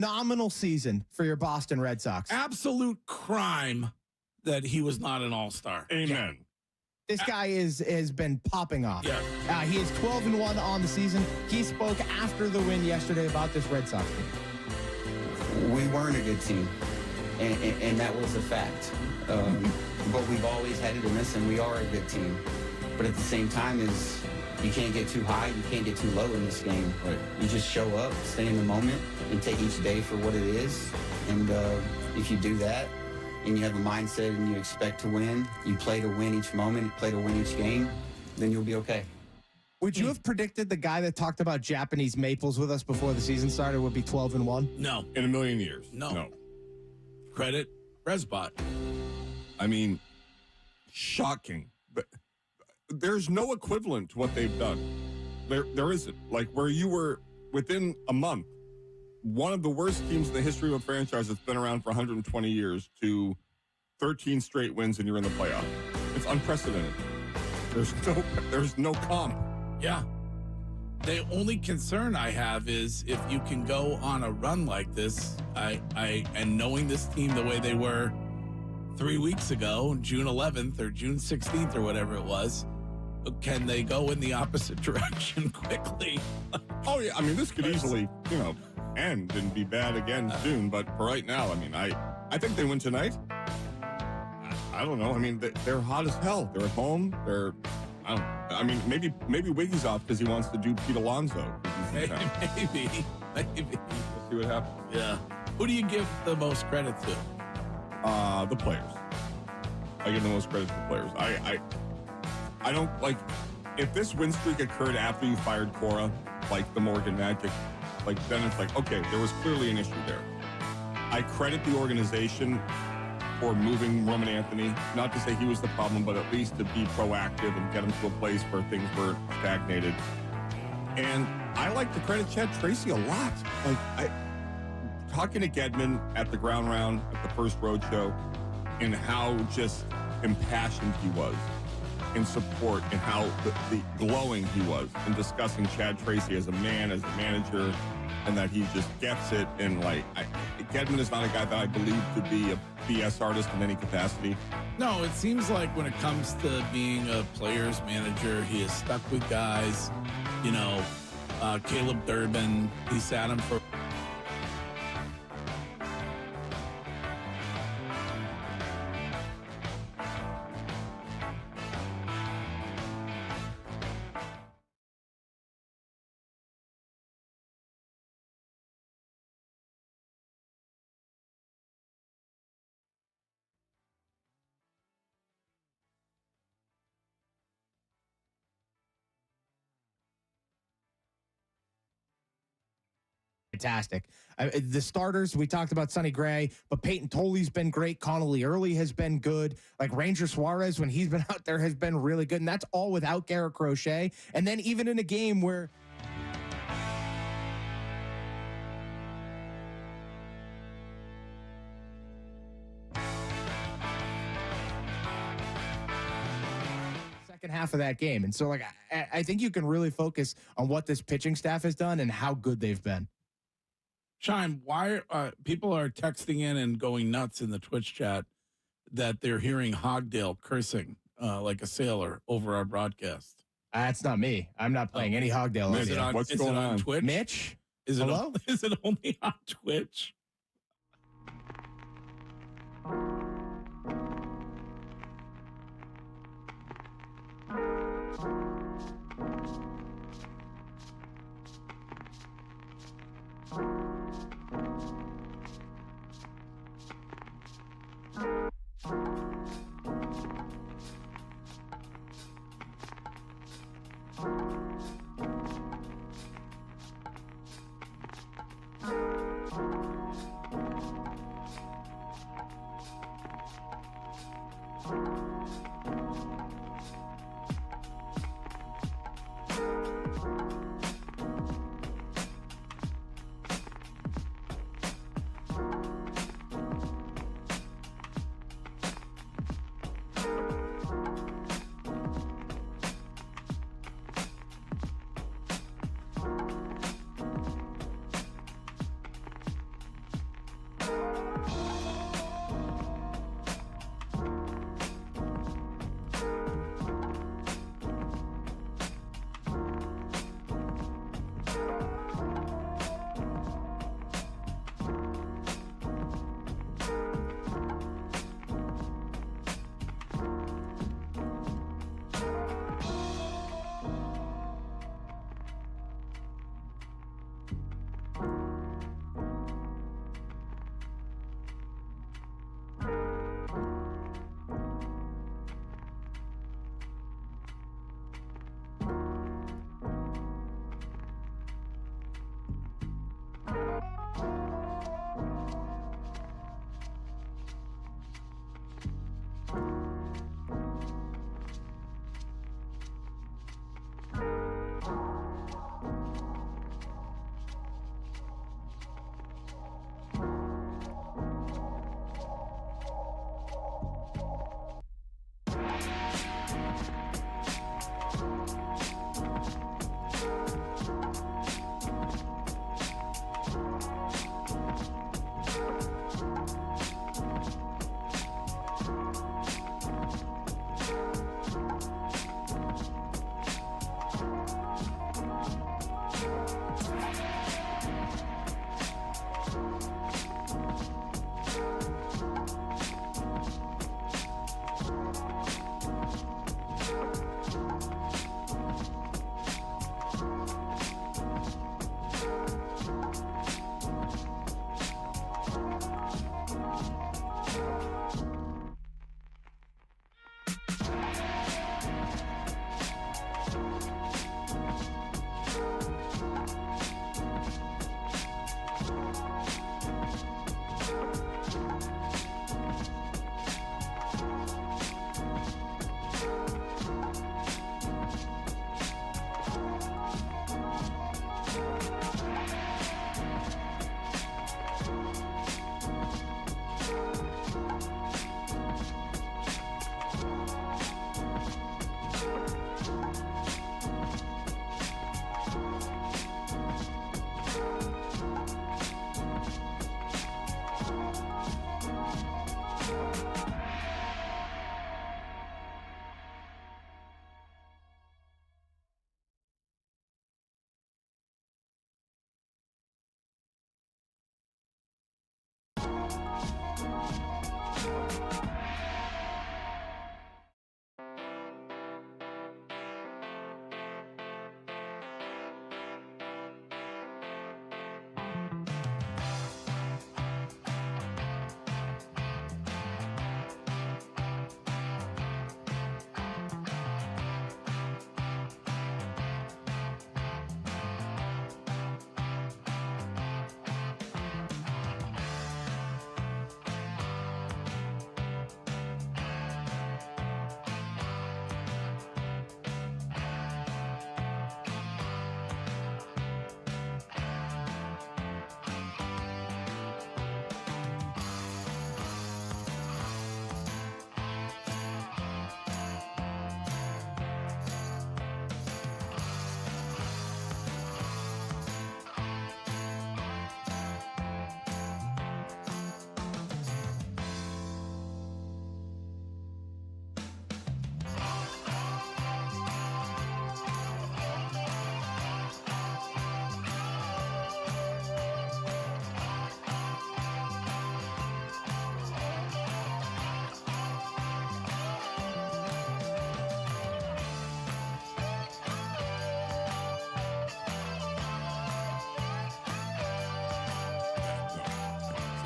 Phenomenal season for your Boston Red Sox. Absolute crime that he was not an all-star. Amen. Yeah. This guy has been popping off. Yeah. He is 12-1 on the season. He spoke after the win yesterday about this Red Sox team. We weren't a good team, and that was a fact. But we've always had it in us, and we are a good team. But at the same time, is you can't get too high, you can't get too low in this game. Right. You just show up, stay in the moment, and take each day for what it is. And if you do that, and you have a mindset and you expect to win, you play to win each moment, you play to win each game, then you'll be okay. Would you have predicted the guy that talked about Japanese maples with us before the season started would be 12-1? No. In a million years. No. Credit Resbot. I mean, shocking. But there's no equivalent to what they've done. There isn't. Like, where you were within a month, one of the worst teams in the history of a franchise that's been around for 120 years to 13 straight wins and you're in the playoff. It's unprecedented. There's no comp. Yeah. The only concern I have is if you can go on a run like this, and knowing this team the way they were 3 weeks ago, June 11th or June 16th or whatever it was, can they go in the opposite direction quickly? Oh, yeah. I mean, this could easily, end and be bad again soon. But for right now, I mean, I think they win tonight. I don't know. I mean, they're hot as hell. They're at home. Maybe Wiggy's off because he wants to do Pete Alonso. Maybe. Let's see what happens. Yeah. Who do you give the most credit to? The players. I give the most credit to the players. I don't like if this win streak occurred after you fired Cora, like the Morgan Magic, like then it's like, okay, there was clearly an issue there. I credit the organization for moving Roman Anthony, not to say he was the problem, but at least to be proactive and get him to a place where things were stagnated. And I like to credit Chad Tracy a lot. Like, talking to Gedman at the ground round at the first road show and how just impassioned he was in support and how the glowing he was in discussing Chad Tracy as a man, as a manager, and that he just gets it. And Gedman is not a guy that I believe to be a BS artist in any capacity. No, it seems like when it comes to being a player's manager, he is stuck with guys. Caleb Durbin, he sat him for. Fantastic. The starters, we talked about Sonny Gray, but Peyton Tolley's been great. Connolly Early has been good. Like Ranger Suarez, when he's been out there, has been really good. And that's all without Garrett Crochet. And then even in a game where second half of that game. And so I think you can really focus on what this pitching staff has done and how good they've been. Shime, why people are texting in and going nuts in the Twitch chat that they're hearing Hogdale cursing like a sailor over our broadcast? That's not me. I'm not playing any Hogdale. What's going on? Twitch? Mitch? Hello? Is it only on Twitch?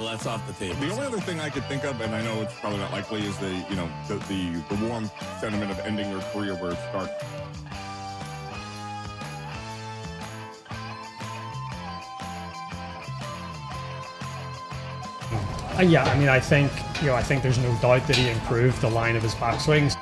So that's off the table. The only other thing I could think of, and I know it's probably not likely, is the warm sentiment of ending your career where it starts. Yeah, I mean, I think there's no doubt that he improved the line of his backswings.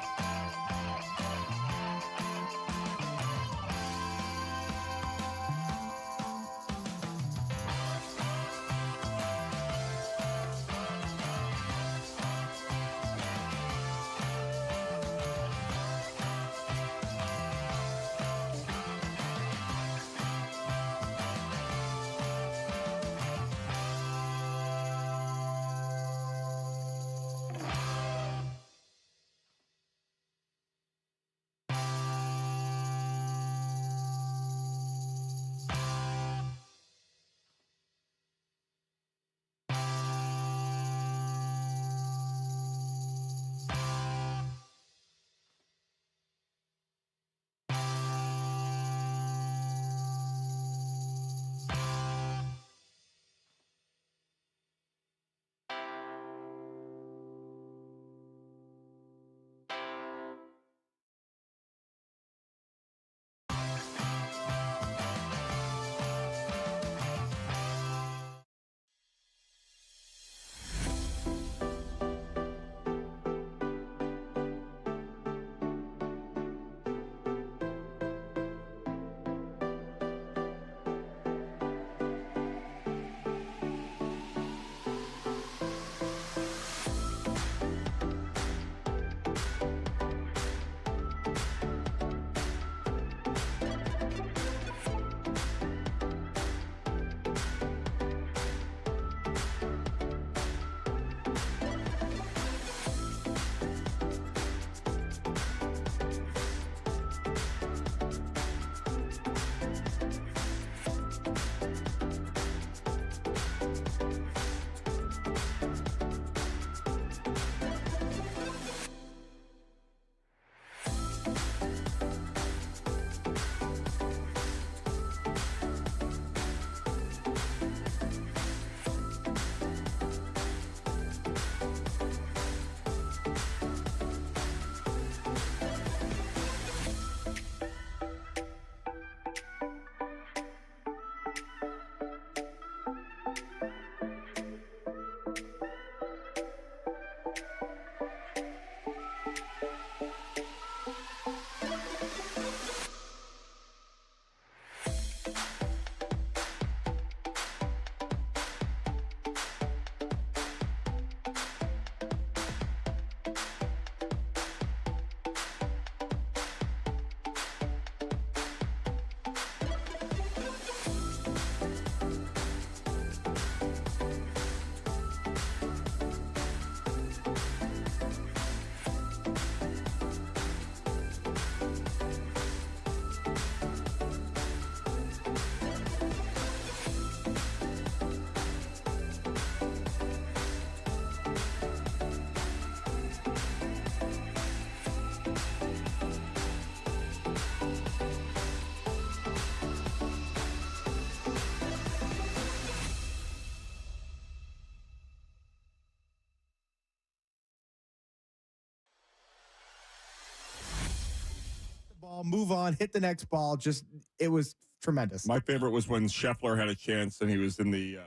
Ball, move on, hit the next ball. Just, it was tremendous. My favorite was when Scheffler had a chance and he was in the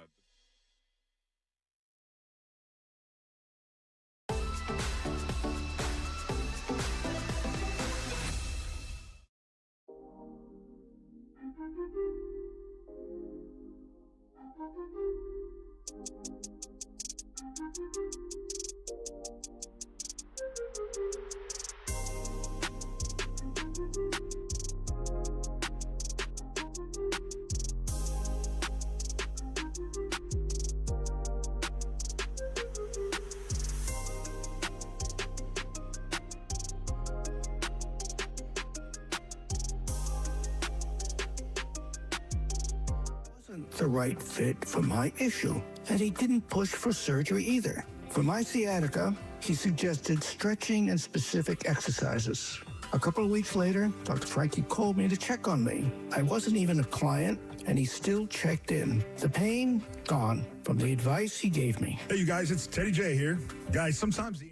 the right fit for my issue, and he didn't push for surgery either. For my sciatica, he suggested stretching and specific exercises. A couple of weeks later, Dr. Frankie called me to check on me. I wasn't even a client, and he still checked in. The pain, gone from the advice he gave me. Hey, you guys, it's Teddy J here. Guys, sometimes the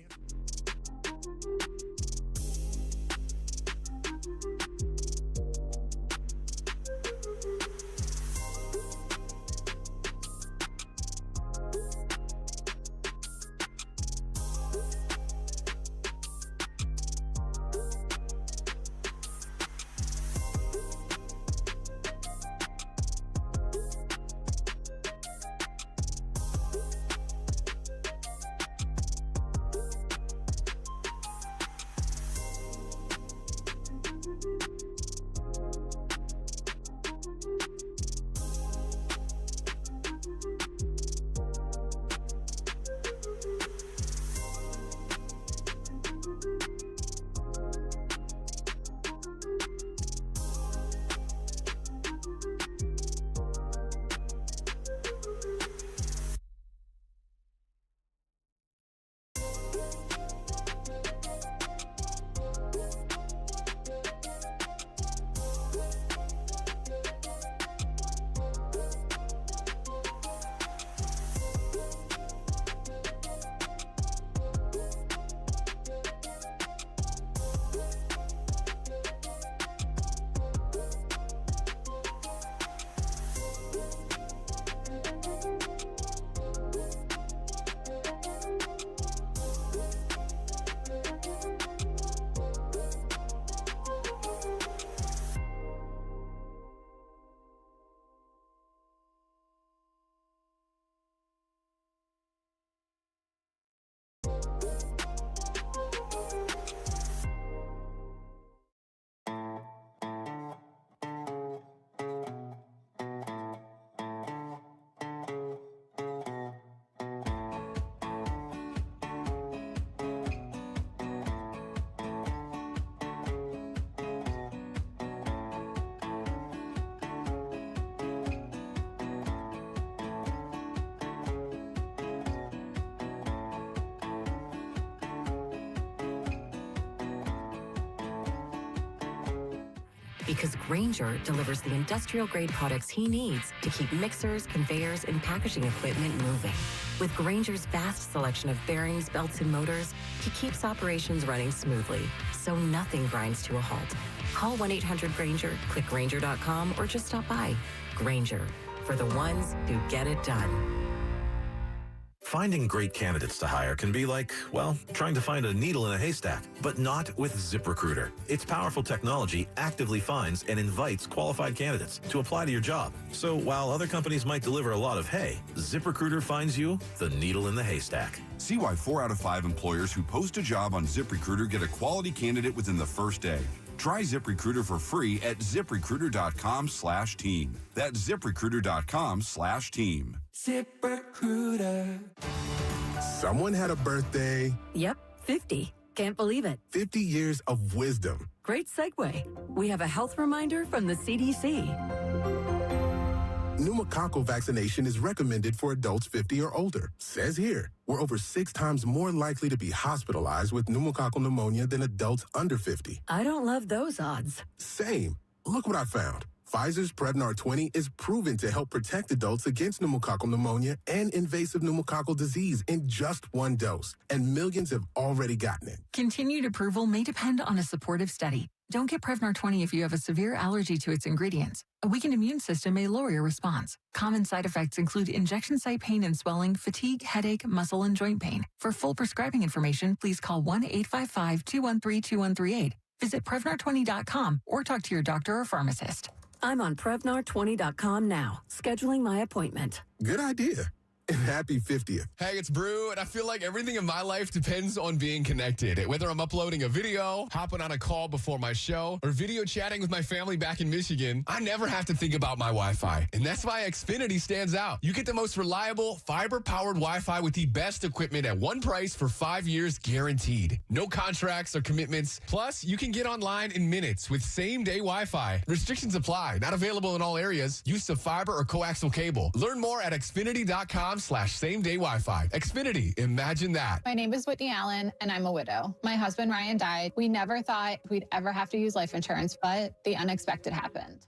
Because Grainger delivers the industrial-grade products he needs to keep mixers, conveyors, and packaging equipment moving. With Grainger's vast selection of bearings, belts, and motors, he keeps operations running smoothly, so nothing grinds to a halt. Call 1-800-GRAINGER, click Grainger.com, or just stop by. Grainger, for the ones who get it done. Finding great candidates to hire can be like, well, trying to find a needle in a haystack, but not with ZipRecruiter. Its powerful technology actively finds and invites qualified candidates to apply to your job. So while other companies might deliver a lot of hay, ZipRecruiter finds you the needle in the haystack. See why 4 out of 5 employers who post a job on ZipRecruiter get a quality candidate within the first day. Try ZipRecruiter for free at ZipRecruiter.com/team. That's ZipRecruiter.com/team. ZipRecruiter. Someone had a birthday. Yep, 50. Can't believe it. 50 years of wisdom. Great segue. We have a health reminder from the CDC. Pneumococcal vaccination is recommended for adults 50 or older. Says here, we're over 6 times more likely to be hospitalized with pneumococcal pneumonia than adults under 50. I don't love those odds. Same. Look what I found. Pfizer's Prevnar 20 is proven to help protect adults against pneumococcal pneumonia and invasive pneumococcal disease in just 1 dose, and millions have already gotten it. Continued approval may depend on a supportive study. Don't get Prevnar 20 if you have a severe allergy to its ingredients. A weakened immune system may lower your response. Common side effects include injection site pain and swelling, fatigue, headache, muscle, and joint pain. For full prescribing information, please call 1-855-213-2138. Visit Prevnar20.com or talk to your doctor or pharmacist. I'm on Prevnar20.com now, scheduling my appointment. Good idea. And happy 50th. Hey, it's Brew, and I feel like everything in my life depends on being connected. Whether I'm uploading a video, hopping on a call before my show, or video chatting with my family back in Michigan, I never have to think about my Wi-Fi. And that's why Xfinity stands out. You get the most reliable, fiber-powered Wi-Fi with the best equipment at one price for 5 years guaranteed. No contracts or commitments. Plus, you can get online in minutes with same-day Wi-Fi. Restrictions apply. Not available in all areas. Use of fiber or coaxial cable. Learn more at Xfinity.com/same-day Wi-Fi. Xfinity. Imagine that. My name is Whitney Allen, and I'm a widow. My husband, Ryan, died. We never thought we'd ever have to use life insurance, but the unexpected happened.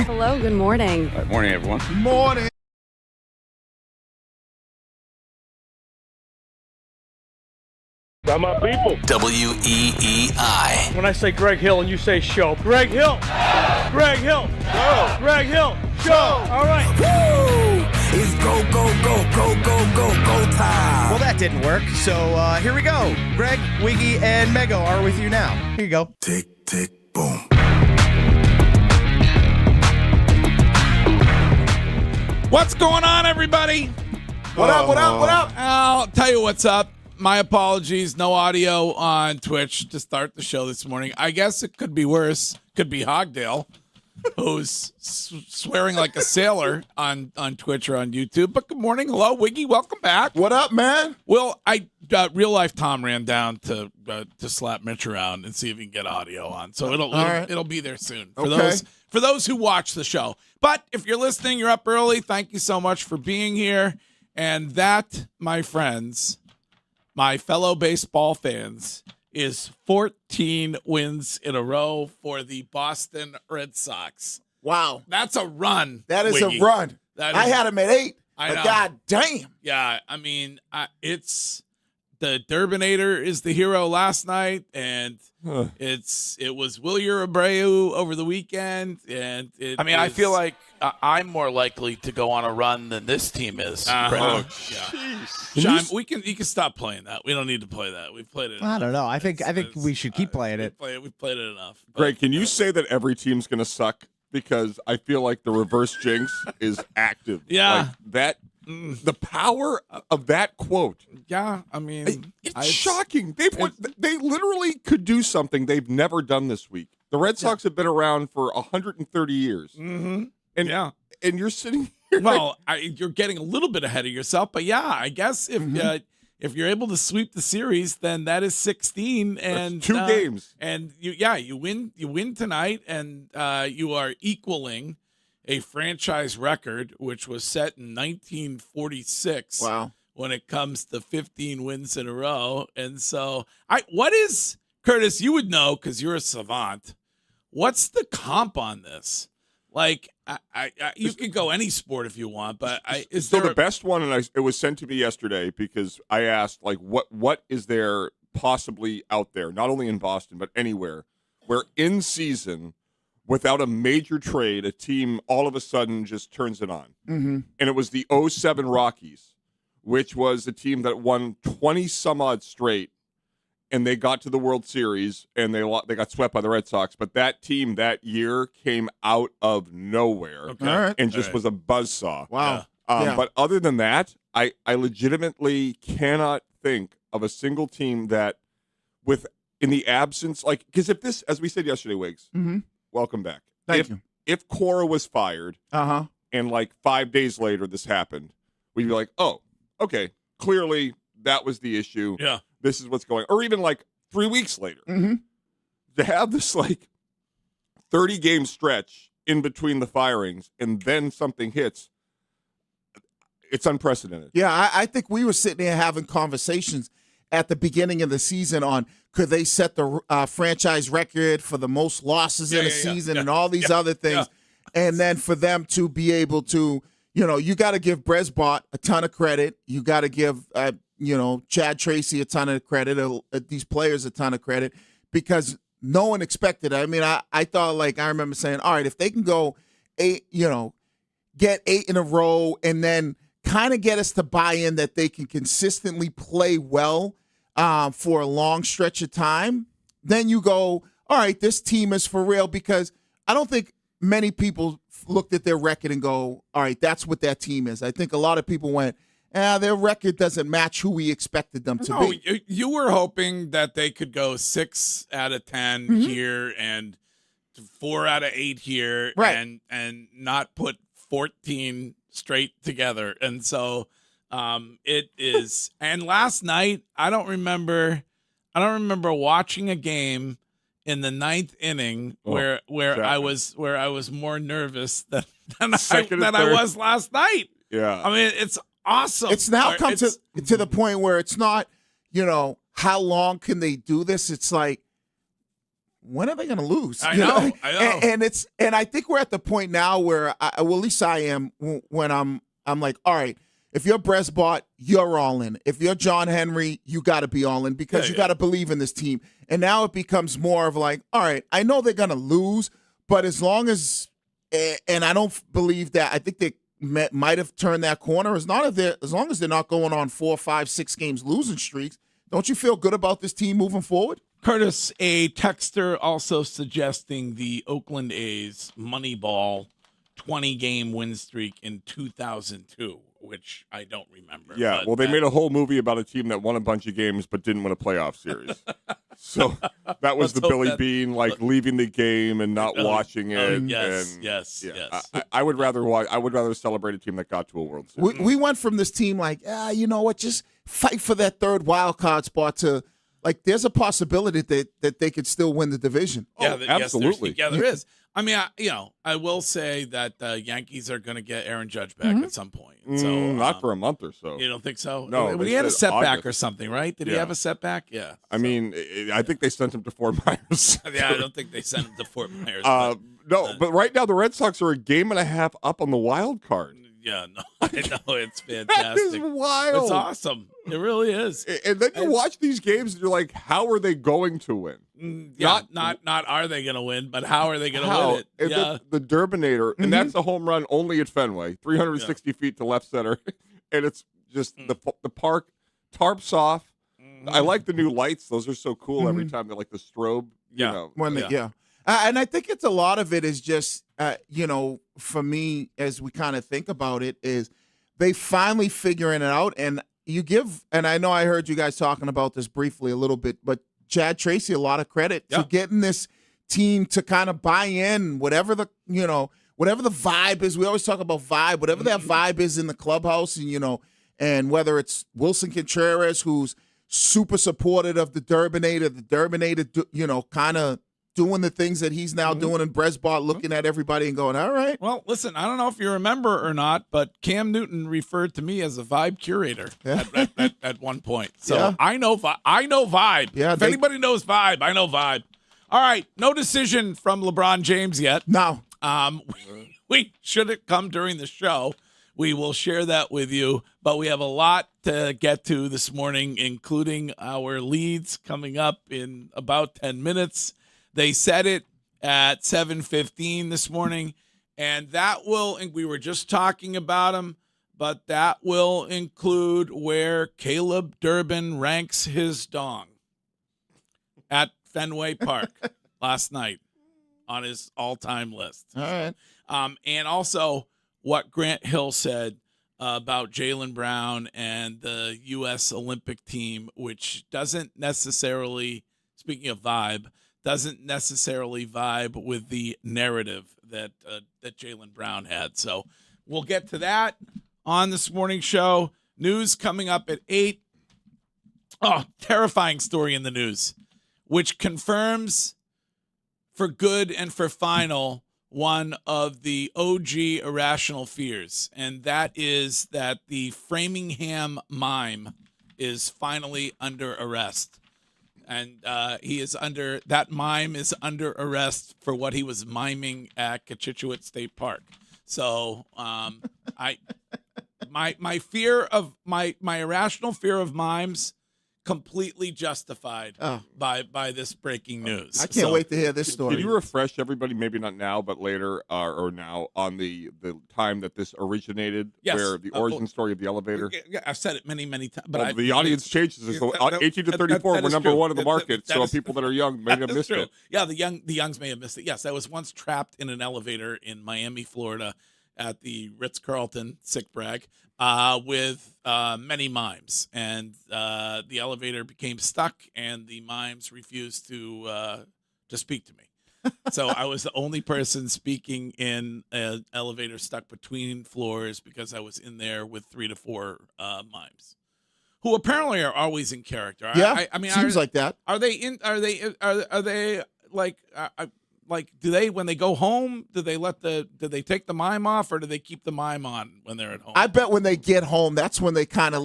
Hello, good morning. Good morning, everyone. Morning. Got my people. WEEI. When I say Greg Hill and you say show, Greg Hill. Greg Hill. Show. Greg Hill. Show. All right. Woo! It's go time. Well, that didn't work. So here we go. Greg, Wiggy, and Mego are with you now. Here you go. Tick, tick, boom. What's going on, everybody? What up? I'll tell you what's up. My apologies. No audio on Twitch to start the show this morning. I guess it could be worse. Could be Hogdale, who's swearing like a sailor on Twitch or on YouTube. But good morning. Hello, Wiggy. Welcome back. What up, man? Well, real life Tom ran down to slap Mitch around and see if he can get audio on. So it'll be there soon for those who watch the show. But if you're listening, you're up early. Thank you so much for being here. And that, my friends, my fellow baseball fans, is 14 wins in a row for the Boston Red Sox. Wow. That's a run. That is Wiggy. a run. I had him at 8. I know. God damn. Yeah, I mean, it's the Durbinator is the hero last night, and it was Wilyer Abreu over the weekend, and I feel like I'm more likely to go on a run than this team is. Yeah. Sean, you can stop playing that. We don't need to play that. We've played it. I don't know. I think we should keep playing it. We've played it enough. Greg, can you say that every team's going to suck? Because I feel like the reverse jinx is active. Yeah. Like the power of that quote. Yeah, I mean, it's shocking. They literally could do something they've never done this week. The Red Sox have been around for 130 years. Mm-hmm. And you're sitting here. Well, you're getting a little bit ahead of yourself, but yeah, I guess if you're able to sweep the series, then that is 16 and that's 2 games. And you win tonight, and you are equaling a franchise record which was set in 1946. Wow. When it comes to 15 wins in a row. And so what is, Curtis, you would know because you're a savant. What's the comp on this? Like, you could go any sport if you want, but the best one, and it was sent to me yesterday because I asked, like, what is there possibly out there, not only in Boston, but anywhere, where in season, without a major trade, a team all of a sudden just turns it on. Mm-hmm. And it was the 07 Rockies, which was a team that won 20-some-odd straight, and they got to the World Series, and they got swept by the Red Sox. But that team that year came out of nowhere and just was a buzzsaw. Wow. But other than that, I legitimately cannot think of a single team that, in the absence, like, because if this, as we said yesterday, Wiggs, welcome back. Thank you. If Cora was fired, and like 5 days later this happened, we'd be like, oh, okay, clearly that was the issue. Yeah. This is what's going on. Or even like 3 weeks later. To have this like 30-game stretch in between the firings and then something hits, it's unprecedented. Yeah, I think we were sitting there having conversations at the beginning of the season on could they set the franchise record for the most losses in a season and all these other things. And then for them to be able to, you got to give Bresbot a ton of credit. You got to give, Chad Tracy a ton of credit, these players a ton of credit, because no one expected it. I mean, I thought, like, I remember saying, all right, if they can go 8, get 8 in a row and then kind of get us to buy in that they can consistently play well for a long stretch of time, then you go, all right, this team is for real, because I don't think many people looked at their record and go, all right, that's what that team is. I think a lot of people went, their record doesn't match who we expected them to be. You were hoping that they could go 6 out of 10 here and 4 out of 8 here, right, and not put 14 straight together. And so it is. And last night, I don't remember watching a game in the 9th inning where I was more nervous than I was last night. Yeah, I mean, it's awesome. It's now come to the point where it's not, how long can they do this? It's like, when are they going to lose? I You know. And I think we're at the point now where, well, at least I am, when I'm like, all right, if you're Bresbot, you're all in. If you're John Henry, you got to be all in because you got to believe in this team. And now it becomes more of like, all right, I know they're going to lose, but as long as, and I don't believe that, I think they might have turned that corner. As long as they're not going on 4, 5, 6 games losing streaks, don't you feel good about this team moving forward? Curtis, a texter also suggesting the Oakland A's Moneyball 20-game win streak in 2002, which I don't remember. Yeah, well, they made a whole movie about a team that won a bunch of games but didn't win a playoff series. So that was the Billy Bean, like leaving the game and not watching it. Yes. I would rather celebrate a team that got to a World Series. We went from this team like, you know what, just fight for that third wild card spot to like, there's a possibility that they could still win the division. Yeah, absolutely. There is. I mean, I will say that the Yankees are going to get Aaron Judge back at some point. So not for a month or so. You don't think so? No. He had a setback August or something, right? Did he have a setback? Yeah. I mean, I think they sent him to Fort Myers. Yeah, I don't think they sent him to Fort Myers. But right now the Red Sox are a game and a half up on the wild card. Yeah, no, I know, it's fantastic. That is wild. It's awesome. It really is. And then you watch these games and you're like, how are they going to win? Not are they going to win, but how are they going to win it? And the Durbinator, and that's a home run only at Fenway, 360 feet to left center. And it's just the park, tarps off. I like the new lights. Those are so cool every time. They're like the strobe. And I think it's a lot of it is just, for me, as we kind of think about it, is they finally figuring it out. And and I know I heard you guys talking about this briefly a little bit, but Chad Tracy, a lot of credit to getting this team to kind of buy in, whatever the vibe is. We always talk about vibe, whatever that vibe is in the clubhouse, and whether it's Wilson Contreras, who's super supportive of the Durbinator, kind of doing the things that he's now doing, and Bresbot looking at everybody and going, all right. Well, listen, I don't know if you remember or not, but Cam Newton referred to me as a vibe curator at one point. So I know vibe. Yeah, if anybody knows vibe, I know vibe. All right, no decision from LeBron James yet. No. We should have come during the show. We will share that with you, but we have a lot to get to this morning, including our leads coming up in about 10 minutes. They said it at 7:15 this morning, and we were just talking about him, but that will include where Caleb Durbin ranks his dong at Fenway Park last night on his all-time list. All right. And also what Grant Hill said about Jaylen Brown and the U.S. Olympic team, which doesn't necessarily, speaking of vibe, doesn't necessarily vibe with the narrative that Jaylen Brown had. So we'll get to that on this morning show. News coming up at 8. Oh, terrifying story in the news, which confirms for good and for final one of the OG irrational fears, and that is that the Framingham mime is finally under arrest. And that mime is under arrest for what he was miming at Cochituate State Park. So my fear of my irrational fear of mimes completely justified by this breaking news. I can't wait to hear this story. Can you refresh everybody, maybe not now, but later or now, on the time that this originated? Yes. Where the origin story of the elevator? Yeah, I've said it many, many times. But the audience changes. 18 to 34, we're number one in the market. So people that are young may have missed it. Yeah, the youngs may have missed it. Yes, I was once trapped in an elevator in Miami, Florida, at the Ritz-Carlton, sick brag, with many mimes, and the elevator became stuck, and the mimes refused to speak to me. So I was the only person speaking in an elevator stuck between floors because I was in there with 3 to 4 mimes, who apparently are always in character. Yeah, I mean, seems like that. Are they like? like, do they, when they go home, do they take the mime off, or do they keep the mime on when they're at home? I bet when they get home, that's when they kind of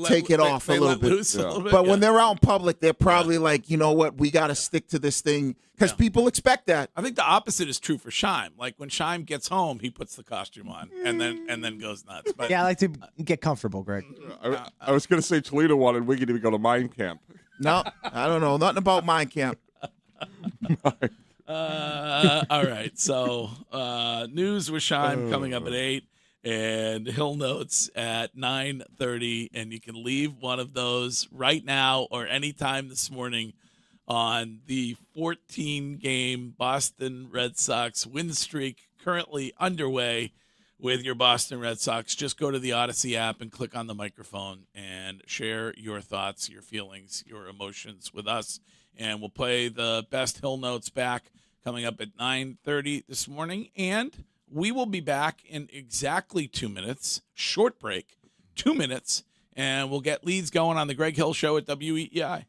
take it off a little bit. Loose a little bit. But when they're out in public, they're probably like, you know what, we got to stick to this thing because people expect that. I think the opposite is true for Shime. Like when Shime gets home, he puts the costume on and then goes nuts. But yeah, I like to get comfortable, Greg. I was going to say Toledo wanted Wiggy to go to mine camp. No, I don't know. Nothing about mine camp. All right. So news with Shime coming up at 8 and Hill Notes at 9:30. And you can leave one of those right now or anytime this morning on the 14-game Boston Red Sox win streak currently underway with your Boston Red Sox. Just go to the Odyssey app and click on the microphone and share your thoughts, your feelings, your emotions with us. And we'll play the best Hill Notes back coming up at 9:30 this morning. And we will be back in exactly 2 minutes. Short break, 2 minutes. And we'll get leads going on the Greg Hill Show at WEEI.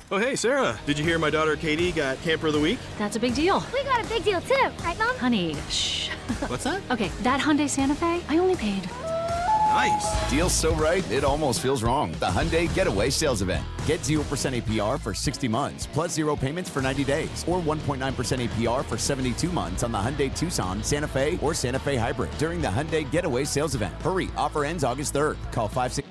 Oh, hey, Sarah. Did you hear my daughter Katie got Camper of the Week? That's a big deal. We got a big deal too, right, Mom? Honey, shh. What's that? Okay, that Hyundai Santa Fe, I only paid. Nice. Deal's so right, it almost feels wrong. The Hyundai Getaway Sales Event. Get 0% APR for 60 months, plus 0 payments for 90 days, or 1.9% APR for 72 months on the Hyundai Tucson, Santa Fe, or Santa Fe Hybrid during the Hyundai Getaway Sales Event. Hurry, offer ends August 3rd. Call 56.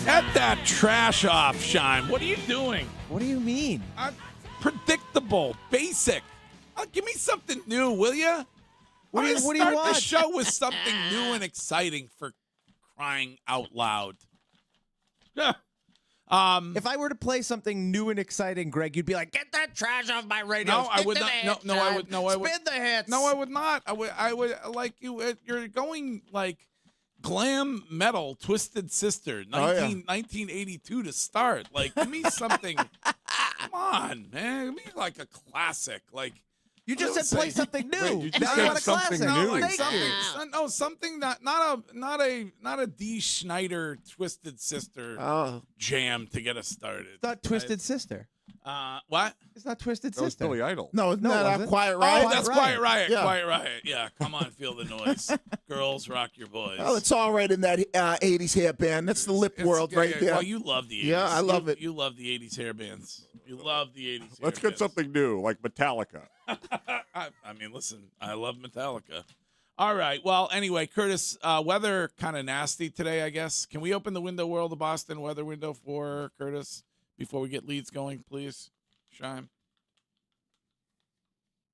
Get that trash off, Shime. What are you doing? What do you mean? Predictable, basic. Give me something new, will you? What do you Start want? the show with something new and exciting, for crying out loud. Yeah. If I were to play something new and exciting, Greg, you'd be like, "Get that trash off my radio." No, I would not. No, I would. No, I would. Spin the hits. No, I would not. I would like you. You're going like glam metal, Twisted Sister, 1982 to start. Like, give me something. Come on, man. Give me like a classic. Like, you just said play something new. Wait, you now just you said want a something classic. new. Thank you. No, something not a D. Schneider Twisted Sister jam to get us started. It's not Twisted Sister. What? It's not Twisted That was Sister. Billy Idol. No, it's No, not was it? Quiet Riot. Oh, that's Quiet Riot. Yeah. Quiet Riot. Yeah, come on, feel the noise. Girls, rock your boys. Well, it's all right in that 80s hair band. That's the lip world Yeah, right yeah. there. Well, you love the 80s. Yeah, I love it. You love the 80s hair bands. You love the 80s Let's hair get something new, like Metallica. I mean, listen, I love Metallica. All right. Well, anyway, Curtis, weather kind of nasty today, I guess. Can we open the window world of Boston weather window for Curtis before we get leads going, please? Shime.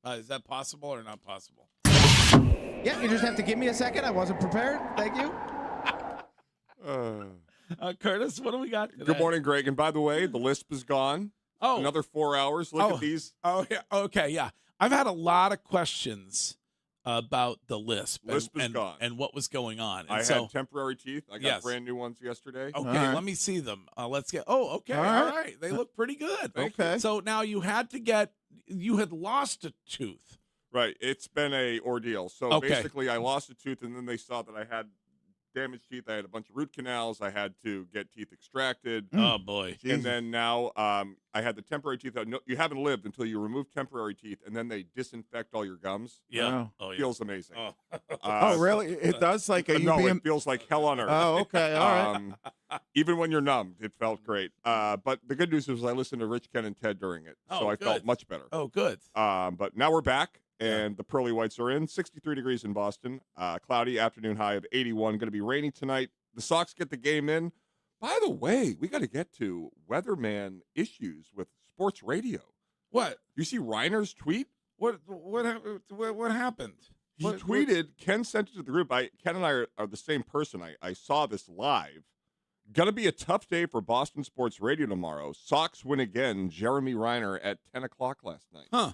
Is that possible or not possible? Yeah, you just have to give me a second. I wasn't prepared. Thank you. Curtis, what do we got today? Good morning, Greg. And by the way, the lisp is gone. Oh. Another 4 hours. Look at these. Oh, yeah. Okay, yeah. I've had a lot of questions about the lisp. Lisp is gone. And what was going on. And I had temporary teeth. I got brand new ones yesterday. Okay, let me see them. Let's get. Oh, okay. All right. They look pretty good. Okay. So now you had lost a tooth. Right. It's been a ordeal. So Okay. basically, I lost a tooth, and then they saw that I had damaged teeth. I had a bunch of root canals. I had to get teeth extracted. Oh, boy. And then now I had the temporary teeth. You haven't lived until you remove temporary teeth, and then they disinfect all your gums. Yeah. Wow. Oh, yeah. Feels amazing. Oh, really? It does? Like, are you no, being... it feels like hell on earth. Oh, okay. All right. Even when you're numbed, it felt great. But the good news is I listened to Rich, Ken, and Ted during it, so I felt much better. Oh, good. But now we're back, and the Pearly Whites are in. 63 degrees in Boston. Cloudy, afternoon high of 81. Going to be rainy tonight. The Sox get the game in. By the way, we got to get to weatherman issues with sports radio. What? You see Reiner's tweet? What happened? He tweeted, Ken sent it to the group. Ken and I are the same person. I saw this live. Gonna be a tough day for Boston sports radio tomorrow. Sox win again. Jeremy Reiner at 10 o'clock last night. Huh.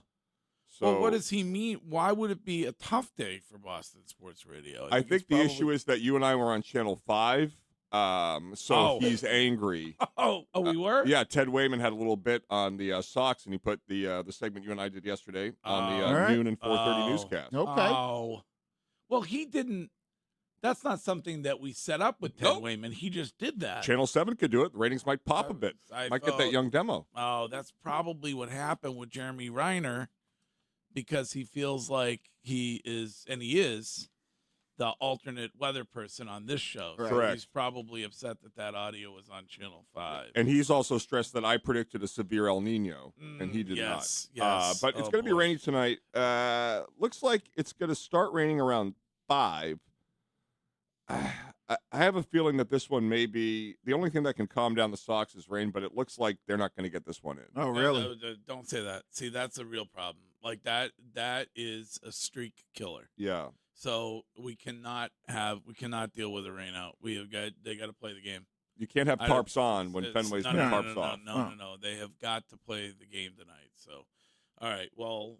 So Well, what does he mean? Why would it be a tough day for Boston sports radio? I think the issue is that you and I were on Channel 5. So he's angry. We were? Yeah, Ted Wayman had a little bit on the Sox, and he put the segment you and I did yesterday on the noon and 4:30 newscast. Okay. Oh. Well, he didn't. That's not something that we set up with Ted Wayman. He just did that. Channel 7 could do it. The ratings might pop a bit. Might get that young demo. Oh, that's probably what happened with Jeremy Reiner, because he feels like he is the alternate weather person on this show. So Correct. he's probably upset that audio was on Channel 5. And he's also stressed that I predicted a severe El Nino, and he did not. Yes. But it's going to be rainy tonight. Looks like it's going to start raining around 5. I have a feeling that this one may be the only thing that can calm down the Sox is rain, but it looks like they're not going to get this one in. Oh, really? Don't say that. See, that's a real problem. Like that is a streak killer. Yeah. So we cannot deal with a rain out. They got to play the game. You can't have tarps on when Fenway's been tarps off. No. They have got to play the game tonight. So, all right. Well,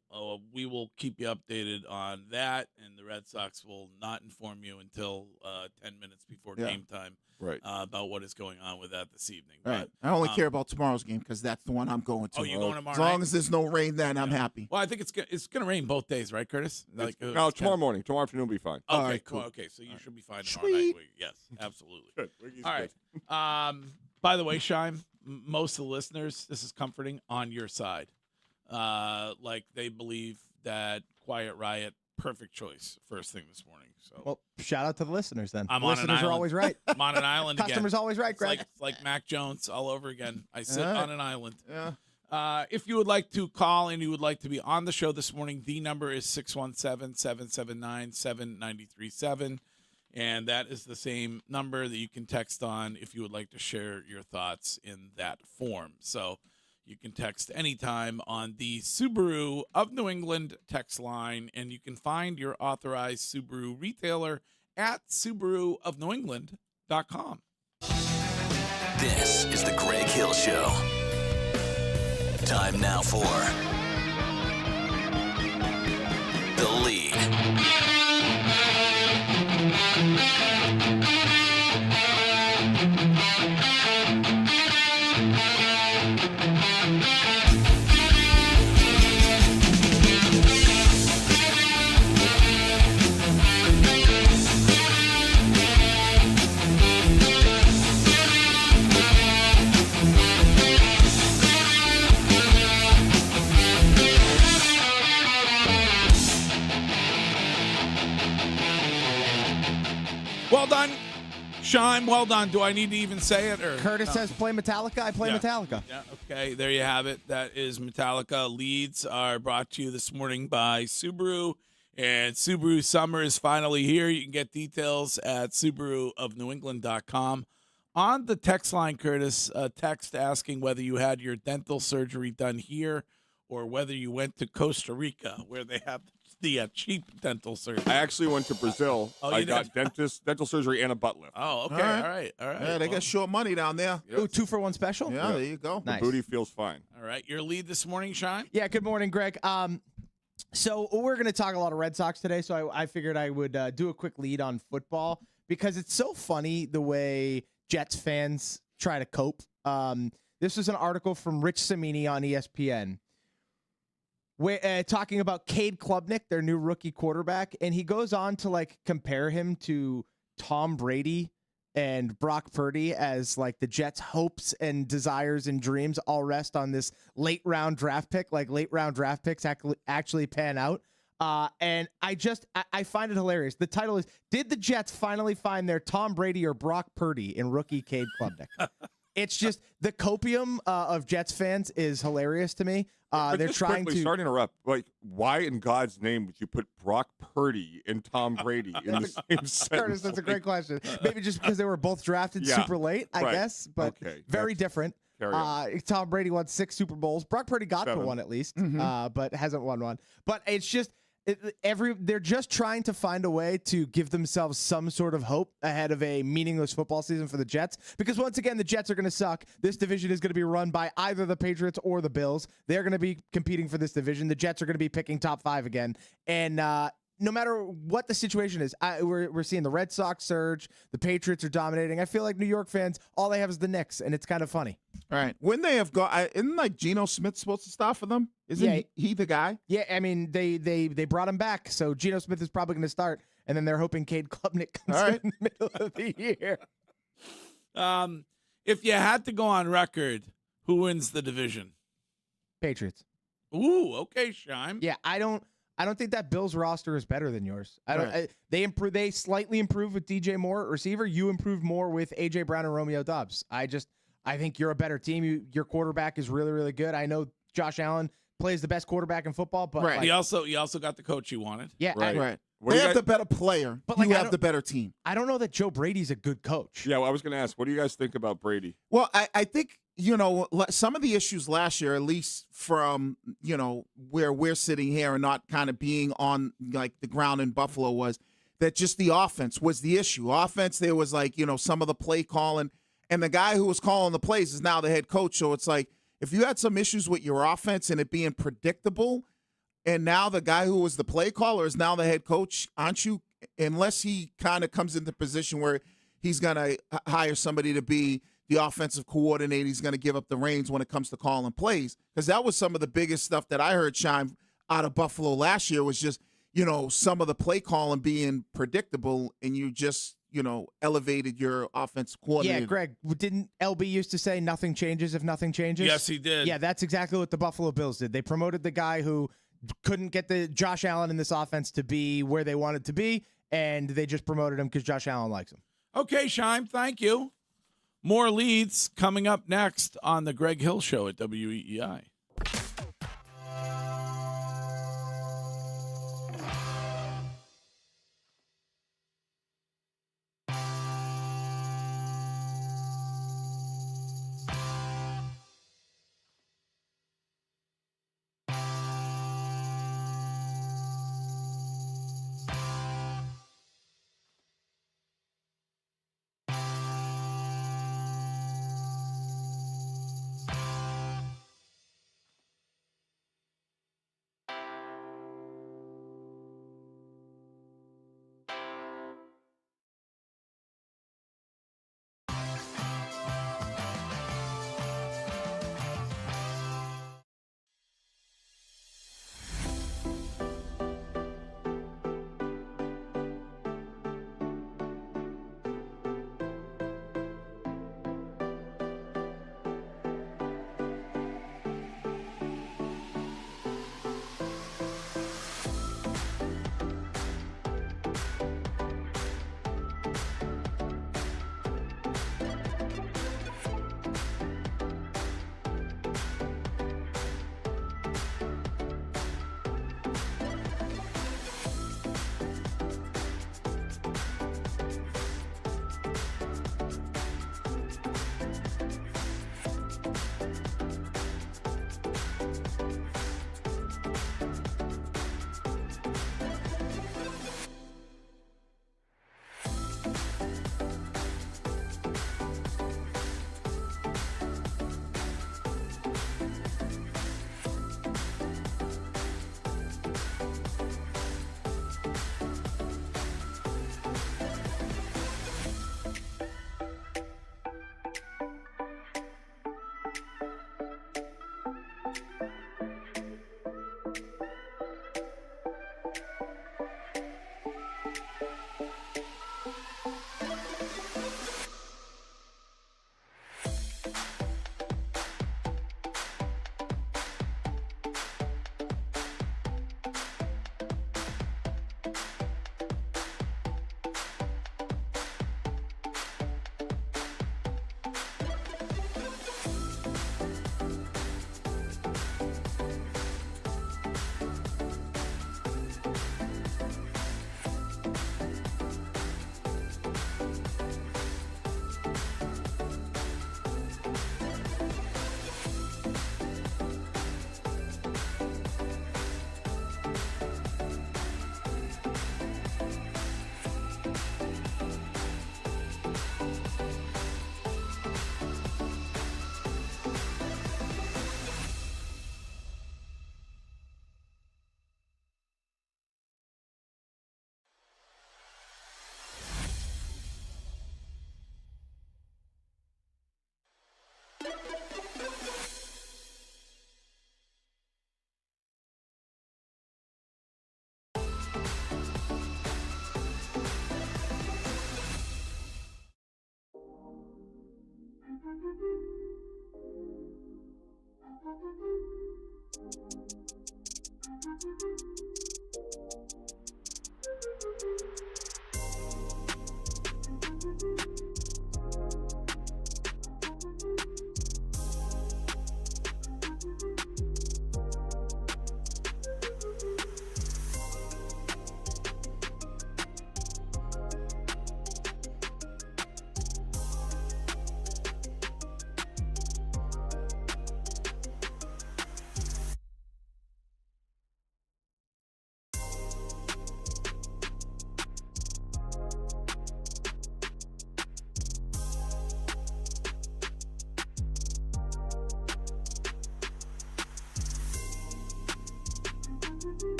we will keep you updated on that, and the Red Sox will not inform you until 10 minutes before game time. Right. About what is going on with that this evening. Right. I only care about tomorrow's game because that's the one I'm going to. Oh, you going tomorrow As long night? as there's no rain, then I'm happy. Well, I think it's going to rain both days, right, Curtis? No, tomorrow morning. Tomorrow afternoon will be fine. Okay, All right, cool. cool. Okay, so you should be fine tomorrow night. Yes, absolutely. Good. All right. By the way, Shime, most of the listeners, this is comforting, on your side. Like they believe that Quiet Riot, perfect choice first thing this morning. So, Well, shout out to the listeners then. I'm on an Listeners are island. always right. I'm on an island again. Customers always right, Greg. It's like Mac Jones all over again. I sit All right. on an island. Yeah. If you would like to call and you would like to be on the show this morning, the number is 617-779-7937. And that is the same number that you can text on if you would like to share your thoughts in that form. So you can text anytime on the Subaru of New England text line, and you can find your authorized Subaru retailer at SubaruofNewEngland.com. This is the Greg Hill Show. Time now for The Lead. Well done, Shime. Well done. Do I need to even say it? Or Curtis says play Metallica. I play Metallica. Yeah. Okay. There you have it. That is Metallica. Leads are brought to you this morning by Subaru, and Subaru summer is finally here. You can get details at SubaruofNewEngland.com. On the text line, Curtis, a text asking whether you had your dental surgery done here or whether you went to Costa Rica, where they have the cheap dental surgery. I actually went to Brazil. I got dental surgery and a butt lift. Oh, okay. All right. Yeah, they got short money down there. Yep. Ooh, 2-for-1 special? Yeah, there you go. The booty feels fine. All right. Your lead this morning, Shine? Yeah, good morning, Greg. So we're going to talk a lot of Red Sox today, so I figured I would do a quick lead on football because it's so funny the way Jets fans try to cope. This was an article from Rich Cimini on ESPN. Talking about Cade Klubnik, their new rookie quarterback, and he goes on to compare him to Tom Brady and Brock Purdy as the Jets' hopes and desires and dreams all rest on this late round draft pick. Late round draft picks actually pan out. And I find it hilarious. The title is, Did the Jets finally find their Tom Brady or Brock Purdy in rookie Cade Klubnik? It's just the copium of Jets fans is hilarious to me. They're trying to. Sorry to interrupt. Why in God's name would you put Brock Purdy and Tom Brady in the same sentence? Curtis, that's a great question. Maybe just because they were both drafted super late, I guess, but very different. Tom Brady won 6 Super Bowls. Brock Purdy got to one at least, but hasn't won one. But it's just. They're just trying to find a way to give themselves some sort of hope ahead of a meaningless football season for the Jets. Because once again, the Jets are going to suck. This division is going to be run by either the Patriots or the Bills. They're going to be competing for this division. The Jets are going to be picking top 5 again. And no matter what the situation is, we're seeing the Red Sox surge. The Patriots are dominating. I feel like New York fans, all they have is the Knicks, and it's kind of funny. All right. When they have gone, isn't Geno Smith supposed to start for them? Isn't he the guy? Yeah, I mean, they brought him back, so Geno Smith is probably going to start, and then they're hoping Cade Klubnik comes in the middle of the year. If you had to go on record, who wins the division? Patriots. Ooh, okay, Shime. Yeah, I don't think that Bills roster is better than yours. They slightly improved with DJ Moore at receiver. You improved more with AJ Brown and Romeo Doubs. I think you're a better team. Your quarterback is really, really good. I know Josh Allen plays the best quarterback in football, but you also got the coach you wanted. Yeah, right. They have the better player, but you have the better team. I don't know that Joe Brady's a good coach. Yeah, well, I was going to ask, what do you guys think about Brady? Well, I think, some of the issues last year, at least from, where we're sitting here and not kind of being on the ground in Buffalo, was that just the offense was the issue. Offense, there was some of the play calling, and the guy who was calling the plays is now the head coach. So it's if you had some issues with your offense and it being predictable, and now the guy who was the play caller is now the head coach, aren't you? Unless he kind of comes into the position where he's going to hire somebody to be the offensive coordinator, he's going to give up the reins when it comes to calling plays. Because that was some of the biggest stuff that I heard shine out of Buffalo last year was just, some of the play calling being predictable, and you just, elevated your offensive coordinator. Yeah, Greg, didn't LB used to say nothing changes if nothing changes? Yes, he did. Yeah, that's exactly what the Buffalo Bills did. They promoted the guy who couldn't get the Josh Allen in this offense to be where they wanted to be, and they just promoted him because Josh Allen likes him. Okay, Shime, thank you. More leads coming up next on the Greg Hill Show at WEEI.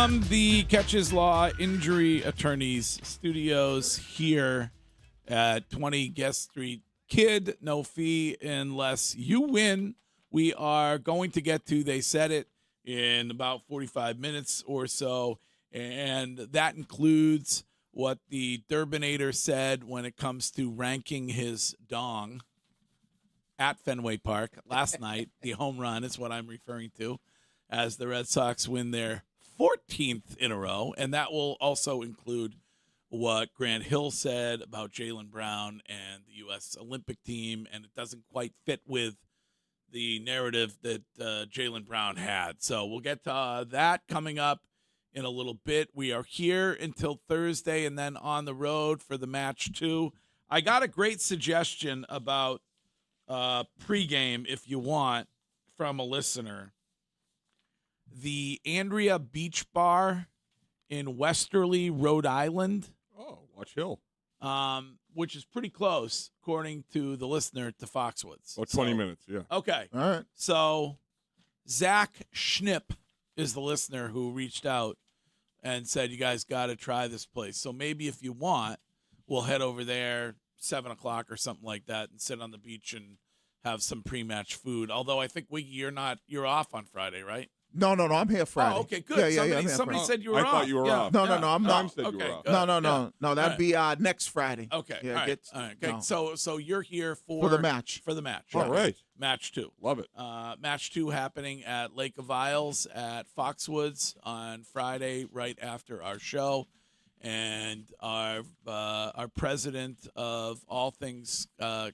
From the Catches Law Injury Attorneys Studios here at 20 Guest Street. Kid, no fee unless you win. We are going to get to, they said it, in about 45 minutes or so. And that includes what the Durbinator said when it comes to ranking his dong at Fenway Park last night. The home run is what I'm referring to, as the Red Sox win their 14th in a row. And that will also include what Grant Hill said about Jaylen Brown and the U.S. Olympic team. And it doesn't quite fit with the narrative that Jaylen Brown had. So we'll get to that coming up in a little bit. We are here until Thursday and then on the road for the match 2. I got a great suggestion about pregame, if you want, from a listener. The Andrea Beach Bar in Westerly, Rhode Island. Oh, Watch Hill. Which is pretty close, according to the listener, to Foxwoods. Oh, 20 minutes, yeah. Okay. All right. So Zach Schnipp is the listener who reached out and said, you guys got to try this place. So maybe if you want, we'll head over there 7 o'clock or something like that and sit on the beach and have some pre-match food. Although I think you're off on Friday, right? No, I'm here Friday. Oh, okay, good. Yeah, somebody said you were off. I thought you were off. No, I'm not. Said you were off. No. That'd be next Friday. Okay. Yeah, all right. Okay. No. So you're here for the match. For the match. All right. Match 2. Love it. Match 2 happening at Lake of Isles at Foxwoods on Friday, right after our show. And our president of all things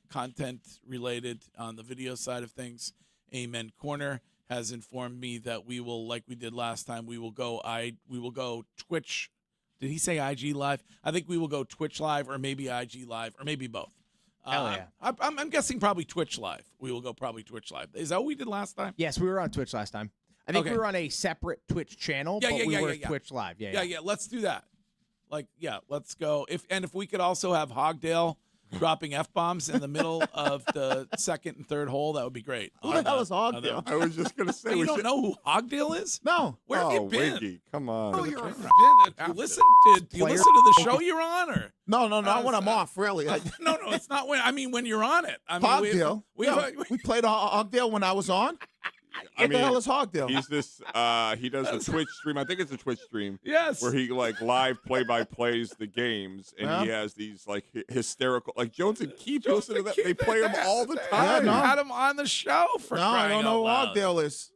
content related on the video side of things, Amen Corner, has informed me that we will, like we did last time, we will go Twitch. Did he say IG Live? I think we will go Twitch Live or maybe IG Live or maybe both. Hell yeah. I'm guessing probably Twitch Live. We will go probably Twitch Live. Is that what we did last time? Yes, we were on Twitch last time. I think we were on a separate Twitch channel, but we were Twitch Live. Yeah. Let's do that. Let's go. If we could also have Hogdale dropping F-bombs in the middle of the second and third hole, that would be great. Who the hell is Hogdale? I was just going to say. You don't know who Hogdale is? No. Where have you been? Wiggy, come on. Do you listen to the show you're on? Or No, not when I'm off, really. No, it's not when. I mean, when you're on it. I mean, Hogdale. We played Hogdale when I was on. What the hell is Hogdale? He's this. He does a Twitch stream. I think it's a Twitch stream. Yes. Where he live play-by-plays the games, and he has these hysterical. Jones and Keith, listen to that. They play him all the time. Yeah, had him on the show for crying I don't know out who loud. Hogdale is.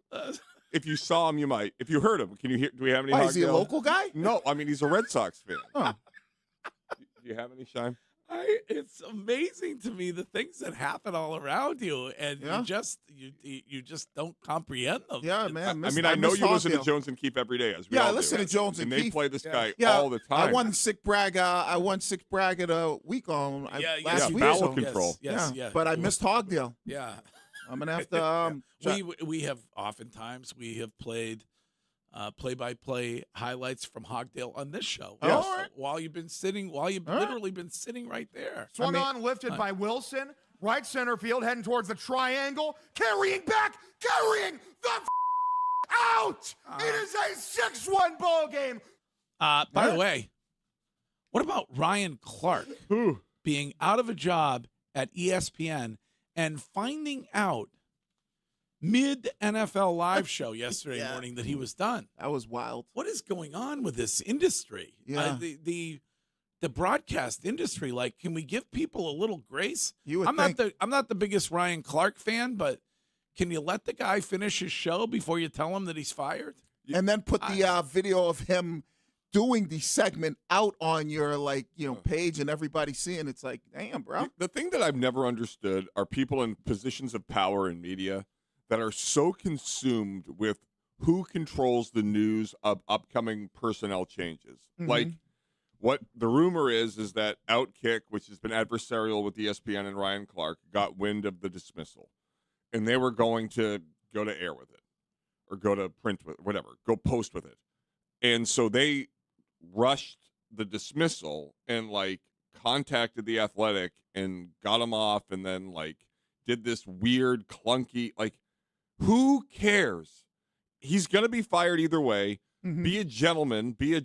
If you saw him, you might. If you heard him, can you hear? Do we have any? Why, Hogdale? is he a local guy? No, I mean he's a Red Sox fan. Oh. Do you have any, Shime? It's amazing to me the things that happen all around you, and you just don't comprehend them. Yeah, man. I know you listen to Jones and Keith every day, as we all I do. listen to Jones and they Keith. play this guy Yeah, all the time. I won sick brag. a week on last week. Bowel control. Yes. But I missed Hogdale. Yeah, I'm gonna have to. We have oftentimes played play-by-play highlights from Hogdale on this show. Yes. So while you've literally been sitting right there. Swung on, lifted by Wilson. Right center field, heading towards the triangle. Carrying the out. It is a 6-1 ball game. By the way, what about Ryan Clark being out of a job at ESPN and finding out mid-NFL live show yesterday morning that he was done? That was wild. What is going on with this industry? Yeah. The broadcast industry, can we give people a little grace? You would I'm not the biggest Ryan Clark fan, but can you let the guy finish his show before you tell him that he's fired? And then put the video of him doing the segment out on your page and everybody seeing it's like, damn, bro. The thing that I've never understood are people in positions of power in media that are so consumed with who controls the news of upcoming personnel changes. Mm-hmm. What the rumor is that Outkick, which has been adversarial with ESPN and Ryan Clark, got wind of the dismissal. And they were going to go to air with it or go to print with it, whatever, go post with it. And so they rushed the dismissal and contacted the Athletic and got him off and then did this weird clunky, who cares? He's going to be fired either way. Be a gentleman. Be a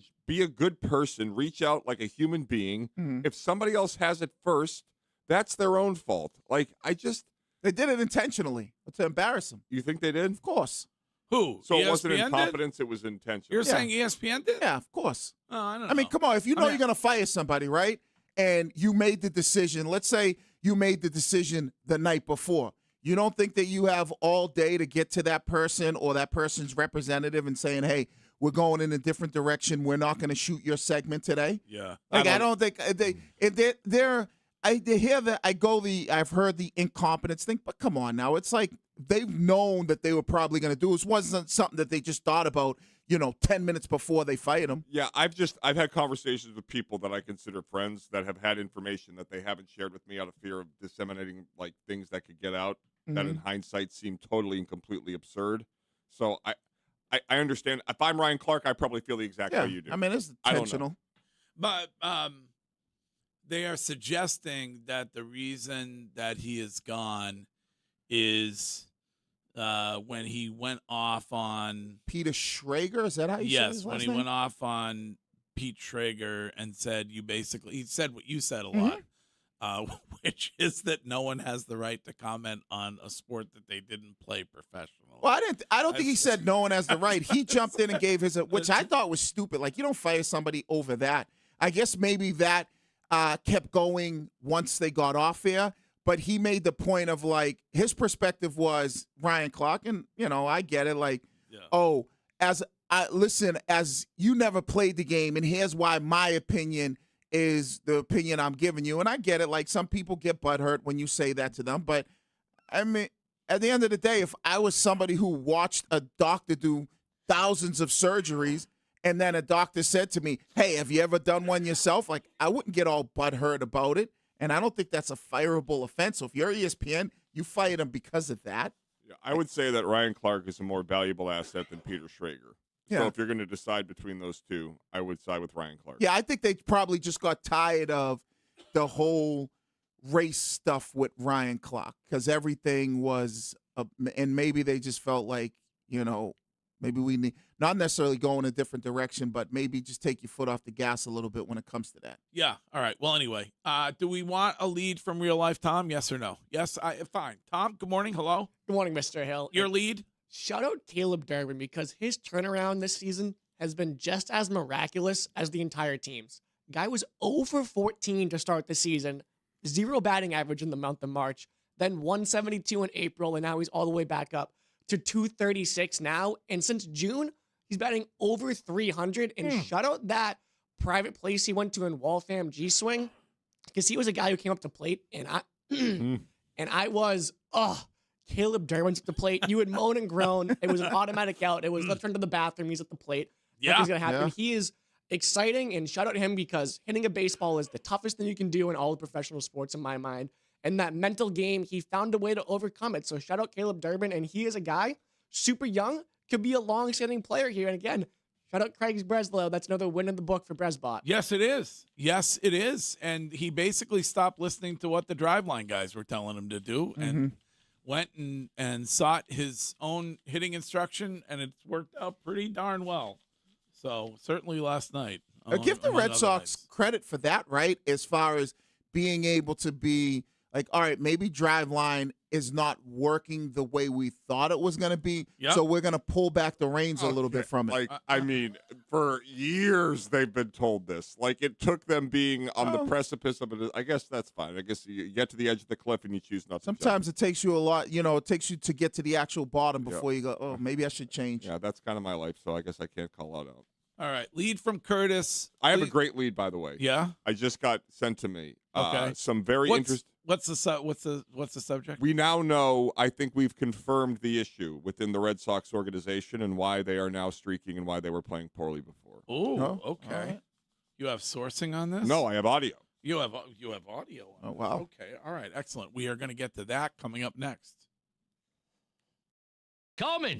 good person. Reach out like a human being. If somebody else has it first, that's their own fault. Like, They did it intentionally to embarrass them. You think they did? Of course. Who? So ESPN it wasn't did? incompetence, it was intentional. You're saying ESPN did? Yeah, of course. Oh, I don't know. I mean, come on. If you know you're going to fire somebody, right? And you made the decision. Let's say you made the decision the night before. You don't think that you have all day to get to that person or that person's representative and saying, hey, we're going in a different direction. We're not going to shoot your segment today? Yeah. Like, I don't think I've heard the incompetence thing, but come on now. It's like they've known that they were probably going to do. It wasn't something that they just thought about, 10 minutes before they fired him. Yeah, I've had conversations with people that I consider friends that have had information that they haven't shared with me out of fear of disseminating like things that could get out that in hindsight seem totally and completely absurd. So I understand. If I'm Ryan Clark, I probably feel the exact way you do. I mean, it's intentional. But they are suggesting that the reason that he is gone is when he went off on Peter Schrager. Is that how you say his Yes, when last he name? went off on Pete Schrager and said he said what you said a lot, which is that no one has the right to comment on a sport that they didn't play professionally. Well, I don't think he said no one has the right. He jumped in and gave which I thought was stupid. Like, you don't fire somebody over that. I guess maybe that kept going once they got off air. But he made the point of, like, his perspective was Ryan Clark, and, I get it. Like, as you never played the game, and here's why my opinion is the opinion I'm giving you. And I get it. Like, some people get butthurt when you say that to them. But, I mean, at the end of the day, if I was somebody who watched a doctor do thousands of surgeries and then a doctor said to me, hey, have you ever done one yourself? Like, I wouldn't get all butthurt about it. And I don't think that's a fireable offense. So if you're ESPN, you fired him because of that. Yeah, I would say that Ryan Clark is a more valuable asset than Peter Schrager. Yeah. So if you're going to decide between those two, I would side with Ryan Clark. Yeah, I think they probably just got tired of the whole race stuff with Ryan Clark because everything was, and maybe they just felt like, maybe we need not necessarily go in a different direction, but maybe just take your foot off the gas a little bit when it comes to that. Yeah. All right. Well, anyway, do we want a lead from real life, Tom? Yes or no? Yes. Fine. Tom, good morning. Hello. Good morning, Mr. Hill. Your lead? Shout out Caleb Durbin because his turnaround this season has been just as miraculous as the entire team's. Guy was 0-for-14 to start the season, 0 batting average in the month of March, then 172 in April, and now he's all the way back up to 236 now. And since June, he's batting over 300. And shout out that private place he went to in Waltham G-Swing because he was a guy who came up to plate, and I was, Caleb Durbin's at the plate. You would moan and groan. It was an automatic out. It was, let's run to the bathroom. He's at the plate. Nothing's going to happen. Yeah. He is exciting, and shout out to him because hitting a baseball is the toughest thing you can do in all the professional sports in my mind. And that mental game, he found a way to overcome it. So shout out Caleb Durbin, and he is a guy, super young, could be a long-standing player here. And again, shout out Craig Breslow. That's another win in the book for Bresbot. Yes, it is. Yes, it is. And he basically stopped listening to what the driveline guys were telling him to do and went and sought his own hitting instruction, and it's worked out pretty darn well. So certainly last night. Give the Red Sox credit for that, right? As far as being able to be like, all right, maybe driveline is not working the way we thought it was going to be, so we're going to pull back the reins a little bit from it. Like, I mean, for years they've been told this. Like, it took them being on the precipice of it. I guess that's fine. I guess you get to the edge of the cliff and you choose not to. Sometimes it takes you a lot, it takes you to get to the actual bottom before you go, oh, maybe I should change. Yeah, that's kind of my life, so I guess I can't call that out. All right, lead from Curtis. I have a great lead, by the way. Yeah? I just got sent to me. Okay. Some very interesting. What's the subject? We now know, I think we've confirmed the issue within the Red Sox organization and why they are now streaking and why they were playing poorly before. Oh, okay. Right. You have sourcing on this? No, I have audio. You have audio. Oh, wow. Okay. All right. Excellent. We are going to get to that coming up next. Coming.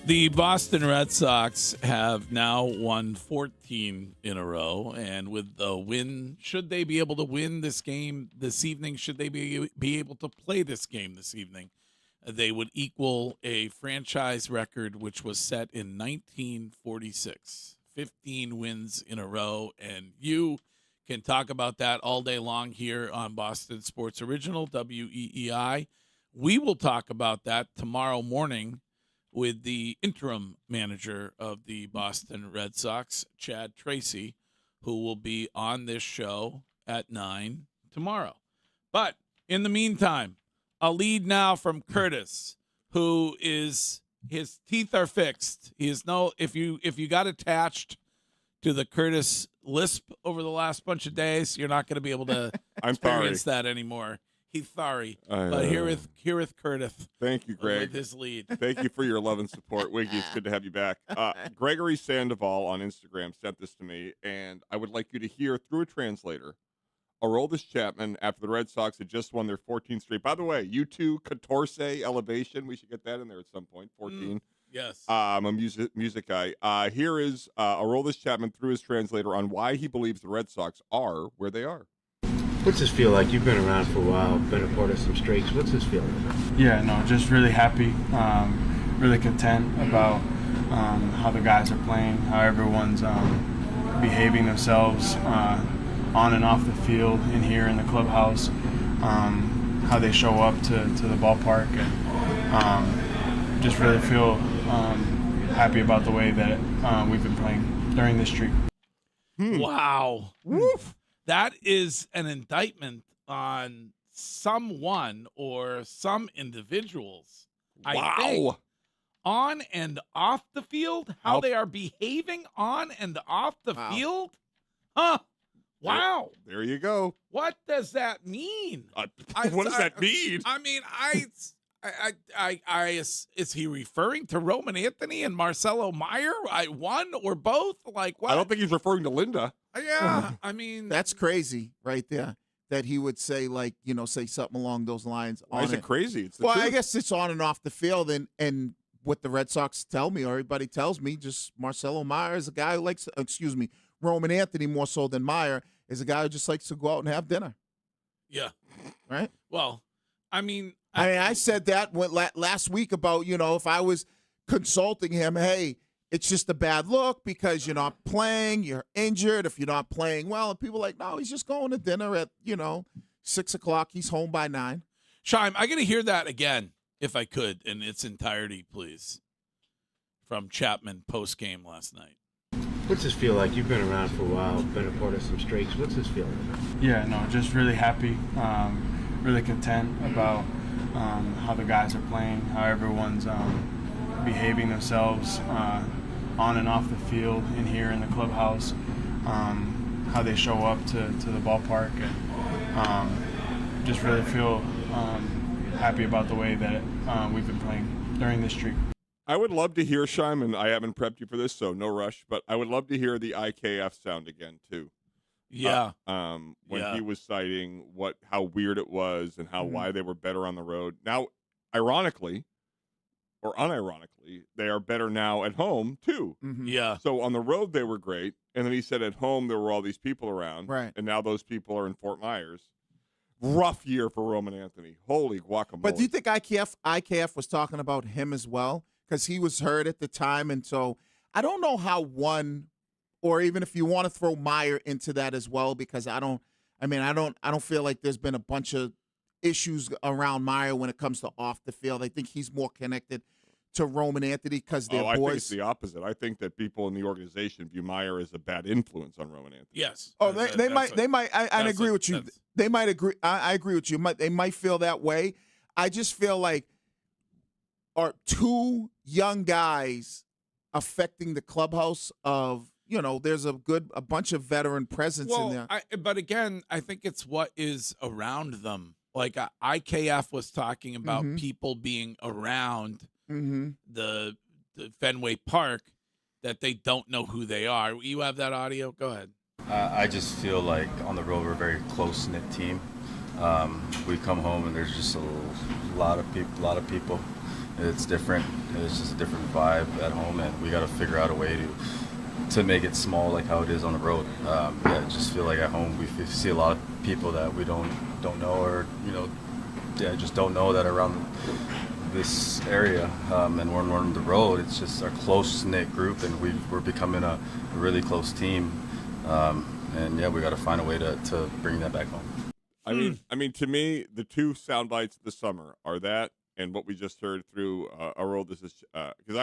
The Boston Red Sox have now won 14 in a row, and with the win, should they be able to win this game this evening, should they be able to play this game this evening, they would equal a franchise record which was set in 1946. 15 wins in a row, and you can talk about that all day long here on Boston Sports Original, WEEI. We will talk about that tomorrow morning with the interim manager of the Boston Red Sox, Chad Tracy, who will be on this show at 9 tomorrow. But in the meantime, a lead now from Curtis, who is, his teeth are fixed. He is if you got attached to the Curtis lisp over the last bunch of days, you're not going to be able to experience that anymore. He's sorry, but here with Curtis. Thank you, Greg. With his lead. Thank you for your love and support, Wiggy. It's good to have you back. Gregory Sandoval on Instagram sent this to me, and I would like you to hear through a translator. Aroldis Chapman, after the Red Sox had just won their 14th straight. By the way, U2 14 Elevation. We should get that in there at some point. 14. Yes. I'm a music guy. Here is Aroldis Chapman through his translator on why he believes the Red Sox are where they are. What's this feel like? You've been around for a while, been a part of some streaks. What's this feel like? Yeah, no, just really happy, really content about how the guys are playing, how everyone's behaving themselves on and off the field, in here in the clubhouse, how they show up to the ballpark, and just really feel happy about the way that we've been playing during this streak. Wow. Woof. That is an indictment on someone or some individuals. I think, on and off the field, how they are behaving on and off the field. Huh. Wow. There you go. What does that mean? What does that mean? I mean, is he referring to Roman Anthony and Marcelo Meyer? One or both? Like what? I don't think he's referring to Linda. Yeah, I mean, that's crazy right there. That he would say, like, say something along those lines. Why is it crazy? It's the truth. I guess it's on and off the field, and what the Red Sox tell me, or everybody tells me, just Marcelo Meyer is a guy who likes, Roman Anthony more so than Meyer is a guy who just likes to go out and have dinner. Yeah. Right? Well, I mean, I said that last week about, if I was consulting him, hey, it's just a bad look because you're not playing, you're injured if you're not playing well. And people are like, no, he's just going to dinner at, 6 o'clock. He's home by 9. Shime, I got to hear that again, if I could, in its entirety, please, from Chapman post-game last night. What's this feel like? You've been around for a while, been a part of some streaks. What's this feel like? Yeah, no, just really happy, really content about how the guys are playing, how everyone's behaving themselves on and off the field and here in the clubhouse, how they show up to the ballpark, and just really feel happy about the way that we've been playing during this streak. I would love to hear, Shime, and I haven't prepped you for this, so no rush, but I would love to hear the IKF sound again, too. Yeah. When he was citing how weird it was and why they were better on the road. Now, ironically, or unironically, they are better now at home, too. Yeah. So on the road, they were great. And then he said at home, there were all these people around. Right. And now those people are in Fort Myers. Rough year for Roman Anthony. Holy guacamole. But do you think IKF was talking about him as well? Because he was hurt at the time. And so I don't know how one, or even if you want to throw Meyer into that as well, because I don't feel like there's been a bunch of issues around Meyer when it comes to off the field. I think he's more connected to Roman Anthony because they're boys. I think it's the opposite. I think that people in the organization view Meyer as a bad influence on Roman Anthony. Yes. Oh, they might. I agree with you. They might agree. I agree with you. They might feel that way. I just feel like are two young guys affecting the clubhouse of, there's a bunch of veteran presence in there. But again, I think it's what is around them. Like IKF was talking about people being around the Fenway Park that they don't know who they are. You have that audio? Go ahead. I just feel like on the road we're a very close-knit team. We come home and there's just a lot of people. It's different. It's just a different vibe at home, and we got to figure out a way to make it small like how it is on the road. I just feel like at home we see a lot of people that we don't know, or just don't know that are around this area. And when we're on the road, it's just a close-knit group, and we're becoming a really close team. We got to find a way to bring that back home. I mean, to me, the two sound bites of the summer are that and what we just heard through our world. This is because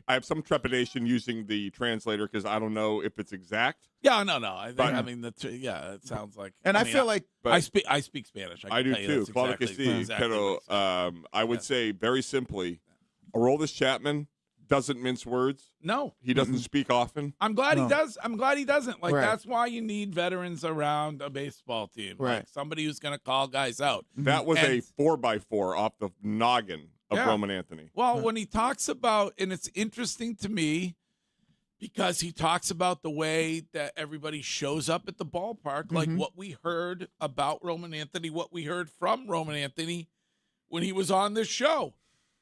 I have some trepidation using the translator because I don't know if it's exact. Yeah, no. It sounds like. And I feel like I speak Spanish. I do too. Claro que sí. Pero I would say very simply, Aroldis Chapman doesn't mince words. No, he doesn't speak often. I'm glad he does. I'm glad he doesn't. Like Right. that's why you need veterans around a baseball team. Right. Like somebody who's going to call guys out. That was a 4x4 off the noggin of Yeah. Roman Anthony. Well, when he talks about, and it's interesting to me because he talks about the way that everybody shows up at the ballpark, like what we heard about Roman Anthony, what we heard from Roman Anthony when he was on this show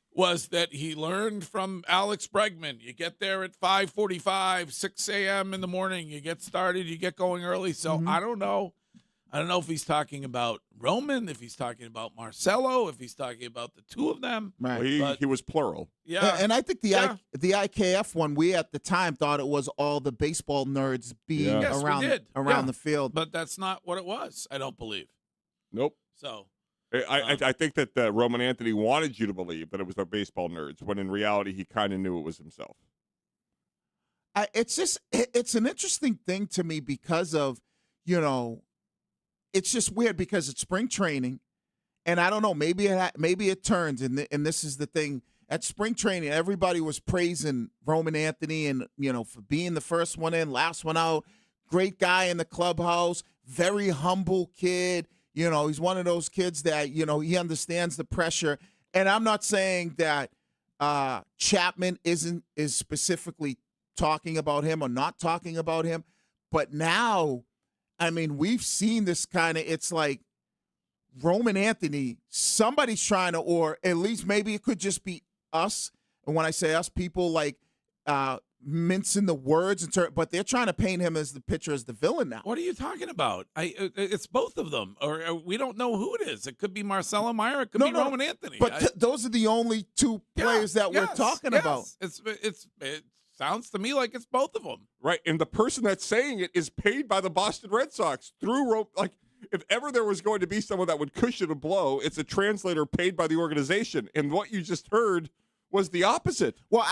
was that he learned from Alex Bregman. You get there at 5:45, 6 a.m. in the morning. You get started. You get going early. So I don't know. I don't know if he's talking about Roman, if he's talking about Marcelo, if he's talking about the two of them. Right. Well, he was plural. Yeah. And I think the IKF one, we at the time thought it was all the baseball nerds being Yes, around we did. the field. But that's not what it was, I don't believe. Nope. So I think that Roman Anthony wanted you to believe that it was the baseball nerds, when in reality he kind of knew it was himself. It's an interesting thing to me because of, it's just weird because it's spring training, and I don't know, maybe it turns, and this is the thing. At spring training, everybody was praising Roman Anthony and, for being the first one in, last one out, great guy in the clubhouse, very humble kid. He's one of those kids that, he understands the pressure. And I'm not saying that Chapman is specifically talking about him or not talking about him. But now, I mean, we've seen this kind of, it's like Roman Anthony, somebody's trying to, or at least maybe it could just be us. And when I say us, people like mincing the words, but they're trying to paint him as the pitcher, as the villain now. What are you talking about? It's both of them, or we don't know who it is. It could be Marcelo Meyer. It could be Roman Anthony. But those are the only two players that we're talking about. It sounds to me like it's both of them. Right, and the person that's saying it is paid by the Boston Red Sox through if ever there was going to be someone that would cushion a blow, it's a translator paid by the organization. And what you just heard was the opposite. Well,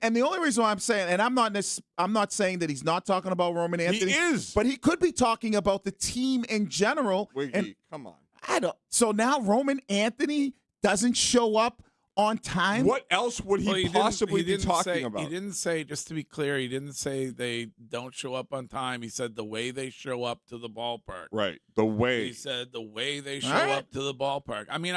and the only reason why I'm saying, and I'm not saying that he's not talking about Roman Anthony. He is, but he could be talking about the team in general. Wiggy, come on. So now Roman Anthony doesn't show up on time. What else would he possibly be talking about? He didn't say, just to be clear, he didn't say they don't show up on time. He said the way they show up to the ballpark. Right. The way. He said the way they show up to the ballpark. I mean,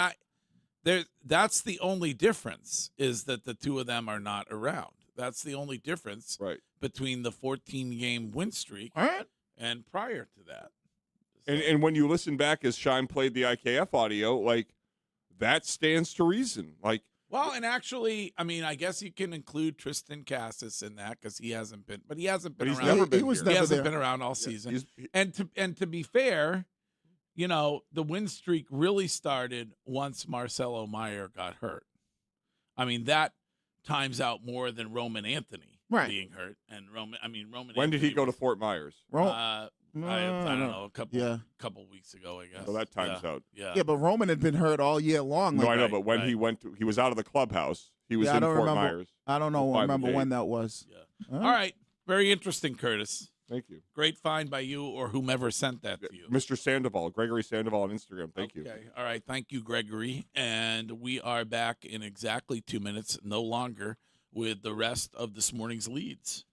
that's the only difference is that the two of them are not around. That's the only difference between the 14-game win streak and prior to that. And when you listen back as Shime played the IKF audio, like, that stands to reason. Like, well, and actually, I mean, I guess you can include Tristan Cassis in that because he hasn't been around. He's never been. He hasn't been around all season. And to be fair, you know, the win streak really started once Marcelo Meyer got hurt. I mean, that times out more than Roman Anthony being hurt. And Roman. When did he go to Fort Myers? I don't know, a couple weeks ago, I guess. So that time's out. Yeah, but Roman had been hurt all year long. No, I know, but when he was out of the clubhouse. He was in Fort Myers. I don't know. Remember when that was. Yeah. All right. Very interesting, Curtis. Thank you. Great find by you or whomever sent that to you. Mr. Sandoval, Gregory Sandoval on Instagram. Thank you. Okay. All right. Thank you, Gregory. And we are back in exactly 2 minutes, no longer, with the rest of this morning's leads.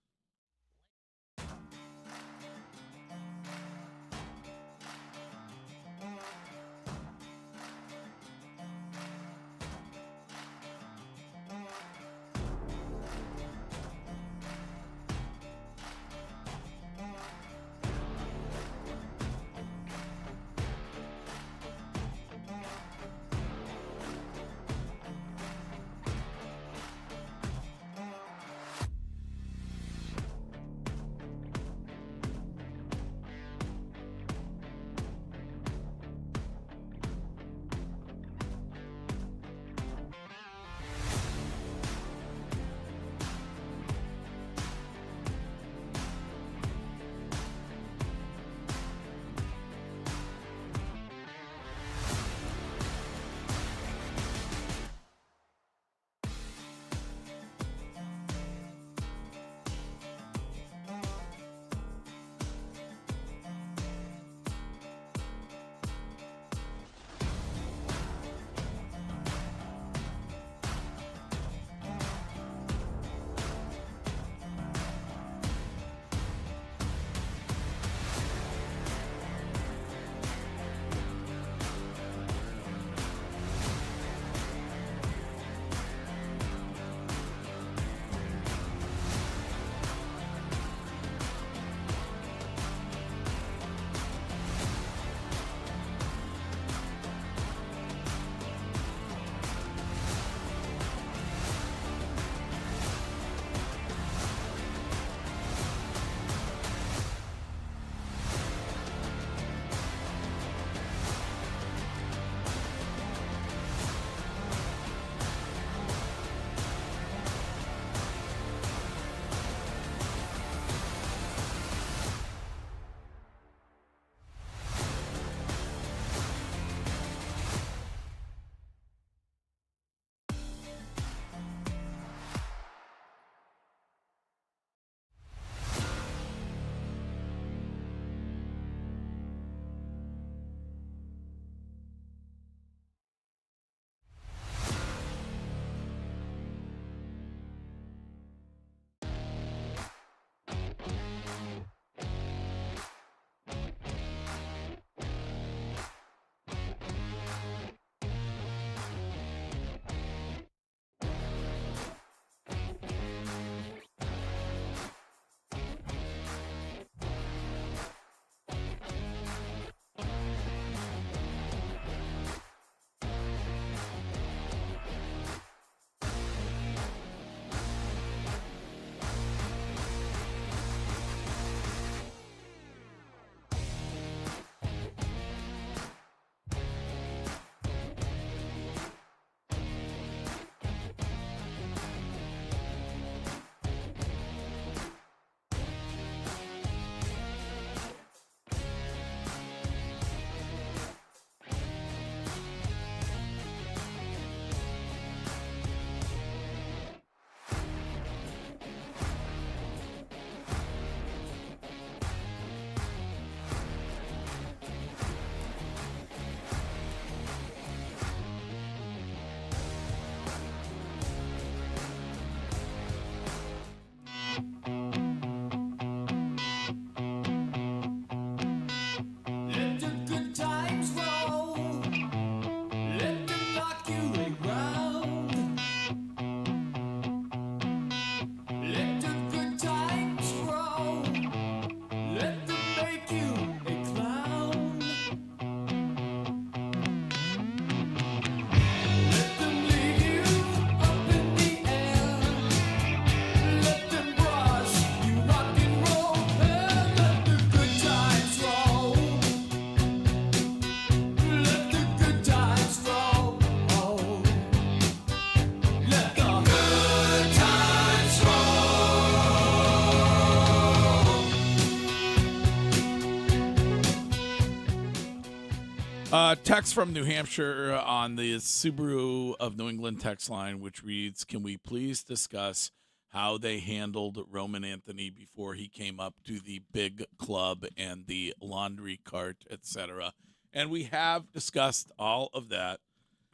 Text from New Hampshire on the Subaru of New England text line, which reads, can we please discuss how they handled Roman Anthony before he came up to the big club and the laundry cart, etc.? And we have discussed all of that,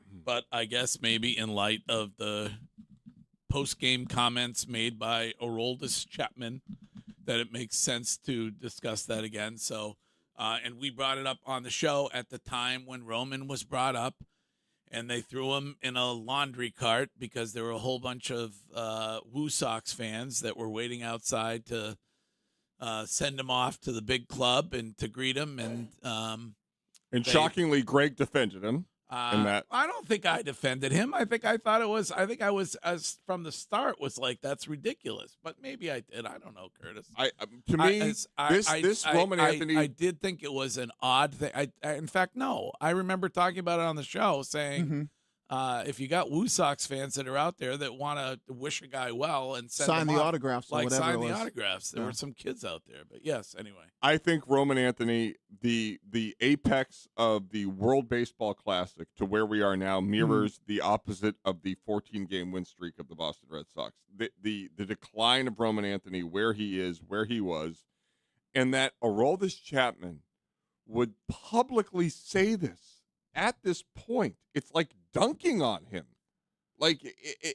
but I guess maybe in light of the post-game comments made by Aroldis Chapman, that it makes sense to discuss that again. So, and we brought it up on the show at the time when Roman was brought up, and they threw him in a laundry cart because there were a whole bunch of Woo Sox fans that were waiting outside to send him off to the big club and to greet him. And shockingly, Greg defended him. In that. I don't think I defended him. I think I was as from the start was like, that's ridiculous. But maybe I did. I don't know, Curtis. This Roman Anthony. I did think it was an odd thing. In fact, no. I remember talking about it on the show, saying if you got Woo Sox fans that are out there that want to wish a guy well and sign the autographs, like whatever sign the autographs. There were some kids out there, but yes. Anyway, I think Roman Anthony, the apex of the World Baseball Classic to where we are now, mirrors the opposite of the 14-game win streak of the Boston Red Sox. The decline of Roman Anthony, where he is, where he was, and that Aroldis Chapman would publicly say this at this point. It's like dunking on him. Like,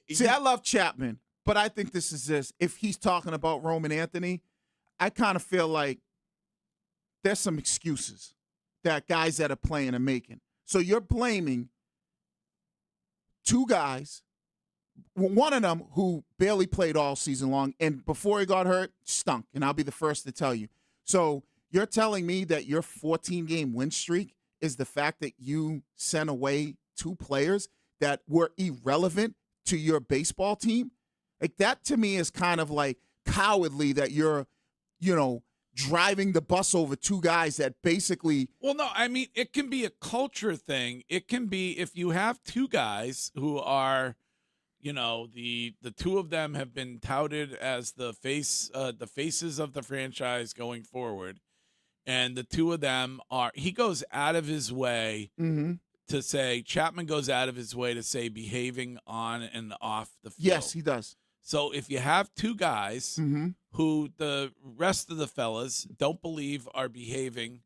see, I love Chapman, but I think this is this. If he's talking about Roman Anthony, I kind of feel like there's some excuses that guys that are playing are making. So you're blaming two guys, one of them who barely played all season long, and before he got hurt, stunk, and I'll be the first to tell you. So you're telling me that your 14-game win streak is the fact that you sent away two players that were irrelevant to your baseball team? Like, that to me is kind of like cowardly that you're, driving the bus over two guys that basically. Well, no, I mean, it can be a culture thing. It can be if you have two guys who are, the two of them have been touted as the faces of the franchise going forward. And the two of them he goes out of his way to say, Chapman goes out of his way to say behaving on and off the field. Yes, he does. So if you have two guys who the rest of the fellas don't believe are behaving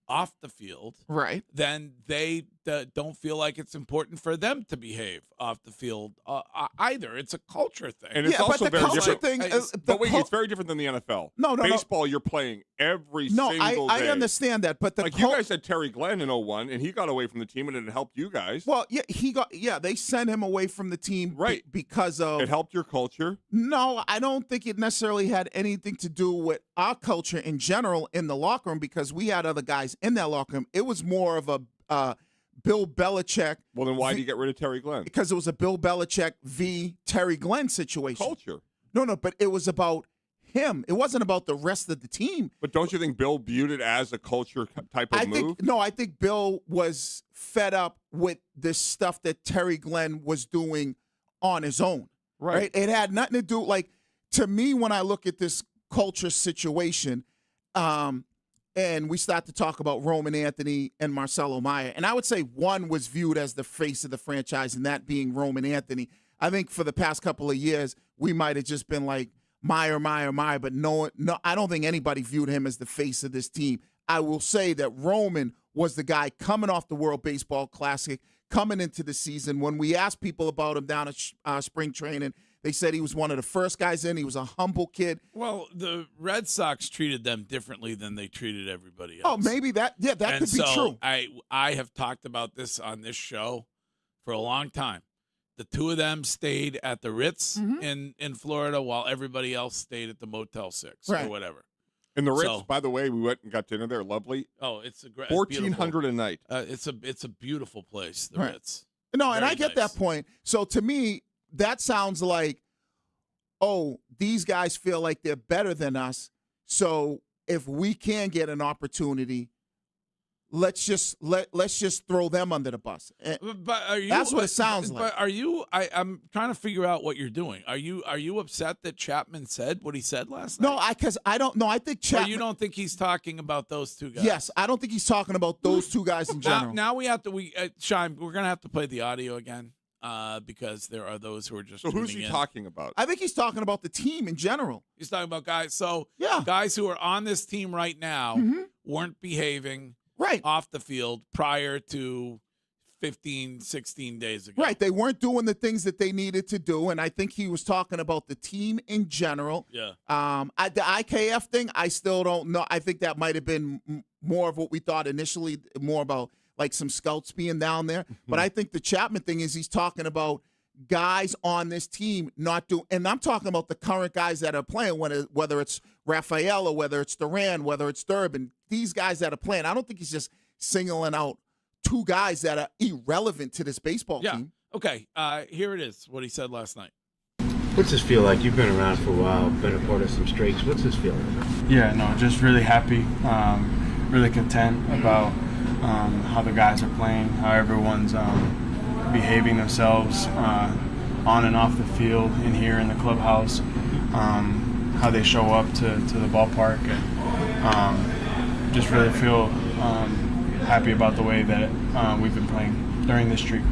off the field, right, then they don't feel like it's important for them to behave off the field either. It's a culture thing. And it's also very different. It's very different than the NFL. No. Baseball, you're playing every single day. I understand that, but you guys had Terry Glenn in 01, and he got away from the team, and it helped you guys. Well, they sent him away from the team because of. It helped your culture? No, I don't think it necessarily had anything to do with our culture in general in the locker room, because we had other guys in that locker room. It was more of a Bill Belichick. Well, then why did you get rid of Terry Glenn? Because it was a Bill Belichick v. Terry Glenn situation. Culture. No, but it was about him. It wasn't about the rest of the team. But don't you think Bill viewed it as a culture type of move? I think Bill was fed up with this stuff that Terry Glenn was doing on his own. Right? It had nothing to do, to me, when I look at this culture situation, and we start to talk about Roman Anthony and Marcelo Meyer, and I would say one was viewed as the face of the franchise, and that being Roman Anthony. I think for the past couple of years, we might have just been like Meyer, but no, I don't think anybody viewed him as the face of this team. I will say that Roman was the guy coming off the World Baseball Classic, coming into the season. When we asked people about him down at spring training, they said he was one of the first guys in. He was a humble kid. Well, the Red Sox treated them differently than they treated everybody else. Oh, maybe that could be true. I have talked about this on this show for a long time. The two of them stayed at the Ritz in Florida while everybody else stayed at the Motel 6 or whatever. And the Ritz, by the way, we went and got dinner there. Lovely. Oh, it's a great $1,400 a night. It's a beautiful place, the Ritz. No, and I get that point. So to me, that sounds like, these guys feel like they're better than us. So if we can get an opportunity, let's just throw them under the bus. But are you, that's what it sounds like. But are you? I'm trying to figure out what you're doing. Are you upset that Chapman said what he said last night? No, because I don't know. I think Chapman. Or you don't think he's talking about those two guys? Yes, I don't think he's talking about those two guys in general. Now we have to. Shine. We're gonna have to play the audio again. Because there are those who are just. So who's he talking about? I think he's talking about the team in general. He's talking about guys. So yeah, guys who are on this team right now weren't behaving off the field prior to 15, 16 days ago. Right. They weren't doing the things that they needed to do, and I think he was talking about the team in general. Yeah. The IKF thing, I still don't know. I think that might have been more of what we thought initially, more about like some scouts being down there. But I think the Chapman thing is he's talking about guys on this team not doing, and I'm talking about the current guys that are playing, whether it's Raphael or whether it's Duran, whether it's Durbin, these guys that are playing. I don't think he's just singling out two guys that are irrelevant to this baseball team. Okay, here it is, what he said last night. What's this feel like? You've been around for a while, been a part of some streaks. What's this feel like? Yeah, no, just really happy, really content about how the guys are playing, how everyone's behaving themselves on and off the field, in here in the clubhouse, how they show up to the ballpark, and just really feel happy about the way that we've been playing during this streak.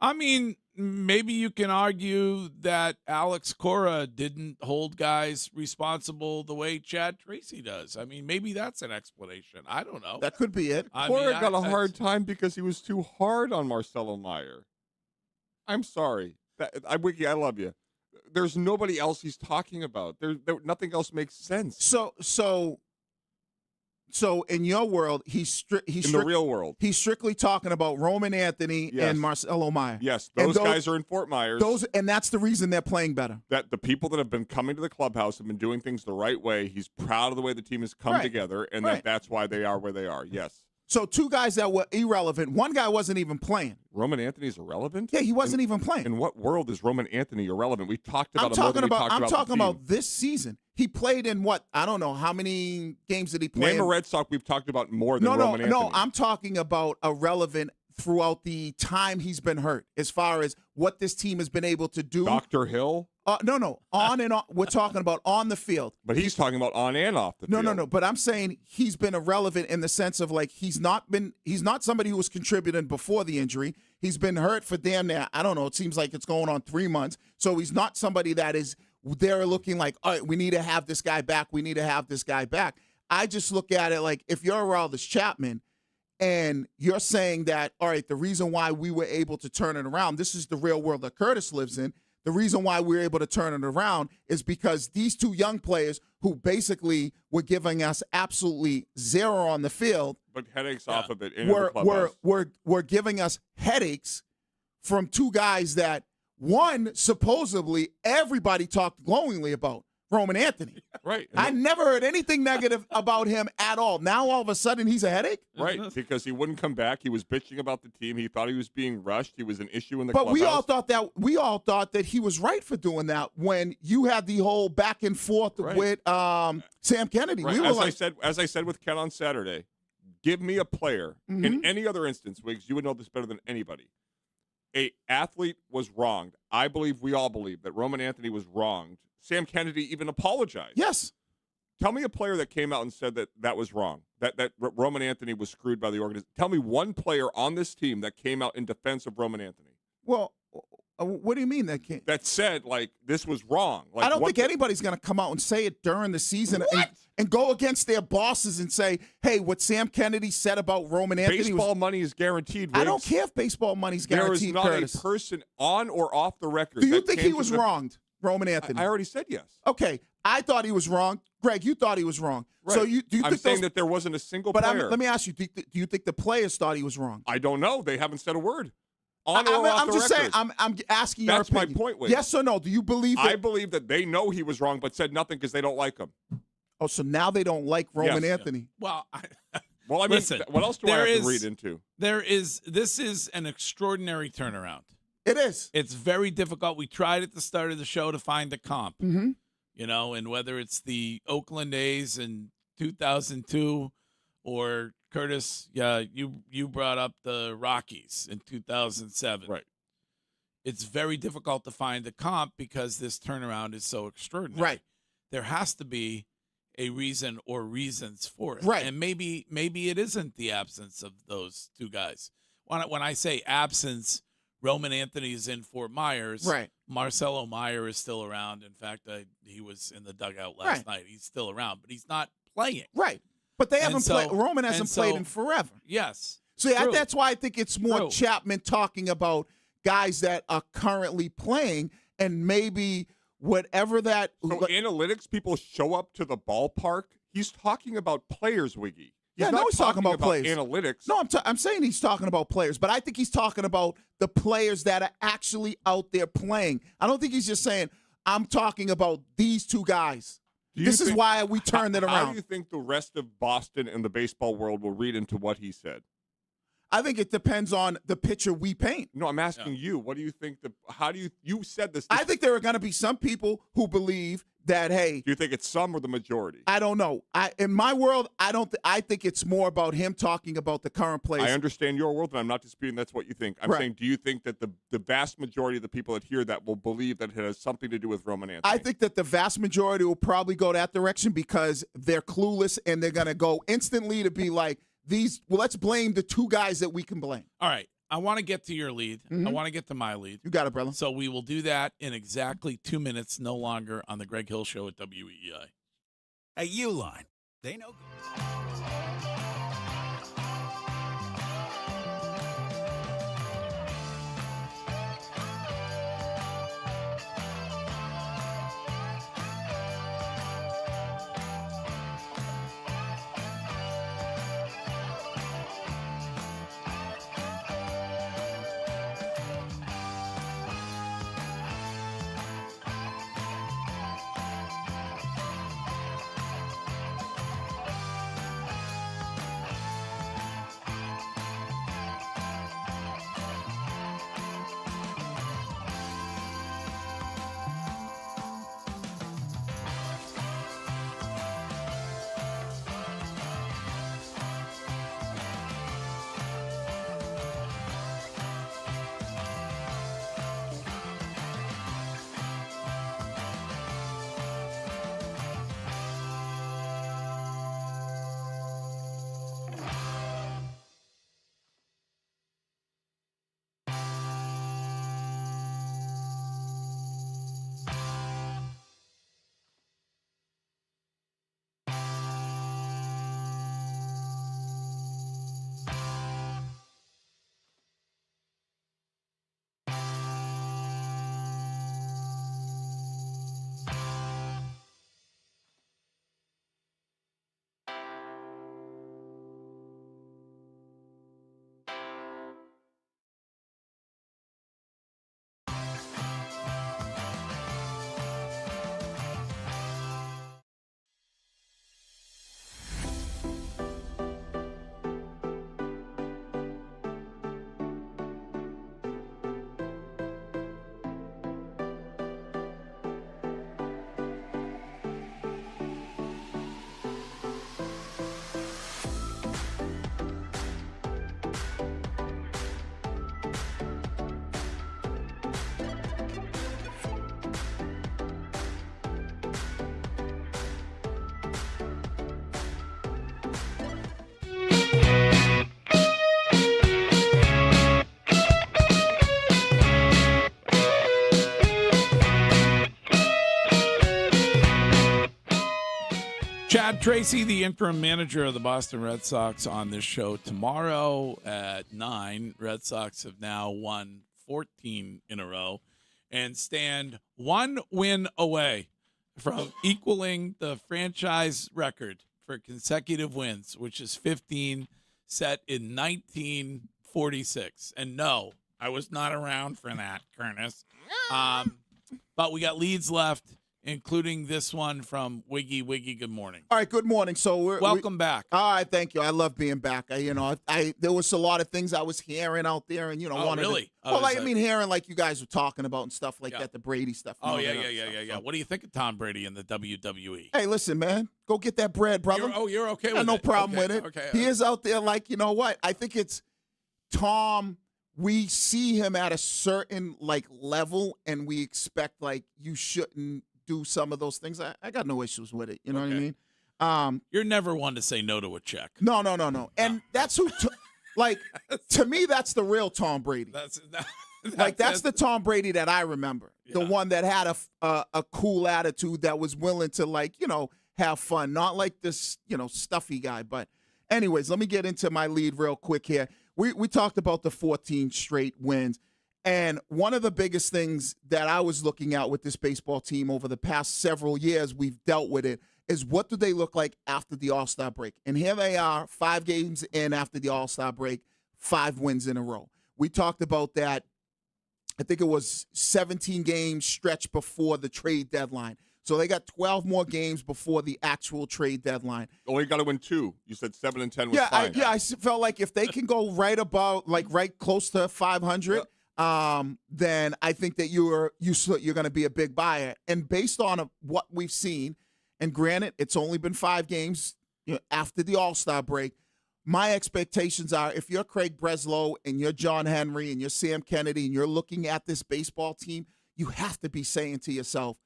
I mean, maybe you can argue that Alex Cora didn't hold guys responsible the way Chad Tracy does. I mean, maybe that's an explanation. I don't know. That could be it. Cora got a hard time because he was too hard on Marcelo Meyer. I'm sorry. Wiki, I love you. There's nobody else he's talking about. Nothing else makes sense. So in your world, in the real world, he's strictly talking about Roman Anthony and Marcelo Meyer. Yes, those guys are in Fort Myers. And that's the reason they're playing better. That the people that have been coming to the clubhouse have been doing things the right way. He's proud of the way the team has come together, and that's why they are where they are. Yes. So two guys that were irrelevant. One guy wasn't even playing. Roman Anthony's irrelevant? Yeah, he wasn't even playing. In what world is Roman Anthony irrelevant? We talked about I'm talking about this season. He played in what? I don't know. How many games did he play? Name a Red Sox we've talked about more than Roman Anthony. No, I'm talking about irrelevant throughout the time he's been hurt, as far as what this team has been able to do. Dr. Hill? No. On and on. We're talking about on the field. But he's talking about on and off the field. No. But I'm saying he's been irrelevant in the sense of like he's not somebody who was contributing before the injury. He's been hurt for damn near, I don't know, it seems like it's going on 3 months. So he's not somebody that is there looking like, all right, we need to have this guy back. We need to have this guy back. I just look at it like if you're Aroldis Chapman and you're saying that, all right, the reason why we were able to turn it around, this is the real world that Curtis lives in. The reason why we're able to turn it around is because these two young players who basically were giving us absolutely zero on the field, but headaches off of it, were giving us headaches from two guys that one supposedly everybody talked glowingly about, Roman Anthony. Right. I never heard anything negative about him at all. Now all of a sudden he's a headache? Right, because he wouldn't come back. He was bitching about the team. He thought he was being rushed. He was an issue in the clubhouse. But we all thought that he was right for doing that when you had the whole back and forth with Sam Kennedy. Right. We were as I said with Ken on Saturday, give me a player in any other instance, Wiggs, you would know this better than anybody. A athlete was wronged. I believe we all believe that Roman Anthony was wronged. Sam Kennedy even apologized. Yes. Tell me a player that came out and said that was wrong, that Roman Anthony was screwed by the organization. Tell me one player on this team that came out in defense of Roman Anthony. Well, what do you mean that said, like, this was wrong? Like, I don't think anybody's going to come out and say it during the season and go against their bosses and say, hey, what Sam Kennedy said about Roman Anthony baseball money is guaranteed, Riggs. I don't care if baseball money's guaranteed, There is not Curtis. a person on or off the record. Do you think he was wronged? Roman Anthony. I already said yes. Okay, I thought he was wrong. Greg, you thought he was wrong. Right. So do you think I'm saying that there wasn't a single player. Let me ask you: do you think the players thought he was wrong? I don't know. They haven't said a word. I'm just saying. I'm asking your opinion. That's my point. Wade. Yes or no? Do you believe? I believe that they know he was wrong, but said nothing because they don't like him. Oh, so now they don't like Roman Anthony. Well, well, I mean, listen, what else do I have to read into? This is an extraordinary turnaround. It is. It's very difficult. We tried at the start of the show to find a comp, you know, and whether it's the Oakland A's in 2002 or Curtis, yeah, you brought up the Rockies in 2007. Right. It's very difficult to find a comp because this turnaround is so extraordinary. Right. There has to be a reason or reasons for it. Right. And maybe it isn't the absence of those two guys. When I say absence, Roman Anthony is in Fort Myers. Right. Marcelo Meyer is still around. In fact, he was in the dugout last night. He's still around, but he's not playing. Right. But they haven't played. Roman hasn't played in forever. Yes. So that's why I think it's more Chapman talking about guys that are currently playing, and maybe whatever that. So analytics people show up to the ballpark. He's talking about players, Wiggy. He's talking about players. Analytics. No, I'm saying he's talking about players, but I think he's talking about the players that are actually out there playing. I don't think he's just saying, I'm talking about these two guys. This is why we turned it around. How do you think the rest of Boston and the baseball world will read into what he said? I think it depends on the picture we paint. No, I'm asking you. What do you think? You said this. I think there are going to be some people who believe that, hey. Do you think it's some or the majority? I don't know. In my world, I think it's more about him talking about the current players. I understand your world, and I'm not disputing that's what you think. I'm saying, do you think that the vast majority of the people that hear that will believe that it has something to do with Roman Anthony? I think that the vast majority will probably go that direction because they're clueless and they're going to go instantly to be like, let's blame the two guys that we can blame. All right. I want to get to your lead. I want to get to my lead. You got it, brother. So we will do that in exactly 2 minutes, no longer, on the Greg Hill Show at WEEI. A Uline. They know. Chad Tracy, the interim manager of the Boston Red Sox, on this show tomorrow at 9. Red Sox have now won 14 in a row and stand 1 win away from equaling the franchise record for consecutive wins, which is 15, set in 1946. And no, I was not around for that, Curtis. But we got leads left including this one from Wiggy. Wiggy, good morning. All right, good morning. So welcome back. All right, thank you. I love being back. I there was a lot of things I was hearing out there, and wanted really? to, hearing like you guys were talking about and stuff like that, the Brady stuff. Oh yeah. What do you think of Tom Brady in the WWE? Hey, listen, man, go get that bread, brother. You're okay with it? No problem with it. Okay. He is out there, like, you know what? I think it's Tom. We see him at a certain level, and we expect you shouldn't do some of those things. I got no issues with it. You know what I mean? You're never one to say no to a check. No. And that's who, to me, that's the real Tom Brady. That's the Tom Brady that I remember. Yeah. The one that had a cool attitude, that was willing to have fun, not like this stuffy guy. But anyways, let me get into my lead real quick here. We talked about the 14 straight wins. And one of the biggest things that I was looking at with this baseball team over the past several years, we've dealt with it, is what do they look like after the All-Star break? And here they are, 5 games in after the All-Star break, 5 wins in a row. We talked about that. I think it was 17 games stretch before the trade deadline. So they got 12 more games before the actual trade deadline. Only got to win 2. You said 7 and 10 was fine. I felt like if they can go right about, right close to 500, then I think that you're going to be a big buyer. And based on what we've seen, and granted, it's only been 5 games after the All-Star break, my expectations are, if you're Craig Breslow and you're John Henry and you're Sam Kennedy and you're looking at this baseball team, you have to be saying to yourself,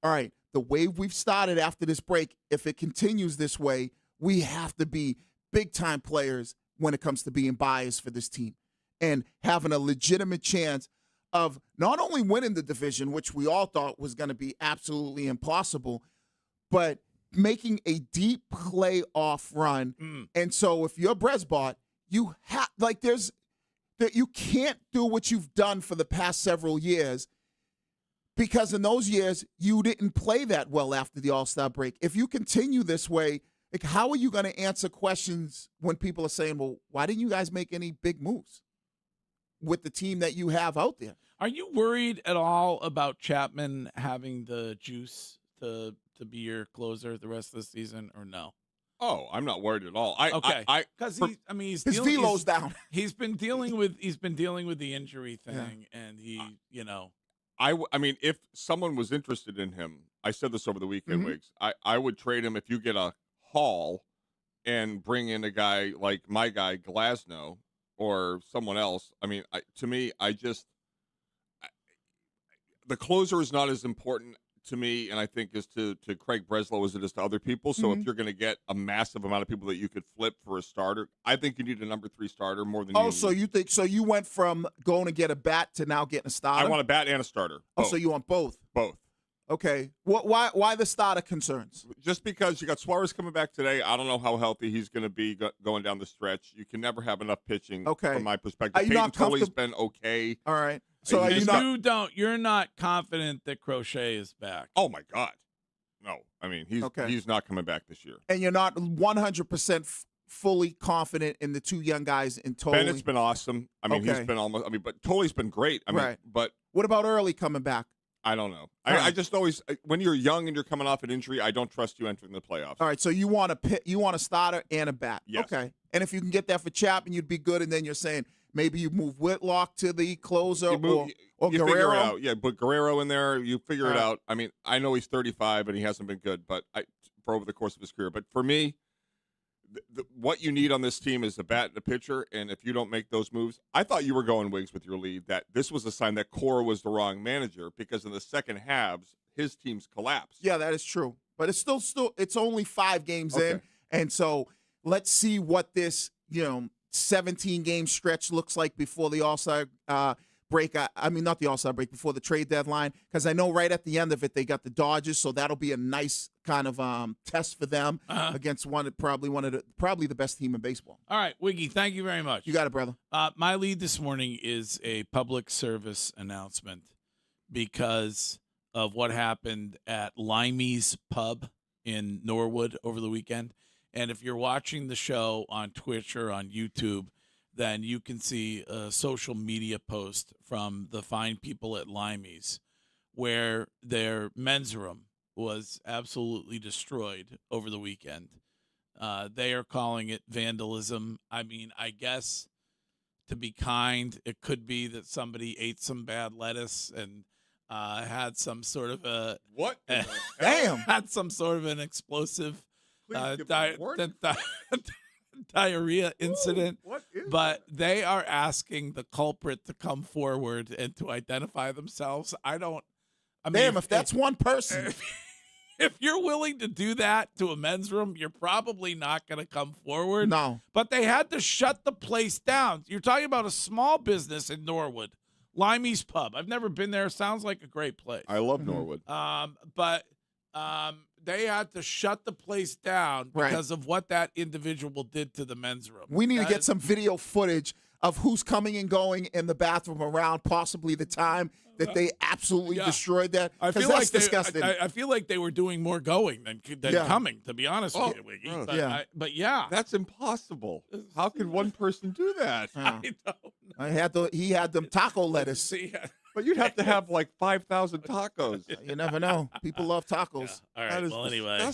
all right, the way we've started after this break, if it continues this way, we have to be big-time players when it comes to being buyers for this team and having a legitimate chance of not only winning the division, which we all thought was going to be absolutely impossible, but making a deep playoff run. And so if you're Bresbot, you have you can't do what you've done for the past several years, because in those years you didn't play that well after the All-Star break. If you continue this way, how are you going to answer questions when people are saying, well, why didn't you guys make any big moves with the team that you have out there? Are you worried at all about Chapman having the juice to be your closer the rest of the season, or no? Oh, I'm not worried at all. Because he's his velo's down. He's been dealing with the injury thing, and I mean, if someone was interested in him, I said this over the weekend, Wiggs, I would trade him if you get a haul and bring in a guy like my guy Glasnow or someone else. I mean, to me, the closer is not as important to me, and I think is to Craig Breslow as it is to other people. So if you're going to get a massive amount of people that you could flip for a starter, I think you need a number 3 starter more than you went from going to get a bat to now getting a starter? I want a bat and a starter. Both. Oh, so you want both? Both. Okay. Why the starter concerns? Just because you got Suarez coming back today. I don't know how healthy he's going to be going down the stretch. You can never have enough pitching from my perspective. Peyton Toley's been okay. All right. So you're not confident that Crochet is back? Oh my God, no. I mean, he's not coming back this year. And you're not 100% fully confident in the 2 young guys in Toley. Bennett's been awesome. I mean, he's been almost. I mean, but Toley's been great. I mean, but what about Early coming back? I don't know. I just always, when you're young and you're coming off an injury, I don't trust you entering the playoffs. All right, so you want a starter and a bat. Yes. Okay. And if you can get that for Chapman, you'd be good. And then you're saying maybe you move Whitlock to the closer or you Guerrero. Figure it out. Yeah, put Guerrero in there. You figure it out. I mean, I know he's 35 and he hasn't been good, but for over the course of his career. But for me, what you need on this team is a bat and a pitcher, and if you don't make those moves, I thought you were going, Wiggs, with your lead, that this was a sign that Cora was the wrong manager, because in the second halves, his teams collapsed. Yeah, that is true. But it's still it's only 5 games in, and so let's see what this 17-game stretch looks like before the All-Star break. I mean, not the All-Star break, before the trade deadline, because I know right at the end of it, they got the Dodgers, so that'll be a nice kind of test for them against probably the best team in baseball. All right, Wiggy, thank you very much. You got it, brother. My lead this morning is a public service announcement because of what happened at Limey's Pub in Norwood over the weekend. And if you're watching the show on Twitch or on YouTube, then you can see a social media post from the fine people at Limey's where their men's room was absolutely destroyed over the weekend. They are calling it vandalism. I mean, I guess to be kind, it could be that somebody ate some bad lettuce and had some sort of a had some sort of an explosive diarrhea incident. But they are asking the culprit to come forward and to identify themselves. If that's one person. If you're willing to do that to a men's room, you're probably not going to come forward. No. But they had to shut the place down. You're talking about a small business in Norwood, Limey's Pub. I've never been there. Sounds like a great place. I love Norwood. But they had to shut the place down because of what that individual did to the men's room. We need to get some video footage of who's coming and going in the bathroom around possibly the time that they absolutely destroyed that. I feel that's like disgusting. I feel like they were doing more going than coming, to be honest with you, Wiggy. But that's impossible. How can one person do that? I don't know. He had them taco lettuce. But you'd have to have like 5,000 tacos. You never know. People love tacos. All right. Well, anyway,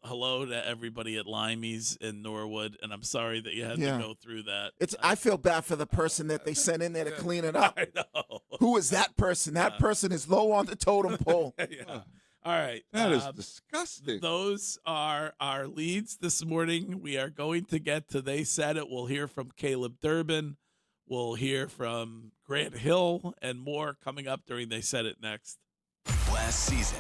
hello to everybody at Limey's in Norwood, and I'm sorry that you had to go through that. I feel bad for the person that they sent in there to clean it up. I know. Who is that person? That person is low on the totem pole. All right. That is disgusting. Those are our leads this morning. We are going to get to They Said It. We'll hear from Caleb Durbin. We'll hear from Grant Hill and more coming up during They Said It next. Last season.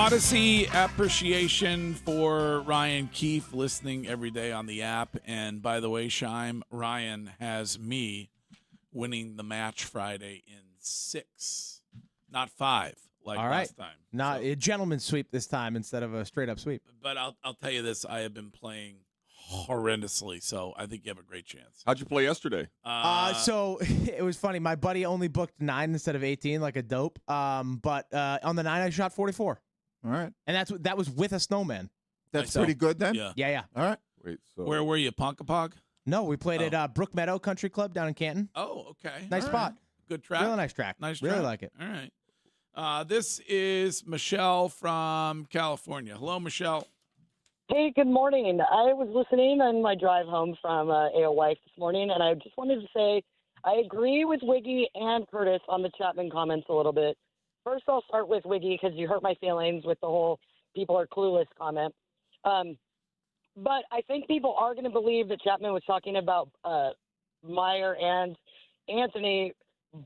Odyssey appreciation for Ryan Keefe listening every day on the app. And by the way, Shime, Ryan has me winning the match Friday in 6, not 5 like last time. Not a gentleman's sweep this time instead of a straight up sweep. But I'll tell you this, I have been playing horrendously, so I think you have a great chance. How'd you play yesterday? So it was funny. My buddy only booked 9 instead of 18, like a dope. But on the 9, I shot 44. All right. And that was with a snowman. That's pretty good then? Yeah. All right. Wait, so Where were you, Ponkapog? No, we played at Brook Meadow Country Club down in Canton. Oh, okay. Nice All spot. right. Good track. Really nice track. Nice Really track. like it. All right. This is Michelle from California. Hello, Michelle. Hey, good morning. I was listening on my drive home from AOY this morning, and I just wanted to say I agree with Wiggy and Curtis on the Chapman comments a little bit. First, I'll start with Wiggy because you hurt my feelings with the whole people are clueless comment. But I think people are going to believe that Chapman was talking about Meyer and Anthony,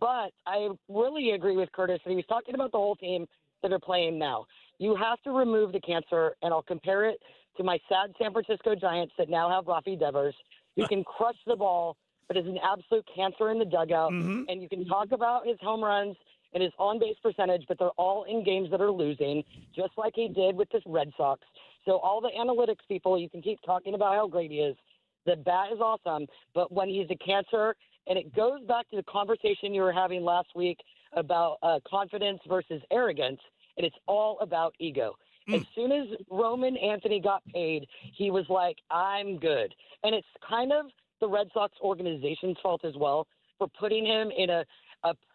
but I really agree with Curtis that he was talking about the whole team that are playing now. You have to remove the cancer, and I'll compare it to my sad San Francisco Giants that now have Rafi Devers, who can crush the ball, but is an absolute cancer in the dugout. Mm-hmm. And you can talk about his home runs and his on-base percentage, but they're all in games that are losing, just like he did with the Red Sox. So all the analytics people, you can keep talking about how great he is. The bat is awesome, but when he's a cancer, and it goes back to the conversation you were having last week about confidence versus arrogance, and it's all about ego. As soon as Roman Anthony got paid, he was like, I'm good. And it's kind of the Red Sox organization's fault as well for putting him in a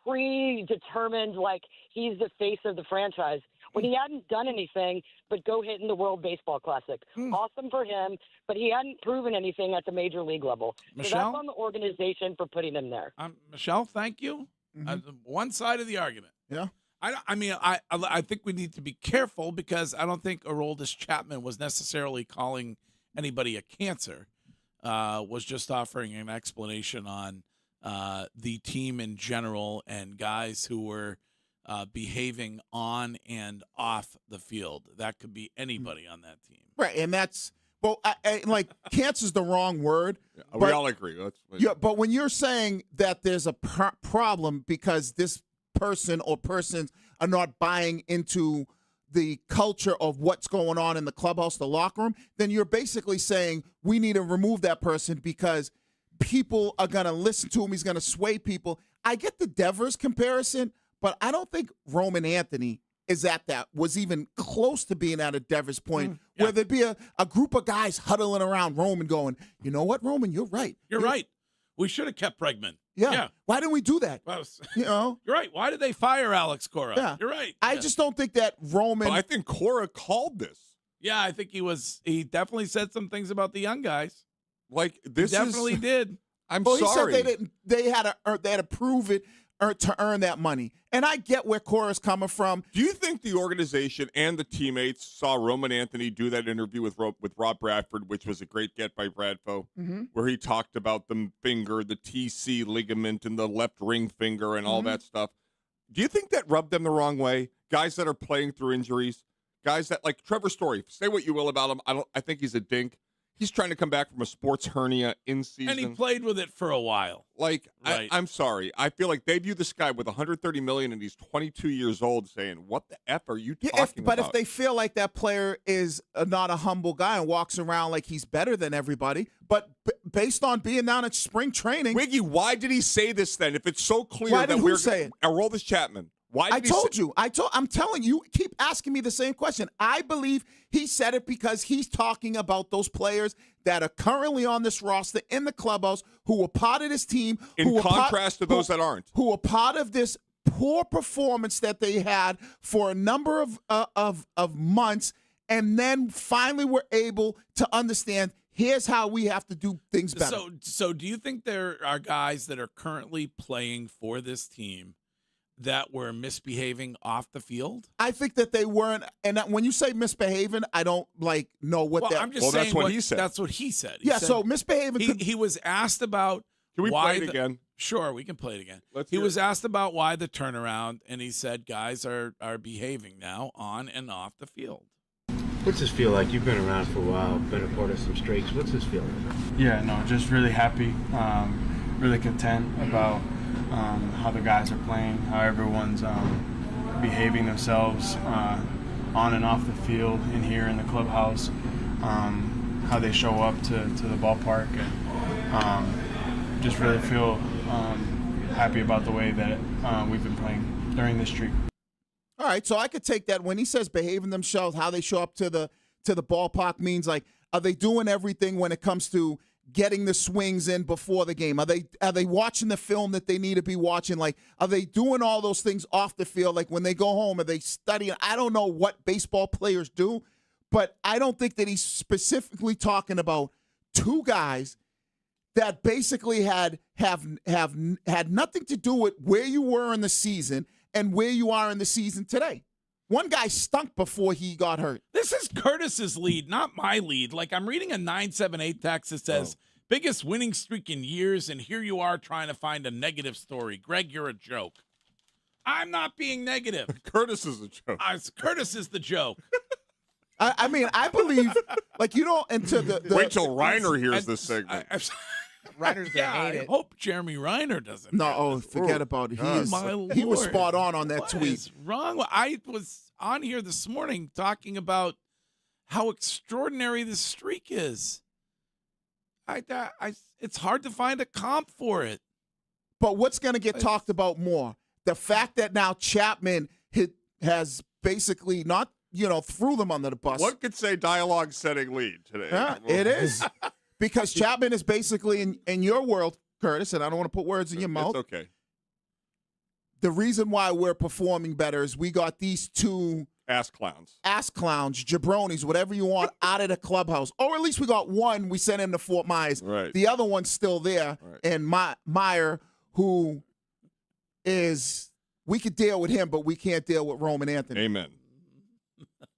predetermined, like, he's the face of the franchise when he hadn't done anything but go hit in the World Baseball Classic. Awesome for him, but he hadn't proven anything at the major league level. Michelle? So that's on the organization for putting him there. Michelle, thank you. One side of the argument. Yeah. I think we need to be careful because I don't think Aroldis Chapman was necessarily calling anybody a cancer. Was just offering an explanation on the team in general and guys who were behaving on and off the field. That could be anybody on that team. Right, and that's like cancer's the wrong word. We all agree. Yeah, but when you're saying that there's a problem because this person or persons are not buying into the culture of what's going on in the clubhouse, the locker room, then you're basically saying we need to remove that person because people are going to listen to him. He's going to sway people. I get the Devers comparison, but I don't think Roman Anthony was even close to being at a Devers point where there'd be a group of guys huddling around Roman going, you know what, Roman, you're right. You're right. We should have kept Bregman. Yeah. Why didn't we do that? Well, you're right. Why did they fire Alex Cora? Yeah. You're right. I just don't think that Roman. But I think Cora called this. Yeah, I think he definitely said some things about the young guys. Like this he definitely did. I'm sorry. He said they had to prove it to earn that money. And I get where Cora's coming from. Do you think the organization and the teammates saw Roman Anthony do that interview with Rob Bradford, which was a great get by Bradfo, where he talked about the finger, the TC ligament, and the left ring finger and all that stuff? Do you think that rubbed them the wrong way? Guys that are playing through injuries, guys that like Trevor Story. Say what you will about him. I think he's a dink. He's trying to come back from a sports hernia in season. And he played with it for a while. Like, right. I'm sorry. I feel like they view this guy with $130 million and he's 22 years old saying, what the F are you talking But about? if they feel like that player is not a humble guy and walks around like he's better than everybody, but based on being down at spring training. Wiggy, why did he say this then? If it's so clear why that did we're say it? Aroldis Chapman. Why did I'm telling you, keep asking me the same question. I believe he said it because he's talking about those players that are currently on this roster in the clubhouse who were part of this team. In contrast to those that aren't. Who were part of this poor performance that they had for a number of months and then finally were able to understand here's how we have to do things better. So do you think there are guys that are currently playing for this team that were misbehaving off the field? I think that they weren't. And when you say misbehaving, I don't know what that. I'm just saying that's what he said. That's what he said. So misbehaving. He was asked about. Can we play it again? Sure, we can play it again. He was asked about why the turnaround, and he said guys are behaving now on and off the field. What's this feel like? You've been around for a while, been a part of some streaks. What's this feel like? Yeah, no, just really happy, really content about how the guys are playing, how everyone's behaving themselves on and off the field, in here in the clubhouse, how they show up to the ballpark, and just really feel happy about the way that we've been playing during this streak. All right, so I could take that when he says behaving themselves, how they show up to the ballpark means, like, are they doing everything when it comes to getting the swings in before the game? Are they watching the film that they need to be watching? Like, are they doing all those things off the field? Like, when they go home, are they studying? I don't know what baseball players do, but I don't think that he's specifically talking about two guys that basically have nothing to do with where you were in the season and where you are in the season today. One guy stunk before he got hurt. This is Curtis's lead, not my lead. Like, I'm reading a 978 text that says, biggest winning streak in years, and here you are trying to find a negative story. Greg, you're a joke. I'm not being negative. Curtis is a joke. Curtis is the joke. I mean, I believe, like, you know, into the wait till Reiner hears this segment. Reiner's gonna hate it. I hope Jeremy Reiner doesn't. No, forget about it. He was spot on that tweet. What is wrong? I was on here this morning talking about how extraordinary this streak is. It's hard to find a comp for it. But what's going to get talked about more? The fact that now Chapman has basically not, threw them under the bus. What could say dialogue setting lead today? Yeah, it is. Because Chapman is basically in your world, Curtis, and I don't want to put words in your mouth. It's okay. The reason why we're performing better is we got these two ass clowns, jabronis, whatever you want, out of the clubhouse. Or at least we got one. We sent him to Fort Myers. Right. The other one's still there. Right. And Meyer, who is, we could deal with him, but we can't deal with Roman Anthony. Amen.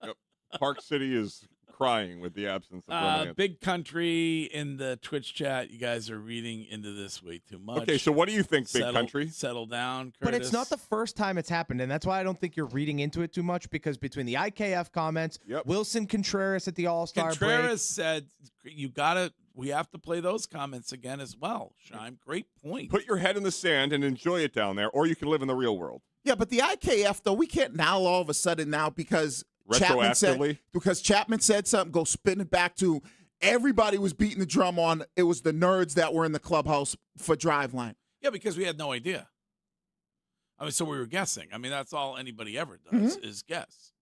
Yep. Park City is crying with the absence of Roman Anthony. Big Country in the Twitch chat. You guys are reading into this way too much. Okay, so what do you think, Big Country? Settle down, Curtis. But it's not the first time it's happened, and that's why I don't think you're reading into it too much, because between the IKF comments, Wilson Contreras at the All-Star break. Contreras said, we have to play those comments again as well. Shime, great point. Put your head in the sand and enjoy it down there, or you can live in the real world. Yeah, but the IKF, though, we can't now all of a sudden now because Chapman said something, go spin it back to everybody was beating the drum on. It was the nerds that were in the clubhouse for Driveline. Yeah, because we had no idea. I mean, so we were guessing. I mean, that's all anybody ever does is guess.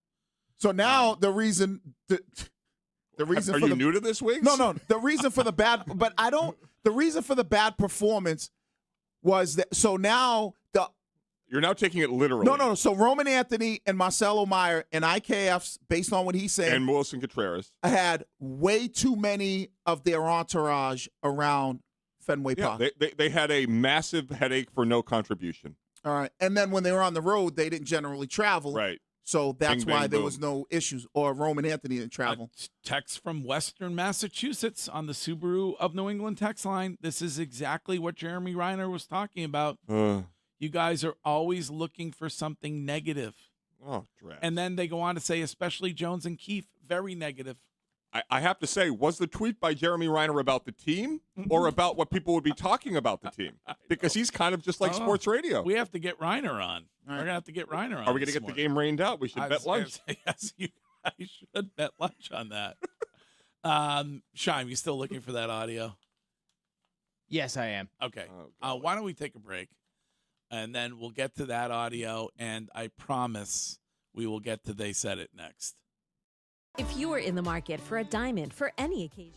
So now the reason are you new to this, Wings? No. The reason for the bad, the reason for the bad performance was that. So now you're now taking it literally. No. So Roman Anthony and Marcelo Meyer and IKFs, based on what he's saying, and Wilson Contreras had way too many of their entourage around Fenway Park. They had a massive headache for no contribution. All right, and then when they were on the road, they didn't generally travel. Right. So that's Bing, why bang, there boom. was no issues, or Roman Anthony didn't travel. Text from Western Massachusetts on the Subaru of New England text line. This is exactly what Jeremy Reiner was talking about. You guys are always looking for something negative. Oh, drat. And then they go on to say, especially Jones and Keefe, very negative. I have to say, was the tweet by Jeremy Reiner about the team or about what people would be talking about the team? Because he's kind of just like sports radio. We have to get Reiner on. We're going to have to get Reiner on. Are we going to get the game rained out? We should bet lunch. Yes, you guys should bet lunch on that. Shime, you still looking for that audio? Yes, I am. Okay. Why don't we take a break? And then we'll get to that audio, and I promise we will get to They Said It next. If you are in the market for a diamond for any occasion.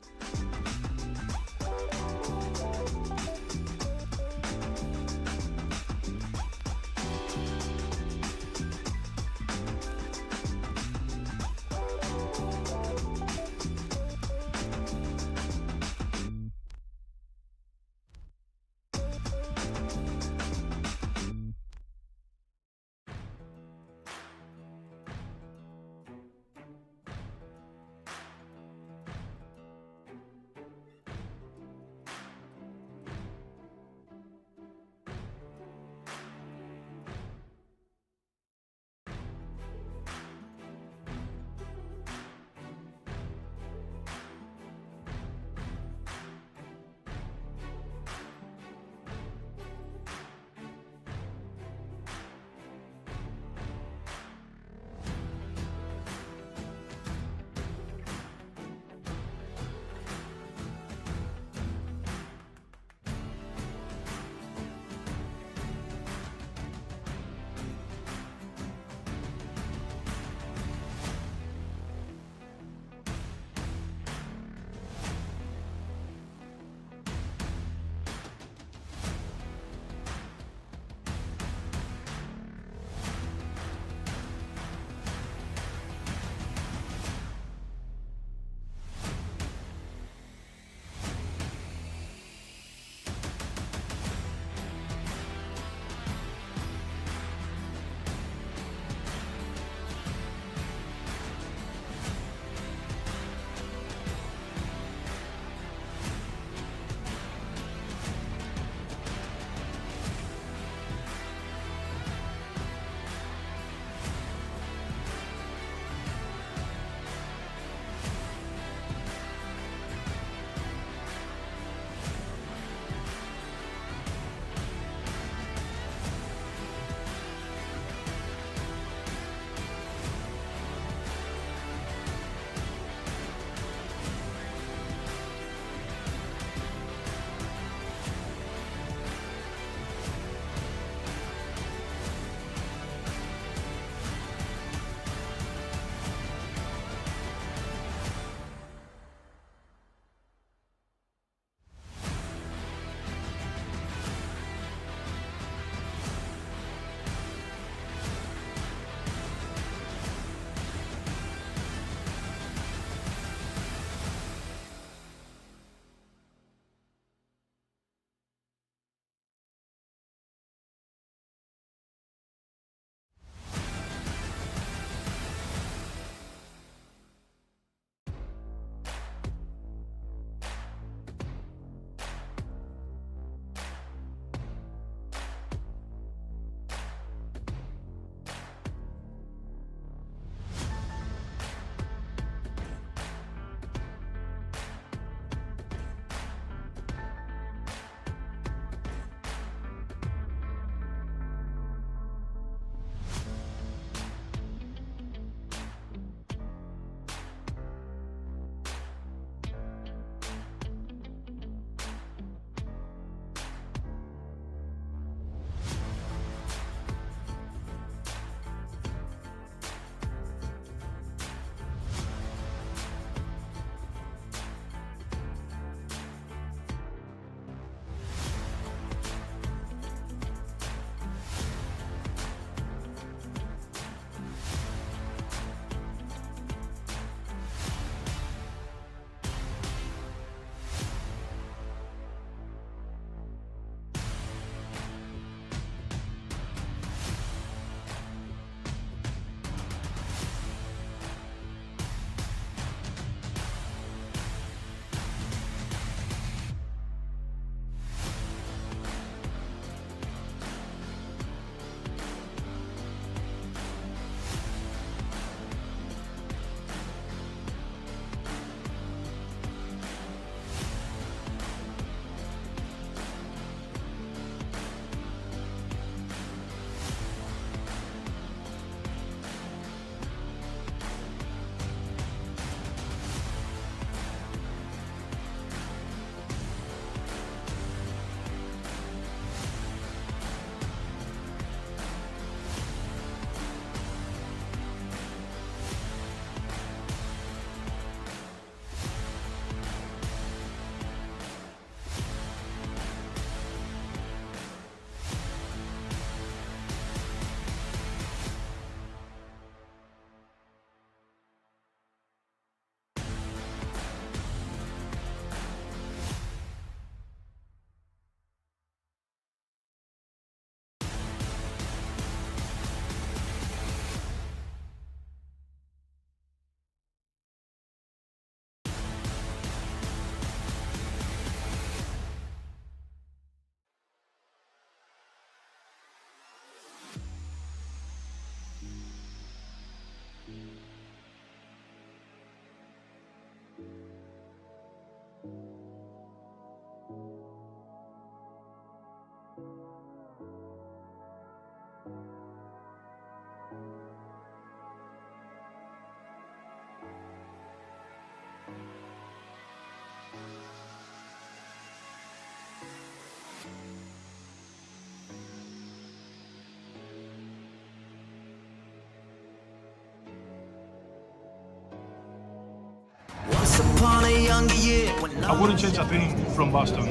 I wouldn't change a thing from Boston.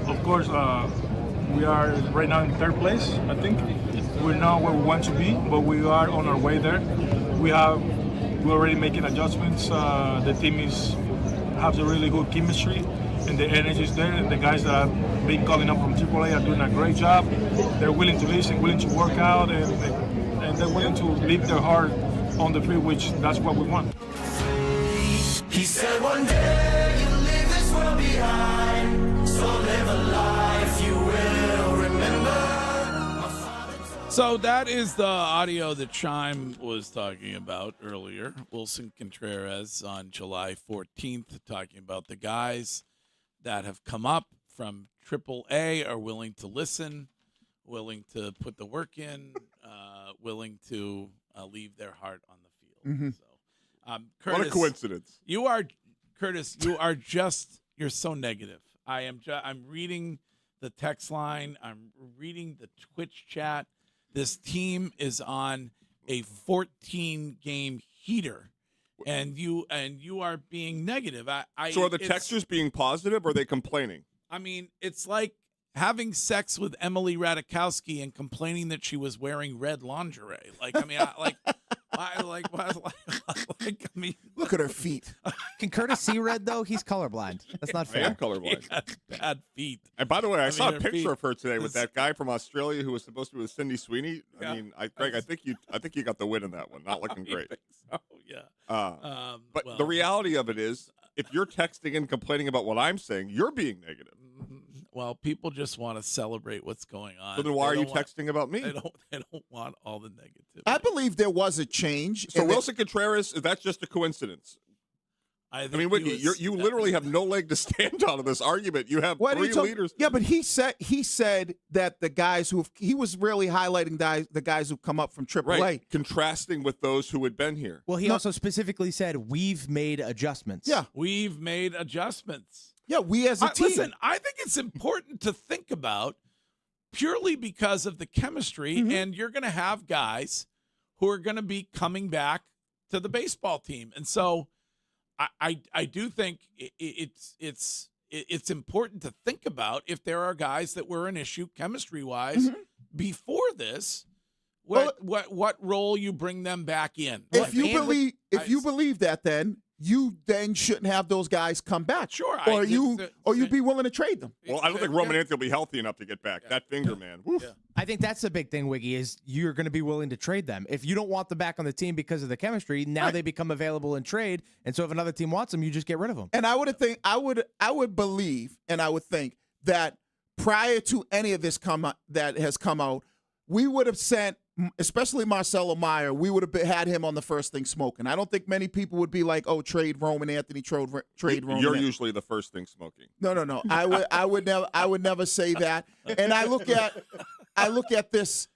Of course, we are right now in third place, I think. We're not where we want to be, but we are on our way there. We're already making adjustments. The team has a really good chemistry, and the energy is there, and the guys that have been calling up from AAA are doing a great job. They're willing to listen, willing to work out, and they're willing to leave their heart on the field, which that's what we want. He said one day you'll leave this world behind, so live a life you will remember. So that is the audio that Chime was talking about earlier. Wilson Contreras on July 14th talking about the guys that have come up from AAA are willing to listen, willing to put the work in, willing to leave their heart on the field. Mm-hmm. So, Curtis, what a coincidence. Curtis, you're so negative. I'm reading the text line. I'm reading the Twitch chat. This team is on a 14-game heater, and you are being negative. So are the texters being positive, or are they complaining? I mean, it's like having sex with Emily Ratajkowski and complaining that she was wearing red lingerie. Like, I mean, look at her feet. Can Curtis see red though? He's colorblind. That's not fair. I am colorblind. He got bad feet. And by the way, I saw a picture feet. of her today with that guy from Australia who was supposed to be with Cindy Sweeney. Yeah. I mean, Greg, I think you got the win in that one. Not looking great. So, yeah. But the reality of it is, if you're texting and complaining about what I'm saying, you're being negative. Well, people just want to celebrate what's going on. So then why are you texting about me? They don't want all the negativity. I believe there was a change. So Wilson Contreras, is that just a coincidence? I mean, Wiggy, you literally have no leg to stand on in this argument. You have three leaders. Yeah, but he said that the guys he was really highlighting the guys who come up from AAA. Right. Contrasting with those who had been here. Well, he also specifically said, we've made adjustments. Yeah. We've made adjustments. Yeah, we as a team. Listen, I think it's important to think about purely because of the chemistry, and you're going to have guys who are going to be coming back to the baseball team. And so I do think it's important to think about if there are guys that were an issue chemistry-wise before this, what role you bring them back in. If you believe that, then you shouldn't have those guys come back. Sure. Or you'd be willing to trade them. Well, I don't think Roman Anthony will be healthy enough to get back. That finger, man. Woof. Yeah. I think that's the big thing, Wiggy, is you're going to be willing to trade them. If you don't want them back on the team because of the chemistry, now they become available in trade. And so if another team wants them, you just get rid of them. And I would believe and I would think that prior to any of this that has come out, we would have sent, especially Marcelo Meyer, we would have had him on the first thing smoking. I don't think many people would be like, "Oh, trade Roman Anthony, trade Roman." You're usually the first thing smoking. No. I would never say that. And I look at this.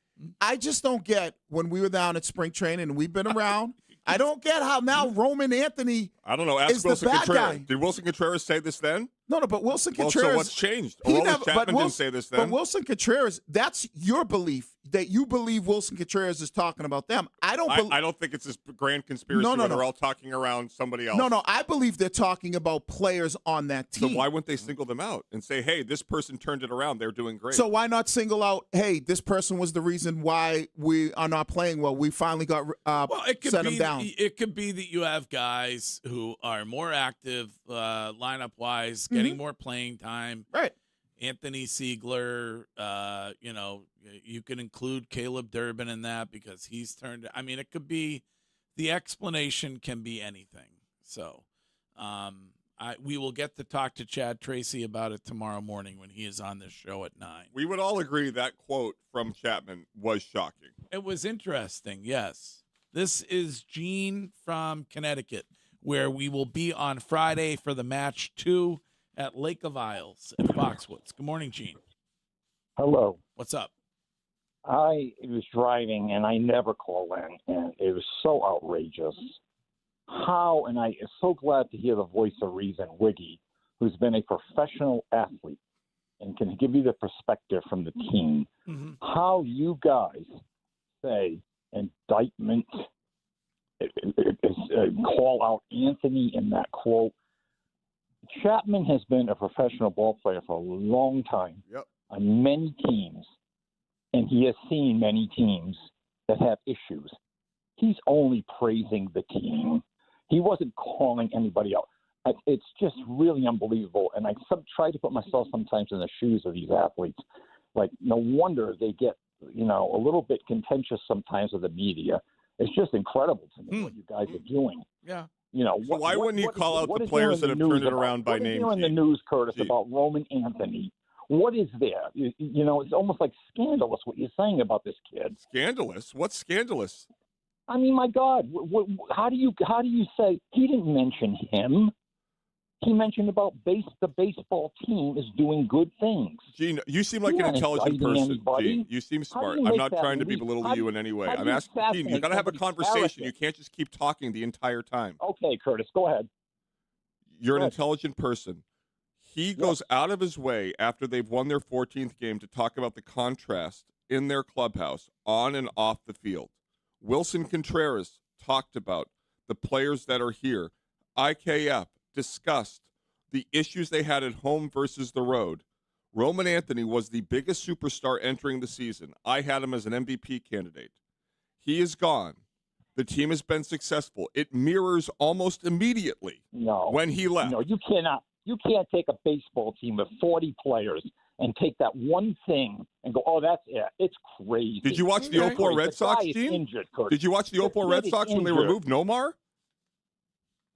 I just don't get when we were down at spring training and we've been around. I don't get how now Roman Anthony. I don't know. Ask Wilson Contreras. Did Wilson Contreras say this then? No, but Wilson Contreras. So what's changed? Chapman didn't say this then. But Wilson Contreras, that's your belief that you believe Wilson Contreras is talking about them. I don't think it's this grand conspiracy where they're all talking around somebody else. No, I believe they're talking about players on that team. So why wouldn't they single them out and say, hey, this person turned it around. They're doing great. So why not single out, hey, this person was the reason why we are not playing well. We finally got set them down. It could be that you have guys who are more active lineup-wise, getting more playing time. Right. Anthony Siegler, you can include Caleb Durbin in that because he's turned. I mean, it could be the explanation can be anything. So we will get to talk to Chad Tracy about it tomorrow morning when he is on this show at 9. We would all agree that quote from Chapman was shocking. It was interesting, yes. This is Gene from Connecticut, where we will be on Friday for the match 2 at Lake of Isles at Foxwoods. Good morning, Gene. Hello. What's up? I was driving, and I never call in, and it was so outrageous. How, and I am so glad to hear the voice of reason, Wiggy, who's been a professional athlete and can give you the perspective from the team, how you guys say indictment, call out Anthony in that quote. Chapman has been a professional ball player for a long time on many teams, and he has seen many teams that have issues. He's only praising the team. He wasn't calling anybody out. It's just really unbelievable. And I try to put myself sometimes in the shoes of these athletes. Like, no wonder they get, you know, a little bit contentious sometimes with the media. It's just incredible to me what you guys are doing. Yeah. You know, So why wouldn't you call out the players that have turned it around by name? What is there in the news, Curtis, about Roman Anthony? What is there? You know, it's almost like scandalous what you're saying about this kid. Scandalous? What's scandalous? I mean, my God, how do you say he didn't mention him? He mentioned about the baseball team is doing good things. Gene, you seem like an intelligent person. Gene, you seem smart. I'm not trying to belittle you in any way. I'm asking, Gene, you got to have a conversation. You can't just keep talking the entire time. Okay, Curtis, go ahead. You're an intelligent person. He goes out of his way after they've won their 14th game to talk about the contrast in their clubhouse on and off the field. Wilson Contreras talked about the players that are here. IKF discussed the issues they had at home versus the road. Roman Anthony was the biggest superstar entering the season. I had him as an MVP candidate. He is gone. The team has been successful. It mirrors almost immediately when he left. No, you cannot. You can't take a baseball team of 40 players and take that one thing and go, oh, that's it. It's crazy. Did you watch the 04 Red Sox, Gene? Injured, Did you watch the 04 Red Sox when they removed Nomar?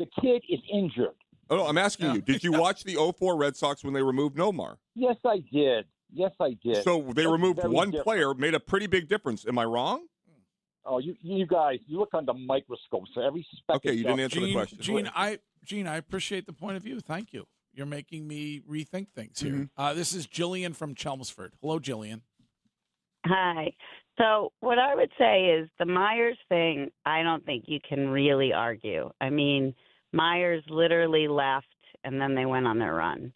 The kid is injured. Oh, no, I'm asking you. Did you watch the 04 Red Sox when they removed Nomar? Yes, I did. Yes, I did. So they removed one different. player, made a pretty big difference. Am I wrong? Oh, you guys, you look under microscopes. So every speck. Okay, you didn't answer the question. Gene, I appreciate the point of view. Thank you. You're making me rethink things here. This is Jillian from Chelmsford. Hello, Jillian. Hi. So what I would say is the Myers thing, I don't think you can really argue. I mean, Myers literally left and then they went on their run.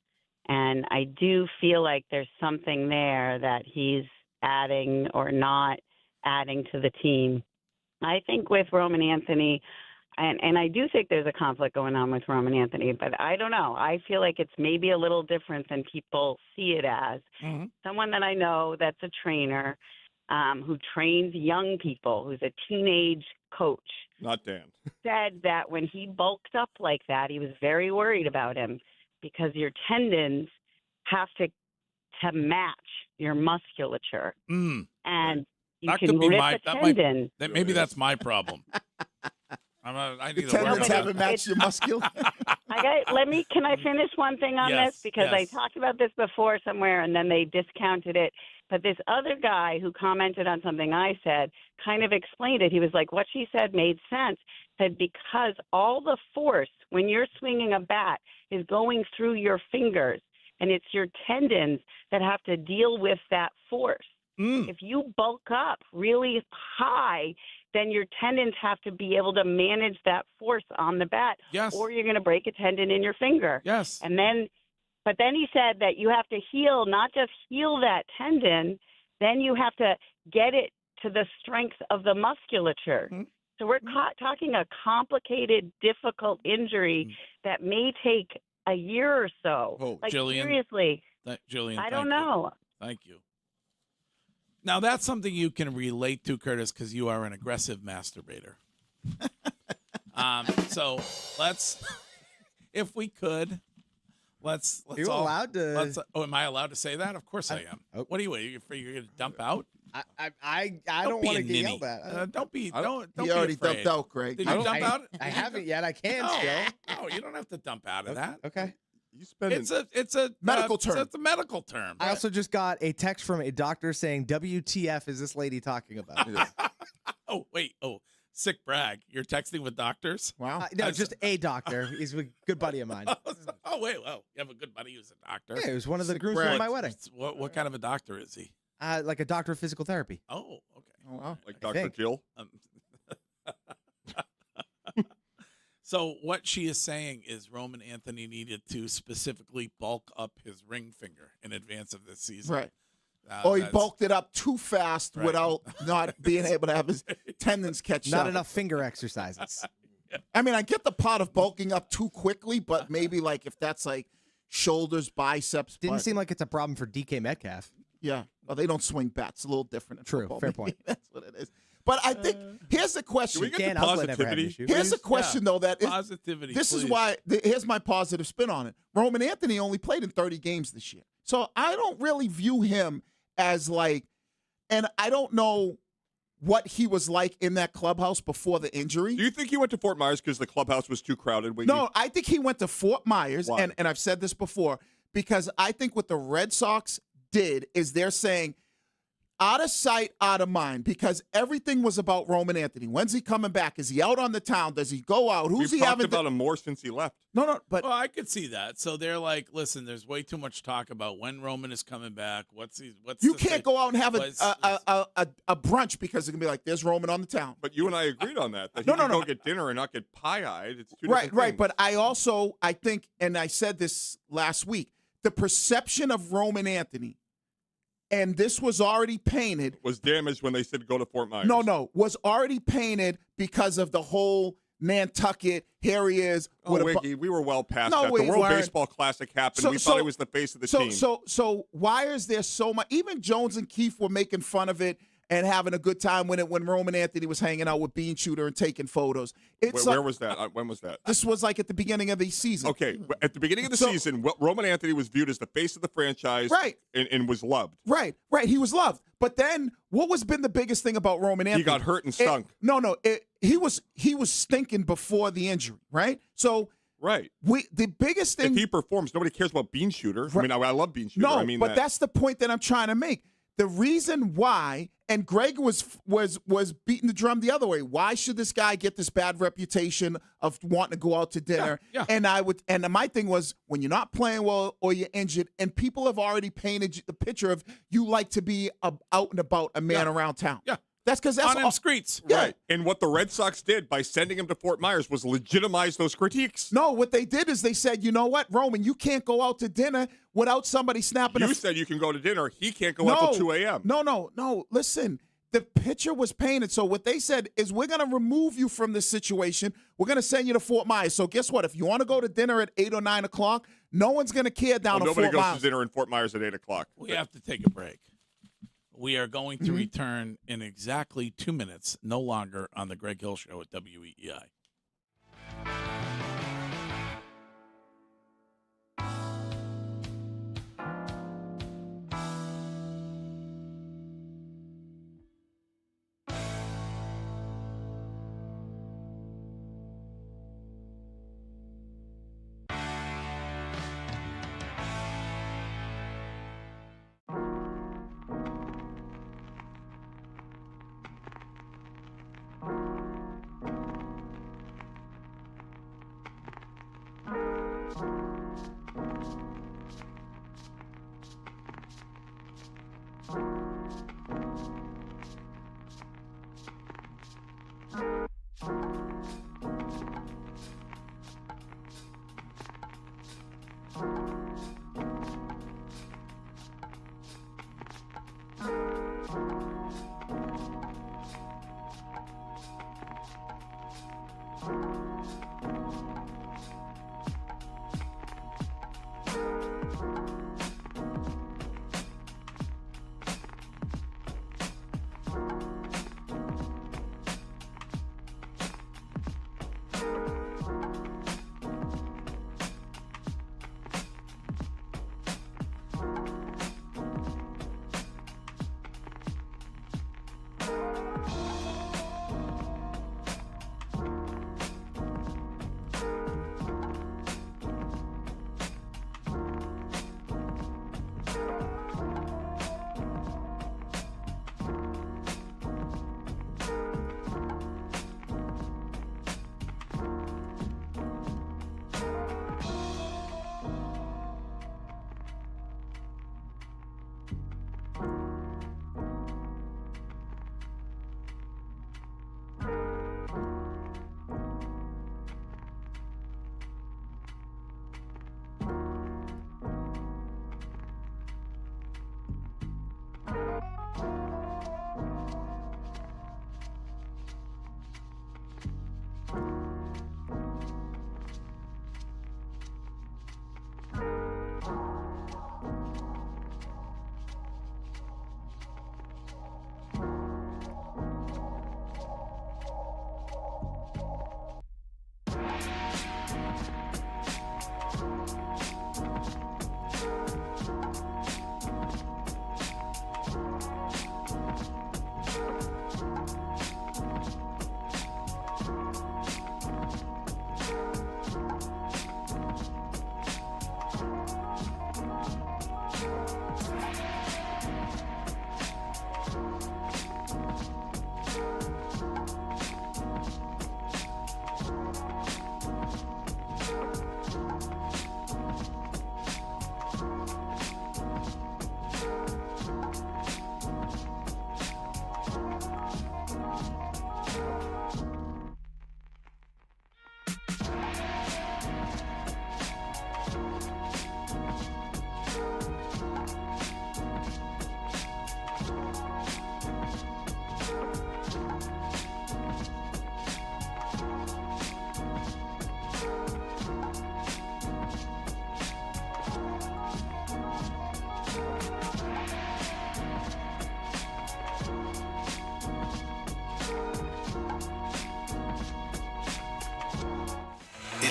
And I do feel like there's something there that he's adding or not adding to the team. I think with Roman Anthony, and I do think there's a conflict going on with Roman Anthony, but I don't know. I feel like it's maybe a little different than people see it as. Someone that I know that's a trainer who trains young people, who's a teenage coach. Not Dan. Said that when he bulked up like that, he was very worried about him because your tendons have to match your musculature. And you that can could be rip my, a that tendon. Maybe that's my problem. I need The tendons haven't matched your muscle. Can I finish one thing on this? Because I talked about this before somewhere and then they discounted it. But this other guy who commented on something I said kind of explained it. He was like, what she said made sense. Said because all the force when you're swinging a bat is going through your fingers and it's your tendons that have to deal with that force. If you bulk up really high, then your tendons have to be able to manage that force on the bat, or you're going to break a tendon in your finger. But then he said that you have to heal, not just heal that tendon, then you have to get it to the strength of the musculature. So we're talking a complicated, difficult injury that may take a year or so. Oh, like, Jillian, seriously, Jillian, I don't know. Thank you. Now, that's something you can relate to, Curtis, because you are an aggressive masturbator. So let's, if we could, let's. Are you allowed to? Am I allowed to say that? Of course I am. What are you? You're going to dump out? I don't want to get yelled at. Don't be. Don't He be already afraid. dumped out, Greg. Did you dump out? I haven't yet. I can still. No, you don't have to dump out of that. Okay. You spend It's a medical term. It's a medical term. I also just got a text from a doctor saying, "WTF is this lady talking about?" Oh wait. Oh, sick brag. You're texting with doctors? Wow. No, just a doctor. He's a good buddy of mine. Oh wait. Well, you have a good buddy who's a doctor. Yeah, he was one of the grooms for my wedding. What kind of a doctor is he? Like a doctor of physical therapy. Oh, okay. Oh, wow. Like Dr. Jill? So what she is saying is Roman Anthony needed to specifically bulk up his ring finger in advance of this season. Right. Or he bulked it up too fast without not being able to have his tendons catch up. Not enough finger exercises. I mean, I get the part of bulking up too quickly, but maybe like if that's like shoulders, biceps. Didn't seem like it's a problem for DK Metcalf. Yeah. Well, they don't swing bats. A little different. In True. football. Fair point. That's what it is. But I think here's the question. Can we get the positivity? Here's the question, though. That positivity. This is why. Here's my positive spin on it. Roman Anthony only played in 30 games this year, so I don't really view him as like. And I don't know what he was like in that clubhouse before the injury. Do you think he went to Fort Myers because the clubhouse was too crowded? No, I think he went to Fort Myers, and I've said this before, because I think what the Red Sox did is they're saying, out of sight, out of mind, because everything was about Roman Anthony. When's he coming back? Is he out on the town? Does he go out? Who's he having? We've talked about him more since he left. No, but well, I could see that. So they're like, listen, there's way too much talk about when Roman is coming back. You can't go out and have a brunch because it can be like, there's Roman on the town. But you and I agreed on that. That he can go get dinner and not get pie-eyed. It's two different right. things. But I think, and I said this last week, the perception of Roman Anthony, and this was already painted. Was damaged when they said go to Fort Myers. No, was already painted because of the whole Nantucket, here he is. Wiggy, we were well past that. The World Baseball Classic happened. We thought he was the face of the team. So why is there so much? Even Jones and Keefe were making fun of it and having a good time when Roman Anthony was hanging out with Bean Shooter and taking photos. Where was that? When was that? This was like at the beginning of the season. Okay, at the beginning of the season, Roman Anthony was viewed as the face of the franchise, right, and was loved. Right. He was loved. But then, what was been the biggest thing about Roman Anthony? He got hurt and stunk. He was stinking before the injury, right? So. Right. The biggest thing. If he performs, nobody cares about Bean Shooter. Right. I mean, I love Bean Shooter. No, but that's the point that I'm trying to make. The reason why, and Greg was beating the drum the other way. Why should this guy get this bad reputation of wanting to go out to dinner? Yeah. And my thing was, when you're not playing well or you're injured, and people have already painted the picture of you like to be out and about, a man around town. Yeah. That's because that's on them streets. Yeah. Right. And what the Red Sox did by sending him to Fort Myers was legitimize those critiques. No, what they did is they said, you know what, Roman, you can't go out to dinner without somebody snapping. You said you can go to dinner. He can't go out till 2 a.m. No. Listen, the picture was painted. So what they said is, we're going to remove you from this situation. We're going to send you to Fort Myers. So guess what? If you want to go to dinner at 8 or 9 o'clock, no one's going to care down at Fort Myers. Nobody goes to dinner in Fort Myers at 8 o'clock. We have to take a break. We are going to return in exactly 2 minutes, no longer, on the Greg Hill Show at WEEI.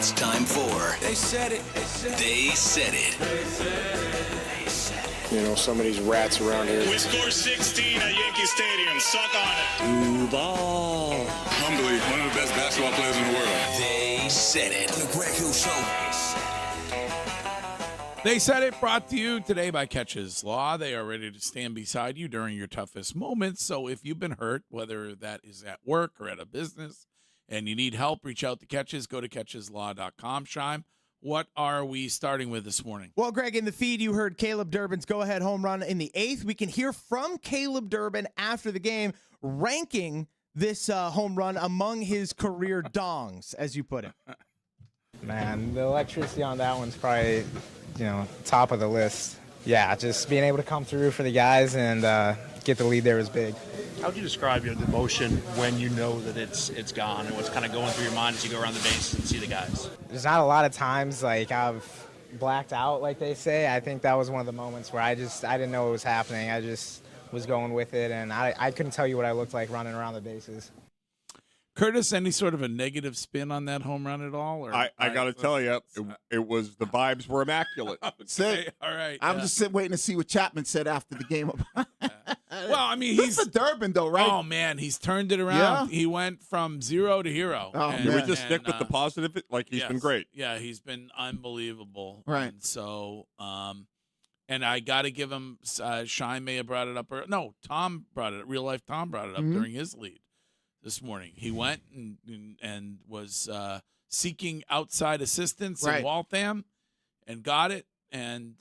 It's time for They Said It. They Said It. You know, some of these rats around here. We scored 16 at Yankee Stadium. Suck on it. Duval. Humbly, one of the best basketball players in the world. They Said It. The Greg Hill Show. They Said It, brought to you today by Catches Law. They are ready to stand beside you during your toughest moments. So if you've been hurt, whether that is at work or at a business, and you need help, reach out to Catches. Go to catcheslaw.com. Shime, what are we starting with this morning? Well, Greg, in the feed, you heard Caleb Durbin's go-ahead home run in the 8th. We can hear from Caleb Durbin after the game, ranking this home run among his career dongs, as you put it. Man, the electricity on that one's probably, top of the list. Yeah, just being able to come through for the guys and get the lead there was big. How would you describe the emotion when you know that it's gone and what's kind of going through your mind as you go around the bases and see the guys? There's not a lot of times I've blacked out, like they say. I think that was one of the moments where I didn't know what was happening. I just was going with it, and I couldn't tell you what I looked like running around the bases. Curtis, any sort of a negative spin on that home run at all? Or I got to tell you, it was the vibes were immaculate. Okay, all right. I'm just waiting to see what Chapman said after the game. Well, I mean, he's for Durbin, though, right? Oh, man, he's turned it around. Yeah. He went from 0 to hero. Oh, can we just stick with the positive? He's been great. Yeah, he's been unbelievable. Right. And so, and I got to give him, Shine may have brought it up. Tom brought it up. Real life Tom brought it up during his lead this morning. He went and was seeking outside assistance in Waltham and got it. And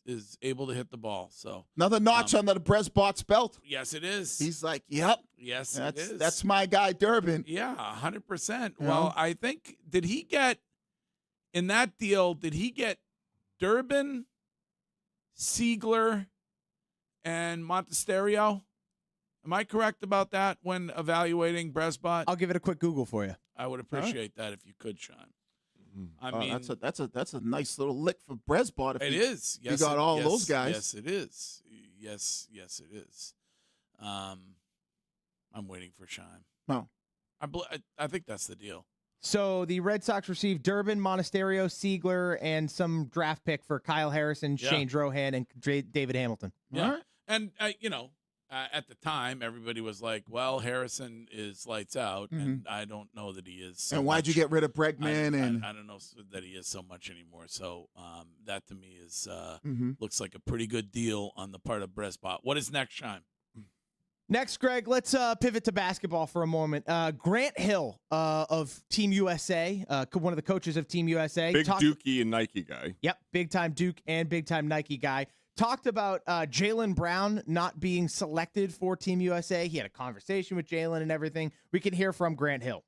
is able to hit the ball. So another notch under the Bresbot's belt. Yes, it is. He's like, yep. Yes, it is. That's my guy, Durbin. Yeah, 100%. Well, I think, did he get Durbin, Siegler, and Montesterio? Am I correct about that when evaluating Bresbot? I'll give it a quick Google for you. I would appreciate that if you could, Sean. I mean, that's a nice little lick for Bresbot. It is. Yes, he got all those guys. Yes, it is. Yes, it is. I'm waiting for Shime. No, I think that's the deal. So the Red Sox received Durbin, Monasterio, Siegler, and some draft pick for Kyle Harrison, Shane Drohan, and David Hamilton. Yeah, right. And at the time, everybody was like, well, Harrison is lights out, and I don't know that he is. So and why'd you get rid of Bregman? I don't know that he is so much anymore. So that to me is looks like a pretty good deal on the part of Bresbot. What is next, Shime? Next, Greg, let's pivot to basketball for a moment. Grant Hill of Team USA, one of the coaches of Team USA. Big Dookie and Nike guy. Yep, big-time Duke and big-time Nike guy. Talked about Jaylen Brown not being selected for Team USA. He had a conversation with Jaylen and everything. We can hear from Grant Hill.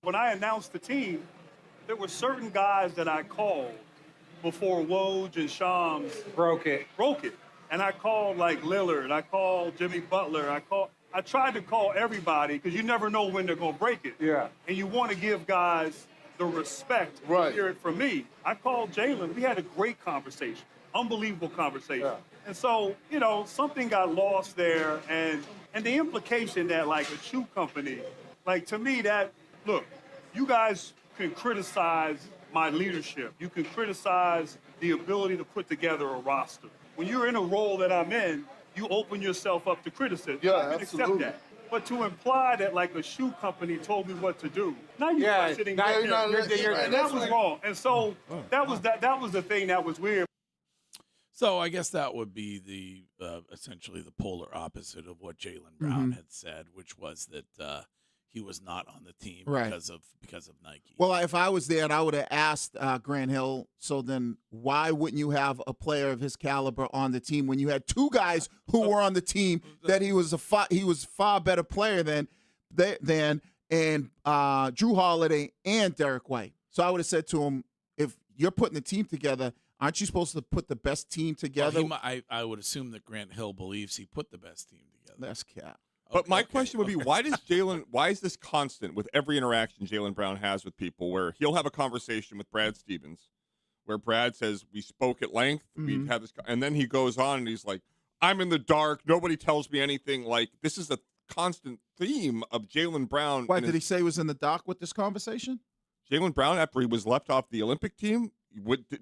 When I announced the team, there were certain guys that I called before Woj and Shams broke it. And I called like Lillard. I called Jimmy Butler. I tried to call everybody because you never know when they're going to break it. Yeah. And you want to give guys the respect to hear it from me. I called Jaylen. We had a great conversation. Unbelievable conversation. Yeah. And so, something got lost there, and the implication that a shoe company, to me look, you guys can criticize my leadership. You can criticize the ability to put together a roster. When you're in a role that I'm in, you open yourself up to criticism. Yeah, I can accept that. But to imply that a shoe company told me what to do, now you're questioning and that was wrong. And so that was the thing that was weird. So I guess that would be the essentially the polar opposite of what Jaylen Brown had said, which was that he was not on the team because of Nike. Well, if I was there, I would have asked Grant Hill. So then, why wouldn't you have a player of his caliber on the team when you had two guys who were on the team that he was far better player than Drew Holiday and Derek White? So I would have said to him, if you're putting the team together, aren't you supposed to put the best team together? Well, I would assume that Grant Hill believes he put the best team together. That's cap. But my question would be, why is this constant with every interaction Jaylen Brown has with people, where he'll have a conversation with Brad Stevens, where Brad says, we spoke at length, we had this, and then he goes on and he's like, I'm in the dark, nobody tells me anything. This is a constant theme of Jaylen Brown. Why did he say he was in the dark with this conversation? Jaylen Brown, after he was left off the Olympic team,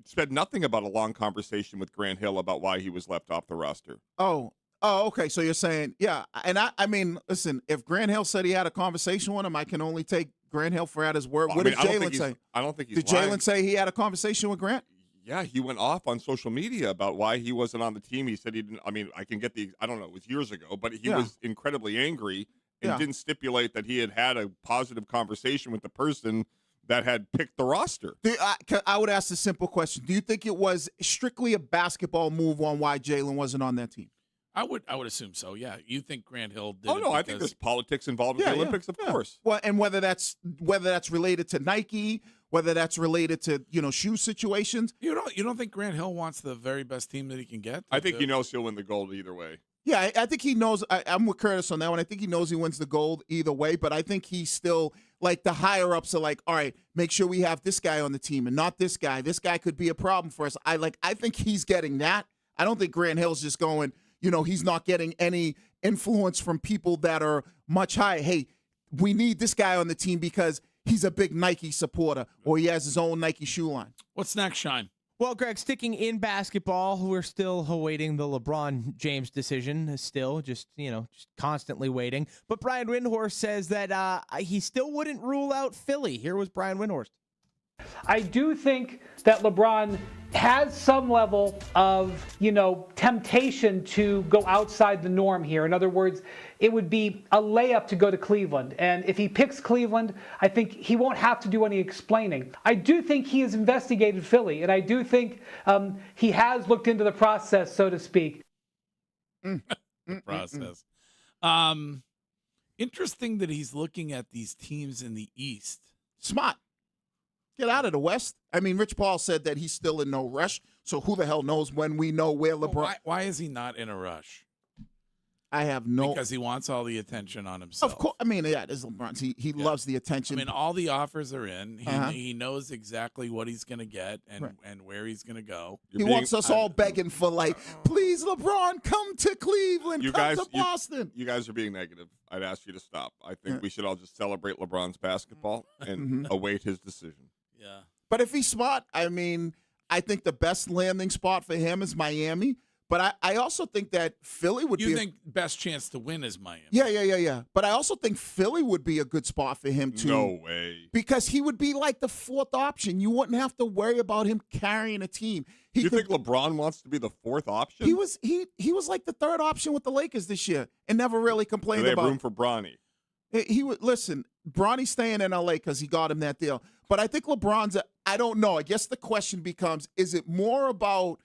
said nothing about a long conversation with Grant Hill about why he was left off the roster. Oh, okay. So you're saying, yeah. And I mean, listen, if Grant Hill said he had a conversation with him, I can only take Grant Hill for at his word. What did Jalen say? I don't think he's Did Jalen say he had a conversation with Grant? Yeah, he went off on social media about why he wasn't on the team. He said he didn't. I mean, I can get I don't know, it was years ago, but he was incredibly angry and didn't stipulate that he had a positive conversation with the person that had picked the roster. I would ask a simple question. Do you think it was strictly a basketball move on why Jalen wasn't on that team? I would assume so, yeah. You think Grant Hill did Oh, no, I think there's politics involved with the Olympics, of course. Well, and whether that's related to Nike, whether that's related to, shoe situations. You don't think Grant Hill wants the very best team that he can get? I think he knows he'll win the gold either way. Yeah, I think he knows. I'm with Curtis on that one. I think he knows he wins the gold either way, but I think he's still, like, the higher-ups are like, all right, make sure we have this guy on the team and not this guy. This guy could be a problem for us. I think he's getting that. I don't think Grant Hill's just going, he's not getting any influence from people that are much higher. Hey, we need this guy on the team because he's a big Nike supporter or he has his own Nike shoe line. What's next, Shine? Well, Greg, sticking in basketball, we're still awaiting the LeBron James decision. Still, just constantly waiting. But Brian Windhorst says that he still wouldn't rule out Philly. Here was Brian Windhorst. I do think that LeBron has some level of, temptation to go outside the norm here. In other words, it would be a layup to go to Cleveland. And if he picks Cleveland, I think he won't have to do any explaining. I do think he has investigated Philly, and I do think he has looked into the process, so to speak. The process. Interesting that he's looking at these teams in the East. Smart. Get out of the West. I mean, Rich Paul said that he's still in no rush, so who the hell knows when we know where LeBron... Well, why is he not in a rush? I have no... Because he wants all the attention on himself. Of course. I mean, yeah, this is LeBron. He loves the attention. I mean, all the offers are in. He knows exactly what he's going to get and where he's going to go. He wants us all begging for, please, LeBron, come to Cleveland, come to Boston. You guys are being negative. I'd ask you to stop. I think we should all just celebrate LeBron's basketball and await his decision. Yeah. But if he's smart, I mean, I think the best landing spot for him is Miami. But I also think that Philly would be... You think best chance to win is Miami? Yeah. But I also think Philly would be a good spot for him, too. No way. Because he would be like the fourth option. You wouldn't have to worry about him carrying a team. You think LeBron wants to be the fourth option? He was like the third option with the Lakers this year and never really complained about... They have room for Bronny. He would listen. Bronny's staying in LA because he got him that deal. But I think LeBron's. I don't know. I guess the question becomes: is it more about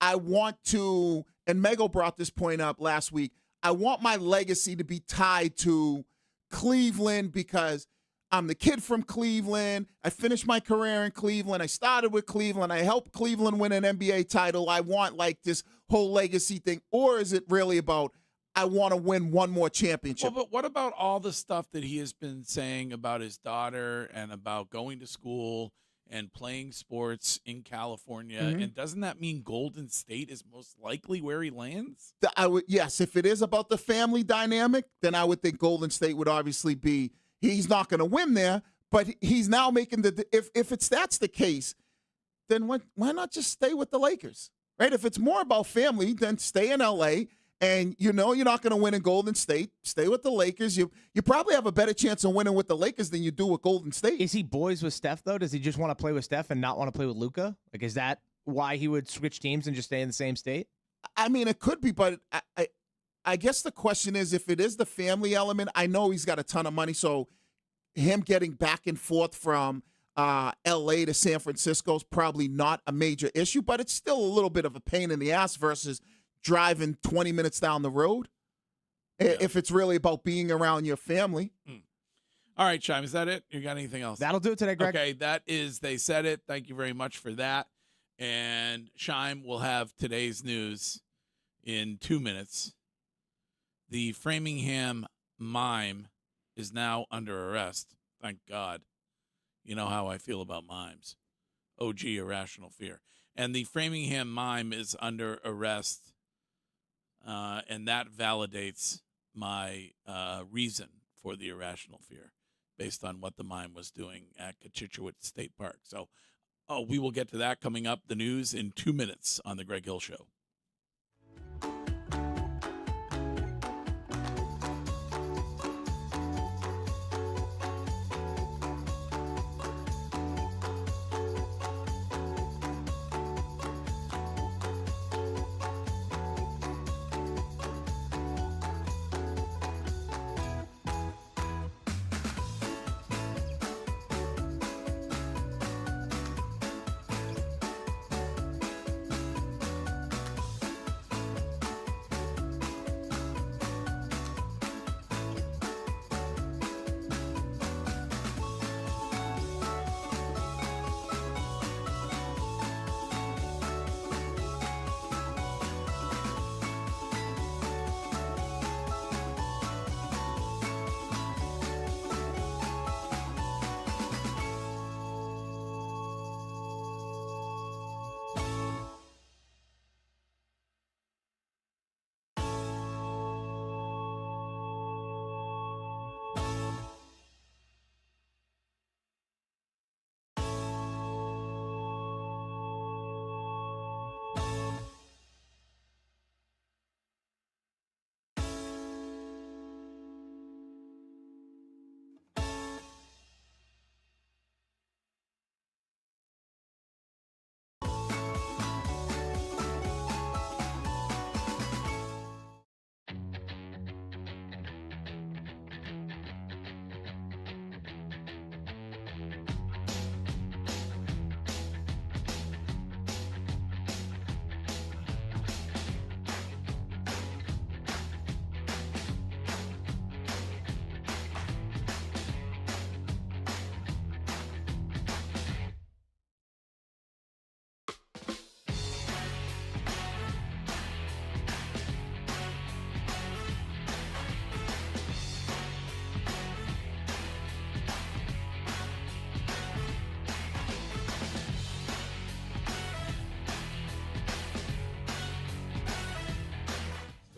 I want to? And Mego brought this point up last week. I want my legacy to be tied to Cleveland because I'm the kid from Cleveland. I finished my career in Cleveland. I started with Cleveland. I helped Cleveland win an NBA title. I want this whole legacy thing. Or is it really about I want to win one more championship? Well, but what about all the stuff that he has been saying about his daughter and about going to school and playing sports in California? Mm-hmm. And doesn't that mean Golden State is most likely where he lands? Yes, if it is about the family dynamic, then I would think Golden State would obviously be. He's not going to win there, but he's now making if that's the case, then why not just stay with the Lakers, right? If it's more about family, then stay in LA. And you're not going to win in Golden State. Stay with the Lakers. You probably have a better chance of winning with the Lakers than you do with Golden State. Is he boys with Steph, though? Does he just want to play with Steph and not want to play with Luka? Is that why he would switch teams and just stay in the same state? I mean, it could be, but I guess the question is if it is the family element, I know he's got a ton of money, so him getting back and forth from L.A. to San Francisco is probably not a major issue, but it's still a little bit of a pain in the ass versus driving 20 minutes down the road, if it's really about being around your family. All right, Chime, is that it? You got anything else? That'll do it today, Greg. Okay, that is They Said It. Thank you very much for that. And Chime will have today's news in 2 minutes. The Framingham mime is now under arrest. Thank God. You know how I feel about mimes. OG, irrational fear. And the Framingham mime is under arrest. And that validates my reason for the irrational fear. based on what the mine was doing at Cochituate State Park. So, we will get to that coming up. The news in 2 minutes on the Greg Hill Show.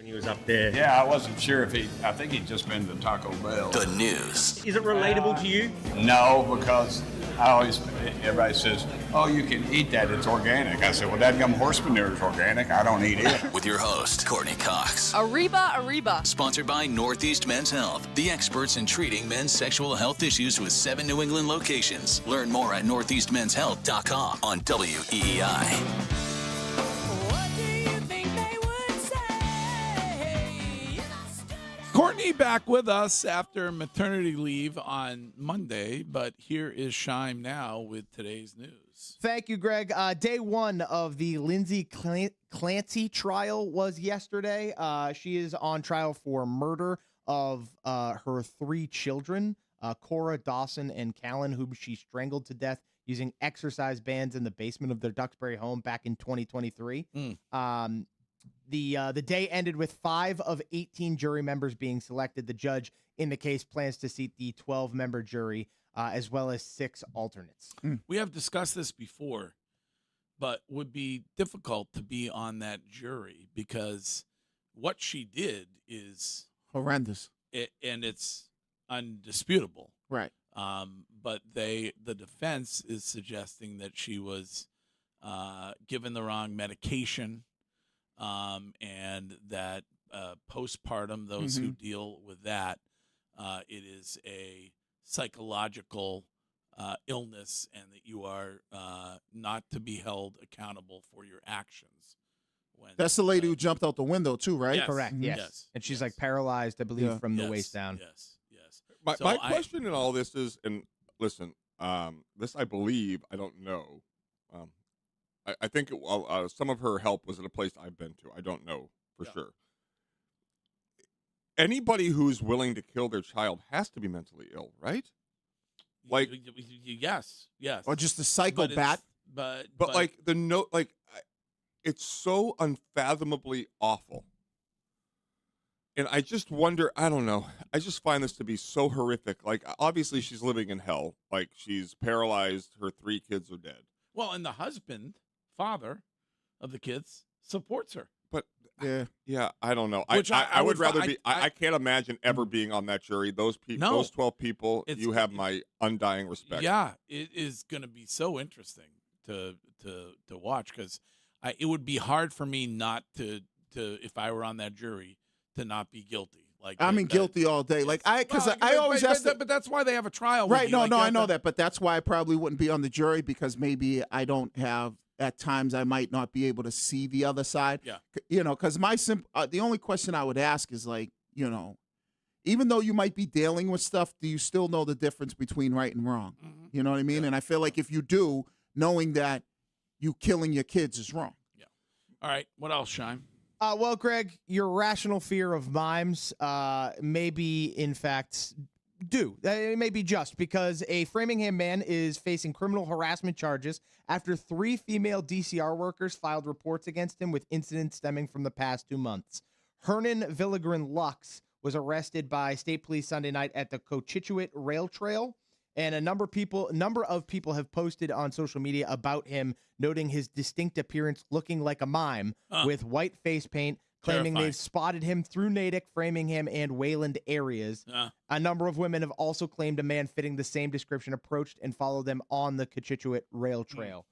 He was up there. Yeah, I wasn't sure if I think he'd just been to Taco Bell. The news. Is it relatable to you? No, because everybody says, oh, you can eat that, it's organic. I said, well, that gum horse manure is organic, I don't eat it. With your host, Courtney Cox. Ariba. Sponsored by Northeast Men's Health, the experts in treating men's sexual health issues with 7 New England locations. Learn more at northeastmenshealth.com on WEEI. Courtney back with us after maternity leave on Monday, but here is Shime now with today's news. Thank you, Greg. Day one of the Lindsay Clancy trial was yesterday. She is on trial for murder of her 3 children, Cora, Dawson, and Callan, whom she strangled to death using exercise bands in the basement of their Duxbury home back in 2023. The day ended with 5 of 18 jury members being selected. The judge in the case plans to seat the 12-member jury as well as 6 alternates. We have discussed this before, but would be difficult to be on that jury because what she did is horrendous, and it's undisputable. Right. But the defense is suggesting that she was given the wrong medication. And that postpartum, those who deal with that, it is a psychological illness, and that you are not to be held accountable for your actions. That's the lady who jumped out the window too, right? Yes. Correct. Yes. And she's like paralyzed, I believe, from the waist down. Yes. My question in all this is, and listen, this I believe, I don't know. I think some of her help was at a place I've been to. I don't know for sure. Anybody who's willing to kill their child has to be mentally ill, right? Like, yes. Or just a psychopath. But like it's so unfathomably awful. And I just wonder, I don't know. I just find this to be so horrific. Like, obviously she's living in hell. Like, she's paralyzed. Her 3 kids are dead. Well, and the father of the kids, supports her. But Yeah, I don't know. Which I would rather be. I can't imagine ever being on that jury. Those people, those 12 people, you have my undying respect. Yeah, it is going to be so interesting to watch because it would be hard for me not to if I were on that jury to not be guilty. Like I mean, guilty all day. Like I always ask. But that's why they have a trial. Right? No, like, I know that, but that's why I probably wouldn't be on the jury because maybe I don't have. At times, I might not be able to see the other side. Yeah. Because the only question I would ask is like, even though you might be dealing with stuff, do you still know the difference between right and wrong? Mm-hmm. You know what I mean? Yeah. And I feel like if you do, knowing that you killing your kids is wrong. Yeah. All right. What else, Shime? Well, Greg, your rational fear of mimes may be, in fact, it may be just because a Framingham man is facing criminal harassment charges after 3 female DCR workers filed reports against him with incidents stemming from the past 2 months. Hernan Villagran Lux was arrested by state police Sunday night at the Cochituate Rail Trail, and a number of people have posted on social media about him, noting his distinct appearance looking like a mime with white face paint, claiming they've spotted him through Natick, Framingham, and Wayland areas. A number of women have also claimed a man fitting the same description approached and followed them on the Cochituate Rail Trail.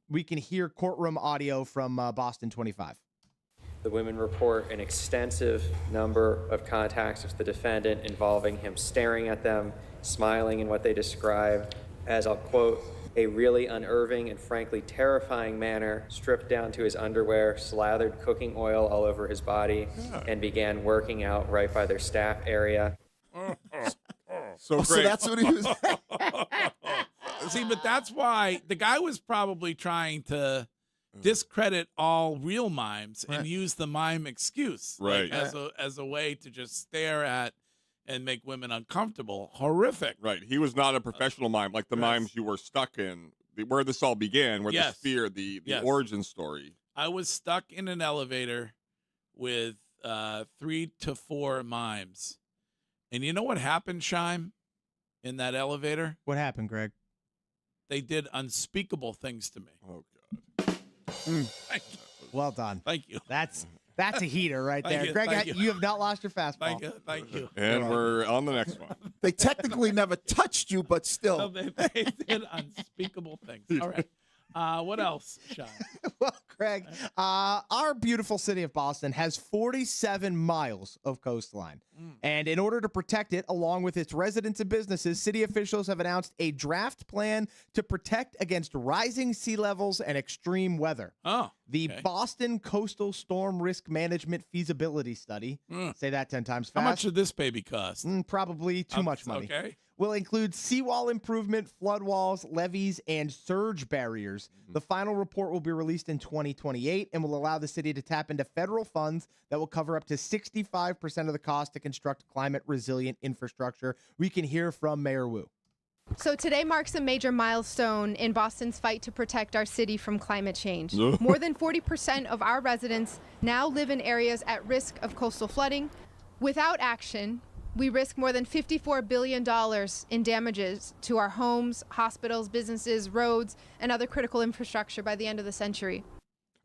We can hear courtroom audio from Boston 25. The women report an extensive number of contacts with the defendant involving him staring at them, smiling in what they describe as, I'll quote, a really unnerving and frankly terrifying manner, stripped down to his underwear, slathered cooking oil all over his body, and began working out right by their staff area. So that's what he was. See, but that's why the guy was probably trying to discredit all real mimes and use the mime excuse as a way to just stare at and make women uncomfortable. Horrific. Right. He was not a professional mime like the mimes you were stuck in, where this all began, where the sphere, the origin story. I was stuck in an elevator with 3 to 4 mimes. And you know what happened, Shime, in that elevator? What happened, Greg? They did unspeakable things to me. Oh, God. Thank you. Well done. Thank you. That's a heater right there. Greg, you have not lost your fastball. Thank you. And we're on the next one. They technically never touched you, but still. No, they did unspeakable things. All right. What else, Sean? Well, Greg, our beautiful city of Boston has 47 miles of coastline. And in order to protect it, along with its residents and businesses, city officials have announced a draft plan to protect against rising sea levels and extreme weather. The Boston Coastal Storm Risk Management Feasibility Study, say that 10 times fast. How much did this baby cost? Probably too much money. Okay. Will include seawall improvement, flood walls, levees, and surge barriers. The final report will be released in 2028 and will allow the city to tap into federal funds that will cover up to 65% of the cost to construct climate-resilient infrastructure. We can hear from Mayor Wu. So today marks a major milestone in Boston's fight to protect our city from climate change. More than 40% of our residents now live in areas at risk of coastal flooding. Without action, we risk more than $54 billion in damages to our homes, hospitals, businesses, roads, and other critical infrastructure by the end of the century.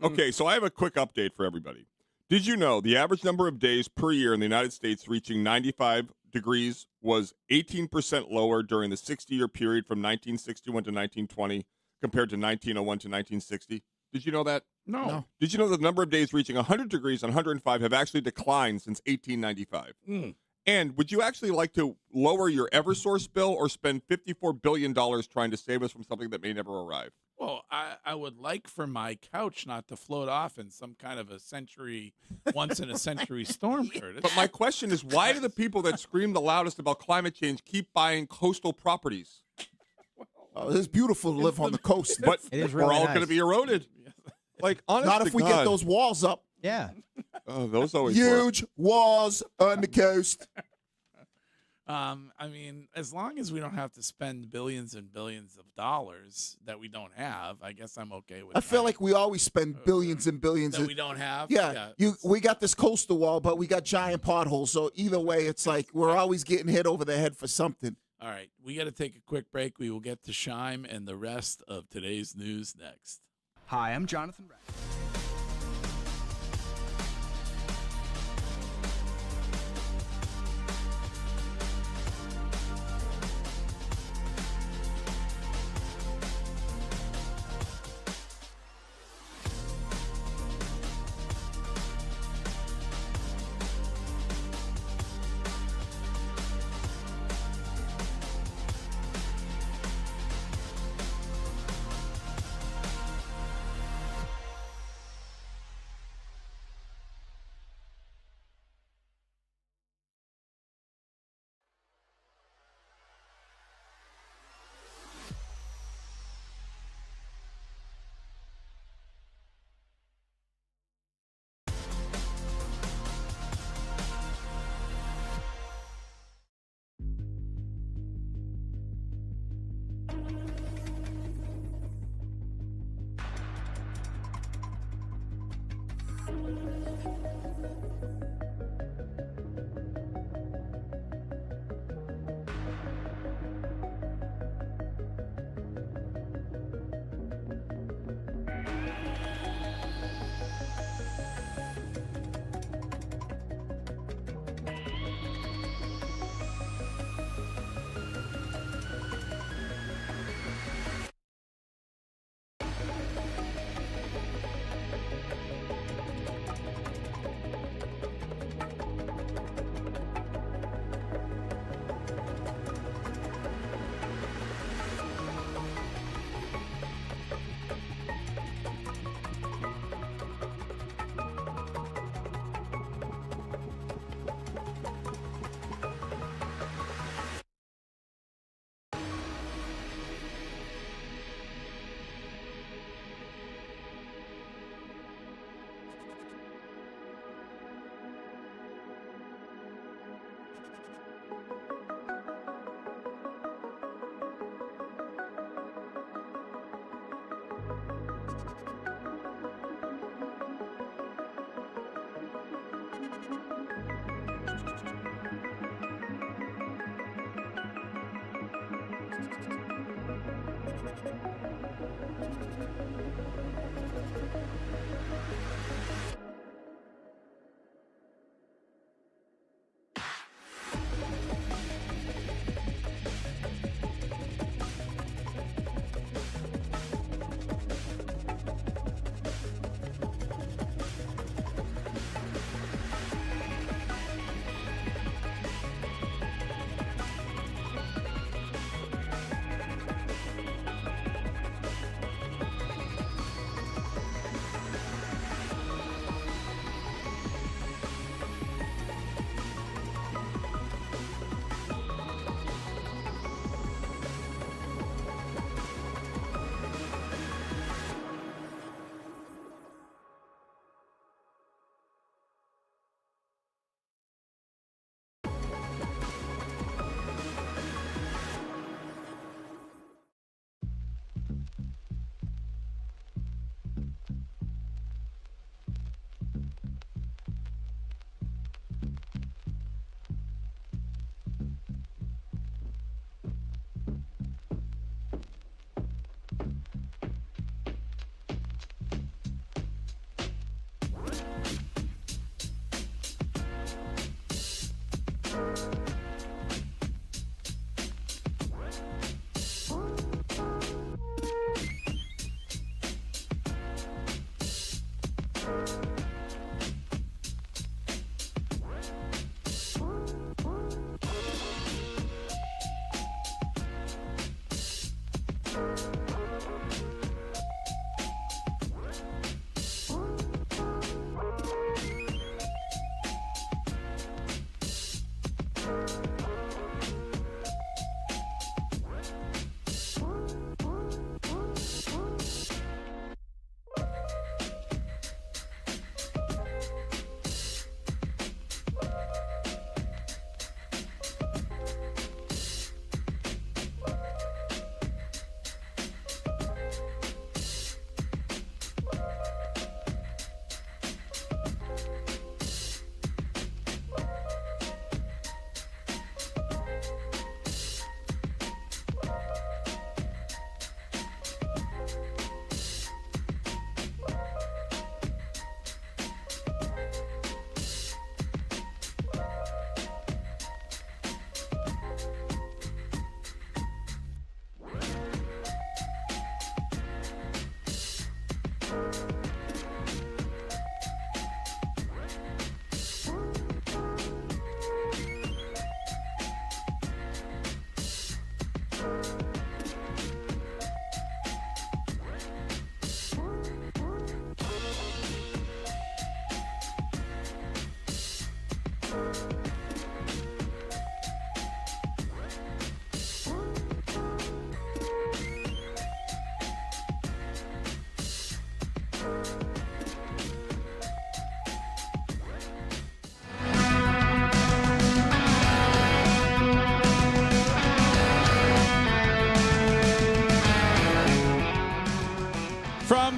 Okay, so I have a quick update for everybody. Did you know the average number of days per year in the United States reaching 95 degrees was 18% lower during the 60-year period from 1961 to 1920 compared to 1901 to 1960? Did you know that? No. Did you know that the number of days reaching 100 degrees and 105 have actually declined since 1895? And would you actually like to lower your Eversource bill or spend $54 billion trying to save us from something that may never arrive? Well, I would like for my couch not to float off in some kind of once in a century storm, Curtis. But my question is, why do the people that scream the loudest about climate change keep buying coastal properties? It's beautiful to live on the coast. But really we're all nice. going to be eroded. Like, honest Not to if we God. get those walls up. Yeah. Oh, those always Huge work. walls on the coast. I mean, as long as we don't have to spend billions and billions of dollars that we don't have, I guess I'm okay with I feel like we always spend billions and billions. that we don't have. Yeah, we got this coastal wall, but we got giant potholes. So either way, it's like we're always getting hit over the head for something. All right, we got to take a quick break. We will get to Shime and the rest of today's news next. Hi, I'm Jonathan Rapp.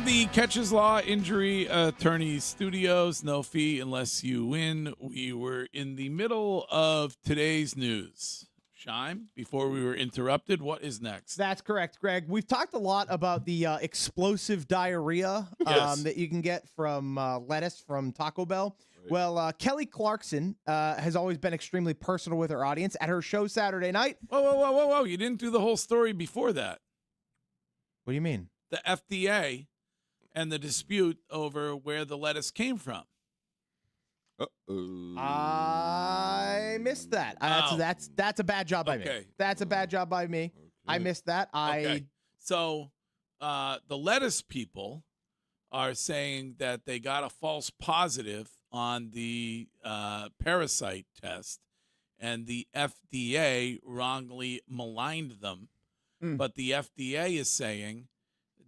From the Catches Law Injury Attorney Studios, no fee unless you win. We were in the middle of today's news. Shime, before we were interrupted, what is next? That's correct, Greg. We've talked a lot about the explosive diarrhea that you can get from lettuce from Taco Bell. Right. Well, Kelly Clarkson has always been extremely personal with her audience. At her show Saturday night. Whoa. You didn't do the whole story before that. What do you mean? The FDA and the dispute over where the lettuce came from. Uh-oh. I missed that. That's a bad job by me. That's a bad job by me. Okay. I missed that. So the lettuce people are saying that they got a false positive on the parasite test, and the FDA wrongly maligned them. But the FDA is saying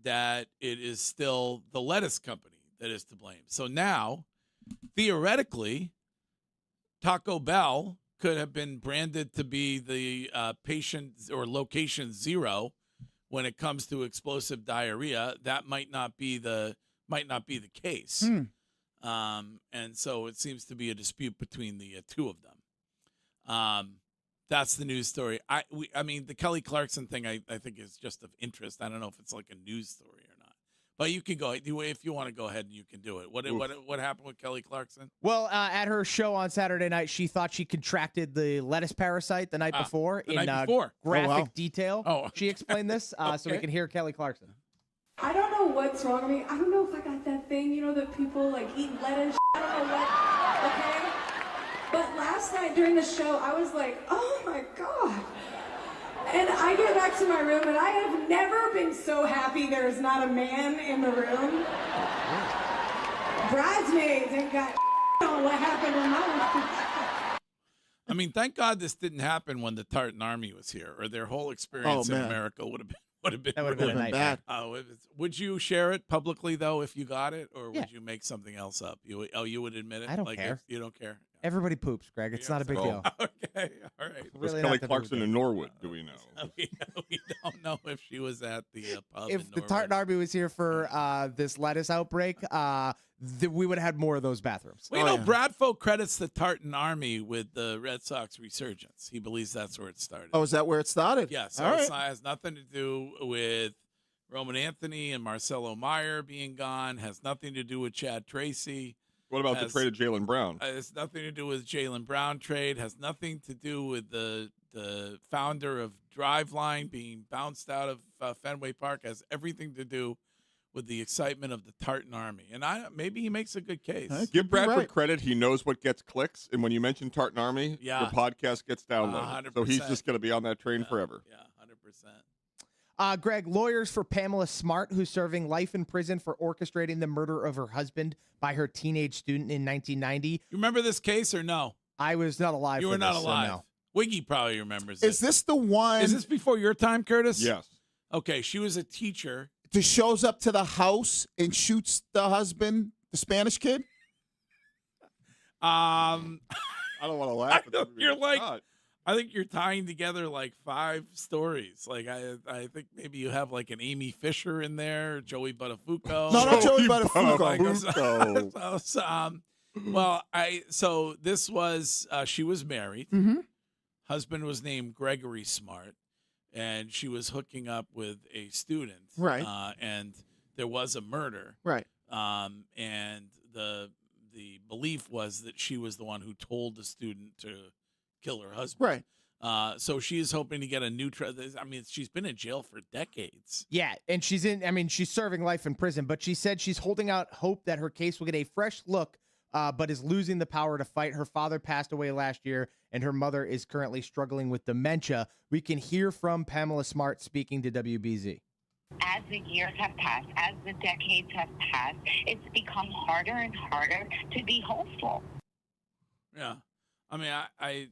that it is still the lettuce company that is to blame. So now, theoretically, Taco Bell could have been branded to be the patient or location zero when it comes to explosive diarrhea. That might not be the case. And so it seems to be a dispute between the two of them. That's the news story. I mean, the Kelly Clarkson thing, I think is just of interest. I don't know if it's like a news story or not. But you can go if you want to go ahead and you can do it. What happened with Kelly Clarkson? Well, at her show on Saturday night, she thought she contracted the lettuce parasite the night before graphic detail. Oh, she explained this, so we can hear Kelly Clarkson. I don't know what's wrong with me. I don't know if I got that thing, that people like eat lettuce. I don't know what. Okay. But last night during the show, I was like, oh my God. And I get back to my room, and I have never been so happy there's not a man in the room. Bridesmaids ain't got on what happened when I was. I mean, thank God this didn't happen when the Tartan Army was here, or their whole experience in America would have been bad. Would you share it publicly though if you got it, or would you make something else up? You would admit it. I don't care. You don't care. Everybody poops, Greg. It's not a big deal. Okay, all right. Was Kelly Clarkson in Norwood? Do we know? We don't know if she was at the pub. If the Tartan Army was here for this lettuce outbreak, we would have had more of those bathrooms. Well, Bradfo credits the Tartan Army with the Red Sox resurgence. He believes that's where it started. Oh, is that where it started? Yes. All right. It has nothing to do with Roman Anthony and Marcelo Meyer being gone. Has nothing to do with Chad Tracy. What about the trade of Jaylen Brown? Has nothing to do with Jaylen Brown trade. Has nothing to do with the founder of Driveline being bounced out of Fenway Park. Has everything to do with the excitement of the Tartan Army. And maybe he makes a good case. Give Bradford credit. He knows what gets clicks. And when you mention Tartan Army, the podcast gets downloaded. 100%. So he's just going to be on that train forever. Yeah, 100%. Greg, lawyers for Pamela Smart, who's serving life in prison for orchestrating the murder of her husband by her teenage student in 1990. You remember this case or no? I was not alive. You were not alive. So no. Wiggy probably remembers Is this the one? Is this before your time, Curtis? Yes. Okay, she was a teacher. Who shows up to the house and shoots the husband, the Spanish kid? I don't want to laugh. I think you're tying together like 5 stories. Like I think maybe you have like an Amy Fisher in there, Joey Buttafuoco. No, not Joey Buttafuoco. So this was she was married. Mm-hmm. Husband was named Gregory Smart, and she was hooking up with a student. Right. And there was a murder. Right. And the belief was that she was the one who told the student to kill her husband. Right. So she is hoping to get a new she's been in jail for decades. Yeah, and she's serving life in prison, but she said she's holding out hope that her case will get a fresh look, but is losing the power to fight. Her father passed away last year, and her mother is currently struggling with dementia. We can hear from Pamela Smart speaking to WBZ. As the years have passed, as the decades have passed, it's become harder and harder to be hopeful. Yeah. I mean, I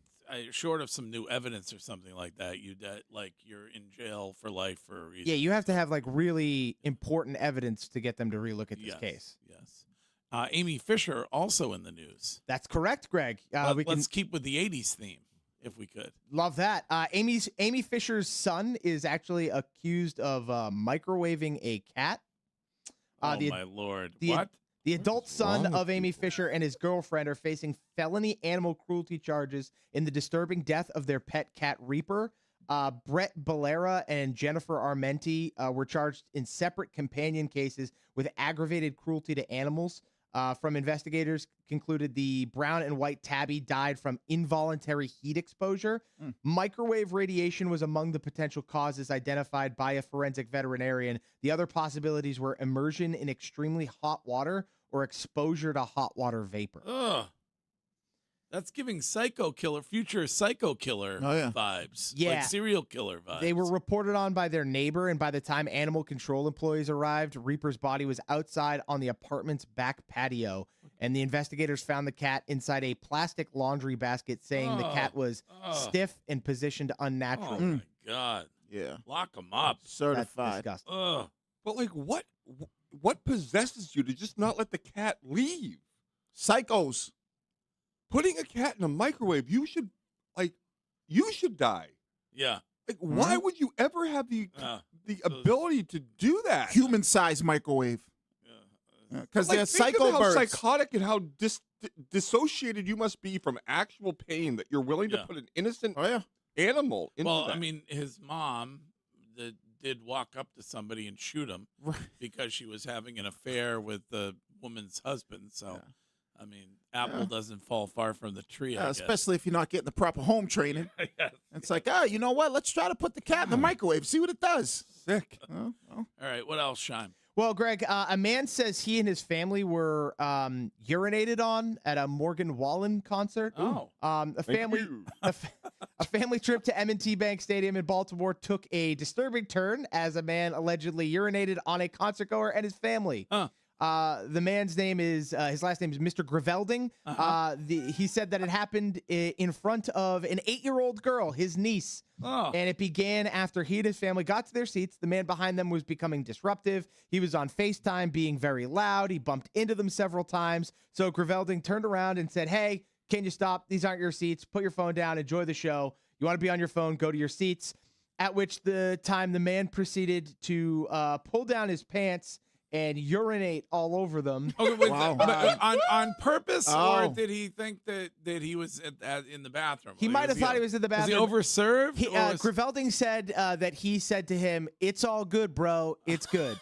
short of some new evidence or something like that, you're in jail for life for a reason. Yeah, you have to have like really important evidence to get them to relook at this case. Yes. Amy Fisher also in the news. That's correct, Greg. Let's keep with the 80s theme if we could. Love that. Amy Fisher's son is actually accused of microwaving a cat. My Lord. What? The adult son of Amy Fisher and his girlfriend are facing felony animal cruelty charges in the disturbing death of their pet cat Reaper. Brett Balera and Jennifer Armenti were charged in separate companion cases with aggravated cruelty to animals. From investigators concluded the brown and white tabby died from involuntary heat exposure. Microwave radiation was among the potential causes identified by a forensic veterinarian. The other possibilities were immersion in extremely hot water or exposure to hot water vapor. Ugh. That's giving future psycho killer vibes. Yeah. Like serial killer vibes. They were reported on by their neighbor, and by the time animal control employees arrived, Reaper's body was outside on the apartment's back patio, and the investigators found the cat inside a plastic laundry basket, saying the cat was stiff and positioned unnaturally. Oh, my God. Yeah. Lock them up. Certified. That's disgusting. Ugh. But, like, what possesses you to just not let the cat leave? Psychos. Putting a cat in a microwave, you should die. Yeah. Like, why would you ever have the ability to do that? Human-sized microwave. Because they're think psycho of how birds. psychotic and how dissociated you must be from actual pain that you're willing to put an innocent animal into Well, that. I mean, his mom did walk up to somebody and shoot him because she was having an affair with the woman's husband. So, I mean, apple doesn't fall far from the tree, I guess. Especially if you're not getting the proper home training. It's like, you know what? Let's try to put the cat in the microwave, see what it does. Sick. All right, what else, Shime? Well, Greg, a man says he and his family were urinated on at a Morgan Wallen concert. A family trip to M&T Bank Stadium in Baltimore took a disturbing turn as a man allegedly urinated on a concertgoer and his family. The man's name is his last name is Mr. Gravelding. He said that it happened in front of an 8-year-old girl, his niece. And it began after he and his family got to their seats. The man behind them was becoming disruptive. He was on FaceTime being very loud. He bumped into them several times. So Gravelding turned around and said, "Hey, can you stop? These aren't your seats. Put your phone down. Enjoy the show. You want to be on your phone? Go to your seats." At which the man proceeded to pull down his pants and urinate all over them. Okay, on purpose, or did he think that he was in the bathroom? He might have thought he was in the bathroom. Was he overserved? Gravelding said that he said to him, "It's all good, bro. It's good."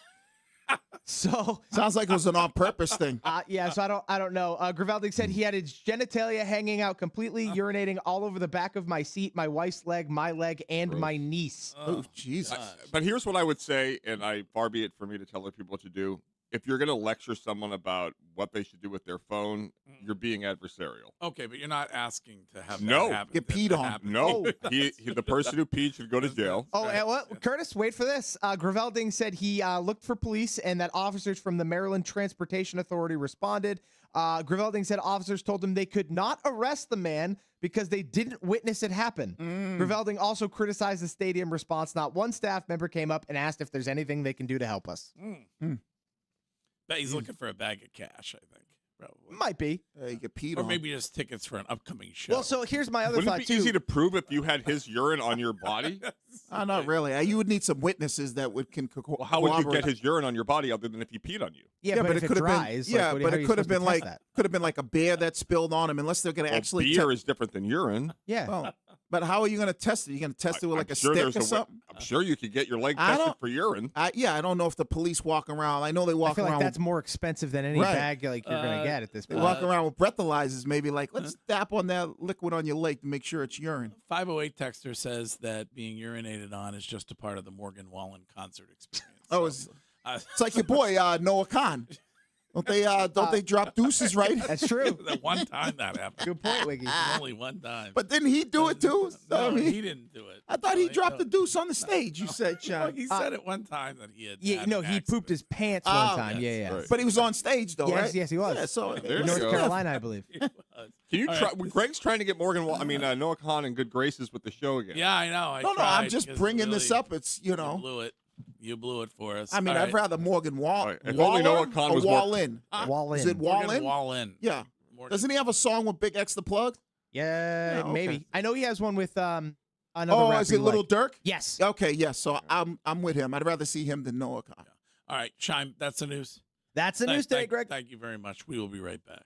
So sounds like it was an on-purpose thing. So I don't know. Gravelding said he had his genitalia hanging out completely, urinating all over the back of my seat, my wife's leg, my leg, and my niece. Oh, Jesus. But here's what I would say, and far be it for me to tell other people what to do. If you're going to lecture someone about what they should do with their phone, you're being adversarial. Okay, but you're not asking to have no that happen. Get peed on. No, the person who peed should go to jail. And what? Curtis, wait for this. Gravelding said he looked for police and that officers from the Maryland Transportation Authority responded. Gravelding said officers told him they could not arrest the man because they didn't witness it happen. Gravelding also criticized the stadium response. Not one staff member came up and asked if there's anything they can do to help us. Bet he's looking for a bag of cash, I think. Probably. Might be. You get peed or on. maybe just tickets for an upcoming show. Well, so here's my other Wouldn't thought, it be easy to prove if you had his urine on your body? Not really. You would need some witnesses that can Well, how would you get his urine on your body other than if he peed on you? Yeah, but if it dries, but it could have been like a beer that spilled on him, unless they're going to actually. Beer is different than urine. Yeah. Oh. But how are you going to test it? You're going to test it with a stick or something? I'm sure you could get your leg tested for urine. I don't know if the police walk around. I know they walk I feel around. Like that's more expensive than any bag like you're going to get at this point. They walk around with breathalyzers, maybe let's tap on that liquid on your leg to make sure it's urine. 508 texter says that being urinated on is just a part of the Morgan Wallen concert experience. It's like your boy Noah Khan. Don't they drop deuces, right? That's true. That one time that happened. Good point, Wiggy. Only one time. But didn't he do it too? No, he didn't do it. I thought he dropped the deuce on the stage. You said, Sean. He said it one time that he had. He pooped his pants one time. Yes, Right. But he was on stage though, right? Yes, he was. Yeah, so North Carolina, I believe. Can you try? Greg's trying to get Noah Khan in good graces with the show again. Yeah, I know. No, I'm just bringing this up. It's You blew it. You blew it for us. I mean, I'd rather Morgan Wallen. If only Noah Khan was Wallen. Wallen. Is it Wallen? Wallen. Yeah. Doesn't he have a song with Big X the Plug? Yeah, okay. maybe. I know he has one with another rapper. Is it Little Dirk? Yes. Okay, yes. So I'm with him. I'd rather see him than Noah Khan. All right, Chime. That's the news. That's the news today, Greg. Thank you very much. We will be right back.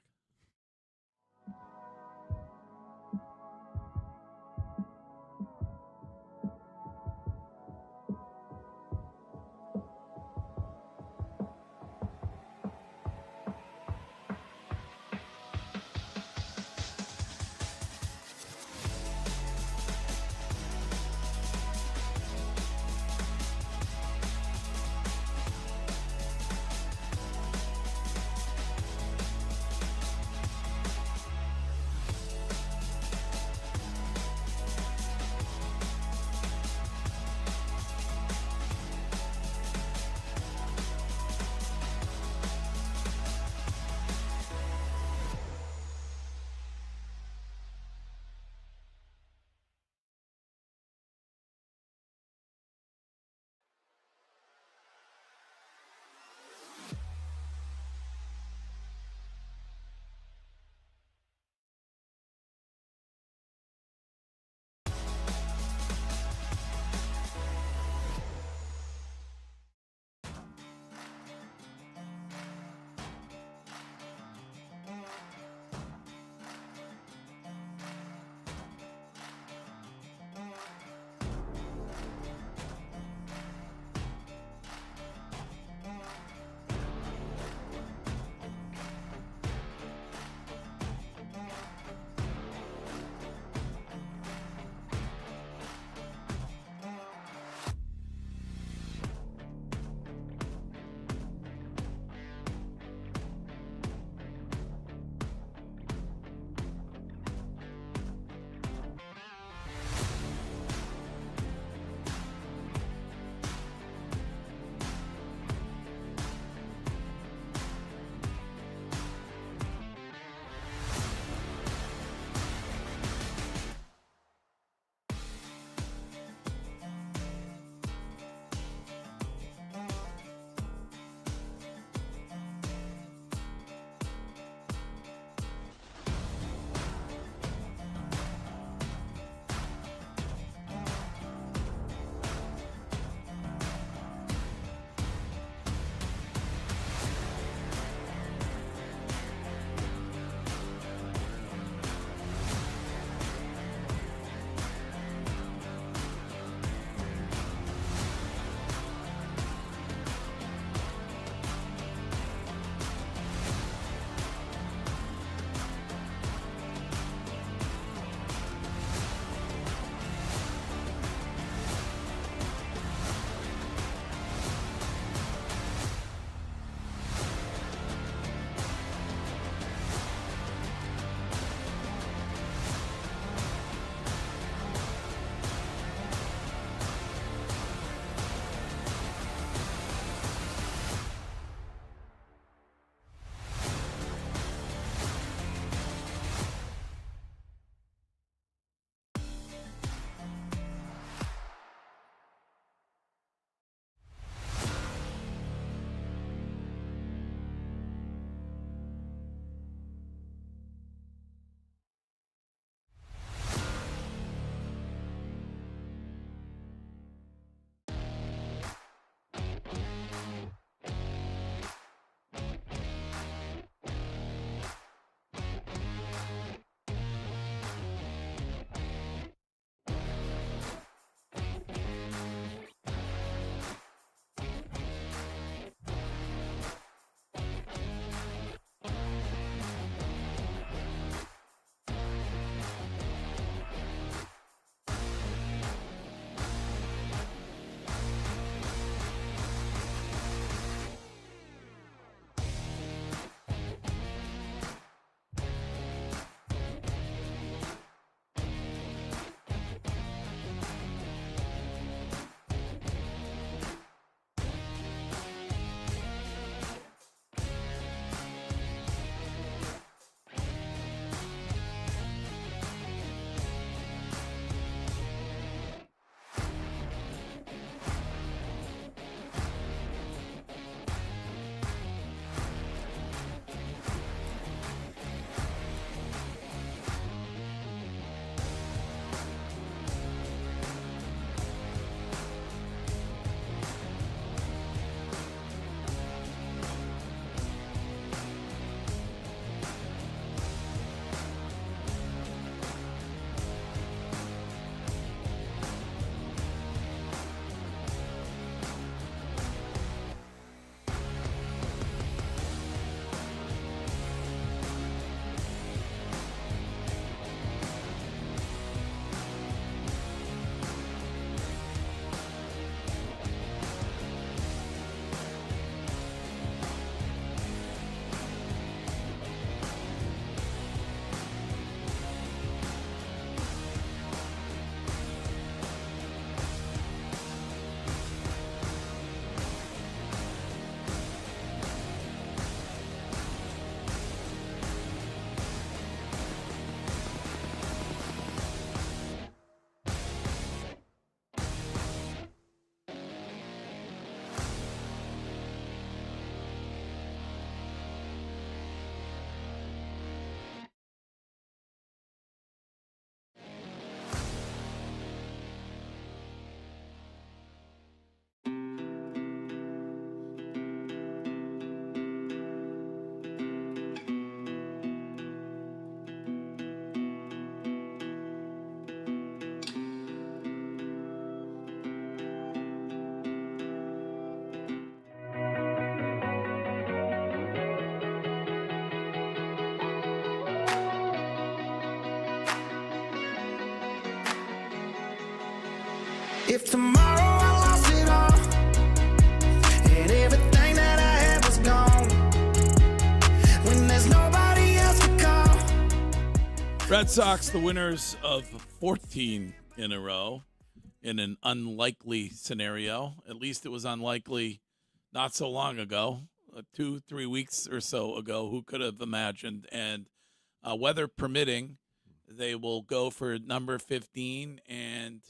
If tomorrow I lost it all, and everything that I had was gone, when there's nobody else to call. Red Sox, the winners of 14 in a row in an unlikely scenario. At least it was unlikely not so long ago, 2-3 weeks or so ago. Who could have imagined? And weather permitting, they will go for number 15 and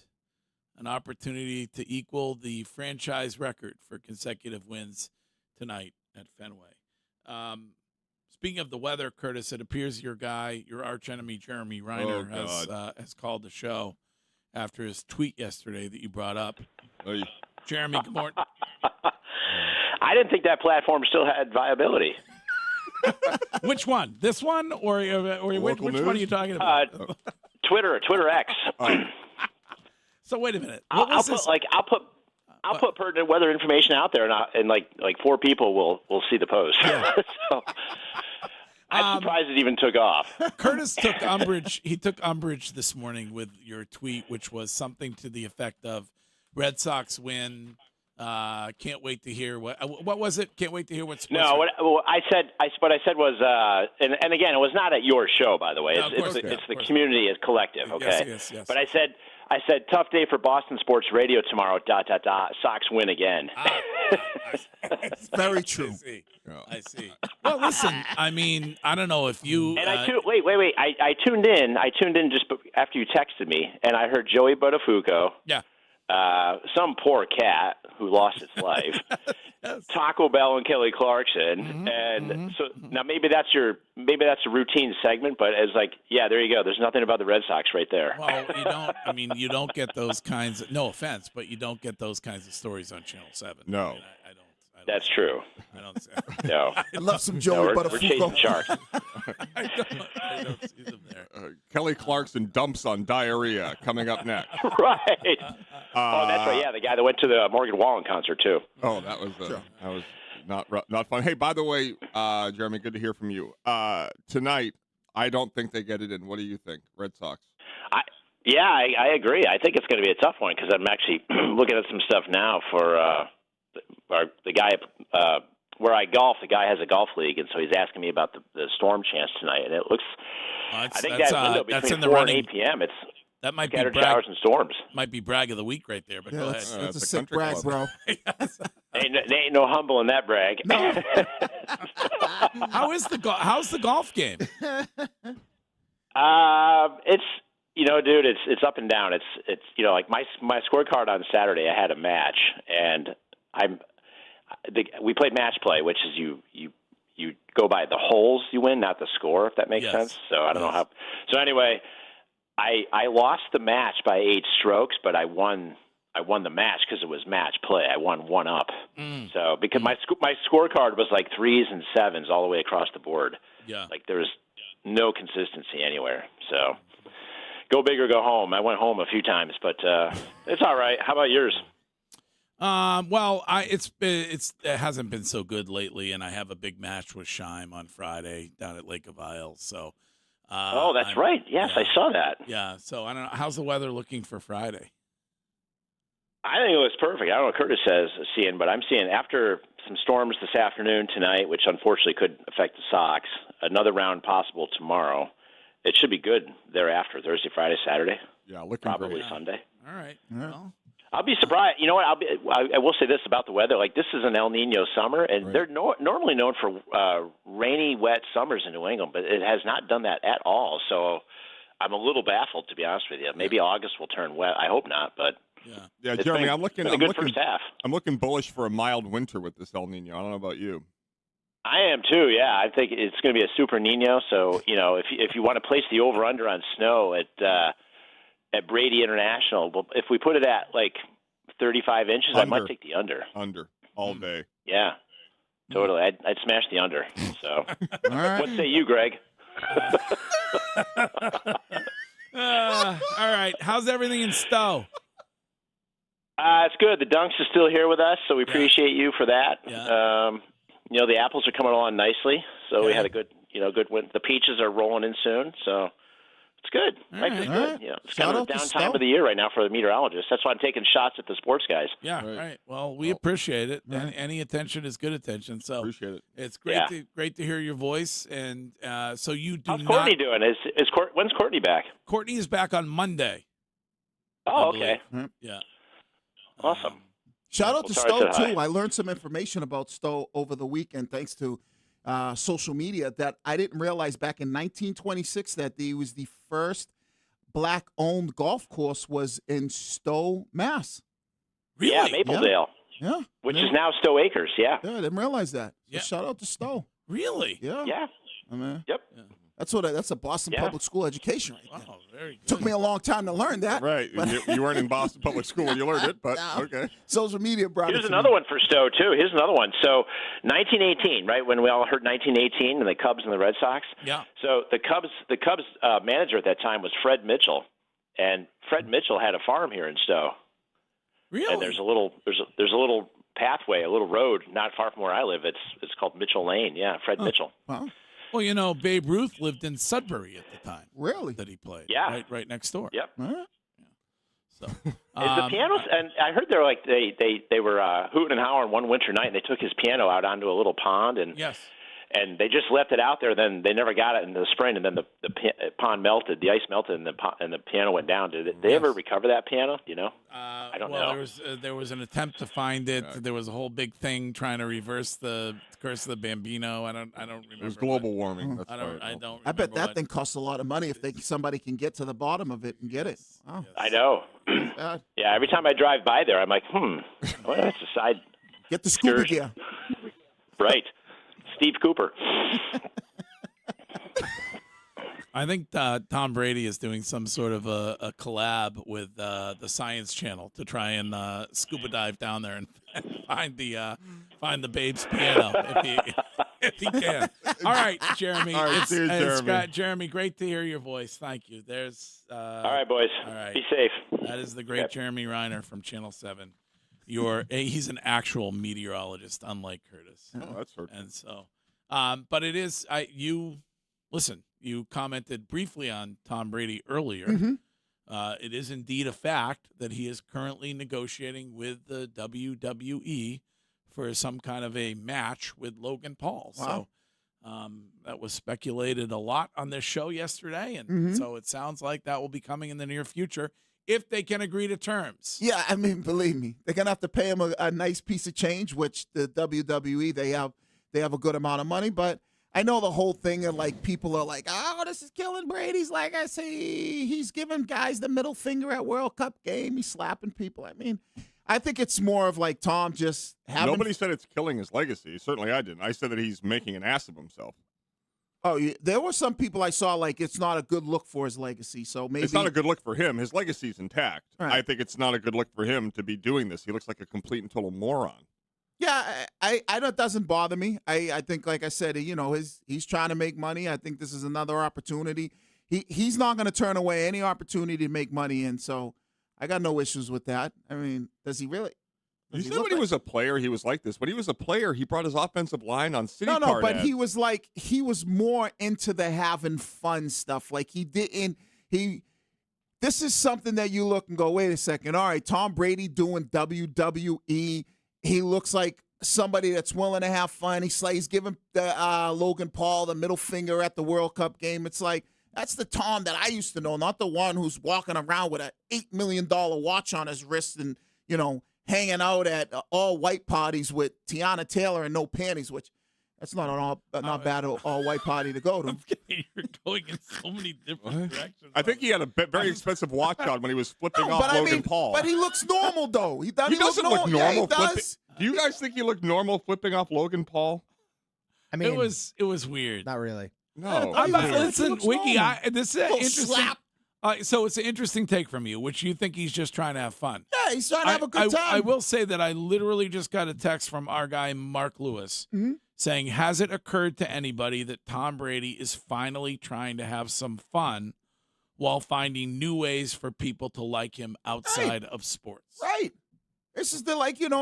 an opportunity to equal the franchise record for consecutive wins tonight at Fenway. Speaking of the weather, Curtis, it appears your archenemy Jeremy Reiner has called the show after his tweet yesterday that you brought up. Jeremy, good morning. I didn't think that platform still had viability. Which one? This one, or which one are you talking about? Twitter X. So wait a minute. I'll put pertinent weather information out there, and like 4 people will see the post. Yeah. So I'm surprised it even took off. Curtis took umbrage. He took umbrage this morning with your tweet, which was something to the effect of "Red Sox win. Can't wait to hear what was it? Can't wait to hear what's." No, what I said was, and again, it was not at your show, by the way. It's the community, it's collective. Okay. Yes. But I said, tough day for Boston sports radio tomorrow. ... Sox win again. Very true. I see. Well, listen. I mean, I don't know if you. And I tuned in. I tuned in just after you texted me, and I heard Joey Buttafuoco. Yeah. Some poor cat who lost its life, Taco Bell and Kelly Clarkson, so now maybe that's a routine segment, but it's like, yeah, there you go. There's nothing about the Red Sox right there. Well, you don't. I mean, you don't get those kinds. No offense, but you don't get those kinds of stories on Channel 7. No. I mean, I don't. That's true. I don't. No. I love some Joey Buttafuoco. We're chasing sharks. I don't see them there. Kelly Clarkson dumps on diarrhea coming up next. Right. Oh, that's right. Yeah, the guy that went to the Morgan Wallen concert too. Oh, that was not fun. Hey, by the way, Jeremy, good to hear from you. Tonight, I don't think they get it in. What do you think, Red Sox? I agree. I think it's going to be a tough one because I'm actually looking at some stuff now for the guy where I golf. The guy has a golf league, and so he's asking me about the storm chance tonight. And it looks, I think that window between 4 and 8 p.m. That might scattered be showers and storms. Might be brag of the week right there. But go ahead. That's a sick brag, bro. Ain't no humble in that brag. No. How's the golf game? It's dude, it's up and down. It's like my scorecard on Saturday. I had a match, and we played match play, which is you go by the holes you win, not the score, if that makes sense. So I don't know how. So anyway, I lost the match by 8 strokes, but I won the match because it was match play. I won 1 up. So because my scorecard was like 3s and 7s all the way across the board. Yeah. Like there was no consistency anywhere. So go big or go home. I went home a few times, but it's all right. How about yours? Well, it hasn't been so good lately, and I have a big match with Scheim on Friday down at Lake of Isles. So, that's right. Yes, I saw that. Yeah. So I don't know. How's the weather looking for Friday? I think it was perfect. I don't know what Curtis is seeing, but I'm seeing after some storms this afternoon tonight, which unfortunately could affect the Sox. Another round possible tomorrow. It should be good thereafter. Thursday, Friday, Saturday. Yeah, looking probably great. Sunday. All right. Yeah. Well. I'll be surprised. You know what? I will say this about the weather. Like, this is an El Nino summer, and they're normally known for rainy, wet summers in New England, but it has not done that at all. I'm a little baffled, to be honest with you. Maybe August will turn wet. I hope not, but yeah, Jeremy, I'm looking first half. I'm looking bullish for a mild winter with this El Nino. I don't know about you. I am too. Yeah, I think it's going to be a super Nino. So if you want to place the over under on snow at Brady International, well, if we put it at like 35 inches, I might take the under. Under all day. Yeah, totally. I'd smash the under. So, all right. What say you, Greg? All right. How's everything in Stowe? It's good. The Dunks is still here with us, so we appreciate you for that. Yeah. The apples are coming along nicely, so we had a good win. The peaches are rolling in soon, so It's good. Life is good. You know, it's kind of the downtime of the year right now for the meteorologists. That's why I'm taking shots at the sports guys. Yeah, right. Well, we appreciate it. And any attention is good attention. So appreciate it. It's great to hear your voice. And so you do How's Courtney doing? When's Courtney back? Courtney is back on Monday. Oh, okay. Yeah. Awesome. Shout out to Stowe, too. I learned some information about Stowe over the weekend thanks to social media that I didn't realize back in 1926 that he was the first black-owned golf course was in Stowe, Mass. Really? Yeah, Mapledale. Yeah. Which is now Stowe Acres, yeah. Yeah, I didn't realize that. So shout out to Stowe. Really? Yeah. Yeah. I mean, yep. That's a Boston public school education right there. Wow, very good. Took me a long time to learn that. Right. You weren't in Boston public school when you learned it, but okay. Social media brought Here's it to another me. one for Stowe, too. Here's another one. So 1918, right, when we all heard 1918 and the Cubs and the Red Sox? Yeah. So the Cubs manager at that time was Fred Mitchell, and Fred Mitchell had a farm here in Stowe. Really? And there's a little pathway, a little road not far from where I live. It's called Mitchell Lane. Yeah, Fred Mitchell. Wow. Well, you know, Babe Ruth lived in Sudbury at the time. Really? That he played. Yeah. Right next door. Yep. So, Is the pianos? And I heard they're like they were hooting and hollering one winter night, and they took his piano out onto a little pond, and yes. And they just left it out there. Then they never got it in the spring, and then the pond melted, the ice melted, and the piano went down. Did they ever recover that piano? You know, I don't know. There was an attempt to find it. There was a whole big thing trying to reverse the curse of the Bambino. I don't remember. It was global warming. That's I don't. I bet that thing costs a lot of money if somebody can get to the bottom of it and get it. Wow. I know. Yeah, every time I drive by there, I'm like, well, that's a side. Get the scuba gear. Right. Steve Cooper. I think Tom Brady is doing some sort of a collab with the Science Channel to try and scuba dive down there and find the babe's piano if he can. All right, Jeremy. All right, Jeremy. Jeremy, great to hear your voice. Thank you. There's all right, boys. All right. Be safe. That is the great Jeremy Reiner from Channel 7. He's an actual meteorologist, unlike Curtis. Oh, that's hurtful. And so, but it is. Listen. You commented briefly on Tom Brady earlier. Mm-hmm. It is indeed a fact that he is currently negotiating with the WWE for some kind of a match with Logan Paul. Wow. So that was speculated a lot on this show yesterday, and so it sounds like that will be coming in the near future if they can agree to terms. Yeah, I mean, believe me, they're gonna have to pay him a nice piece of change, which the WWE they have a good amount of money, but. I know the whole thing of like people are like, oh, this is killing Brady's legacy. He's giving guys the middle finger at World Cup game. He's slapping people. I mean, I think it's more of like Tom just having. Nobody said it's killing his legacy. Certainly I didn't. I said that he's making an ass of himself. Oh, yeah. There were some people I saw like it's not a good look for his legacy. So maybe it's not a good look for him. His legacy's intact. Right. I think it's not a good look for him to be doing this. He looks like a complete and total moron. Yeah, I don't. Doesn't bother me. I think, like I said, he's trying to make money. I think this is another opportunity. He's not going to turn away any opportunity to make money, and so I got no issues with that. I mean, does he really? You said when he was a player, he was like this. When he was a player, he brought his offensive line on city card No, but ads. he was more into the having fun stuff. Like he didn't. This is something that you look and go, wait a second. All right, Tom Brady doing WWE. He looks like somebody that's willing to have fun. He's giving Logan Paul the middle finger at the World Cup game. It's like, that's the Tom that I used to know, not the one who's walking around with an $8 million watch on his wrist and, hanging out at all white parties with Tiana Taylor and no panties, which that's not bad all white party to go to. You're going in so many different directions. I think he had a very expensive watch on when he was flipping off Logan Paul. But he looks normal, though. He doesn't look normal. Yeah, he does. Do you guys think he looked normal flipping off Logan Paul? I mean, it was weird. Not really. No. Listen, Wiki, this is interesting. Slap. So it's an interesting take from you, which you think he's just trying to have fun. Yeah, he's trying to have a good time. I will say that I literally just got a text from our guy, Mark Lewis, saying, has it occurred to anybody that Tom Brady is finally trying to have some fun while finding new ways for people to like him outside of sports? Right. This is the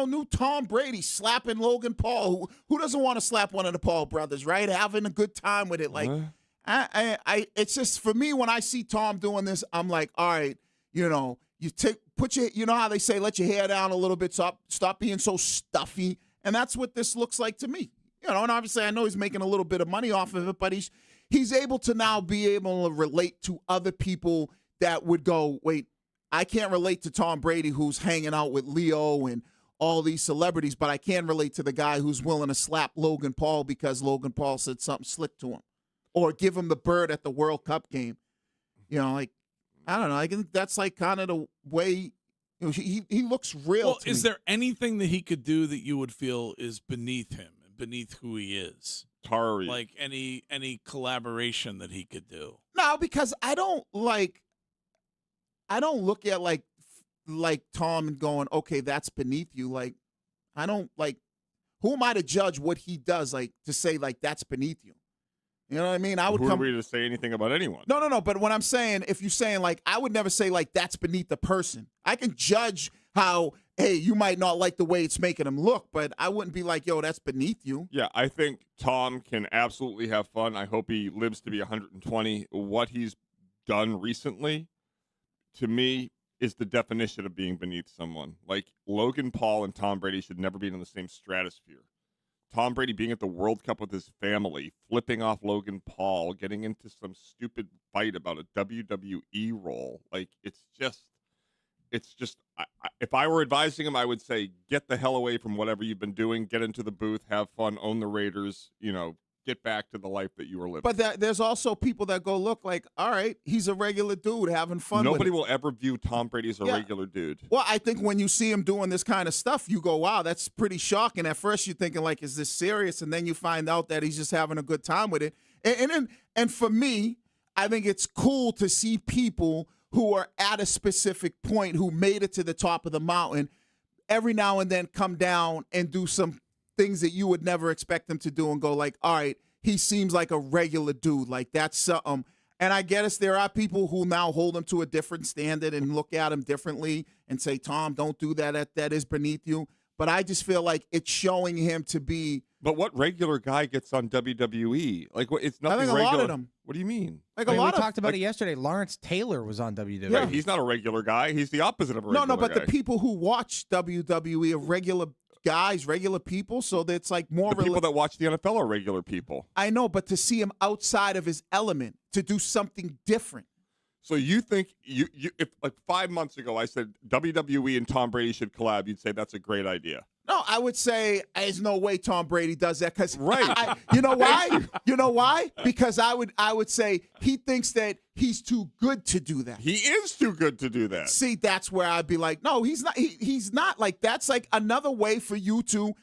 new Tom Brady slapping Logan Paul. Who doesn't want to slap one of the Paul brothers, right? Having a good time with it. Like, It's just for me when I see Tom doing this, I'm like, all right, you know, you know how they say, let your hair down a little bit, stop being so stuffy, and that's what this looks like to me. You know, and obviously I know he's making a little bit of money off of it, but he's able to now be able to relate to other people that would go, wait, I can't relate to Tom Brady who's hanging out with Leo and all these celebrities, but I can relate to the guy who's willing to slap Logan Paul because Logan Paul said something slick to him, or give him the bird at the World Cup game. You know, like, I don't know. I think that's like kind of the way, you know, he looks real. Well, is there anything that he could do that you would feel is beneath him, beneath who he is? Tari. Like any collaboration that he could do? No, because I don't look at like Tom and going, okay, that's beneath you. Like, I don't like, who am I to judge what he does, like to say like that's beneath you? You know what I mean? Who are we to say anything about anyone? No. But when I'm saying, if you're saying like, I would never say like that's beneath the person. I can judge how, hey, you might not like the way it's making him look, but I wouldn't be like, yo, that's beneath you. Yeah, I think Tom can absolutely have fun. I hope he lives to be 120. What he's done recently, to me, is the definition of being beneath someone. Like, Logan Paul and Tom Brady should never be in the same stratosphere. Tom Brady being at the World Cup with his family, flipping off Logan Paul, getting into some stupid fight about a WWE role. Like, it's just if I were advising him, I would say, get the hell away from whatever you've been doing, get into the booth, have fun, own the Raiders, you know, get back to the life that you were living. But there's also people that go, look, like, all right, he's a regular dude having fun. Nobody will ever view Tom Brady as a regular dude. Well, I think when you see him doing this kind of stuff, you go, wow, that's pretty shocking. At first, you're thinking, like, is this serious? And then you find out that he's just having a good time with it. And for me, I think it's cool to see people who are at a specific point, who made it to the top of the mountain, every now and then come down and do some things that you would never expect them to do and go like, all right, he seems like a regular dude. Like, that's something. And I guess there are people who now hold him to a different standard and look at him differently and say, Tom, don't do that. That is beneath you. But I just feel like it's showing him to be. But what regular guy gets on WWE? Like, it's nothing I think regular. a lot of them. What do you mean? Like we talked about it yesterday. Lawrence Taylor was on WWE. Yeah, he's not a regular guy. He's the opposite of a regular guy. But the people who watch WWE are regular guys, regular people, so it's like more the people that watch the NFL are regular people. I know, but to see him outside of his element, to do something different. So you think if like 5 months ago I said WWE and Tom Brady should collab, you'd say that's a great idea. No, I would say there's no way Tom Brady does that because right. You know why? You know why? Because I would say he thinks that he's too good to do that. He is too good to do that. See, that's where I'd be like, no, he's not. He's not. Like, that's like another way for you to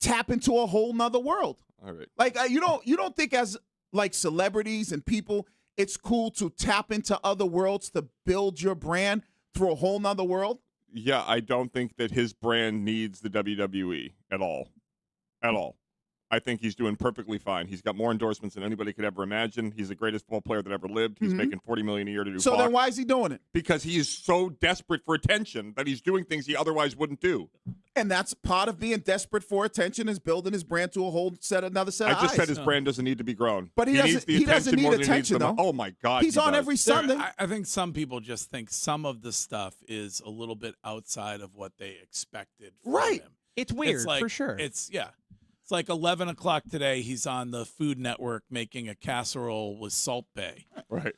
tap into a whole nother world. All right. Like, you don't think as like celebrities and people, it's cool to tap into other worlds to build your brand through a whole nother world? Yeah, I don't think that his brand needs the WWE at all. At all. I think he's doing perfectly fine. He's got more endorsements than anybody could ever imagine. He's the greatest football player that ever lived. He's making $40 million a year to do So Fox. then why is he doing it? Because he is so desperate for attention that he's doing things he otherwise wouldn't do. And that's part of being desperate for attention, is building his brand to a whole another set of eyes. I just said his brand doesn't need to be grown. But he doesn't need attention, though. Oh, my God. He's on every Sunday. I think some people just think some of the stuff is a little bit outside of what they expected from him. It's weird, for sure. It's like 11 o'clock today. He's on the Food Network making a casserole with Salt Bay. Right.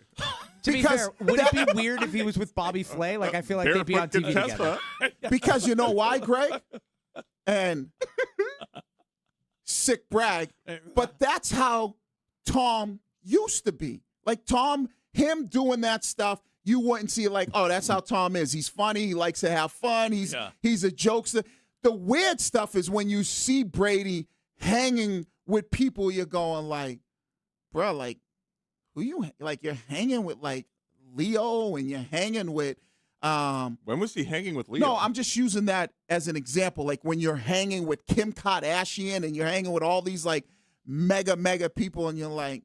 To be fair, would it be weird if he was with Bobby Flay? Like, I feel like they'd be on TV together. Because you know why, Greg? And sick brag, but that's how Tom used to be. Like, him doing that stuff, you wouldn't see it like, oh, that's how Tom is. He's funny. He likes to have fun. He's a jokester. The weird stuff is when you see Brady hanging with people, you're going like, bro, like, who you, like, you're hanging with like Leo and you're hanging with when was he hanging with Leo? No, I'm just using that as an example. Like when you're hanging with Kim Kardashian and you're hanging with all these like mega people, and you're like,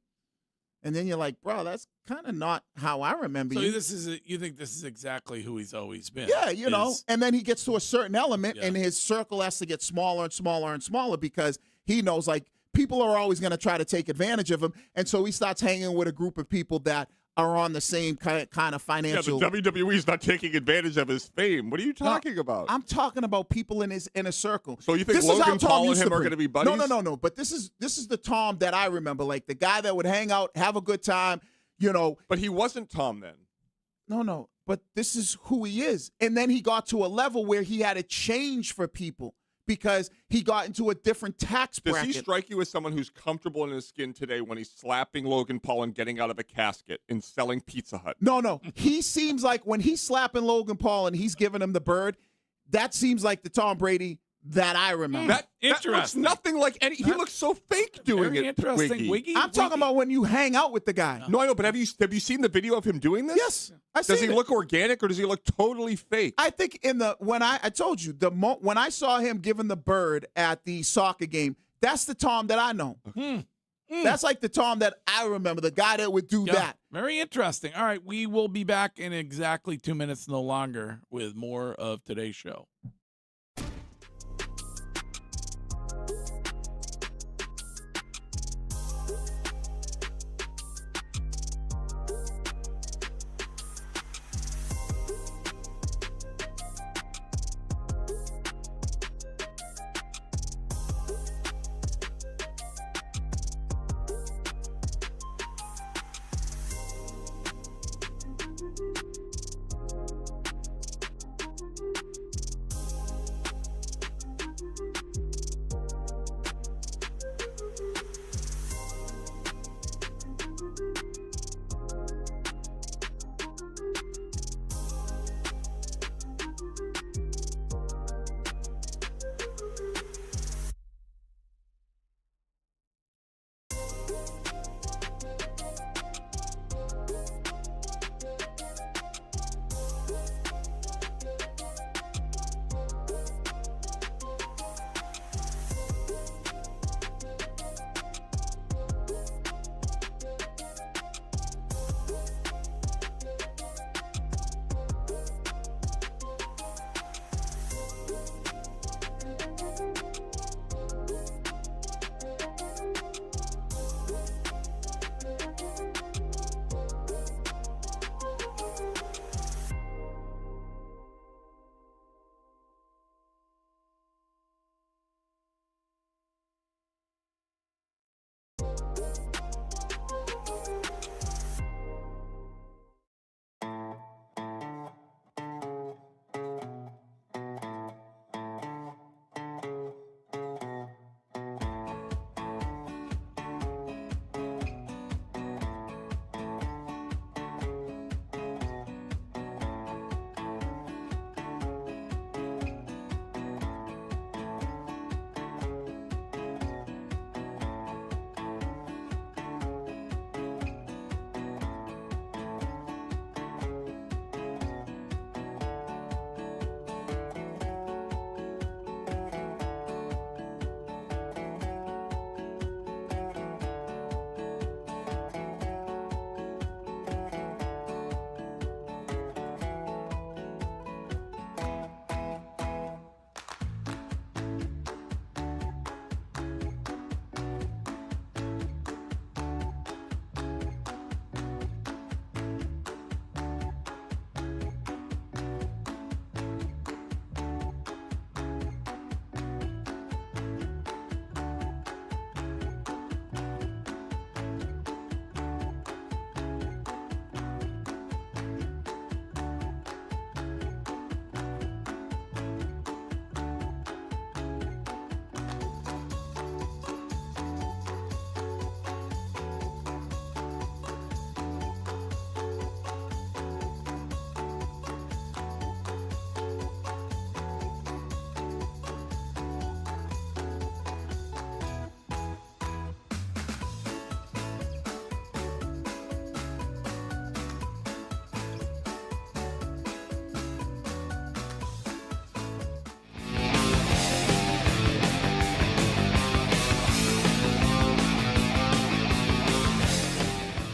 and then you're like, bro, that's kind of not how I remember you. You think this is exactly who he's always been? Yeah, you know. And then he gets to a certain element, and his circle has to get smaller and smaller and smaller because he knows, like, people are always going to try to take advantage of him. And so he starts hanging with a group of people that are on the same kind of financial. Yeah, but WWE's not taking advantage of his fame. What are you talking about? I'm talking about people in his inner circle. So you think Logan Paul and him are going to be buddies? No. But this is the Tom that I remember, like the guy that would hang out, have a good time, But he wasn't Tom then. No. But this is who he is. And then he got to a level where he had to change for people because he got into a different tax bracket. Does he strike you as someone who's comfortable in his skin today when he's slapping Logan Paul and getting out of a casket and selling Pizza Hut? No. He seems like when he's slapping Logan Paul and he's giving him the bird, that seems like the Tom Brady that I remember. That looks nothing like any. He looks so fake doing Very it. interesting. Wiggy. I'm talking about when you hang out with the guy. No, I know, but have you seen the video of him doing this? Yes, Does he look organic or does he look totally fake? I think when I told you when I saw him giving the bird at the soccer game, that's the Tom that I know. That's like the Tom that I remember, the guy that would do that. Very interesting. All right, we will be back in exactly 2 minutes, no longer, with more of today's show.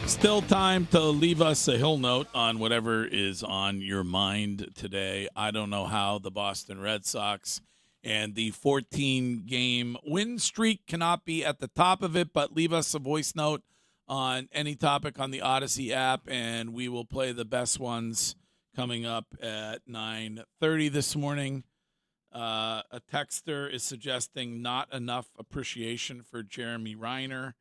Still time to leave us a hill note on whatever is on your mind today. I don't know how the Boston Red Sox And the 14-game win streak cannot be at the top of it, but leave us a voice note on any topic on the Odyssey app, and we will play the best ones coming up at 9:30 this morning. A texter is suggesting not enough appreciation for Jeremy Reiner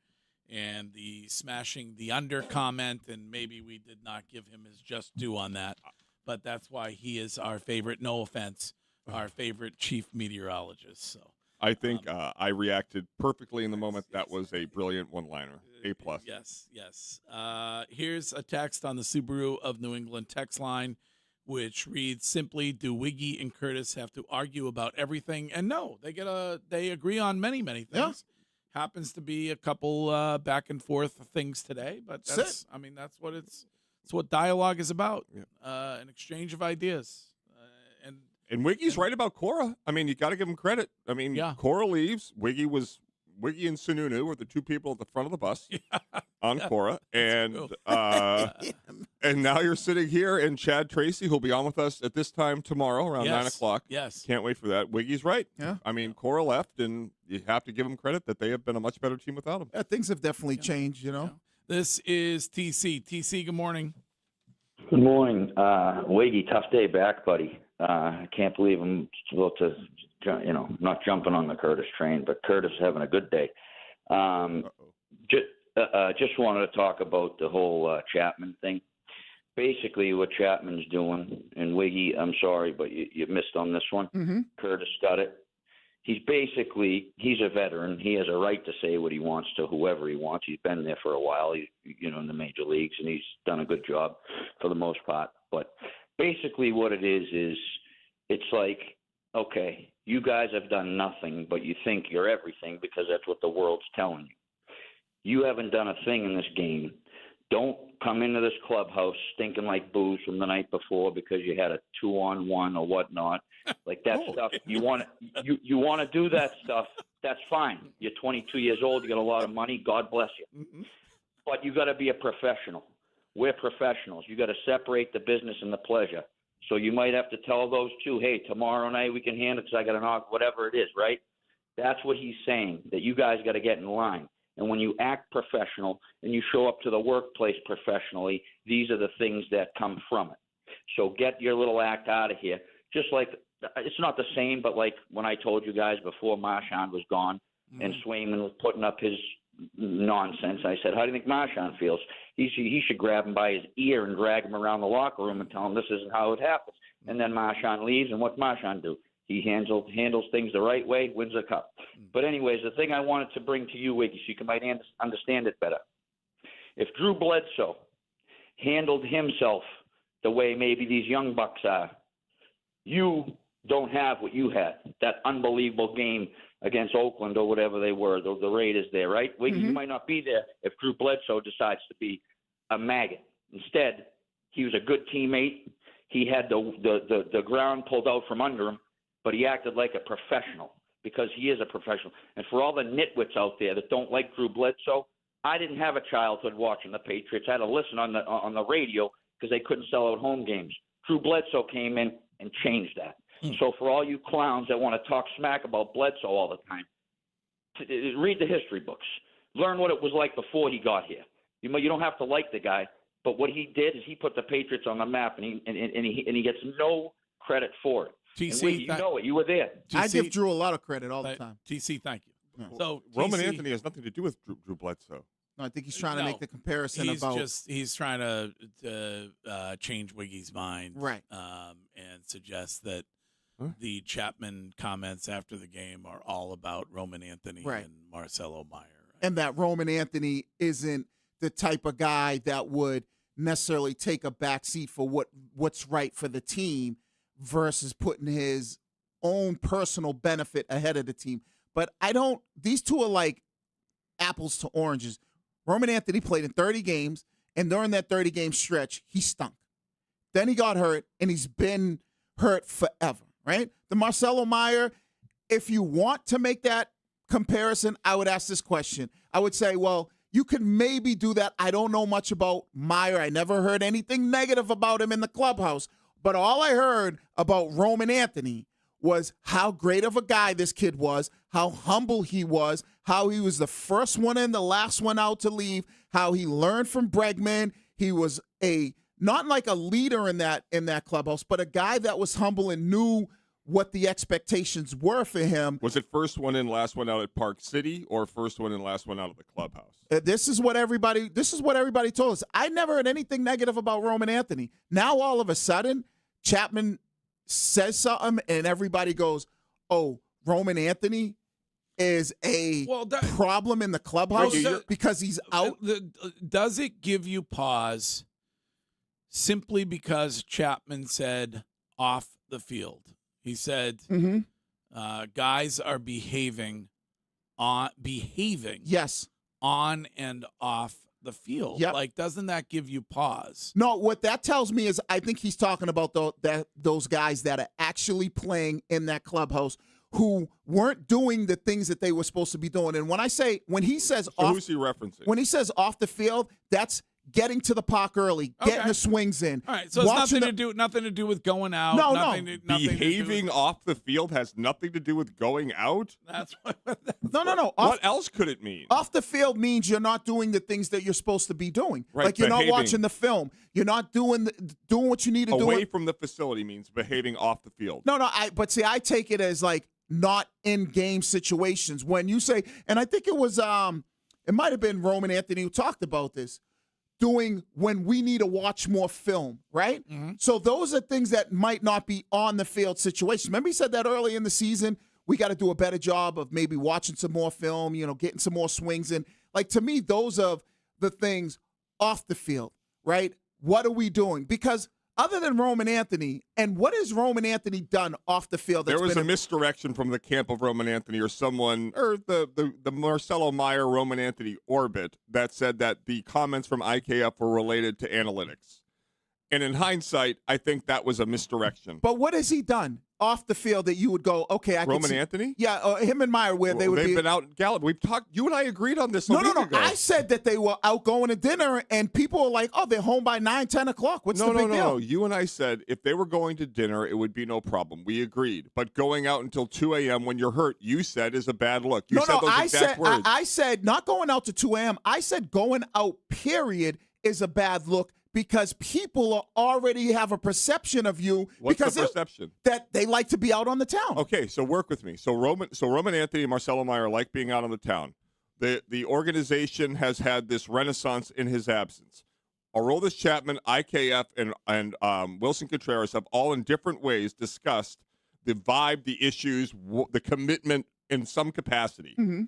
and the smashing the under comment, and maybe we did not give him his just due on that. But that's why he is our favorite, no offense, our favorite chief meteorologist. So I think I reacted perfectly in the moment. That was a brilliant one-liner. A+. Yes. Here's a text on the Subaru of New England text line, which reads simply, do Wiggy and Curtis have to argue about everything? And no, they agree on many things. Yeah. Happens to be a couple back and forth things today, but that's what dialogue is about. Yeah. An exchange of ideas. And Wiggy's right about Cora. I mean, you got to give him credit. I mean, Cora leaves. Wiggy and Sununu were the two people at the front of the bus on Cora. And and now you're sitting here, and Chad Tracy, who'll be on with us at this time tomorrow around 9 o'clock. Yes. Can't wait for that. Wiggy's right. Yeah. I mean, Cora left, and you have to give him credit that they have been a much better team without him. Yeah, things have definitely changed, This is TC. TC, good morning. Good morning. Wiggy, tough day back, buddy. I can't believe I'm about to, not jumping on the Curtis train, but Curtis is having a good day. Just wanted to talk about the whole Chapman thing. Basically, what Chapman's doing, and Wiggy, I'm sorry, but you missed on this one. Mm-hmm. Curtis got it. He's a veteran. He has a right to say what he wants to whoever he wants. He's been there for a while, in the major leagues, and he's done a good job for the most part. But basically what it is it's like, okay, you guys have done nothing, but you think you're everything because that's what the world's telling you. You haven't done a thing in this game. Don't come into this clubhouse stinking like booze from the night before because you had a 2-on-1 or whatnot. Like that stuff. You want to do that stuff, that's fine. You're 22 years old, you got a lot of money, God bless you. Mm-hmm. But you got to be a professional. We're professionals. You got to separate the business and the pleasure. So you might have to tell those two, hey, tomorrow night we can handle it because I got an knock, whatever it is, right? That's what he's saying, that you guys got to get in line. And when you act professional and you show up to the workplace professionally, these are the things that come from it. So get your little act out of here. Just like, it's not the same, but like when I told you guys before Marchand was gone and Swayman was putting up his nonsense, I said, how do you think Marchand feels? He should grab him by his ear and drag him around the locker room and tell him this isn't how it happens. And then Marchand leaves, and what's Marchand do? He handles things the right way, wins a cup. But anyways, the thing I wanted to bring to you, Wiggy, so you might understand it better. If Drew Bledsoe handled himself the way maybe these young bucks are, you don't have what you had, that unbelievable game against Oakland or whatever they were, the Raiders there, right? Wiggy, you might not be there if Drew Bledsoe decides to be a maggot. Instead, he was a good teammate. He had the ground pulled out from under him, but he acted like a professional because he is a professional. And for all the nitwits out there that don't like Drew Bledsoe, I didn't have a childhood watching the Patriots. I had to listen on the radio because they couldn't sell out home games. Drew Bledsoe came in and changed that. So for all you clowns that want to talk smack about Bledsoe all the time, read the history books. Learn what it was like before he got here. You don't have to like the guy, but what he did is he put the Patriots on the map, and he gets no credit for it. TC, you know it. You were there. I give Drew a lot of credit all the time. TC, thank you. Yeah. So Roman Anthony has nothing to do with Drew Bledsoe. No, I think he's trying to make the comparison he's trying to change Wiggy's mind, right? And suggest that the Chapman comments after the game are all about Roman Anthony and Marcelo Meyer, and that Roman Anthony isn't the type of guy that would necessarily take a backseat for what's right for the team versus putting his own personal benefit ahead of the team. But these two are like apples to oranges. Roman Anthony played in 30 games, and during that 30-game stretch, he stunk. Then he got hurt, and he's been hurt forever, right? The Marcelo Meyer, if you want to make that comparison, I would ask this question. I would say, well, you could maybe do that. I don't know much about Meyer. I never heard anything negative about him in the clubhouse. But all I heard about Roman Anthony was how great of a guy this kid was, how humble he was, how he was the first one in, the last one out to leave, how he learned from Bregman. He was not like a leader in that clubhouse, but a guy that was humble and knew what the expectations were for him. Was it first one in, last one out at Park City, or first one in, last one out of the clubhouse? This is what everybody told us. I never heard anything negative about Roman Anthony. Now all of a sudden, Chapman says something, and everybody goes, "Oh, Roman Anthony is a problem in the clubhouse because he's out." Does it give you pause simply because Chapman said off the field? He said, guys are behaving yes, on and off the field. Yep. Like, doesn't that give you pause? No, what that tells me is I think he's talking about those guys that are actually playing in that clubhouse who weren't doing the things that they were supposed to be doing. And when he says who's he referencing? When he says off the field, that's getting to the park early, getting the swings in. All right, so it's nothing to do with going out. No. Behaving off the field has nothing to do with going out? No. What else could it mean? Off the field means you're not doing the things that you're supposed to be doing. Right, like you're behaving. not watching the film. You're not doing what you need to do. Away from the facility means behaving off the field. No, but see, I take it as like not in game situations. When you say, and I think it was it might have been Roman Anthony who talked about this, doing when we need to watch more film, right? Mm-hmm. So those are things that might not be on the field situations. Remember he said that early in the season, we got to do a better job of maybe watching some more film, getting some more swings in. Like, to me, those are the things off the field, right? What are we doing? Because other than Roman Anthony, and what has Roman Anthony done off the field? There was a misdirection from the camp of Roman Anthony or someone, or the Marcelo Meyer Roman Anthony orbit that said that the comments from IKF were related to analytics. And in hindsight, I think that was a misdirection. But what has he done off the field that you would go, okay, I can Roman see. Anthony? Yeah, him and Meyer, where they've been out in Gallup. We've talked. You and I agreed on this. No. Ago. I said that they were out going to dinner, and people were like, "Oh, they're home by 9, 10 o'clock. What's the big deal?" No. You and I said if they were going to dinner, it would be no problem. We agreed. But going out until 2 a.m. when you're hurt, you said is a bad look. You said those exact words. I said not going out to 2 a.m. I said going out, period, is a bad look. Because people already have a perception of you. What's the perception? That they like to be out on the town. Okay, so work with me. So Roman Anthony and Marcelo Meyer like being out on the town. The organization has had this renaissance in his absence. Aroldis Chapman, IKF, and Wilson Contreras have all in different ways discussed the vibe, the issues, the commitment in some capacity. Mm-hmm.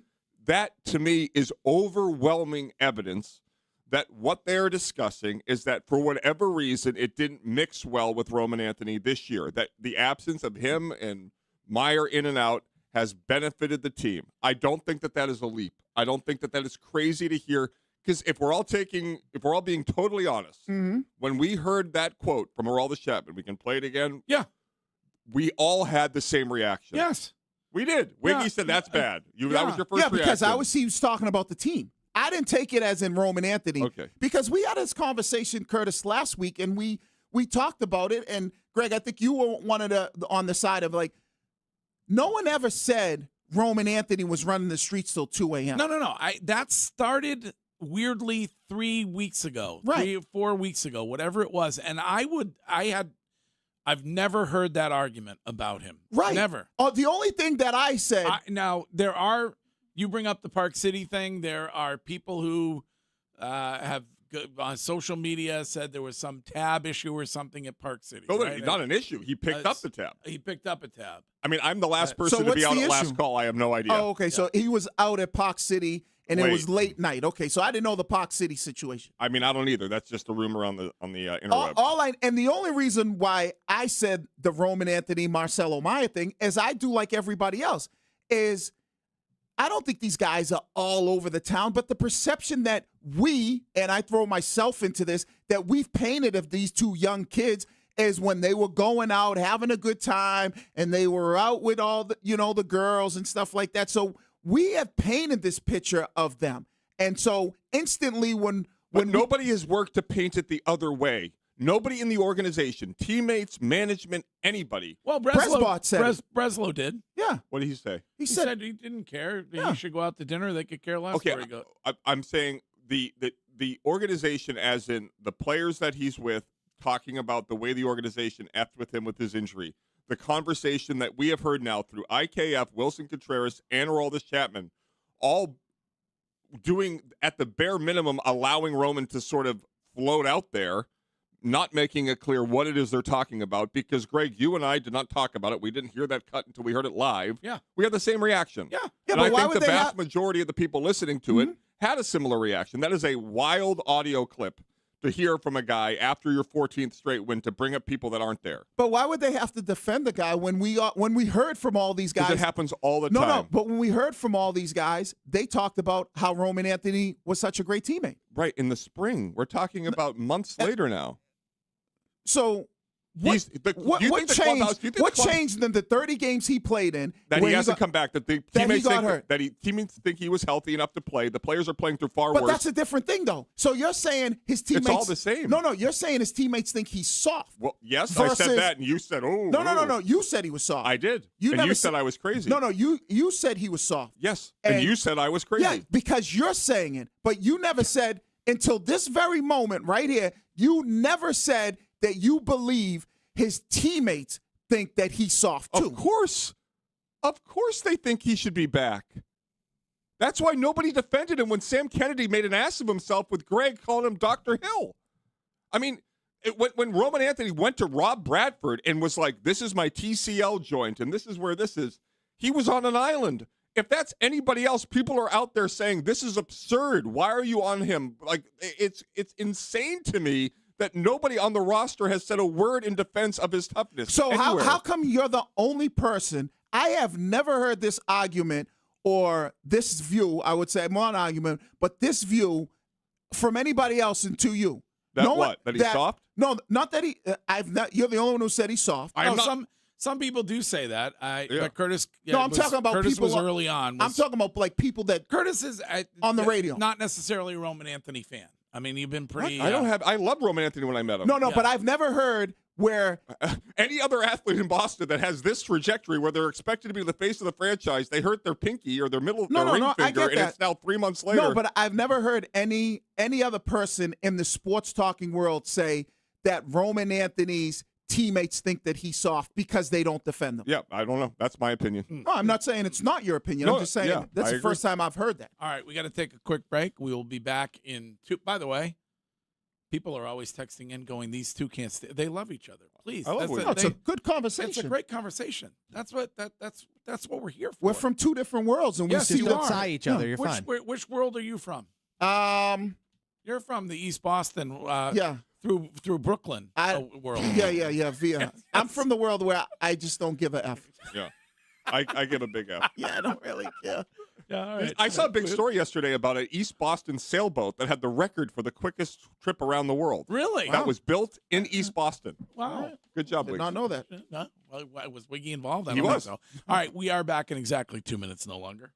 That, to me, is overwhelming evidence that what they're discussing is that for whatever reason, it didn't mix well with Roman Anthony this year, that the absence of him and Meyer in and out has benefited the team. I don't think that is a leap. I don't think that is crazy to hear, because if we're all being totally honest, when we heard that quote from Aroldis Chapman, we can play it again. Yeah. We all had the same reaction. Yes. We did. Wiggy said that's bad. That was your first reaction. Yeah, because he was talking about the team. I didn't take it as in Roman Anthony. Okay. Because we had this conversation, Curtis, last week, and we talked about it. And, Greg, I think you were on the side of, like, no one ever said Roman Anthony was running the streets till 2 a.m. No. That started weirdly 3 weeks ago. Right. 3 or 4 weeks ago, whatever it was. And I've never heard that argument about him. Right. Never. Oh, the only thing that I said. Now, you bring up the Park City thing. There are people who have on social media said there was some tab issue or something at Park City. No, right? not an issue. He picked up the tab. He picked up a tab. I mean, I'm the last person to be out at last call. I have no idea. Oh, okay. Yeah. So he was out at Park City, and it was late night. Okay, so I didn't know the Park City situation. I mean, I don't either. That's just a rumor on the interwebs. And the only reason why I said the Roman Anthony, Marcelo Meyer thing, is I do like everybody else, is I don't think these guys are all over the town, but the perception that and I throw myself into this, that we've painted of these two young kids is when they were going out, having a good time, and they were out with all the, the girls and stuff like that. So we have painted this picture of them. And so instantly when nobody has worked to paint it the other way. Nobody in the organization, teammates, management, anybody. Well, Breslow did. Yeah. What did he say? He said he didn't care. He should go out to dinner. They could care less where he goes. I'm saying the organization, as in the players that he's with, talking about the way the organization effed with him with his injury. The conversation that we have heard now through IKF, Wilson Contreras, and Aroldis Chapman, all doing at the bare minimum, allowing Roman to sort of float out there, not making it clear what it is they're talking about, because, Greg, you and I did not talk about it. We didn't hear that cut until we heard it live. Yeah. We had the same reaction. Yeah. And I think the vast majority of the people listening to it had a similar reaction. That is a wild audio clip to hear from a guy after your 14th straight win to bring up people that aren't there. But why would they have to defend the guy when we heard from all these guys? Because it happens all the time. No, but when we heard from all these guys, they talked about how Roman Anthony was such a great teammate. Right, in the spring. We're talking about months later now. So what changed in the 30 games he played in? That he hasn't come back. That the teammates teammates think he was healthy enough to play. The players are playing through far worse. But that's a different thing, though. So you're saying his teammates... It's all the same. No, you're saying his teammates think he's soft. Well, yes, I said that, and you said, oh. No. You said he was soft. I did. You said I was crazy. No, you said he was soft. Yes, and you said I was crazy. Yeah, because you're saying it, but you never said, until this very moment right here, you never said that you believe his teammates think that he's soft, too. Of course they think he should be back. That's why nobody defended him when Sam Kennedy made an ass of himself with Greg calling him Dr. Hill. I mean, when Roman Anthony went to Rob Bradford and was like, this is my TCL joint and this is where this is, he was on an island. If that's anybody else, people are out there saying, this is absurd. Why are you on him? Like, it's insane to me that nobody on the roster has said a word in defense of his toughness. So how come you're the only person? I have never heard this argument or this view, I would say more an argument, but this view from anybody else into you. That he's soft? No, not that he. You're the only one who said he's soft. Some people do say that. But Curtis. Yeah, I'm talking about Curtis people was early on. I'm talking about like people that Curtis is on the radio. Not necessarily a Roman Anthony fan. I mean, you've been pretty. I loved Roman Anthony when I met him. No, but I've never heard where any other athlete in Boston that has this trajectory where they're expected to be the face of the franchise, they hurt their pinky or their ring finger, and it's now 3 months later. No, but I've never heard any other person in the sports talking world say that Roman Anthony's teammates think that he's soft because they don't defend them. Yeah, I don't know. That's my opinion. No, I'm not saying it's not your opinion. I'm just saying that's the first time I've heard that. All right, we got to take a quick break. We will be back in 2. By the way, people are always texting in going, these two can't stay. They love each other. Please. It's a good conversation. It's a great conversation. That's what we're here for. We're from two different worlds, and we still outside each other. You're fine. Which world are you from? You're from the East Boston. Through Brooklyn world. Yeah. I'm from the world where I just don't give a F. Yeah. I give a big F. Yeah, I don't really care. Yeah, all right. I saw a big story yesterday about an East Boston sailboat that had the record for the quickest trip around the world. Really? That was built in East Boston. Wow. Good job, Did Wiggy. not know that. No? Well, was Wiggy involved? He was. All right, we are back in exactly 2 minutes, no longer.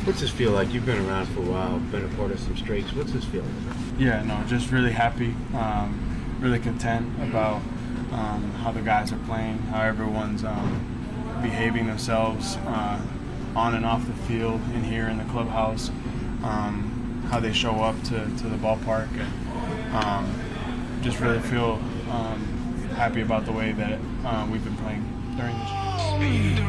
What's this feel like? You've been around for a while, been a part of some streaks. What's this feel like? Yeah, no, just really happy, really content about how the guys are playing, how everyone's behaving themselves on and off the field and here in the clubhouse, how they show up to the ballpark, and just really feel happy about the way that we've been playing during this year.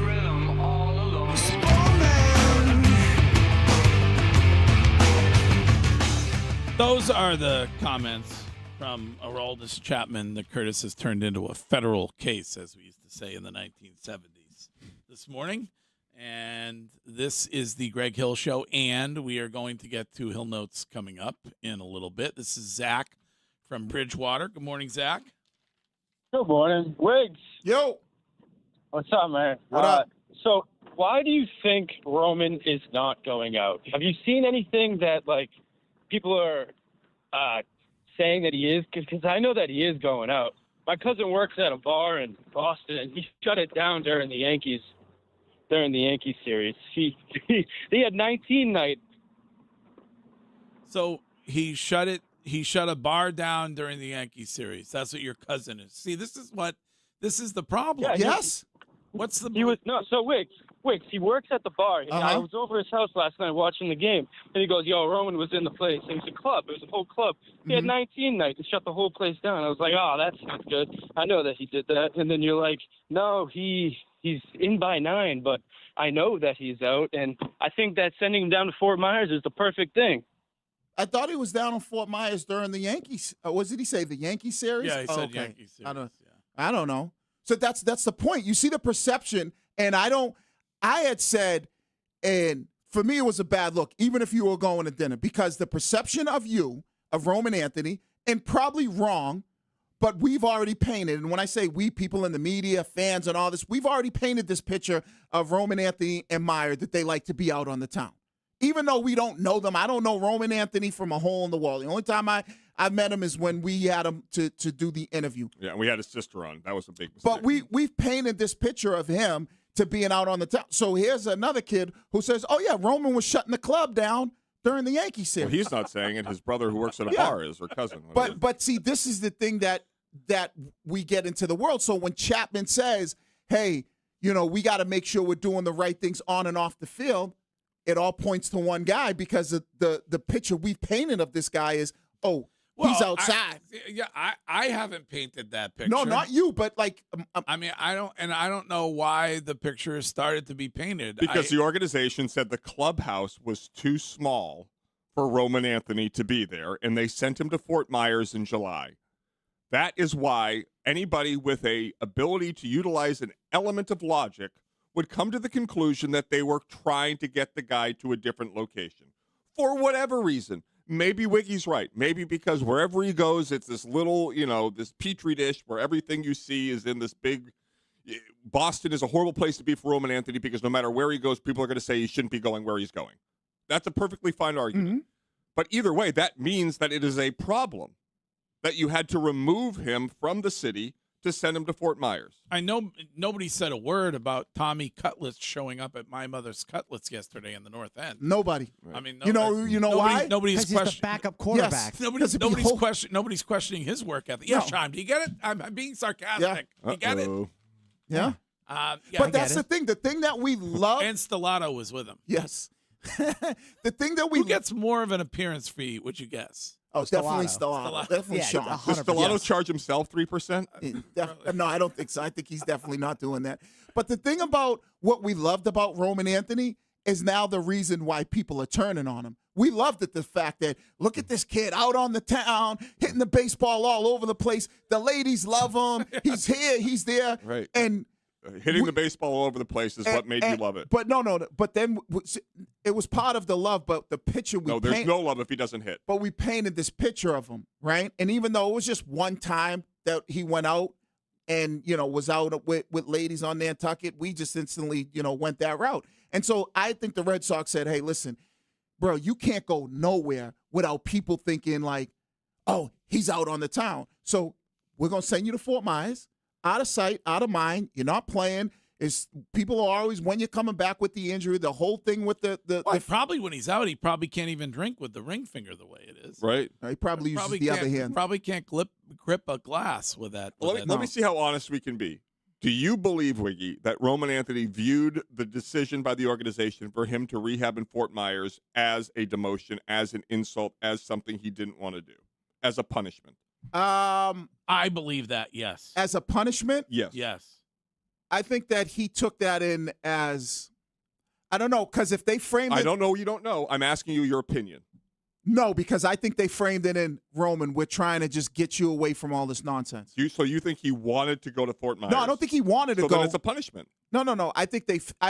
Those are the comments from Aroldis Chapman that Curtis has turned into a federal case, as we used to say in the 1970s this morning. And this is the Greg Hill Show, and we are going to get to Hill Notes coming up in a little bit. This is Zach from Bridgewater. Good morning, Zach. Good morning. Wiggs. Yo. What's up, man? What up? So why do you think Roman is not going out? Have you seen anything that, like, people are saying that he is? Because I know that he is going out. My cousin works at a bar in Boston, and he shut it down during the Yankees series. He had 19 night. So he shut a bar down during the Yankees series. That's what your cousin is. See, this is the problem. Yeah, yes. So Wiggs, he works at the bar. I was over his house last night watching the game, and he goes, "Yo, Roman was in the place." It was a club. It was a whole club. He had 19 nights and shut the whole place down. I was like, "Oh, that's not good." I know that he did that, and then you're like, "No, he's in by 9, but I know that he's out, and I think that sending him down to Fort Myers is the perfect thing." I thought he was down in Fort Myers during the Yankees. What did he say? The Yankee series? Yeah, he said Yankee series. I don't know. So that's the point. You see the perception, and I had said, and for me it was a bad look, even if you were going to dinner, because the perception of Roman Anthony, and probably wrong, but we've already painted, and when I say we, people in the media, fans and all this, we've already painted this picture of Roman Anthony and Meyer that they like to be out on the town. Even though we don't know them, I don't know Roman Anthony from a hole in the wall. The only time I met him is when we had him to do the interview. Yeah, and we had his sister on. That was a big mistake. But we've painted this picture of him to being out on the town. So here's another kid who says, "Oh yeah, Roman was shutting the club down during the Yankee series." Well, he's not saying it. His brother who works at a bar is, or cousin. But see, this is the thing that we get into the world. So when Chapman says, "Hey, we got to make sure we're doing the right things on and off the field," it all points to one guy, because the picture we've painted of this guy is, he's outside. I haven't painted that picture. No, not you, but like. I mean, I don't know why the picture has started to be painted. Because the organization said the clubhouse was too small for Roman Anthony to be there, and they sent him to Fort Myers in July. That is why anybody with a ability to utilize an element of logic would come to the conclusion that they were trying to get the guy to a different location for whatever reason. Maybe Wiggy's right. Maybe because wherever he goes, it's this little, this petri dish where everything you see is in this big. Boston is a horrible place to be for Roman Anthony, because no matter where he goes, people are going to say he shouldn't be going where he's going. That's a perfectly fine argument. Mm-hmm. But either way, that means that it is a problem that you had to remove him from the city to send him to Fort Myers. I know nobody said a word about Tommy Cutlets showing up at My Mother's Cutlets yesterday in the North End. Nobody. Right. I mean, why? Nobody's questioning. He's the backup quarterback. Yes. Nobody's questioning his work ethic. Yeah, Sean, do you get it? I'm being sarcastic. Yeah. You get it? Yeah. But that's the thing. The thing that we love. And Stellato was with him. Yes. The thing that we. Who gets more of an appearance fee? Would you guess? Oh, definitely Stellato. Definitely Sean. Does Stellato charge himself 3%? No, I don't think so. I think he's definitely not doing that. But the thing about what we loved about Roman Anthony is now the reason why people are turning on him. We loved it, the fact that, look at this kid out on the town, hitting the baseball all over the place. The ladies love him. He's here. He's there. Right. And hitting the baseball all over the place is what made you love it. But no. But then it was part of the love, but the picture we painted. No, there's no love if he doesn't hit. But we painted this picture of him, right? And even though it was just one time that he went out and, was out with ladies on Nantucket, we just instantly, went that route. And so I think the Red Sox said, hey, listen, bro, you can't go nowhere without people thinking like, oh, he's out on the town. So we're going to send you to Fort Myers. Out of sight, out of mind. You're not playing. Is people are always, when you're coming back with the injury, the whole thing with probably when he's out, he probably can't even drink with the ring finger the way it is. Right. He probably uses the other hand. Probably can't grip a glass with that. Let me see how honest we can be. Do you believe, Wiggy, that Roman Anthony viewed the decision by the organization for him to rehab in Fort Myers as a demotion, as an insult, as something he didn't want to do, as a punishment? I believe that, yes. As a punishment? Yes. Yes. I think that he took that in as, I don't know, because if they framed it. I don't know. You don't know. I'm asking you your opinion. No, because I think they framed it in, Roman, we're trying to just get you away from all this nonsense. So you think he wanted to go to Fort Myers? No, I don't think he wanted to go. So then it's a punishment. No. I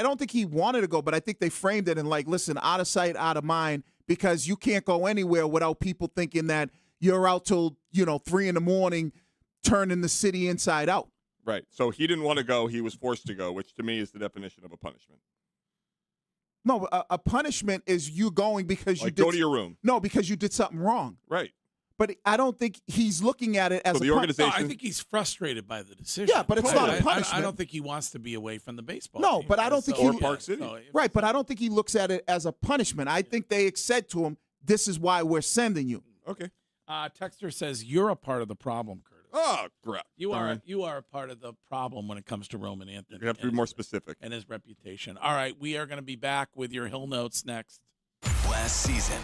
don't think he wanted to go, but I think they framed it in like, listen, out of sight, out of mind, because you can't go anywhere without people thinking that you're out till, 3 a.m, turning the city inside out. Right. So he didn't want to go. He was forced to go, which to me is the definition of a punishment. No, a punishment is you going because you go to your room. No, because you did something wrong. Right. But I don't think he's looking at it as the organization. No, I think he's frustrated by the decision. Yeah, but it's not a punishment. I don't think he wants to be away from the baseball. No, team. but I don't think or Park City. Right, but I don't think he looks at it as a punishment. I think they said to him, "This is why we're sending you." Okay. Texter says you're a part of the problem, Curtis. Oh, crap. You are a part of the problem when it comes to Roman Anthony. You have to be more specific. And his reputation. All right, we are going to be back with your Hill Notes next. Last season.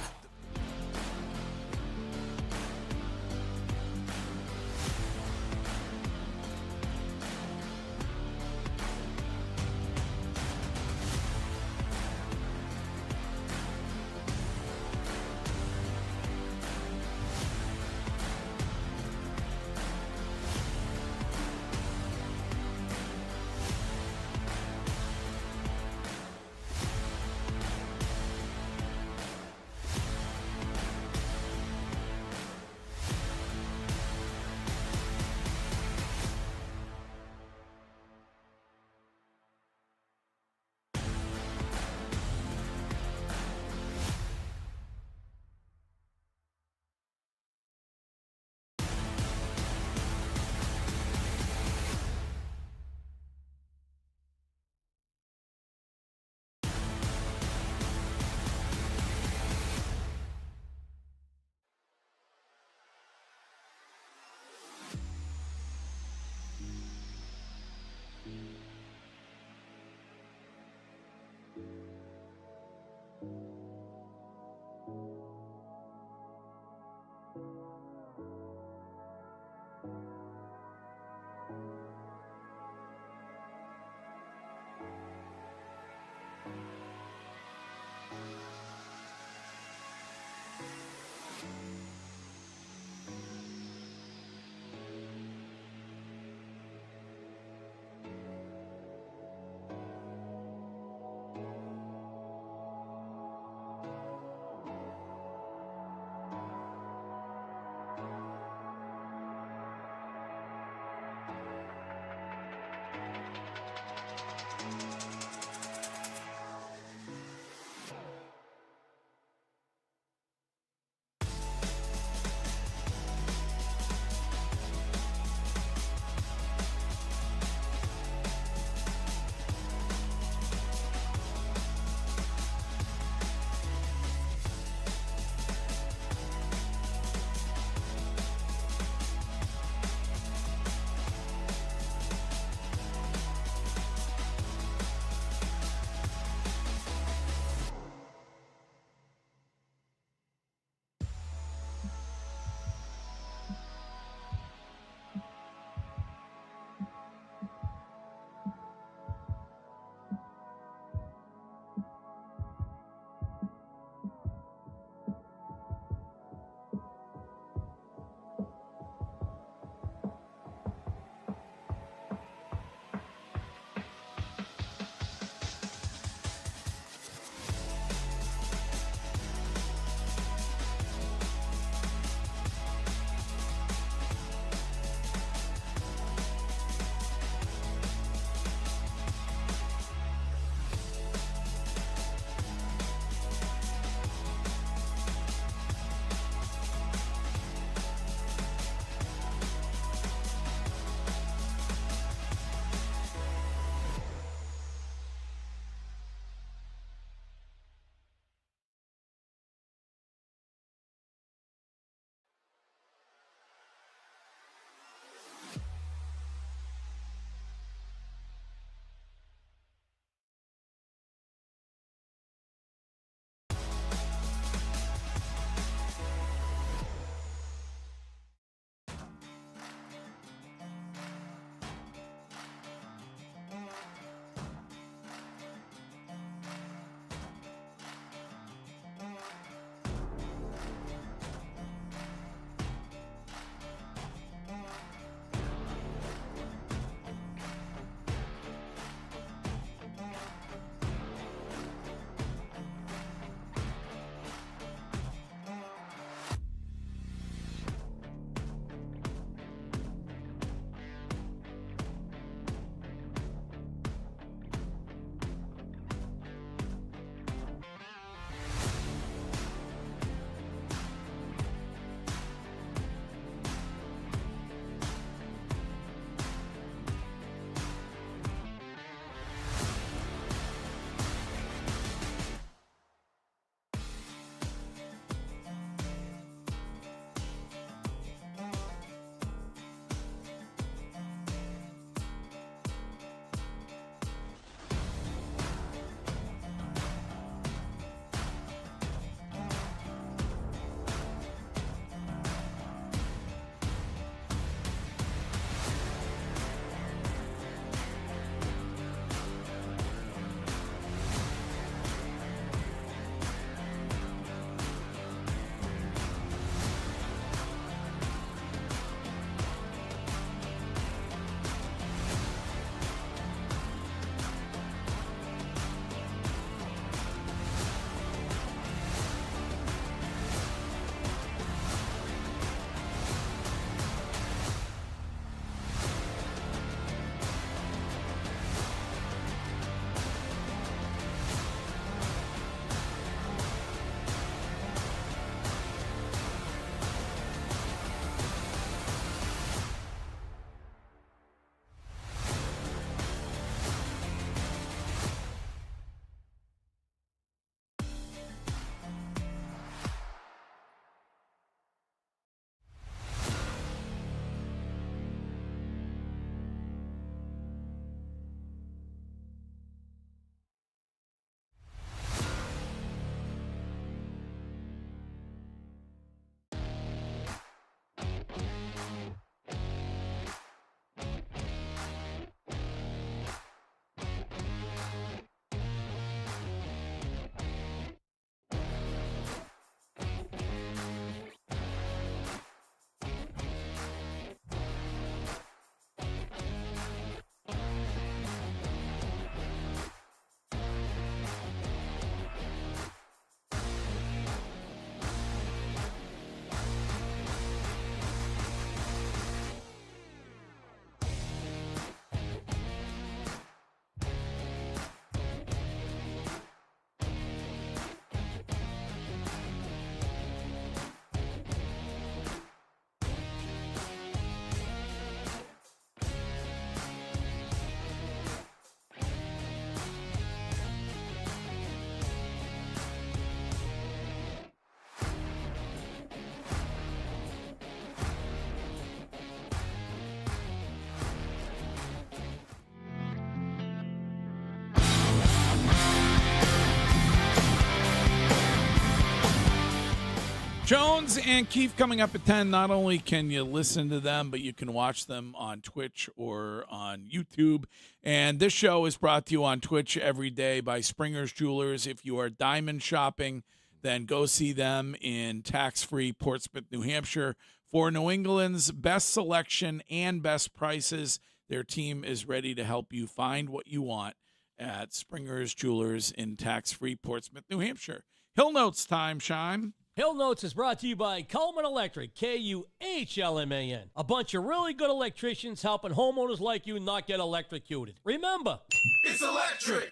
Jones and Keefe coming up at 10. Not only can you listen to them, but you can watch them on Twitch or on YouTube. And this show is brought to you on Twitch every day by Springer's Jewelers. If you are diamond shopping, then go see them in tax-free Portsmouth, New Hampshire. For New England's best selection and best prices, their team is ready to help you find what you want at Springer's Jewelers in tax-free Portsmouth, New Hampshire. Hill Notes time, Shime. Hill Notes is brought to you by Coleman Electric, Kuhlman. A bunch of really good electricians helping homeowners like you not get electrocuted. Remember, It's electric.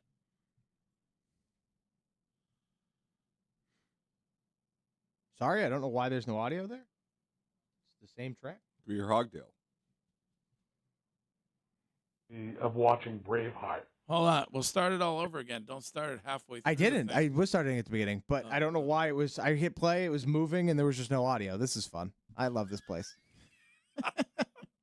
Sorry, I don't know why there's no audio there. It's the same track. Greer Hogdale. Of watching Braveheart. Hold on. We'll start it all over again. Don't start it halfway through. I didn't. I was starting at the beginning, but I don't know why it was. I hit play, it was moving, and there was just no audio. This is fun. I love this place.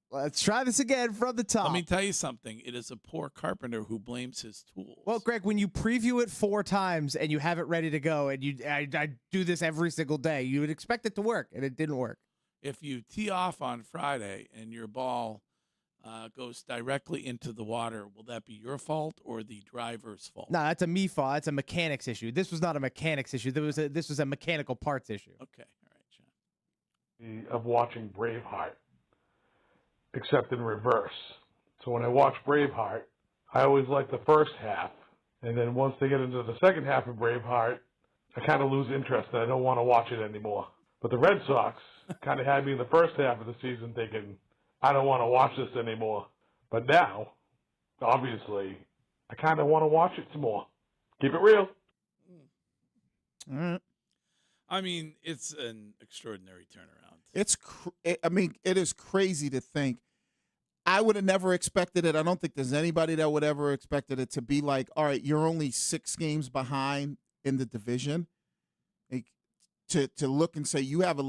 Let's try this again from the top. Let me tell you something. It is a poor carpenter who blames his tools. Well, Greg, when you preview it 4 times and you have it ready to go, and I do this every single day, you would expect it to work, and it didn't work. If you tee off on Friday and your ball goes directly into the water, will that be your fault or the driver's fault? No, that's a me fault. That's a mechanics issue. This was not a mechanics issue. This was a mechanical parts issue. Okay, all right, John. Of watching Braveheart, except in reverse. So when I watch Braveheart, I always like the first half, and then once they get into the second half of Braveheart, I kind of lose interest and I don't want to watch it anymore. But the Red Sox kind of had me in the first half of the season thinking, I don't want to watch this anymore. But now, obviously, I kind of want to watch it some more. Keep it real. I mean, it's an extraordinary turnaround. It is crazy to think. I would have never expected it. I don't think there's anybody that would ever expected it to be like, all right, you're only 6 games behind in the division. Like, to look and say you have a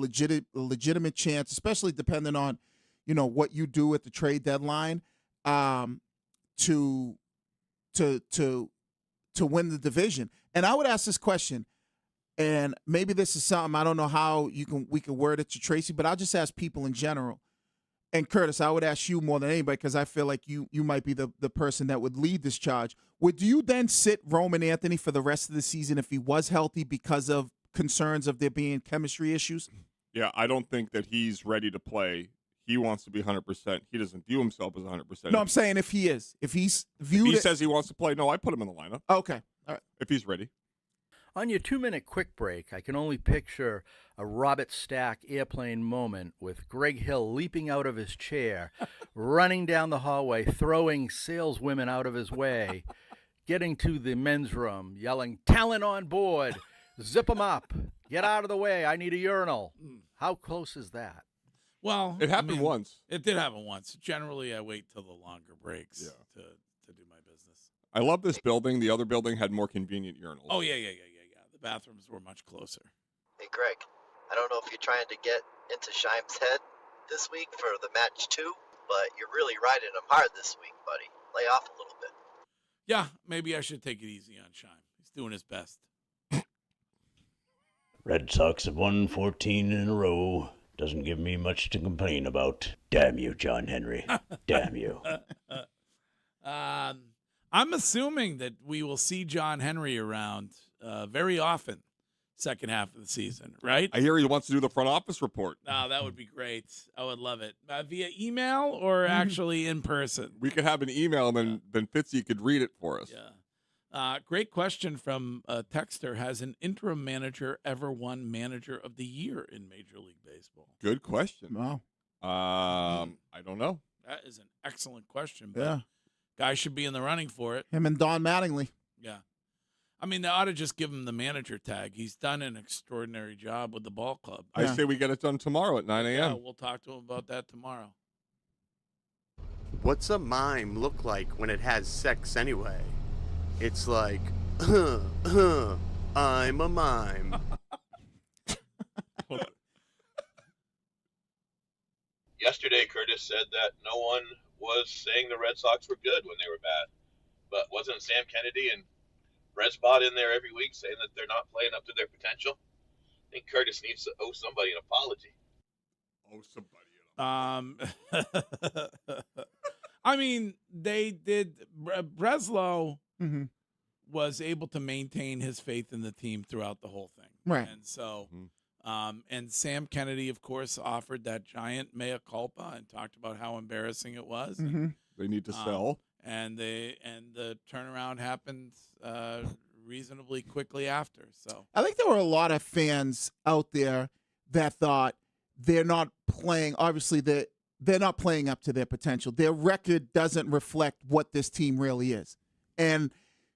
legitimate chance, especially depending on, what you do at the trade deadline, to win the division. And I would ask this question, and maybe this is something I don't know how we can word it to Tracy, but I'll just ask people in general. And Curtis, I would ask you more than anybody because I feel like you might be the person that would lead this charge. Would you then sit Roman Anthony for the rest of the season if he was healthy because of concerns of there being chemistry issues? Yeah, I don't think that he's ready to play. He wants to be 100%. He doesn't view himself as 100%. No, I'm saying if he is. If he's viewed If he says he wants to play, no, I put him in the lineup. Okay. All right. If he's ready. On your 2-minute quick break, I can only picture a Robert Stack airplane moment with Greg Hill leaping out of his chair, running down the hallway, throwing saleswomen out of his way, getting to the men's room, yelling, "Talent on board! Zip them up! Get out of the way! I need a urinal!" How close is that? Well, it happened once. It did happen once. Generally, I wait till the longer breaks to do my business. I love this building. The other building had more convenient urinals. Oh, yeah. The bathrooms were much closer. Hey, Greg, I don't know if you're trying to get into Shime's head this week for the match 2, but you're really riding him hard this week, buddy. Lay off a little bit. Yeah, maybe I should take it easy on Shime. He's doing his best. Red Sox have won 14 in a row. Doesn't give me much to complain about. Damn you, John Henry. Damn you. I'm assuming that we will see John Henry around very often second half of the season, right? I hear he wants to do the front office report. Oh, that would be great. I would love it. Via email or actually in person? We could have an email and then Fitzy could read it for us. Yeah. Great question from Texter. Has an interim manager ever won Manager of the Year in Major League Baseball? Good question. Wow. I don't know. That is an excellent question. But Yeah. Guy should be in the running for it. Him and Don Mattingly. Yeah. I mean, they ought to just give him the manager tag. He's done an extraordinary job with the ball club. I say we get it done tomorrow at 9 a.m. Yeah, we'll talk to him about that tomorrow. What's a mime look like when it has sex anyway? It's like, I'm a mime. Yesterday, Curtis said that no one was saying the Red Sox were good when they were bad. But wasn't Sam Kennedy and Brett Spot in there every week saying that they're not playing up to their potential? I think Curtis needs to owe somebody an apology. I mean, they did. Breslow was able to maintain his faith in the team throughout the whole thing. Right. And so, and Sam Kennedy, of course, offered that giant mea culpa and talked about how embarrassing it was. They need to sell. And the turnaround happened reasonably quickly after. So I think there were a lot of fans out there that thought they're not playing. Obviously, they're not playing up to their potential. Their record doesn't reflect what this team really is. And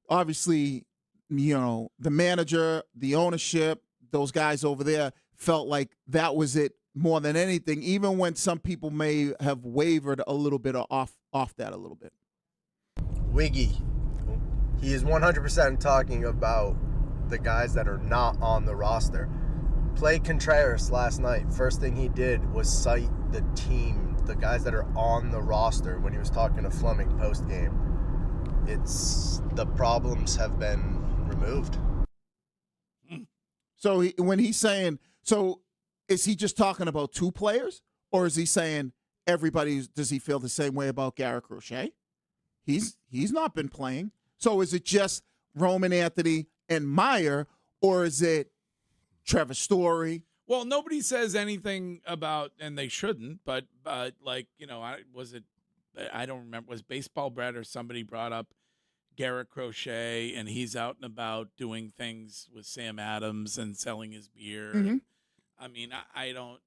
obviously, the manager, the ownership, those guys over there felt like that was it more than anything, even when some people may have wavered a little bit or off that a little bit. Wiggy, he is 100% talking about the guys that are not on the roster. Played Contreras last night. First thing he did was cite the team, the guys that are on the roster when he was talking to Fleming post-game. The problems have been removed. So when he's saying, is he just talking about two players, or is he saying everybody? Does he feel the same way about Garrett Crochet? He's not been playing. So is it just Roman Anthony and Meyer, or is it Trevor Story? Well, nobody says anything about, and they shouldn't, but I don't remember, was Baseball Brett or somebody brought up Garrett Crochet, and he's out and about doing things with Sam Adams and selling his beer. Mm-hmm. I mean, I don't,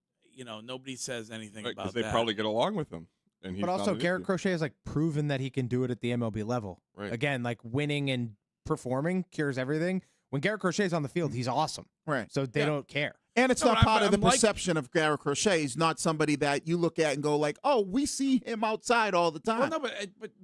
nobody says anything about that. Because they probably get along with him. And he's but also, Garrett Crochet has proven that he can do it at the MLB level. Right. Again, winning and performing cures everything. When Garrett Crochet is on the field, he's awesome. Right. So they don't care. And it's not part of the perception of Garrett Crochet. He's not somebody that you look at and go oh, we see him outside all the time. Well, no,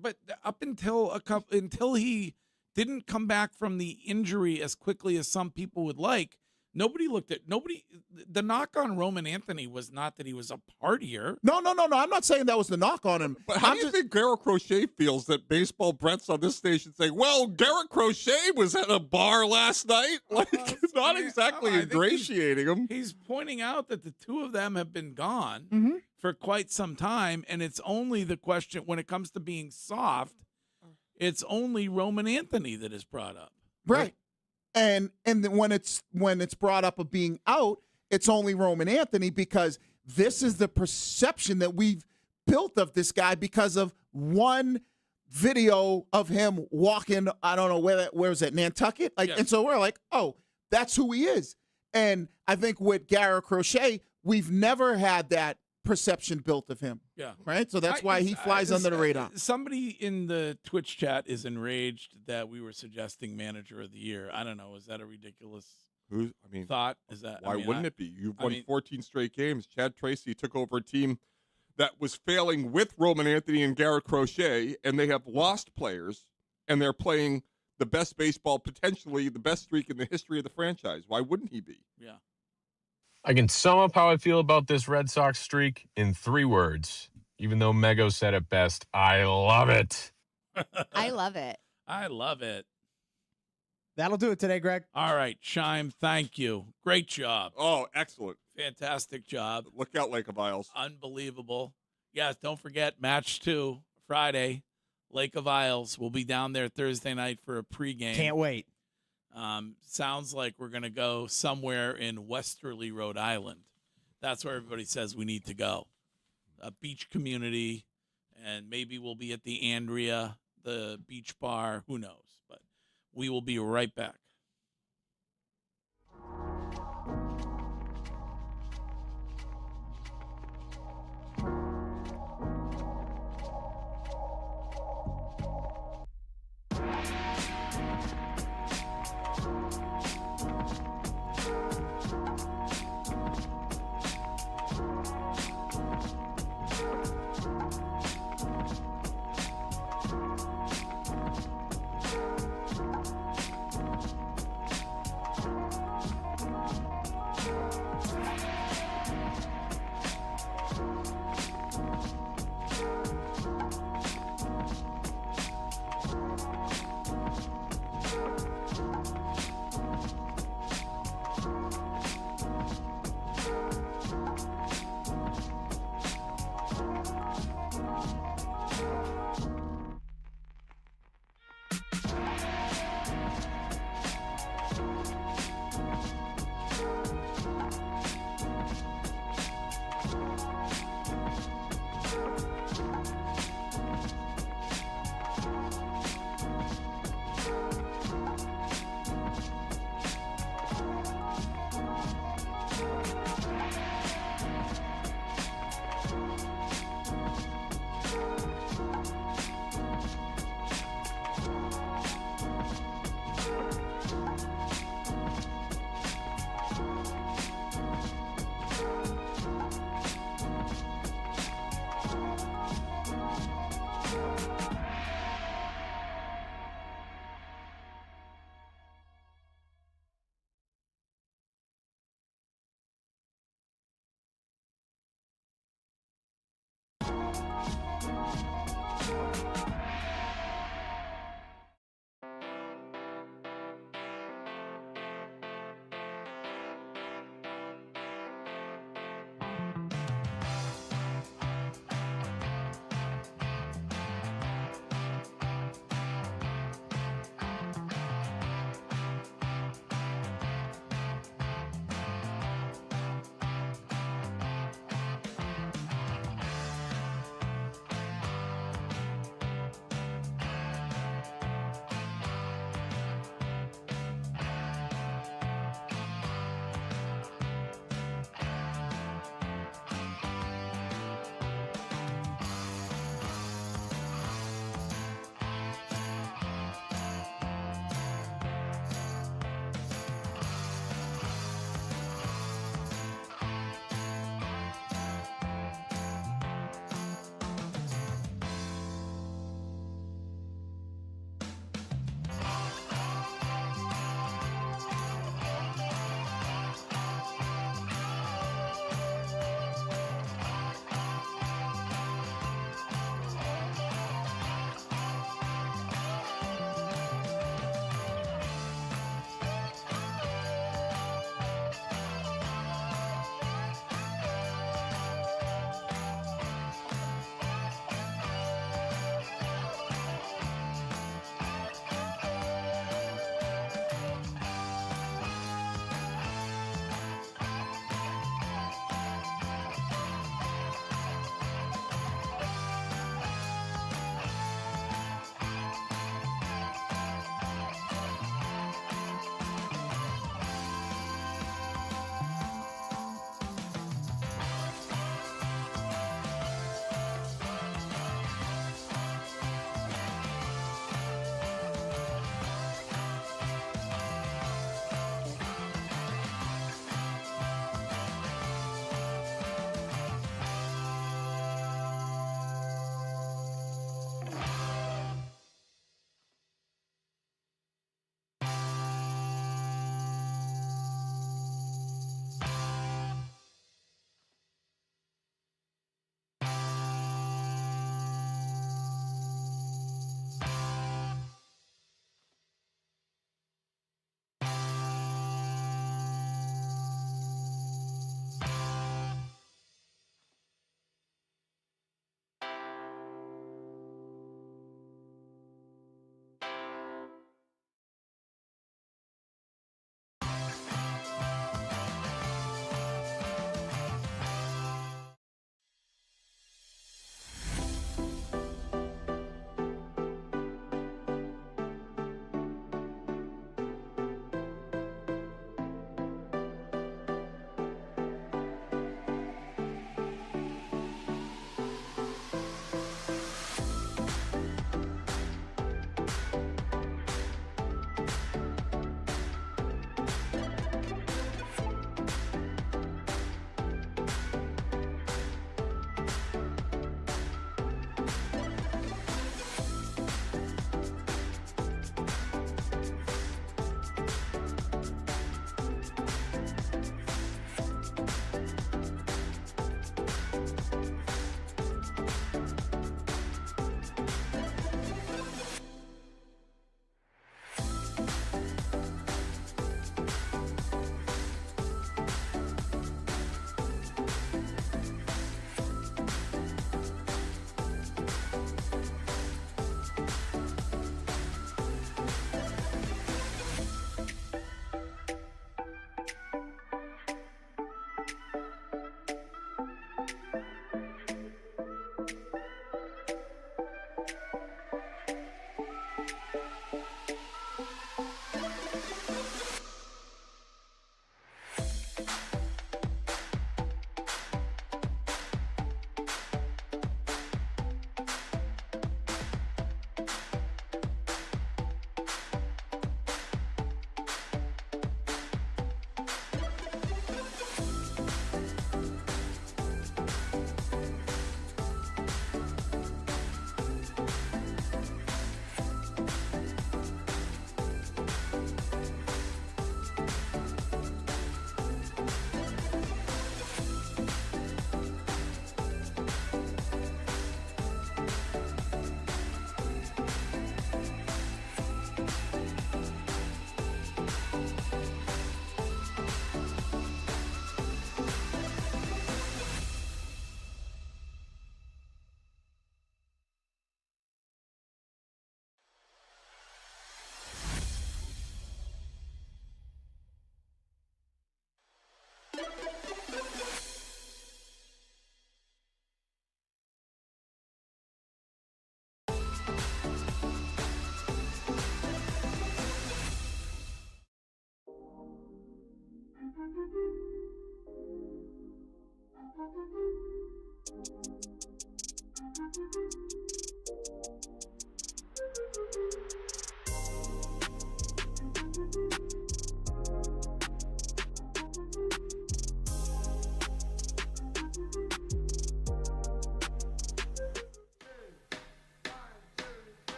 but up until he didn't come back from the injury as quickly as some people would like, the knock on Roman Anthony was not that he was a partier. No. I'm not saying that was the knock on him. But how do you think Garrett Crochet feels that Baseball Brett's on this station saying, well, Garrett Crochet was at a bar last night? Not exactly ingratiating him. He's pointing out that the two of them have been gone for quite some time, and it's only the question, when it comes to being soft, it's only Roman Anthony that is brought up. Right. And when it's brought up of being out, it's only Roman Anthony, because this is the perception that we've built of this guy because of one video of him walking. I don't know where is that, Nantucket? And so we're like, oh, that's who he is. And I think with Garrett Crochet, we've never had that perception built of him. Yeah. Right? So that's why he flies under the radar. Somebody in the Twitch chat is enraged that we were suggesting manager of the year. I don't know. Is that a ridiculous thought? Is that why wouldn't it be? You've won 14 straight games. Chad Tracy took over a team that was failing with Roman Anthony and Garrett Crochet, and they have lost players, and they're playing the best baseball, potentially the best streak in the history of the franchise. Why wouldn't he be? Yeah. I can sum up how I feel about this Red Sox streak in 3 words. Even though Mego said it best, I love it. I love it. I love it. That'll do it today, Greg. All right, Shime, thank you. Great job. Oh, excellent. Fantastic job. Look out, Lake of Isles. Unbelievable. Yes, don't forget, match 2, Friday, Lake of Isles. We'll be down there Thursday night for a pregame. Can't wait. Sounds like we're going to go somewhere in Westerly, Rhode Island. That's where everybody says we need to go. A beach community, and maybe we'll be at the Andrea, the beach bar. Who knows? But we will be right back.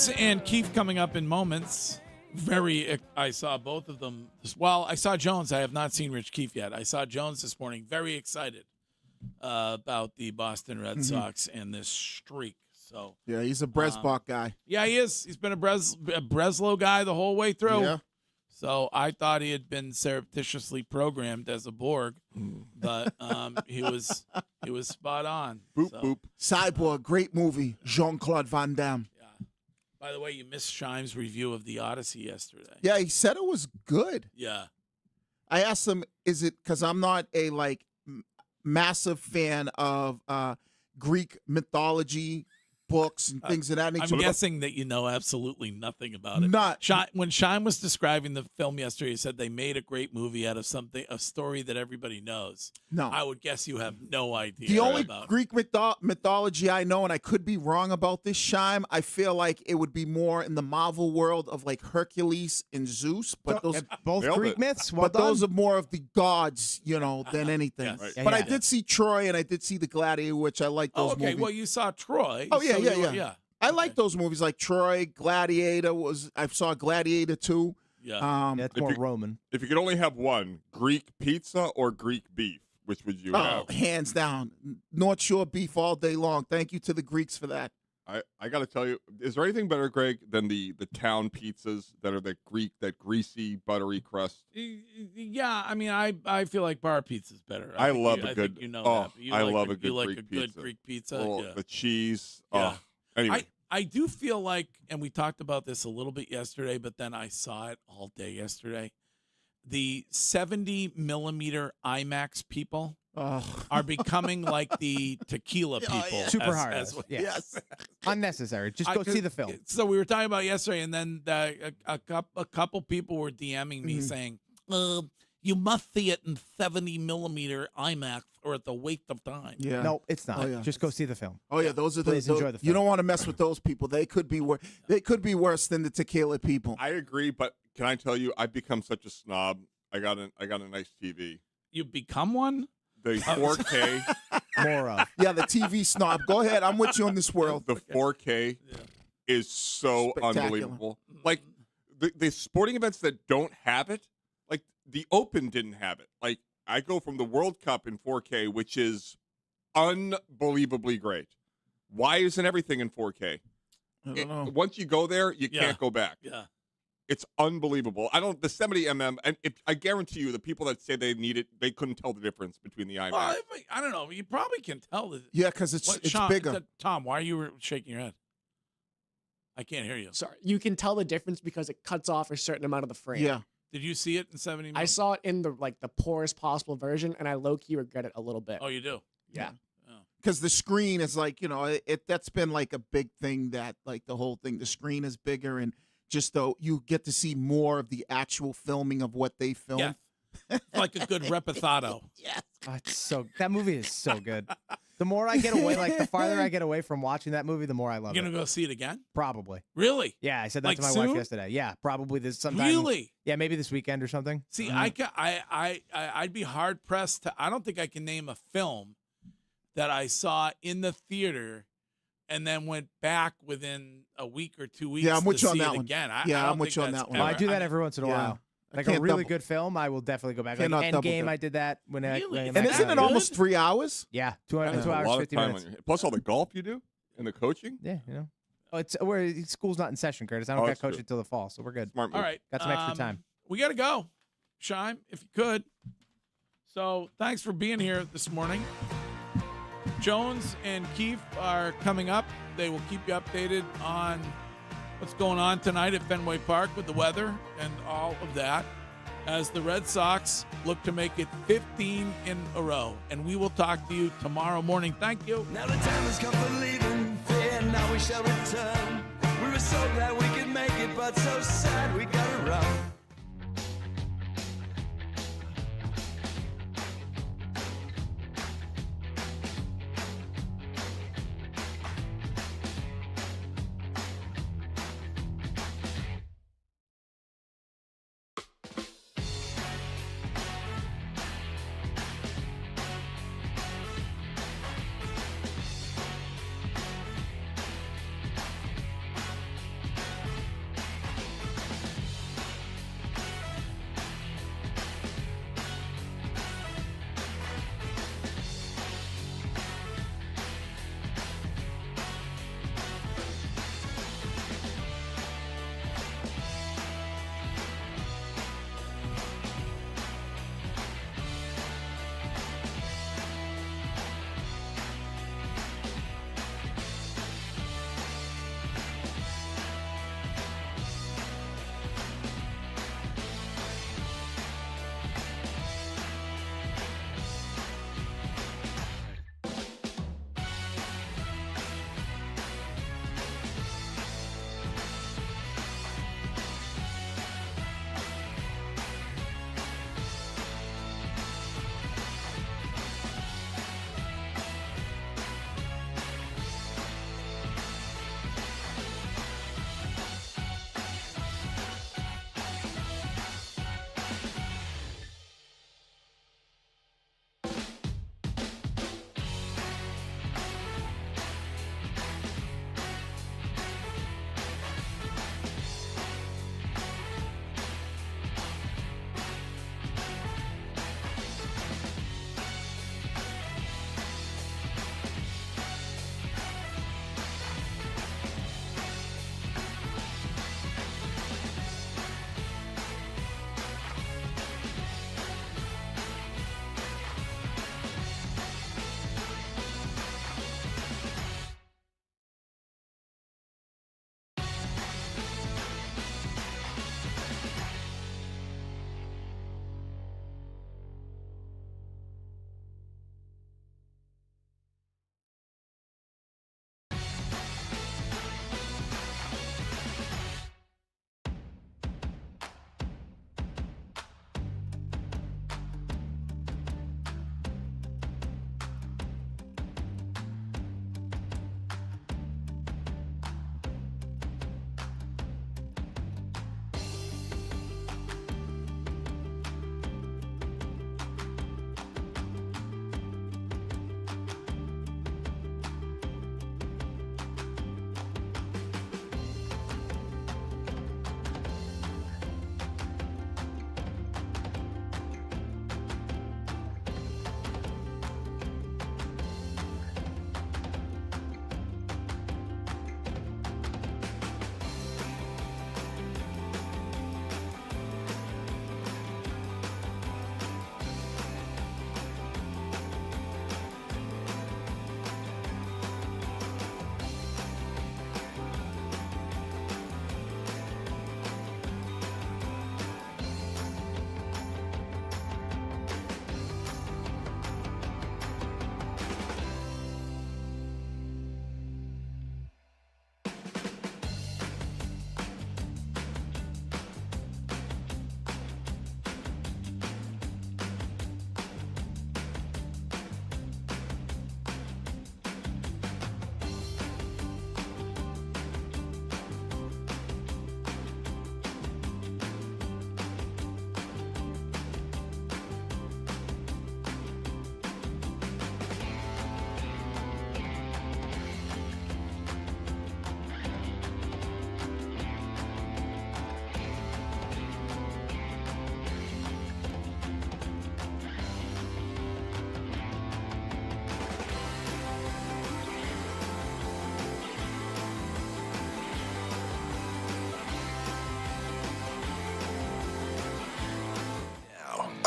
Jones and Keefe coming up in moments. I saw both of them. Well, I saw Jones. I have not seen Rich Keefe yet. I saw Jones this morning. Very excited about the Boston Red Sox and this streak. So yeah, he's a Bresbach guy. Yeah, he is. He's been a Breslow guy the whole way through. Yeah. So I thought he had been surreptitiously programmed as a Borg, but he was spot on. Boop boop. Cyborg, great movie. Jean-Claude Van Damme. Yeah. By the way, you missed Shime's review of the Odyssey yesterday. Yeah, he said it was good. Yeah. I asked him, is it because I'm not a massive fan of Greek mythology books and things of that nature. I'm guessing that you know absolutely nothing about it. When Shime was describing the film yesterday, he said they made a great movie out of a story that everybody knows. No. I would guess you have no idea. The only about Greek mythology I know, and I could be wrong about this, Shime, I feel like it would be more in the Marvel world of like Hercules and Zeus. But those both Greek myths. Well but done. those are more of the gods, than anything. Yes. Right. But I did see Troy and I did see The Gladiator, which I like those movies. Well, you saw Troy. Oh, yeah, so yeah. I like those movies like Troy, Gladiator. I saw Gladiator 2. Yeah. That's more Roman. If you could only have one, Greek pizza or Greek beef, which would you have? Hands down. North Shore beef all day long. Thank you to the Greeks for that. I got to tell you, is there anything better, Greg, than the town pizzas that are that greasy, buttery crust? Yeah, I mean, I feel like bar pizza's better. I love a think good. you know oh, that. I love a good you like Greek a pizza. good Greek pizza. Oh, yeah. The cheese. Yeah. Oh, anyway. I do feel like, and we talked about this a little bit yesterday, but then I saw it all day yesterday. The 70 millimeter IMAX people are becoming like the tequila people. Super hard. Yes. Unnecessary. Just go see the film. So we were talking about yesterday, and then a couple people were DMing me saying, you must see it in 70 millimeter IMAX or at the waste of time. Yeah. No, it's not. Oh, yeah. Just go see the film. Oh yeah, those are Please enjoy the film. You don't want to mess with those people. They could be worse. They could be worse than the tequila people. I agree, but can I tell you, I've become such a snob. I got a nice TV. You become one? The 4K. More of. Yeah, the TV snob. Go ahead. I'm with you on this world. The 4K is so Spectacular. unbelievable. Like the sporting events that don't have it, like the Open didn't have it. Like I go from the World Cup in 4K, which is unbelievably great. Why isn't everything in 4K? I don't know. Once you go there, you can't go back. Yeah. It's unbelievable. The 70 mm, and I guarantee you, the people that say they need it, they couldn't tell the difference between the IMAX. Well, I don't know. You probably can tell. Yeah, because it's Sean, bigger. Tom, why are you shaking your head? I can't hear you. Sorry. You can tell the difference because it cuts off a certain amount of the frame. Yeah. Did you see it in 70 mm? I saw it in the poorest possible version, and I low-key regret it a little bit. Oh, you do? Yeah. Because the screen is like, that's been like a big thing that like the whole thing, the screen is bigger and just though you get to see more of the actual filming of what they film. Yeah. It's like a good repetado. Yes. Oh, that movie is so good. The more I get away, the farther I get away from watching that movie, the more I love You're it. going to go see it again? Probably. Really? Yeah, I said that Like to my soon? wife yesterday. Yeah, probably this sometime. Really? Yeah, maybe this weekend or something. See, I'd be hard pressed to. I don't think I can name a film that I saw in the theater and then went back within a week or 2 weeks. Yeah, I'm with to you on see that it one. again. Yeah, I I'm with you on that one. I do that every once in a while. Like a really good film, I will definitely go back. Like Cannot double Endgame, dip. I did that when I. Really? When And I isn't it almost 3 hours? Yeah, 2 That's hours, a lot of 50 time minutes. on your plus all the golf you do and the coaching. Yeah, Oh, it's where school's not in session, Curtis. I don't got that's coaching true. until the fall, so we're good. Smart move. All right. Got some extra time. We got to go. Shime, if you could. So thanks for being here this morning. Jones and Keefe are coming up. They will keep you updated on what's going on tonight at Fenway Park with the weather and all of that as the Red Sox look to make it 15 in a row. And we will talk to you tomorrow morning. Thank you. Now the time has come for leaving, fear now we shall return. We were so glad we could make it, but so sad we gotta run.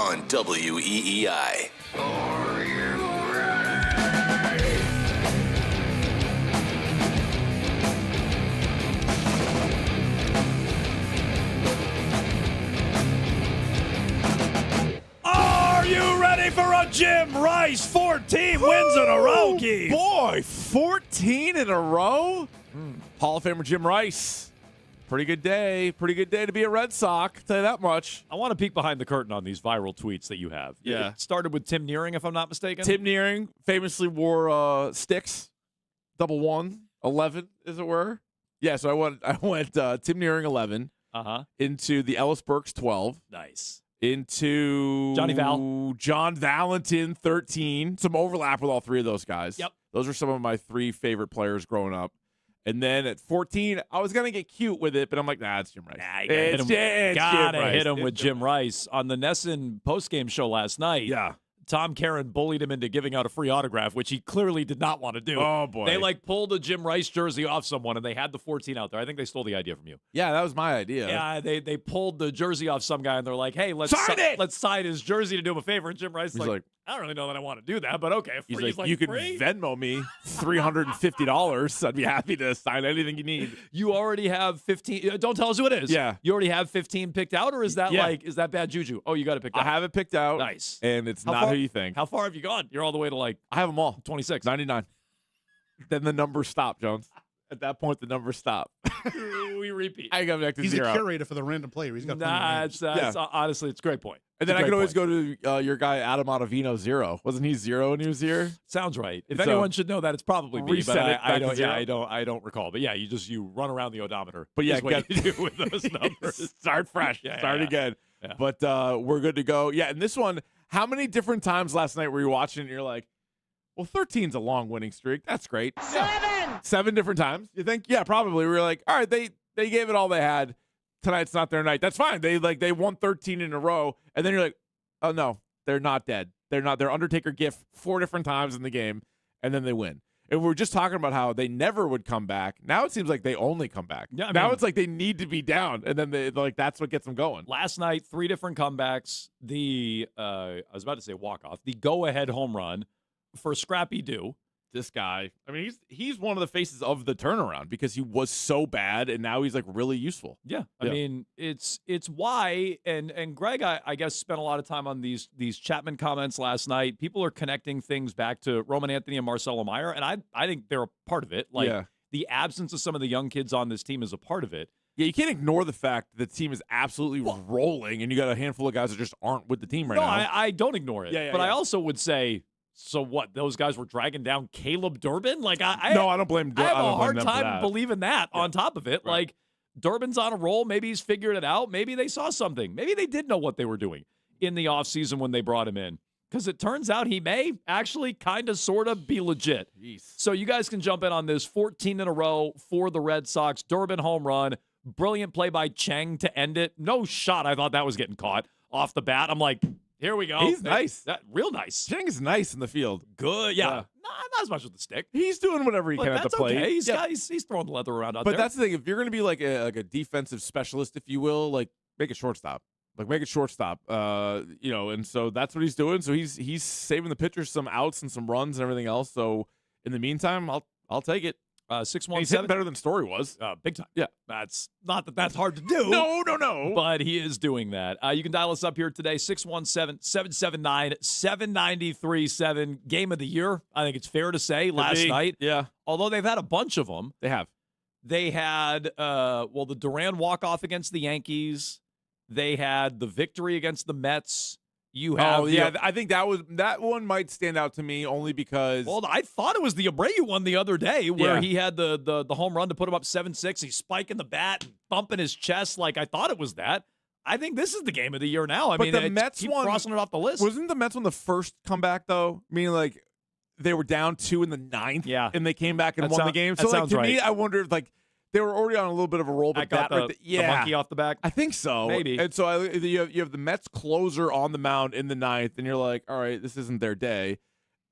on WEEI. Are you ready for a Jim Rice 14 wins in a row, Keith? Boy, 14 in a row? Hall of Famer Jim Rice. Pretty good day. Pretty good day to be a Red Sox. Tell you that much. I want to peek behind the curtain on these viral tweets that you have. Yeah. It started with Tim Nearing, if I'm not mistaken. Tim Nearing famously wore sticks. 1, 11, as it were. Yeah, so I went Tim Nearing 11 into the Ellis Burks 12. Nice. Into John Valentin 13. Some overlap with all three of those guys. Yep. Those are some of my three favorite players growing up. And then at 14, I was going to get cute with it, but I'm like, nah, it's Jim Rice. Nah, you gotta hit him with Jim Rice. On the Nesson postgame show last night, Tom Caron bullied him into giving out a free autograph, which he clearly did not want to do. Oh, boy. They, pulled a Jim Rice jersey off someone, and they had the 14 out there. I think they stole the idea from you. Yeah, that was my idea. Yeah, they pulled the jersey off some guy, and they're like, hey, let's sign his jersey to do him a favor. And Jim Rice is like, I don't really know that I want to do that, but okay. He's like, you can Venmo me $350. I'd be happy to sign anything you need. You already have 15. Don't tell us who it is. Yeah. You already have 15 picked out, or is that is that bad juju? Oh, you got it picked out. I have it picked out. Nice. And it's not who you think. How far have you gone? You're all the way to I have them all. 26. 99. Then the numbers stop, Jones. At that point, the numbers stop. We repeat. I go back to He's zero. a curator for the random player. He's got honestly, it's a great point. And then I could always go to your guy Adam Ottavino 0. Wasn't he 0 when he was here? Sounds right. If anyone should know that, it's probably me. But I don't. Yeah, I don't recall. But yeah, you run around the odometer. But yeah, what you do with those numbers. Start fresh. Start again. Yeah. But we're good to go. Yeah, and this one, how many different times last night were you watching and you're like, well, 13's a long winning streak. That's great. 7 different times. You think? Yeah, probably. We were like, all right, they gave it all they had. Tonight's not their night. That's fine. They won 13 in a row. And then you're like, oh no, they're not dead. They're not. Their Undertaker gift 4 different times in the game, and then they win. And we were just talking about how they never would come back. Now it seems like they only come back. Yeah, now it's like they need to be down, and then that's what gets them going. Last night, 3 different comebacks. I was about to say walk-off. The go-ahead home run for Scrappy Doo. This guy, I mean, he's one of the faces of the turnaround because he was so bad, and now he's really useful. Yeah, I mean, it's why, and Greg, I guess, spent a lot of time on these Chapman comments last night. People are connecting things back to Roman Anthony and Marcelo Meyer, and I think they're a part of it. The absence of some of the young kids on this team is a part of it. Yeah, you can't ignore the fact that the team is absolutely rolling, and you got a handful of guys that just aren't with the team right now. No, I don't ignore it. But I also would say, so what? Those guys were dragging down Caleb Durbin? I don't blame. I have a hard them time believing that. On top of it, Right. Durbin's on a roll. Maybe he's figured it out. Maybe they saw something. Maybe they did know what they were doing in the offseason when they brought him in. Because it turns out he may actually kind of sort of be legit. Jeez. So you guys can jump in on this 14 in a row for the Red Sox. Durbin home run. Brilliant play by Cheng to end it. No shot. I thought that was getting caught off the bat. I'm like, here we go. He's nice. Real nice. Cheng is nice in the field. Good. Yeah. Not as much with the stick. He's doing whatever he can at the plate. Okay. He's throwing the leather around out there. But that's the thing. If you're going to be like a defensive specialist, if you will, make it shortstop. Make it shortstop. And so that's what he's doing. So he's saving the pitchers some outs and some runs and everything else. So in the meantime, I'll take it. 617. He's hitting better than Story was. Big time. Yeah. That's not that's hard to do. No. But he is doing that. You can dial us up here today, 617-779-7937. Game of the year, I think it's fair to say, last night. Yeah. Although they've had a bunch of them. They have. They had, the Duran walk-off against the Yankees. They had the victory against the Mets. You have I think that one might stand out to me only because. Well, I thought it was the Abreu one the other day where he had the home run to put him up 7-6. He's spiking the bat and bumping his chest. I thought it was that. I think this is the game of the year now. But the Mets keep one, crossing it off the list. Wasn't the Mets one the first comeback though? Meaning they were down 2 in the 9th, and they came back and won the game. So sounds to right. me, I wondered they were already on a little bit of a roll, but got the monkey off the back. I think so. Maybe. And so you have the Mets closer on the mound in the 9th, and you're like, all right, this isn't their day.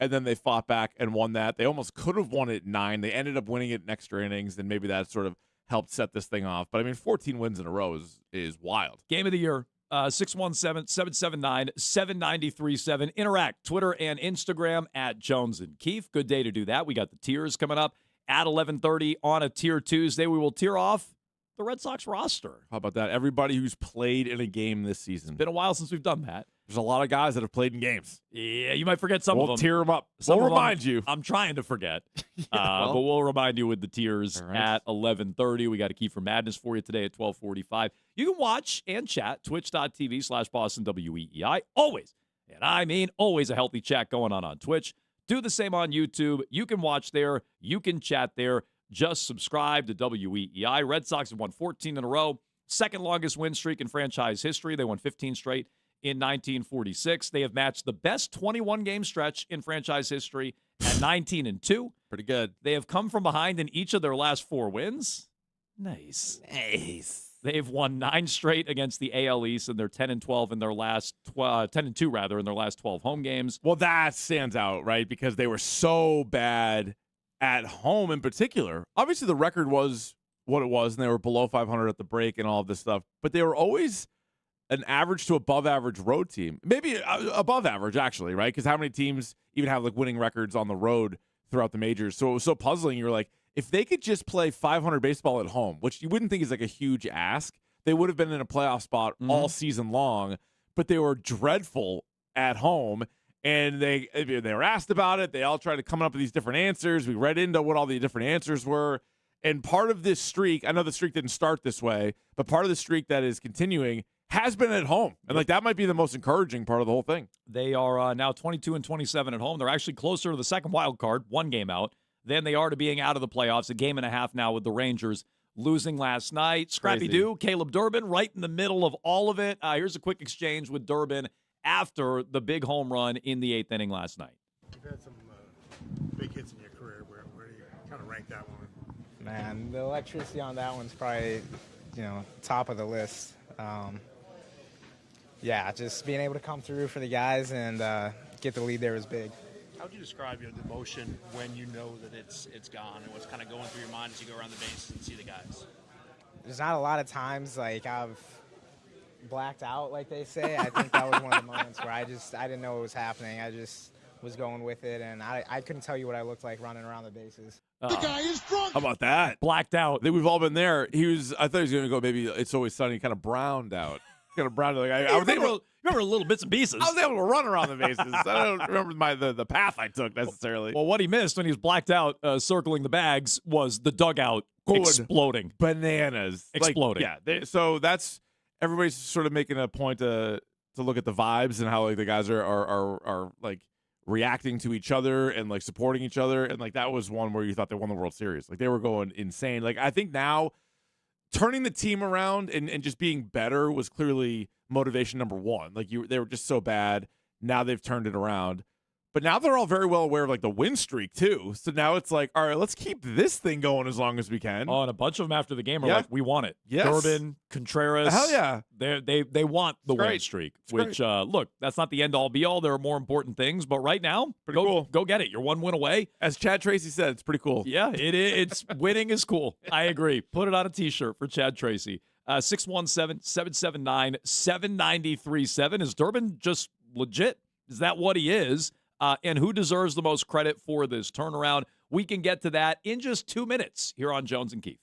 And then they fought back and won that. They almost could have won it 9. They ended up winning it in extra innings, and maybe that sort of helped set this thing off. But 14 wins in a row is wild. Game of the year. 617-779-7937. Interact, Twitter and Instagram at Jones and Keefe. Good day to do that. We got the tiers coming up at 11:30 on a Tier Tuesday. We will tier off the Red Sox roster. How about that? Everybody who's played in a game this season. It's been a while since we've done that. There's a lot of guys that have played in games. Yeah, you might forget some of them. We'll tier them up. Some We'll of them, remind you. I'm trying to forget. well. But we'll remind you with the tiers All right. at 11:30. We got a Key for Madness for you today at 12:45. You can watch and chat twitch.tv/Boston WEEI. Always, and I mean always, a healthy chat going on Twitch. Do the same on YouTube. You can watch there. You can chat there. Just subscribe to WEEI. Red Sox have won 14 in a row. Second longest win streak in franchise history. They won 15 straight in 1946. They have matched the best 21-game stretch in franchise history at 19-2. Pretty good. They have come from behind in each of their last 4 wins. Nice. They've won 9 straight against the AL East, and they're 10-12 in their last 10-2 rather in their last 12 home games. Well, that stands out, right? Because they were so bad at home in particular. Obviously, the record was what it was, and they were below 500 at the break and all of this stuff. But they were always an average to above average road team. Maybe above average, actually, right? Because how many teams even have like winning records on the road throughout the majors? So it was so puzzling. You were like, if they could just play 500 baseball at home, which you wouldn't think is like a huge ask, they would have been in a playoff spot all season long. But they were dreadful at home. And they were asked about it. They all tried to come up with these different answers. We read into what all the different answers were. And part of this streak, I know the streak didn't start this way, but part of the streak that is continuing has been at home. And like that might be the most encouraging part of the whole thing. They are now 22-27 at home. They're actually closer to the second wild card, 1 game out, than they are to being out of the playoffs. A game and a half now with the Rangers losing last night. Scrappy Doo, Caleb Durbin, right in the middle of all of it. Here's a quick exchange with Durbin after the big home run in the 8th inning last night. You've had some big hits in your career. Where do you kind of rank that one? Man, the electricity on that one's probably, top of the list. Just being able to come through for the guys and get the lead there was big. How would you describe your emotion when you know that it's gone and what's kind of going through your mind as you go around the bases and see the guys? There's not a lot of times like I've blacked out, like they say. I think that was one of the moments where I didn't know what was happening. I just was going with it, and I couldn't tell you what I looked like running around the bases. The guy is drunk. How about that? Blacked out. I think we've all been there. I thought he was going to go maybe It's Always Sunny, kind of browned out. Kind of browned out. Like, I was remember little bits and pieces. I was able to run around the bases. I don't remember the path I took necessarily. Well, what he missed when he was blacked out circling the bags was the dugout exploding. Bananas. Exploding. So that's everybody's sort of making a point to look at the vibes and how like the guys are like reacting to each other and like supporting each other. And like that was one where you thought they won the World Series. Like they were going insane. Like I think now turning the team around and just being better was clearly motivation number 1. Like they were just so bad. Now they've turned it around. But now they're all very well aware of like the win streak too. So now it's like, all right, let's keep this thing going as long as we can. Oh, and a bunch of them after the game are like, we want it. Yes. Durbin, Contreras. Hell yeah. They want the win great. streak. It's which look, that's not the end all be all. There are more important things, but right now, Pretty cool. Go get it. You're 1 win away. As Chad Tracy said, it's pretty cool. Yeah, it's winning is cool. I agree. Put it on a t-shirt for Chad Tracy. 617-779-7937. Is Durbin just legit? Is that what he is? And who deserves the most credit for this turnaround? We can get to that in just 2 minutes here on Jones and Keefe.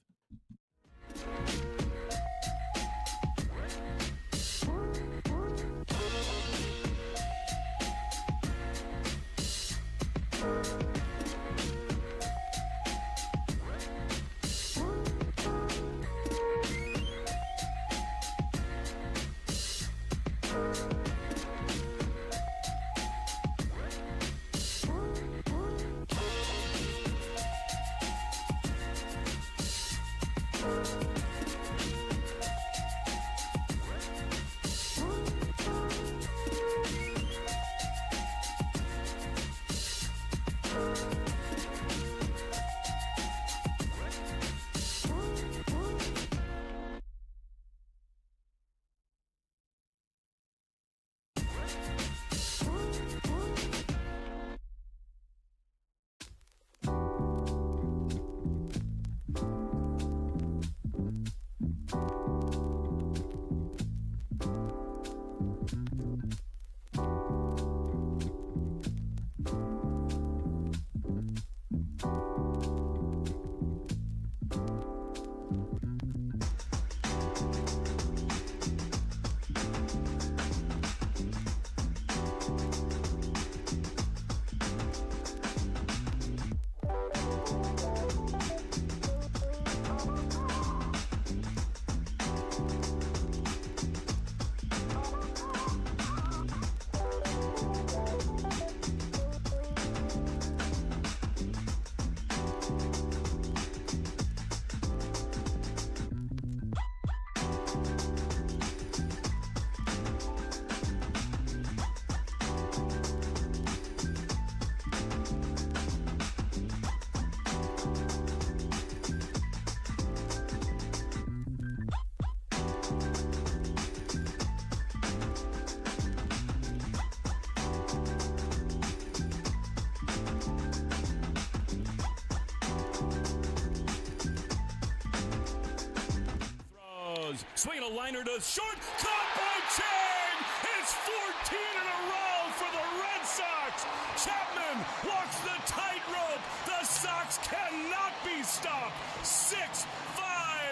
Swinging a liner to short. Caught by Chang. It's 14 in a row for the Red Sox. Chapman walks the tightrope. The Sox cannot be stopped. 6-5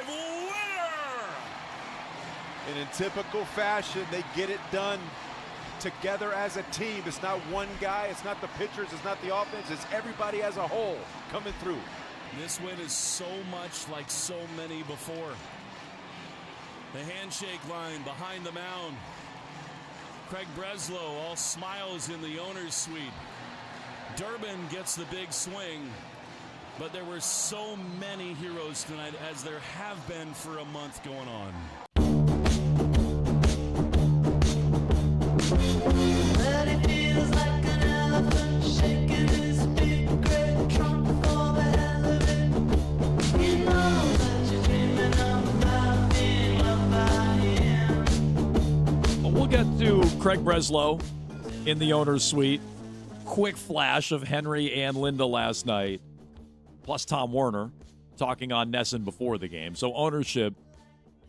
winner. And in typical fashion, they get it done together as a team. It's not one guy, it's not the pitchers, it's not the offense, it's everybody as a whole coming through. This win is so much like so many before. The handshake line behind the mound. Craig Breslow all smiles in the owner's suite. Durbin gets the big swing. But there were so many heroes tonight, as there have been for a month going on. But it feels like an elephant shaking his big red trunk for the hell of it. You know that you're dreaming about being loved by him. Well, we'll get to Craig Breslow in the owner's suite. Quick flash of Henry and Linda last night, plus Tom Werner talking on Nesson before the game. So ownership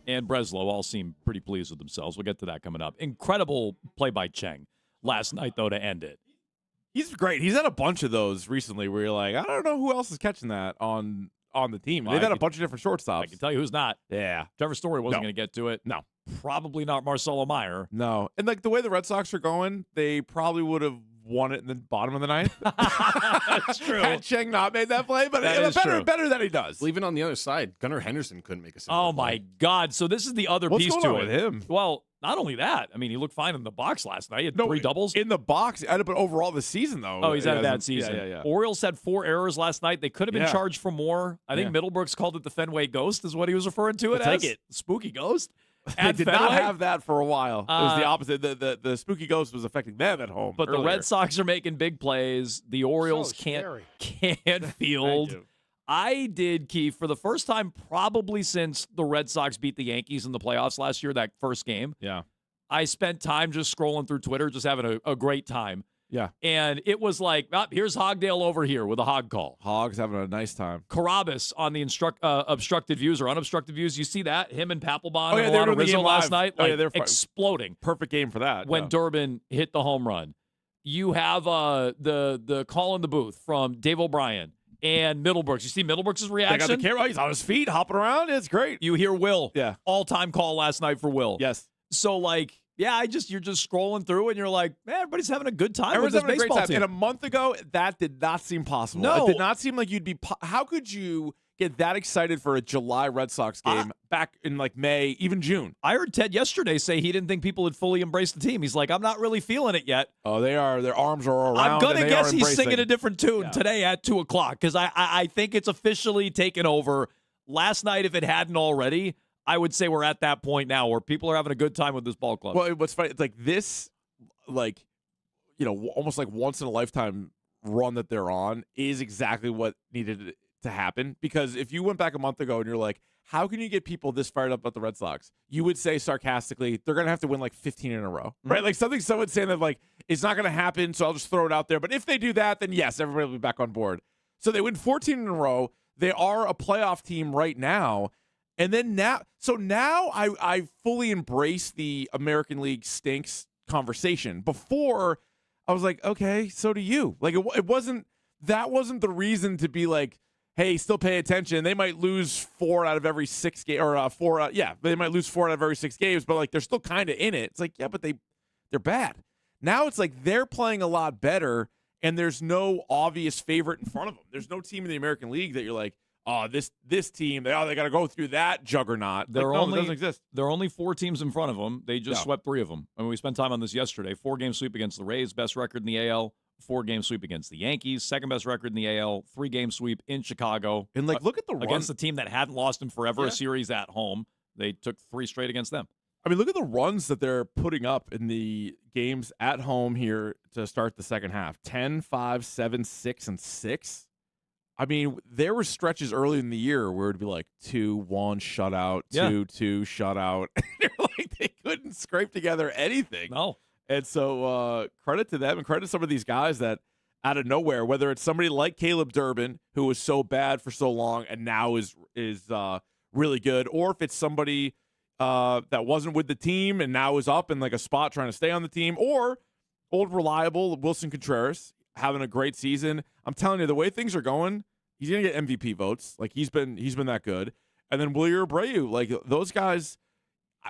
and Breslow all seem pretty pleased with themselves. We'll get to that coming up. Incredible play by Cheng last night, though, to end it. He's great. He's had a bunch of those recently where you're like, I don't know who else is catching that on the team. They've had a bunch of different shortstops. I can tell you who's not. Yeah. Trevor Story wasn't going to get to it. No. Probably not Marcelo Meyer. No. And like the way the Red Sox are going, they probably would have won it in the bottom of the ninth. That's true. Had Cheng not made that play, but That is true. better than he does. Even on the other side, Gunnar Henderson couldn't make a single Oh, my God. So this is the other What's piece going to on it. with him? Well, not only that. I mean, he looked fine in the box last night. He had 3 doubles. In the box, but overall this season, though. Oh, he's had a it bad hasn't- season. Yeah. Orioles had 4 errors last night. They could have been Yeah. charged for more. I think Middlebrooks called it the Fenway Ghost, is what he was referring to it I'll as. take it. Spooky Ghost. They At did Fenway. not have that for a while. It was the opposite. The spooky ghost was affecting them at home. But the earlier. Red Sox are making big plays. The Orioles can't field. you. I did, Keith, for the first time probably since the Red Sox beat the Yankees in the playoffs last year, that first game. Yeah. I spent time just scrolling through Twitter, just having a great time. Yeah. And it was like, here's Hogdale over here with a hog call. Hog's having a nice time. Carabas on the obstructed views or unobstructed views. You see that? Him and Papelbon they and were Milano doing the Rizzo game last live. night, Oh, yeah, like they're fine. exploding. Perfect game for that. When yeah. Durbin hit the home run. You have the call in the booth from Dave O'Brien and Middlebrooks. You see Middlebrooks' They reaction? got the camera. He's on his feet, hopping around. It's great. You hear Will. Yeah. All-time call last night for Will. Yes. So, like, yeah, you're just scrolling through and you're like, man, everybody's having a good time with Everyone's this having a great baseball time. team. And a month ago, that did not seem possible. No. It did not seem like you'd be. How could you get that excited for a July Red Sox game back in like May, even June? I heard Ted yesterday say he didn't think people had fully embraced the team. He's like, I'm not really feeling it yet. Oh, they are. Their arms are around. I'm going to and they guess are he's embracing. singing a different tune today at 2 o'clock because I think it's officially taken over. Last night, if it hadn't already, I would say we're at that point now where people are having a good time with this ball club. Well, what's funny, it's like this, like, almost like once in a lifetime run that they're on is exactly what needed to happen. Because if you went back a month ago and you're like, how can you get people this fired up about the Red Sox? You would say sarcastically, they're going to have to win like 15 in a row, right? Like someone saying that like, it's not going to happen, so I'll just throw it out there. But if they do that, then yes, everybody will be back on board. So they win 14 in a row. They are a playoff team right now. And then now I fully embrace the American League stinks conversation. Before, I was like, okay, so do you. Like, it wasn't the reason to be like, hey, still pay attention. They might lose 4 out of every 6 games, or 4 they might lose 4 out of every 6 games, but like they're still kind of in it. It's like, yeah, but they're bad. Now it's like they're playing a lot better, and there's no obvious favorite in front of them. There's no team in the American League that you're like, oh, this team, they got to go through that juggernaut. It doesn't exist. There are only 4 teams in front of them. They just swept 3 of them. I mean, we spent time on this yesterday. 4-game sweep against the Rays, best record in the AL. 4-game sweep against the Yankees, second best record in the AL. 3-game sweep in Chicago. And like, look at the run against the team that hadn't lost in forever. A series at home. They took 3 straight against them. I mean, look at the runs that they're putting up in the games at home here to start the second half. 10, 5, 7, 6, and 6. I mean, there were stretches early in the year where it'd be like 2-1 shutout, 2-2 shutout. They're like, they couldn't scrape together anything. No. And so credit to them and credit to some of these guys that out of nowhere, whether it's somebody like Caleb Durbin, who was so bad for so long and now is really good, or if it's somebody that wasn't with the team and now is up in like a spot trying to stay on the team, or old reliable Wilson Contreras having a great season. I'm telling you, the way things are going, he's gonna get MVP votes. Like he's been that good. And then Wilyer Abreu, like those guys,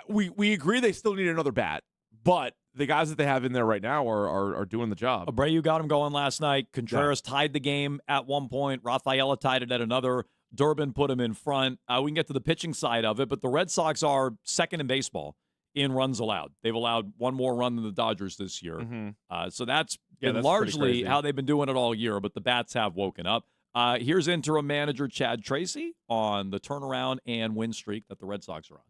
we agree they still need another bat, but the guys that they have in there right now are doing the job. Abreu got him going last night. Contreras tied the game at one point. Rafaela tied it at another. Durbin put him in front. We can get to the pitching side of it, but the Red Sox are second in baseball in runs allowed. They've allowed one more run than the Dodgers this year. So that's been largely how they've been doing it all year, but the bats have woken up. Here's interim manager Chad Tracy on the turnaround and win streak that the Red Sox are on.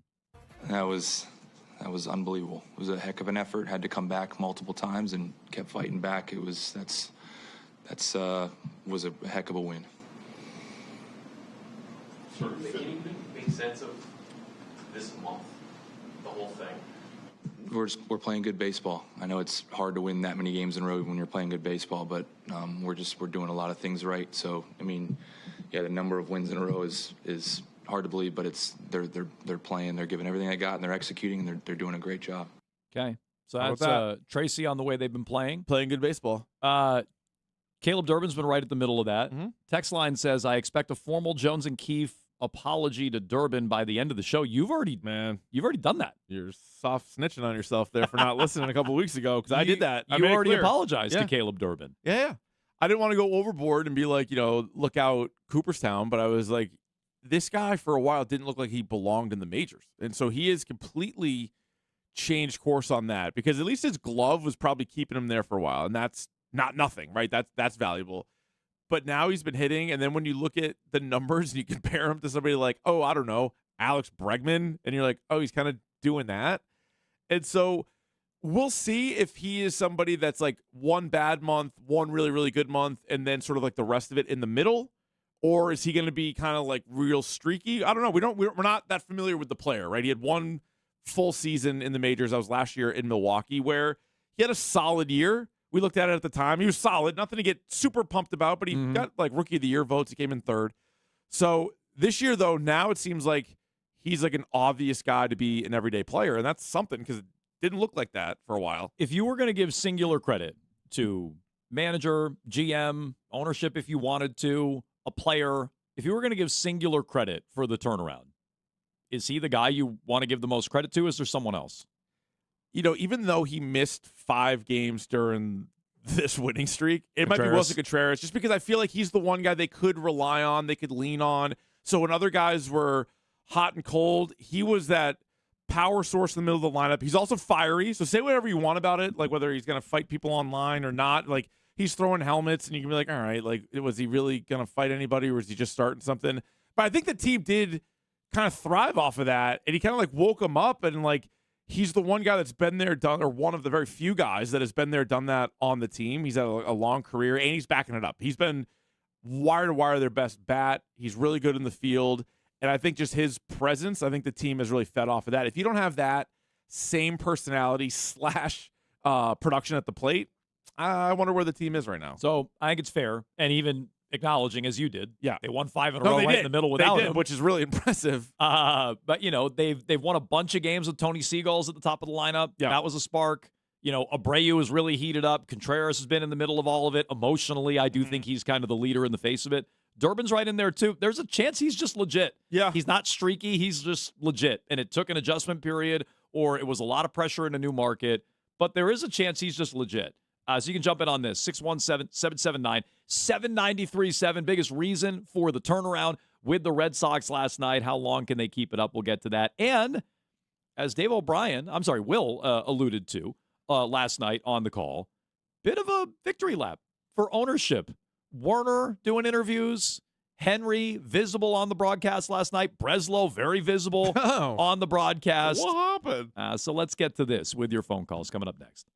That was unbelievable. It was a heck of an effort. Had to come back multiple times and kept fighting back. Was a heck of a win. Sort of make sense of this month, the whole thing. We're playing good baseball. I know it's hard to win that many games in a row when you're playing good baseball, but we're doing a lot of things right. So I mean, yeah, the number of wins in a row is hard to believe, but they're playing, they're giving everything they got, and they're executing, and they're doing a great job. Okay, so that's Tracy on the way they've been playing good baseball. Caleb Durbin's been right at the middle of that. Text line says, I expect a formal Jones and Keefe apology to Durbin by the end of the show. You've already done that. You're soft snitching on yourself there for not listening a couple weeks ago, because I did that. You already apologized to Caleb Durbin. Yeah. I didn't want to go overboard and be like, look out Cooperstown, but I was like, this guy for a while didn't look like he belonged in the majors. And so he has completely changed course on that, because at least his glove was probably keeping him there for a while, and that's not nothing, right? That's valuable. But now he's been hitting, and then when you look at the numbers and you compare him to somebody like, oh, I don't know, Alex Bregman, and you're like, oh, he's kind of doing that. And so we'll see if he is somebody that's like one bad month, one really, really good month, and then sort of like the rest of it in the middle, or is he going to be kind of like real streaky? I don't know. We're not that familiar with the player, right? He had one full season in the majors. That was last year in Milwaukee, where he had a solid year. We looked at it at the time. He was solid. Nothing to get super pumped about, but he got like Rookie of the Year votes. He came in third. So this year, though, now it seems like he's like an obvious guy to be an everyday player, and that's something, because it didn't look like that for a while. If you were going to give singular credit to manager, GM, ownership, if you wanted to, a player, if you were going to give singular credit for the turnaround, is he the guy you want to give the most credit to? Is there someone else? Even though he missed 5 games during this winning streak, it might be Wilson Contreras, just because I feel like he's the one guy they could rely on, they could lean on. So when other guys were hot and cold, he was that power source in the middle of the lineup. He's also fiery, so say whatever you want about it, like whether he's going to fight people online or not. Like, he's throwing helmets, and you can be like, all right, like, was he really going to fight anybody, or was he just starting something? But I think the team did kind of thrive off of that, and he kind of like woke him up, and like, he's the one guy that's been there, done, or one of the very few guys that has been there, done that on the team. He's had a long career, and he's backing it up. He's been wire to wire their best bat. He's really good in the field, and I think just his presence, I think the team has really fed off of that. If you don't have that same personality / production at the plate, I wonder where the team is right now. So I think it's fair, and even acknowledging, as you did, they won 5 in a No, row they right did. in the middle They without did, him, which is really impressive. But they've won a bunch of games with Tony Seagulls at the top of the lineup. Yeah. That was a spark. Abreu is really heated up. Contreras has been in the middle of all of it. Emotionally, I do think he's kind of the leader in the face of it. Durbin's right in there too. There's a chance he's just legit. Yeah. He's not streaky. He's just legit. And it took an adjustment period, or it was a lot of pressure in a new market. But there is a chance he's just legit. So you can jump in on this, 617-779-7937. Biggest reason for the turnaround with the Red Sox last night. How long can they keep it up? We'll get to that. And as Will alluded to last night on the call, bit of a victory lap for ownership. Werner doing interviews. Henry visible on the broadcast last night. Breslow very visible on the broadcast. What happened? So let's get to this with your phone calls coming up next.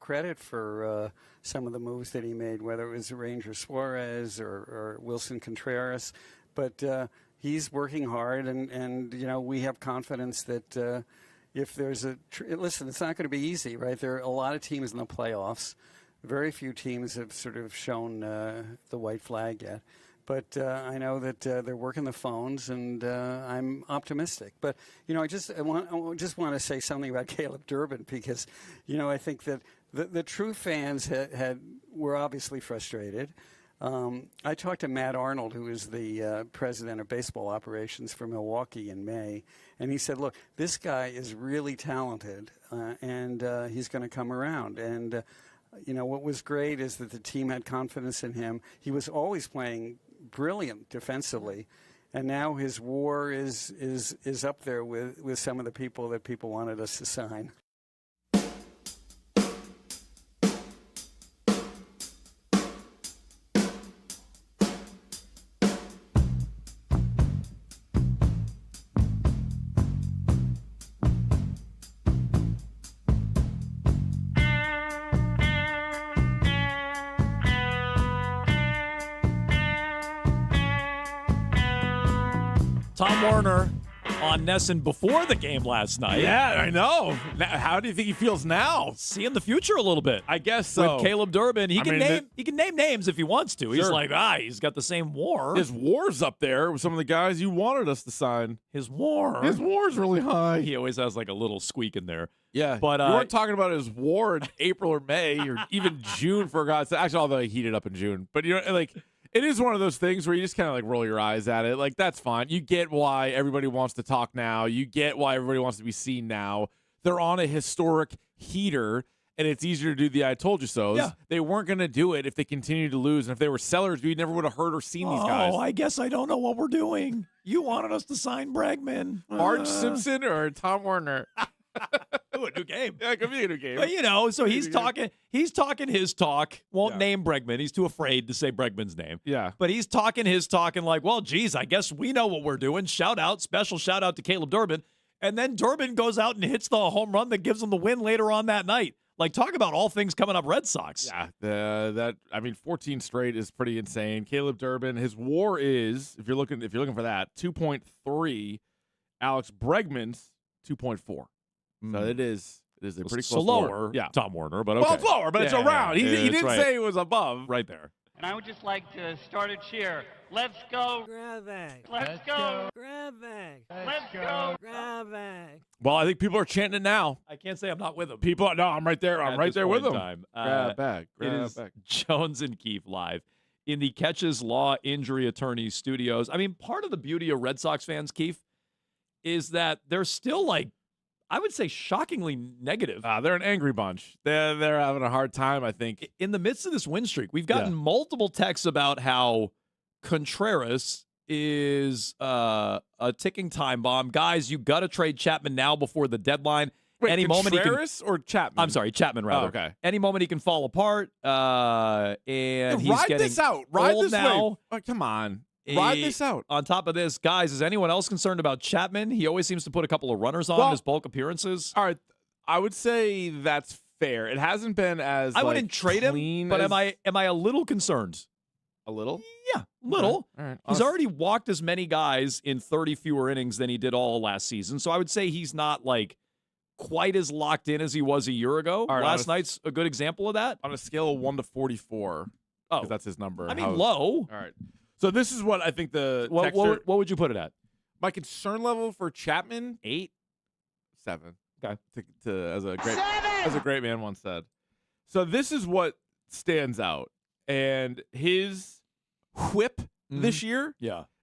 credit for some of the moves that he made, whether it was Ranger Suarez or Wilson Contreras. But he's working hard, and we have confidence that if there's listen, it's not going to be easy, right? There are a lot of teams in the playoffs. Very few teams have sort of shown the white flag yet. But I know that they're working the phones, and I'm optimistic. But I just want to say something about Caleb Durbin, because I think that the true fans were obviously frustrated. I talked to Matt Arnold, who is the president of baseball operations for Milwaukee in May, and he said, "Look, this guy is really talented, and he's going to come around." And what was great is that the team had confidence in him. He was always playing brilliant defensively, and now his WAR is up there with some of the people that people wanted us to sign. Tom Werner on Nesson before the game last night. Yeah, I know. How do you think he feels now? Seeing the future a little bit. I guess so. With Caleb Durbin, he can name names if he wants to. He's Sure. like, he's got the same WAR. His WAR's up there with some of the guys you wanted us to sign. His WAR. His WAR's really high. He always has like a little squeak in there. Yeah, but you weren't talking about his WAR in April or May or even June, for God's sake. Actually, although he heated up in June. But it is one of those things where you just kind of like roll your eyes at it. Like, that's fine. You get why everybody wants to talk now. You get why everybody wants to be seen now. They're on a historic heater, and it's easier to do the I told you so's. Yeah. They weren't going to do it if they continued to lose. And if they were sellers, we never would have heard or seen these guys. Oh, I guess I don't know what we're doing. You wanted us to sign Bregman. Marge Simpson or Tom Werner? Ooh, a new game. Yeah, it could be a new game. But, so he's talking his talk. Won't name Bregman. He's too afraid to say Bregman's name. Yeah. But he's talking his talk and like, well, geez, I guess we know what we're doing. Special shout out to Caleb Durbin. And then Durbin goes out and hits the home run that gives them the win later on that night. Like, talk about all things coming up Red Sox. Yeah, 14 straight is pretty insane. Caleb Durbin, his WAR is, if you're looking for that, 2.3. Alex Bregman's 2.4. So it is a pretty close lower. Yeah, Tom Werner, but okay. Well, it's lower, but it's around. He didn't say it was above. Right there. And I would just like to start a cheer. Let's go. Grab bag. Let's go. Grab bag. Let's go. Grab bag. Well, I think people are chanting it now. I can't say I'm not with them. I'm right there. I'm right there with them. Grab bag. It is Jones and Keefe live in the Catches Law Injury Attorneys studios. I mean, part of the beauty of Red Sox fans, Keefe, is that they're still like, I would say shockingly negative. They're an angry bunch. They're having a hard time, I think. In the midst of this win streak, we've gotten multiple texts about how Contreras is a ticking time bomb. Guys, you got to trade Chapman now before the deadline. Wait, Any moment Contreras or Chapman? I'm sorry, Chapman, rather. Oh, okay. Any moment he can fall apart, and he's ride getting this out. Ride old this now. wave. Oh, come on. Ride this out. On top of this, guys, is anyone else concerned about Chapman? He always seems to put a couple of runners on his bulk appearances. All right, I would say that's fair. It hasn't been as I wouldn't trade him, but am I a little concerned? A little? Yeah, little. All right. He's already walked as many guys in 30 fewer innings than he did all last season, so I would say he's not like quite as locked in as he was a year ago. All right, last night's a good example of that. On a scale of 1 to 44, because that's his number. I mean, low. All right. So this is what I think what would you put it at? My concern level for Chapman, 8, 7. Okay. As a great man once said. So this is what stands out, and his whip this year,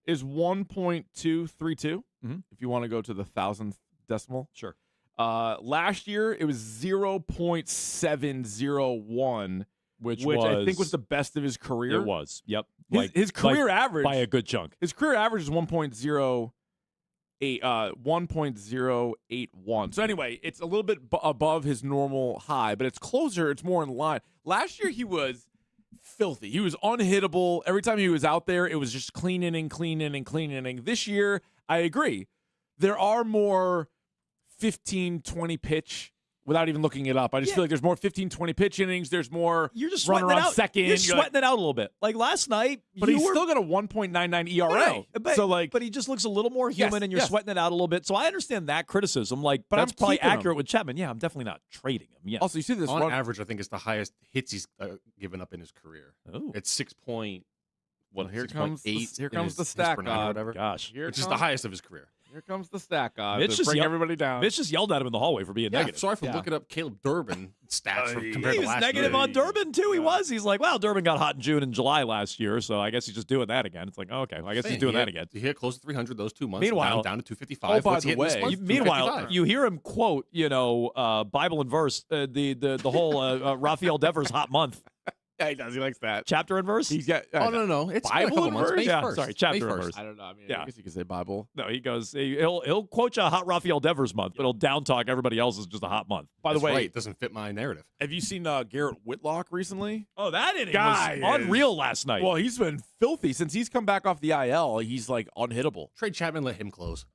is 1.232. If you want to go to the thousandth decimal, sure. Last year it was 0.701. Which I think was the best of his career. It was. Yep. His career average by a good chunk. His career average is 1.08 1.081. So anyway, it's a little bit above his normal high, but it's closer, it's more in line. Last year he was filthy. He was unhittable. Every time he was out there, it was just clean inning. This year, I agree. There are more 15, 20 pitch without even looking it up. I just feel like there's more 15, 20 pitch innings. There's more You're just runner sweating it on out. second. You're sweating it out a little bit. Like last night, But he's still got a 1.99 ERA. But he just looks a little more human, and you're sweating it out a little bit. So I understand that criticism. Like, But that's I'm probably keeping him. accurate with Chapman. Yeah, I'm definitely not trading him. Yeah. Also, you see this on run. average, I think it's the highest hits he's given up in his career. Oh. It's 6 point. What? Here 6.8 comes the in his stack per nine or god. whatever. Gosh. Which is the highest of his career. Here comes the stack god. Mitch To just bring yelled- everybody down. Mitch just yelled at him in the hallway for being Yeah, negative. sorry for looking up Caleb Durbin stats compared He to was last negative year. on Durbin, too. He was. He's like, well, Durbin got hot in June and July last year, so I guess he's just doing that again. It's like, okay, well, I guess he's doing that again. He hit close to 300 those 2 months. Meanwhile- down to 255. Oh, by What's he the hitting this way, month? Meanwhile, 255. you hear him quote, Bible and verse, the whole Rafael Devers hot month. Yeah, he does. He likes that. Chapter and verse? He's got. Oh, no. It's been a Bible couple and months. verse? May Yeah, 1st. sorry, May chapter and 1st. verse. I don't know. I mean, Yeah. I guess you could say Bible. No, he goes, he'll quote you a hot Rafael Devers month, but he'll down talk everybody else is just a hot month. By the That's way, right. It doesn't fit my narrative. have you seen Garrett Whitlock recently? Oh, that inning Guy was is- unreal last night. Well, he's been filthy since he's come back off the IL. He's like unhittable. Trade Chapman, let him close.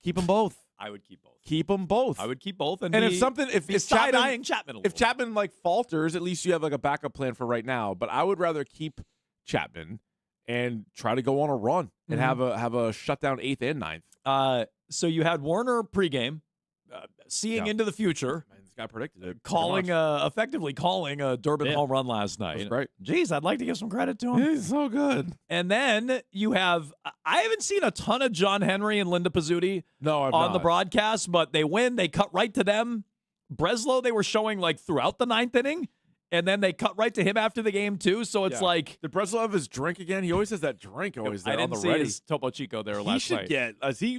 Keep them both. I would keep both. Keep them both. I would keep both. And if something, if he's Chapman, side-eyeing Chapman a little if Chapman like falters, at least you have like a backup plan for right now. But I would rather keep Chapman and try to go on a run and have a shutdown 8th and 9th. So you had Warner pregame, seeing into the future. This guy predicted it. Effectively calling a Durbin home run last night. That's right. Geez, I'd like to give some credit to him. He's so good. And then you have, I haven't seen a ton of John Henry and Linda Pizzuti No, I've on the not. broadcast, but they win. They cut right to them. Breslow, they were showing like throughout the 9th inning, and then they cut right to him after the game too. So it's like, did Breslow have his drink again? He always has that drink always there I on didn't the see ready. his Topo Chico there He last should night. get.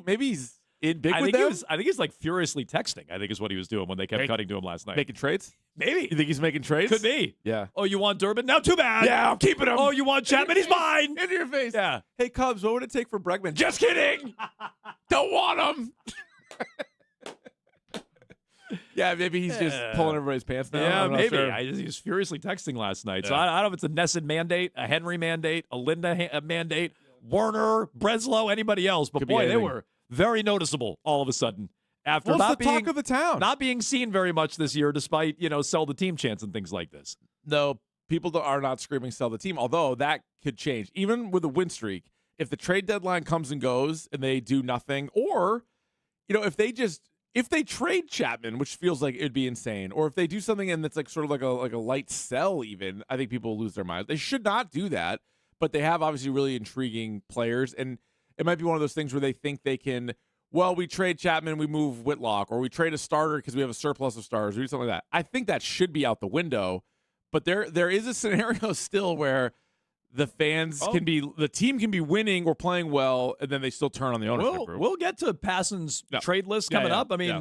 Maybe he's in big I with think them. I think he's like furiously texting. I think is what he was doing when they kept cutting to him last night. Making trades. Maybe. You think he's making trades? Could be. Yeah. Oh, you want Durbin? Now, too bad. Yeah, I'm keeping him. Oh, you want Chapman? He's mine. In your face. Yeah. Hey, Cubs, what would it take for Bregman? Just kidding. Don't want him. Yeah, maybe he's just pulling everybody's pants down. Yeah, I'm not maybe. sure. He was furiously texting last night. So Yeah. I don't know if it's a Nesson mandate, a Henry mandate, a Linda mandate, Warner, Breslow, anybody else. But Could be boy, they anything. were very noticeable all of a sudden after Well, not it's the being talk of the town. not being seen very much this year, despite sell the team chance and things like this. No, people are not screaming sell the team, although that could change. Even with a win streak, if the trade deadline comes and goes and they do nothing, or, if they trade Chapman, which feels like it'd be insane, or if they do something and it's like sort of like a light sell even, I think people will lose their minds. They should not do that, but they have obviously really intriguing players, and it might be one of those things where they think they can, well, we trade Chapman, we move Whitlock, or we trade a starter because we have a surplus of stars, or do something like that. I think that should be out the window, but there is a scenario still where the fans the team can be winning or playing well, and then they still turn on the ownership group. We'll get to Passan's trade list coming up. I mean, yeah.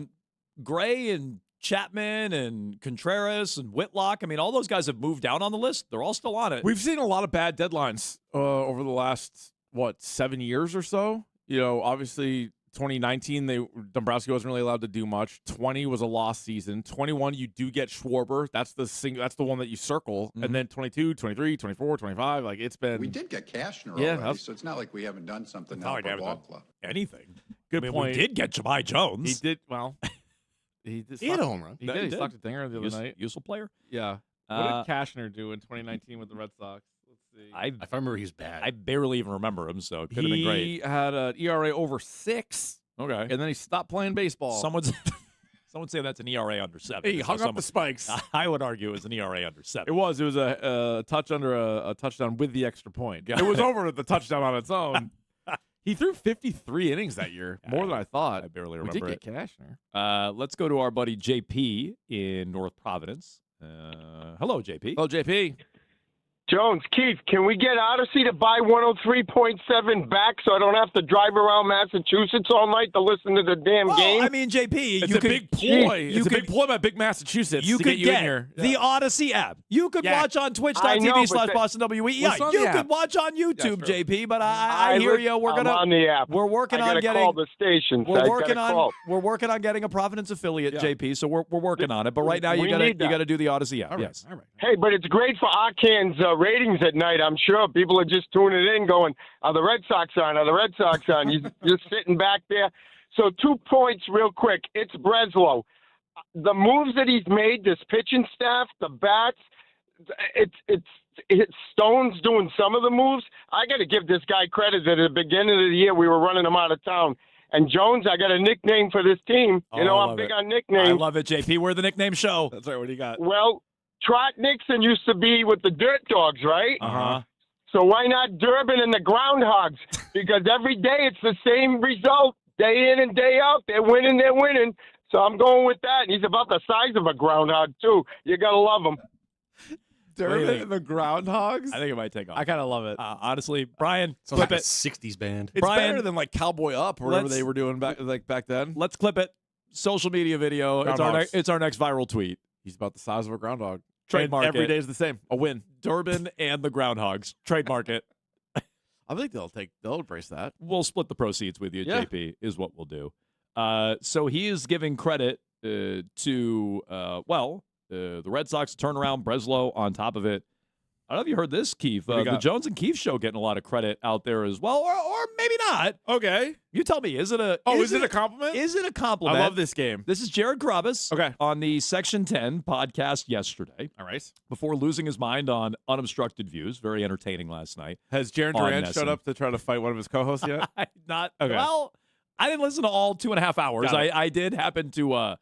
Gray and Chapman and Contreras and Whitlock. I mean, all those guys have moved down on the list. They're all still on it. We've seen a lot of bad deadlines over the last 7 years or so. Obviously 2019 Dombrowski wasn't really allowed to do much. 20 was a lost season. 21 you do get Schwarber. That's the one that you circle. And then 22, 23, 24, 25, like it's been. We did get Cashner Yeah, already, so it's not like we haven't done something now like for we haven't ball done club. anything. Good I mean, point. We did get Jahmai Jones. He did well. He hit a home run. He did. He stuck a dinger the other night. Useful player. Yeah. What did Cashner do in 2019 with the Red Sox? Let's see. If I remember, he's bad. I barely even remember him, so it could have been great. He had an ERA over 6. Okay. And then he stopped playing baseball. Someone say that's an ERA under 7. He hung up the spikes. I would argue it was an ERA under 7. It was a touch under a touchdown with the extra point. It was over at the touchdown on its own. He threw 53 innings that year, more than I thought. I barely remember we it. did get Cashner. Let's go to our buddy JP in North Providence. Hello, JP. Hello, JP. Jones, Keith, can we get Odyssey to buy 103.7 back so I don't have to drive around Massachusetts all night to listen to the damn game? I mean, JP, It's you a could, big ploy. You It's a could, big ploy by Big Massachusetts you to could get you in here. the Odyssey app. You could Yeah. watch on I know, twitch.tv/Boston but WEEI. Well, it's on You the could app. watch on YouTube, true. JP, but I hear you. I'm on the app. We're working I on gotta getting call the stations. We're I working gotta call. we're working on getting a Providence affiliate, Yeah. JP. So we're working on it. But right now We you need that. gotta do the Odyssey app. All right. Yes. All right. Hey, but it's great for Arcan's ratings at night. I'm sure people are just tuning in going, are the Red Sox on? Are the Red Sox on? You're just sitting back there. So 2 points real quick. It's Breslow. the moves that he's made, this pitching staff, the bats, it's Stone's doing some of the moves. I got to give this guy credit that at the beginning of the year we were running him out of town. And Jones, I got a nickname for this team. Oh, You know, I I'm big love it. on nicknames. I love it, JP. We're the nickname show. That's right. What do you got? Well, Trot Nixon used to be with the Dirt Dogs, right? Uh-huh. So why not Durbin and the Groundhogs? Because every day it's the same result, day in and day out. They're winning. So I'm going with that. And he's about the size of a groundhog, too. You got to love him. Durbin and the Groundhogs? I think it might take off. I kind of love it. Honestly, Brian, Sounds like clip a it. 60s band. It's Brian, better than like Cowboy Up or whatever let's- they were doing back then. Let's clip it. Social media video. Groundhogs. It's our next viral tweet. He's about the size of a groundhog. Trademark And every it. day is the same. A win. Durbin and the Groundhogs. Trademark it. I think they'll embrace that. We'll split the proceeds with you, Yeah. JP, is what we'll do. So he is giving credit to, the Red Sox turnaround, Breslow on top of it. I don't know if you heard this, Keith. What do you The got? Jones and Keith show getting a lot of credit out there as well, or maybe not. Okay. You tell me, is it a compliment? Is it a compliment? I love this game. This is Jared Carrabis on the Section 10 podcast yesterday. All right. Before losing his mind on unobstructed views. Very entertaining last night. Has Jaron on Duran NESN. showed up to try to fight one of his co-hosts yet? Not Okay. well. I didn't listen to all 2.5 hours. Got it. I did happen to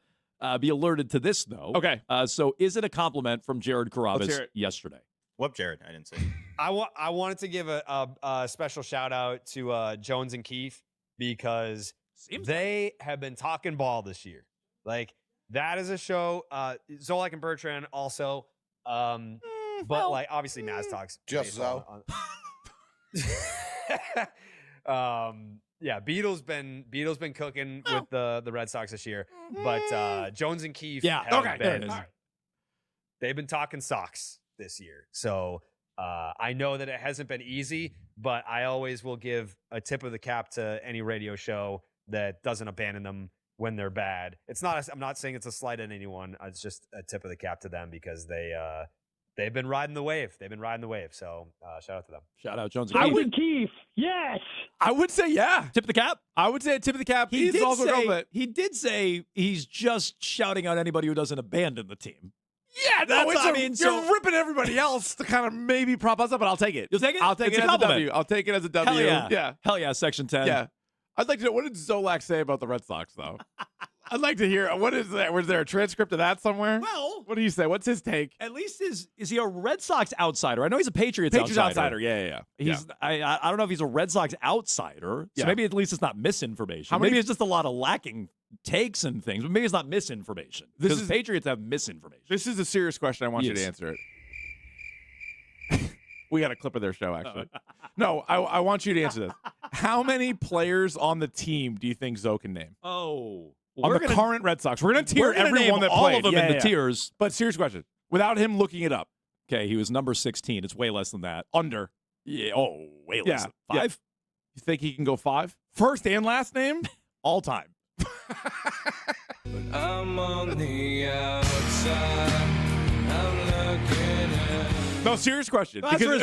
be alerted to this though. Okay. So is it a compliment from Jared Let's Carrabis hear it. yesterday? Whoop, Jared. I didn't see. I wanted to give a special shout out to Jones and Keefe because they have been talking ball this year. Like that is a show. Zolak and Bertrand also. But like obviously Naz talks. Just baseball yeah, Beatle's been cooking with the Red Sox this year. But Jones and Keefe they've been talking Sox this year. So I know that it hasn't been easy, but I always will give a tip of the cap to any radio show that doesn't abandon them when they're bad. I'm not saying it's a slight on anyone. It's just a tip of the cap to them because they've been riding the wave. So shout out to them. Shout out Jones and Keefe. Keith, yes. I would say yeah. Tip of the cap? I would say a tip of the cap. He He's also a compliment. did say he's just shouting out anybody who doesn't abandon the team. Yeah, no, That's you're ripping everybody else to kind of maybe prop us up, but I'll take it. You'll take it? I'll take It's it a as a compliment. W. I'll take it as a W. Hell yeah. Hell yeah, Section 10. Yeah. I'd like to know, what did Zolak say about the Red Sox, though? I'd like to hear, what is that? Was there a transcript of that somewhere? Well, what do you say? What's his take? At least is he a Red Sox outsider? I know he's a Patriots outsider. Yeah. He's I don't know if he's a Red Sox outsider. So Yeah. maybe at least it's not misinformation. Maybe it's just a lot of lacking takes and things, but maybe it's not misinformation. Because Patriots have misinformation. This is a serious question. I want you to Yes. answer it. We got a clip of their show, actually. No, I want you to answer this. How many players on the team do you think Zoe can name? Oh. On the current Red Sox. We're going to tier everyone that all played. of them in the tiers. But serious question. Without him looking it up. Okay, he was number 16. It's way less than that. Under. Yeah. Oh, way less than 5. Yeah. You think he can go 5? First and last name? All time. I'm on the outside. I'm looking at. No, serious question. That's for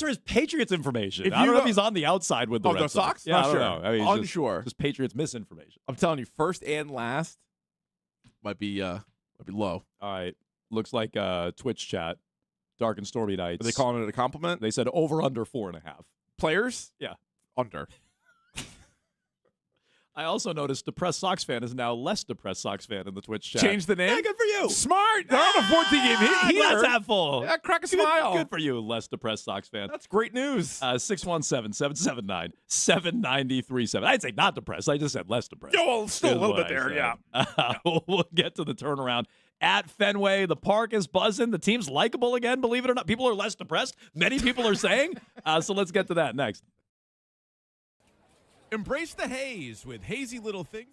his Patriots information. If I don't you know go- if he's on the outside with the Oh, Red the Sox? Yeah, Not I don't sure. know. I mean, it's Unsure. Just Patriots misinformation. I'm telling you, first and last might be low. All right. Looks like Twitch chat. Dark and stormy nights. Are they calling it a compliment? They said over under 4.5. Players? Yeah. Under. I also noticed depressed Sox fan is now less depressed Sox fan in the Twitch chat. Change the name? Yeah, good for you. Smart. They're on a 14-game heater. Glass half full. Yeah, crack a Good- smile. Good for you, less depressed Sox fan. That's great news. 617-779-7937. I'd say not depressed. I just said less depressed. Yeah, well, still a is little what bit I there, said. yeah. We'll get to the turnaround at Fenway. The park is buzzing. The team's likable again, believe it or not. People are less depressed. Many people are saying. So let's get to that next. Embrace the haze with hazy little things.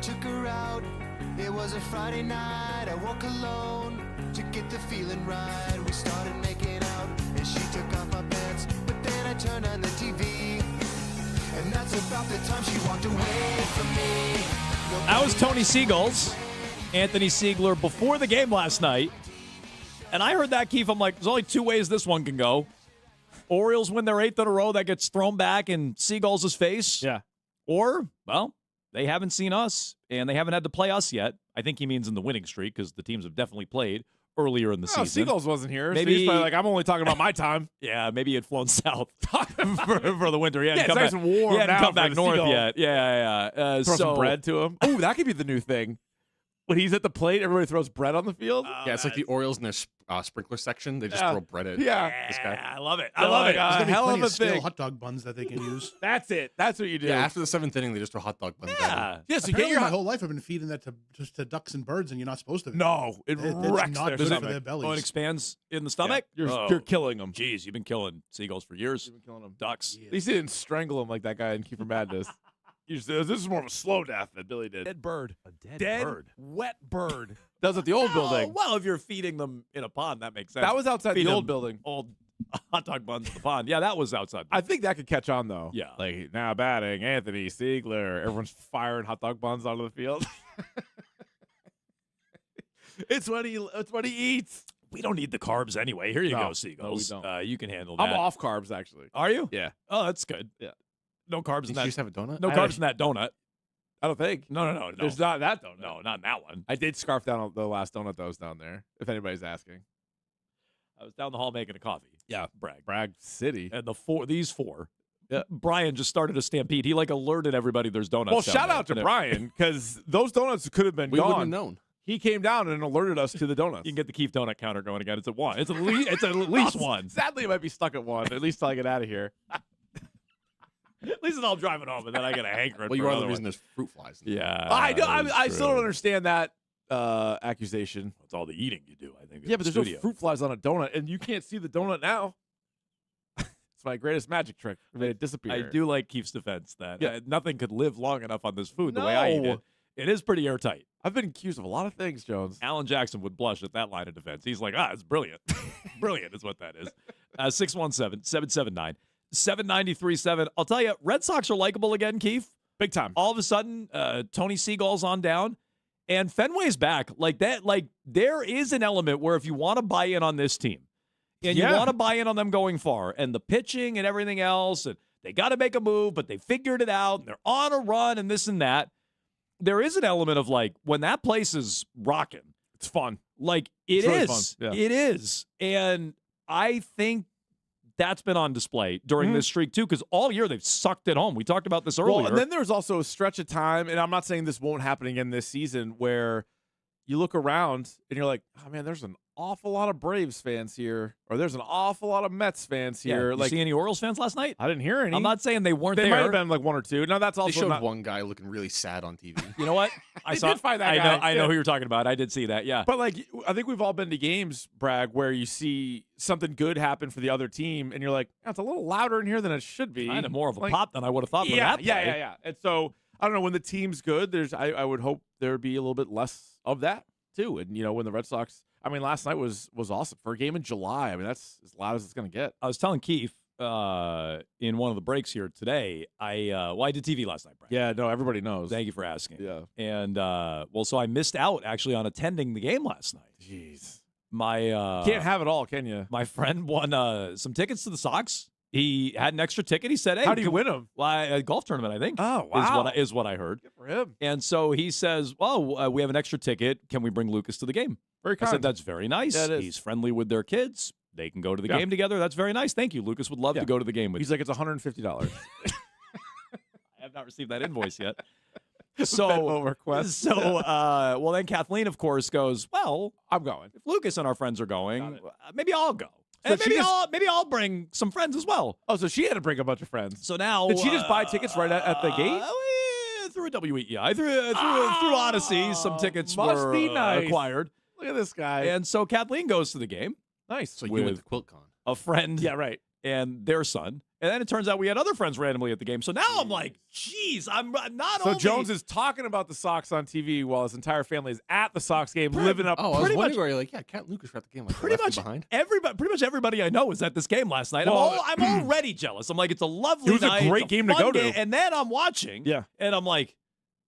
took her out. It was a Friday night. I woke alone to get the feeling right. We started making out, and she took off my pants. But then I turned on the TV, and that's about the time she walked away from me. That was Tony Siegel's Anthony Siegler before the game last night. And I heard that, Keith. I'm like, there's only two ways this one can go. Orioles win their 8th in a row. That gets thrown back in Siegel's face. Yeah. Or, well, they haven't seen us, and they haven't had to play us yet. I think he means in the winning streak because the teams have definitely played earlier in the season. Seagulls wasn't here. Maybe So he's probably like, I'm only talking about my time. Yeah, maybe he had flown south for the winter. He hadn't it's come nice back, and warm he hadn't now come for back the north Seagull. yet. Yeah. Throw some bread to him. Oh, that could be the new thing. When he's at the plate, everybody throws bread on the field. Yeah, it's like the Orioles in their sprinkler section. They just throw bread in. Yeah. This guy. I love it. I love it. There's gonna be Hell plenty of a of stale thing. hot dog buns that they can use. That's it. That's what you do. Yeah, after the 7th inning, they just throw hot dog buns Yeah. Yeah, so Apparently, get my your whole life I've been feeding that to ducks and birds, and you're not supposed to. No, it It's wrecks not their good stomach. for their bellies. Oh, it expands in the stomach? You're killing them. Jeez, you've been killing seagulls for years. You've been killing them. Ducks. At least he didn't strangle him like that guy in Keeper Madness. This is more of a slow death that Billy did. Dead bird. A dead wet bird. That was at the old Oh, building. well, if you're feeding them in a pond, that makes sense. That was outside Feed the old them building. Old hot dog buns in the pond. Yeah, that was outside. I think that could catch on though. Yeah. Like now batting Anthony Siegler. Everyone's firing hot dog buns onto the field. It's what he eats. We don't need the carbs anyway. Here you No, go, Seagulls. no, we don't. You can handle that. I'm off carbs actually. Are you? Yeah. Oh, that's good. Yeah. No carbs in Did that. you just have a donut? No carbs in that donut. I don't think. No. There's not that donut. No, not in that one. I did scarf down the last donut that was down there, if anybody's asking. I was down the hall making a coffee. Yeah. Bragg City. And these four. Brian just started a stampede. He alerted everybody there's donuts. Well, down shout there. out to Brian because those donuts could have been We gone. wouldn't have known. He came down and alerted us to the donuts. You can get the Keith donut counter going again. It's at 1. It's at least 1. Sadly, it might be stuck at 1. At least till I get out of here. At least I'm driving home, and then I get a hankering. Well, you for are the another reason one. there's fruit flies. Yeah, I know. that's I still true. don't understand that accusation. It's all the eating you do, I think. Yeah, in but the there's no studio. fruit flies on a donut, and you can't see the donut now. It's my greatest magic trick. I made it disappear. I do like Keith's defense that Yeah. nothing could live long enough on this food the way I eat No. it. It is pretty airtight. I've been accused of a lot of things, Jones. Alan Jackson would blush at that line of defense. He's like, it's brilliant. Brilliant is what that is. 617-779-7937. I'll tell you, Red Sox are likable again, Keith. Big time. All of a sudden, Tony Siegel's on down, and Fenway's back. Like that, like there is an element where if you want to buy in on this team, and you want to buy in on them going far, and the pitching and everything else, and they got to make a move, but they figured it out, and they're on a run and this and that. There is an element of like when that place is rocking, it's fun. Like it It's really is. fun. Yeah. It is. And I think that's been on display during this streak too, because all year they've sucked it home. We talked about this earlier. Well, and then there's also a stretch of time, and I'm not saying this won't happen again this season, where you look around and you're like, oh man, there's an awful lot of Braves fans here, or there's an awful lot of Mets fans here. You Like, see any Orioles fans last night? I didn't hear any. I'm not saying they weren't They there. might have been like one or two. No, that's They also showed not. one guy looking really sad on TV. You know what? I They did find that I guy. know. I know Yeah. who you're talking about. I did see that. Yeah. But like, I think we've all been to games, Bragg, where you see something good happen for the other team, and you're like, it's a little louder in here than it should be. Kind of more of a Like, pop than I would have thought. For Yeah, that play. yeah. And so I don't know, when the team's good, I would hope there would be a little bit less of that too. And when the Red Sox, I mean, last night was awesome for a game in July. I mean, that's as loud as it's going to get. I was telling Keith in one of the breaks here today. I did TV last night, Brad. Yeah, no, everybody knows. Thank you for asking. Yeah. And so I missed out actually on attending the game last night. Jeez. My Can't have it all, can you? my friend won some tickets to the Sox. He had an extra ticket. He said, "Hey, How do you win them? Well, a golf tournament, I think. Oh, wow. Is what I heard. Good for him. And so he says, "Well, we have an extra ticket. Can we bring Lucas to the game?" Very I kind. said, "That's very nice. Yeah, it is. He's friendly with their kids. They can go to the Yeah. game together. That's very nice. Thank you. Lucas would love to go to the game with He's you." like, it's $150. I have not received that invoice yet. Venmo So, request. well, then Kathleen, of course, goes, "Well, I'm going. if Lucas and our friends are going, maybe I'll go. So And she maybe just- maybe I'll bring some friends as well." Oh, so she had to bring a bunch of friends. So now, Did she just buy tickets right at the gate? Through a WEEI, through Odyssey, some tickets must were be nice. acquired. Look at this guy. And so Kathleen goes to the game, Nice. So you went With- to QuiltCon. a friend Yeah, right. and their son. And then it turns out we had other friends randomly at the game. So now I'm like, geez, I'm not So only. Jones is talking about the Sox on TV while his entire family is at the Sox game, living up. Oh, I was pretty wondering much- where you're like, yeah, Cat Lucas were at the game. Like, Pretty much behind. everybody I know was at this game last night. Well, I'm already jealous. I'm like, it's a lovely It was a night. great it's game to fun go to. game. And then I'm watching. Yeah. And I'm like,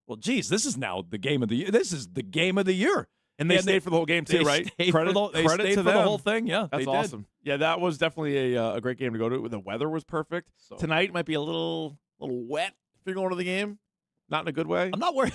well, geez, this is now the game of the year. This is the game of the year. And they stayed for the whole game too, they right? stayed Credit, for the, they credit stayed to for them. the whole thing. Yeah, That's they did. awesome. Yeah, that was definitely a great game to go to. The weather was perfect. So- Tonight might be a little wet if you're going to the game. Not in a good way. I'm not worried.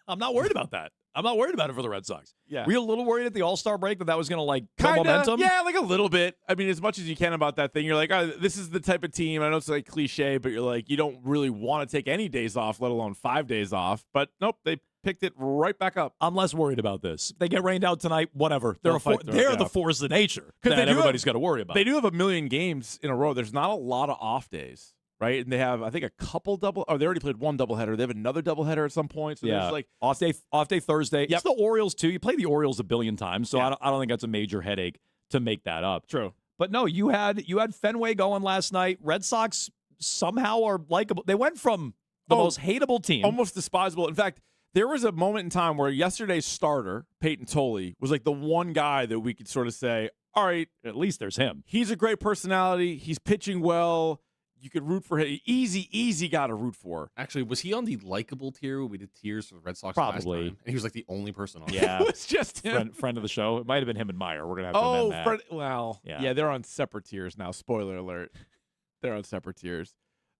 I'm not worried about that. I'm not worried about it for the Red Sox. Yeah. Were you a little worried at the All-Star break that was going to like kill Kinda, momentum? yeah, like a little bit. I mean, as much as you can about that thing, you're like, oh, this is the type of team. I know it's like cliche, but you're like, you don't really want to take any days off, let alone 5 days off. But nope, they picked it right back up. I'm less worried about this. If they get rained out tonight, whatever. They're They'll the force of nature 'Cause that everybody's got to worry about. They do have a million games in a row. There's not a lot of off days, right? And they have, I think, a couple double. Oh, they already played one doubleheader. They have another doubleheader at some point. So yeah, there's like off day Thursday. It's the Orioles too. You play the Orioles a billion times, so I don't think that's a major headache to make that up. True. But no, you had Fenway going last night. Red Sox somehow are likable. They went from the most hateable team, almost despisable. In fact, there was a moment in time where yesterday's starter, Peyton Tolley, was like the one guy that we could sort of say, all right, at least there's him. He's a great personality. He's pitching well. You could root for him. Easy guy to root for. Actually, was he on the likable tier when we did tiers for the Red Sox last Probably. time? And he was like the only person on Yeah, It was just him. friend of the show. It might have been him and Meyer. We're gonna have to amend that. Well, Yeah. yeah, they're on separate tiers now. Spoiler alert. They're on separate tiers.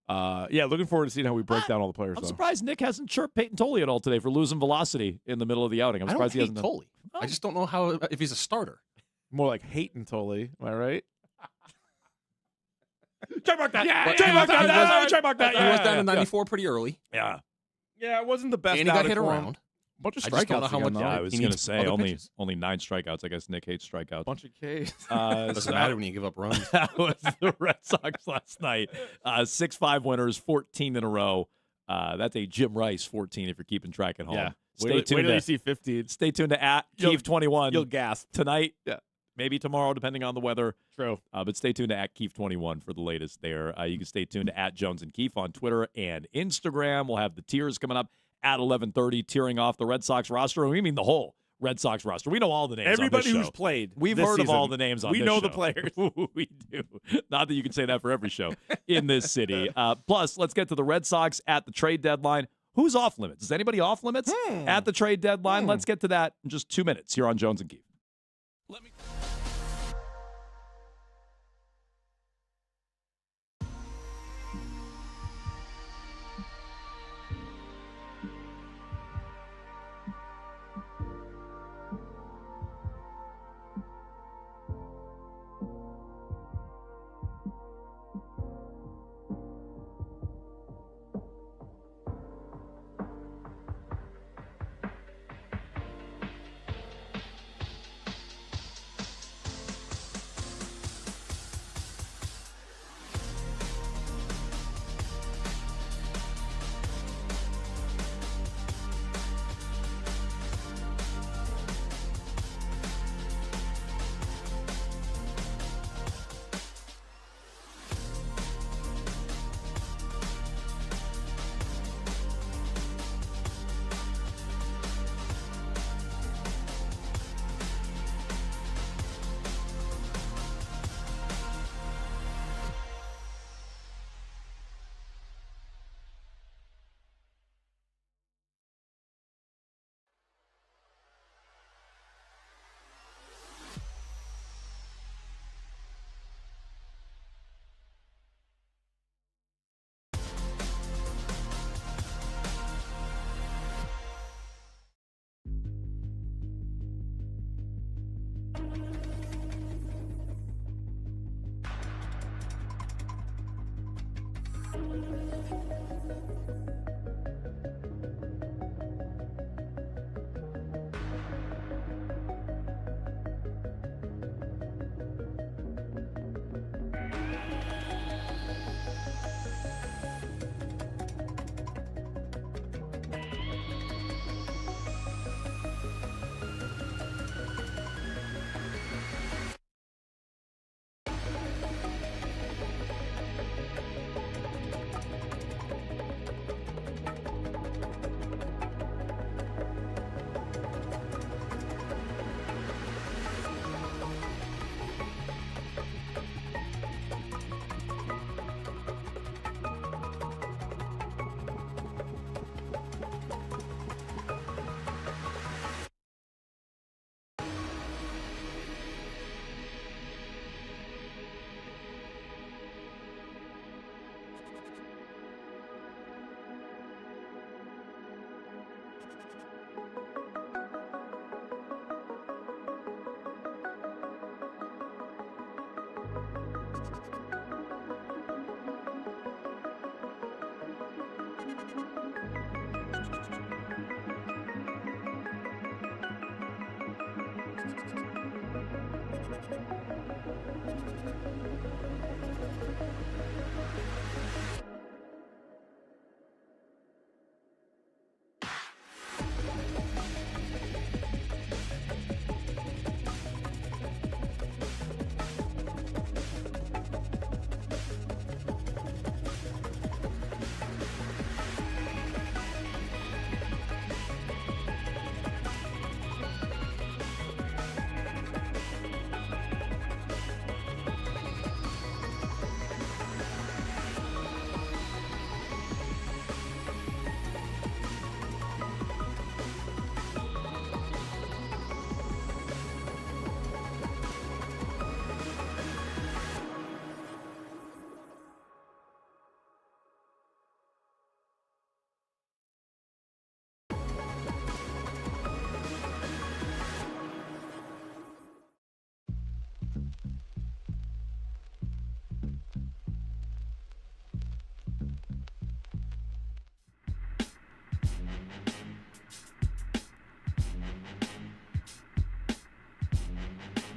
Yeah, looking forward to seeing how we break down all the players. I'm though. surprised Nick hasn't chirped Peyton Tolley at all today for losing velocity in the middle of the outing. I'm I don't surprised he hate hasn't done. Tolley. I just don't know how if he's a starter. More like hating Tolley. Am I right? Trademark that. Yeah, But trademark he was- that. he was- That's trademark that. He was down Yeah. to 94 pretty early. Yeah. Yeah, it wasn't the best. And he got outing hit for him. around. Bunch of I just don't know strikeouts how again, much- though. Yeah, I was He going to needs say other only pitches. 9 strikeouts. I guess Nick hates strikeouts. Bunch of Ks. Doesn't So matter when you give up runs. That was the Red Sox last night. 6-5 winners, 14 in a row. That's a Jim Rice 14 if you're keeping track at home. Yeah. Stay Wait tuned till you to see 15. Stay tuned to at You'll- Keefe21. You'll gasp. Tonight. Yeah. Maybe tomorrow, depending on the weather. True. But stay tuned to at Keefe21 for the latest there. You can stay tuned to at Jones and Keefe on Twitter and Instagram. We'll have the tiers coming up at 11:30, tearing off the Red Sox roster. And we mean the whole Red Sox roster. We know all the names. Everybody on this who's show. played. We've this heard of all season. the names on We this know show. the players. We do. Not that you can say that for every show in this city. Plus, let's get to the Red Sox at the trade deadline. Who's off limits? Is anybody off limits at the trade deadline? Let's get to that in just 2 minutes here on Jones and Keefe.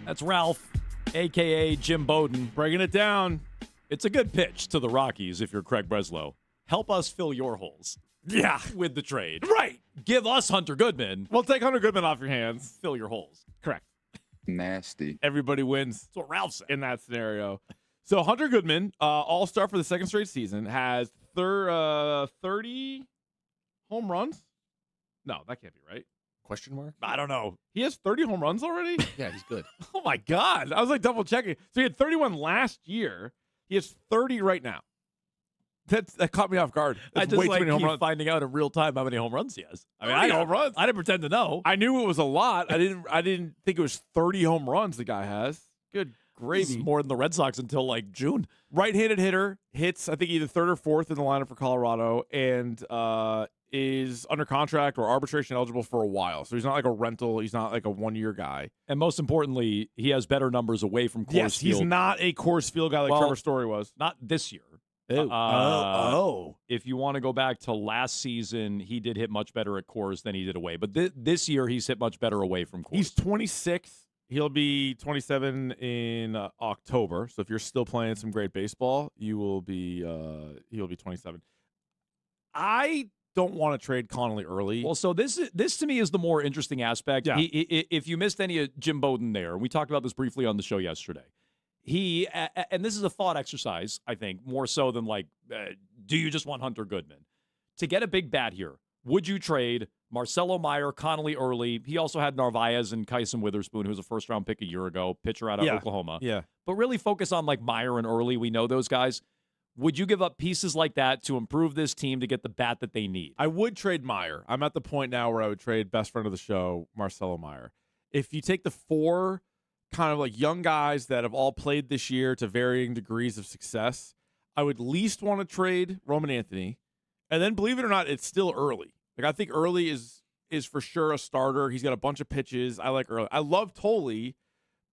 That's Ralph, a.k.a. Jim Bowden. Breaking it down. It's a good pitch to the Rockies if you're Craig Breslow. Help us fill your holes. Yeah. With the trade. Right. Give us Hunter Goodman. We'll take Hunter Goodman off your hands. Fill your holes. Correct. Nasty. Everybody wins. That's what Ralph said. In that scenario. So Hunter Goodman, all-star for the second straight season, has 30 home runs. No, that can't be right. Question mark? I don't know. He has 30 home runs already? Yeah, he's good. Oh, my God. I was like double checking. So he had 31 last year. He has 30 right now. That caught me off guard. I That's just way like too many home keep runs. finding out in real time how many home runs he has. I mean, I home runs. I didn't pretend to know. I knew it was a lot. I didn't think it was 30 home runs the guy has. Good This is gravy. more than the Red Sox until like June. Right-handed hitter, hits I think either third or fourth in the lineup for Colorado, and is under contract or arbitration eligible for a while. So he's not like a rental. He's not like a one-year guy. And most importantly, he has better numbers away from Coors Yes, he's Field. not a Coors Field guy like Well, Trevor Story was. Not this year. Oh. If you want to go back to last season, he did hit much better at Coors than he did away. But this year, he's hit much better away from Coors. He's 26. He'll be 27 in October. So if you're still playing some great baseball, you will be. He'll be 27. I don't want to trade Connolly early. Well, so this to me is the more interesting aspect. Yeah. If you missed any of Jim Bowden there, we talked about this briefly on the show yesterday. And this is a thought exercise, I think, more so than like, do you just want Hunter Goodman? To get a big bat here, would you trade Marcelo Meyer, Connolly early? He also had Narvaez and Kyson Witherspoon, who was a first-round pick a year ago, pitcher out of Oklahoma. Yeah. But really focus on like Meyer and early. We know those guys. Would you give up pieces like that to improve this team to get the bat that they need? I would trade Meyer. I'm at the point now where I would trade best friend of the show, Marcelo Meyer. If you take the four kind of like young guys that have all played this year to varying degrees of success, I would least want to trade Roman Anthony. And then, believe it or not, it's still early. Like I think early is for sure a starter. He's got a bunch of pitches. I like early. I love Tolle,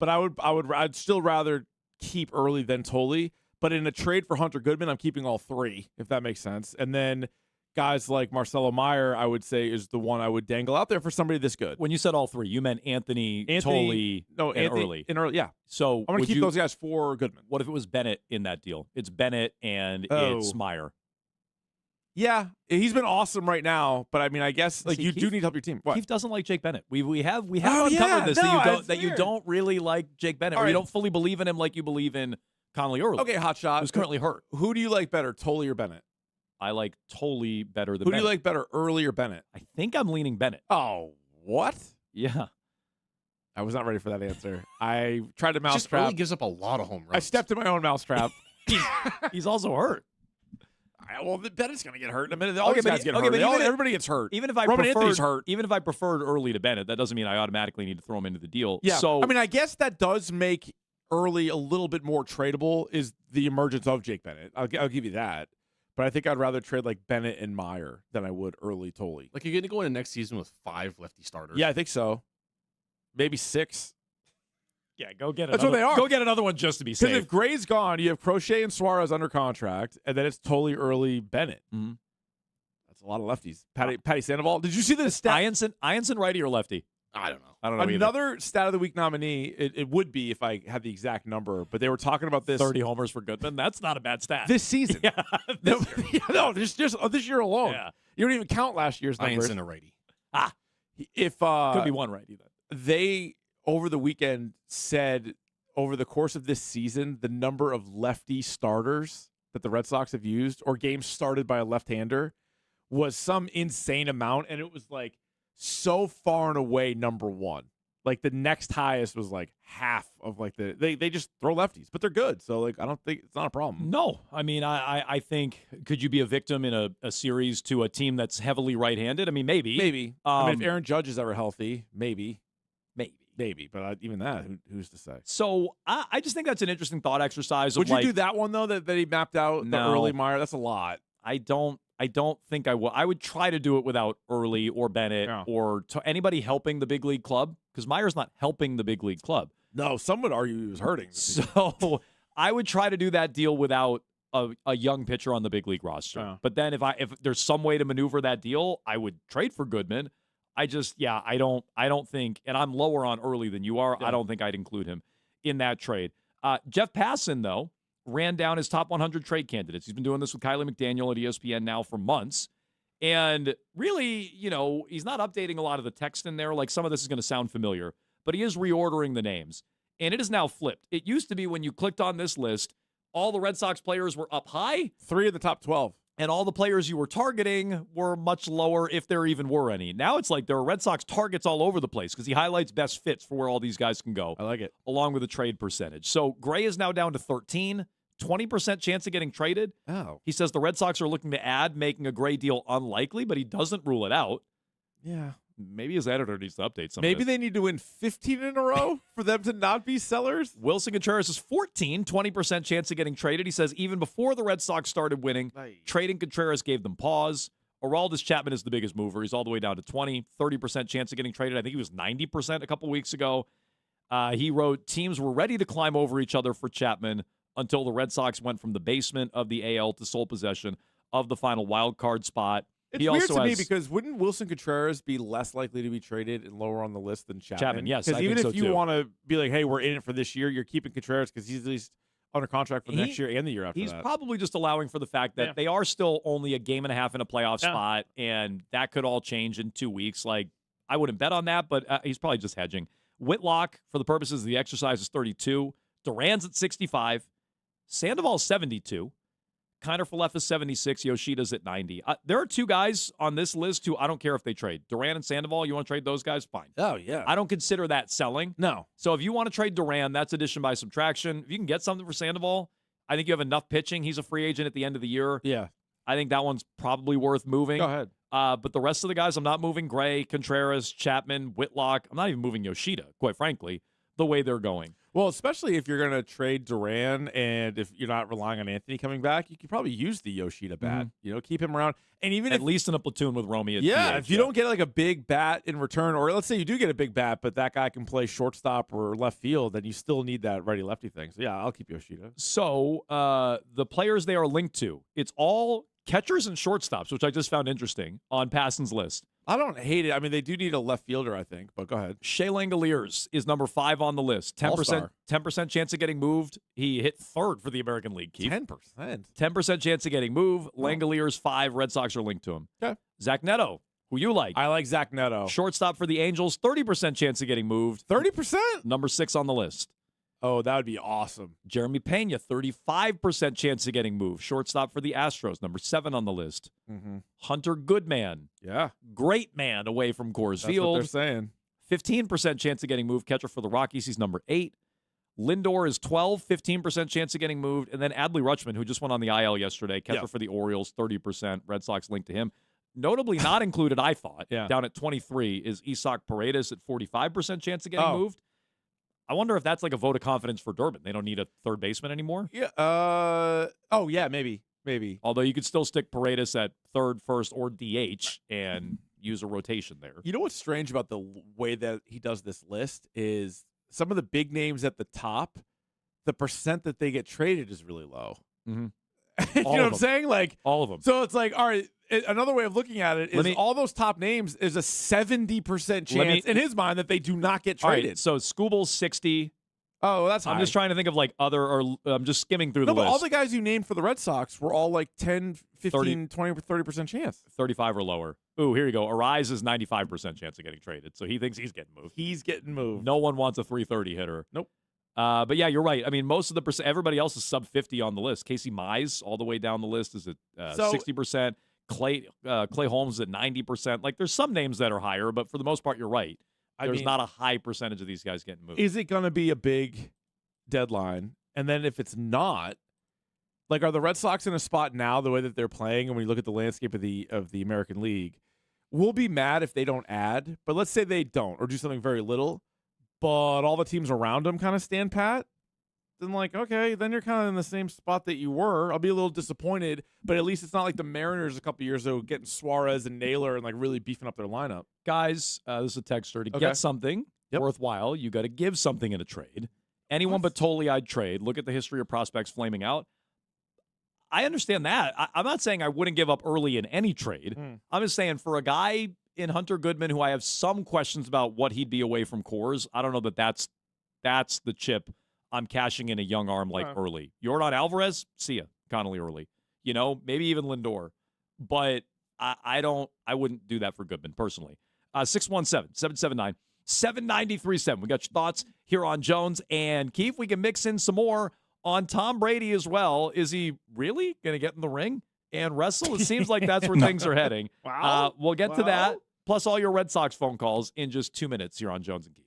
but I'd still rather keep early than Tolle. But in a trade for Hunter Goodman, I'm keeping all three, if that makes sense. And then guys like Marcelo Meyer, I would say, is the one I would dangle out there for somebody this good. When you said all three, you meant Anthony Tolle, and early. And early, yeah. So I'm going to keep those guys for Goodman. What if it was Bennett in that deal? It's Bennett and it's Meyer. Yeah, he's been awesome right now, but I mean, I guess like See, you Keith- do need to help your team. What? Keith doesn't like Jake Bennett. We have Oh, uncovered yeah. this No, that you weird. don't really like Jake Bennett, All or you right. don't fully believe in him like you believe in Connolly early. Okay, hot shot. Who's currently hurt. Who do you like better, Tolle or Bennett? I like Tolle better than Who do Bennett. you like better, early or Bennett? I think I'm leaning Bennett. Oh, what? Yeah. I was not ready for that answer. I tried to Just really mousetrap. gives up a lot of home runs. I stepped in my own mousetrap. He's also hurt. Well, Bennett's going to get hurt in a minute. All these but guys e- get okay, hurt. but even if- Everybody gets hurt. Even if I Roman Anthony's preferred, hurt. even if I preferred early to Bennett, that doesn't mean I automatically need to throw him into the deal. Yeah. So I mean, I guess that does make early a little bit more tradable is the emergence of Jake Bennett. I'll give you that. But I think I'd rather trade like Bennett and Meyer than I would early Tolle. Like you're going to go into next season with 5 lefty starters. Yeah, I think so. Maybe 6. yeah, go get That's another, what they are. Go get another one just to be Because safe. if Gray's gone, you have Crochet and Suarez under contract, and then it's Tolle, early, Bennett. Mhm. That's a lot of lefties. Patty Sandoval. Did you see the stat? Ianson righty or lefty? I don't know. I don't know. either. Another stat of the week nominee. It would be if I had the exact number, but they were talking about this 30 homers for Goodman. That's not a bad stat. this season. yeah. No, just this year alone. Yeah. You don't even count last year's numbers. Ianson a righty. If Could be one righty then. they over the weekend said over the course of this season the number of lefty starters that the Red Sox have used or games started by a left-hander was some insane amount, and it was like so far and away number one. Like the next highest was like half of like they just throw lefties, but they're good. So like I don't think it's not a problem. No, I mean I think could you be a victim in a series to a team that's heavily right-handed? I mean maybe. Maybe. I mean if Aaron Judge is ever healthy, maybe. But even that, who's to say? So I just think that's an interesting thought exercise. Would of you like, do that one though that he mapped out the No. early Meyer? That's a lot. I don't think I will. I would try to do it without Early or Bennett or anybody helping the big league club because Meyer's not helping the big league club. No, some would argue he was hurting. So I would try to do that deal without a young pitcher on the big league roster. Yeah. But then if there's some way to maneuver that deal, I would trade for Goodman. I don't think, and I'm lower on Early than you are. Yeah. I don't think I'd include him in that trade. Jeff Passan, though, ran down his top 100 trade candidates. He's been doing this with Kylie McDaniel at ESPN now for months. And really, he's not updating a lot of the text in there. Like, some of this is going to sound familiar, but he is reordering the names. And it is now flipped. It used to be when you clicked on this list, all the Red Sox players were up high. 3 of the top 12. And all the players you were targeting were much lower, if there even were any. Now it's like there are Red Sox targets all over the place because he highlights best fits for where all these guys can go. I like it. Along with the trade percentage. So Gray is now down to 13, 20% chance of getting traded. Oh. He says the Red Sox are looking to add, making a Gray deal unlikely, but he doesn't rule it out. Yeah. Maybe his editor needs to update some Maybe of this. they need to win 15 in a row for them to not be sellers. Wilson Contreras is 14, 20% chance of getting traded. He says even before the Red Sox started winning, trading Contreras gave them pause. Aroldis Chapman is the biggest mover. He's all the way down to 20, 30% chance of getting traded. I think he was 90% a couple weeks ago. He wrote, teams were ready to climb over each other for Chapman until the Red Sox went from the basement of the AL to sole possession of the final wild card spot. It's weird to me because wouldn't Wilson Contreras be less likely to be traded and lower on the list than Chapman? Chapman, yes. Because I even think if so, you too. want to be like, hey, we're in it for this year, you're keeping Contreras because he's at least under contract for the next year and the year after He's that. probably just allowing for the fact that they are still only a game and a half in a playoff spot, and that could all change in 2 weeks. Like, I wouldn't bet on that, but he's probably just hedging. Whitlock, for the purposes of the exercise, is 32. Duran's at 65. Sandoval's 72. Kiner Falefa is 76. Yoshida's at 90. There are 2 guys on this list who I don't care if they trade. Duran and Sandoval, you want to trade those guys? Fine. Oh, yeah. I don't consider that selling. No. So if you want to trade Duran, that's addition by subtraction. If you can get something for Sandoval, I think you have enough pitching. He's a free agent at the end of the year. Yeah. I think that one's probably worth moving. Go ahead. But the rest of the guys, I'm not moving. Gray, Contreras, Chapman, Whitlock. I'm not even moving Yoshida, quite frankly, the way they're going. Well, especially if you're going to trade Duran and if you're not relying on Anthony coming back, you could probably use the Yoshida bat. Keep him around. And even at least in a platoon with Romy. If you don't get like a big bat in return, or let's say you do get a big bat, but that guy can play shortstop or left field, then you still need that righty-lefty thing. So, yeah, I'll keep Yoshida. So the players they are linked to, it's all catchers and shortstops, which I just found interesting on Passan's list. I don't hate it. I mean, they do need a left fielder, I think, but go ahead. Shea Langoliers is number 5 on the list. 10% chance of getting moved. He hit 3rd for the American League, Keith. 10%. 10% chance of getting moved. Langoliers 5. Red Sox are linked to him. Okay. Zach Neto, who you like. I like Zach Neto. Shortstop for the Angels. 30% chance of getting moved. 30%? Number 6 on the list. Oh, that would be awesome. Jeremy Pena, 35% chance of getting moved. Shortstop for the Astros, number 7 on the list. Mm-hmm. Hunter Goodman. Yeah. Great man away from Coors That's Field. what they're saying. 15% chance of getting moved. Catcher for the Rockies, he's number 8. Lindor is 12, 15% chance of getting moved. And then Adley Rutschman, who just went on the IL yesterday, catcher for the Orioles, 30%. Red Sox linked to him. Notably not included, I thought, down at 23, is Isak Paredes at 45% chance of getting moved. I wonder if that's like a vote of confidence for Durbin. They don't need a third baseman anymore. Yeah. Yeah, maybe. Although you could still stick Paredes at 3rd, 1st, or DH and use a rotation there. You know what's strange about the way that he does this list is some of the big names at the top, the percent that they get traded is really low. Mm-hmm. You know what I'm saying? Like all of them. So it's like, all right. Another way of looking at it is all those top names is a 70% chance in his mind that they do not get traded. Right, so Skubal's 60. Oh, that's high. I'm just trying to think of like other, or I'm just skimming through the but list. all the guys you named for the Red Sox were all like 10, 15, 20, 30% chance. 35 or lower. Ooh, here you go. Arise is 95% chance of getting traded. So he thinks he's getting moved. He's getting moved. No one wants a 330 hitter. Nope. But yeah, you're right. I mean, most of the everybody else is sub 50 on the list. Casey Mize, all the way down the list, is at 60%. Clay Holmes at 90%. Like, there's some names that are higher, but for the most part, you're right. There's not a high percentage of these guys getting moved. Is it going to be a big deadline? And then if it's not, like, are the Red Sox in a spot now the way that they're playing? And when you look at the landscape of the American League, we'll be mad if they don't add. But let's say they don't or do something very little, but all the teams around them kind of stand pat. Then, like, okay, then you're kind of in the same spot that you were. I'll be a little disappointed, but at least it's not like the Mariners a couple years ago getting Suarez and Naylor and like really beefing up their lineup. Guys, this is a texter. To get something worthwhile, you got to give something in a trade. Anyone but Toley I'd trade. Look at the history of prospects flaming out. I understand that. I'm not saying I wouldn't give up early in any trade. I'm just saying for a guy in Hunter Goodman, who I have some questions about what he'd be away from Coors. I don't know that that's the chip I'm cashing in a young arm like early. Yordan Alvarez, see ya. Connolly early. Maybe even Lindor. But I wouldn't do that for Goodman personally. 617-779-7937. We got your thoughts here on Jones and Keefe. We can mix in some more on Tom Brady as well. Is he really going to get in the ring and wrestle? It seems like that's where things are heading. Wow. We'll get to that, plus all your Red Sox phone calls in just 2 minutes here on Jones and Keefe.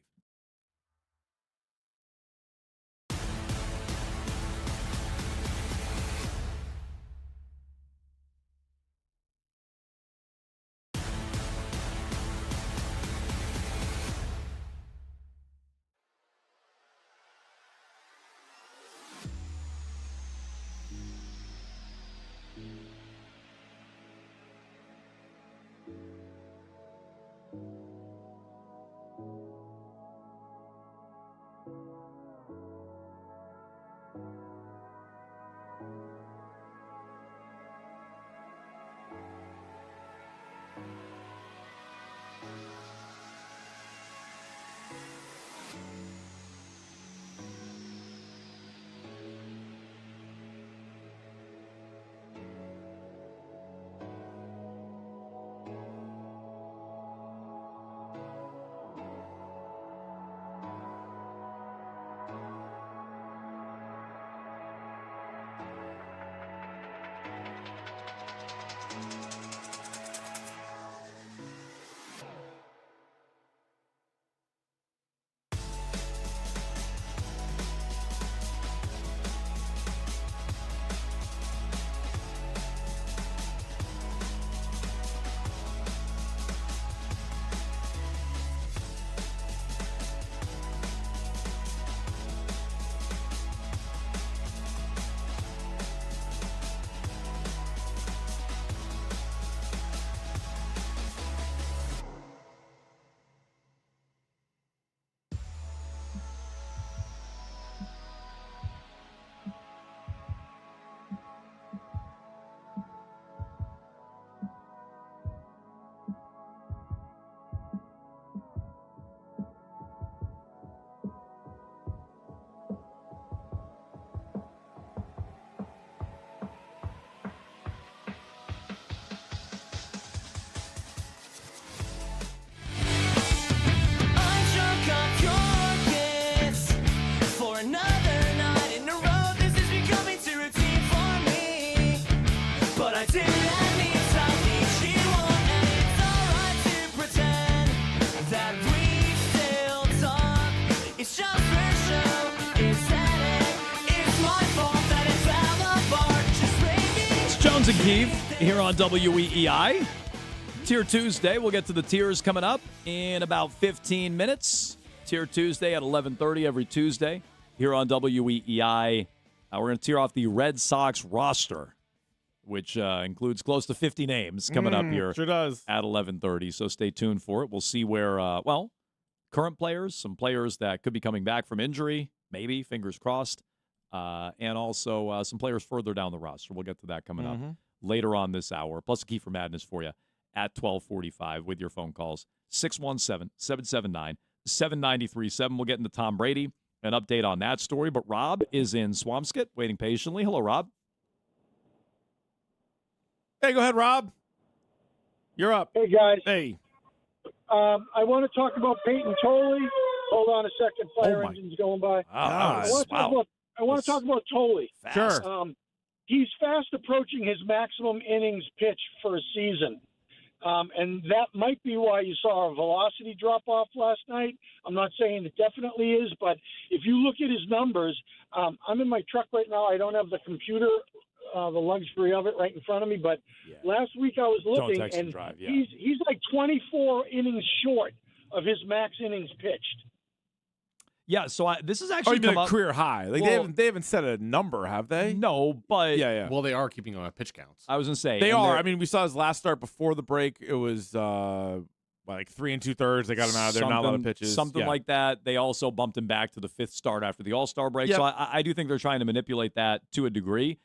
Jones and Keefe here on WEEI. Tier Tuesday. We'll get to the tiers coming up in about 15 minutes. Tier Tuesday at 11:30 every Tuesday here on WEEI. We're going to tier off the Red Sox roster, which includes close to 50 names coming up here. Sure does. At 11:30, so stay tuned for it. We'll see where, current players, some players that could be coming back from injury, maybe, fingers crossed, and also some players further down the roster. We'll get to that coming up later on this hour, plus a key for madness for you at 12:45 with your phone calls. 617-779-7937. We'll get into Tom Brady, an update on that story, but Rob is in Swampscott waiting patiently. Hello, Rob. Hey, go ahead, Rob. You're up. Hey, guys. Hey. I want to talk about Peyton Tolley. Hold on a second. Fire engine's going by. I want to talk about Tolley. Sure. He's fast approaching his maximum innings pitch for a season. And that might be why you saw a velocity drop off last night. I'm not saying it definitely is, but if you look at his numbers, I'm in my truck right now. I don't have the computer, the luxury of it right in front of me. But last week I was looking, and he's like 24 innings short of his max innings pitched. Yeah, so this is actually come up career high. Like they haven't set a number, have they? No, but yeah. Well, they are keeping on pitch counts. I was gonna say they are. I mean, we saw his last start before the break. It was like 3 2/3. They got him out of there. Not a lot of pitches. Something like that. They also bumped him back to the 5th start after the All-Star break. Yep. So I do think they're trying to manipulate that to a degree.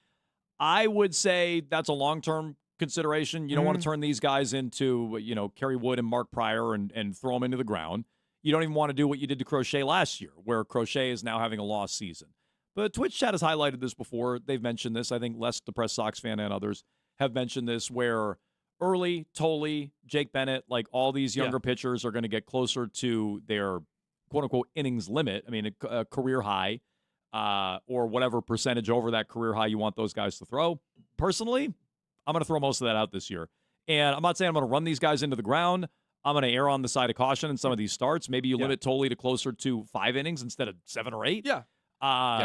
I would say that's a long-term consideration. You don't want to turn these guys into, Kerry Wood and Mark Pryor and throw them into the ground. You don't even want to do what you did to Crochet last year, where Crochet is now having a lost season. But Twitch chat has highlighted this before. They've mentioned this. I think Les, the Press Sox fan, and others have mentioned this, where Early, Tolley, Jake Bennett, like all these younger pitchers are going to get closer to their quote-unquote innings limit. I mean, a career high or whatever percentage over that career high you want those guys to throw. Personally, I'm going to throw most of that out this year. And I'm not saying I'm going to run these guys into the ground. I'm going to err on the side of caution in some of these starts. Maybe you limit Tolley to closer to 5 innings instead of 7 or 8. Yeah.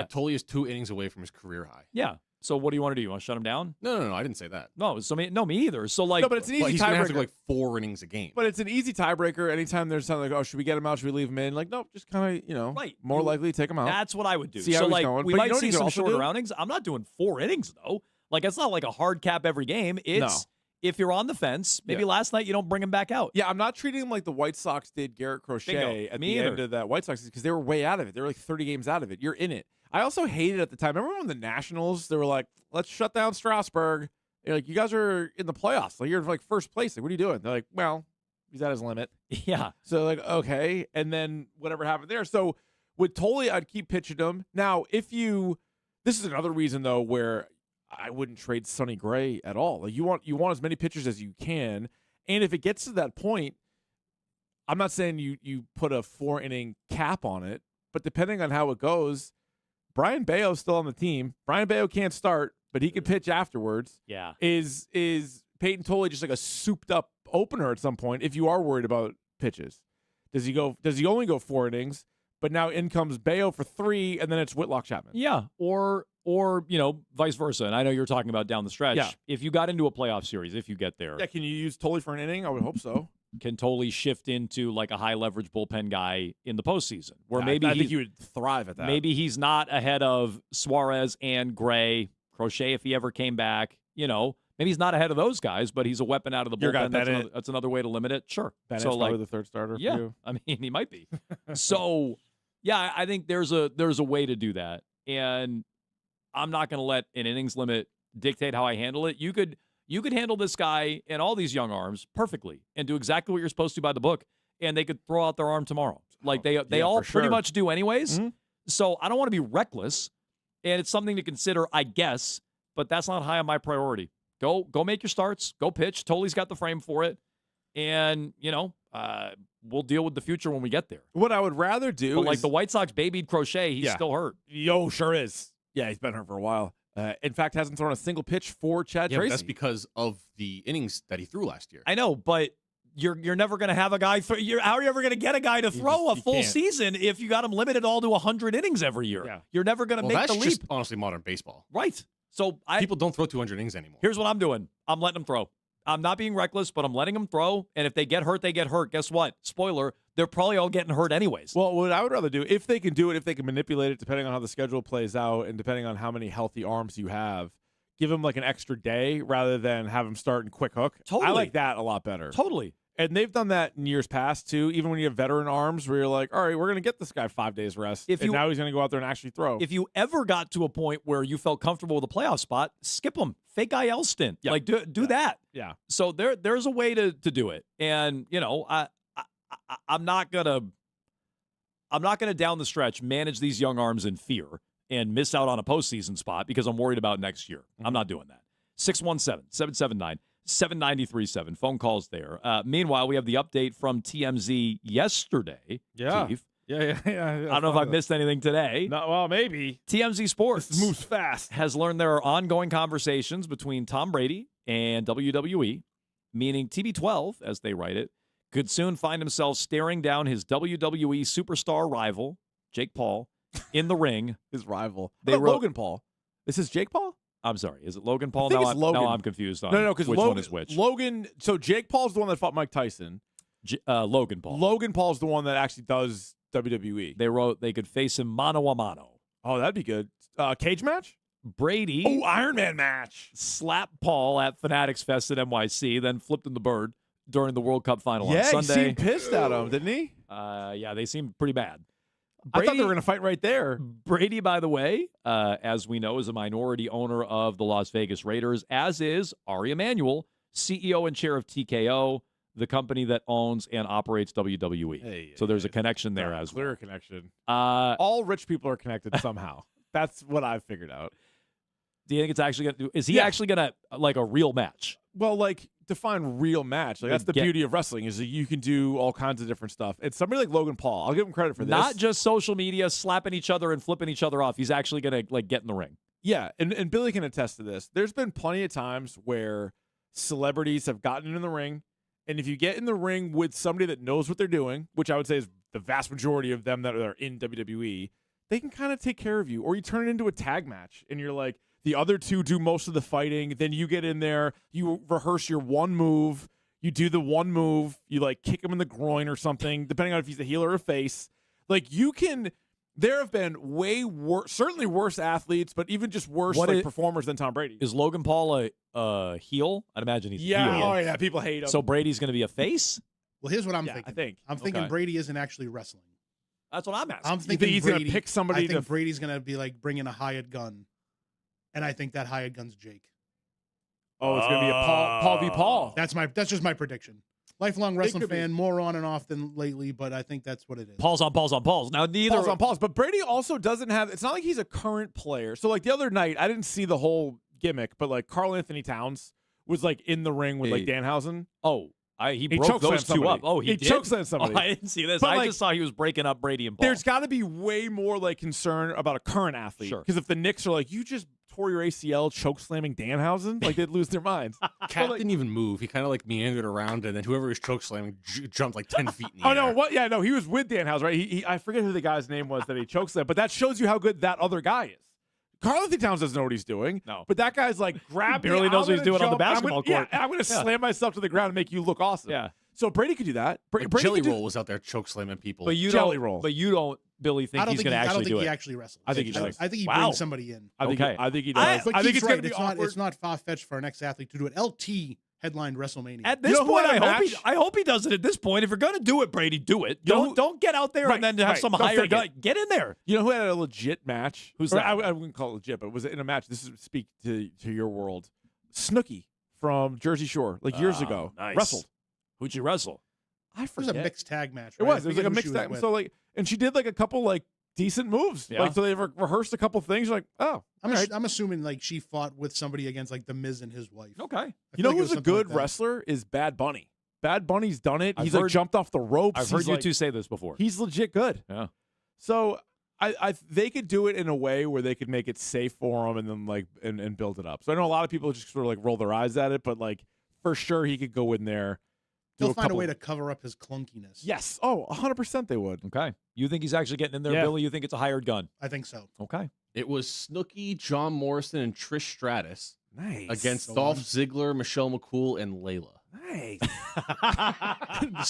Tolley is 2 innings away from his career high. Yeah. So what do you want to do? You want to shut him down? No, I didn't say that. No, me either. So like, no, but it's an easy he's gonna have to tiebreaker. go like 4 innings a game. But it's an easy tiebreaker. Anytime there's something like, oh, should we get him out? Should we leave him in? Like, nope, just kind of, more likely to take him out. That's what I would do. See so how he's like, going. we But might you know what see you could some also shorter do? outings. I'm not doing 4 innings though. Like, it's not like a hard cap every game. It's if you're on the fence, maybe last night you don't bring him back out. Yeah, I'm not treating him like the White Sox did Garrett Crochet Bingo. at Me the either. end of that White Sox because they were way out of it. They were like 30 games out of it. You're in it. I also hated at the time. Remember when the Nationals, they were like, let's shut down Strasburg. They're like, you guys are in the playoffs. Like, you're like first place. Like, what are you doing? They're like, well, he's at his limit. Yeah. So like, okay. And then whatever happened there. So with Tolley, I'd keep pitching him. Now, this is another reason though, where I wouldn't trade Sonny Gray at all. Like you want as many pitchers as you can. And if it gets to that point, I'm not saying you put a 4-inning cap on it, but depending on how it goes, Brian Bayo's still on the team. Brian Bayo can't start, but he can pitch afterwards. Yeah. Is Peyton Tolley just like a souped up opener at some point if you are worried about pitches? Does he only go 4 innings, but now in comes Bayo for 3 and then it's Whitlock Chapman? Yeah. Or vice versa. And I know you're talking about down the stretch. Yeah. If you got into a playoff series, if you get there. Yeah, can you use Tolley for an inning? I would hope so. Can Tolley shift into like a high leverage bullpen guy in the postseason? Where maybe I think you would thrive at that. Maybe he's not ahead of Suarez and Gray, Crochet if he ever came back. Maybe he's not ahead of those guys, but he's a weapon out of the bullpen. That's another way to limit it. Sure. Bennett's so probably the third starter for you. I mean, he might be. So, yeah, I think there's a way to do that. And I'm not going to let an innings limit dictate how I handle it. You could handle this guy and all these young arms perfectly and do exactly what you're supposed to by the book, and they could throw out their arm tomorrow. Like they all pretty much do anyways. Mm-hmm. So I don't want to be reckless, and it's something to consider, I guess, but that's not high on my priority. Go make your starts. Go pitch. Tolley's got the frame for it, and we'll deal with the future when we get there. What I would rather do But like is the White Sox babied Crochet, he's still hurt. Yo, sure is. Yeah, he's been hurt for a while. In fact, hasn't thrown a single pitch for Chad Yeah, but Tracy. that's because of the innings that he threw last year. I know, but you're never going to have a guy. How are you ever going to get a guy to throw a full can't. season if you got him limited all to 100 innings every year? Yeah. You're never going to make that's the leap. just honestly modern baseball. Right. So People don't throw 200 innings anymore. Here's what I'm doing. I'm letting them throw. I'm not being reckless, but I'm letting them throw. And if they get hurt, they get hurt. Guess what? Spoiler, they're probably all getting hurt anyways. Well, what I would rather do, if they can do it, if they can manipulate it, depending on how the schedule plays out and depending on how many healthy arms you have, give them like an extra day rather than have them start in quick hook. Totally. I like that a lot better. Totally. And they've done that in years past, too, even when you have veteran arms where you're like, all right, we're going to get this guy 5 days rest. And now he's going to go out there and actually throw. If you ever got to a point where you felt comfortable with a playoff spot, skip them. Fake IL stint. Yeah. Like, do that. Yeah. So there's a way to do it. And, I'm not gonna down the stretch manage these young arms in fear and miss out on a postseason spot because I'm worried about next year. I'm not doing that. 617-779-7937. Phone calls there. Meanwhile, we have the update from TMZ yesterday. Yeah. Keith. Yeah. I don't know if I've missed anything today. No, well, maybe. TMZ Sports This moves fast. has learned there are ongoing conversations between Tom Brady and WWE, meaning TB12, as they write it, could soon find himself staring down his WWE superstar rival, Jake Paul, in the ring. His rival. They wrote Logan Paul. This is Jake Paul? I'm sorry. Is it Logan Paul? I think it's Logan. Now I'm confused on No, because which one is which. Logan, so Jake Paul's the one that fought Mike Tyson. Logan Paul. Logan Paul's the one that actually does WWE. They wrote they could face him mano a mano. Oh, that'd be good. Cage match? Brady. Oh, Iron Man match. Slapped Paul at Fanatics Fest at NYC, then flipped him the bird during the World Cup final on Yeah, Sunday. he seemed pissed at him, didn't he? Yeah, they seemed pretty bad. I thought they were going to fight right there. Brady, by the way, as we know, is a minority owner of the Las Vegas Raiders, as is Ari Emanuel, CEO and chair of TKO, the company that owns and operates WWE. So there's a connection there as well. Clear connection. All rich people are connected somehow. That's what I've figured out. Do you think it's actually going to – is he actually going to – like a real match? Well, like, define real match. Like, that's the beauty of wrestling is that you can do all kinds of different stuff. It's somebody like Logan Paul. I'll give him credit for this. Not just social media, slapping each other and flipping each other off. He's actually going to, like, get in the ring. Yeah, and Billy can attest to this. There's been plenty of times where celebrities have gotten in the ring, and if you get in the ring with somebody that knows what they're doing, which I would say is the vast majority of them that are in WWE, they can kind of take care of you. Or you turn it into a tag match, and you're like, the other two do most of the fighting. Then you get in there, you rehearse your one move, you do the one move, you like kick him in the groin or something, depending on if he's a heel or a face. Like you can, there have been way worse, certainly worse athletes, but even just worse performers than Tom Brady. Is Logan Paul a heel? I'd imagine he's a heel. Oh yeah, people hate him. So Brady's going to be a face? Well, here's what I'm thinking. I'm thinking Brady isn't actually wrestling. That's what I'm asking. I'm thinking he's going to pick somebody. I think Brady's going to be like bringing a hired gun. And I think that hired gun's Jake. Oh, it's going to be a Paul v. Paul. That's just my prediction. Lifelong wrestling fan, more on and off than lately, but I think that's what it is. Paul's on Pauls. Now, neither Paul's on Pauls, but Brady also doesn't have. It's not like he's a current player. So, like the other night, I didn't see the whole gimmick, but like Karl Anthony Towns was like in the ring with like Danhausen. Oh, he broke those two up. Oh, he did? chokeslammed somebody. Oh, I didn't see this. But, I just saw he was breaking up Brady and Paul. There's got to be way more like concern about a current athlete. Sure. Because if the Knicks are like, you just tore your ACL chokeslamming Danhausen, like they'd lose their minds. Cat didn't even move. He kind of like meandered around, and then whoever was chokeslamming jumped like 10 feet in the air. No, what? Yeah, no, he was with Danhausen, right? I forget who the guy's name was that he chokeslammed, but that shows you how good that other guy is. Karl Anthony Towns doesn't know what he's doing. No. But that guy's like, grab me. Barely knows what he's doing on the basketball court. Yeah, I'm going to slam myself to the ground and make you look awesome. Yeah. So Brady could do that. Jelly Roll was out there chokeslamming people. But you don't, Billy, think he's going to actually do it? I don't think he actually wrestles. I think he does. I think he brings somebody in. I think he does. But I think it's right. going to be awkward. It's not far-fetched for an ex-athlete to do it. LT headlined WrestleMania. At this point, I hope he does it at this point. If you're going to do it, Brady, do it. Don't get out there and then have some higher guy. Get in there. You know who had a legit match? Who's that? I wouldn't call it legit, but was it in a match? This is speak to your world. Snooki from Jersey Shore, like years ago. Nice. Wrestled. Who'd you wrestle? It was a mixed tag match. It Right? was. It was like a mixed tag. So like, and she did like a couple like decent moves. Yeah. Like so they rehearsed a couple things. You're like, oh, I'm assuming like she fought with somebody against like The Miz and his wife. Okay. You know who's a good wrestler is Bad Bunny. Bad Bunny's done it. He's like jumped off the ropes. I've heard you two say this before. He's legit good. Yeah. So they could do it in a way where they could make it safe for him and then like and build it up. So I know a lot of people just sort of like roll their eyes at it, but like for sure he could go in there. They'll find a way to cover up his clunkiness. Yes. Oh, 100% they would. Okay. You think he's actually getting in there, Billy? You think it's a hired gun? I think so. Okay. It was Snooki, John Morrison, and Trish Stratus. Nice. Against Dolph Ziggler, Michelle McCool, and Layla. Nice.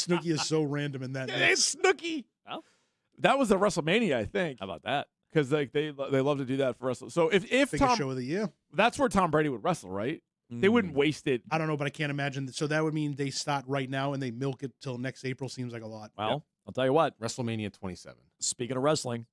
Snooki is so random in that. It's Snooki. Well, that was a WrestleMania, I think. How about that? Because like they love to do that for wrestling. So if Tom show of the year, that's where Tom Brady would wrestle, right? They wouldn't waste it. I don't know, but I can't imagine. So that would mean they start right now and they milk it till next April. Seems like a lot. Well, I'll tell you what. WrestleMania 27. Speaking of wrestling,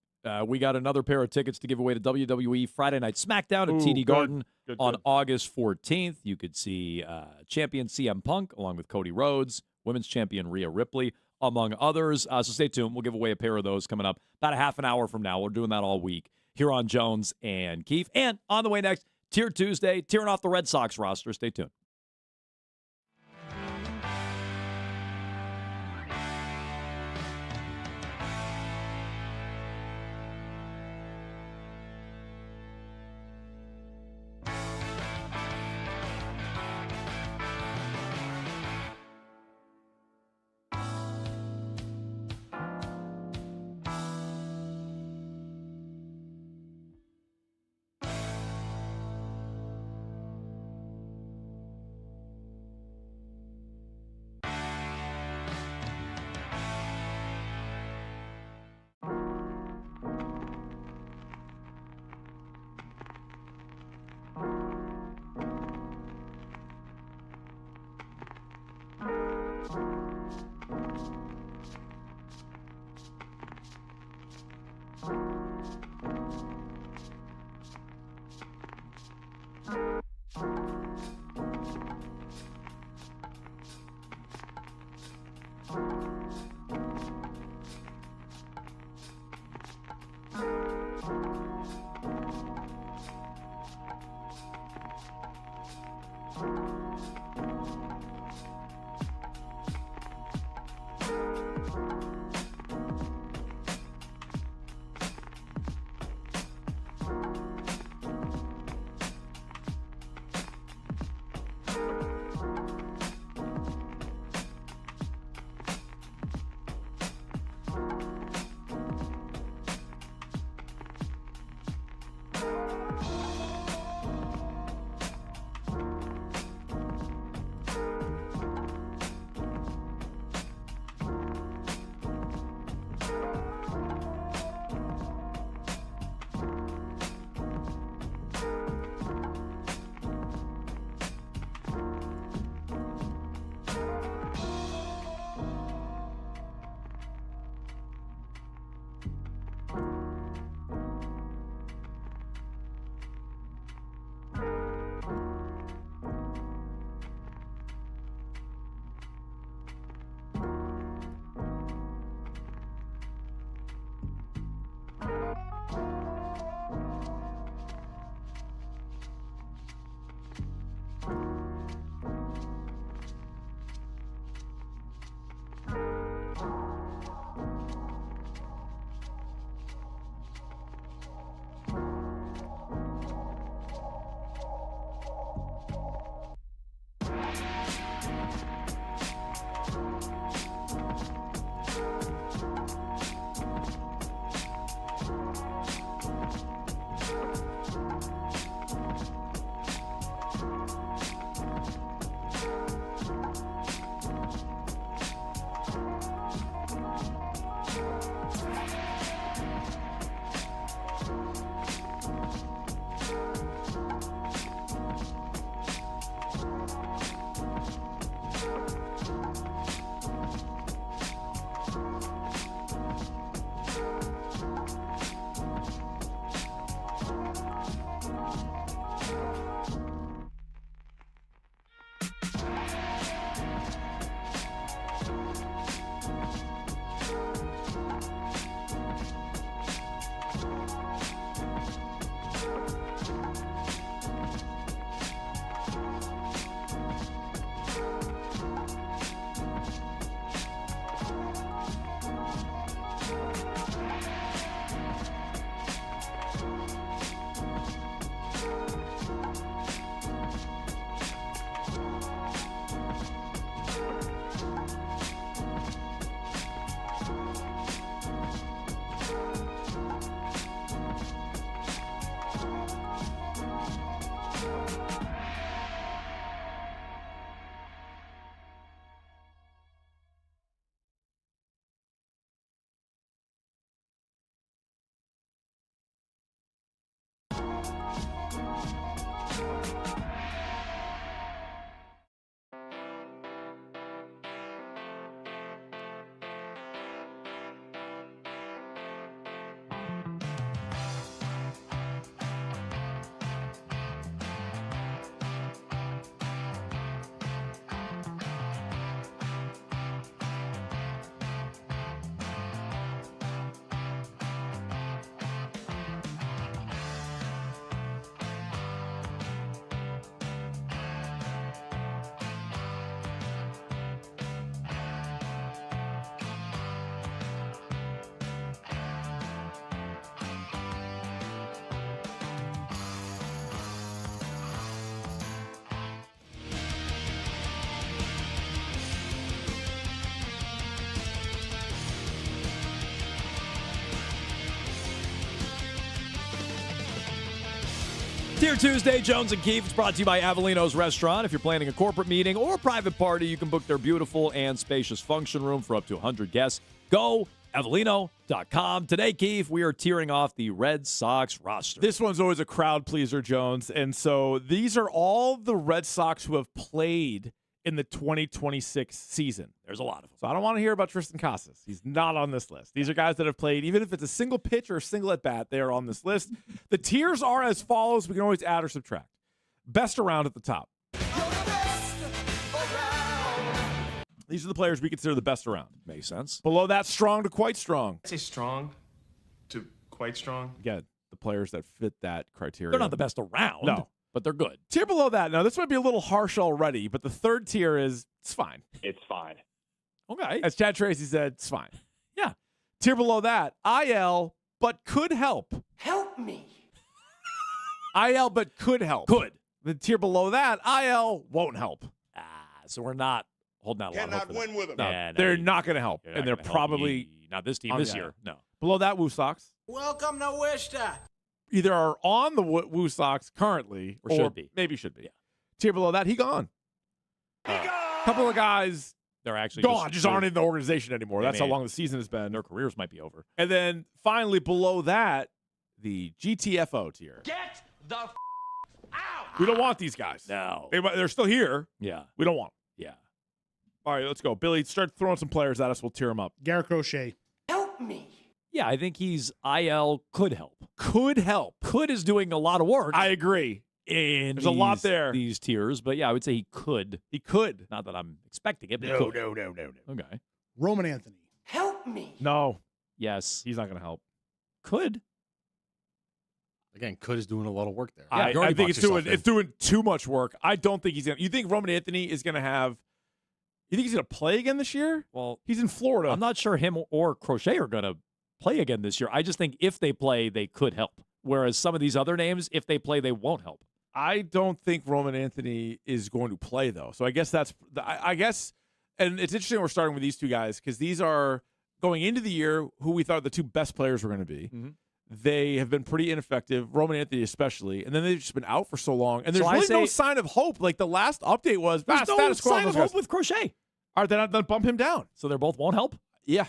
we got another pair of tickets to give away to WWE Friday Night SmackDown at TD Garden on August 14th. You could see champion CM Punk along with Cody Rhodes, women's champion Rhea Ripley, among others. So stay tuned. We'll give away a pair of those coming up about a half an hour from now. We're doing that all week here on Jones and Keefe. And on the way next, Tier Tuesday, tearing off the Red Sox roster. Stay tuned. Tier Tuesday, Jones and Keefe. It's brought to you by Avellino's Restaurant. If you're planning a corporate meeting or private party, you can book their beautiful and spacious function room for up to 100 guests. Go Avellino.com. Today, Keefe, we are tearing off the Red Sox roster. This one's always a crowd pleaser, Jones. And so these are all the Red Sox who have played in the 2026 season. There's a lot of them. So I don't want to hear about Tristan Casas. He's not on this list. These are guys that have played, even if it's a single pitch or a single at-bat, they are on this list. The tiers are as follows. We can always add or subtract. Best around at the top. These are the players we consider the best around. Makes sense. Below that, strong to quite strong. I'd say strong to quite strong. Again, the players that fit that criteria. They're not the best around. No. But they're good. Tier below that. Now, this might be a little harsh already, but the third tier is, it's fine. It's fine. Okay. As Chad Tracy said, it's fine. Yeah. Tier below that, IL, but could help. Help me. IL, but could help. Could. The tier below that, IL, won't help. So we're not holding out a lot of hope for them. with them. No, they're not going to help. They're And not they're gonna help. probably Not this team on this the year. IL. No. Below that, Woo Sox. Welcome to Worcester. Either are on the Woo Sox currently Or should be. Maybe should be. Yeah. Tier below that, he gone. Couple of guys They're actually gone, just aren't in the organization anymore. They That's how may- long the season has been. Their careers might be over. And then finally below that, the GTFO tier. Get the out. We don't want these guys. No. They're still here. Yeah. We don't want them. Yeah. All right, let's go. Billy, start throwing some players at us. We'll tear them up. Garrett Crochet. Help me. Yeah, I think he's IL could help. Could help. Could is doing a lot of work. I agree. In There's a lot there. These tiers, but yeah, I would say he could. He could. Not that I'm expecting it, but No, he could. no. Okay. Roman Anthony. Help me. No, Yes. he's not going to help. Could. Again, could is doing a lot of work there. I You already think boxed it's yourself doing in. too much work. I don't think he's going to. You think Roman Anthony is going to have. You think he's going to play again this year? Well, He's in Florida. I'm not sure him or Crochet are going to play again this year. I just think if they play, they could help. Whereas some of these other names, if they play, they won't help. I don't think Roman Anthony is going to play, though. So I guess that's – I guess – and it's interesting we're starting with these two guys because these are going into the year who we thought the two best players were going to be. Mm-hmm. They have been pretty ineffective, Roman Anthony especially, and then they've just been out for so long. And there's So I really no say- sign of hope. Like the last update was There's no status quo on sign of those guys. hope with Crochet. All right, then bump him down. So they're both won't help? Yeah.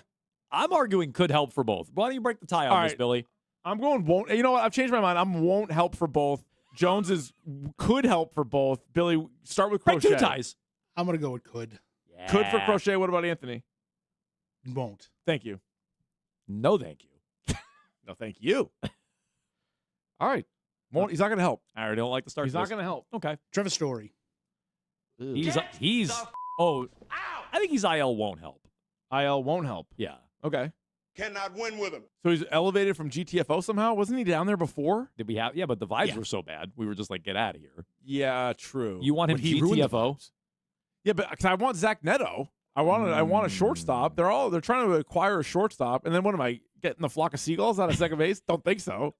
I'm arguing could help for both. Why don't you break the tie on All this, right. Billy? I'm going won't. You know what? I've changed my mind. I'm won't help for both. Jones is could help for both. Billy, start with Break Crochet. two ties. I'm going to go with could. Yeah. Could for Crochet. What about Anthony? Won't. Thank you. No, thank you. No, thank you. All right. Won't. He's not going to help. I already don't like the start. He's not going to help. Okay. Trevor Story. He's I think he's IL won't help. IL won't help. Yeah. Okay. Cannot win with him. So he's elevated from GTFO somehow? Wasn't he down there before? Did we have? Yeah, but the vibes were so bad. We were just like, get out of here. Yeah, true. You want him But he ruined the GTFO? vibes. Yeah, but 'cause I want Zach Neto. I want a shortstop. They're trying to acquire a shortstop, and then what am I getting the flock of seagulls out of second base? Don't think so.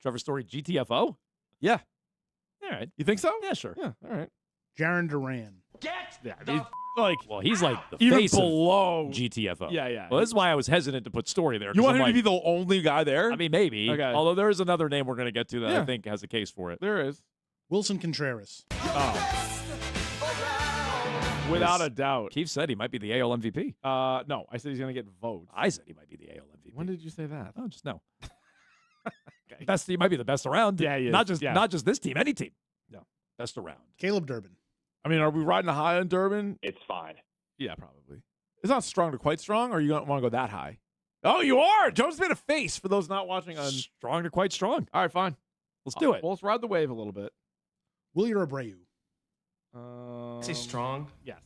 Trevor Story GTFO? Yeah. All right. You think so? Yeah, sure. Yeah. All right. Jaron Duran. Yeah, Like he's like the even face below of GTFO. Yeah. Well, this is why I was hesitant to put Story there. You 'cause want I'm him like, to be the only guy there? I mean, maybe. Okay. Although there is another name we're going to get to that Yeah. I think has a case for it. There is. Wilson Contreras. Without a doubt. Keith said he might be the AL MVP. No, I said he's going to get votes. I said he might be the AL MVP. When did you say that? Oh, just no. Okay. Best. He might be the best around. Yeah, he is. Not just Yeah. not just this team, any team. No, best around. Caleb Durbin. I mean, are we riding a high on Durbin? It's fine. Yeah, probably. It's not strong to quite strong, or you don't want to go that high? Oh, you are. Jones made a face for those not watching on. Strong to quite strong. All right, fine. Let's do it. Well, let's ride the wave a little bit. William Abreu. Say strong. Yes.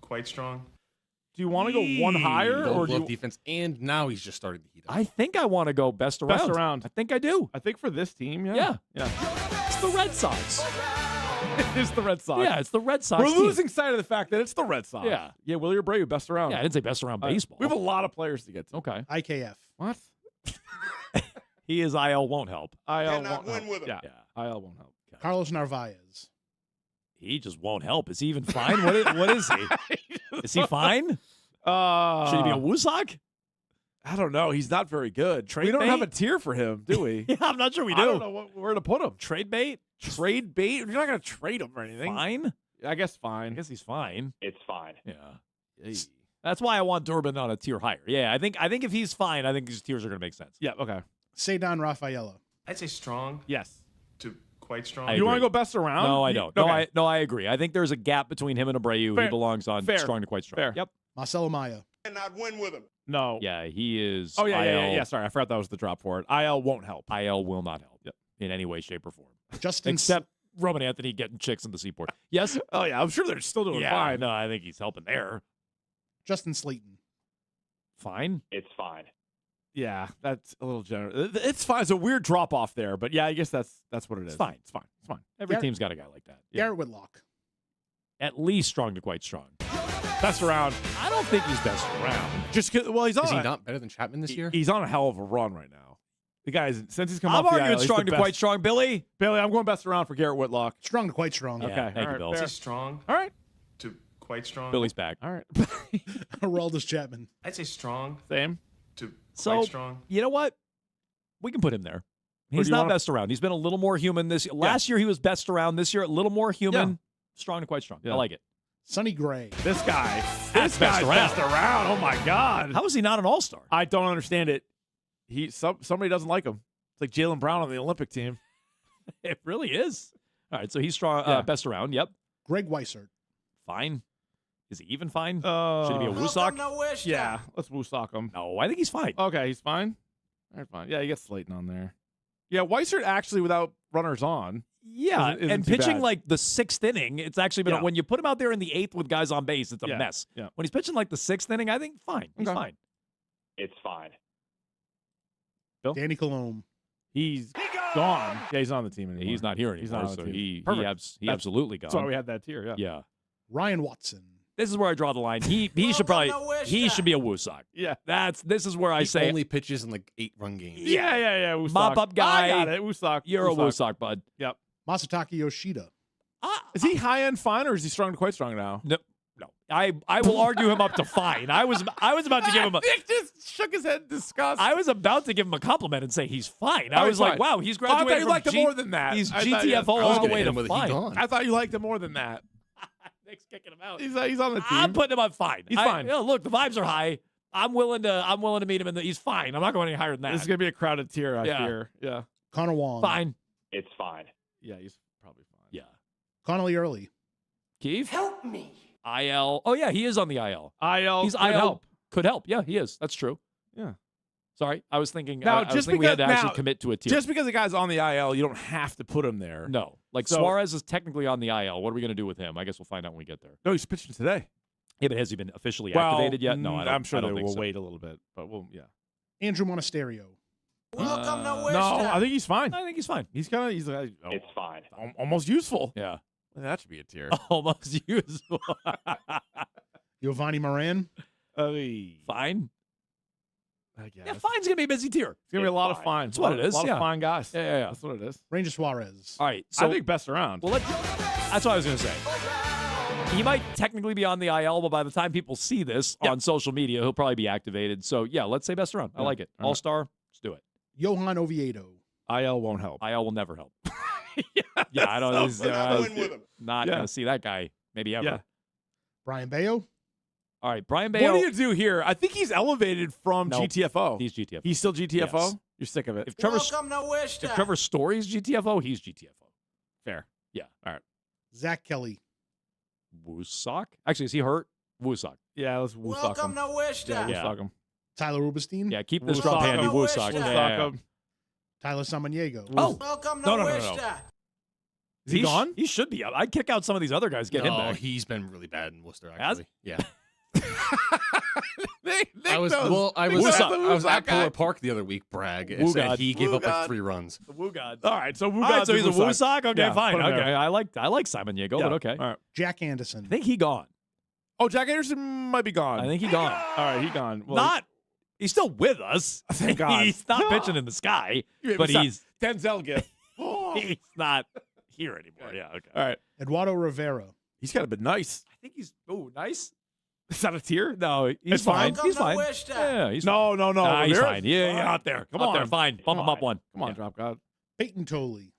Quite strong. Do you want to go one higher, or do you, defense? And now he's just starting to heat up. I think I want to go best around. best around? I think I do. I think for this team, yeah. Yeah. Yeah. It's the Red Sox. It is the Red Sox. Yeah, it's the Red Sox. We're team. losing sight of the fact that it's the Red Sox. Yeah. Yeah, Willie Abreu, best around. Yeah, I didn't say best around baseball. We have a lot of players to get to. Okay. IKF. What? He is IL won't help. IL Cannot won't win help. with him. Yeah. IL won't help. Carlos Narvaez. He just won't help. Is he even fine? What is he? Is he fine? Should he be a Woosok? I don't know. He's not very good. Trade we don't bait? have a tier for him, do we? Yeah, I'm not sure we do. I don't know where to put him. Trade bait? Trade bait? You're not going to trade him or anything. Fine? I guess fine. I guess he's fine. It's fine. Yeah. Hey. That's why I want Durbin on a tier higher. Yeah, I think if he's fine, I think these tiers are going to make sense. Yeah, okay. Cedon Rafaela. I'd say strong Yes. to quite strong. I You want to agree. go best around? No, I You- don't. Okay. No, I agree. I think there's a gap between him and Abreu. Fair. He belongs on Fair. strong to quite strong. Fair. Yep. Marcelo Maya. Cannot win with him. No. Yeah, he is. Oh, yeah, IL. yeah. Sorry, I forgot that was the drop for it. IL won't help. IL will not help Yep. in any way, shape, or form. Justin Except Roman Anthony getting chicks in the seaport. Yes? Oh, yeah. I'm sure they're still doing yeah, fine. no, I think he's helping there. Justin Slayton. Fine. It's fine. Yeah, that's a little generous. It's fine. It's a weird drop off there, but yeah, I guess that's what it is. It's fine. It's fine. It's fine. Every team's got a guy like that. Garrett Whitlock. At least strong to quite strong. Best around. I don't think he's best around. Just 'cause- well, he's on. Is he a- not better than Chapman this year? He's on a hell of a run right now. The guy's since he's come I'm off the arguing IL, he's strong the to best. quite strong, Billy. Billy, I'm going best around for Garrett Whitlock. Strong to quite strong. Yeah, Okay, thank you, all Bill. right, I'd fair. say strong All right. to quite strong. Billy's back. All right. Aroldis Chapman. I'd say strong Same. to So, quite strong. you know what? We can put him there. Or He's do you not wanna- best around. He's been a little more human this year. Last year he was best around. This year a little more human. Yeah. Strong to quite strong. Yeah. I like it. Sonny Gray. This guy. That's This guy's best best around. Oh my God. How is he not an all-star? I don't understand it. Somebody doesn't like him. It's like Jaylen Brown on the Olympic team. It really is. All right, so he's strong. Yeah. Best around. Yep. Greg Weissert. Fine. Is he even fine? Uh, Should he be a Woosok? Yeah, let's Woosok him. No, I think he's fine. Okay, he's fine. All right, fine. Yeah, you get Slayton on there. Yeah, Weissert actually without runners on. Yeah, isn't and too pitching bad. like the sixth inning, it's actually been Yeah. when you put him out there in the eighth with guys on base, it's a Yeah, mess. yeah. When he's pitching like the sixth inning, I think fine. He's Okay. fine. It's fine. Bill? Danny Colombe. He's gone. Yeah, he's not on the team anymore. He's not here He's anymore. not on So the team. he Perfect. he That's- absolutely gone. That's why we had that tier. Yeah. Yeah. Ryan Watson. This is where I draw the line. He should probably he should be a Woosok. Yeah. This is where I He say only pitches in like 8-run games. Yeah. Woosok. mop up guy. I got it. Woosok. You're a Woosok, bud. Yep. Masataka Yoshida. Is he high end fine or is he strong to quite strong now? No. I will argue him up to fine. I was about to give him a Nick just shook his head in disgust. I was about to give him a compliment and say he's fine. Oh, I he's was like, fine. wow, he's Oh, I thought graduated you from liked him more than that. He's I thought- GTFO I was all the gonna way hit to him with he fine. gone. I thought you liked him more than that. Nick's kicking him out. He's on the team. I'm putting him on fine. He's fine. Look, the vibes are high. I'm willing to meet him in the. He's fine. I'm not going any higher than that. This is gonna be a crowded tier. I Yeah. fear. Yeah. Connor Wong. Fine. It's fine. Yeah, he's probably fine. Yeah. Connolly Early. Keith? Help me. IL. Oh yeah, he is on the IL. IL. He's could IL. help. Could help. Yeah, he is. That's true. Yeah. Sorry, I was thinking. Now, I was just thinking we had to because- actually now, commit to a tier. Just because the guy's on the IL, you don't have to put him there. No, like So- Suarez is technically on the IL. What are we going to do with him? I guess we'll find out when we get there. No, he's pitching today. Yeah, but has he been officially Well, activated yet? No, I don't, I'm sure I don't they think will so. wait a little bit, but we'll yeah. Andrew Monasterio. No, I think he's fine. I think he's fine. He's kind of he's It's fine. almost useful. Yeah, Well, that should be a tier. almost useful. Giovanni Moran. Fine. I guess. Yeah, fine's gonna be a busy tier. It's gonna be a lot of fine. That's what it is. A lot Yeah. of fine guys. Yeah. That's what it is. Ranger Suarez. All right. So I think best around. well, that's what I was gonna say. He might technically be on the IL, but by the time people see this on social media, he'll probably be activated. So yeah, let's say best around. I Yeah. like it. All right. All star. Let's do it. Johan Oviedo. IL won't help. IL will never help. Yeah, I don't. Not Yeah. gonna see that guy. Maybe ever. Yeah. Brian Bayo. All right, Brian Bayo. What do you do here? I think he's elevated from Nope. GTFO. He's GTFO. He's still GTFO. Yes. You're sick of it. If Trevor Story's GTFO, he's GTFO. Fair. Yeah. All right. Zach Kelly. Woosok? Actually, is he hurt? Woosok. Yeah, let's Woosok him. Yeah, Yeah. Woosok him. Tyler Rubinstein. Yeah, keep this Woosok drop handy. him. Woosok. Woosok Yeah. him. Tyler Samaniego. Oh, no. Is he gone? He should be. I'd kick out some of these other guys. Get him No, back. he's been really bad in Worcester. Has Actually, yeah. I was at Polar Park the other week. Bragg and said Woogod. he gave up like Woogod. 3 runs. The Woogod. All right, so All right, so he's a Woosok? Okay, Yeah, fine. put him Okay, there. I like Simon Yago, Yeah. but okay. All right. Jack Anderson. I think he gone. Oh, Jack Anderson might be gone. I think he gone. All right, he gone. Well, Not. He's still with us. Thank God. He's not pitching in the sky, Yeah, but stop. he's Denzel gift. he's not here anymore. Yeah. Okay. All right. Eduardo Rivera. He's kind of been nice. I think he's nice. Is that a tier? No, he's It's fine. fine? He's fine. Yeah, he's fine. No. Nah, he's There- fine. Yeah, out there. Come Out on. there. Fine. Bump him up one. Come on, Yeah. Drop God. Peyton Tolley.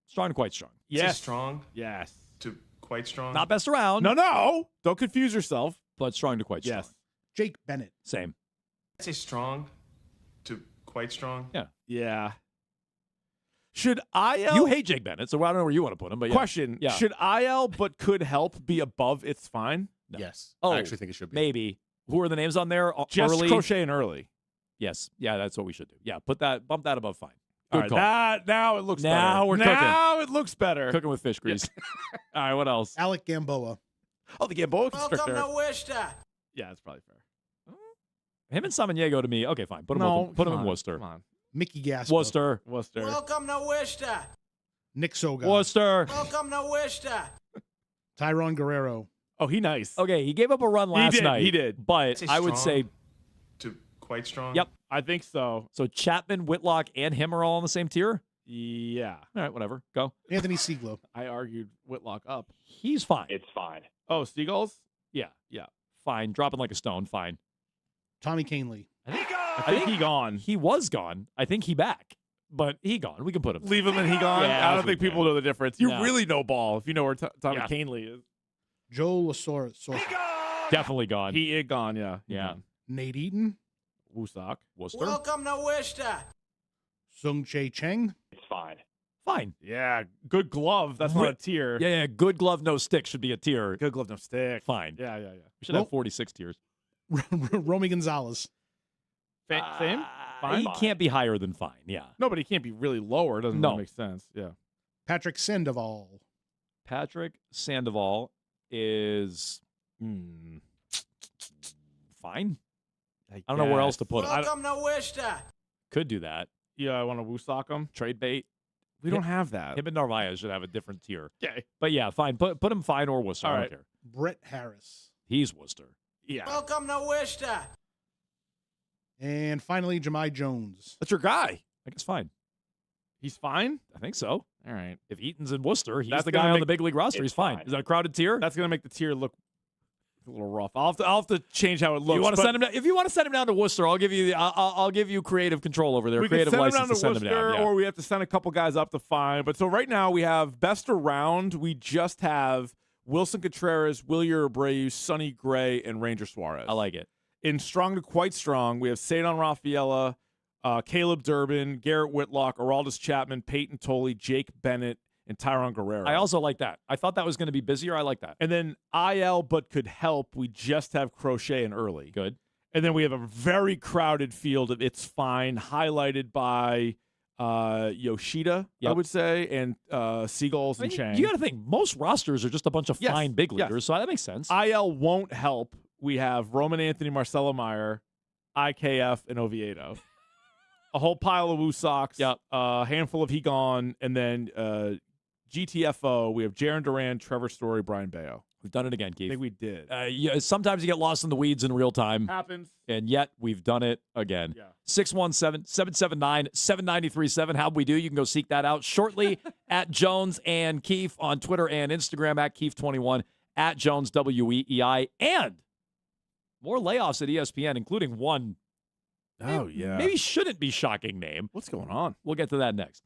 Strong to quite strong. Yes. strong Yes. to quite strong. Not best around. No. Don't confuse yourself. But strong to quite strong. Yes. Jake Bennett. Same. I'd say strong to quite strong. Yeah. Yeah. Should IL You hate Jake Bennett, so I don't know where you want to put him. But yeah. question? Yeah. Should IL but could help be above it's fine? No. Yes. Oh, I actually think it should be. Maybe. Who are the names on there? Just early? Crochet and early. Yes. Yeah, that's what we should do. Yeah, bump that above fine. All Good right, call. now it looks Now better. we're cooking. Now it looks better. Cooking with fish grease. All right, what else? Alec Gamboa. Oh, the Gamboa constrictor. Worcester. Yeah, that's probably fair. Him and Samaniego to me. Okay, fine. Put him come in on, Worcester. Come on. Mickey Gasper. Worcester. Welcome to Worcester. Nick Soga. Worcester. Welcome to Worcester. Tyron Guerrero. Oh, he nice. Okay, he gave up a run last night. He did. But I would say, to quite strong. yep. I think so. So Chapman, Whitlock, and him are all on the same tier? Yeah. All right, whatever. Go. Anthony Sieglo. I argued Whitlock up. He's fine. It's fine. Oh, Seagulls? Yeah. Yeah. Fine. Dropping like a stone. Fine. Tommy Canley. I think he gone. He was gone. I think he back. But he gone. We can put him. Leave him and he gone? Yeah, I don't think people know the difference. You No. really know ball if you know where Tommy Yeah. Canley is. Joe Lasorda. Definitely gone. He is gone, yeah. He Yeah. gone. Nate Eaton. Woosok. Worcester. Welcome to Worcester. Sung Chae Cheng. It's fine. Fine. Yeah. Good glove. That's not a tier. Yeah, good glove, no stick should be a tier. Good glove, no stick. Fine. Yeah. We should have 46 tiers. Romy Gonzalez. Same? Fine? He can't be higher than fine. Yeah. No, but he can't be really lower. Doesn't No. really make sense. Yeah. Patrick Sandoval. Patrick Sandoval is fine. I don't know where else to put him. Welcome to Worcester. Could do that. Yeah, I want to Woosok him. Trade bait. We don't have that. Him and Narvaez should have a different tier. Okay. But yeah, fine. Put him fine or Worcester. All I right. don't care. Brett Harris. He's Worcester. Yeah. Welcome to Worcester. And finally, Jahmai Jones. That's your guy. I guess fine. He's fine? I think so. All right. If Eaton's in Worcester, he's That's the gonna guy on make- the big league roster. He's fine. Is that a crowded tier? That's going to make the tier look a little rough. I'll have to change how it looks. You want to but send him down? If you want to send him down to Worcester, I'll give you I'll give you creative control over there. we can Creative send him license down to send him Worcester, down. Yeah. or we have to send a couple guys up to fine. But so right now we have best around. We just have Wilson Contreras, Wilyer Abreu, Sonny Gray, and Ranger Suarez. I like it. In strong to quite strong, we have Cedon Rafaela, Caleb Durbin, Garrett Whitlock, Aroldis Chapman, Peyton Tolley, Jake Bennett, and Tyron Guerrero. I also like that. I thought that was going to be busier. I like that. And then IL but could help. We just have Crochet and Early. Good. And then we have a very crowded field of It's Fine, highlighted by Yoshida, I Yep. would say, and Seagulls and Chang. You got to think most rosters are just a bunch of Yes, fine big yes. leaguers, so that makes sense. IL won't help. We have Roman Anthony, Marcelo Meyer, IKF, and Oviedo. A whole pile of Woosocks. Yep. A handful of He Gone, and then GTFO. We have Jaron Duran, Trevor Story, Brian Bayo. We've done it again, I Keith. think we did. Yeah, sometimes you get lost in the weeds in real time. Happens. And yet we've done it again. Yeah. 617-779-7937. How'd we do? You can go seek that out shortly at Jones and Keefe on Twitter and Instagram at Keefe21, at Jones WEEI, and more layoffs at ESPN, including one maybe shouldn't be shocking name. What's going on? We'll get to that next.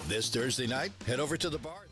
This Thursday night, head over to the bar.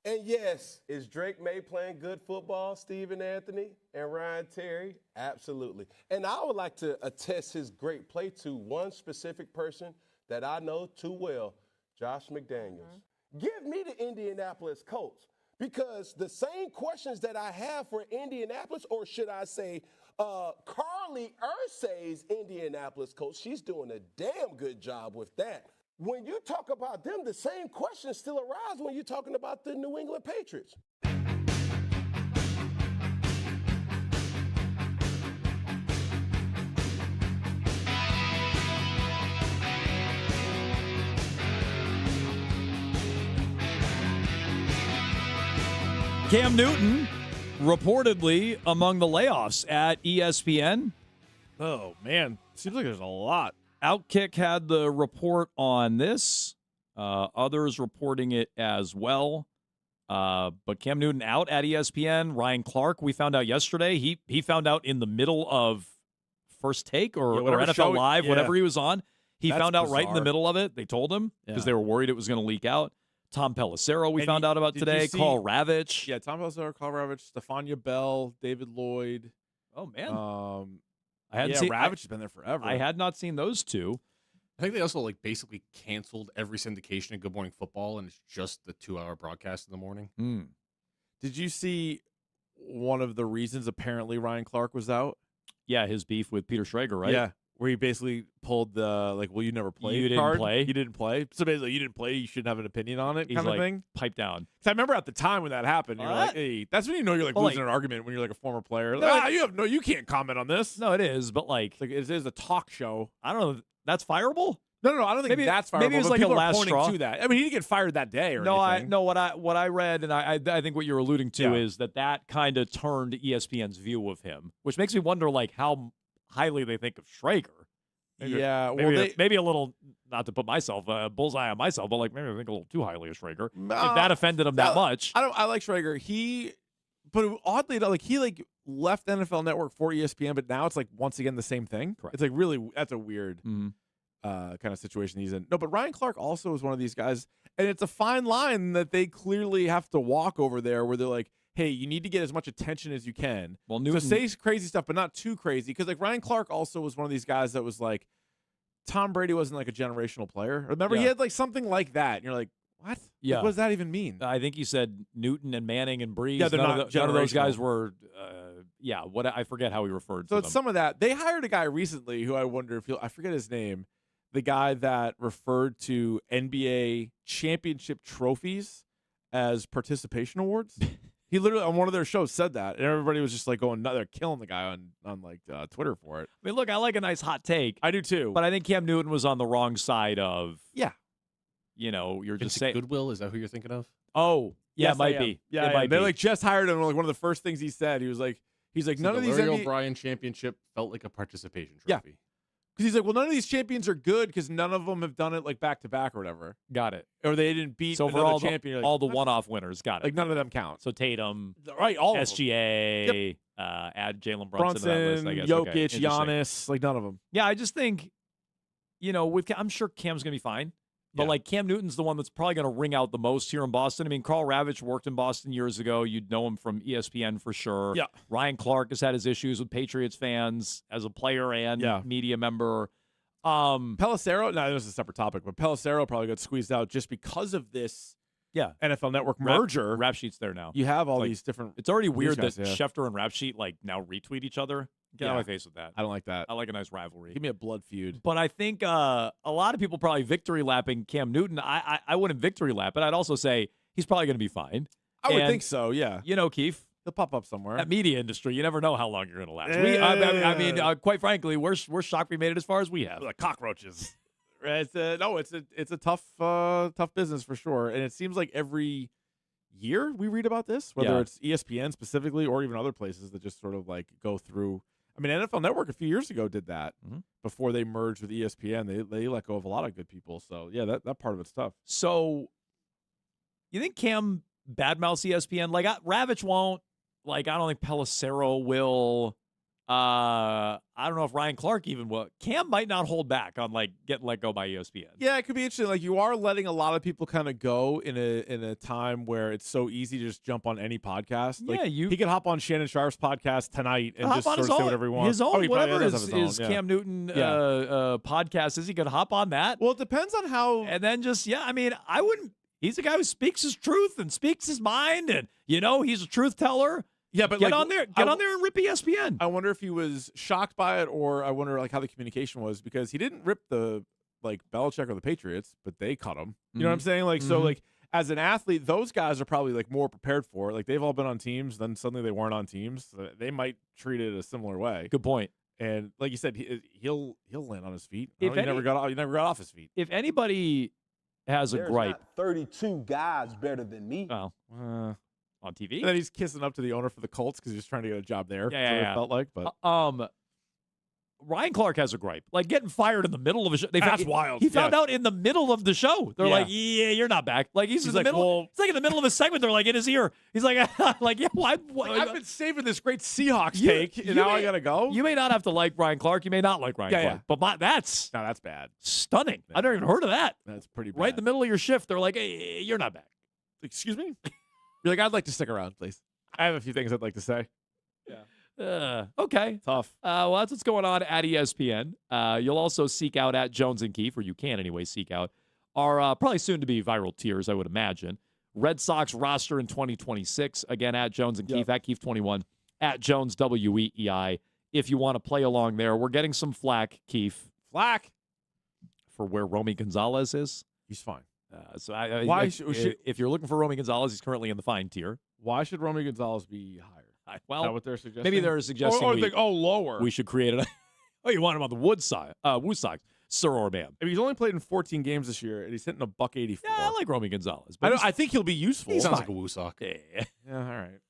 And yes, is Drake May playing good football, Stephen Anthony and Ryan Terry? Absolutely. And I would like to attest his great play to one specific person that I know too well, Josh McDaniels. Give me the Indianapolis Colts, because the same questions that I have for Indianapolis, or should I say Carly Ursay's Indianapolis Colts, she's doing a damn good job with that. When you talk about them, the same questions still arise when you're talking about the New England Patriots. Cam Newton reportedly among the layoffs at ESPN. Oh, man. Seems like there's a lot. Outkick had the report on this. Others reporting it as well. But Cam Newton out at ESPN. Ryan Clark, we found out yesterday. He found out in the middle of First Take or NFL show, Live, whatever he was on. He That's found out right in the bizarre. middle of it. They told him because they were worried it was going to leak out. Tom Pelissero, we found out about did you today. see- Carl Ravitch. Yeah, Tom Pelissero, Carl Ravitch, Stefania Bell, David Lloyd. Oh, man. I hadn't seen Ravitch has been there forever. I had not seen those two. I think they also like basically canceled every syndication of Good Morning Football, and it's just the 2-hour broadcast in the morning. Did you see one of the reasons apparently Ryan Clark was out? Yeah, his beef with Peter Schrager, right? Yeah, where he basically pulled the well, you never played. You didn't card. play? You didn't play. So basically, you didn't play. You shouldn't have an opinion on it. He's kind like, of thing. pipe down. Because I remember at the time when that happened, you're like, hey, that's when you know you're like Well, losing like- an argument when you're like a former player. No, Like, you can't comment on this. No, it is, but like it is a talk show. I don't know. That's fireable? No, I don't think that's fireable. Maybe it was but like a people are last pointing straw. to that. I mean, he didn't get fired that day or No, anything. what I read, and I think what you're alluding to Yeah. is that kind of turned ESPN's view of him, which makes me wonder like how highly they think of Schrager. Yeah, well, maybe, they- maybe a little, not to put myself bullseye on myself, but like maybe I think a little too highly of Schrager. If that offended him that much, I like Schrager. But oddly enough, like he left NFL Network for ESPN, but now it's like once again the same thing. Correct. It's like really that's a weird kind of situation he's in. No, but Ryan Clark also is one of these guys, and it's a fine line that they clearly have to walk over there, where they're like, hey, you need to get as much attention as you can. Well, so Newton- say crazy stuff, but not too crazy, because like Ryan Clark also was one of these guys that was like, Tom Brady wasn't like a generational player. Remember, he Yeah. had like something like that, and you're like, what? Yeah. Like, what does that even mean? I think you said Newton and Manning and Breeze. Yeah, they're none not none of those guys generational. were. What I forget how he referred So to it's them. some of that. They hired a guy recently who I wonder if I forget his name, the guy that referred to NBA championship trophies as participation awards. He literally on one of their shows said that, and everybody was just like going, "No, they're killing the guy on like Twitter for it." I mean, look, I like a nice hot take. I do too, but I think Cam Newton was on the wrong side of. Yeah. You're just Vincent saying. Goodwill, is that who you're thinking of? Oh, yeah, Yes, it might I am. be. Yeah, it might they be. like just hired him. Like one of the first things he said, he's like, none the of these Larry NBA O'Brien championship felt like a participation Yeah. trophy. Because he's like, well, none of these champions are good because none of them have done it like back to back or whatever. Got it. Or they didn't beat So for another all champion. You're like, all the what? one-off winners, got it. Like none of them count. So Tatum, Right, all of them. SGA, add Jalen Brunson to that list, I guess. Jokic, Okay, interesting. Giannis, like none of them. Yeah, I just think, I'm sure Cam's going to be fine. But, like, Cam Newton's the one that's probably going to ring out the most here in Boston. I mean, Carl Ravitch worked in Boston years ago. You'd know him from ESPN for sure. Yeah. Ryan Clark has had his issues with Patriots fans as a player and media member. Pelissero, no, this was a separate topic, but Pelissero probably got squeezed out just because of this NFL Network merger. Rap Sheet's there now. You have all Like, these different. It's already news weird guys, that yeah. Schefter and Rap Sheet, like, now retweet each other. Get out of my face with that. I don't like that. I like a nice rivalry. Give me a blood feud. But I think a lot of people probably victory lapping Cam Newton. I wouldn't victory lap it. I'd also say he's probably going to be fine. I would And, think so, yeah. Keith, he'll pop up somewhere. That media industry, you never know how long you're going to last. Quite frankly, we're shocked we made it as far as we have. Like cockroaches. It's a tough business for sure. And it seems like every year we read about this, whether it's ESPN specifically or even other places that just sort of like go through. I mean, NFL Network a few years ago did that before they merged with ESPN. They let go of a lot of good people. So yeah, that part of it's tough. So you think Cam badmouths ESPN? Like Ravitch won't. Like I don't think Pelissero will. I don't know if Ryan Clark even will. Cam might not hold back on like getting let go by ESPN. Yeah, it could be interesting. Like you are letting a lot of people kind of go in a time where it's so easy to just jump on any podcast. Like, Yeah, he could hop on Shannon Sharp's podcast tonight and just hop on sort of say whatever he wants. his own he whatever probably does have his his own, Cam Newton podcast is. He could hop on that. Well, it depends on how. And then just I mean, I wouldn't. He's a guy who speaks his truth and speaks his mind, and he's a truth teller. Yeah, but get like, on there and rip ESPN. I wonder if he was shocked by it, or I wonder like how the communication was, because he didn't rip the like Belichick or the Patriots, but they cut him. You know what I'm saying? Like so, like as an athlete, those guys are probably like more prepared for it. Like they've all been on teams, then suddenly they weren't on teams. So they might treat it a similar way. Good point. And like you said, he'll land on his feet. He If never got off his feet. If anybody has a There's gripe, not 32 guys better than me. well, on TV, And then he's kissing up to the owner for the Colts because he's trying to get a job there. Yeah, That's what yeah. it felt like, but Ryan Clark has a gripe. Like getting fired in the middle of a show. That's wild. He found Yeah. out in the middle of the show. They're like, "Yeah, you're not back." Like he's in the like, middle. well- It's like in the middle of a segment. They're like in his ear. He's like, "Like yeah, why?" I've been saving this great Seahawks take, and now I gotta go. You may not have to like Ryan Clark. You may not like Ryan Yeah, Clark. yeah. But that's bad. stunning. I never even heard of that. That's pretty bad. Right in the middle of your shift, they're like, "Hey, you're not back." Excuse me? You're like, I'd like to stick around, please. I have a few things I'd like to say. Okay. Tough. Well, that's what's going on at ESPN. You'll also seek out at Jones and Keefe, or you can anyway seek out, our probably soon to be viral tiers, I would imagine. Red Sox roster in 2026. Again, at Jones and Keefe, at Keefe21, at Jones WEEI. If you want to play along there, we're getting some flack, Keefe. Flack? For where Romy Gonzalez is. He's fine. So Why if you're looking for Romy Gonzalez, he's currently in the fine tier. Why should Romy Gonzalez be higher? Well, is that what they're suggesting? Maybe they're suggesting lower. we should create it. Oh, you want him on the Woo Sox, Sir or ma'am. I mean, he's only played in 14 games this year, and he's hitting $184. Yeah, I like Romy Gonzalez. I think he'll be useful. He's Sounds fine. like a woo sock. Yeah. Yeah, all right.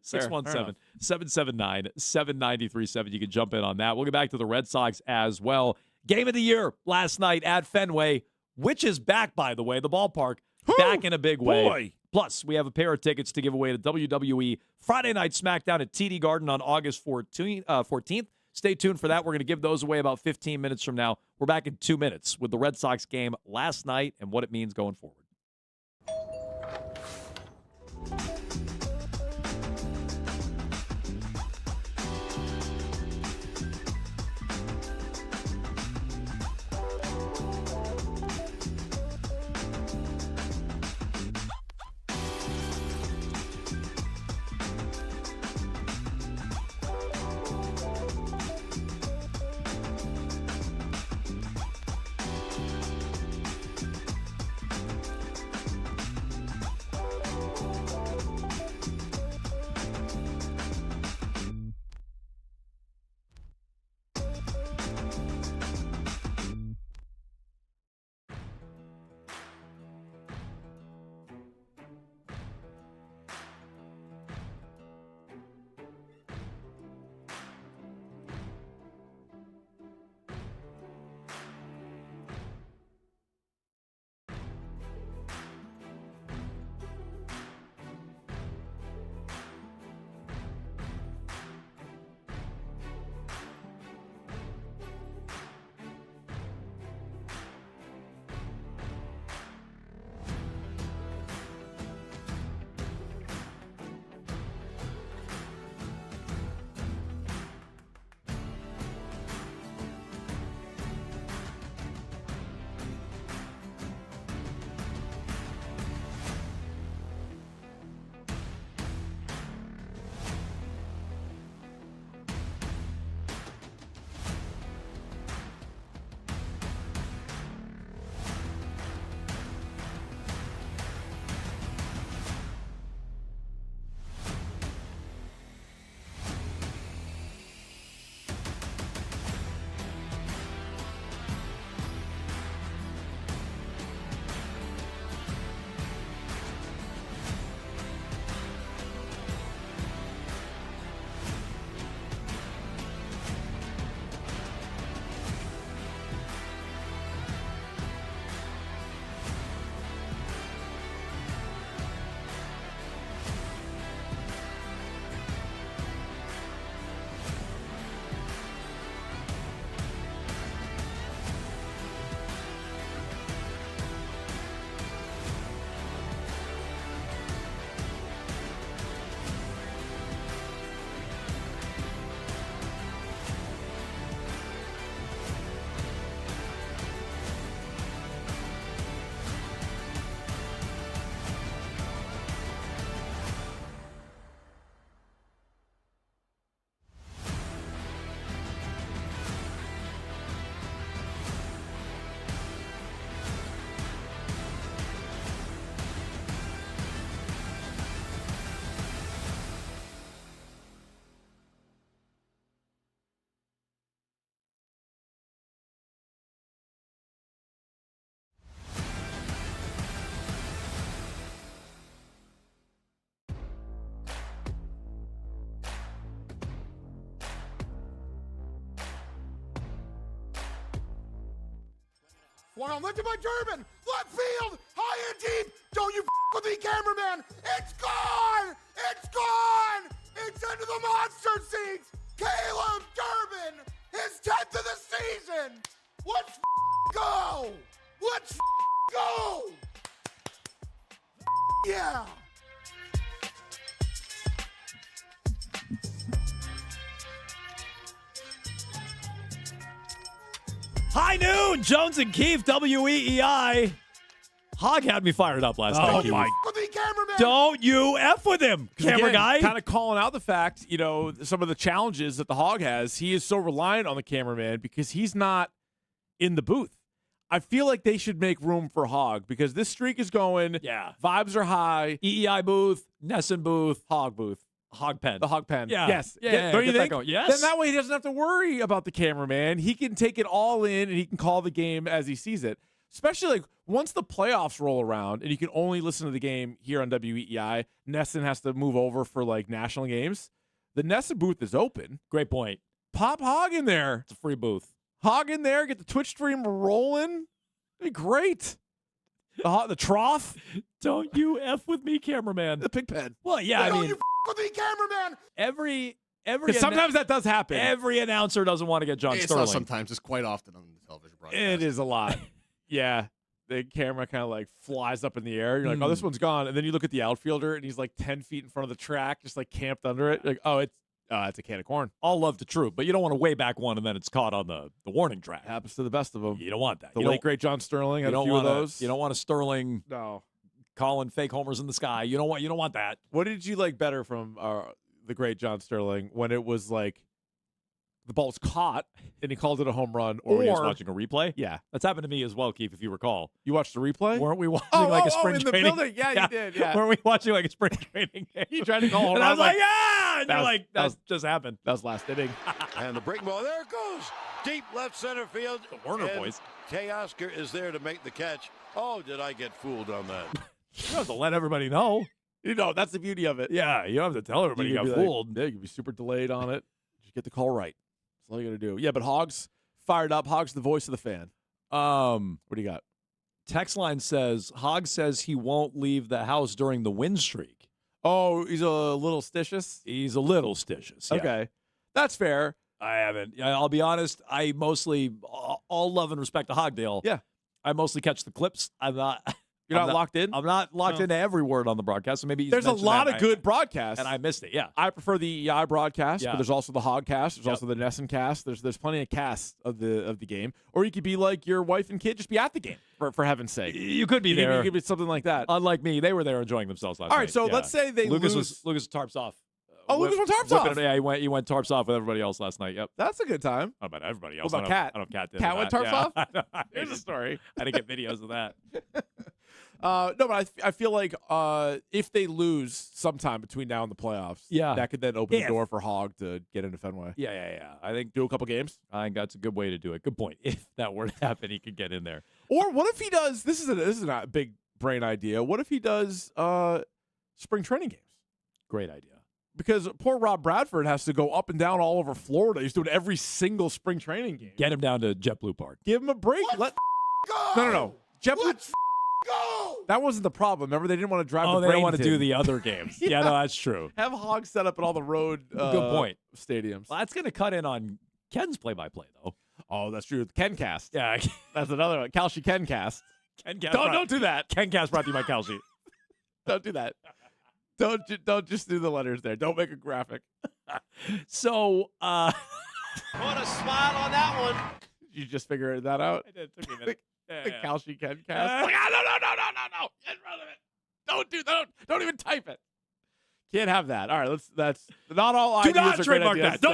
617-779-7937. You can jump in on that. We'll get back to the Red Sox as well. Game of the year last night at Fenway, which is back, by the way, the ballpark, back in a big way. Boy. Plus, we have a pair of tickets to give away to WWE Friday Night SmackDown at TD Garden on August 14th. Stay tuned for that. We're going to give those away about 15 minutes from now. We're back in 2 minutes with the Red Sox game last night and what it means going forward. One on lifted by Durbin. Left field. High and deep. Don't you with me, cameraman. It's gone. It's gone. It's into the monster seats. Caleb Durbin, his 10th of the season. Let's go. Let's go. Yeah. High noon, Jones and Keefe, WEEI. Hog had me fired up last night. Keith. Don't you F with him, camera guy. Kind of calling out the fact, some of the challenges that the Hog has. He is so reliant on the cameraman because he's not in the booth. I feel like they should make room for Hog because this streak is going. Yeah. Vibes are high. EEI booth, Nesson booth, Hog booth. Hog pen. The Hog pen. Yeah. Yes. Yeah. Don't you Get that think? going. Yes. Then that way he doesn't have to worry about the cameraman. He can take it all in and he can call the game as he sees it. Especially like once the playoffs roll around and you can only listen to the game here on WEEI, Nesson has to move over for like national games. The Nesson booth is open. Great point. Pop Hog in there. It's a free booth. Hog in there. Get the Twitch stream rolling. It'd be great. The trough. Don't you F with me, cameraman. The pig pen. Well, yeah, Don't you with me, cameraman. Every sometimes that does happen. Every announcer doesn't want to get John It's Sterling. not sometimes. It's quite often on the television broadcast. It is a lot. Yeah. The camera kind of like flies up in the air. You're like, oh, this one's gone. And then you look at the outfielder and he's like 10 feet in front of the track, just like camped under it. You're like, oh, it's a can of corn. All love to Troop, but you don't want to way back one and then it's caught on the warning track. Happens to the best of them. You don't want that. The You late don't- great John Sterling had you a don't few of want those. You don't want a Sterling No. calling fake homers in the sky. You don't want that. What did you like better from the great John Sterling when it was like the ball was caught and he called it a home run, Or or he was watching a replay. Yeah, That's happened to me as well, Keith, if you recall. you watched the replay? Weren't we watching like a spring in the training? building? Yeah, you did. Yeah, Weren't we watching like a spring training game? you tried to call home And run. I was like, ah! And That you're was- like, that was- that just happened. that was last inning. And the break ball, there it goes. Deep left center field. The Warner and boys. Teoscar is there to make the catch. Oh, did I get fooled on that? You don't have to let everybody know. That's the beauty of it. Yeah, you don't have to tell everybody you can got be like- fooled. yeah, you can be super delayed on it. Just get the call right. That's all you got to do. Yeah, but Hog's fired up. Hog's the voice of the fan. What do you got? Text line says, Hogg says he won't leave the house during the win streak. Oh, he's a little stitious? He's a little stitious. Yeah. Okay. That's fair. I haven't. I'll be honest. I mostly, all love and respect to Hogdale. Yeah. I mostly catch the clips. I'm not. You're I'm not locked in? I'm not locked No. into every word on the broadcast. So maybe he's There's a mentioned lot that of good broadcasts. and I missed it. Yeah. I prefer the EI broadcast, Yeah. but there's also the Hogcast. There's Yep. also the Nesson cast. There's plenty of casts of the game. Or you could be like your wife and kid, just be at the game for heaven's sake. You could be You there. could be something like that. Unlike me, they were there enjoying themselves last All night. right, so Yeah. let's say they Lucas lose. Lucas tarps off. Oh, Lucas went tarps whipping off. it- Yeah, he went tarps off with everybody else last night. Yep. That's a good time. How about everybody else? What about I don't- Cat? I don't know if Cat did. Cat or went not. tarps Yeah. off? Here's a story. I didn't get videos of that. No, but I feel like if they lose sometime between now and the playoffs, Yeah. that could then open the If. door for Hog to get into Fenway. Yeah. I think Do a couple games. I think that's a good way to do it. Good point. If that were to happen, he could get in there. Or what if he does? This is a big brain idea. What if he does spring training games? Great idea. Because poor Rob Bradford has to go up and down all over Florida. He's doing every single spring training game. Get him down to JetBlue Park. Give him a break. No. JetBlue. Go! That wasn't the problem. Remember, they didn't want to drive. Oh, to they don't want to do Bradenton. the other games. Yeah, no, that's true. Have Hog set up at all the road. Good point. Stadiums. Well, that's going to cut in on Ken's play-by-play, though. Oh, that's true. KenCast. Yeah, That's another one. Kalshi KenCast. KenCast. Don't do that. KenCast brought to you by Kalshi. Don't do that. Don't just do the letters there. Don't make a graphic. So, What a smile on that one. You just figured that out. it took me a minute. The Kalshi KenCast. No. Get rid of it. Don't do that. Don't even type it. Can't have that. All right, that's not all Do ideas not are trademark great ideas. that. Don't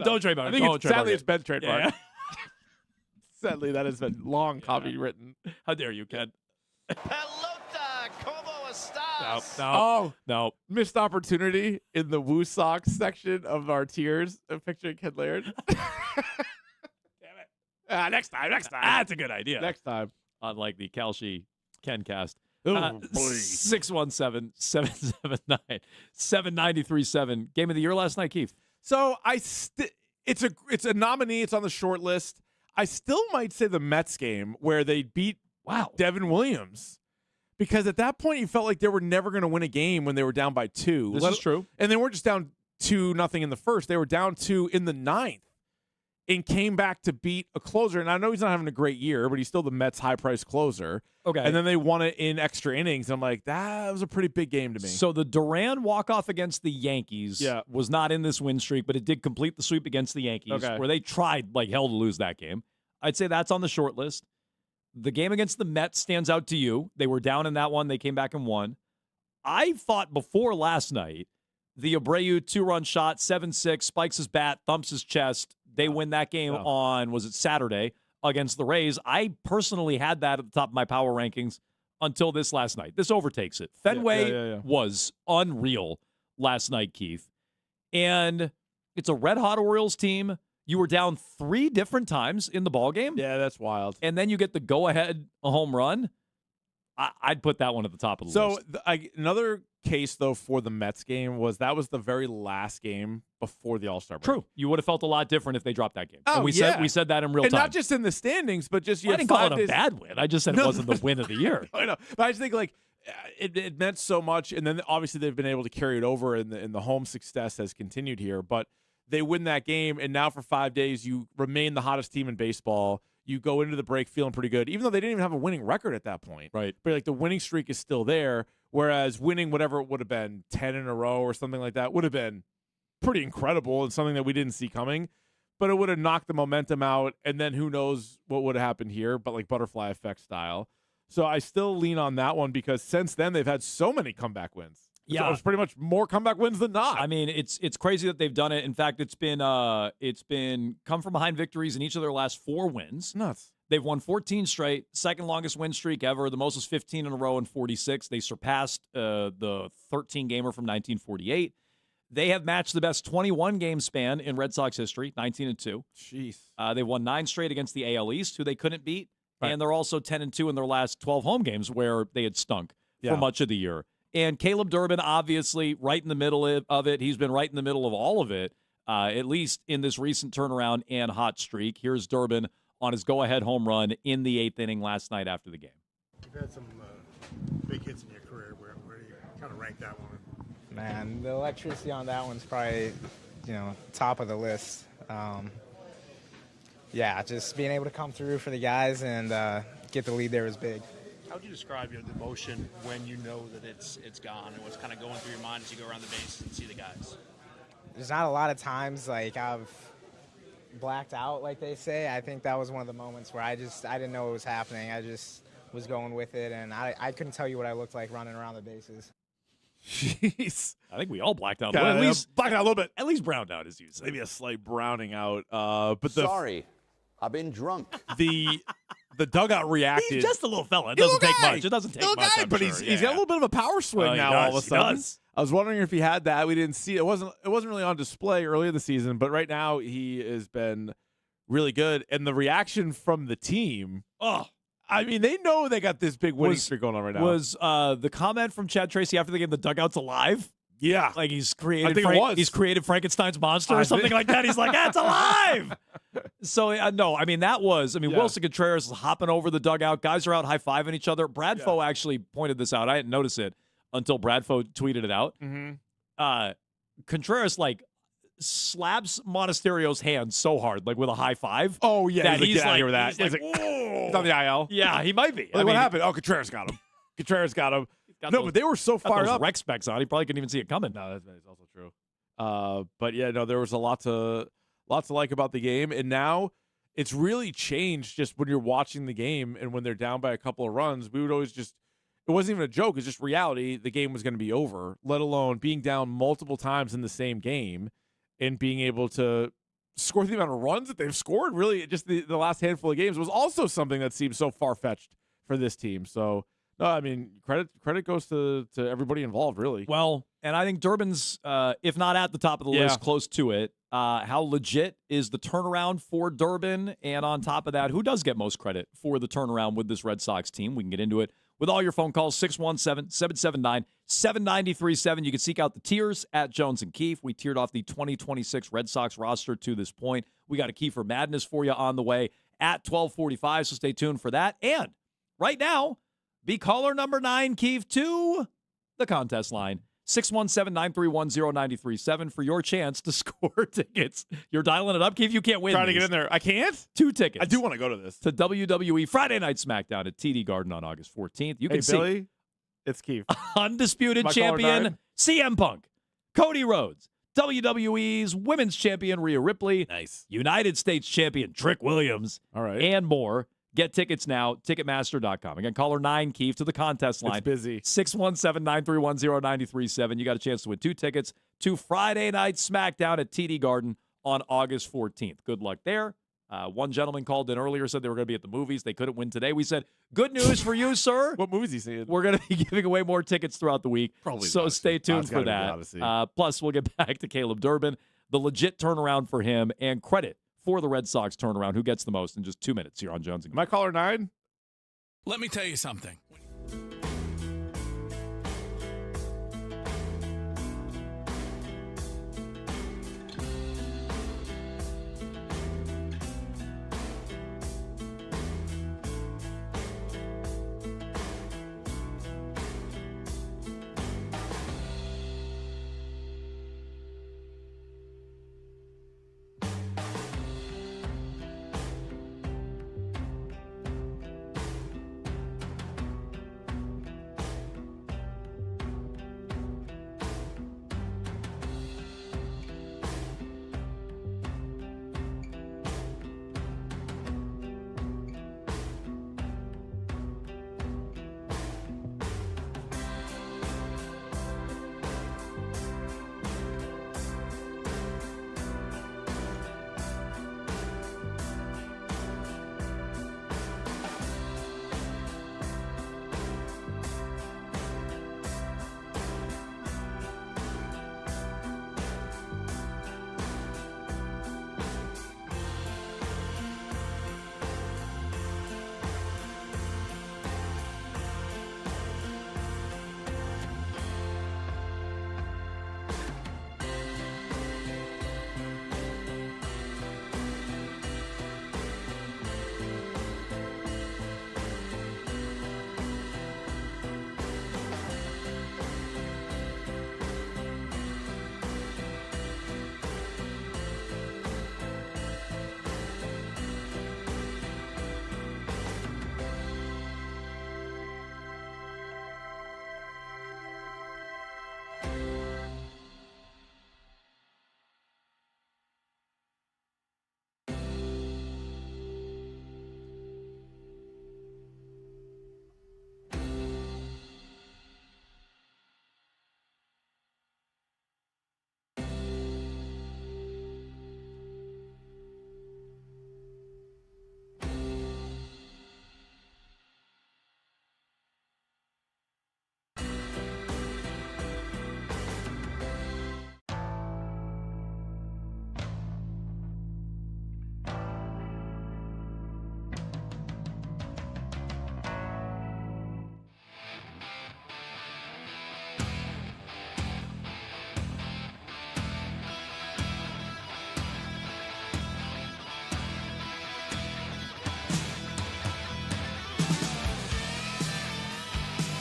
No. trademark I it. think Don't trademark sadly it. it's been trademarked. Yeah. Sadly, that has been long copywritten. How dare you, Ken? Pelota, como estás? No. Missed opportunity in the Woo Socks section of our tiers of picturing Ken Laird. Next time. That's a good idea. Next time. Unlike the Kalshi KenCast. Oh, 617-779-7937. Game of the year last night, Keith. So it's a nominee. It's on the short list. I still might say the Mets game where they beat Devin Williams. Because at that point, you felt like they were never going to win a game when they were down by 2. This is true. And they weren't just down 2-0 in the first. They were down 2 in the 9th and came back to beat a closer. And I know he's not having a great year, but he's still the Mets' high-priced closer. Okay. And then they won it in extra innings. I'm like, that was a pretty big game to me. So the Duran walk-off against the Yankees was not in this win streak, but it did complete the sweep against the Yankees, where they tried like hell to lose that game. I'd say that's on the short list. The game against the Mets stands out to you. They were down in that one. They came back and won. I thought before last night, the Abreu 2-run shot, 7-6, spikes his bat, thumps his chest. They win that game on, was it Saturday, against the Rays. I personally had that at the top of my power rankings until this last night. This overtakes it. Fenway was unreal last night, Keith. And it's a red-hot Orioles team. You were down 3 different times in the ballgame. Yeah, that's wild. And then you get the go-ahead home run. I'd put that one at the top of the list. So another case, though, for the Mets game was that was the very last game before the All-Star break. True. You would have felt a lot different if they dropped that game. Oh, and we said that in real and time. not just in the standings, but just I didn't call it a bad win. I just said it wasn't the win of the year. I know. But I just think, like, it meant so much. And then, obviously, they've been able to carry it over, and the home success has continued here. But they win that game, and now for 5 days, you remain the hottest team in baseball. You go into the break feeling pretty good, even though they didn't even have a winning record at that point. Right. But, like, the winning streak is still there, whereas winning whatever it would have been, 10 in a row or something like that, would have been pretty incredible and something that we didn't see coming. But it would have knocked the momentum out, and then who knows what would have happened here, but, like, butterfly effect style. So I still lean on that one because since then they've had so many comeback wins. Yeah, it was pretty much more comeback wins than not. I mean, it's crazy that they've done it. In fact, it's been come from behind victories in each of their last 4 wins. Nuts. They've won 14 straight, second longest win streak ever. The most was 15 in a row in 46. They surpassed the 13-gamer from 1948. They have matched the best 21-game span in Red Sox history, 19-2. Jeez. They won 9 straight against the AL East, who they couldn't beat, right. and they're also 10-2 in their last 12 home games where they had stunk Yeah. for much of the year. And Caleb Durbin, obviously, right in the middle of it. He's been right in the middle of all of it, at least in this recent turnaround and hot streak. Here's Durbin on his go-ahead home run in the 8th inning last night after the game. You've had some big hits in your career. Where do you kind of rank that one? Man, the electricity on that one's probably, top of the list. Just being able to come through for the guys and get the lead there was big. How would you describe your emotion when you know that it's gone and what's kind of going through your mind as you go around the base and see the guys? There's not a lot of times like I've blacked out, like they say. I think that was one of the moments where I didn't know what was happening. I just was going with it, and I couldn't tell you what I looked like running around the bases. Jeez. I think we all blacked out. At least blacked out a little bit. At least browned out, as you say. Maybe a slight browning out. But Sorry, I've been drunk. The dugout reacted. He's just a little fella. It doesn't take much. It doesn't take much. I'm But sure. he's got a little bit of a power swing now. All of a sudden, I was wondering if he had that. We didn't see it. It wasn't really on display earlier in the season, but right now he has been really good. And the reaction from the team. Oh, I mean, they know they got this big winning streak going on right now. Was the comment from Chad Tracy after the game, the dugout's alive? Yeah. Like he's created he's created Frankenstein's monster or something like that. He's like, it's alive. So, no, I mean, Wilson Contreras is hopping over the dugout. Guys are out high-fiving each other. Bradfo actually pointed this out. I didn't notice it until Bradfo tweeted it out. Mm-hmm. Contreras, slaps Monasterio's hand so hard, with a high five. Oh, yeah. That he's like, get out of here with that. He's like, whoa. He's on the IL. Yeah, he might be. What happened? Oh, Contreras got him. But they were so fired up. Rec specs on. He probably couldn't even see it coming. No, that's also true. But yeah, no, there was a lot to like about the game, and now it's really changed. Just when you're watching the game, and when they're down by a couple of runs, we would always it wasn't even a joke. It's just reality. The game was going to be over. Let alone being down multiple times in the same game, and being able to score the amount of runs that they've scored. Really, just the last handful of games was also something that seems so far fetched for this team. So. No, I mean, credit goes to everybody involved, really. Well, and I think Durbin's, if not at the top of the list, close to it. How legit is the turnaround for Durbin? And on top of that, who does get most credit for the turnaround with this Red Sox team? We can get into it with all your phone calls, 617-779-7937. You can seek out the tiers at Jones and Keefe. We tiered off the 2026 Red Sox roster to this point. We got a Kiefer Madness for you on the way. at 12:45, so stay tuned for that. And right now, be caller number 9, Keith, to the contest line. 617-931-0937 for your chance to score tickets. You're dialing it up, Keith. You can't win. Trying to get in there. I can't? 2 tickets. I do want to go to this. To WWE Friday Night SmackDown at TD Garden on August 14th. You can see Billy, it's Keith. undisputed My caller champion 9. CM Punk, Cody Rhodes, WWE's Women's Champion Rhea Ripley, Nice. United States Champion Trick Williams, All right. and more. Get tickets now, Ticketmaster.com. Again, caller 9, Keith, to the contest line. It's busy. 617-931-0937. You got a chance to win 2 tickets to Friday Night SmackDown at TD Garden on August 14th. Good luck there. One gentleman called in earlier, said they were going to be at the movies. They couldn't win today. We said, good news for you, sir. What movies he seeing? We're going to be giving away more tickets throughout the week. Probably so Odyssey. stay tuned It's for gotta be that. Odyssey. Plus, we'll get back to Caleb Durbin, the legit turnaround for him, and credit for the Red Sox turnaround. Who gets the most in just 2 minutes here on Jones and My caller 9? Let me tell you something.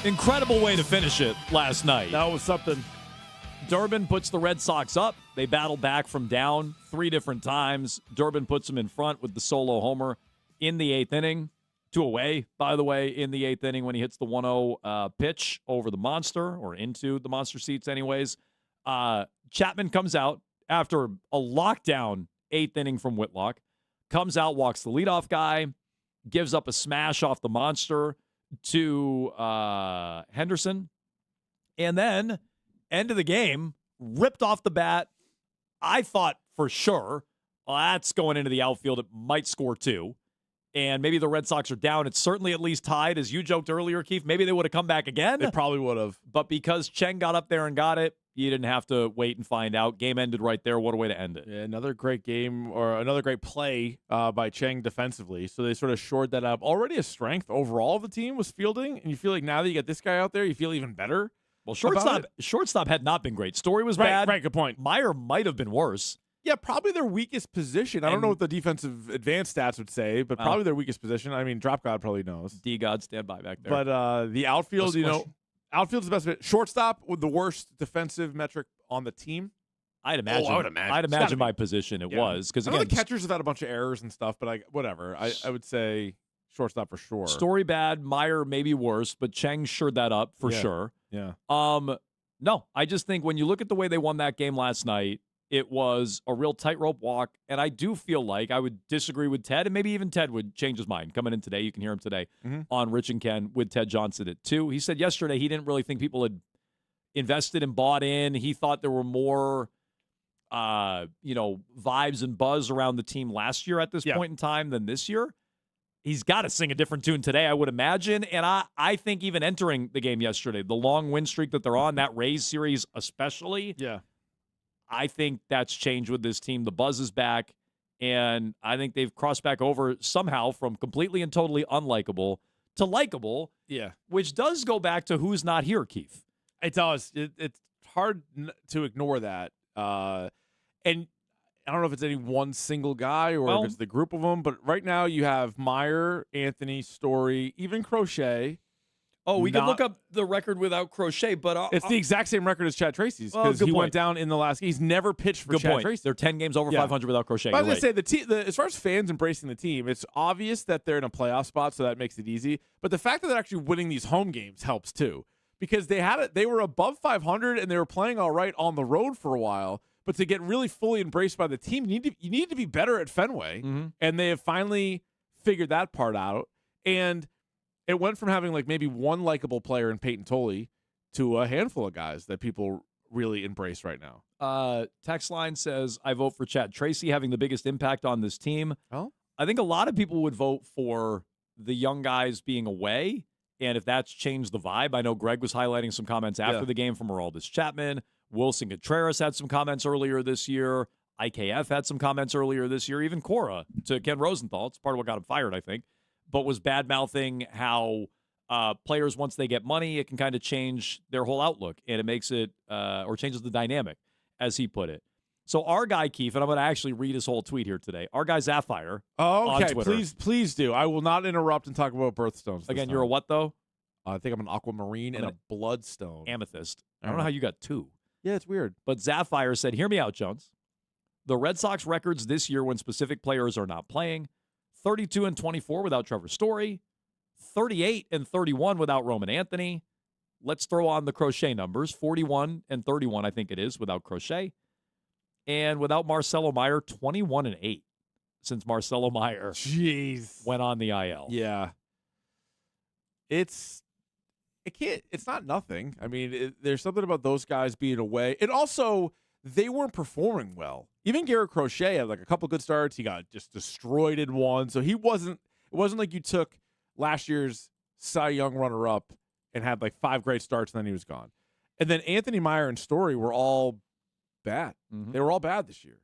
Incredible way to finish it last night. That was something. Durbin puts the Red Sox up. They battle back from down 3 different times. Durbin puts them in front with the solo homer in the 8th inning. 2 away, by the way, in the 8th inning when he hits the 1-0 pitch over the monster, or into the monster seats anyways. Chapman comes out after a lockdown 8th inning from Whitlock. Comes out, walks the leadoff guy, gives up a smash off the monster to Henderson. And then, end of the game, ripped off the bat. I thought for sure, well, that's going into the outfield. It might score 2. And maybe the Red Sox are down. It's certainly at least tied. As you joked earlier, Keith, maybe they would have come back again. They probably would have. But because Cheng got up there and got it, you didn't have to wait and find out. Game ended right there. What a way to end it. Yeah, another great game, or another great play by Cheng defensively. So they sort of shored that up. Already a strength overall of the team was fielding, and you feel like now that you get this guy out there, you feel even better. Well, shortstop had not been great. Story was bad. Right, good point. Meyer might have been worse. Yeah, probably their weakest position. I don't know what the defensive advanced stats would say, but probably their weakest position. I mean, Drop God probably knows. D-God, stand by back there. But the outfield, outfield's the best bit. Shortstop with the worst defensive metric on the team. I'd imagine. I would imagine. I'd imagine my position it was. Because I know again, the catchers have had a bunch of errors and stuff, but whatever. I would say shortstop for sure. Story bad, Meyer maybe worse, but Cheng shored that up for sure. Yeah. No, I just think when you look at the way they won that game last night, it was a real tightrope walk, and I do feel like I would disagree with Ted, and maybe even Ted would change his mind. Coming in today, you can hear him today on Rich and Ken with Ted Johnson at 2. He said yesterday he didn't really think people had invested and bought in. He thought there were more, vibes and buzz around the team last year at this point in time than this year. He's got to sing a different tune today, I would imagine. And I think even entering the game yesterday, the long win streak that they're on, that Rays series especially, I think that's changed with this team. The buzz is back, and I think they've crossed back over somehow from completely and totally unlikable to likable, which does go back to who's not here, Keith. It does. It's hard to ignore that. And I don't know if it's any one single guy or if it's the group of them, but right now you have Meyer, Anthony, Story, even Crochet. Oh, we can look up the record without Crochet, but it's the exact same record as Chad Tracy's because he went down in the last. He's never pitched for Chad Tracy. They're 10 games over 500 without Crochet. But I was going to say as far as fans embracing the team, it's obvious that they're in a playoff spot, so that makes it easy. But the fact that they're actually winning these home games helps too, because they were above 500 and they were playing all right on the road for a while. But to get really fully embraced by the team, you need to be better at Fenway, and they have finally figured that part out. And it went from having like maybe one likable player in Peyton Tolley to a handful of guys that people really embrace right now. Text line says, I vote for Chad Tracy having the biggest impact on this team. Oh, I think a lot of people would vote for the young guys being away, and if that's changed the vibe. I know Greg was highlighting some comments after the game from Aroldis Chapman. Wilson Contreras had some comments earlier this year. IKF had some comments earlier this year. Even Cora to Ken Rosenthal. It's part of what got him fired, I think. But was bad-mouthing how players, once they get money, it can kind of change their whole outlook. And it makes it, or changes the dynamic, as he put it. So our guy, Keith, and I'm going to actually read his whole tweet here today. Our guy, Zapphire, on Twitter. Please do. I will not interrupt and talk about birthstones. Again, you're a what, though? I think I'm an aquamarine and a bloodstone. Amethyst. I don't know how you got 2. Yeah, it's weird. But Zapphire said, hear me out, Jones. The Red Sox records this year when specific players are not playing, 32-24 without Trevor Story, 38-31 without Roman Anthony. Let's throw on the Crochet numbers, 41-31, I think it is, without Crochet. And without Marcelo Meyer, 21-8 since Marcelo Meyer went on the IL. Yeah. It's not nothing. I mean, there's something about those guys being away. And also, they weren't performing well. Even Garrett Crochet had like a couple good starts. He got just destroyed in one. So it wasn't like you took last year's Cy Young runner-up and had like 5 great starts and then he was gone. And then Anthony Meyer and Story were all bad. They were all bad this year.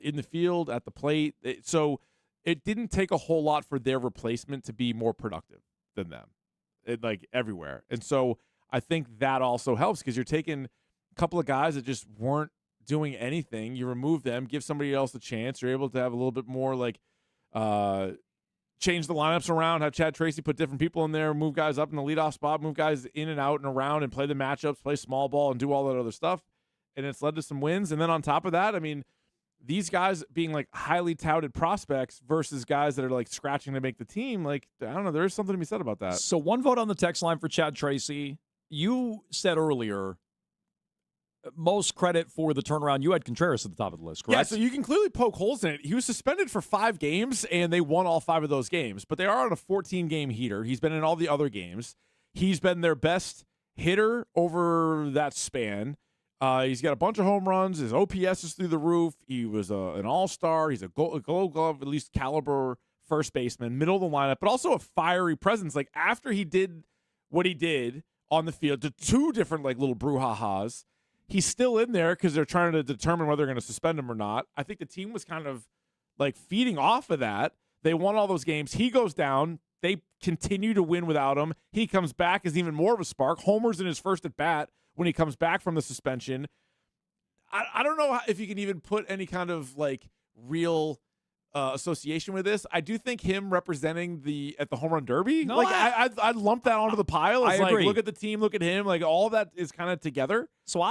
In the field, at the plate. So it didn't take a whole lot for their replacement to be more productive than them. Like everywhere. And so I think that also helps because you're taking a couple of guys that just weren't doing anything. You remove them, give somebody else a chance. You're able to have a little bit more like change the lineups around, have Chad Tracy put different people in there, move guys up in the leadoff spot, move guys in and out and around and play the matchups, play small ball and do all that other stuff. And it's led to some wins. And then on top of that, I mean, these guys being like highly touted prospects versus guys that are like scratching to make the team, like, I don't know, there is something to be said about that. So 1 vote on the text line for Chad Tracy. You said earlier, most credit for the turnaround. You had Contreras at the top of the list, correct? Yeah, so you can clearly poke holes in it. He was suspended for 5 games, and they won all 5 of those games. But they are on a 14-game heater. He's been in all the other games. He's been their best hitter over that span. He's got a bunch of home runs. His OPS is through the roof. He was an all-star. He's a Gold Glove, at least caliber first baseman, middle of the lineup, but also a fiery presence. Like after he did what he did on the field to 2 different like little brouhahas, he's still in there because they're trying to determine whether they're going to suspend him or not. I think the team was kind of like feeding off of that. They won all those games. He goes down. They continue to win without him. He comes back as even more of a spark. Homers in his first at bat when he comes back from the suspension. I don't know if you can even put any kind of like real association with this. I do think him representing at the home run derby, No, like I'd lump that onto the pile. It's I like, agree. look at the team, look at him, like all that is kind of together. So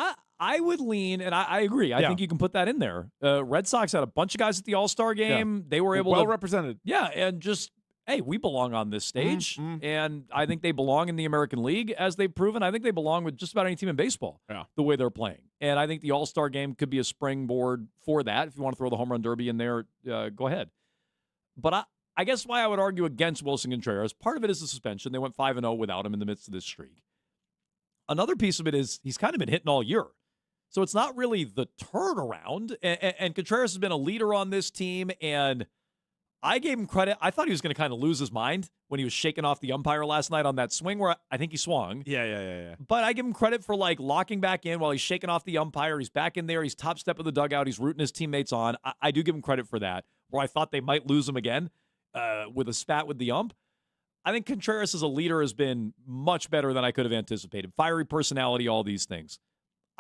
I would lean, and I agree. I think you can put that in there. Red Sox had a bunch of guys at the All-Star game. They were able well to represented. Yeah, and just, hey, we belong on this stage, and I think they belong in the American League, as they've proven. I think they belong with just about any team in baseball, the way they're playing. And I think the All-Star game could be a springboard for that. If you want to throw the home run derby in there, go ahead. But I guess why I would argue against Wilson Contreras, part of it is the suspension. They went 5-0 without him in the midst of this streak. Another piece of it is he's kind of been hitting all year. So it's not really the turnaround. And Contreras has been a leader on this team, and I gave him credit. I thought he was going to kind of lose his mind when he was shaking off the umpire last night on that swing where I think he swung. Yeah. But I give him credit for, like, locking back in while he's shaking off the umpire. He's back in there. He's top step of the dugout. He's rooting his teammates on. I do give him credit for that, where I thought they might lose him again with a spat with the ump. I think Contreras as a leader has been much better than I could have anticipated. Fiery personality, all these things.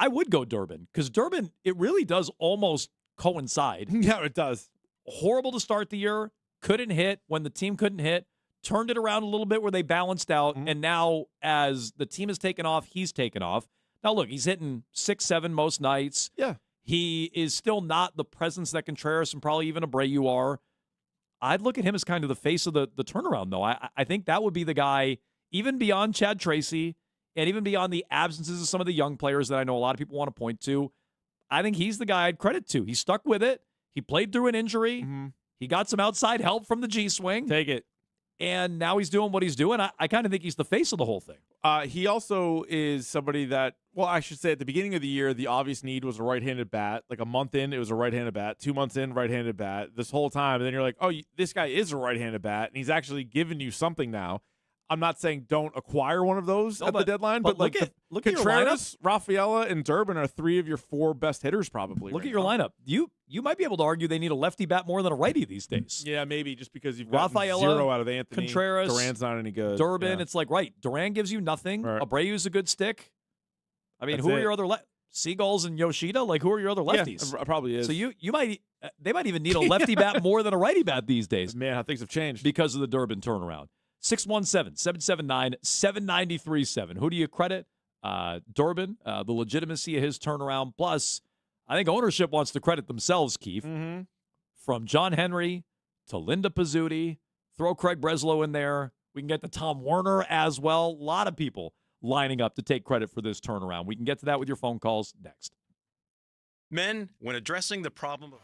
I would go Durbin, because Durbin, it really does almost coincide. Yeah, it does. Horrible to start the year, couldn't hit when the team couldn't hit, turned it around a little bit where they balanced out, and now as the team has taken off, he's taken off. Now, look, he's hitting 6-7 most nights. Yeah. He is still not the presence that Contreras and probably even Abreu are. I'd look at him as kind of the face of the turnaround, though. I think that would be the guy, even beyond Chad Tracy, and even beyond the absences of some of the young players that I know a lot of people want to point to. I think he's the guy I'd credit to. He stuck with it. He played through an injury. He got some outside help from the G-swing. Take it. And now he's doing what he's doing. I kind of think he's the face of the whole thing. He also is somebody that, well, I should say at the beginning of the year, the obvious need was a right-handed bat. Like a month in, it was a right-handed bat. 2 months in, right-handed bat. This whole time, and then you're like, oh, this guy is a right-handed bat, and he's actually giving you something now. I'm not saying don't acquire one of those at the deadline, but like look at your Contreras, Rafaela, and Durbin are 3 of your 4 best hitters probably. Look at your lineup. You might be able to argue they need a lefty bat more than a righty these days. Yeah, maybe just because you've got Rafaela, 0 out of Anthony. Contreras, Duran's not any good. Durbin, Yeah. it's like, right, Duran gives you nothing. Right. Abreu's a good stick. I mean, That's who are it. your other Seagulls and Yoshida? Like, who are your other lefties? Yeah, probably is. So you might they might even need a lefty bat more than a righty bat these days. Man, how things have changed because of the Durbin turnaround. 617-779-7937. Who do you credit? Durbin, the legitimacy of his turnaround. Plus, I think ownership wants to credit themselves, Keith. From John Henry to Linda Pizzuti. Throw Craig Breslow in there. We can get to Tom Werner as well. A lot of people lining up to take credit for this turnaround. We can get to that with your phone calls next. Men, when addressing the problem of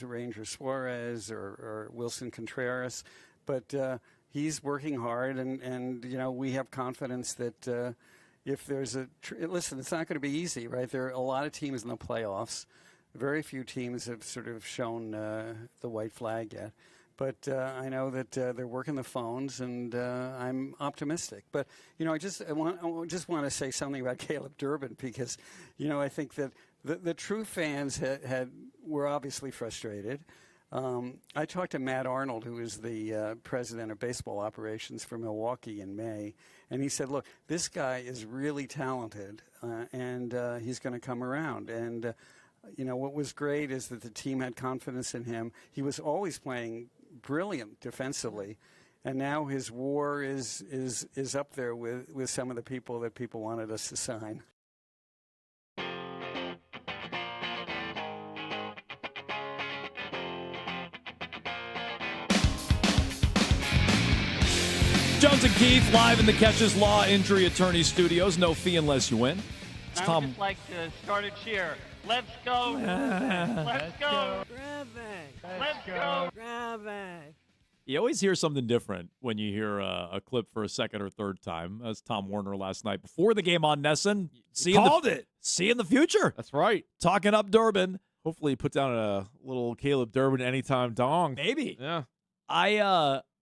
Ranger Suarez or Wilson Contreras, but he's working hard, and we have confidence that if there's listen, it's not going to be easy, right? There are a lot of teams in the playoffs. Very few teams have sort of shown the white flag yet. But I know that they're working the phones, and I'm optimistic. But I just want to say something about Caleb Durbin, because I think that the true fans were obviously frustrated. I talked to Matt Arnold, who is the president of baseball operations for Milwaukee, in May, and he said, "Look, this guy is really talented, and he's going to come around." And what was great is that the team had confidence in him. He was always playing brilliant defensively, and now his WAR is up there with some of the people that people wanted us to sign. Jones and Keith live in the Catches Law Injury Attorney Studios. No fee unless you win. It's I Tom. would just like to start a cheer. Let's go. Let's go. Let's go. You always hear something different when you hear a clip for a second or third time. That's Tom Werner last night before the game on Nesson. Called it. See in the future. That's right. Talking up Durbin. Hopefully he put down a little Caleb Durbin anytime dong. Maybe. Yeah.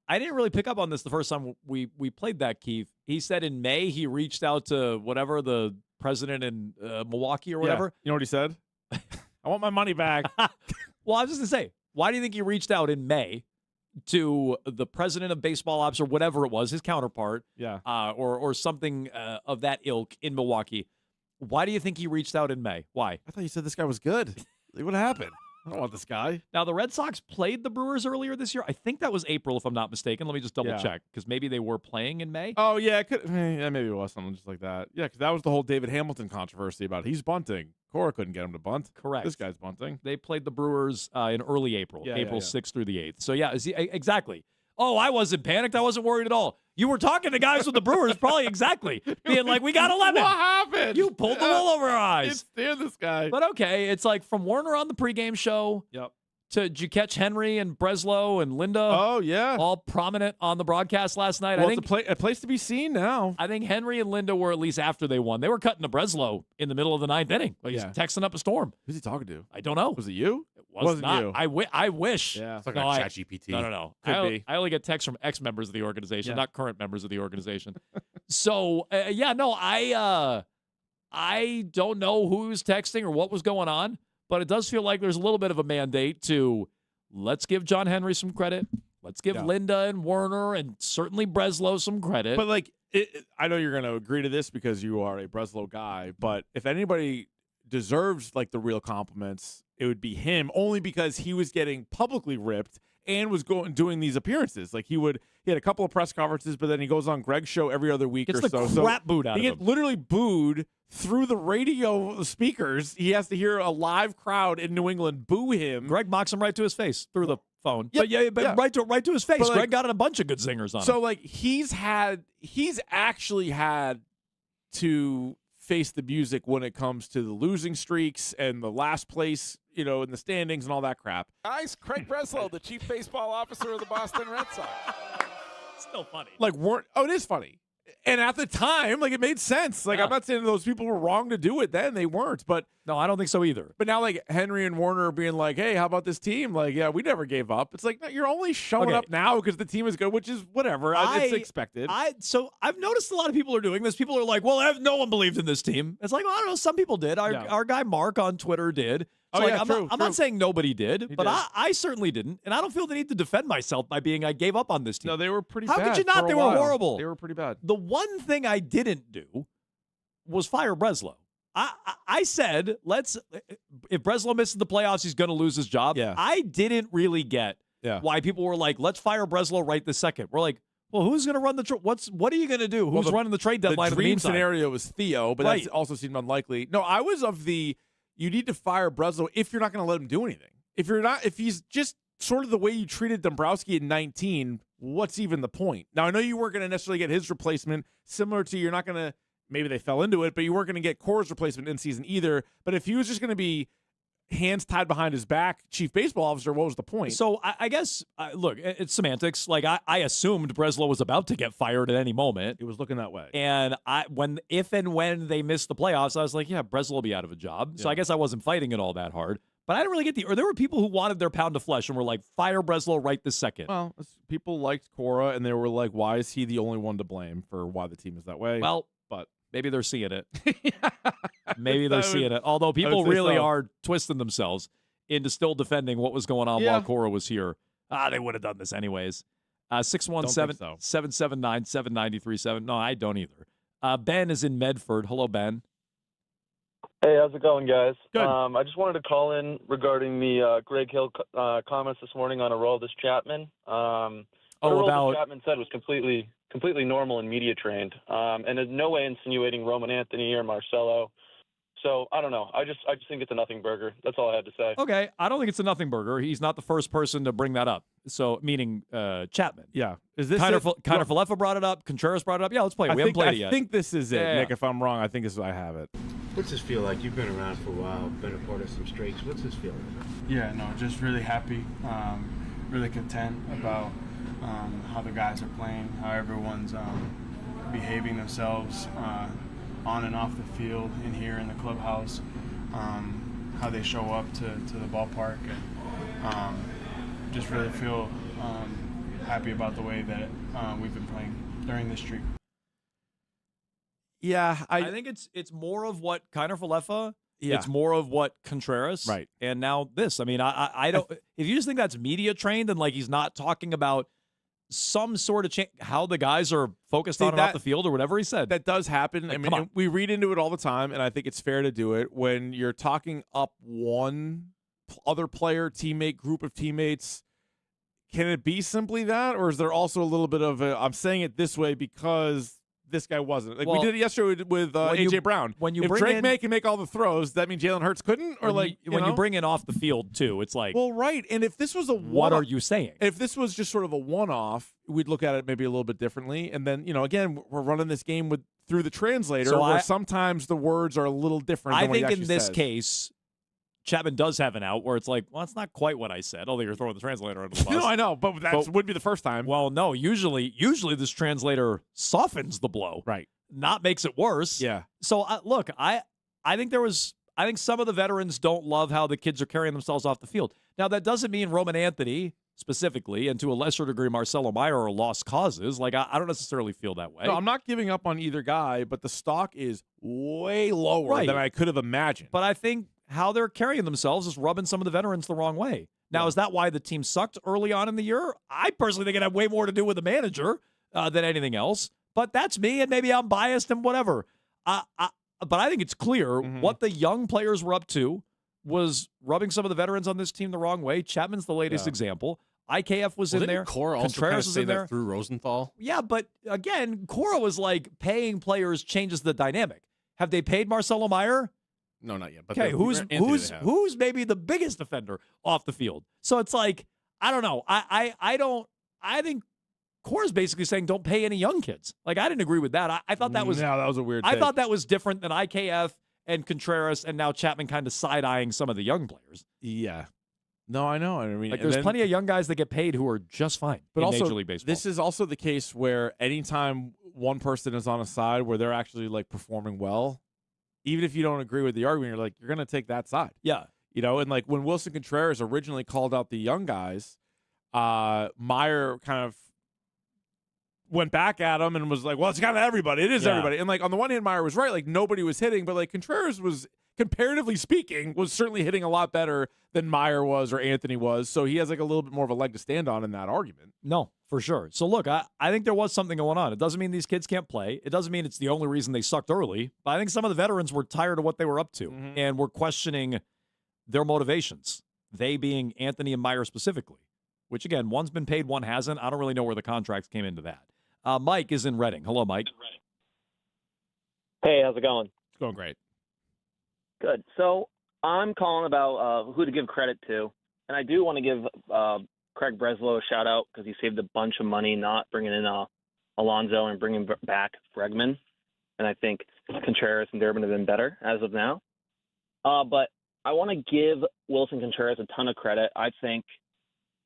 I didn't really pick up on this the first time we played that, Keith. He said in May he reached out to whatever, the president in Milwaukee or whatever. Yeah. You know what he said? I want my money back. Well, I was just going to say, why do you think he reached out in May to the president of baseball ops or whatever it was, his counterpart, or something of that ilk in Milwaukee? Why do you think he reached out in May? Why? I thought you said this guy was good. What happened? I don't want this guy. Now, the Red Sox played the Brewers earlier this year. I think that was April, if I'm not mistaken. Let me just double check, because maybe they were playing in May. Oh, yeah. Maybe it was something just like that. Yeah, because that was the whole David Hamilton controversy about he's bunting. Cora couldn't get him to bunt. Correct. This guy's bunting. They played the Brewers in early April, April 6th through the 8th. So, yeah, exactly. Oh, I wasn't panicked. I wasn't worried at all. You were talking to guys with the Brewers, probably exactly, being like, we got 11. What happened? You pulled the wool over our eyes. Can't stand this guy. But okay, it's like from Warner on the pregame show. Yep. Did you catch Henry and Breslow and Linda? Oh, yeah. All prominent on the broadcast last night. Well, I think it's a place to be seen now. I think Henry and Linda were, at least after they won, they were cutting to Breslow in the middle of the ninth inning. Like he's texting up a storm. Who's he talking to? I don't know. Was it you? It was Wasn't not. you. I wish. Yeah. It's like ChatGPT. No. Could be. I only get texts from ex-members of the organization, Yeah. not current members of the organization. So, I don't know who was texting or what was going on, but it does feel like there's a little bit of a mandate to let's give John Henry some credit. Let's give Linda and Werner and certainly Breslow some credit. But, like, I know you're going to agree to this because you are a Breslow guy, but if anybody deserves, like, the real compliments, it would be him, only because he was getting publicly ripped and was doing these appearances. Like he had a couple of press conferences, but then he goes on Greg's show every other week Gets or the so. crap booed out he of gets him. literally booed through the radio speakers. He has to hear a live crowd in New England boo him. Greg mocks him right to his face through the phone. Yep, But right to his face. But, like, Greg got a bunch of good zingers on him. So like he's actually had to face the music when it comes to the losing streaks and the last place, in the standings and all that crap. Guys, Craig Breslow, the chief baseball officer of the Boston Red Sox. Still funny. Like it is funny. And at the time, like it made sense. Like I'm not saying those people were wrong to do it then. They weren't. But no, I don't think so either. But now like Henry and Warner are being like, hey, how about this team? Like, yeah, we never gave up. It's like, no, you're only showing up now because the team is good, which is whatever. It's expected. So I've noticed a lot of people are doing this. People are like, well, no one believed in this team. It's like, well, I don't know. Some people did. Our guy Mark on Twitter did. So I'm not saying nobody did, but I certainly didn't. And I don't feel the need to defend myself by being I gave up on this team. No, they were pretty bad. How could you not? They were horrible. They were pretty bad. The one thing I didn't do was fire Breslow. I said, if Breslow misses the playoffs, he's going to lose his job. Yeah. I didn't really get why people were like, let's fire Breslow right this second. We're like, well, who's going to run the trade? What are you going to do? Who's running the trade deadline? The dream scenario was Theo, but that also seemed unlikely. No, I was of you need to fire Breslow if you're not going to let him do anything. If he's just sort of the way you treated Dombrowski in 19, what's even the point? Now, I know you weren't going to necessarily get his replacement, similar to you're not going to, maybe they fell into it, but you weren't going to get Cora's replacement in season either. But if he was just going to be hands tied behind his back, chief baseball officer, what was the point? So I guess, look, it's semantics. Like I assumed Breslow was about to get fired at any moment. It was looking that way. And if and when they missed the playoffs, I was like, yeah, Breslow will be out of a job. So I guess I wasn't fighting it all that hard. But I didn't really get or there were people who wanted their pound of flesh and were like, fire Breslow right this second. Well, people liked Cora, and they were like, why is he the only one to blame for why the team is that way? Well, but maybe they're seeing it. Maybe they're seeing it. Although people really are twisting themselves into still defending what was going on while Cora was here. They would have done this anyways. 617-779-7937. No, I don't either. Ben is in Medford. Hello, Ben. Hey, how's it going, guys? Good. I just wanted to call in regarding the Greg Hill comments this morning on Aroldis Chapman. Aroldis Chapman said was completely normal and media trained, and in no way insinuating Roman Anthony or Marcelo. So I don't know. I just think it's a nothing burger. That's all I had to say. Okay, I don't think it's a nothing burger. He's not the first person to bring that up. So meaning Chapman. Yeah. Is this Kiner Falefa brought it up? Contreras brought it up? Yeah, let's play it. We haven't played it yet. I think this is it, Yeah. Nick. If I'm wrong, I think I have it. What's this feel like? You've been around for a while, been a part of some streaks. What's this feel like? Yeah, no, just really happy, really content about how the guys are playing, how everyone's behaving themselves on and off the field, in here in the clubhouse, how they show up to the ballpark, and just really feel happy about the way that we've been playing during this streak. Yeah, I think it's more of what Kiner Falefa. Yeah. It's more of what Contreras. Right. And now this. I mean, I don't. If you just think that's media trained and like he's not talking about some sort of how the guys are focused on and off the field or whatever he said. That does happen. Like, I mean, we read into it all the time, and I think it's fair to do it when you're talking up one other player, teammate, group of teammates. Can it be simply that, or is there also a little bit of I'm saying it this way because this guy wasn't? Like we did it yesterday with A.J. Brown. When you if bring Drake in, May can make all the throws, that means Jalen Hurts couldn't? Or when you bring in off the field, too, it's like... Well, right. And if this was a what are you saying? If this was just sort of a one-off, we'd look at it maybe a little bit differently. And then, again, we're running this game through the translator where sometimes the words are a little different than what he actually in this says. case... Chapman does have an out where it's like, well, it's not quite what I said, although you're throwing the translator under the bus. No, I know, but that would be the first time. Well, no, usually this translator softens the blow. Right. Not makes it worse. Yeah. So, look, I think I think some of the veterans don't love how the kids are carrying themselves off the field. Now, that doesn't mean Roman Anthony specifically, and to a lesser degree Marcelo Meyer, are lost causes. Like, I don't necessarily feel that way. No, I'm not giving up on either guy, but the stock is way lower than I could have imagined. But I think how they're carrying themselves is rubbing some of the veterans the wrong way. Now, is that why the team sucked early on in the year? I personally think it had way more to do with the manager than anything else. But that's me, and maybe I'm biased and whatever. But I think it's clear what the young players were up to was rubbing some of the veterans on this team the wrong way. Chapman's the latest example. IKF was in there. Cora also kind of Contreras was say in that there. through Rosenthal. Yeah, but again, Cora was like paying players changes the dynamic. Have they paid Marcelo Meyer? No, not yet. But Okay, who's maybe the biggest offender off the field? So it's like, I don't know. I think Cora's basically saying don't pay any young kids. Like, I didn't agree with that. I thought that was that was a weird I take. thought that was different than IKF and Contreras and now Chapman kind of side-eyeing some of the young players. Yeah. No, I know. I mean, Like, there's plenty of young guys that get paid who are just fine but in also, Major League Baseball. this is also the case where anytime one person is on a side where they're actually like performing well, even if you don't agree with the argument, you're like, you're going to take that side. Yeah. You know, and like when Wilson Contreras originally called out the young guys, Meyer kind of went back at him and was like, well, it's kind of everybody. It is everybody. And like on the one hand, Meyer was right. Like nobody was hitting, but like Contreras was, comparatively speaking, was certainly hitting a lot better than Meyer was or Anthony was. So he has like a little bit more of a leg to stand on in that argument. No, for sure. So look, I think there was something going on. It doesn't mean these kids can't play. It doesn't mean it's the only reason they sucked early. But I think some of the veterans were tired of what they were up to and were questioning their motivations. They being Anthony and Meyer specifically, which again, one's been paid, one hasn't. I don't really know where the contracts came into that. Mike is in Reading. Hello, Mike. Hey, how's it going? It's going great. Good. So I'm calling about who to give credit to, and I do want to give Craig Breslow a shout out because he saved a bunch of money not bringing in Alonso and bringing back Bregman, and I think Contreras and Durbin have been better as of now. But I want to give Wilson Contreras a ton of credit. I think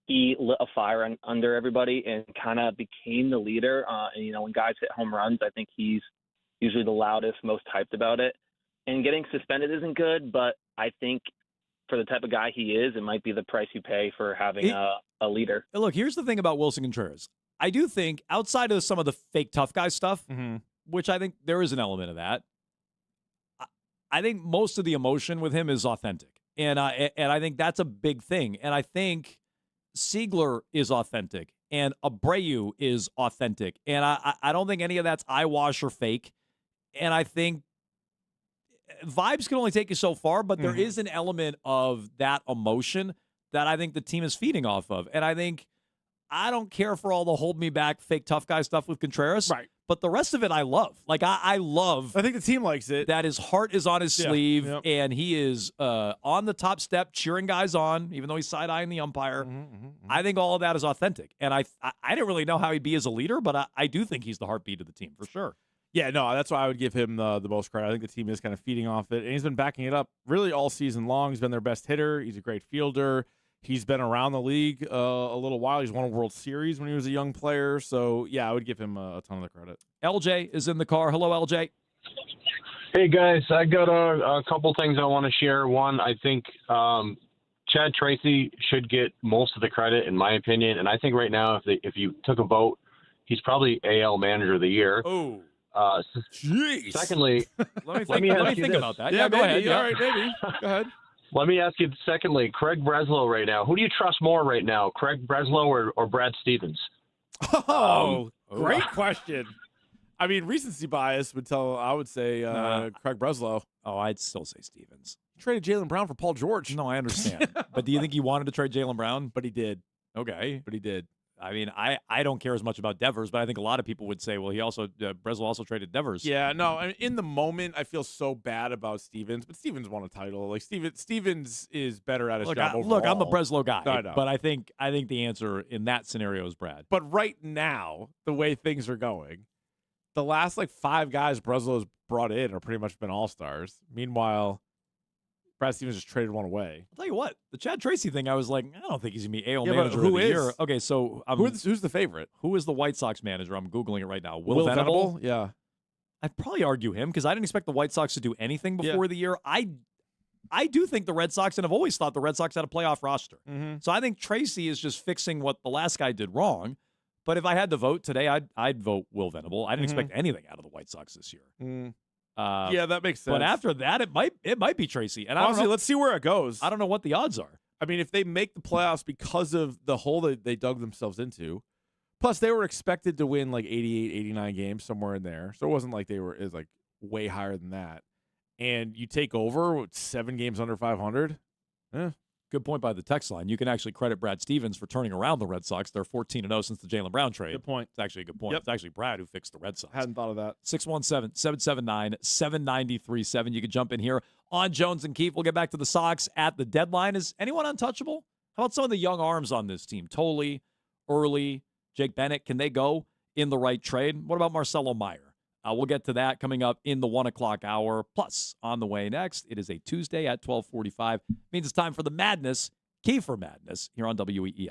he lit a fire under everybody and kind of became the leader. And, you know, when guys hit home runs, I think he's usually the loudest, most hyped about it. And getting suspended isn't good, but I think for the type of guy he is, it might be the price you pay for having a leader. Look, here's the thing about Wilson Contreras. I do think outside of some of the fake tough guy stuff, which I think there is an element of that, I think most of the emotion with him is authentic. And I think that's a big thing. And I think Siegler is authentic and Abreu is authentic. And I don't think any of that's eyewash or fake. And I think vibes can only take you so far, but there is an element of that emotion that I think the team is feeding off of. And I think I don't care for all the hold me back, fake tough guy stuff with Contreras. Right. But the rest of it I love. Like, I love. I think the team likes it. That his heart is on his sleeve, and he is on the top step cheering guys on, even though he's side-eyeing the umpire. I think all of that is authentic. And I didn't really know how he'd be as a leader, but I do think he's the heartbeat of the team, for sure. Yeah, no, that's why I would give him the most credit. I think the team is kind of feeding off it, and he's been backing it up really all season long. He's been their best hitter. He's a great fielder. He's been around the league a little while. He's won a World Series when he was a young player. So, yeah, I would give him a ton of the credit. LJ is in the car. Hello, LJ. Hey, guys. I got a couple things I want to share. One, I think Chad Tracy should get most of the credit, in my opinion. And I think right now, if you took a vote, he's probably AL Manager of the Year. Oh. Jeez. Secondly, let me think about that. Yeah, go ahead. Yeah. All right, maybe. Go ahead. Let me ask you, secondly, Craig Breslow right now. Who do you trust more right now, Craig Breslow or Brad Stevens? Oh, great question. I mean, recency bias I would say Craig Breslow. Oh, I'd still say Stevens. He traded Jaylen Brown for Paul George. No, I understand. But do you think he wanted to trade Jaylen Brown? But he did. Okay. But he did. I mean, I don't care as much about Devers, but I think a lot of people would say, well, he also Breslow also traded Devers. Yeah, no. I mean, in the moment, I feel so bad about Stevens, but Stevens won a title. Like Stevens is better at his job overall. Look, I'm the Breslow guy, I know. but I think the answer in that scenario is Brad. But right now, the way things are going, the last like 5 guys Breslow's brought in are pretty much been all-stars. Meanwhile, Brad Stevens just traded one away. I'll tell you what, the Chad Tracy thing, I was like, I don't think he's going to be AL Yeah, but manager who of the is? year. Okay, so Who's the favorite? Who is the White Sox manager? I'm Googling it right now. Will Venable? Yeah. I'd probably argue him because I didn't expect the White Sox to do anything before the year. I do think the Red Sox, and I've always thought the Red Sox had a playoff roster. So I think Tracy is just fixing what the last guy did wrong. But if I had to vote today, I'd vote Will Venable. I didn't expect anything out of the White Sox this year. Yeah, that makes sense. But after that, it might be Tracy. And honestly, I don't know, let's see where it goes. I don't know what the odds are. I mean, if they make the playoffs because of the hole that they dug themselves into, plus they were expected to win like 88, 89 games, somewhere in there. So it wasn't like it was like way higher than that. And you take over with 7 games under 500, Good point by the text line. You can actually credit Brad Stevens for turning around the Red Sox. They're 14-0 since the Jaylen Brown trade. Good point. It's actually a good point. Yep. It's actually Brad who fixed the Red Sox. Hadn't thought of that. 617-779-7937. You can jump in here on Jones and Keefe. We'll get back to the Sox at the deadline. Is anyone untouchable? How about some of the young arms on this team? Tolley, Early, Jake Bennett. Can they go in the right trade? What about Marcelo Meyer? We'll get to that coming up in the 1 o'clock hour. Plus, on the way next, it is a Tuesday at 12:45. Means it's time for the madness, Kiefer Madness, here on WEEI.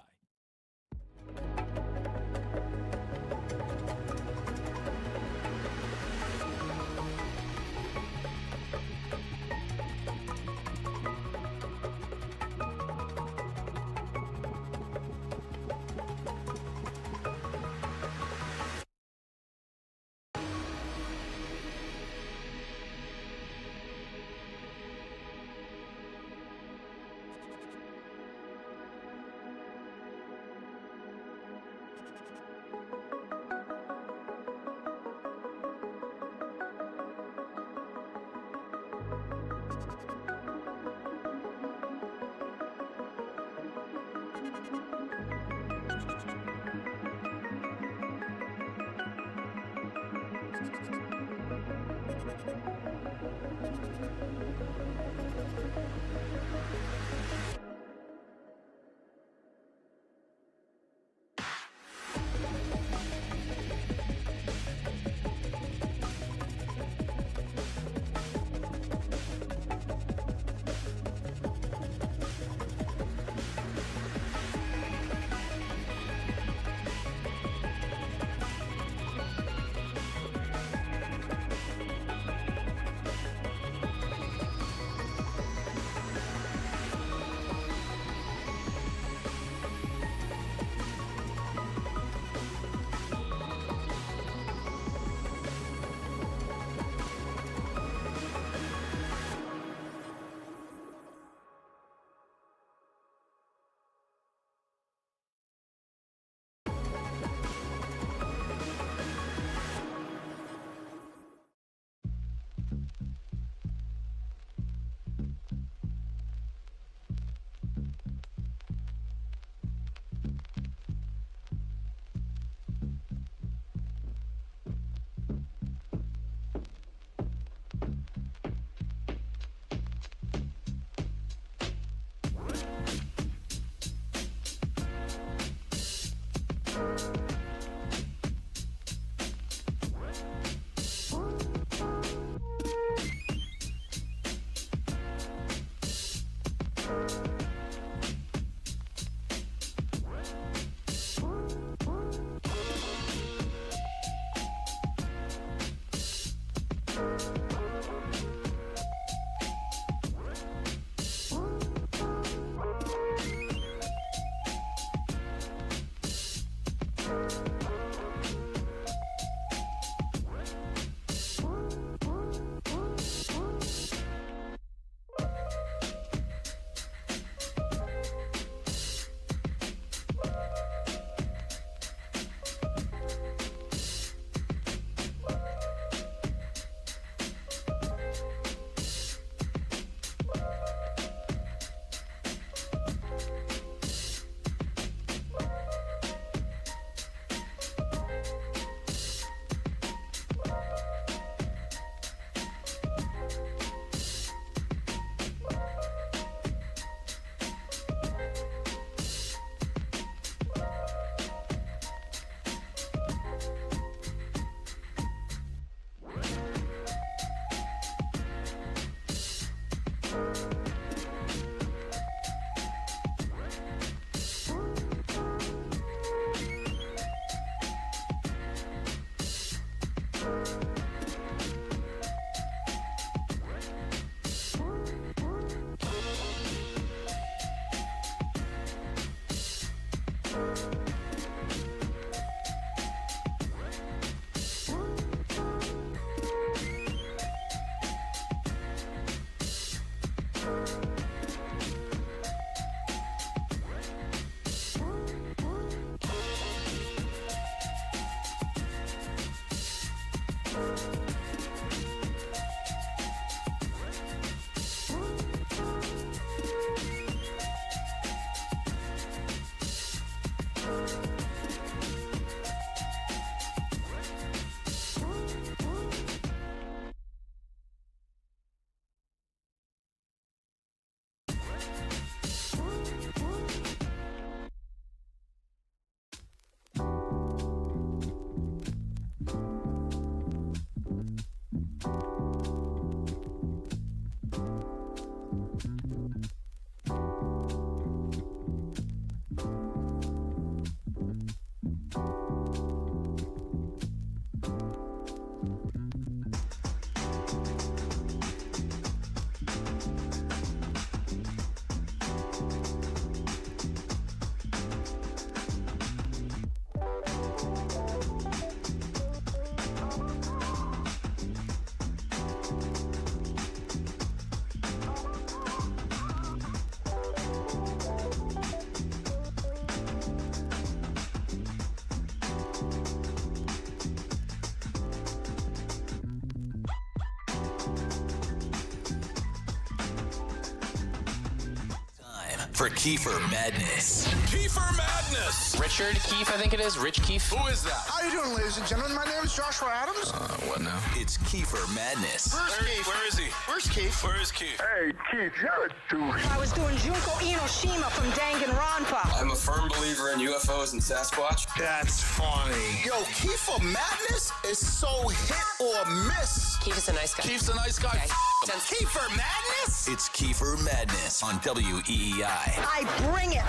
for Kiefer Madness. Kiefer Madness. Richard Keefe, I think it is. Rich Keefe. Who is that? How you doing, ladies and gentlemen? My name is Joshua Adams. What now? It's Kiefer Madness. Where is he? Where's Keith? Where is Keith? Hey, Keith, you're a douche. I was doing Junko Inoshima from Danganronpa. I'm a firm believer in UFOs and Sasquatch. That's funny. Yo, Kiefer Madness is so hit or miss. Keefe is a nice guy. Keith's a nice guy. Kiefer Madness? It's Kiefer Madness on WEEI. I bring it.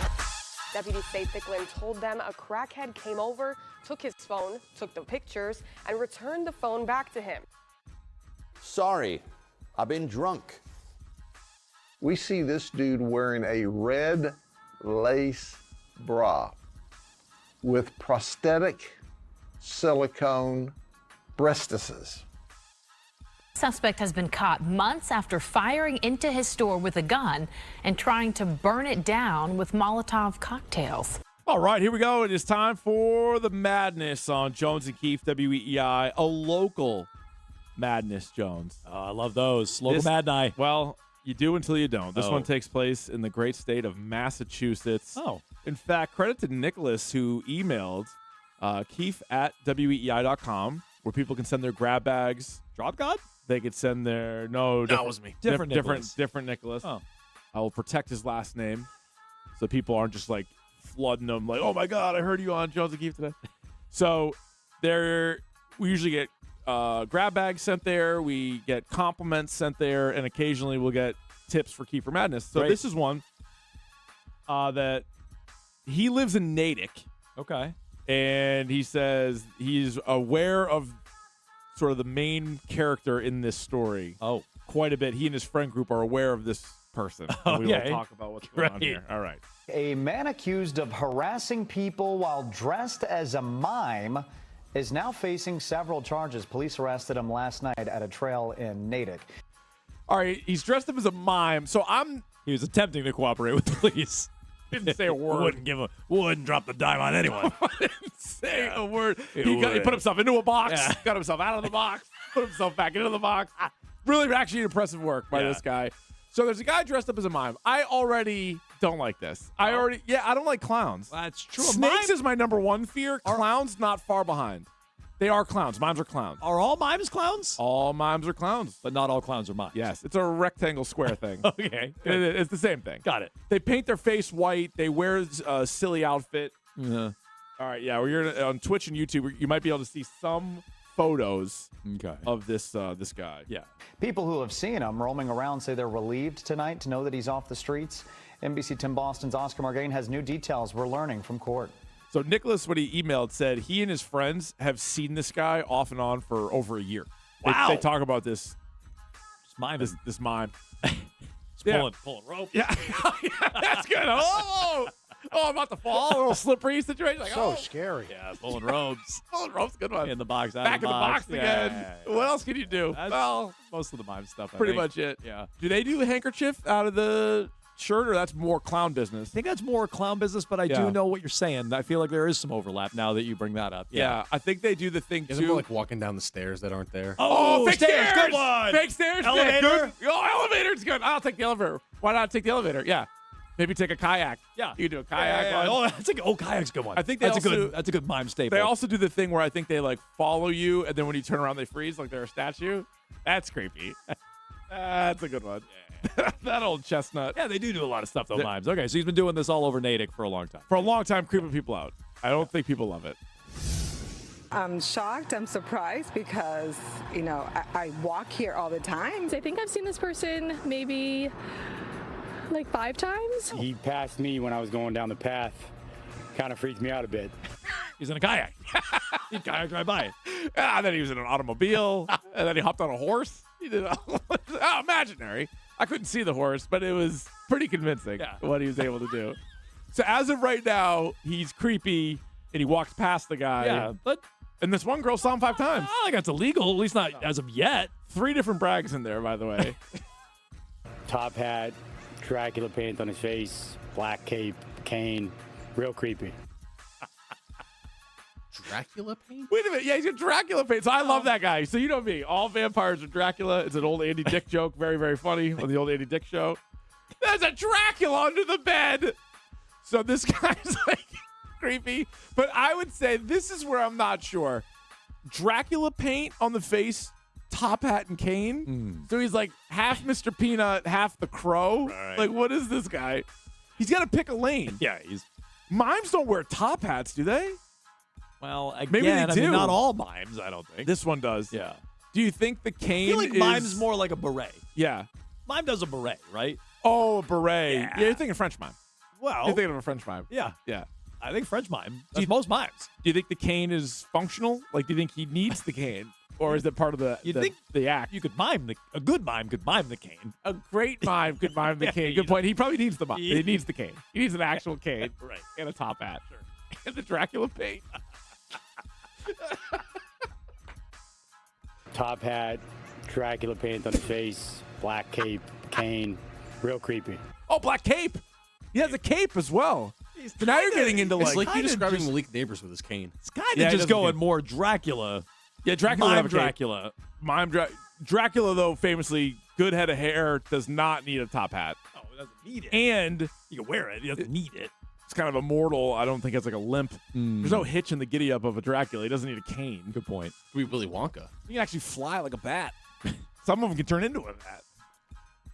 Deputy State Thicklin told them a crackhead came over, took his phone, took the pictures, and returned the phone back to him. Sorry, I've been drunk. We see this dude wearing a red lace bra with prosthetic silicone breastises. Suspect has been caught months after firing into his store with a gun and trying to burn it down with Molotov cocktails. All right, here we go. It is time for the madness on Jones and Keefe, WEEI, a local madness, Jones. Oh, I love those. Local Mad Night. Well, you do until you don't. This one takes place in the great state of Massachusetts. Oh. In fact, credit to Nicholas, who emailed Keefe at WEEI.com, where people can send their grab bags. Drop God? They could send their that was me. Different Nicholas. Oh. I will protect his last name, so people aren't just like flooding them like, oh my God, I heard you on Jones and Keefe today. So we usually get grab bags sent there, we get compliments sent there, and occasionally we'll get tips for Kiefer Madness. So this is one that he lives in Natick. Okay. And he says he's aware of sort of the main character in this story. Oh, quite a bit. He and his friend group are aware of this person. And we will talk about what's going on here. All right. A man accused of harassing people while dressed as a mime is now facing several charges. Police arrested him last night at a trail in Natick. All right, he's dressed up as a mime. So he was attempting to cooperate with the police. Didn't say a word. Wouldn't drop the dime on anyone. Didn't say a word. He put himself into a box, got himself out of the box, put himself back into the box. Really, actually impressive work by this guy. So there's a guy dressed up as a mime. I already don't like this. I don't like clowns. That's true. Snakes is my number one fear. Clowns not far behind. They are clowns. Mimes are clowns. Are all mimes clowns? All mimes are clowns. But not all clowns are mimes. Yes. It's a rectangle square thing. Okay. It's the same thing. Got it. They paint their face white. They wear a silly outfit. Yeah. All right. Yeah. We're on Twitch and YouTube. You might be able to see some photos of this guy. Yeah. People who have seen him roaming around say they're relieved tonight to know that he's off the streets. NBC 10 Boston's Oscar Margain has new details we're learning from court. So Nicholas, when he emailed, said he and his friends have seen this guy off and on for over a year. Wow. They talk about this mime. This mime. Pulling rope. Yeah. That's good. Oh, I'm about to fall. A little slippery situation. Like, So scary. Yeah, pulling ropes. Pulling ropes, good one. In the box, out Back of the in the box again. Yeah. What else can you do? That's Well, most of the mime stuff. I pretty think. much it. Yeah. Do they do the handkerchief out of the shirt, or that's more clown business? I think that's more clown business, but I do know what you're saying. I feel like there is some overlap now that you bring that up. Yeah, I think they do the thing Isn't it too. like walking down the stairs that aren't there? Oh, fake stairs! Good one. Fake stairs! Elevator? Good. Oh, elevator's good. I'll take the elevator. Why not take the elevator? Yeah. Maybe take a kayak. Yeah. You do a kayak. Yeah. one. Oh, kayak's a good one. I think that's a good mime staple. They also do the thing where I think they like follow you, and then when you turn around, they freeze like they're a statue. That's creepy. That's a good one. Yeah. That old chestnut. Yeah, they do a lot of stuff, though, mimes. Okay, so he's been doing this all over Natick for a long time. For a long time, creeping people out. I don't think people love it. I'm shocked. I'm surprised because, I walk here all the time. I think I've seen this person maybe like 5 times. He passed me when I was going down the path. Kind of freaked me out a bit. He's in a kayak. He kayaked right by. And then he was in an automobile. And then he hopped on a horse. He did imaginary. I couldn't see the horse, but it was pretty convincing what he was able to do. So as of right now, he's creepy, and he walks past the guy. Yeah, but... And this one girl saw him 5 times. I don't think that's illegal, at least not as of yet. 3 different brags in there, by the way. Top hat, Dracula paint on his face, black cape, cane, real creepy. Dracula paint? Wait a minute. Yeah, he's got Dracula paint. So I love that guy. So you know me. All vampires are Dracula. It's an old Andy Dick joke. Very, very funny on the old Andy Dick show. There's a Dracula under the bed. So this guy's like creepy. But I would say this is where I'm not sure. Dracula paint on the face, top hat and cane. So he's like half Mr. Peanut, half the Crow. Right. Like, what is this guy? He's got to pick a lane. Yeah, mimes don't wear top hats, do they? Well, again, maybe they do. I mean, not all mimes, I don't think. This one does. Yeah. Do you think the cane I feel like is... mime's more like a beret. Yeah. Mime does a beret, right? Oh, a beret. Yeah. You're thinking French mime. Well, You're thinking of a French mime. yeah. Yeah. I think French mime. That's most mimes. Do you think the cane is functional? Like, do you think he needs the cane? Or is it part of the act? You could mime a good mime could mime the cane. A great mime could mime the cane. Good point. He probably needs the mime. He needs the cane. He needs an actual cane. Right. And a top hat. Sure. And the Dracula paint. Top hat, Dracula paint on his face, black cape, cane. Real creepy. Oh, black cape. He has a cape as well. So now you're getting into It's like like you describing Malik Neighbors with his cane. It's kind of just going more Dracula. Yeah, Dracula would Mime have a cape. Dracula. Mime Dracula, though, famously, good head of hair, does not need a top hat. Oh, it doesn't need it. And You can wear it. He doesn't need it. it's kind of immortal. I don't think it's like a limp. There's no hitch in the giddy up of a Dracula. He doesn't need a cane. Good point. Could be Willy Wonka. He can actually fly like a bat. Some of them can turn into a bat.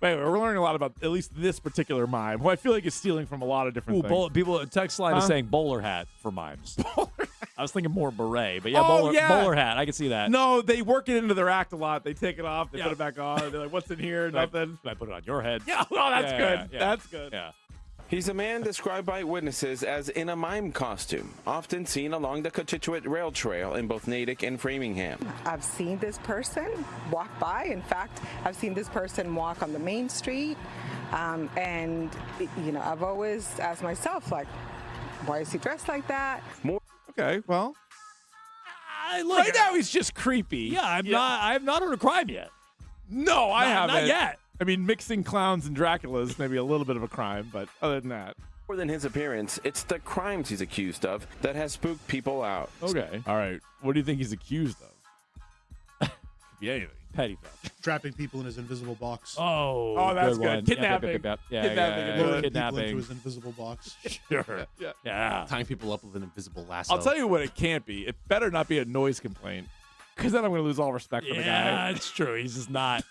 Wait, we're learning a lot about at least this particular mime, who I feel like is stealing from a lot of different things. People text line is saying bowler hat for mimes. I was thinking more beret, but yeah, Oh, bowler hat. I can see that. No, they work it into their act a lot. They take it off, they put it back on. They're like, "What's in here? Nothing." I put it on your head. Yeah, well, that's good. Yeah. That's good. Yeah. He's a man described by witnesses as in a mime costume, often seen along the Cochituate Rail Trail in both Natick and Framingham. I've seen this person walk by. In fact, I've seen this person walk on the main street. And, you know, I've always asked myself, like, why is he dressed like that? Okay, well. Right now he's just creepy. Yeah, I have not heard a crime yet. No, I haven't. Not yet. I mean, mixing clowns and Draculas may be a little bit of a crime, but other than that. More than his appearance, it's the crimes he's accused of that has spooked people out. Okay. All right. What do you think he's accused of? Could be anything. Petty theft. Trapping people in his invisible box. Oh, that's good. One. Kidnapping. Yeah, Kidnapping. Luring Kidnapping. people into his invisible box. Sure. Yeah. Tying people up with an invisible lasso. I'll tell you what it can't be. It better not be a noise complaint, because then I'm going to lose all respect for the guy. Yeah, it's true. He's just not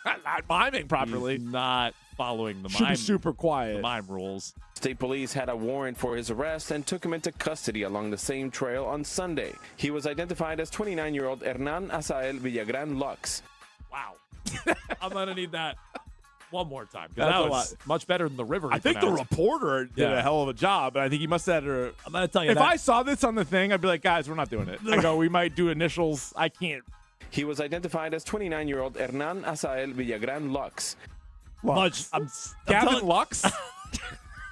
miming properly. He's not following the Should mime. be super quiet. The mime rules. State police had a warrant for his arrest and took him into custody along the same trail on Sunday. He was identified as 29-year-old Hernan Asael Villagran Lux. Wow. I'm going to need that one more time. That's That a was much better than the river. I think the reporter did a hell of a job, and I think he must have had a. I'm going to tell you if that. I saw this on the thing, I'd be like, guys, we're not doing it. I go, we might do initials. I can't. He was identified as 29-year-old Hernan Asael Villagran Lux. Gavin Lux?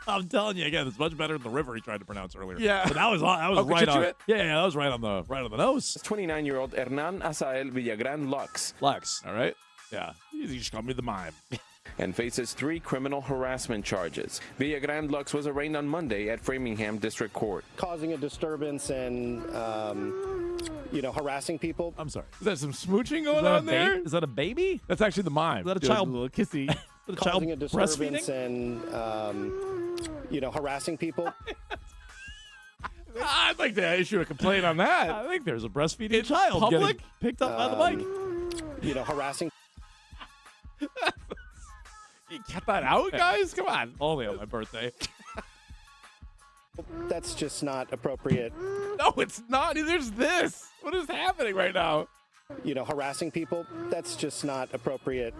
I'm telling you again, it's much better than the river he tried to pronounce earlier. Yeah. But that was right on. Cochituate? Yeah, that was right on the nose. 29-year-old Hernan Asael Villagran Lux. Lux. All right. Yeah. You just call me the mime. And faces 3 criminal harassment charges. Villagran Lux was arraigned on Monday at Framingham District Court. Causing a disturbance and, harassing people. I'm sorry. Is that some smooching going on there? Is that a baby? That's actually the mime. Is that a Doing child? A little kissy. Causing a disturbance and, harassing people. I'd like to issue a complaint on that. I think there's a breastfeeding child public? getting picked up by the mic. Harassing. You cut that out, guys? Come on. Only on my birthday. That's just not appropriate. No, it's not. There's this. What is happening right now? Harassing people, that's just not appropriate,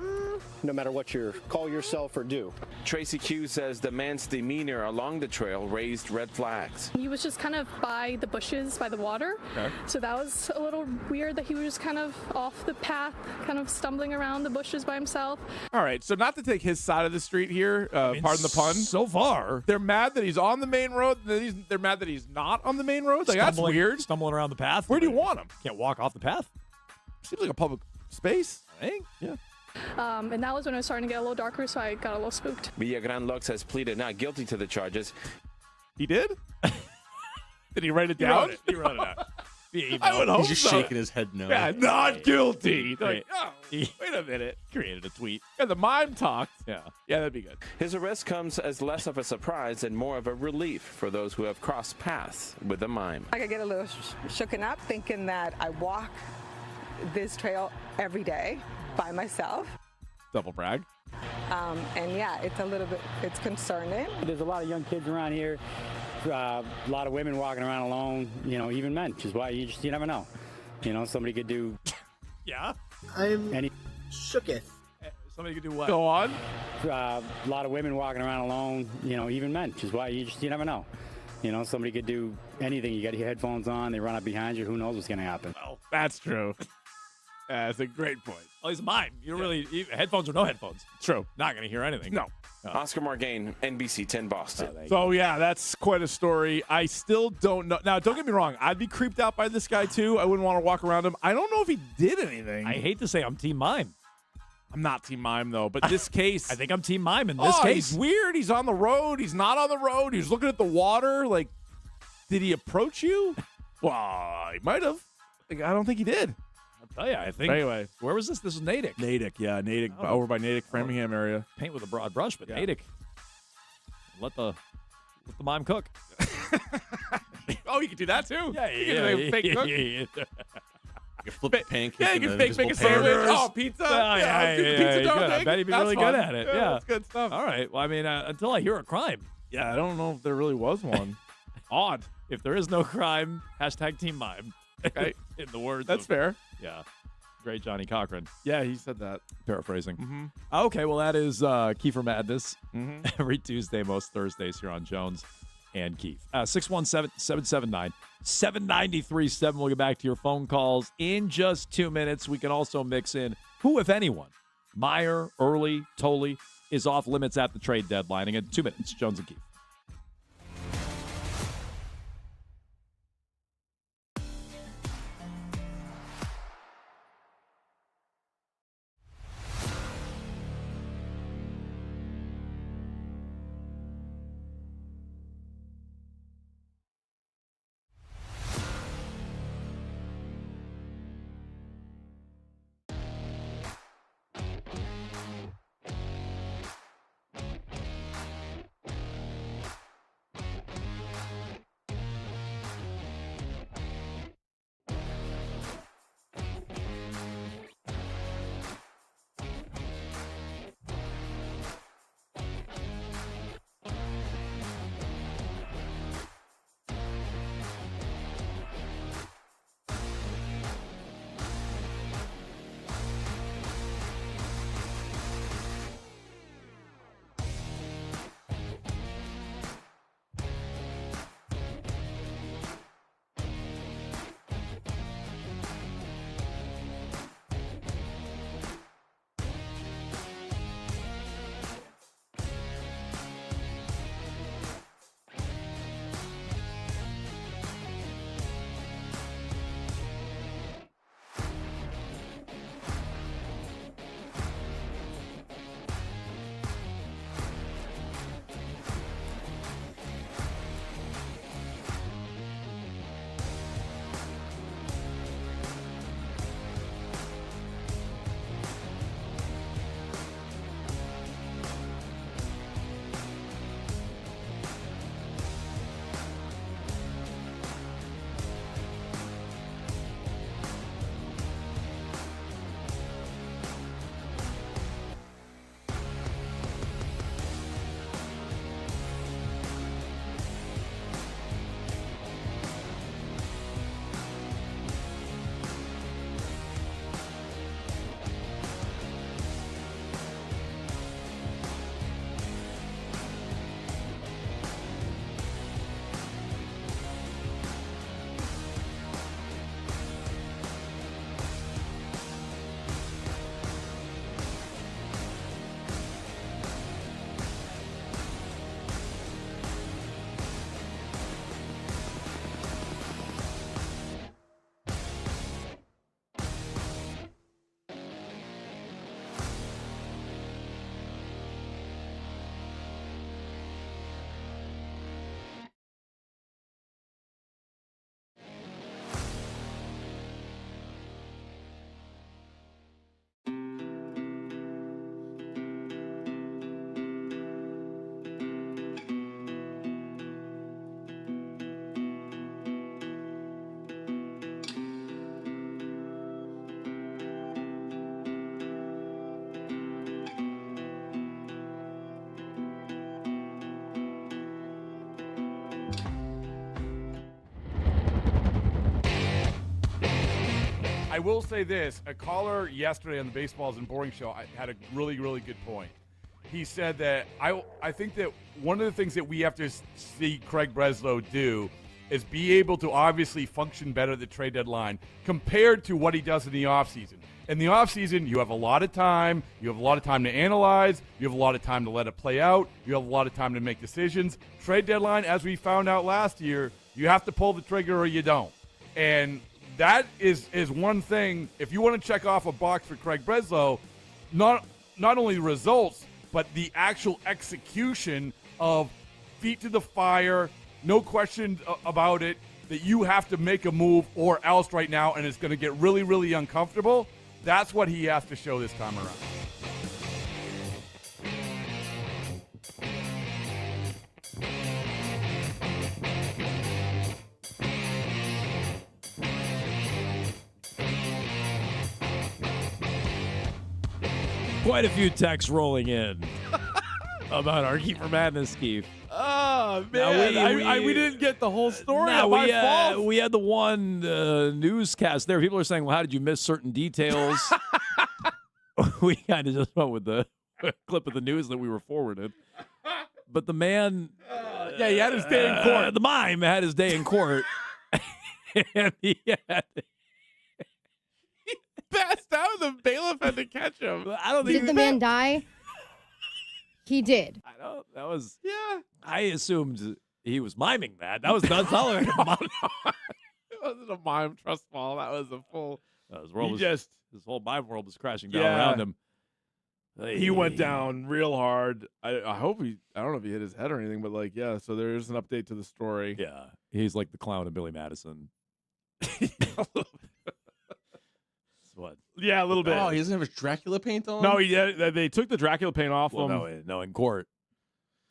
no matter what you call yourself or do. Tracy Q says the man's demeanor along the trail raised red flags. He was just kind of by the bushes, by the water. Okay. So that was a little weird that he was just kind of off the path, kind of stumbling around the bushes by himself. All right, so not to take his side of the street here, pardon the pun. So far, they're mad that he's on the main road. They're mad that he's not on the main road. Like, that's weird. Stumbling around the path. Where do you want him? Can't walk off the path. Seems like a public space. I think. Yeah. And that was when it was starting to get a little darker, so I got a little spooked. Villagran Lux has pleaded not guilty to the charges. He did? Did he write it He down? wrote it out. I would hope He's just so. shaking his head no. Yeah, not guilty. Like, oh, He wait a minute. created a tweet. Yeah, the mime talked. Yeah. Yeah, that'd be good. His arrest comes as less of a surprise and more of a relief for those who have crossed paths with the mime. I could get a little shooken up thinking that I walk this trail every day by myself. Double brag. And yeah, it's concerning. There's a lot of young kids around here, a lot of women walking around alone, even men, which is why you never know. Somebody could do Yeah. I'm shooketh. Somebody could do what? Go on. A lot of women walking around alone, even men, which is why you never know. Somebody could do anything. You got your headphones on, they run up behind you, who knows what's going to happen. Well, That's true. That's a great point. well, he's a mime. You don't really headphones or no headphones. True. Not going to hear anything. No. Oscar Morgaine, NBC 10 Boston. So, yeah, that's quite a story. I still don't know. Now, don't get me wrong. I'd be creeped out by this guy, too. I wouldn't want to walk around him. I don't know if he did anything. I hate to say I'm team mime. I'm not Team Mime, though. But this case. I think I'm team mime in this case. He's weird. He's on the road. He's not on the road. He's looking at the water. Like, did he approach you? Well, he might have. Like, I don't think he did. I'll tell you, I think. Anyway. Where was this? This was Natick. Natick, yeah. Natick, over by Natick, Framingham area. Paint with a broad brush, but Yeah. Natick. Let the mime cook. Oh, you can do that, too? Yeah, You can make a fake cook. You can flip a pancake. Yeah, you in can the make a invisible sandwich. pan. Oh, pizza. Pizza dough good. I thing. bet he'd be That's really fun. good at it. Yeah. That's good stuff. All right. Well, I mean, until I hear a crime. Yeah, I don't know if there really was one. Odd. If there is no crime, hashtag team mime. Okay. In the words That's of, fair. Yeah. Great Johnny Cochran. Yeah, he said that. Paraphrasing. Mm-hmm. Okay, well, that is Kiefer Madness. Mm-hmm. Every Tuesday, most Thursdays here on Jones and Keith. 617-779-7937. We'll get back to your phone calls in just 2 minutes. We can also mix in who, if anyone, Meyer, Early, Tolley, is off limits at the trade deadline. And in 2 minutes, Jones and Keith. I will say this. A caller yesterday on the Baseballs and Boring Show had a really, really good point. He said that I think that one of the things that we have to see Craig Breslow do is be able to obviously function better at the trade deadline compared to what he does in the offseason. In the offseason, you have a lot of time. You have a lot of time to analyze. You have a lot of time to let it play out. You have a lot of time to make decisions. Trade deadline, as we found out last year, you have to pull the trigger or you don't. And that is one thing. If you want to check off a box for Craig Breslow, not only the results, but the actual execution of feet to the fire, no question about it, that you have to make a move or else right now, and it's going to get really, really uncomfortable. That's what he has to show this time around. Quite a few texts rolling in about our Kiefer Madness, Keith. Oh, man. We didn't get the whole story. We had the one newscast there. People are saying, well, how did you miss certain details? We kind of just went with the clip of the news that we were forwarded. But the man... he had his day in court. The mime had his day in court. And he passed out. The bailiff had to catch him. I don't think Did the man die? He did. I know. That was... Yeah. I assumed he was miming that. That was not like a mime. It wasn't a mime trust fall. That was a full... His whole mime world was crashing down around him. He went down real hard. I hope I don't know if he hit his head or anything, but so there's an update to the story. Yeah. He's like the clown in Billy Madison. What? Yeah, a little bit. Oh, he doesn't have his Dracula paint on? No, they took the Dracula paint off him. No, in court.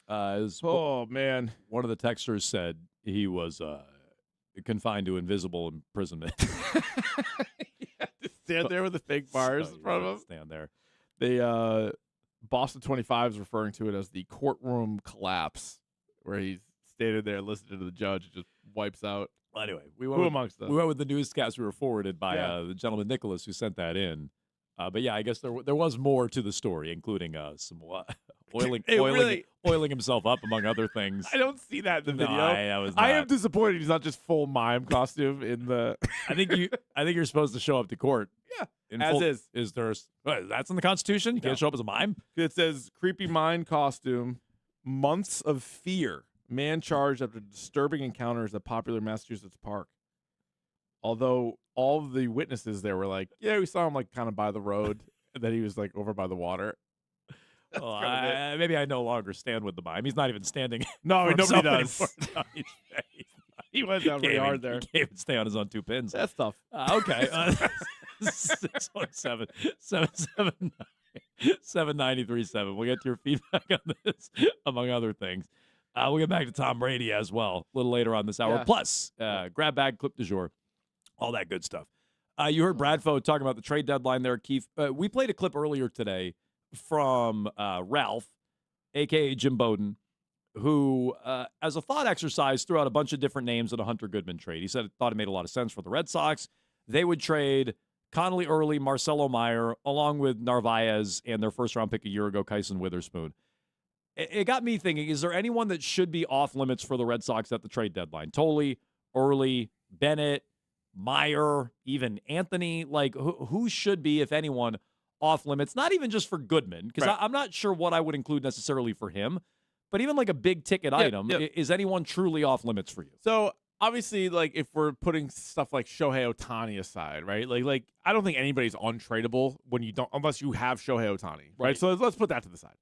Oh, man. One of the texters said he was confined to invisible imprisonment. Stand there with the fake bars in front of him. Stand there. They Boston 25 is referring to it as the courtroom collapse, where he's standing there listening to the judge and just wipes out. Well, anyway, we went with the newscast we were forwarded by the gentleman Nicholas who sent that in. But yeah, I guess there was more to the story, including some oiling himself up, among other things. I don't see that in the video. I am disappointed he's not just full mime costume in the. I think you're supposed to show up to court. Yeah, as is. Is there? That's in the Constitution. You can't show up as a mime. It says creepy mime costume, months of fear. Man charged after disturbing encounters at popular Massachusetts park. Although all of the witnesses there were like, yeah, we saw him like kind of by the road, and then he was like over by the water. Well, maybe I no longer stand with the mime. He's not even standing. No, nobody does. No, he went down pretty hard there. He can't even stay on his own two pins. That's tough. Okay. 617-779-37. We'll get to your feedback on this, among other things. We'll get back to Tom Brady as well a little later on this hour. Yeah. Plus, grab bag, clip du jour, all that good stuff. You heard Bradfo talking about the trade deadline there, Keith. We played a clip earlier today from Ralph, a.k.a. Jim Bowden, who, as a thought exercise, threw out a bunch of different names in a Hunter Goodman trade. He said it thought it made a lot of sense for the Red Sox. They would trade Connolly Early, Marcelo Meyer, along with Narvaez and their first-round pick a year ago, Kyson Witherspoon. It got me thinking, is there anyone that should be off limits for the Red Sox at the trade deadline? Tolley, Early, Bennett, Meyer, even Anthony? Like, who should be, if anyone, off limits? Not even just for Goodman, because I'm not sure what I would include necessarily for him, but even like a big-ticket item. Is anyone truly off limits for you? So, obviously, like, if we're putting stuff like Shohei Ohtani aside, right? Like I don't think anybody's untradeable unless you have Shohei Ohtani, right? So let's put that to the side.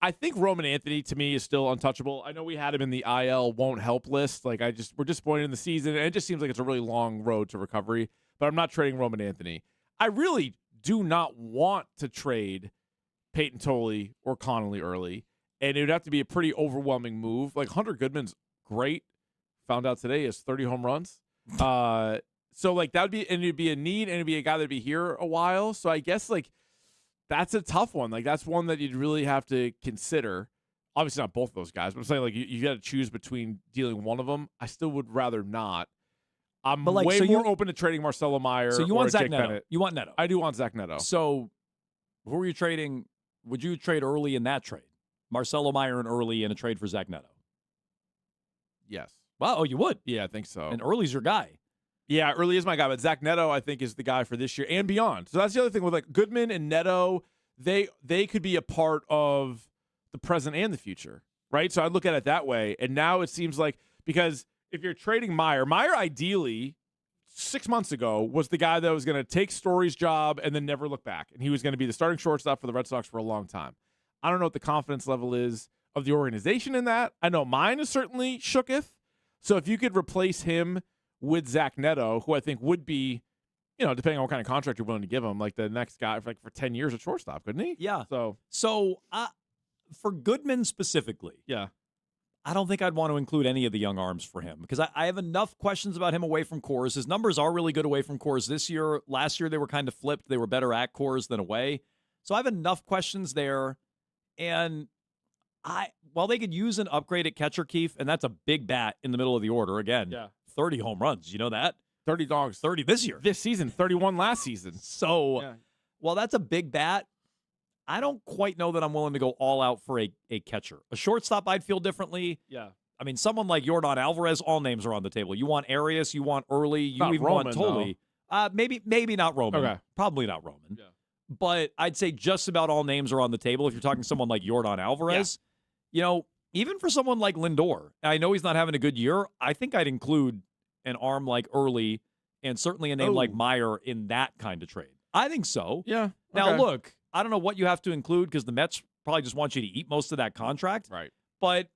I think Roman Anthony, to me, is still untouchable. I know we had him in the IL won't help list. Like, we're disappointed in the season, and it just seems like it's a really long road to recovery. But I'm not trading Roman Anthony. I really do not want to trade Peyton Tolley or Connolly Early, and it would have to be a pretty overwhelming move. Like, Hunter Goodman's great. Found out today he has 30 home runs. So, like, that would be, and it'd be a need, and it'd be a guy that'd be here a while. So I guess, like, that's a tough one. Like, that's one that you'd really have to consider. Obviously not both of those guys, but I'm saying, like, you got to choose between dealing one of them. I still would rather not. I'm But, like, way so more you- open to trading Marcelo Meyer. So you or want Zach Jake Neto. Bennett. You want Neto. I do want Zach Neto. So who are you trading? Would you trade early in that trade? Marcelo Meyer and early in a trade for Zach Neto? Yes. Wow, oh, you would? Yeah, I think so. And early's your guy. Yeah, early is my guy, but Zach Neto, I think, is the guy for this year and beyond. So that's the other thing with like Goodman and Neto. They could be a part of the present and the future, right? So I look at it that way. And now it seems like, because if you're trading Meyer ideally 6 months ago was the guy that was going to take Story's job and then never look back. And he was going to be the starting shortstop for the Red Sox for a long time. I don't know what the confidence level is of the organization in that. I know mine is certainly shooketh. So if you could replace him with Zach Neto, who I think would be, depending on what kind of contract you're willing to give him, like the next guy for 10 years at shortstop, couldn't he? Yeah. So for Goodman specifically, yeah, I don't think I'd want to include any of the young arms for him because I have enough questions about him away from Coors. His numbers are really good away from Coors this year. Last year, they were kind of flipped. They were better at Coors than away. So I have enough questions there. And while they could use an upgrade at catcher, Keefe, and that's a big bat in the middle of the order, again, 30 home runs. You know that? 30 dogs. 30 this year. This season, 31 last season. So while that's a big bat, I don't quite know that I'm willing to go all out for a catcher. A shortstop, I'd feel differently. Yeah. I mean, someone like Yordan Alvarez, all names are on the table. You want Arias, you want Early, you Not even Roman, want Tolley. Maybe not Roman. Okay. Probably not Roman. Yeah. But I'd say just about all names are on the table. If you're talking someone like Yordan Alvarez, even for someone like Lindor, I know he's not having a good year. I think I'd include an arm like Early and certainly a name like Meyer in that kind of trade. I think so. Yeah. Now, okay. look, I don't know what you have to include because the Mets probably just want you to eat most of that contract. Right. But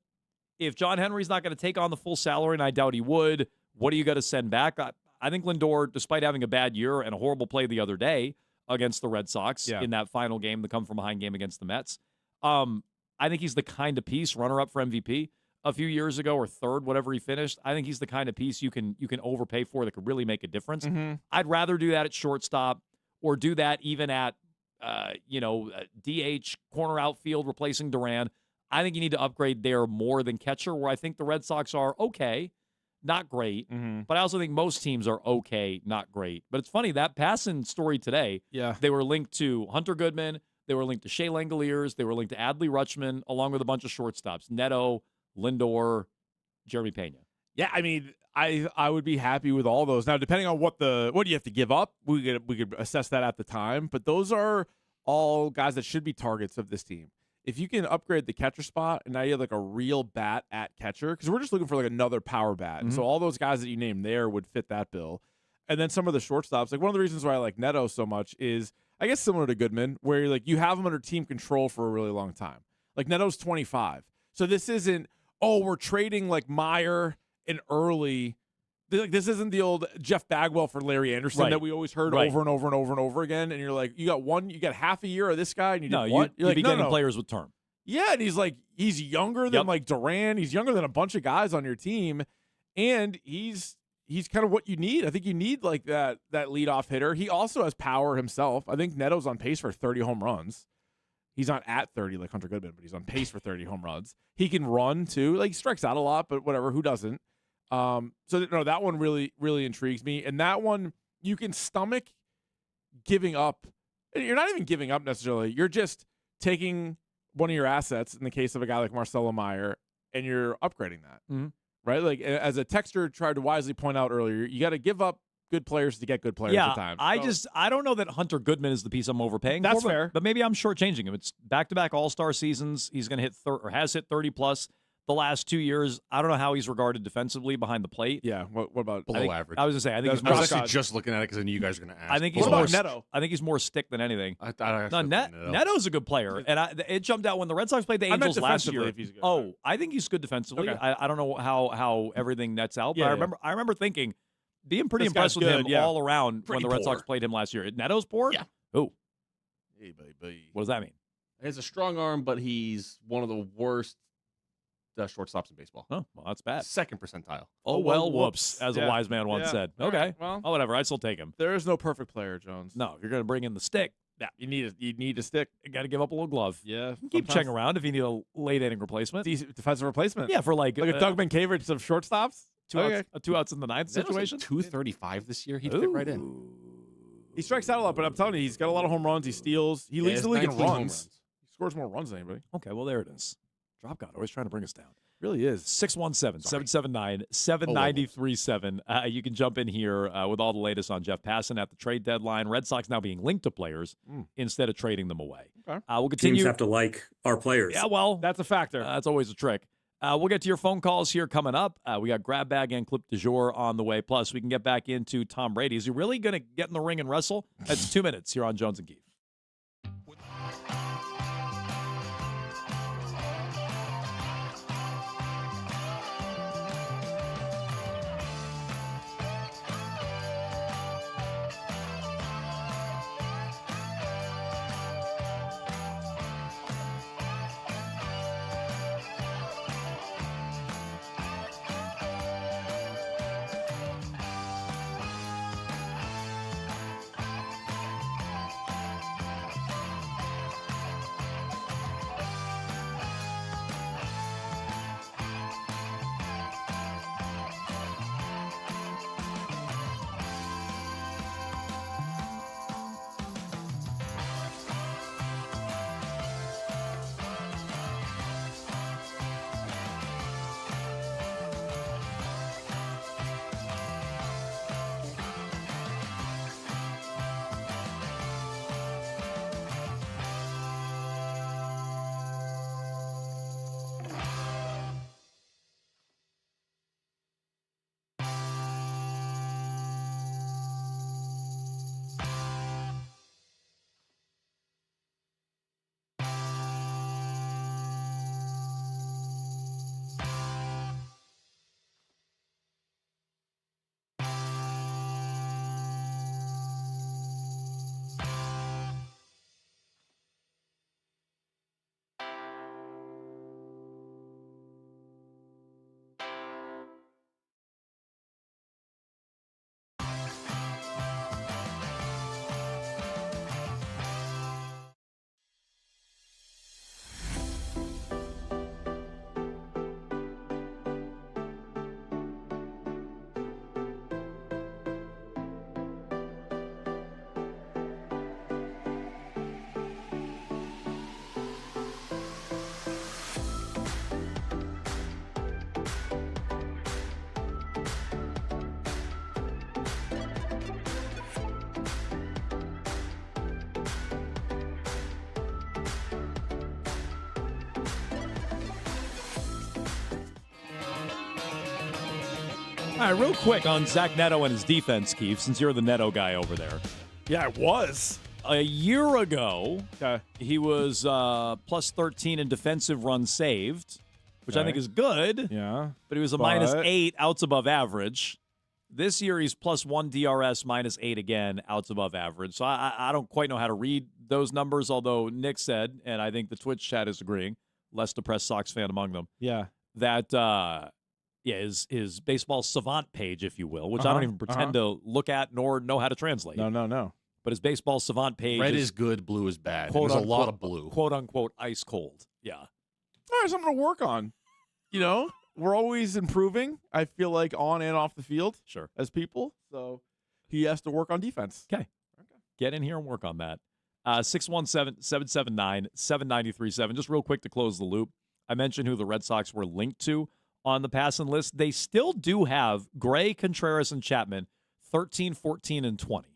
if John Henry's not going to take on the full salary, and I doubt he would, what do you got to send back? I think Lindor, despite having a bad year and a horrible play the other day against the Red Sox in that final game, the come-from-behind game against the Mets, I think he's the kind of piece, runner-up for MVP a few years ago or third, whatever he finished. I think he's the kind of piece you can overpay for that could really make a difference. Mm-hmm. I'd rather do that at shortstop or do that even at DH, corner outfield, replacing Duran. I think you need to upgrade there more than catcher, where I think the Red Sox are okay, not great. Mm-hmm. But I also think most teams are okay, not great. But it's funny, that passing story today, they were linked to Hunter Goodman, they were linked to Shea Langoliers, they were linked to Adley Rutschman, along with a bunch of shortstops, Neto, Lindor, Jeremy Pena. Yeah, I mean, I would be happy with all those. Now, depending on what you have to give up, we could assess that at the time. But those are all guys that should be targets of this team. If you can upgrade the catcher spot, and now you have like a real bat at catcher, because we're just looking for like another power bat. And so all those guys that you named there would fit that bill. And then some of the shortstops, like one of the reasons why I like Neto so much is, I guess similar to Goodman, where you're like you have him under team control for a really long time. Like Neto's 25. So this isn't, we're trading like Meyer and Early. Like this isn't the old Jeff Bagwell for Larry Anderson that we always heard over and over and over and over again. And you're like, you got half a year of this guy, and you did what? You'd be getting players with term. Yeah, and he's younger than like Duran. He's younger than a bunch of guys on your team, and he's kind of what you need. I think you need like that leadoff hitter. He also has power himself. I think Neto's on pace for 30 home runs. He's not at 30 like Hunter Goodman, but he's on pace for 30 home runs. He can run too. Like he strikes out a lot, but whatever. Who doesn't? That one really, really intrigues me. And that one, you can stomach giving up. You're not even giving up necessarily. You're just taking one of your assets, in the case of a guy like Marcelo Meyer, and you're upgrading that. Right? Like, as a texter tried to wisely point out earlier, you got to give up good players to get good players at times. I don't know that Hunter Goodman is the piece I'm overpaying That's for. fair. But maybe I'm shortchanging him. It's back-to-back All-Star seasons. He's going to hit has hit 30-plus. The last 2 years, I don't know how he's regarded defensively behind the plate. Yeah, what about below average? I was going to say, I think he's I more. was actually just looking at it because I knew you guys were going to ask. I think what about Neto? I think he's more stick than anything. No, Neto's a good player, and it jumped out when the Red Sox played the Angels last year. If he's good. I think he's good defensively. Okay. I don't know how everything nets out, but I remember thinking, being pretty This guy's impressed with him good, all around Pretty when the Red poor. Sox played him last year. Neto's poor? Yeah. Oh. Hey, baby. What does that mean? He has a strong arm, but he's one of the worst shortstops in baseball. Oh, well, that's bad. Second percentile. Oh, well, whoops, as a wise man once said. All Okay. right, well. Oh, whatever. I still take him. There is no perfect player, Jones. No, if you're going to bring in the stick, You need a stick. you got to give up a little glove. Yeah. Keep checking around if you need a late inning replacement. Defensive replacement. Yeah, for like a Doug Mankiewicz of shortstops. Two outs in the ninth situation. 235 this year. He'd fit right in. He strikes out a lot, but I'm telling you, he's got a lot of home runs. He steals. He leads the league in 19 home runs. He scores more runs than anybody. Okay, well, there it is. Drop God, always trying to bring us down. Really is. 617-779-7937. You can jump in here with all the latest on Jeff Passan at the trade deadline. Red Sox now being linked to players instead of trading them away. Okay. We'll continue. Teams have to like our players. Yeah, well, that's a factor. That's always a trick. We'll get to your phone calls here coming up. We got Grab Bag and Clip du Jour on the way. Plus, we can get back into Tom Brady. Is he really going to get in the ring and wrestle? That's 2 minutes here on Jones and Keefe. All right, real quick on Zach Neto and his defense, Keith, since you're the Neto guy over there. Yeah, it was. A year ago, he was plus 13 in defensive runs saved, which I think is good. Yeah. But he was a minus 8 outs above average. This year, he's plus 1 DRS, minus 8 again, outs above average. So I don't quite know how to read those numbers, although Nick said, and I think the Twitch chat is agreeing, less depressed Sox fan among them, Yeah. that his baseball savant page, if you will, which I don't even pretend to look at nor know how to translate. No. But his baseball savant page Red is good, blue is bad. Quote, There's a unquote, lot of blue. Quote, unquote, ice cold. Yeah. All right, something to work on. You know, we're always improving, I feel like, on and off the field. Sure. As people. So he has to work on defense. Okay. Get in here and work on that. 617-779-7937. Just real quick to close the loop. I mentioned who the Red Sox were linked to on the passing list. They still do have Gray, Contreras, and Chapman 13, 14, and 20.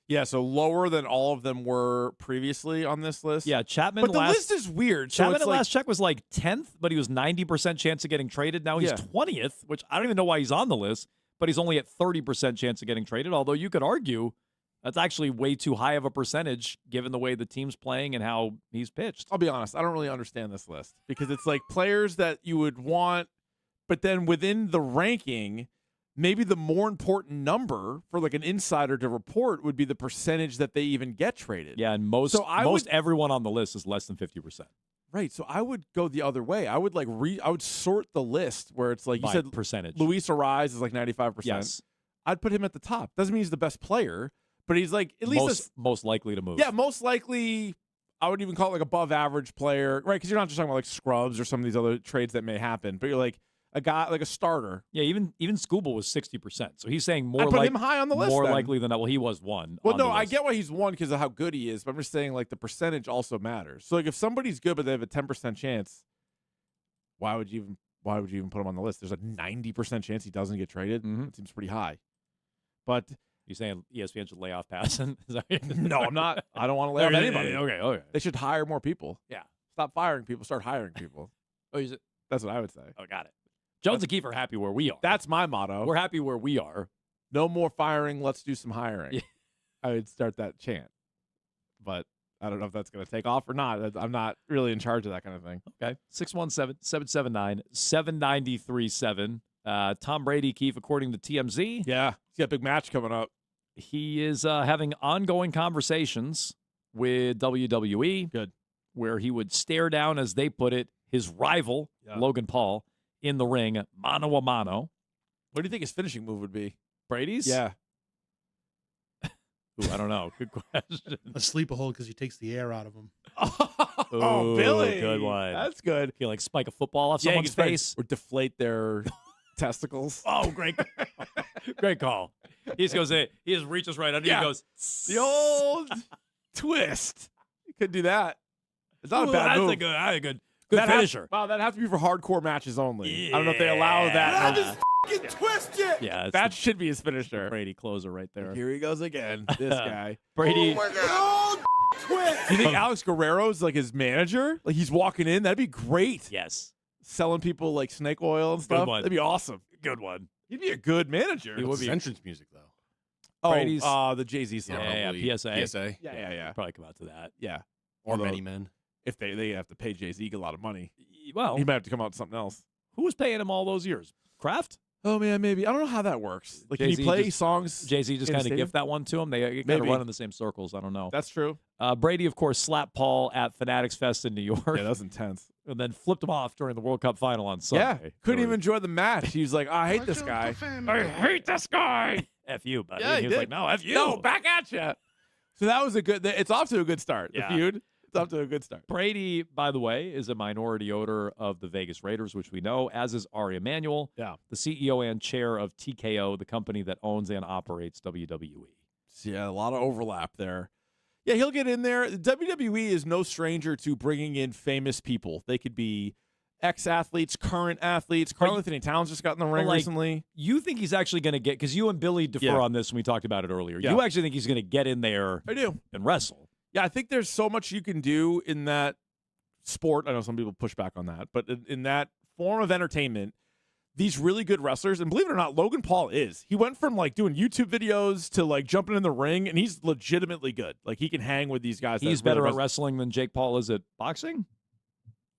Yeah, so lower than all of them were previously on this list. Yeah, Chapman. But the list is weird. Chapman so at last check was like 10th, but he was 90% chance of getting traded. Now he's 20th, which I don't even know why he's on the list, but he's only at 30% chance of getting traded, although you could argue that's actually way too high of a percentage given the way the team's playing and how he's pitched. I'll be honest, I don't really understand this list because it's like players that you would want, but then within the ranking, maybe the more important number for like an insider to report would be the percentage that they even get traded. Yeah, and most everyone on the list is less than 50%. Right, so I would go the other way. I would I would sort the list where it's like you said percentage. Luis Arise is like 95%. Yes. I'd put him at the top. Doesn't mean he's the best player, but he's like at least most likely to move. Yeah, most likely. I would even call it like above average player, right? Because you're not just talking about like scrubs or some of these other trades that may happen, but you're like a guy like a starter. Yeah, even Scooble was 60%. So he's saying more I'd put him high on the list. More then. likely than not. Well, he was one. Well, on no, the I list. get why he's one because of how good he is, but I'm just saying like the percentage also matters. So like if somebody's good but they have a 10% chance, why would you even put him on the list? There's a 90% chance he doesn't get traded. It seems pretty high. But you saying ESPN should lay off Passan? No, I'm not. I don't want to lay off anybody. Okay. They should hire more people. Yeah. Stop firing people. Start hiring people. That's what I would say. Oh, got it. Jones and Keefe are happy where we are. That's my motto. We're happy where we are. No more firing. Let's do some hiring. Yeah. I would start that chant. But I don't know if that's going to take off or not. I'm not really in charge of that kind of thing. Okay. 617-779-7937. Tom Brady, Keefe, according to TMZ. Yeah. He's got a big match coming up. He is having ongoing conversations with WWE. Good. Where he would stare down, as they put it, his rival, Logan Paul, in the ring, mano a mano. What do you think his finishing move would be? Brady's? Yeah. Ooh, I don't know. Good question. A sleeper hold because he takes the air out of him. Oh, Billy. Good one. That's good. He like spike a football off someone's face. Or deflate their testicles. Oh, great. Great call. He just goes in. He just reaches right under. Yeah. He goes. The old twist. You could do that. It's not a bad that's move. A good finisher. Wow, that'd have to be for hardcore matches only. I don't know if they allow that. That is fucking twisted. Yeah, that should be his finisher. Brady closer right there. Here he goes again. This guy. Brady. Oh my God. Twist. You think Alex Guerrero's like his manager? Like he's walking in? That'd be great. Yes. Selling people like snake oil and stuff. one. That'd be awesome. Good one. He'd be a good manager. He would be entrance music though. Brady's- The Jay-Z song. Yeah, PSA. PSA. Yeah. Probably come out to that. Yeah. Or Although, Many Men. If they have to pay Jay-Z a lot of money. Well, he might have to come out with something else. Who was paying him all those years? Kraft? Oh man, maybe. I don't know how that works. Like, can Jay-Z you play just- songs? Jay-Z just in a kind of stadium? gift that one to him. They kind of Maybe. run in the same circles. I don't know. That's true. Brady, of course, slapped Paul at Fanatics Fest in New York. Yeah, that was intense. And then flipped him off during the World Cup final on Sunday. Yeah, couldn't even enjoy the match. He was like, I hate this guy. I hate this guy. F you, buddy. Yeah, he was did. like, no, F you. No, back at you. So that was it's off to a good start. Yeah. The feud. It's off to a good start. Brady, by the way, is a minority owner of the Vegas Raiders, which we know, as is Ari Emanuel, Yeah. the CEO and chair of TKO, the company that owns and operates WWE. So yeah, a lot of overlap there. Yeah, he'll get in there. WWE is no stranger to bringing in famous people. They could be ex-athletes, current athletes. Carl Anthony Towns just got in the ring recently. You think he's actually going to get, because you and Billy defer on this when we talked about it earlier. Yeah. You actually think he's going to get in there I do. and wrestle. Yeah, I think there's so much you can do in that sport. I know some people push back on that, but in that form of entertainment, these really good wrestlers, and believe it or not, Logan Paul is. He went from like doing YouTube videos to like jumping in the ring, and he's legitimately good. Like he can hang with these guys. He's that really better at wrestling than Jake Paul is at boxing?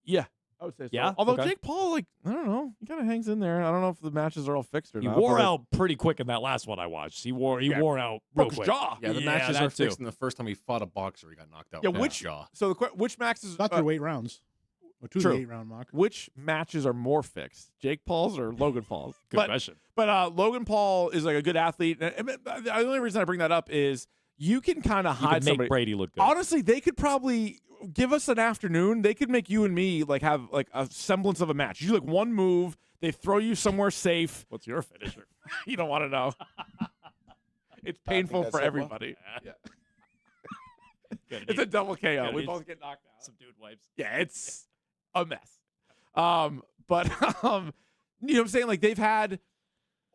Yeah, I would say so. Yeah? Although Okay. Jake Paul, like, I don't know, he kind of hangs in there. I don't know if the matches are all fixed or He not. wore but, like, out pretty quick in that last one I watched. He wore out real broke his quick. jaw. Yeah, the matches that are too. fixed. And the first time he fought a boxer, he got knocked out. Yeah, with which his jaw. So which matches? Not through 8 rounds. Or to True. the 8-round mark. Which matches are more fixed, Jake Paul's or Logan Paul's? Good question. But Logan Paul is like a good athlete. And the only reason I bring that up is you can kind of You hide could make somebody. Brady look good. Honestly, they could probably give us an afternoon. They could make you and me like have like a semblance of a match. You do like one move. They throw you somewhere safe. What's your finisher? You don't want to know. It's painful that's for simple. everybody. Yeah. It's a double KO. Yeah, We he's- both get knocked out. Some dude wipes. Yeah, it's a mess. But you know what I'm saying? Like they've had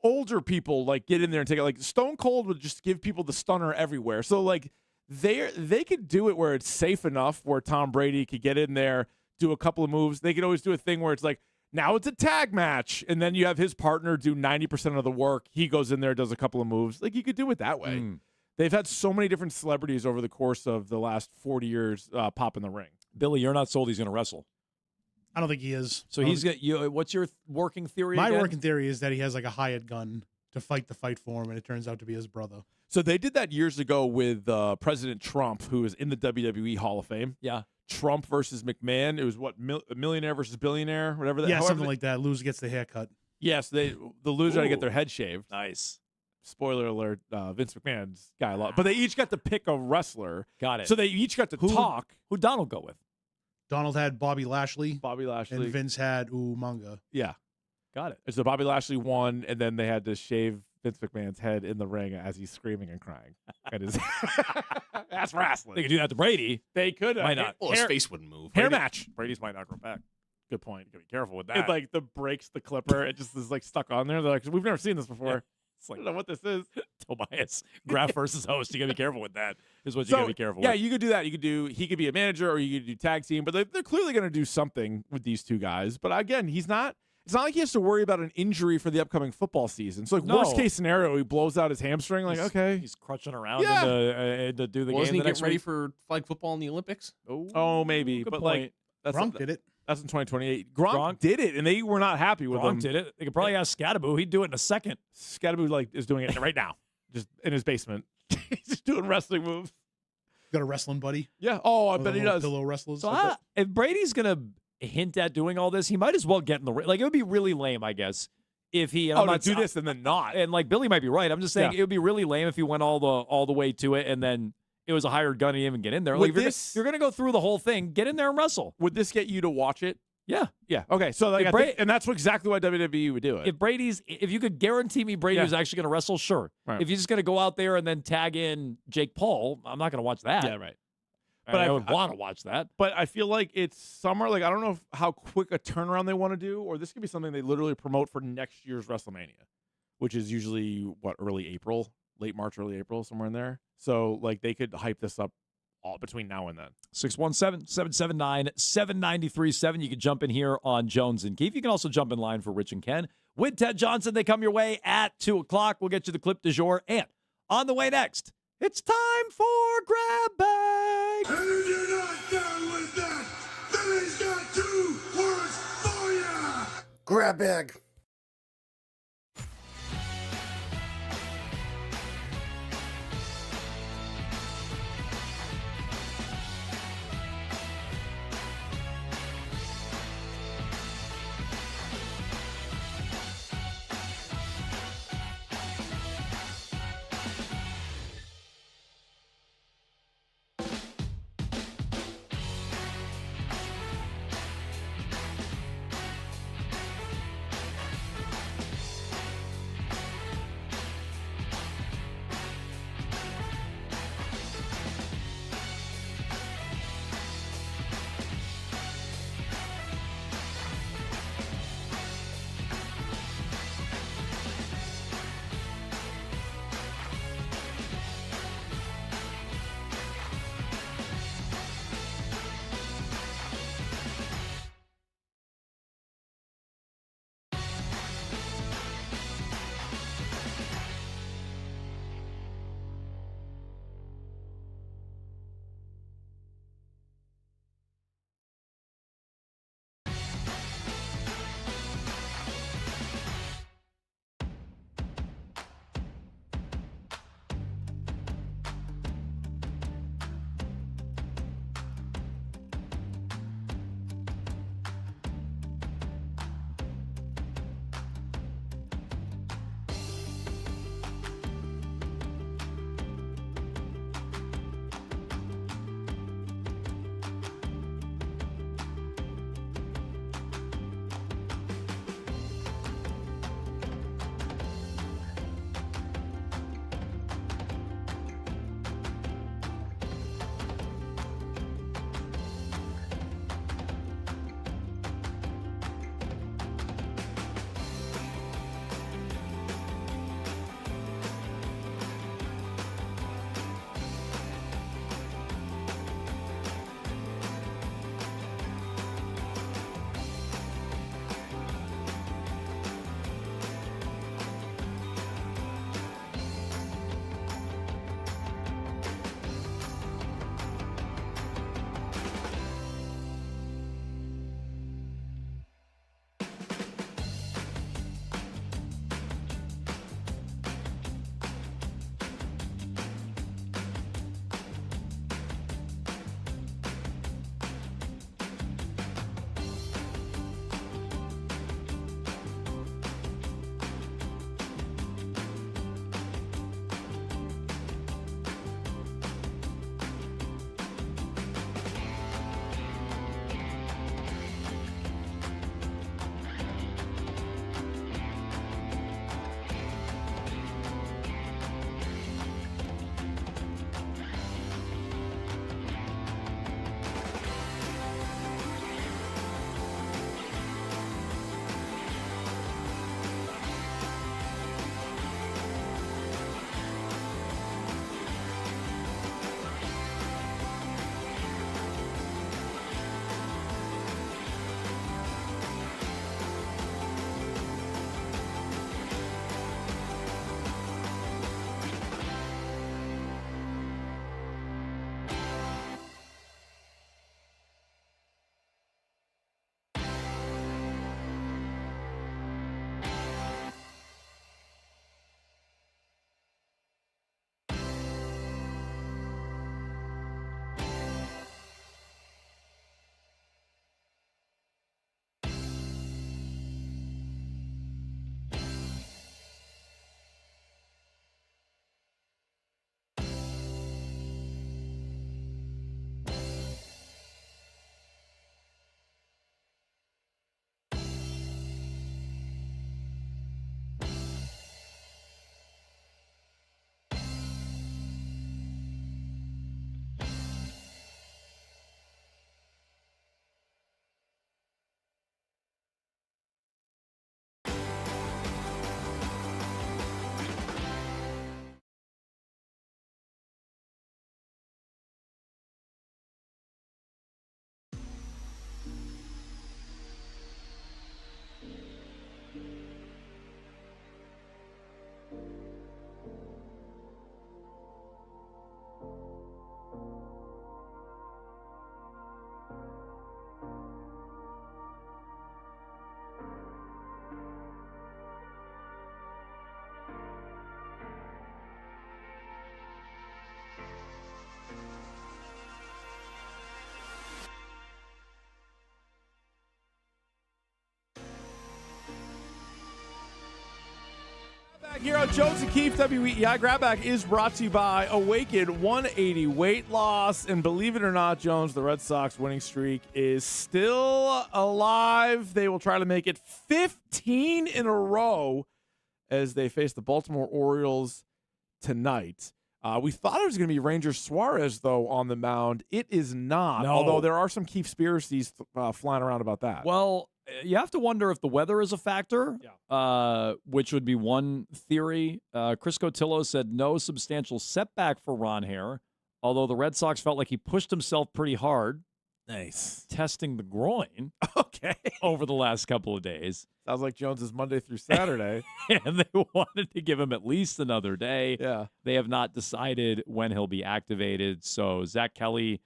older people like get in there and take it. Like Stone Cold would just give people the stunner everywhere. So like they could do it where it's safe enough where Tom Brady could get in there, do a couple of moves. They could always do a thing where it's like, now it's a tag match, and then you have his partner do 90% of the work. He goes in there, does a couple of moves. Like you could do it that way. They've had so many different celebrities over the course of the last 40 years pop in the ring. Billy, you're not sold he's going to wrestle. I don't think he is. So he's got you. What's your working theory? My again? working theory is that he has like a hired gun to fight the fight for him, and it turns out to be his brother. So they did that years ago with President Trump, who is in the WWE Hall of Fame. Yeah. Trump versus McMahon. It was what, millionaire versus billionaire, whatever. Yeah, something like that. Loser gets the haircut. Yes, the loser had to get their Ooh. head shaved. Nice. Spoiler alert: Vince McMahon's guy a lot, but they each got to pick a wrestler. Got it. So they each got to talk. Who Donald go with? Donald had Bobby Lashley. Bobby Lashley. And Vince had Umaga. Yeah. Got it. So Bobby Lashley won, and then they had to shave Vince McMahon's head in the ring as he's screaming and crying. That's wrestling. They could do that to Brady. They could. Why not? Well, his face wouldn't move. Hair match. Brady's might not grow back. Good point. You gotta be careful with that. It like the breaks the clipper. It just is like stuck on there. They're like, we've never seen this before. Yeah. It's I like, don't know what this is. Tobias, Graf versus host. You gotta be careful with that. Is what you So, gotta be careful yeah, with. you could do that. He could be a manager, or you could do tag team. But they're clearly going to do something with these two guys. But again, he's not. It's not like he has to worry about an injury for the upcoming football season. So, like, No. worst case scenario, he blows out his hamstring. Like, okay, He's crutching around Yeah. to do the Wasn't game he the next getting ready week. for flag football in the Olympics? Oh, maybe. Good But point. like, that's Gronk did it. That's in 2028. Gronk did it, and they were not happy with him. Gronk did it. They could probably ask Scadaboo. He'd do it in a second. Scadaboo like is doing it right now, just in his basement. He's just doing wrestling moves. Got a wrestling buddy. Yeah. Oh, I One of bet the he little does. Pillow wrestlers. So if Brady's gonna hint at doing all this, he might as well get in the ring. Like, it would be really lame, I guess, if he. And Oh, I'm to not do this and then not. And like Billy might be right. I'm just saying Yeah. it would be really lame if he went all the way to it and then it was a hired gun and he didn't even get in there. Like, Would if you're gonna go through the whole thing, get in there and wrestle. Would this get you to watch it? Yeah. Yeah. Okay. So like, If and that's exactly why WWE would do it. If you could guarantee me Brady Yeah. was actually going to wrestle, sure. Right. If you're just going to go out there and then tag in Jake Paul, I'm not going to watch that. Yeah. Right. But I would want to watch that. But I feel like it's summer. Like, I don't know how quick a turnaround they want to do, or this could be something they literally promote for next year's WrestleMania, which is usually early April, late March, early April, somewhere in there. So like they could hype this up all between now and then. 617-779-7937. You can jump in here on Jones and Keefe. You can also jump in line for Rich and Ken. With Ted Johnson, they come your way at 2 o'clock. We'll get you the clip du jour. And on the way next, it's time for Grab Bag. And if you're not down with that, then he's got 2 words for ya. Grab bag. here on Jones and Keefe, WEEI. Grab Bag is brought to you by Awaken 180 Weight Loss. And believe it or not, Jones, the Red Sox winning streak is still alive. They will try to make it 15 in a row as they face the Baltimore Orioles tonight. We thought it was going to be Ranger Suarez, though, on the mound. It is not, although there are some Keefespiracies flying around about that. Well, you have to wonder if the weather is a factor, which would be one theory. Chris Cotillo said no substantial setback for Ron Hare, although the Red Sox felt like he pushed himself pretty hard. Nice. Testing the groin. Okay. Over the last couple of days. Sounds like Jones's Monday through Saturday. And they wanted to give him at least another day. Yeah. They have not decided when he'll be activated. So Zach Kelly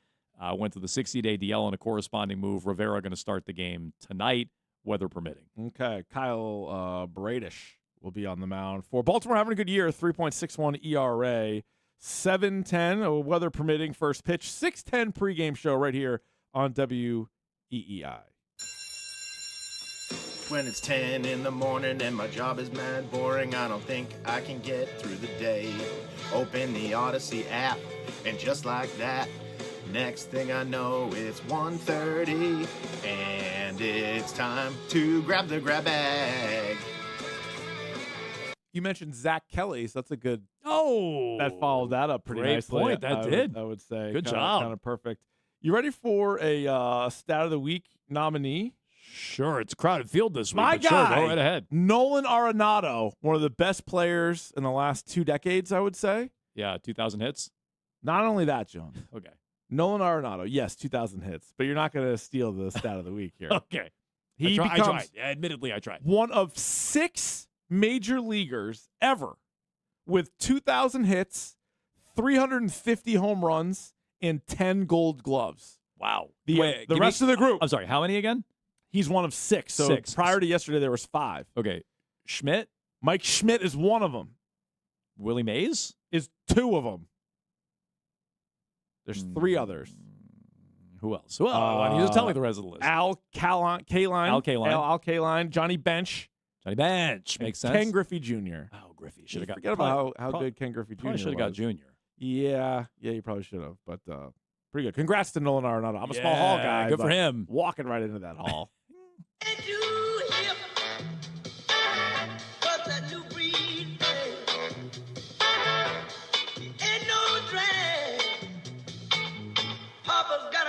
went to the 60-day DL on a corresponding move. Rivera going to start the game tonight, weather permitting. Okay. Kyle Bradish will be on the mound for Baltimore, having a good year, 3.61 ERA, 7:10, weather permitting, first pitch, 6:10 pregame show right here on WEEI. When it's 10 in the morning and my job is mad boring, I don't think I can get through the day. Open the Odyssey app, and just like that, next thing I know, it's 1:30, and it's time to grab the grab bag. You mentioned Zach Kelly, so that's a good. That followed that up pretty great nicely. point. That did. I would say. Good job. Kind of perfect. You ready for a Stat of the Week nominee? Sure, it's a crowded field this week. My but guy, sure, go right ahead. Nolan Arenado, one of the best players in the last 2 decades, I would say. Yeah, 2,000 hits. Not only that, John. Okay. Nolan Arenado, yes, 2,000 hits, but you're not going to steal the Stat of the Week here. Okay. I tried. Yeah, admittedly, I tried. One of 6 major leaguers ever with 2,000 hits, 350 home runs, and 10 Gold Gloves. Wow. The rest of the group. I'm sorry, how many again? He's one of 6. So 6. prior to yesterday, there was 5. Okay. Schmidt? Mike Schmidt is one of them. Willie Mays? Is 2 of them. There's 3 others. Who else? Why don't you just tell me the rest of the list? Al Kaline, Johnny Bench. Johnny Bench. Makes sense. Ken Griffey Jr. Oh, Griffey. Should have got. Forget about how good Ken Griffey Jr. Probably should have got Junior. Yeah, you probably should have, but pretty good. Congrats to Nolan Arenado. I'm a small hall guy. Good for him. Walking right into that hall.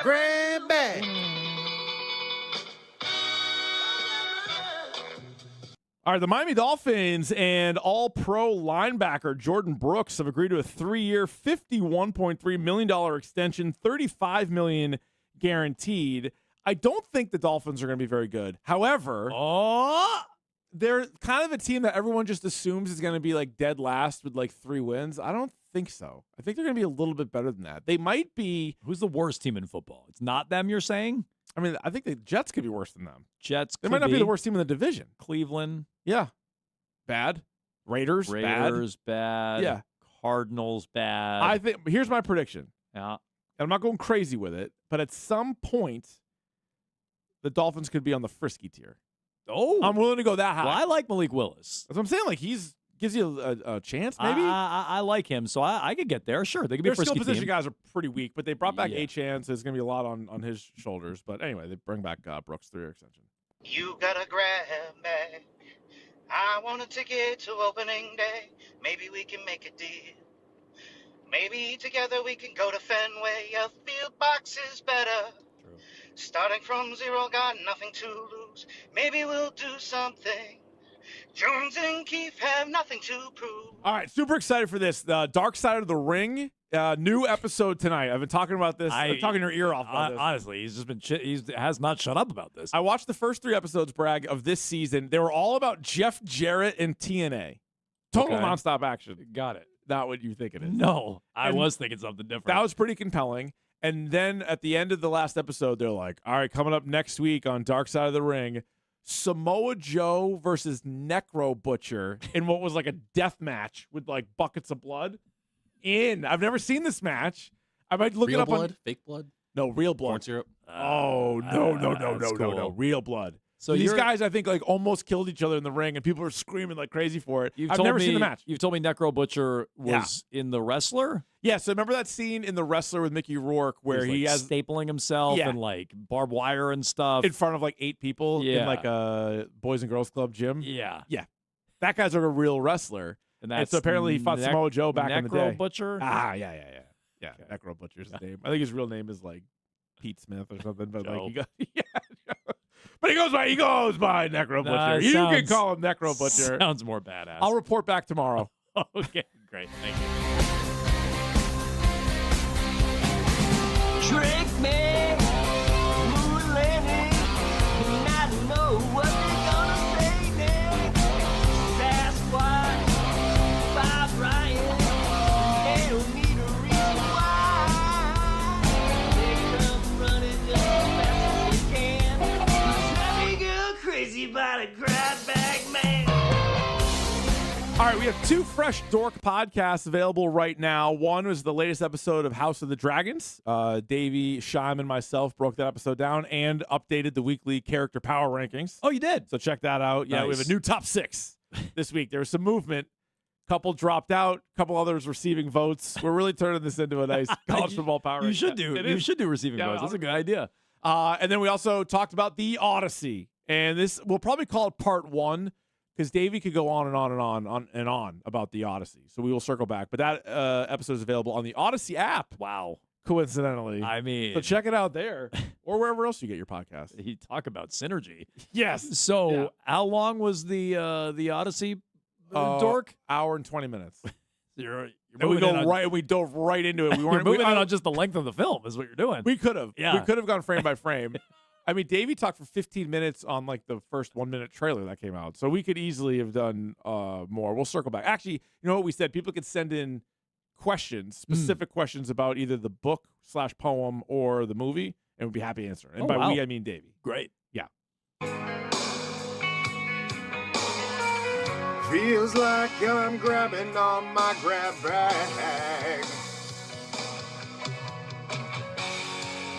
Grab bag. All right, the Miami Dolphins and all-pro linebacker Jordan Brooks have agreed to a 3-year, $51.3 million extension, $35 million guaranteed. I don't think the Dolphins are going to be very good. However, they're kind of a team that everyone just assumes is going to be like dead last with like 3 wins. I don't think so. I think they're going to be a little bit better than that. They might be. Who's the worst team in football? It's not them, you're saying? I mean, I think the Jets could be worse than them. Jets They might not be the worst team in the division. Cleveland. Yeah. Bad. Raiders bad. Yeah. Cardinals bad. I think here's my prediction. Yeah. And I'm not going crazy with it, but at some point, the Dolphins could be on the frisky tier. Oh. I'm willing to go that high. Well, I like Malik Willis. That's what I'm saying. Like, gives you a chance, maybe? I like him, so I could get there. Sure, they could be Their a frisky skill position team. guys are pretty weak, but they brought back Achane, so there's going to be a lot on his shoulders. But anyway, they bring back Brooks 3-year extension. You gotta grab bag. I want a ticket to opening day. Maybe we can make a deal. Maybe together we can go to Fenway. A field box is better. True. Starting from 0, got nothing to lose. Maybe we'll do something. Jones and Keefe have nothing to prove. All right, super excited for this. The Dark Side of the Ring, new episode tonight. I've been talking about this. I'm talking your ear off about this. Honestly, he's just been he has not shut up about this. I watched the first 3 episodes, Bragg, of this season. They were all about Jeff Jarrett and TNA. Total nonstop action. Got it. Not what you think it is. No, I was thinking something different. That was pretty compelling. And then at the end of the last episode, they're like, all right, coming up next week on Dark Side of the Ring, Samoa Joe versus Necro Butcher in what was like a death match with like buckets of blood. I've never seen this match. I might look Real it up blood? on Fake blood? No, real blood. Corn syrup? Oh, no. Real blood. So these guys, I think, like almost killed each other in the ring, and people are screaming like crazy for it. I've never seen the match. You've told me Necro Butcher was in The Wrestler. Yeah, so remember that scene in The Wrestler with Mickey Rourke where he has stapling himself and like barbed wire and stuff in front of like 8 people in like a Boys and Girls Club gym. Yeah. Yeah. That guy's like a real wrestler. And so apparently he fought Samoa Joe back in the day. Necro Butcher? Yeah. Yeah, okay. Necro Butcher's his name. I think his real name is like Pete Smith or something, but like but he goes by Necro Butcher. You can call him Necro Butcher. Sounds more badass. I'll report back tomorrow. Okay, great. Thank you. Trick me, moonlit, and I know what they're gonna say next. Sasquatch, Bob Ryan, they don't need a reason why. They come running just as fast as they can. Let me go crazy by the grab bag man. All right, we have 2 Fresh Dork podcasts available right now. One was the latest episode of House of the Dragons. Davey, Shime, and myself broke that episode down and updated the weekly character power rankings. Oh, you did? So check that out. Yeah, we have a new top 6 this week. There was some movement. Couple dropped out. Couple others receiving votes. We're really turning this into a nice college football power ranking. You should do receiving votes. That's a good idea. And then we also talked about the Odyssey. And this, we'll probably call it part 1. Because Davey could go on and on about the Odyssey. So we will circle back. But that episode is available on the Odyssey app. Wow. Coincidentally. I mean. So check it out there or wherever else you get your podcast. You talk about synergy. Yes. So how long was the Odyssey, Dork? Hour and 20 minutes. You're and we dove right into it. We weren't moving on just the length of the film is what you're doing. We could have. Yeah. We could have gone frame by frame. I mean, Davey talked for 15 minutes on like the first 1-minute trailer that came out. So we could easily have done more. We'll circle back. Actually, you know what we said? People could send in questions, specific questions about either the book/poem or the movie, and we'd be happy to answer. And by we, I mean Davey. Great. Yeah. Feels like I'm grabbing on my grab bag.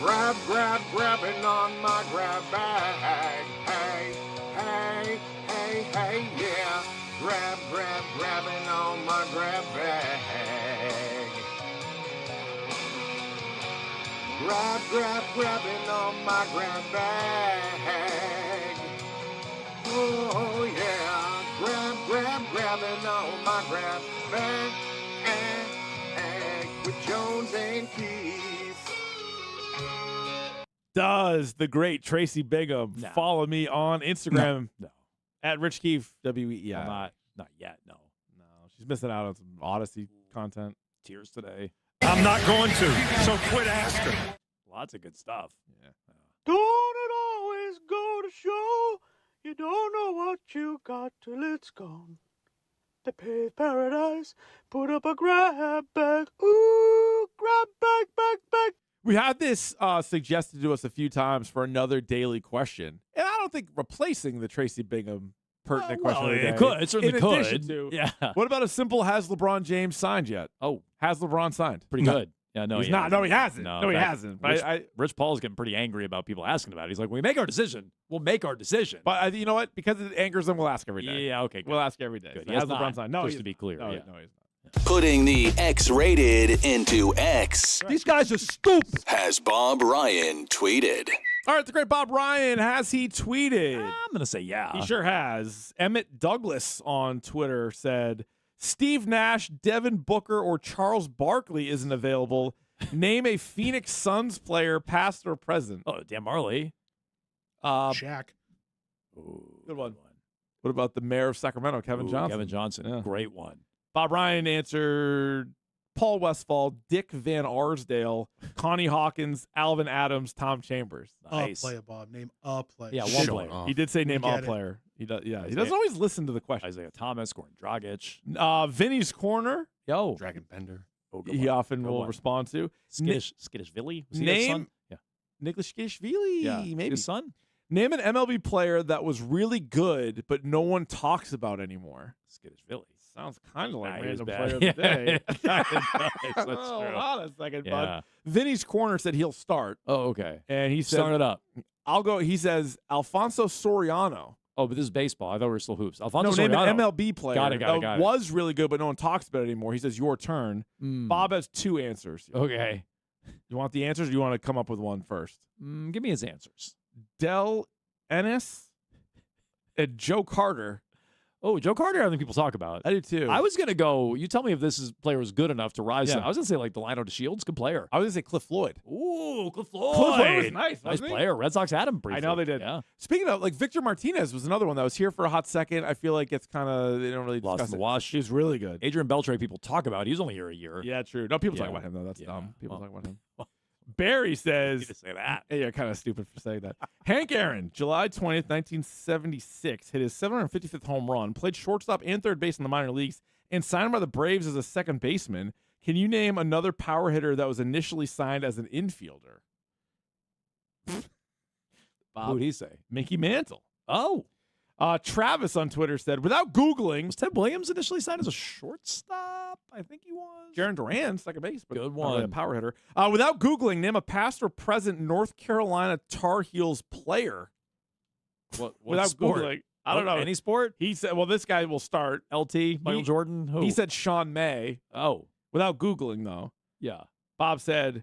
Grabbing on my grab bag. Hey, yeah. Grabbing on my grab bag. Grabbing on my grab bag. Oh, yeah. Grabbing on my grab bag. With Jones and Keith. Does the great Tracy Bingham follow me on Instagram? No. At Rich Keefe, WEEI. Not yet, no. She's missing out on some Odyssey content. Tears today. I'm not going to, so quit asking. Lots of good stuff. Yeah. Don't it always go to show you don't know what you got till it's gone. The paved paradise, put up a grab bag. Ooh, grab bag. We had this suggested to us a few times for another daily question. And I don't think replacing the Tracy Bingham pertinent question of the day. It could. It certainly in addition could. to, Yeah. What about a simple has LeBron James signed yet? Oh. Has LeBron signed? Pretty good. Yeah, no, He's not. No, he hasn't. No, he hasn't. But Rich Paul's getting pretty angry about people asking about it. He's like, we make our decision. We'll make our decision. But you know what? Because it angers them, we'll ask every day. Yeah, okay. Good. We'll ask every day. Good. So He has LeBron not, signed? No, just to be clear. No, yeah. no, he's not. Putting the X-rated into X. These guys are stupid. Has Bob Ryan tweeted. All right, the great Bob Ryan, has he tweeted? I'm going to say yeah. He sure has. Emmett Douglas on Twitter said, Steve Nash, Devin Booker, or Charles Barkley isn't available. Name a Phoenix Suns player, past or present. Oh, Dan Marley. Shaq. Good one. What about the mayor of Sacramento, Kevin Johnson? Kevin Johnson. Yeah. Great one. Bob Ryan answered Paul Westphal, Dick Van Arsdale, Connie Hawkins, Alvin Adams, Tom Chambers. Nice. A player, Bob. Name a player. Yeah, one player. He did say name get a it. player. He does. Yeah, he doesn't always listen to the question. Isaiah Thomas, Goran Dragic. Vinny's Corner. Yo. Dragon Bender. Oh, good He one. often Good will one. respond to. Skidishvili. Was he his son? Name Yeah. Nicholas Skidishvili. Yeah. Maybe His son? Name an MLB player that was really good, but no one talks about anymore. Skidishvili. Sounds kind of like Nah, he was random bad. player of the day. It does. That's Oh, true. hold on a second, Yeah. bud. Vinny's Corner said he'll start, Oh, okay. and he said, Start it up. I'll go. He says Alfonso Soriano. Oh, but this is baseball. I thought we were still hoops. No, Alfonso name an Soriano. MLB player. Got it. that was really good, but no one talks about it anymore. He says your turn. Bob has 2 answers. Okay. You want the answers, or do you want to come up with one first? Give me his answers. Del Ennis and Joe Carter. Oh, Joe Carter, I think people talk about. I do too. I was going to go, you tell me if this player was good enough to rise. Yeah. I was going to say like Delino DeShields, good player. I was going to say Cliff Floyd. Ooh, Cliff Floyd. Cliff Floyd was nice. Nice wasn't he? player. Red Sox had him briefly. I know they did. Yeah. Speaking of, like, Victor Martinez was another one that was here for a hot second. I feel like it's kind of, they don't really Lost discuss in the it. wash. He was really good. Adrian Beltre, people talk about. He was only here a year. Yeah, true. No, people talk Yeah. about him, though. That's Yeah. dumb. People Well, talk about him. Barry says, You to say that. yeah, you're kind of stupid for saying that. Hank Aaron, July 20th, 1976, hit his 755th home run, played shortstop and third base in the minor leagues, and signed by the Braves as a second baseman. Can you name another power hitter that was initially signed as an infielder? Bob, Who would he say? Mickey Mantle. Oh. Travis on Twitter said, without Googling, Was Ted Williams initially signed as a shortstop? I think he was. Jaron Duran, second base, but Good not really a one. power hitter. Without Googling, name a past or present North Carolina Tar Heels player. What Without sport? Googling. I don't know. Any sport? He said, well, this guy will start. LT, Michael Jordan? Who? He said Sean May. Oh. Without Googling, though. Yeah. Bob said,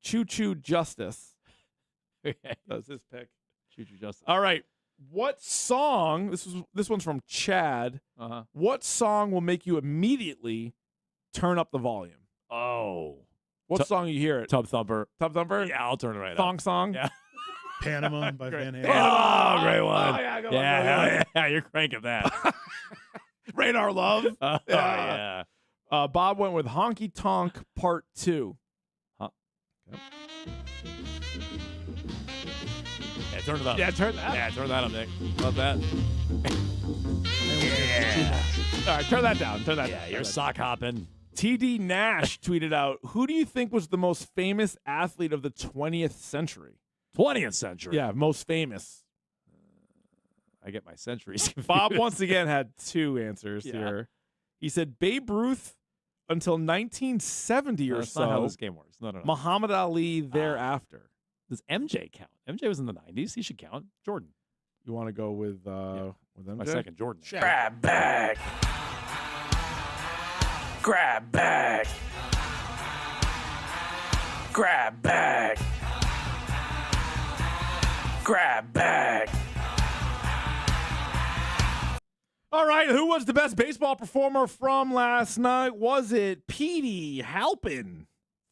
Choo Choo Justice. Okay. That was his pick. Choo Choo Justice. All right. What song, this one's from Chad. Uh-huh. What song will make you immediately turn up the volume? Oh. What song you hear it? Tub Thumper. Tub Thumper? Yeah, I'll turn it right Thong up. song? Yeah. Panama by Van Halen. Oh, great one. Oh, yeah, go on, yeah, go on. hell yeah, you're cranking that. Rain Our Love. Oh, yeah. Bob went with Honky Tonk Part 2. Huh. Yeah, turn it up. Yeah, turn that. Yeah, turn that up, Nick. Love that. Yeah. All right, turn that down. Turn that down. Yeah, you're sock hopping. TD Nash tweeted out, who do you think was the most famous athlete of the 20th century? 20th century. Yeah, most famous. I get my centuries confused. Bob once again had 2 answers Yeah. here. He said Babe Ruth until 1970 or That's so. not how this game works. No. Muhammad Ali thereafter. Does MJ count? MJ was in the 90s. He should count. Jordan. You want to go with MJ? My second, Jordan. Grab bag. Grab bag. Grab bag. Grab bag. All right, who was the best baseball performer from last night? Was it Petey Halpin?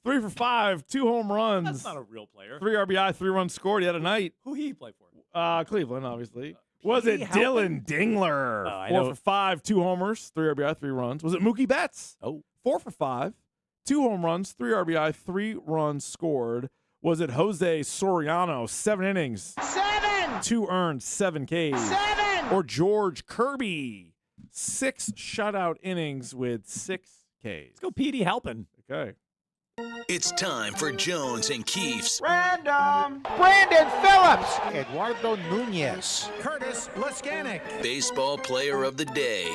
3 for 5, 2 home runs. That's not a real player. 3 RBI, 3 runs scored. He had a night. Who he play for? Cleveland, obviously. Was it Petey Halpin? Dylan Dingler? I 4 know. for 5, 2 homers, 3 RBI, 3 runs. Was it Mookie Betts? Oh. 4 for 5, 2 home runs, 3 RBI, 3 runs scored. Was it Jose Soriano? 7 innings. 7! 2 earned, 7 Ks. 7! Or George Kirby? 6 shutout innings with 6 Ks. Let's go Petey Halpin. Okay. It's time for Jones and Keefe's Random. Brandon Phillips. Eduardo Nunez. Curtis Laskanik. Baseball Player of the Day.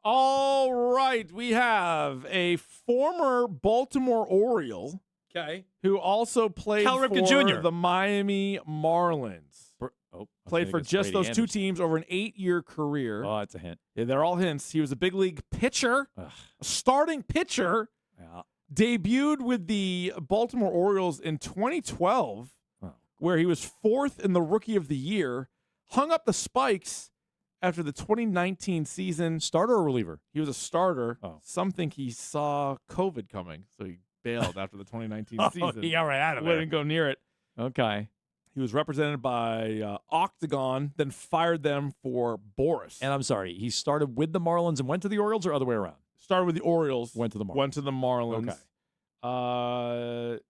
All right, we have a former Baltimore Oriole Okay. who also played Cal for Ripken Jr. the Miami Marlins. Played for just those 2 teams. teams over an 8-year career. Oh, that's a hint. Yeah, they're all hints. He was a big league pitcher, Ugh. a starting pitcher, Yeah. debuted with the Baltimore Orioles in 2012, Oh. where he was 4th in the Rookie of the Year, hung up the spikes after the 2019 season. Starter or reliever? He was a starter. Oh. Some think he saw COVID coming, so he bailed after the 2019 season. He got right out of there. Wouldn't go near it. Okay. He was represented by Octagon, then fired them for Boris. And I'm sorry, he started with the Marlins and went to the Orioles or other way around? Started with the Orioles. Went to the Marlins. Went to the Marlins. Okay.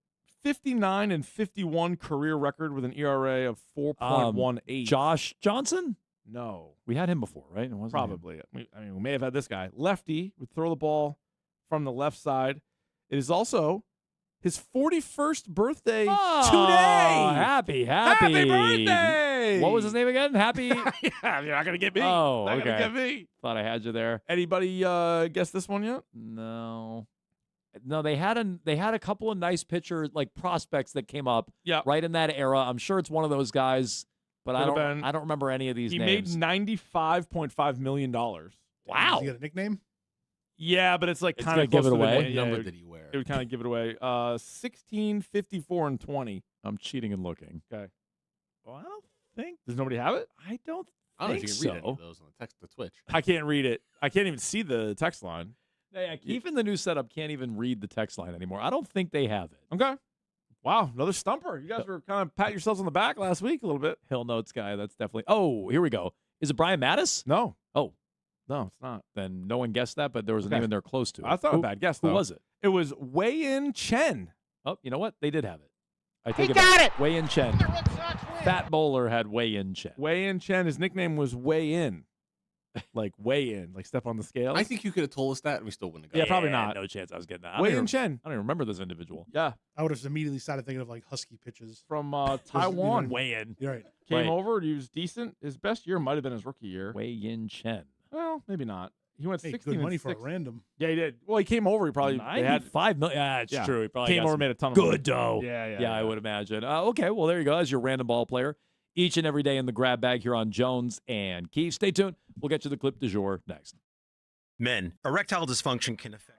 59 and 51 career record with an ERA of 4.18. Josh Johnson? No. We had him before, right? It wasn't Probably. We may have had this guy. Lefty would throw the ball from the left side. It is also his 41st birthday today. Happy birthday! What was his name again? Happy. Yeah, you're not gonna get me. Oh, not okay. gonna get me. Thought I had you there. Anybody guess this one yet? No. No, they had a couple of nice pitcher like prospects that came up right in that era. I'm sure it's one of those guys, but I don't remember any of these names. He made $95.5 million. Wow. Does he get a nickname? Yeah, but it's like It's kind gonna of give it close to the away. name. What number Yeah, did he wear? It would kind of give it away. 16, 54, and 20. I'm cheating and looking. Okay. Well, I don't think. Does nobody have it? I don't I don't know if think you can read so. any of those on the Twitch. I can't read it. I can't even see the text line. Yeah, even the new setup can't even read the text line anymore. I don't think they have it. Okay. Wow, another stumper. You guys were kind of patting yourselves on the back last week a little bit. Hill Notes guy, that's definitely. Oh, here we go. Is it Brian Mattis? No. Oh, no, it's not. Then no one guessed that, but there was an even there close to it. That's not a bad guess, though. Who was it? It was Wei-In Chen. Oh, you know what? They did have it. I He take got back. it! Wei-In Chen. Fat Bowler had Wei-In Chen. Wei-In Chen, his nickname was Weigh-In. Like weigh-in, like step on the scale. I think you could have told us that and we still wouldn't have got Yeah, it. probably not. No chance I was getting that. I Wei-In Chen. don't even remember this individual. Yeah. I would have immediately started thinking of like husky pitches. From Taiwan. Wei-In. You're right. Came Right. over. He was decent. His best year might have been his rookie year. Wei-In Chen. Well, maybe not. He went Hey, 16 good money and for a 6. random. Yeah, he did. Well, he came over. He probably they had 5 million. Yeah, it's true. He probably came got over, some made a ton of money. good dough. Yeah, I would imagine. Okay, well, there you go. As your random ball player. Each and every day in the grab bag here on Jones and Keefe. Stay tuned. We'll get you the clip du jour next. Men, erectile dysfunction can affect.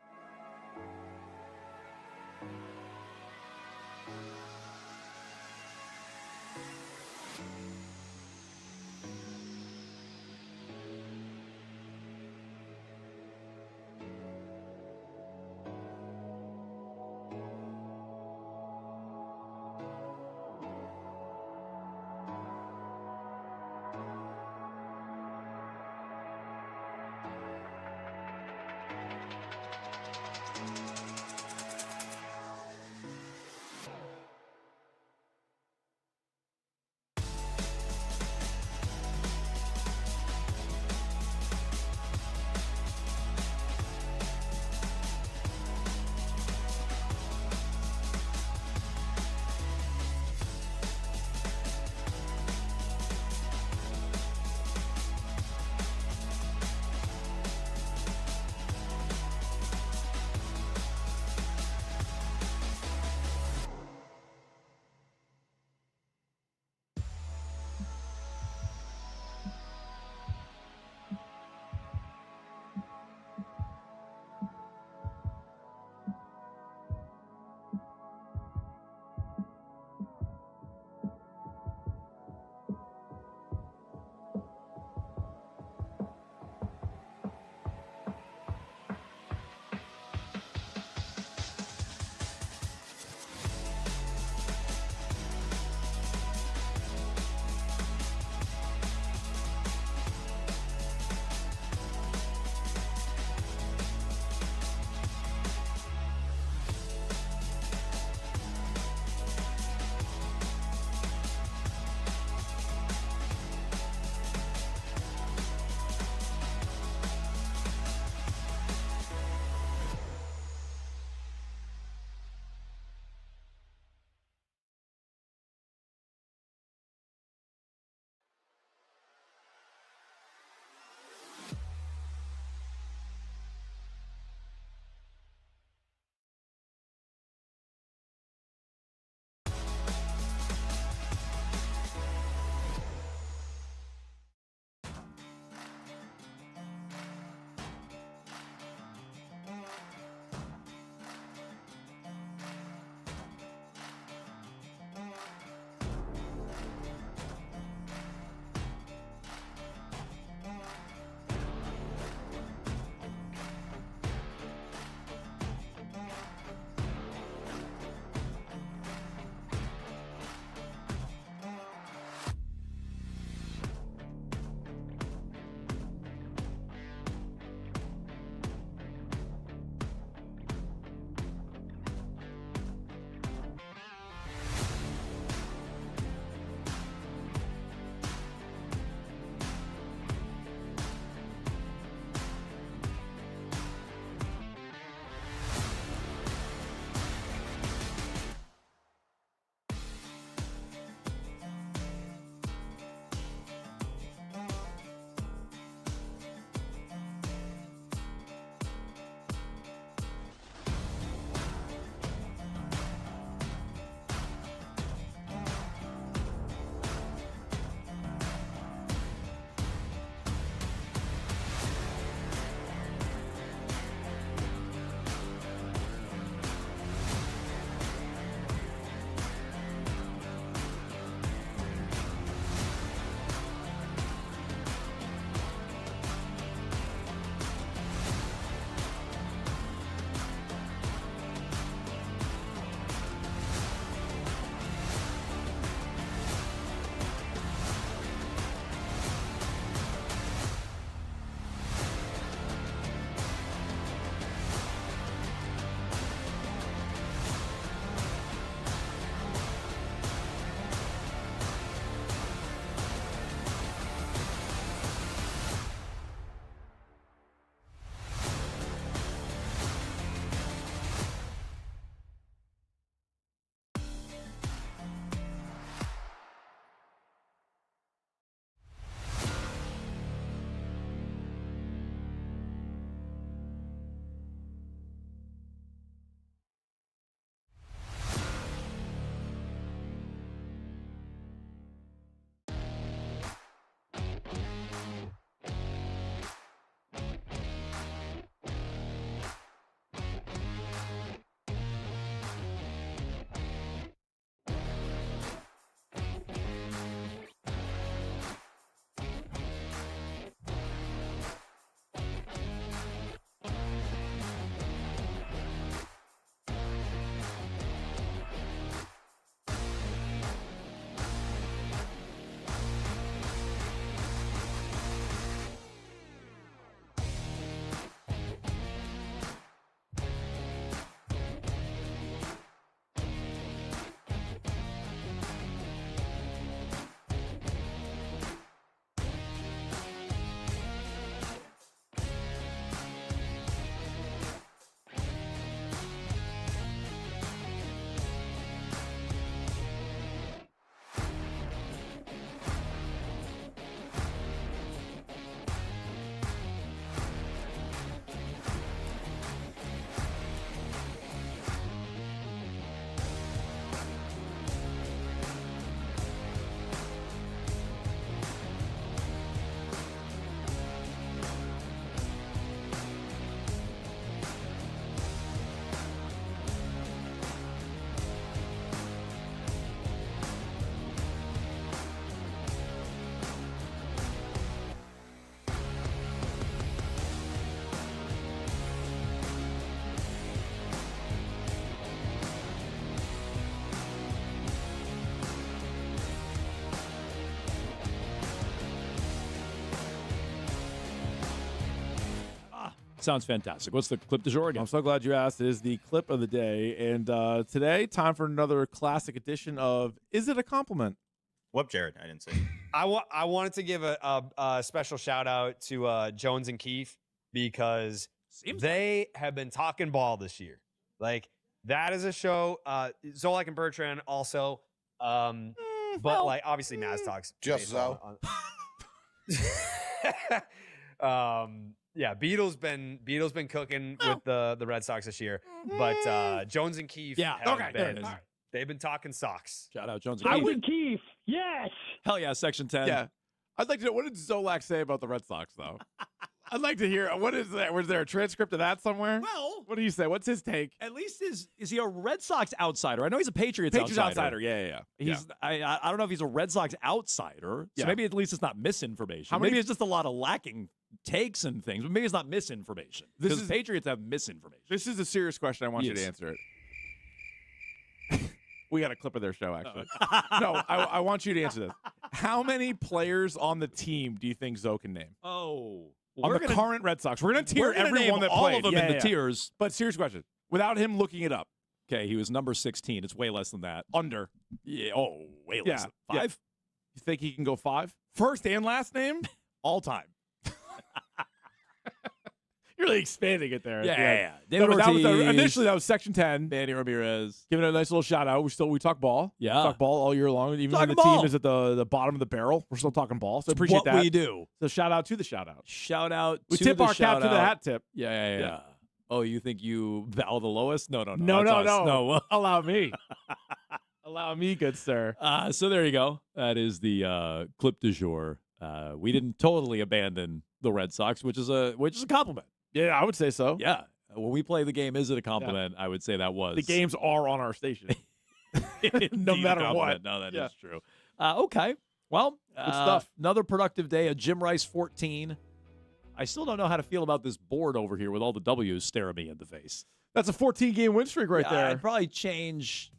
Sounds fantastic. What's the clip du jour again? I'm so glad you asked. It is the clip of the day. And today, time for another classic edition of Is It a Compliment? Whoop, Jared. I didn't see. I wanted to give a special shout out to Jones and Keefe because they have been talking ball this year. Like, that is a show. Zolak and Bertrand also. But like, obviously Maz talks. Just so. Yeah, Beatles been cooking with the Red Sox this year. But Jones and Keefe they've been talking socks. Shout out Jones and Keefe. Keefe. Yes. Hell yeah, Section 10. Yeah. I'd like to know, what did Zolak say about the Red Sox, though? I'd like to hear, what is that? Was there a transcript of that somewhere? Well, what do you say? What's his take? At least is he a Red Sox outsider? I know he's a Patriots outsider. Yeah. I don't know if he's a Red Sox outsider. So maybe at least it's not misinformation. Maybe it's just a lot of lacking takes and things, but maybe it's not misinformation. Because Patriots have misinformation. This is a serious question. I want you to answer it. We got a clip of their show, actually. No, I want you to answer this. How many players on the team do you think Zoe can name? Oh. On the current Red Sox. We're going to tier everyone that all played. of them in the tiers. But serious question. Without him looking it up. Okay, he was number 16. It's way less than that. Under. Yeah. Oh, way less than 5? Yeah. You think he can go 5? First and last name? All time. You're really expanding it there. Yeah. Initially, that was Section 10. Manny Ramirez. Giving it a nice little shout out. We talk ball. Yeah. Talk ball all year long. Even when the team is at the bottom of the barrel, we're still talking ball. So appreciate that. What we do. So shout out to the shout out. Shout out we to tip the our cap to the hat tip. Yeah. Oh, you think you bow the lowest? No. No. Allow me. Allow me, good sir. So there you go. That is the clip du jour. We didn't totally abandon the Red Sox, which is a compliment. Yeah, I would say so. Yeah. When we play the game, is it a compliment? Yeah. I would say that was. The games are on our station. No matter what. No, that is true. Okay. Well, good stuff. Another productive day. A Jim Rice 14. I still don't know how to feel about this board over here with all the W's staring me in the face. That's a 14-game win streak right there. I'd probably change.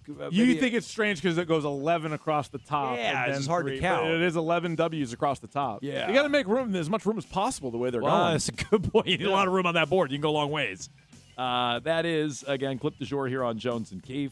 You think it's strange because it goes 11 across the top. Yeah, and it's hard to count. It is 11 W's across the top. Yeah. You got to make room, as much room as possible the way they're going. That's a good point. You need a lot of room on that board. You can go a long ways. That is, again, clip du jour here on Jones and Keefe.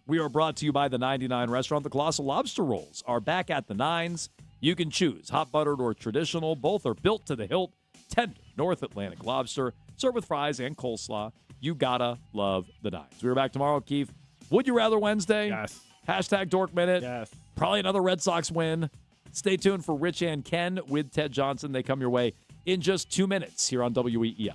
We are brought to you by the 99 Restaurant. The Colossal Lobster Rolls are back at the 9s. You can choose hot buttered or traditional. Both are built to the hilt. Tender North Atlantic lobster, served with fries and coleslaw. You gotta love the 9s. We're back tomorrow, Keefe. Would you rather Wednesday? Yes. Hashtag Dork Minute. Yes. Probably another Red Sox win. Stay tuned for Rich and Ken with Ted Johnson. They come your way in just 2 minutes here on WEEI.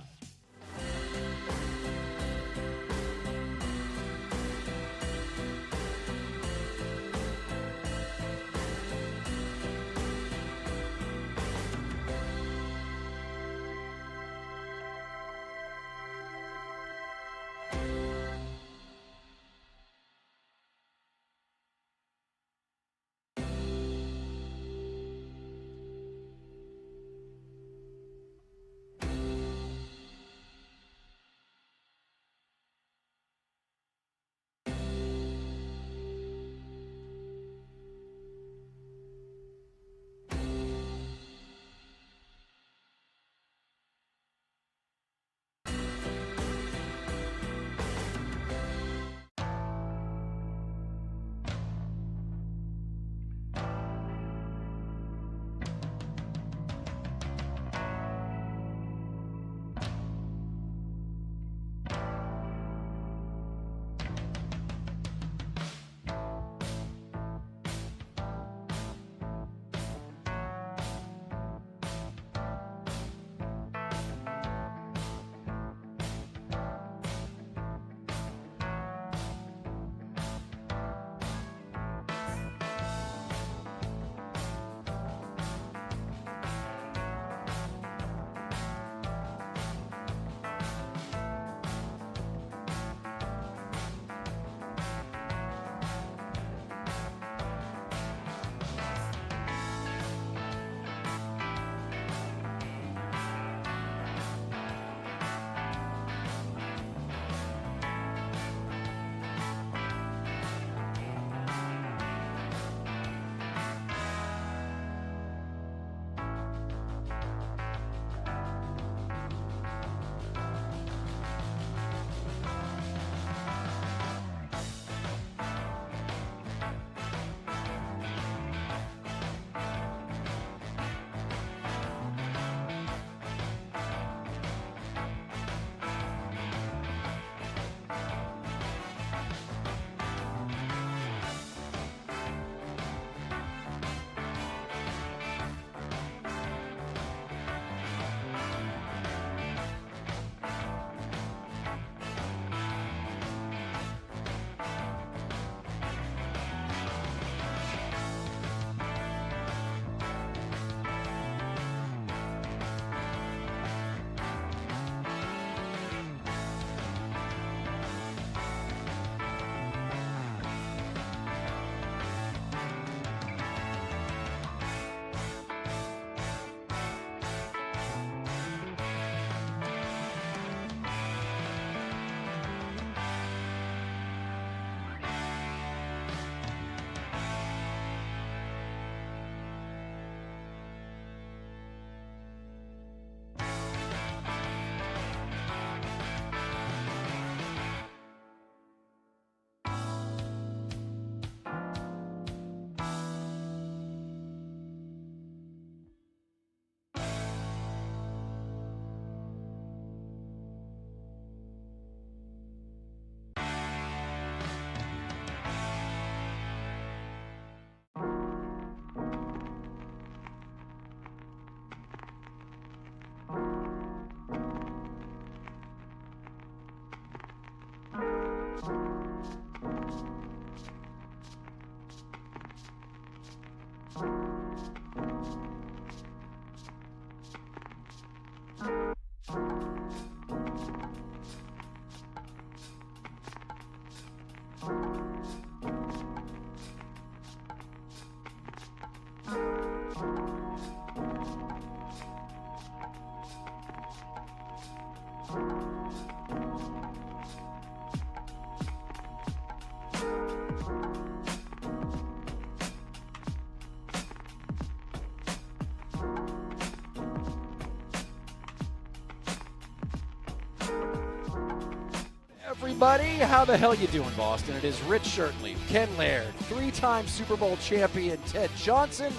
Everybody, how the hell you doing, Boston? It is Rich Shirtley, Ken Laird, three-time Super Bowl champion Ted Johnson,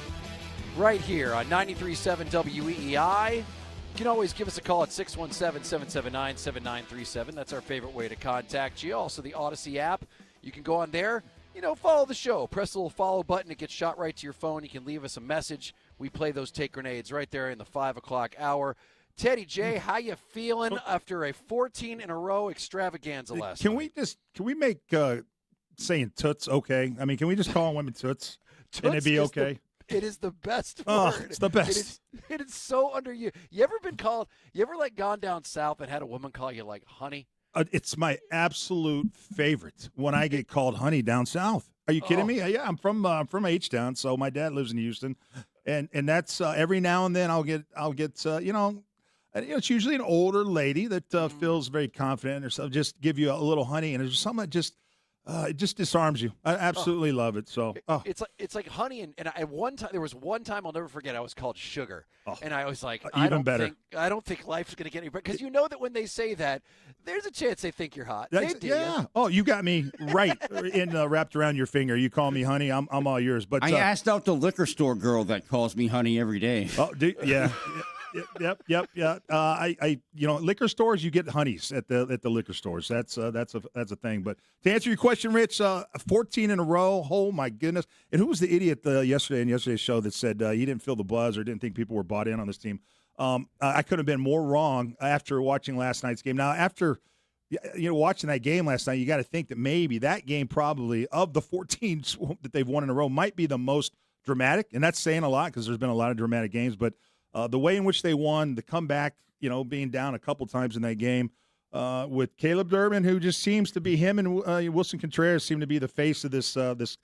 right here on 93.7 WEEI. You can always give us a call at 617-779-7937. That's our favorite way to contact you. Also, the Odyssey app. You can go on there, follow the show. Press the little follow button. It gets shot right to your phone. You can leave us a message. We play those take grenades right there in the 5 o'clock hour. Teddy J, how you feeling after a 14 in a row extravaganza last night? Can we make saying toots okay? I mean, can we just call women toots? And it be okay? It is the best Oh, word. it's the best. It is so under you. You ever gone down south and had a woman call you like honey? It's my absolute favorite when I get called honey down south. Are you kidding me? Yeah, I'm from H-Town, so my dad lives in Houston, and that's every now and then I'll get it's usually an older lady that feels very confident in herself. Just give you a little honey, and there's something that just it just disarms you. I absolutely love it. So it's like honey, and there was one time I'll never forget. I was called sugar, and I was like, even better. I don't think life's going to get any better, because you know that when they say that, there's a chance they think you're hot. They do. Yeah. Oh, you got me right wrapped around your finger. You call me honey, I'm all yours. But I asked out the liquor store girl that calls me honey every day. Oh, yeah. Yep. Liquor stores, you get honeys at the liquor stores. That's a thing. But to answer your question, Rich, 14 in a row. Oh my goodness! And who was the idiot yesterday in yesterday's show that said he didn't feel the buzz or didn't think people were bought in on this team? I couldn't have been more wrong after watching last night's game. Now, after watching that game last night, you got to think that maybe that game, probably of the 14 that they've won in a row, might be the most dramatic, and that's saying a lot because there's been a lot of dramatic games, but. The way in which they won, the comeback, being down a couple times in that game, with Caleb Durbin, who just seems to be him, and Wilson Contreras seem to be the face of this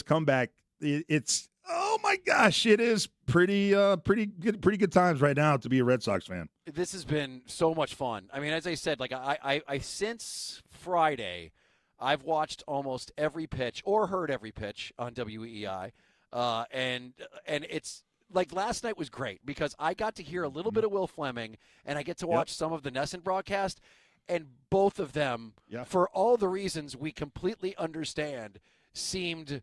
comeback. It's oh my gosh, it is pretty good times right now to be a Red Sox fan. This has been so much fun. I mean, as I said, like I since Friday, I've watched almost every pitch or heard every pitch on WEEI, and it's. Like, last night was great because I got to hear a little bit of Will Fleming, and I get to watch some of the Nesson broadcast, and both of them, for all the reasons we completely understand, seemed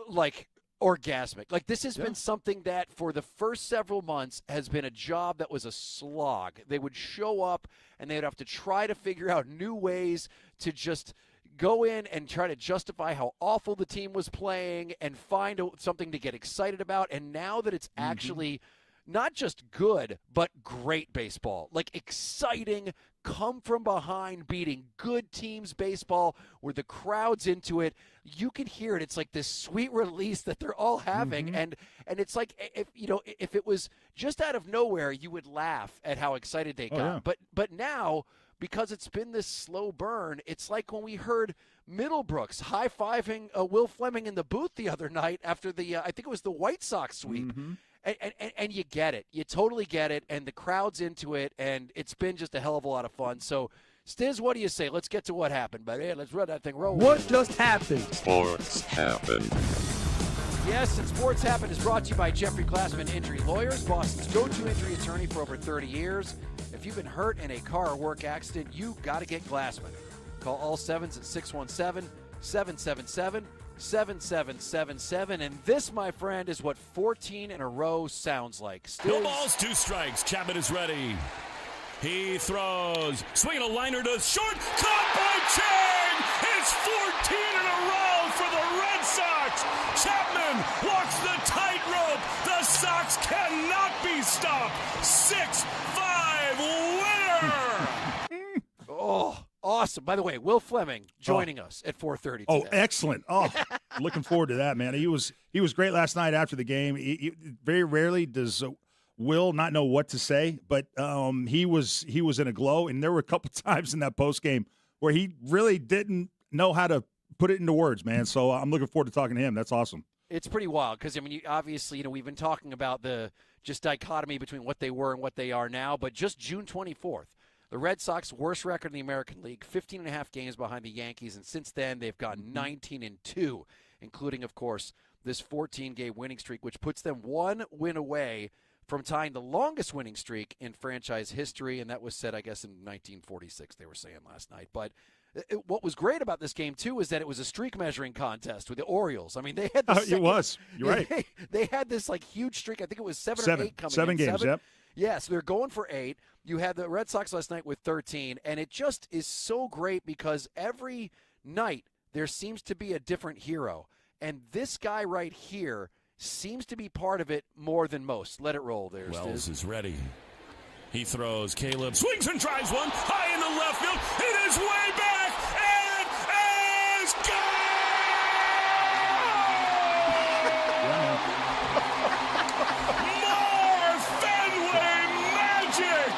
like orgasmic. Like, this has been something that for the first several months has been a job that was a slog. They would show up, and they would have to try to figure out new ways to just – go in and try to justify how awful the team was playing and find something to get excited about. And now that it's actually not just good, but great baseball, like exciting, come from behind, beating good teams baseball where the crowd's into it, you can hear it. It's like this sweet release that they're all having. And it's like, if it was just out of nowhere, you would laugh at how excited they got. But now, because it's been this slow burn, it's like when we heard Middlebrooks high-fiving Will Fleming in the booth the other night after the, I think it was the White Sox sweep. And you get it. You totally get it, and the crowd's into it, and it's been just a hell of a lot of fun. So, Stiz, what do you say? Let's get to what happened, buddy. Let's run that thing rolling. What just happened? Sports happened. Yes, and Sports Happened is brought to you by Jeffrey Glassman Injury Lawyers, Boston's go-to injury attorney for over 30 years. If you've been hurt in a car or work accident, you got to get Glassman. Call all sevens at 617-777-7777. And this, my friend, is what 14 in a row sounds like. No balls, 2 strikes. Chapman is ready. He throws. Swinging a liner to short. Caught by Chang. It's 14 in a row for the Red Sox. Chapman walks the tightrope. The Sox cannot be stopped. 6-5 winner. awesome. By the way, Will Fleming joining us at 4:30 Oh, today. excellent. Oh, looking forward to that, man. He was great last night after the game. Very rarely does Will not know what to say, but he was in a glow, and there were a couple times in that post game where he really didn't know how to put it into words, man. So I'm looking forward to talking to him. That's awesome. It's pretty wild because, I mean, obviously, we've been talking about the just dichotomy between what they were and what they are now, but just June 24th, the Red Sox worst record in the American League, 15 and a half games behind the Yankees, and since then they've gone 19-2, including, of course, this 14-game winning streak, which puts them one win away from tying the longest winning streak in franchise history, and that was set, I guess, in 1946, they were saying last night. But what was great about this game, too, is that it was a streak measuring contest with the Orioles. I mean, they had the it was. You're right. They had this, huge streak. I think it was 7 or 8 coming 7 in. games, yep. Yeah, so they're going for 8. You had the Red Sox last night with 13, and it just is so great because every night there seems to be a different hero. And this guy right here seems to be part of it more than most. Let it roll there, Wells Stu. is ready. He throws. Caleb swings and drives one high in the left field. It is way back and is gone! More Fenway magic!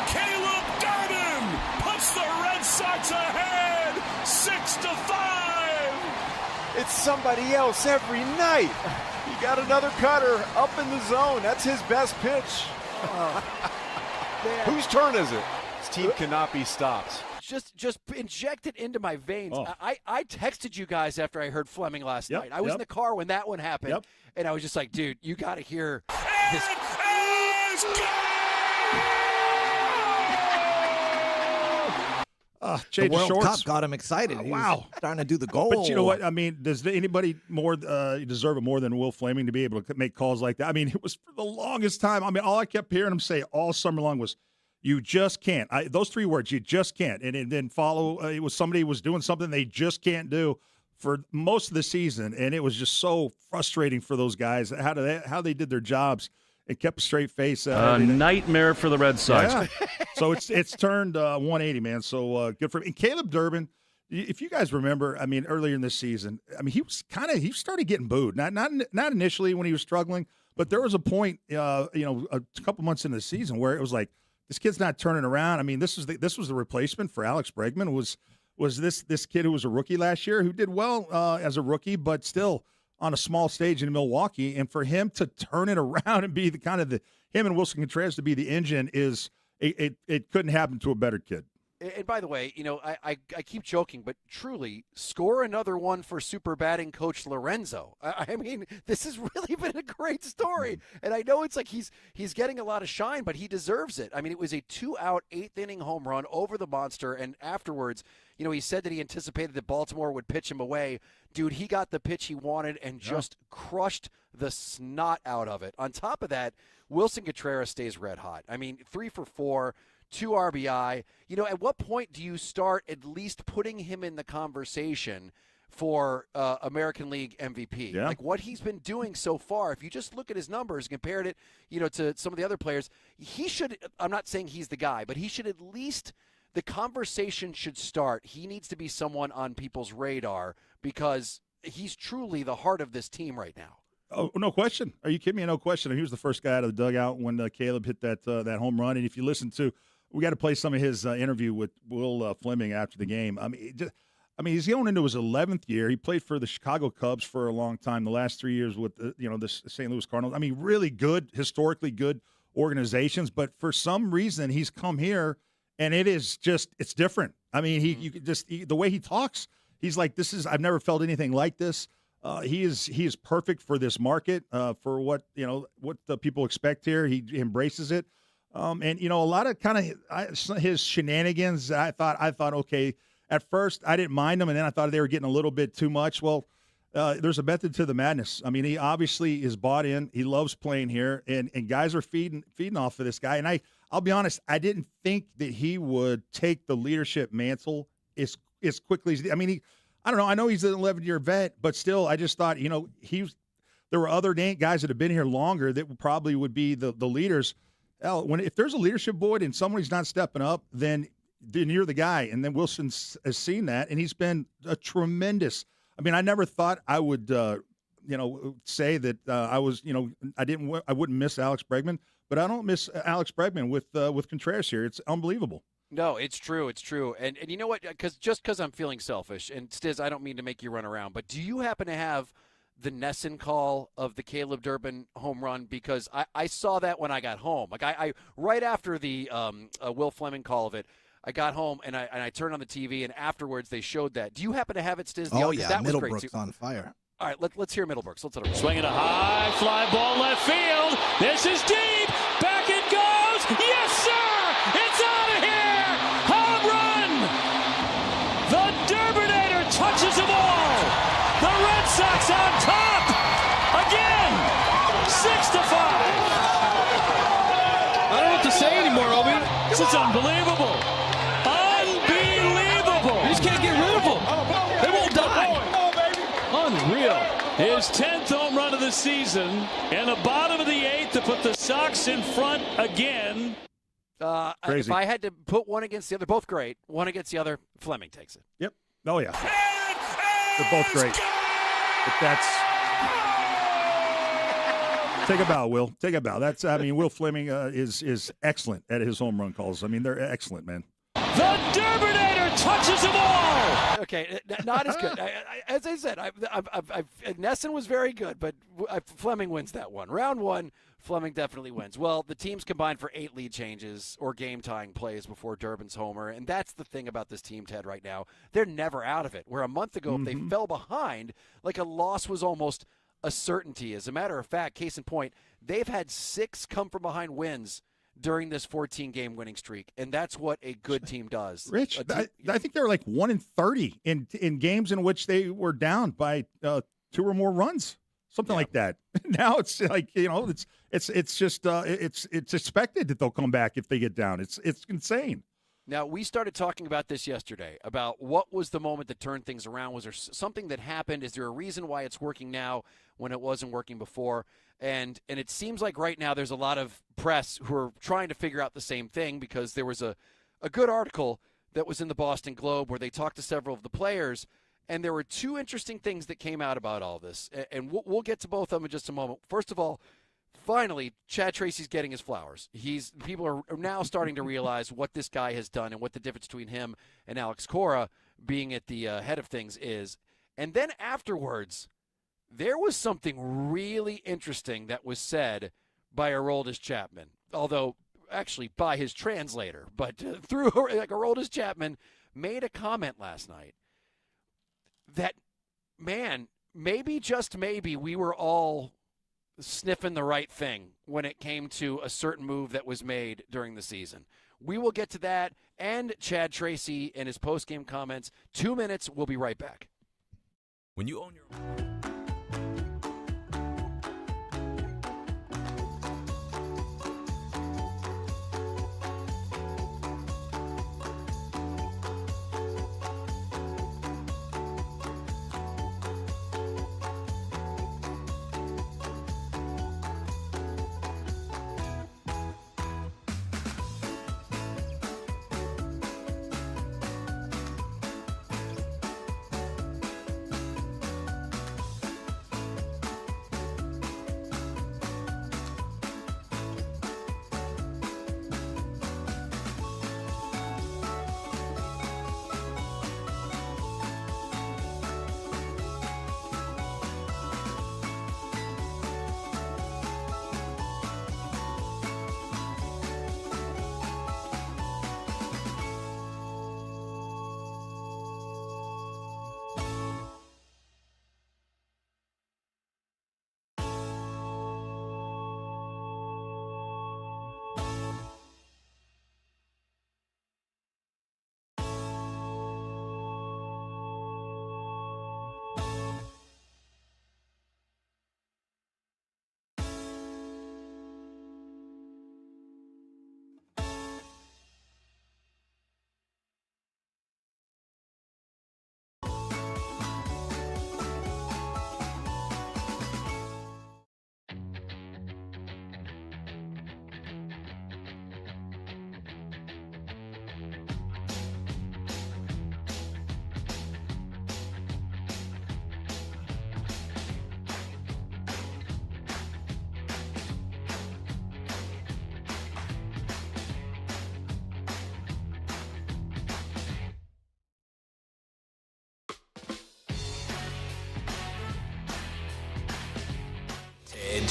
Caleb Garden puts the Red Sox ahead 6-5. It's somebody else every night. He got another cutter up in the zone. That's his best pitch. Whose turn is it? This team cannot be stopped. Just inject it into my veins. Oh. I texted you guys after I heard Fleming last night. I was in the car when that one happened, and I was just like, dude, you got to hear this. Change the World shorts. Cup got him excited. He was starting to do the goal. But you know what? I mean, does anybody more deserve it more than Will Fleming to be able to make calls like that? I mean, it was for the longest time. I mean, all I kept hearing him say all summer long was, "You just can't." Those 3 words, "You just can't," and then follow. It was somebody was doing something they just can't do for most of the season, and it was just so frustrating for those guys how they did their jobs and kept a straight face. A nightmare for the Red Sox. Yeah. So it's turned 180, man. So good for him. And Caleb Durbin, if you guys remember, I mean, earlier in this season, I mean, he started getting booed. Not initially when he was struggling, but there was a point, a couple months into the season where it was like, this kid's not turning around. I mean, this was the replacement for Alex Bregman. Was this kid who was a rookie last year who did well as a rookie, but still on a small stage in Milwaukee, and for him to turn it around and be him and Wilson Contreras to be the engine is it couldn't happen to a better kid. And by the way, I keep joking, but truly, score another one for super batting coach Lorenzo. I mean, this has really been a great story. And I know it's like he's getting a lot of shine, but he deserves it. I mean, it was a 2-out, 8th-inning home run over the monster, and afterwards, he said that he anticipated that Baltimore would pitch him away. Dude, he got the pitch he wanted and just crushed the snot out of it. On top of that, Wilson Contreras stays red hot. I mean, 3 for 4. 2 RBI. At what point do you start at least putting him in the conversation for American League MVP? Yeah. Like what he's been doing so far, if you just look at his numbers, compared it, to some of the other players, he should, I'm not saying he's the guy, but he should at least, the conversation should start. He needs to be someone on people's radar because he's truly the heart of this team right now. Oh, no question. Are you kidding me? No question. And he was the first guy out of the dugout when Caleb hit that home run. And if you listen to, we got to play some of his interview with Will Fleming after the game. I mean, he's going into his 11th year. He played for the Chicago Cubs for a long time. The last 3 years with the St. Louis Cardinals. I mean, really good, historically good organizations. But for some reason, he's come here, and it's different. I mean, the way he talks, he's like, I've never felt anything like this. He is perfect for this market, for what the people expect here. He embraces it, and a lot of his shenanigans. I thought okay. At first, I didn't mind them, and then I thought they were getting a little bit too much. Well, there's a method to the madness. I mean, he obviously is bought in. He loves playing here, and guys are feeding off of this guy. And I'll be honest, I didn't think that he would take the leadership mantle as quickly as I mean I don't know. I know he's an 11-year vet, but still, I just thought, there were other guys that have been here longer that probably would be the leaders. If there's a leadership void and somebody's not stepping up, then near the guy. And then Wilson has seen that, and he's been a tremendous. I mean, I never thought I would, say that I was, I wouldn't miss Alex Bregman, but I don't miss Alex Bregman with Contreras here. It's unbelievable. No, it's true. It's true. And you know what? Because I'm feeling selfish, and Stiz, I don't mean to make you run around, but do you happen to have the Nesson call of the Caleb Durbin home run? Because I saw that when I got home. Like I right after the Will Fleming call of it, I got home and I turned on the TV, and afterwards they showed that. Do you happen to have it, Stiz? Oh yeah, that was Middlebrook's great too. on fire. All right, let's hear Middlebrooks. Let's let it roll. Swinging a high fly ball left field. This is deep. Back it goes. Yes, sir. It's out of here. Home run. The Durbinator touches them all. The Red Sox on top. Again. 6-5. I don't know what to say anymore, Obi. This is unbelievable. Unbelievable. You just can't get rid of them. They won't die. Unreal. His 10th home run of the season, and the bottom of the 8th to put the Sox in front again. If I had to put one against the other, both great. One against the other, Fleming takes it. Yep. Oh, yeah. They're both great. But that's – take a bow, Will. Take a bow. Will Fleming is excellent at his home run calls. I mean, they're excellent, man. The Durbinator touches them all. Okay, not as good. As I said, Nesson was very good, but Fleming wins that one. Round one, Fleming definitely wins. Well, the teams combined for 8 lead changes or game-tying plays before Durbin's homer, and that's the thing about this team, Ted, right now. They're never out of it, where a month ago, if they fell behind, like a loss was almost a certainty. As a matter of fact, case in point, they've had 6 come-from-behind wins during this 14-game winning streak, and that's what a good team does. Rich, I think they were like 1-30 in games in which they were down by 2 or more runs, something like that. Now it's like it's just it's expected that they'll come back if they get down. It's insane. Now, we started talking about this yesterday, about what was the moment that turned things around. Was there something that happened? Is there a reason why it's working now when it wasn't working before? And it seems like right now there's a lot of press who are trying to figure out the same thing, because there was a good article that was in the Boston Globe where they talked to several of the players, and there were 2 interesting things that came out about all this. And we'll get to both of them in just a moment. First of all, finally, Chad Tracy's getting his flowers. People are now starting to realize what this guy has done and what the difference between him and Alex Cora being at the head of things is. And then afterwards, there was something really interesting that was said by Aroldis Chapman, although actually by his translator, but through Aroldis Chapman made a comment last night that, man, maybe, just maybe, we were all sniffing the right thing when it came to a certain move that was made during the season. We will get to that and Chad Tracy and his post-game comments. 2 minutes. We'll be right back. When you own your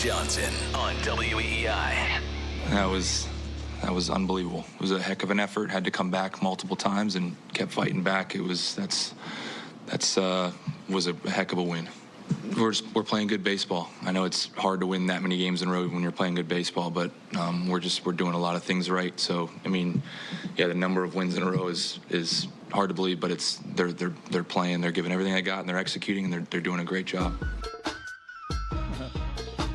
Johnson on WEEI. That was unbelievable. It was a heck of an effort. Had to come back multiple times and kept fighting back. Was a heck of a win. We're playing good baseball. I know it's hard to win that many games in a row when you're playing good baseball, but we're doing a lot of things right. So I mean, yeah, the number of wins in a row is hard to believe, but they're playing, they're giving everything they got, and they're executing, and they're doing a great job.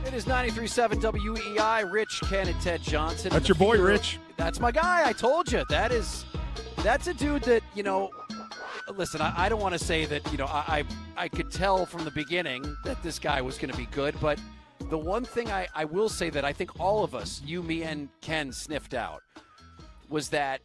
It is 93.7 WEEI. Rich, Ken, and Ted Johnson. That's your boy, Rich. That's my guy. I told you. That's a dude that, listen, I don't want to say that, I could tell from the beginning that this guy was going to be good, but the one thing I will say that I think all of us, you, me, and Ken, sniffed out was that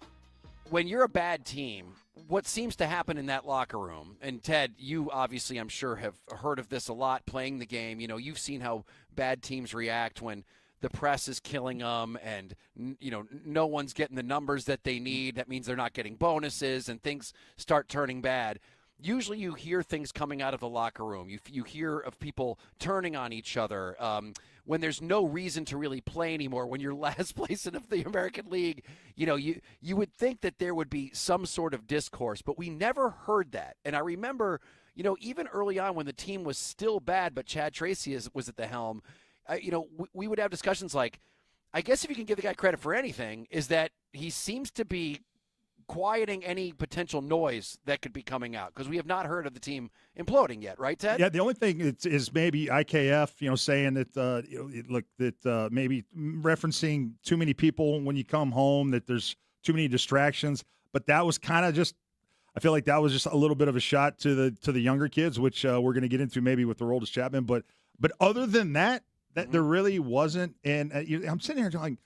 when you're a bad team, what seems to happen in that locker room, and Ted, you obviously, I'm sure, have heard of this a lot playing the game. You've seen how bad teams react when the press is killing them and, no one's getting the numbers that they need. That means they're not getting bonuses and things start turning bad. Usually you hear things coming out of the locker room. You hear of people turning on each other when there's no reason to really play anymore. When you're last place in the American League, you would think that there would be some sort of discourse, but we never heard that. And I remember, even early on when the team was still bad, but Chad Tracy was at the helm, we would have discussions like, I guess if you can give the guy credit for anything, is that he seems to be quieting any potential noise that could be coming out, because we have not heard of the team imploding yet, right, Ted? Yeah, the only thing is maybe IKF, saying that, maybe referencing too many people when you come home, that there's too many distractions. But that was kind of just, I feel like that was just a little bit of a shot to the younger kids, which we're going to get into maybe with the Aroldis Chapman. But other than that, there really wasn't. And I'm sitting here going,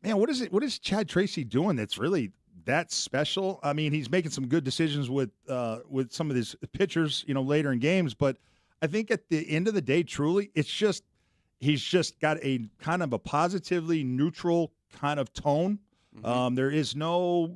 man, what is Chad Tracy doing that's really that special? I mean, he's making some good decisions with some of his pitchers, later in games. But I think at the end of the day, truly, it's just he's just got a kind of a positively neutral kind of tone. Mm-hmm. There is no,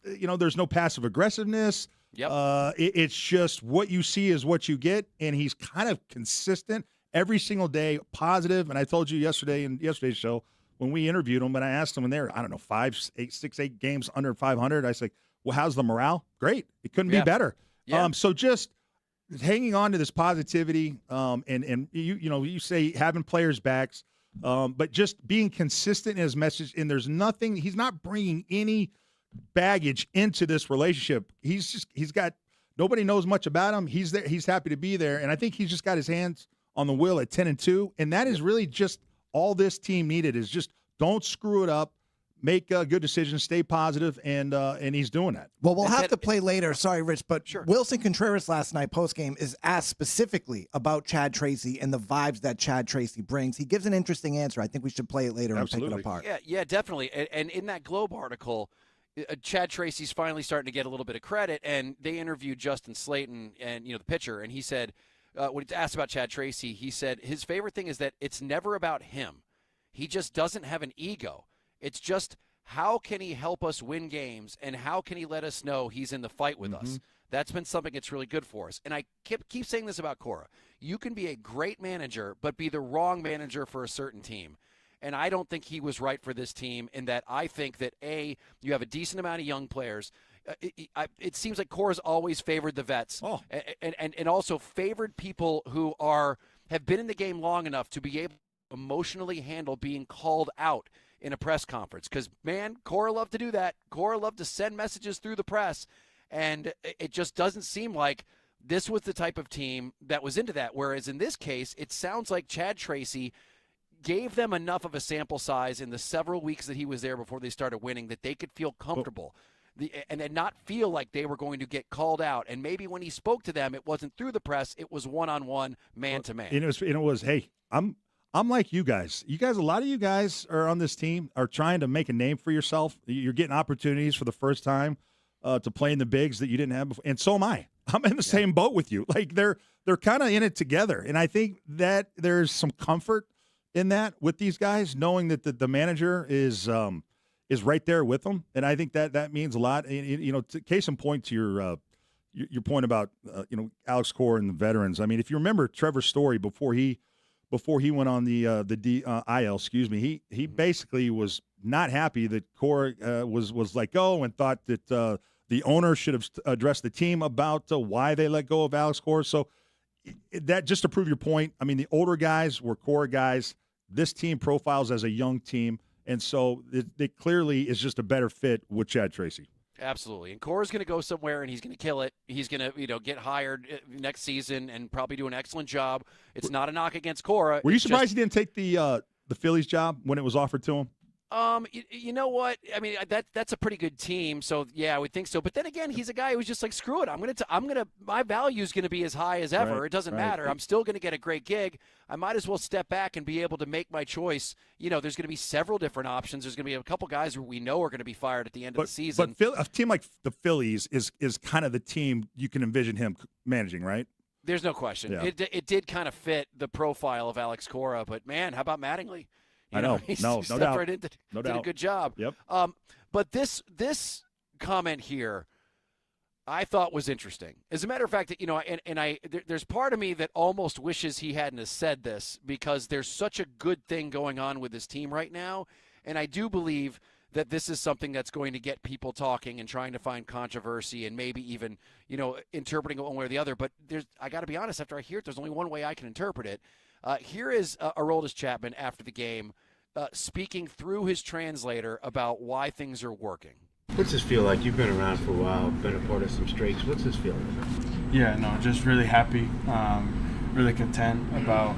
there's no passive aggressiveness. Yep. It's just what you see is what you get, and he's kind of consistent every single day, positive. And I told you yesterday in yesterday's show, when we interviewed him, and I asked him when they're, 8 games under 500, I said, well, how's the morale? Great. It couldn't be better. Yeah. So just hanging on to this positivity, and you say having players' backs, but just being consistent in his message. And there's nothing, he's not bringing any baggage into this relationship. He's got, nobody knows much about him. He's there. He's happy to be there. And I think he's just got his hands on the wheel at 10-2. And that is really just all this team needed, is just don't screw it up, make good decisions, stay positive, and he's doing that. Well, we'll have to play later. Sorry, Rich, but sure. Wilson Contreras last night postgame is asked specifically about Chad Tracy and the vibes that Chad Tracy brings. He gives an interesting answer. I think we should play it later and pick it apart. Yeah, definitely. And in that Globe article, Chad Tracy's finally starting to get a little bit of credit, and they interviewed Justin Slayton, and the pitcher, and he said, when he asked about Chad Tracy, he said his favorite thing is that it's never about him. He just doesn't have an ego. It's just, how can he help us win games, and how can he let us know he's in the fight with us? That's been something that's really good for us. And I keep saying this about Cora. You can be a great manager, but be the wrong manager for a certain team. And I don't think he was right for this team, in that I think that, A, you have a decent amount of young players. It seems like Cora's always favored the vets, and also favored people who have been in the game long enough to be able to emotionally handle being called out in a press conference. Because, man, Cora loved to do that. Cora loved to send messages through the press, and it just doesn't seem like this was the type of team that was into that. Whereas in this case, it sounds like Chad Tracy gave them enough of a sample size in the several weeks that he was there before they started winning that they could feel comfortable. And not feel like they were going to get called out. And maybe when he spoke to them, it wasn't through the press; it was one-on-one, man-to-man. And it was, hey, I'm like you guys. You guys, a lot of you guys are on this team are trying to make a name for yourself. You're getting opportunities for the first time to play in the bigs that you didn't have before, and so am I. I'm in the same boat with you. Like they're kind of in it together, and I think that there's some comfort in that with these guys, knowing that the manager is right there with them, and I think that means a lot. Case in point to your point about Alex Cora and the veterans. I mean, if you remember Trevor's story before he before he went on the IL. Excuse me. He basically was not happy that Cora was let go and thought that the owner should have addressed the team about why they let go of Alex Cora. So that just to prove your point. I mean, the older guys were Cora guys. This team profiles as a young team, and so it clearly is just a better fit with Chad Tracy. Absolutely. And Cora's going to go somewhere, and he's going to kill it. He's going to get hired next season and probably do an excellent job. It's not a knock against Cora. Were you surprised he didn't take the Phillies job when it was offered to him? You know what? I mean, that's a pretty good team. So yeah, I would think so. But then again, he's a guy who's just like, screw it. My value is going to be as high as ever. Right, it doesn't matter. I'm still going to get a great gig. I might as well step back and be able to make my choice. You know, there's going to be several different options. There's going to be a couple guys who we know are going to be fired at the end of the season. But a team like the Phillies is kind of the team you can envision him managing, right? There's no question. Yeah. It did kind of fit the profile of Alex Cora. But man, how about Mattingly? I know. No doubt. Right in, no did doubt. a good job. Yep. But this comment here, I thought was interesting. As a matter of fact, there's part of me that almost wishes he hadn't have said this because there's such a good thing going on with this team right now, and I do believe that this is something that's going to get people talking and trying to find controversy and maybe even interpreting it one way or the other. But I got to be honest. After I hear it, there's only one way I can interpret it. Here is Aroldis Chapman after the game speaking through his translator about why things are working. What's this feel like? You've been around for a while, been a part of some streaks. What's this feel like? Yeah, no, just really happy, really content about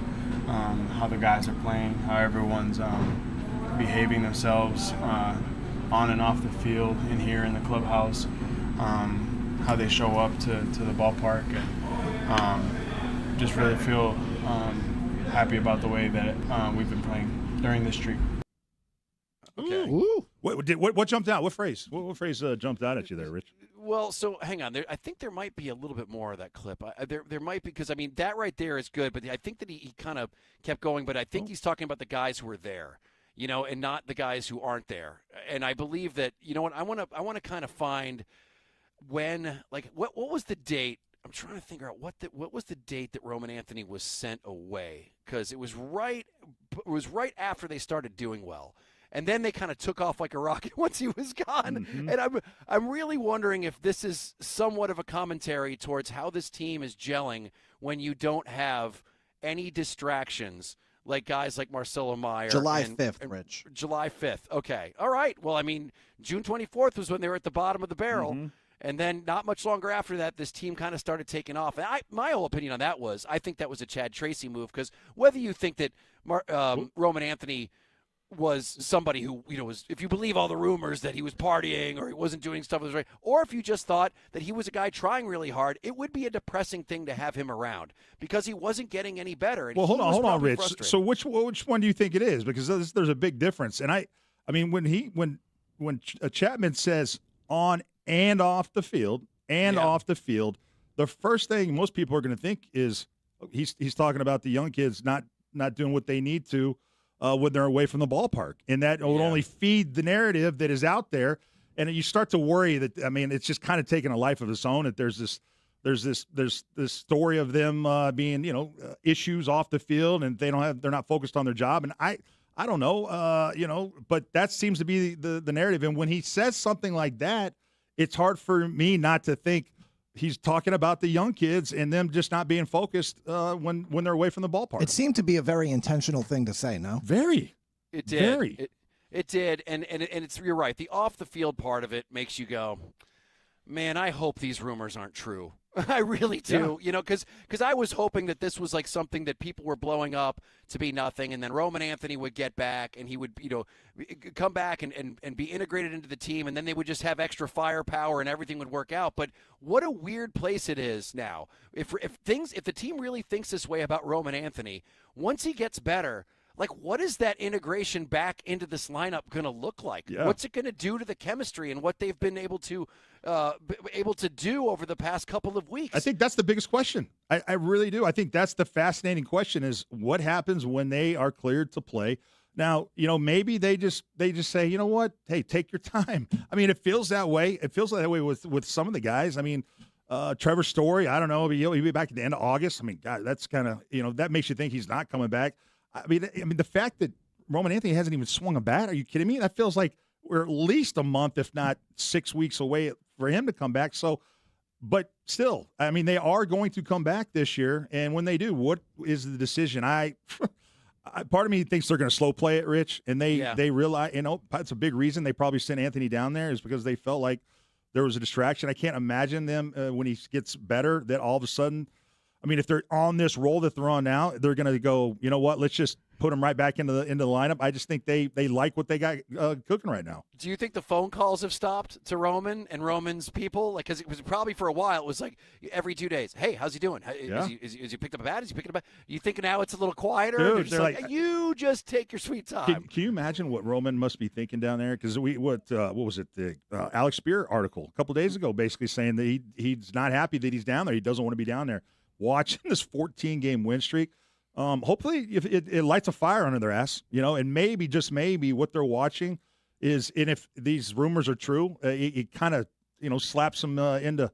how the guys are playing, how everyone's behaving themselves on and off the field, in here in the clubhouse, how they show up to the ballpark, and just really feel happy about the way that we've been playing during this streak. Okay. Ooh. What jumped out? What phrase? What phrase jumped out at you there, Rich? Well, so hang on. I think there might be a little bit more of that clip. There might be, because, I mean, that right there is good, but I think that he kind of kept going, but I think he's talking about the guys who are there, and not the guys who aren't there. And I believe that, what, I want to kind of find when, like, what was the date? I'm trying to figure out what was the date that Roman Anthony was sent away, because it was right after they started doing well. And then they kind of took off like a rocket once he was gone. Mm-hmm. And I'm really wondering if this is somewhat of a commentary towards how this team is gelling when you don't have any distractions, like guys like Marcelo Meyer. July 5th, Rich. July 5th. Okay. All right. Well, I mean, June 24th was when they were at the bottom of the barrel. Mm-hmm. And then not much longer after that, this team kind of started taking off. And my whole opinion on that was I think that was a Chad Tracy move, because whether you think that Roman Anthony was somebody who, was, if you believe all the rumors that he was partying or he wasn't doing stuff that was right, or if you just thought that he was a guy trying really hard, it would be a depressing thing to have him around because he wasn't getting any better. And well, hold on, Rich. Frustrated. So which one do you think it is? Because there's a big difference. And I mean, when Chapman says on and off the field, the first thing most people are going to think is he's talking about the young kids not doing what they need to when they're away from the ballpark, and that will only feed the narrative that is out there. And you start to worry that, I mean, it's just kind of taking a life of its own. That there's this story of them being issues off the field, and they're not focused on their job. And I don't know, but that seems to be the narrative. And when he says something like that, it's hard for me not to think he's talking about the young kids and them just not being focused when they're away from the ballpark. It seemed to be a very intentional thing to say, no? Very. It did. Very. It did, and you're right. The off the field part of it makes you go, man, I hope these rumors aren't true. I really do, because I was hoping that this was like something that people were blowing up to be nothing, and then Roman Anthony would get back, and he would, come back and be integrated into the team, and then they would just have extra firepower, and everything would work out. But what a weird place it is now. If the team really thinks this way about Roman Anthony, once he gets better, like, what is that integration back into this lineup going to look like? Yeah. What's it going to do to the chemistry and what they've been able to do over the past couple of weeks? I think that's the biggest question. I really do. I think that's the fascinating question: is what happens when they are cleared to play. Now, maybe they just say, you know what? Hey, take your time. I mean, it feels that way. It feels that way with some of the guys. I mean, Trevor Story, I don't know. He'll be back at the end of August. I mean, God, that's kind of, that makes you think he's not coming back. I mean, the fact that Roman Anthony hasn't even swung a bat, are you kidding me? That feels like we're at least a month, if not 6 weeks away for him to come back. So, but still, I mean, they are going to come back this year. And when they do, what is the decision? Part of me thinks they're going to slow play it, Rich. And they realize, that's a big reason they probably sent Anthony down there is because they felt like there was a distraction. I can't imagine them when he gets better that all of a sudden, I mean, if they're on this roll that they're on now, they're going to go, you know what, let's just put him right back into the lineup. I just think they like what they got cooking right now. Do you think the phone calls have stopped to Roman and Roman's people? Like, because it was probably for a while, it was like every 2 days. Hey, how's he doing? Is he picked up a bat? Is he picking up a bat? You think now it's a little quieter? Dude, they're like, you just take your sweet time. Can you imagine what Roman must be thinking down there? Because what was it? The Alex Spear article a couple days ago, basically saying that he's not happy that he's down there. He doesn't want to be down there. Watching this 14-game win streak. Hopefully if it lights a fire under their ass, and maybe, just maybe, what they're watching is, and if these rumors are true, it kind of, slaps them into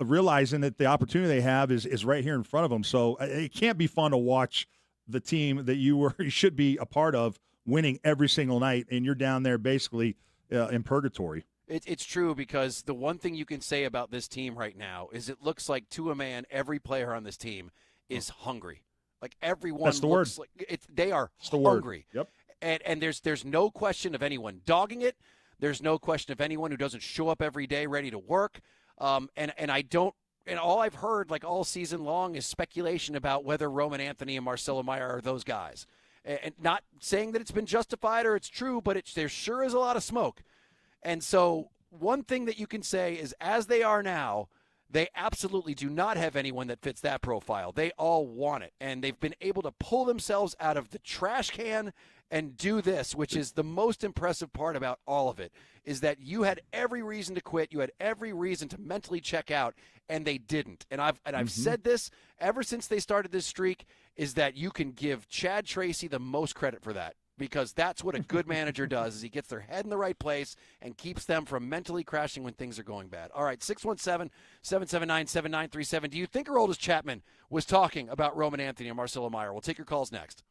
realizing that the opportunity they have is right here in front of them. So it can't be fun to watch the team that you should be a part of winning every single night, and you're down there basically in purgatory. It's true, because the one thing you can say about this team right now is it looks like, to a man, every player on this team is hungry. Like, everyone That's the looks word. like they are the hungry. Word. Yep. And there's no question of anyone dogging it. There's no question of anyone who doesn't show up every day ready to work. And all I've heard, like, all season long, is speculation about whether Roman Anthony and Marcelo Meyer are those guys. And not saying that it's been justified or it's true, but there sure is a lot of smoke. And so one thing that you can say is, as they are now, they absolutely do not have anyone that fits that profile. They all want it, and they've been able to pull themselves out of the trash can and do this, which is the most impressive part about all of it, is that you had every reason to quit. You had every reason to mentally check out, and they didn't. And I've said this ever since they started this streak, is that you can give Chad Tracy the most credit for that. Because that's what a good manager does, is he gets their head in the right place and keeps them from mentally crashing when things are going bad. All right, 617-779-7937. Do you think Aroldis Chapman was talking about Roman Anthony and Marcelo Meyer? We'll take your calls next.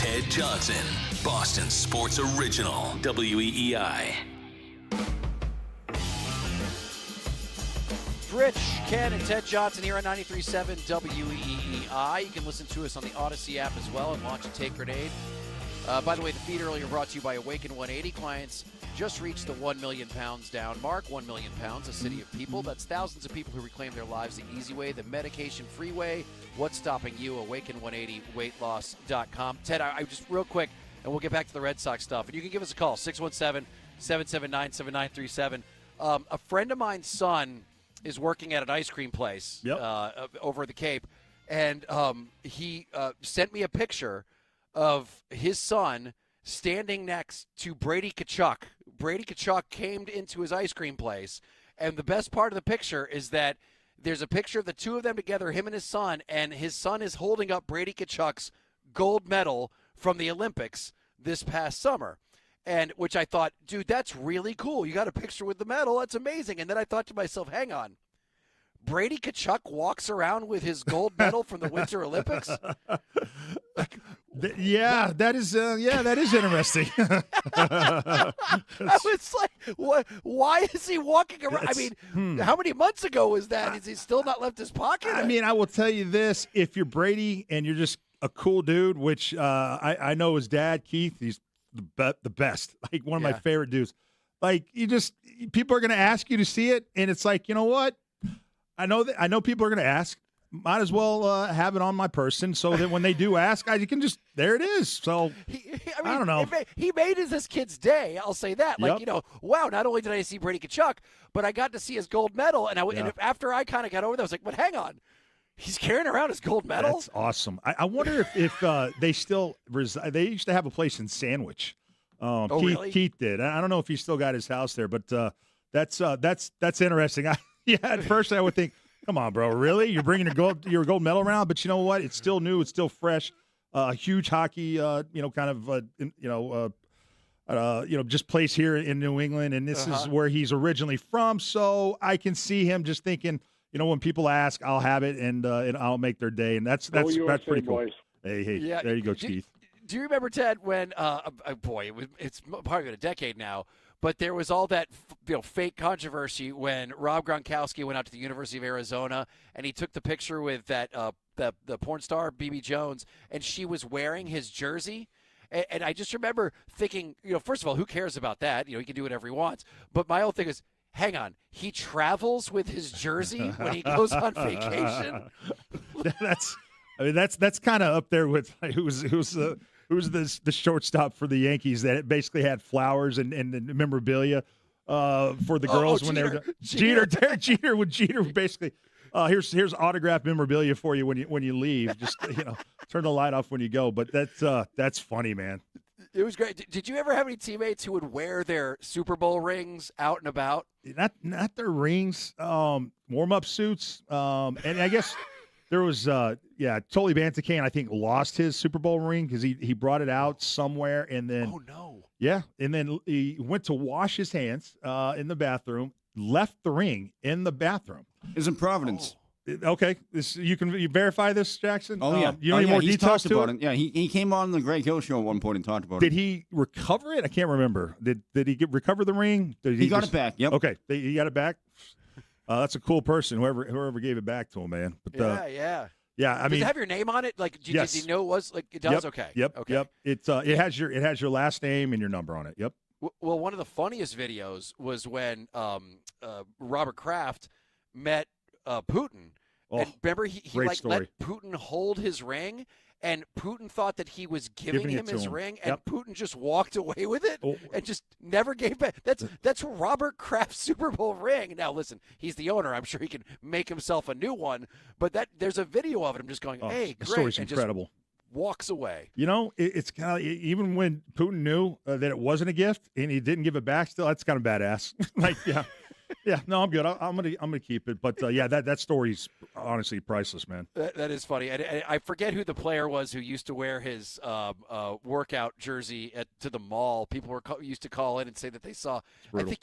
Ted Johnson, Boston Sports Original, WEEI. Rich, Ken, and Ted Johnson here on 93.7 WEEI. You can listen to us on the Odyssey app as well and launch a Take Grenade. By the way, the feed earlier brought to you by Awaken 180. Clients just reached the 1 million pounds down mark. 1 million pounds, a city of people. That's thousands of people who reclaim their lives the easy way, the medication-free way. What's stopping you? Awaken180weightloss.com. Ted, I just real quick, and we'll get back to the Red Sox stuff. And you can give us a call, 617-779-7937. A friend of mine's son is working at an ice cream place over the Cape, and he sent me a picture of his son standing next to Brady Tkachuk. Brady Tkachuk came into his ice cream place, and the best part of the picture is that there's a picture of the two of them together, him and his son is holding up Brady Tkachuk's gold medal from the Olympics this past summer. And which I thought, dude, that's really cool. You got a picture with the medal. That's amazing. And then I thought to myself, hang on. Brady Tkachuk walks around with his gold medal from the Winter Olympics? That is interesting. I was like, what? Why is he walking around? I mean, how many months ago was that? Is he still not left his pocket? I mean, I will tell you this. If you're Brady and you're just a cool dude, which I know his dad, Keith, he's the best, like one of my favorite dudes. Like people are going to ask you to see it, and it's like, you know what? I know people are going to ask. Might as well have it on my person so that when they do ask, you can just there it is. So I don't know. He made it this kid's day. I'll say that. Like wow! Not only did I see Brady Tkachuk, but I got to see his gold medal. And and after I kind of got over that, I was like, but hang on. He's carrying around his gold medal. That's awesome. I wonder if they still they used to have a place in Sandwich. Really? Keith did. I don't know if he still got his house there, but that's interesting. At first I would think, come on, bro, really? You're bringing your gold medal around? But you know what? It's still new. It's still fresh. Huge hockey, just place here in New England, and this is where he's originally from. So I can see him just thinking, when people ask, I'll have it, and I'll make their day, and that's pretty cool. Boys. Hey, there you go, Keith. Do you remember, Ted, when it's probably been a decade now, but there was all that fake controversy when Rob Gronkowski went out to the University of Arizona and he took the picture with that the porn star BB Jones, and she was wearing his jersey. And I just remember thinking, first of all, who cares about that? He can do whatever he wants. But my whole thing is, hang on, he travels with his jersey when he goes on vacation. That's kind of up there with who's the shortstop for the Yankees that basically had flowers and memorabilia for the girls when they were Jeter. Derek Jeter when Jeter basically here's autographed memorabilia for you when you leave. Just turn the light off when you go. But that's funny, man. It was great. Did you ever have any teammates who would wear their Super Bowl rings out and about? Not their rings, warm-up suits, and I guess. There was, Tolly Bantakane, I think, lost his Super Bowl ring because he brought it out somewhere, and then and then he went to wash his hands in the bathroom, left the ring in the bathroom. It's in Providence. Okay, you verify this, Jackson? Oh yeah, you know any more details to it? Yeah, he came on the Greg Hill show at one point and talked about it. Did he recover it? I can't remember. Did he recover the ring? He got it back. Yep. Okay, he got it back. That's a cool person, whoever gave it back to him, man. But, yeah. I mean, does it have your name on it? Like, did you know it was like it does? Okay. Yep. Okay. Yep. It has your last name and your number on it. Yep. Well, one of the funniest videos was when Robert Kraft met Putin. And remember, he let Putin hold his ring, and Putin thought that he was giving him his ring, and Putin just walked away with it and just never gave back. That's Robert Kraft's Super Bowl ring. Now, listen, he's the owner. I'm sure he can make himself a new one, but there's a video of it. I'm just going, hey, the great. story's and incredible. Just walks away. It's kind of, even when Putin knew that it wasn't a gift and he didn't give it back, still, that's kind of badass. No, I'm good. I'm gonna keep it. But that story's honestly priceless, man. That is funny. And I forget who the player was who used to wear his workout jersey to the mall. People used to call in and say that they saw. I think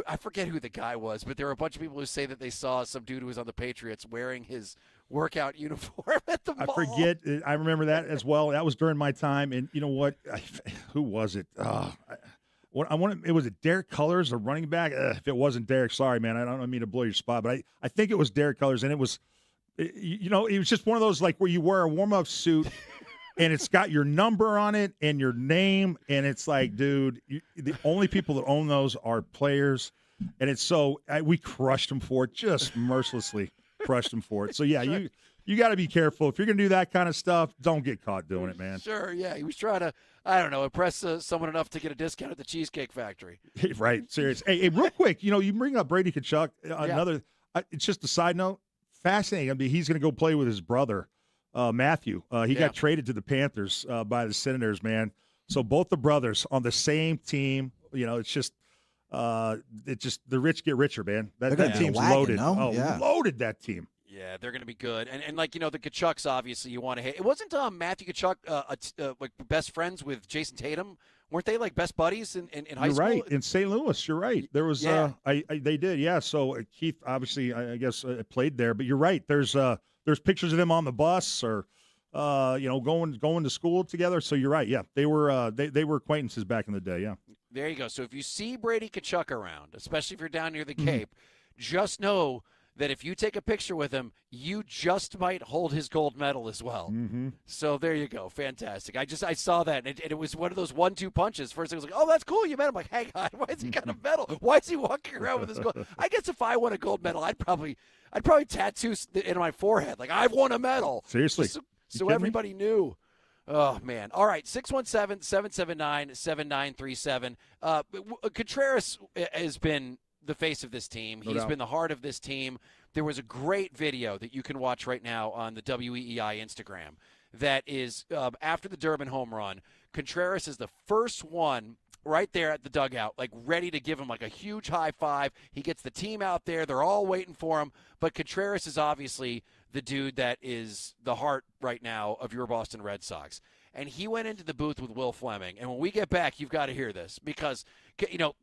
I forget who the guy was, but there were a bunch of people who say that they saw some dude who was on the Patriots wearing his workout uniform at the mall. I forget. I remember that as well. That was during my time. And you know what? Who was it? It was Derek Cullors, a running back. If it wasn't Derek, sorry, man. I don't mean to blow your spot, but I think it was Derek Cullors, and it was, it was just one of those like where you wear a warm-up suit. And it's got your number on it and your name, and it's like, dude, the only people that own those are players, and it's we crushed them for it, just mercilessly crushed them for it. So yeah, you got to be careful if you're gonna do that kind of stuff. Don't get caught doing it, man. Sure, yeah, he was trying to, I don't know, impress someone enough to get a discount at the Cheesecake Factory. Right, serious. Hey, real quick, you bring up Brady Tkachuk. Another, it's just a side note. Fascinating. I mean, he's gonna go play with his brother. Matthew, he got traded to the Panthers by the Senators, man. So both the brothers on the same team. It's just the rich get richer, man. That team's loaded. Loaded that team. Yeah, they're going to be good. And like, the Tkachuks, obviously, you want to hit. It wasn't Matthew Tkachuk like best friends with Jason Tatum? Weren't they like best buddies in high school? You're right. In St. Louis, you're right. There was they did, yeah. So Keith, obviously, I guess played there. But you're right. There's pictures of them on the bus or, going to school together. So you're right. Yeah, they were acquaintances back in the day. Yeah. There you go. So if you see Brady Tkachuk around, especially if you're down near the Cape, just know that if you take a picture with him, you just might hold his gold medal as well. Mm-hmm. So there you go. Fantastic. I saw that, and it was one of those 1-2 punches. First I was like, oh, that's cool. You met him. I'm like, hang on. Why has he got a medal? Why is he walking around with his gold? I guess if I won a gold medal, I'd probably tattoo it in my forehead. Like, I've won a medal. Seriously. So everybody knew. Oh, man. All right, 617-779-7937. Contreras has been the face of this team. He's been the heart of this team. There was a great video that you can watch right now on the WEEI Instagram that is after the Durbin home run. Contreras is the first one right there at the dugout, like ready to give him like a huge high five. He gets the team out there. They're all waiting for him. But Contreras is obviously the dude that is the heart right now of your Boston Red Sox. And he went into the booth with Will Fleming. And when we get back, you've got to hear this because,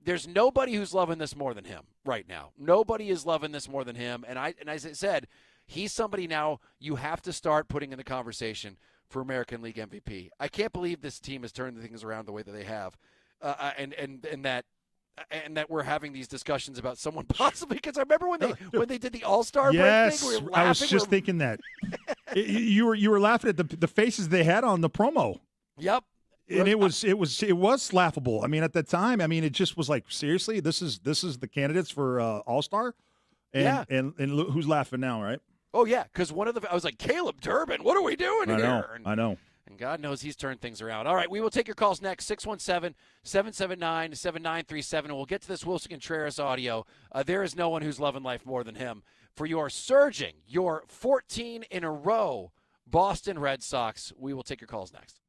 there's nobody who's loving this more than him right now. Nobody is loving this more than him. And as I said, he's somebody now you have to start putting in the conversation for American League MVP. I can't believe this team has turned things around the way that they have. And that we're having these discussions about someone possibly because I remember when they did the All-Star break thing, we were laughing. I was just thinking that. You were laughing at the faces they had on the promo. Yep. And it was laughable. I mean, at the time, it just was like, seriously, this is the candidates for All-Star? And who's laughing now, right? Oh yeah, because I was like, Caleb Durbin, what are we doing here? I know. And God knows he's turned things around. All right, we will take your calls next, 617-779-7937, and we'll get to this Wilson Contreras audio. There is no one who's loving life more than him. For your surging, your 14 in a row Boston Red Sox, we will take your calls next.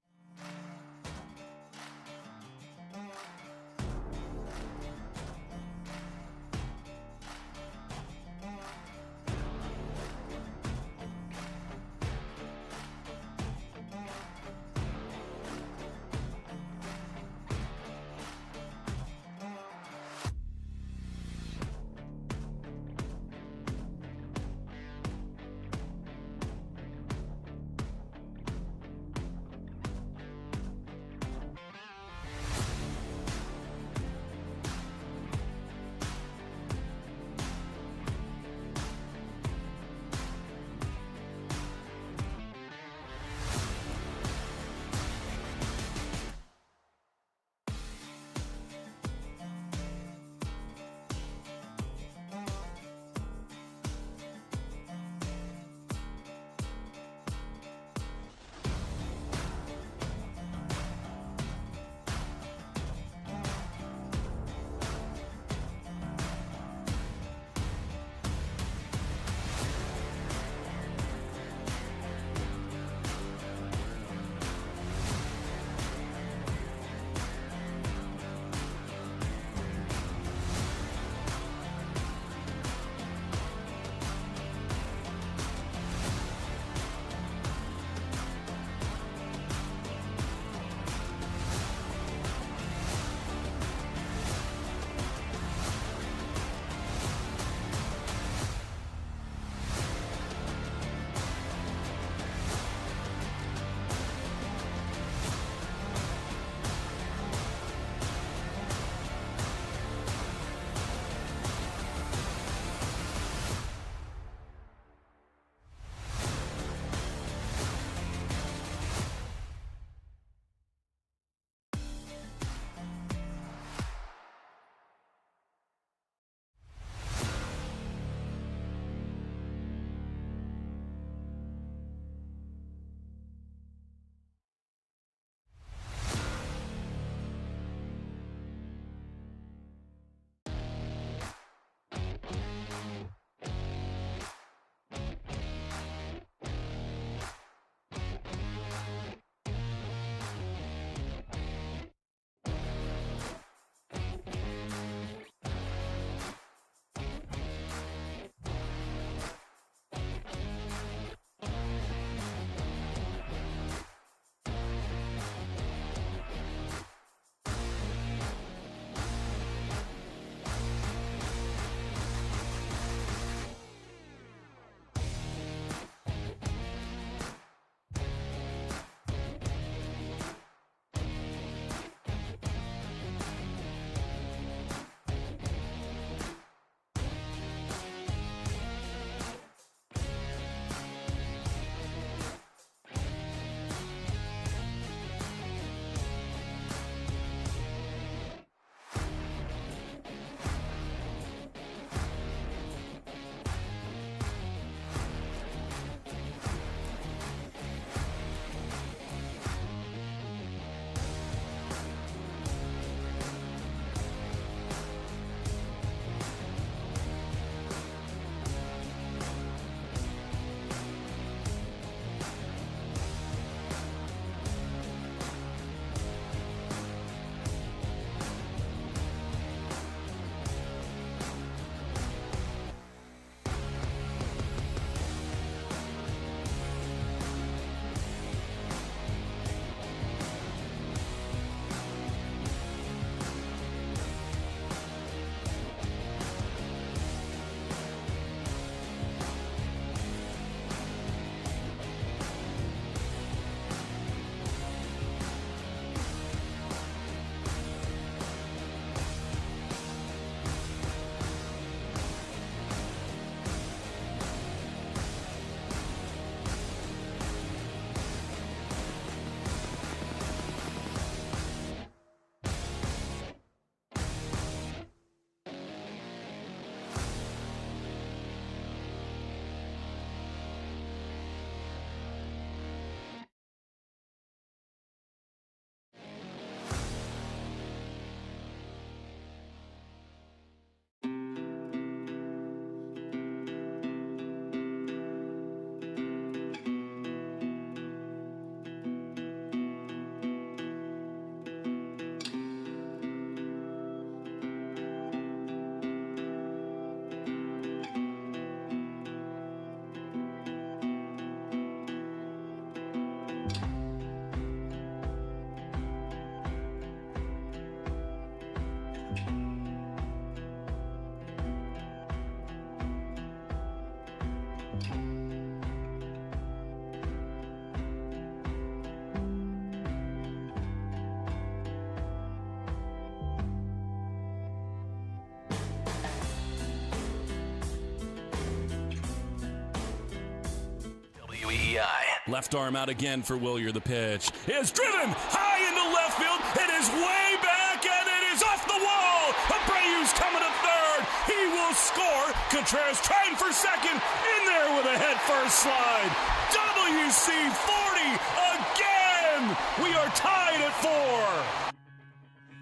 WEEI. Left arm out again for Willier. The pitch is driven high into left field. It is way back, and it is off the wall. Abreu's coming to third. He will score. Contreras trying for second. In there with a head-first slide. WC40 again. We are tied at 4.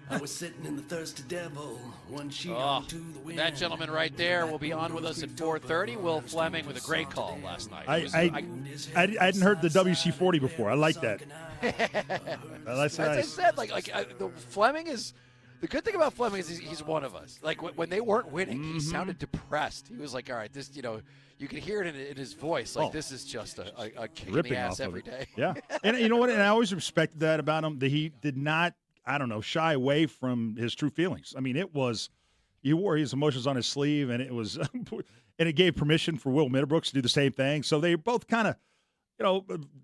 I was sitting in the thirsty devil, one sheet on to the wind. That gentleman right there will be on with us at 4:30. Will Fleming with a great call last night. I hadn't heard the WC40 before. I like that. As I said, the Fleming is the good thing about Fleming is he's one of us. Like when they weren't winning, he sounded depressed. He was like, "All right, this, you could hear it in his voice. Like this is just a kick in the ass every day." Yeah, and you know what? And I always respected that about him. That he did not, shy away from his true feelings. I mean, he wore his emotions on his sleeve, and it was, and it gave permission for Will Middlebrooks to do the same thing. So they both kind of,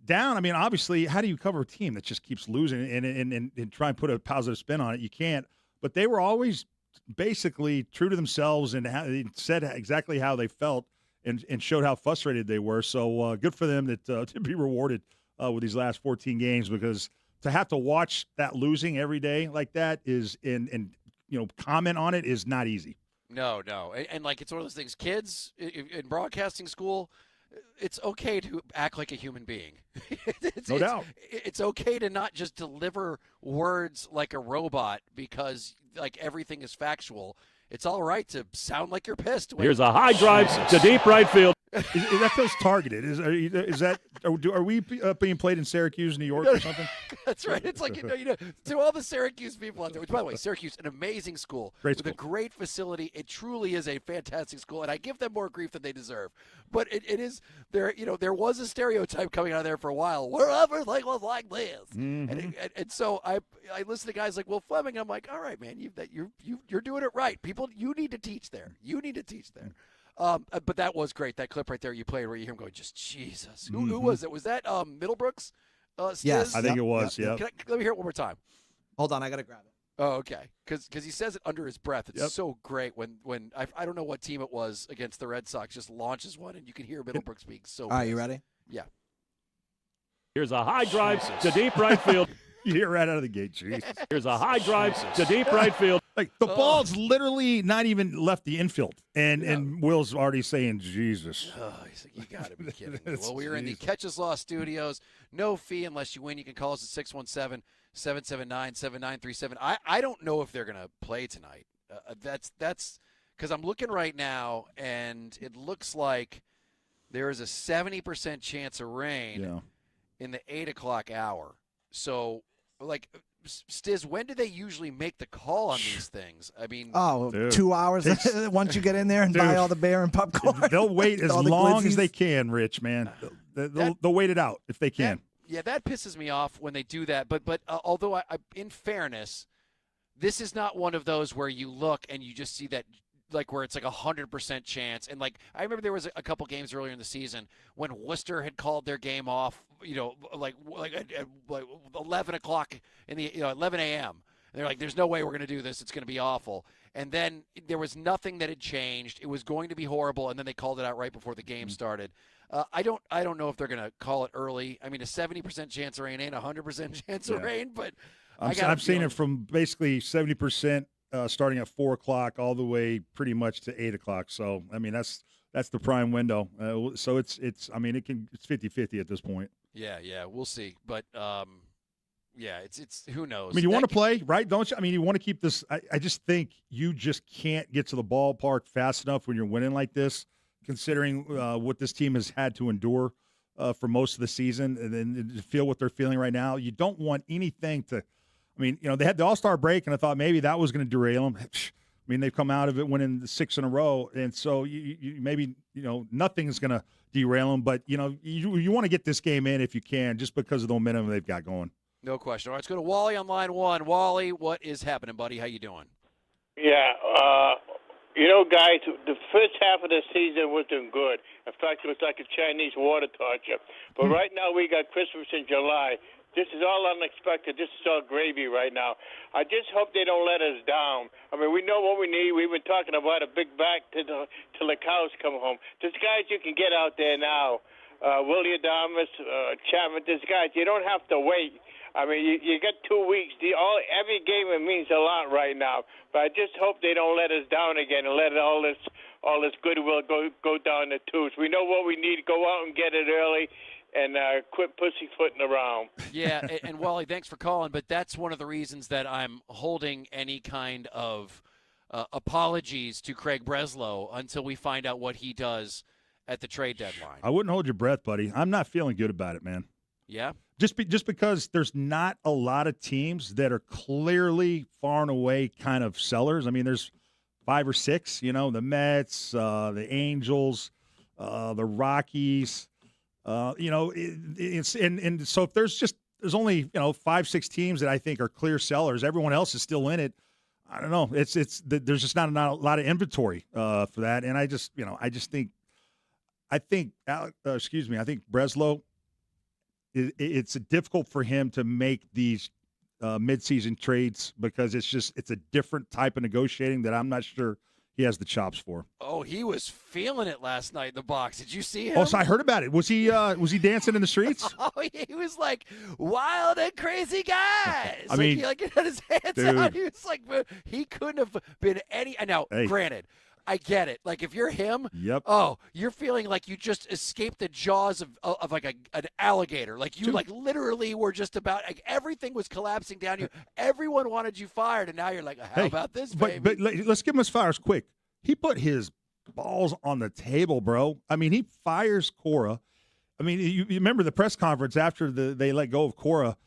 down. I mean, obviously, how do you cover a team that just keeps losing and try and put a positive spin on it? You can't. But they were always basically true to themselves and they said exactly how they felt and showed how frustrated they were. So good for them to be rewarded with these last 14 games, because to have to watch that losing every day like that is and comment on it is not easy. No, and like it's one of those things. Kids in broadcasting school, it's okay to act like a human being. No doubt. It's okay to not just deliver words like a robot because like everything is factual. It's all right to sound like you're pissed. Here's a high drive to deep right field. That feels targeted. Are we being played in Syracuse, New York, or something? That's right. It's like to all the Syracuse people out there. Which, by the way, Syracuse, an amazing school with a great facility. It truly is a fantastic school, and I give them more grief than they deserve. But it is there. There was a stereotype coming out of there for a while. Where everything was like this, and so I listen to guys like Will Fleming. I'm like, all right, man, you're doing it right. People, you need to teach there. But that was great. That clip right there you played where you hear him going, just Jesus. Who was it? Was that Middlebrooks? Yes. I think it was, yeah. Let me hear it one more time. Hold on, I got to grab it. Oh, okay. Because he says it under his breath. It's so great when I don't know what team it was against the Red Sox, just launches one, and you can hear Middlebrooks being so All right, you ready? Yeah. Here's a high drive to deep right field. You hear right out of the gate, Jesus. Here's a high drive to deep right field. Like the ball's literally not even left the infield, and Will's already saying Jesus. He's like, you got to be kidding me. Well, we are in the Catches Law Studios. No fee unless you win. You can call us at 617-779-7937. I don't know if they're going to play tonight. That's because I'm looking right now, and it looks like there is a 70% chance of rain in the 8 o'clock hour. So, Stiz, when do they usually make the call on these things? I mean, 2 hours once you get in there and buy all the beer and popcorn. They'll wait as long as they can, Rich, man. They'll wait it out if they can. That pisses me off when they do that. But although, I, in fairness, this is not one of those where you look and you just see that, like where it's like 100% chance. And like I remember there was a couple games earlier in the season when Worcester had called their game off, like at 11 o'clock in the 11 a.m. And they're like, "There's no way we're going to do this. It's going to be awful." And then there was nothing that had changed. It was going to be horrible, and then they called it out right before the game started. I don't know if they're going to call it early. I mean, a 70% chance of rain ain't a 100% chance of rain, but I've seen it from basically 70%. Starting at 4 o'clock all the way pretty much to 8 o'clock. So, I mean, that's the prime window. So it's 50-50 at this point. Yeah, we'll see. But, it's who knows? I mean, you want to play, right? Don't you? I mean, you want to keep this. I just think you just can't get to the ballpark fast enough when you're winning like this, considering what this team has had to endure for most of the season and then to feel what they're feeling right now. You don't want anything to – I mean, they had the All-Star break, and I thought maybe that was going to derail them. I mean, they've come out of it winning 6 in a row, and so nothing's going to derail them. But, you want to get this game in if you can, just because of the momentum they've got going. No question. All right, let's go to Wally on line 1. Wally, what is happening, buddy? How you doing? Yeah, guys, the first half of the season wasn't good. In fact, it was like a Chinese water torture. But right now we got Christmas in July. This is all unexpected. This is all gravy right now. I just hope they don't let us down. I mean, we know what we need. We've been talking about a big back till the cows come home. There's guys you can get out there now. Willie Adames, Chapman, these guys. You don't have to wait. I mean, you got 2 weeks. Every game it means a lot right now. But I just hope they don't let us down again and let all this goodwill go down the tubes. We know what we need. Go out and get it early, and quit pussyfooting around. Yeah, and Wally, thanks for calling. But that's one of the reasons that I'm holding any kind of apologies to Craig Breslow until we find out what he does at the trade deadline. I wouldn't hold your breath, buddy. I'm not feeling good about it, man. Yeah? Just because there's not a lot of teams that are clearly far and away kind of sellers. I mean, there's 5 or 6, the Mets, the Angels, the Rockies, so if there's only, 5, 6 teams that I think are clear sellers. Everyone else is still in it. I don't know. There's just not a lot of inventory for that. And I think Breslow, it's difficult for him to make these midseason trades because it's a different type of negotiating that I'm not sure he has the chops for. Oh, he was feeling it last night in the box. Did you see him? Oh, so I heard about it. Was he dancing in the streets? Oh, he was like wild and crazy guys. I mean, he had his hands dude. out. He was like, he couldn't have been any. Now, granted, I get it. Like if you're him, yep. Oh, you're feeling like you just escaped the jaws of like an alligator. Like you like literally were just about like everything was collapsing down you. Everyone wanted you fired, and now you're like, how about this, baby? But let's give him his flowers quick. He put his balls on the table, bro. I mean, he fires Cora. I mean, you remember the press conference after they let go of Cora.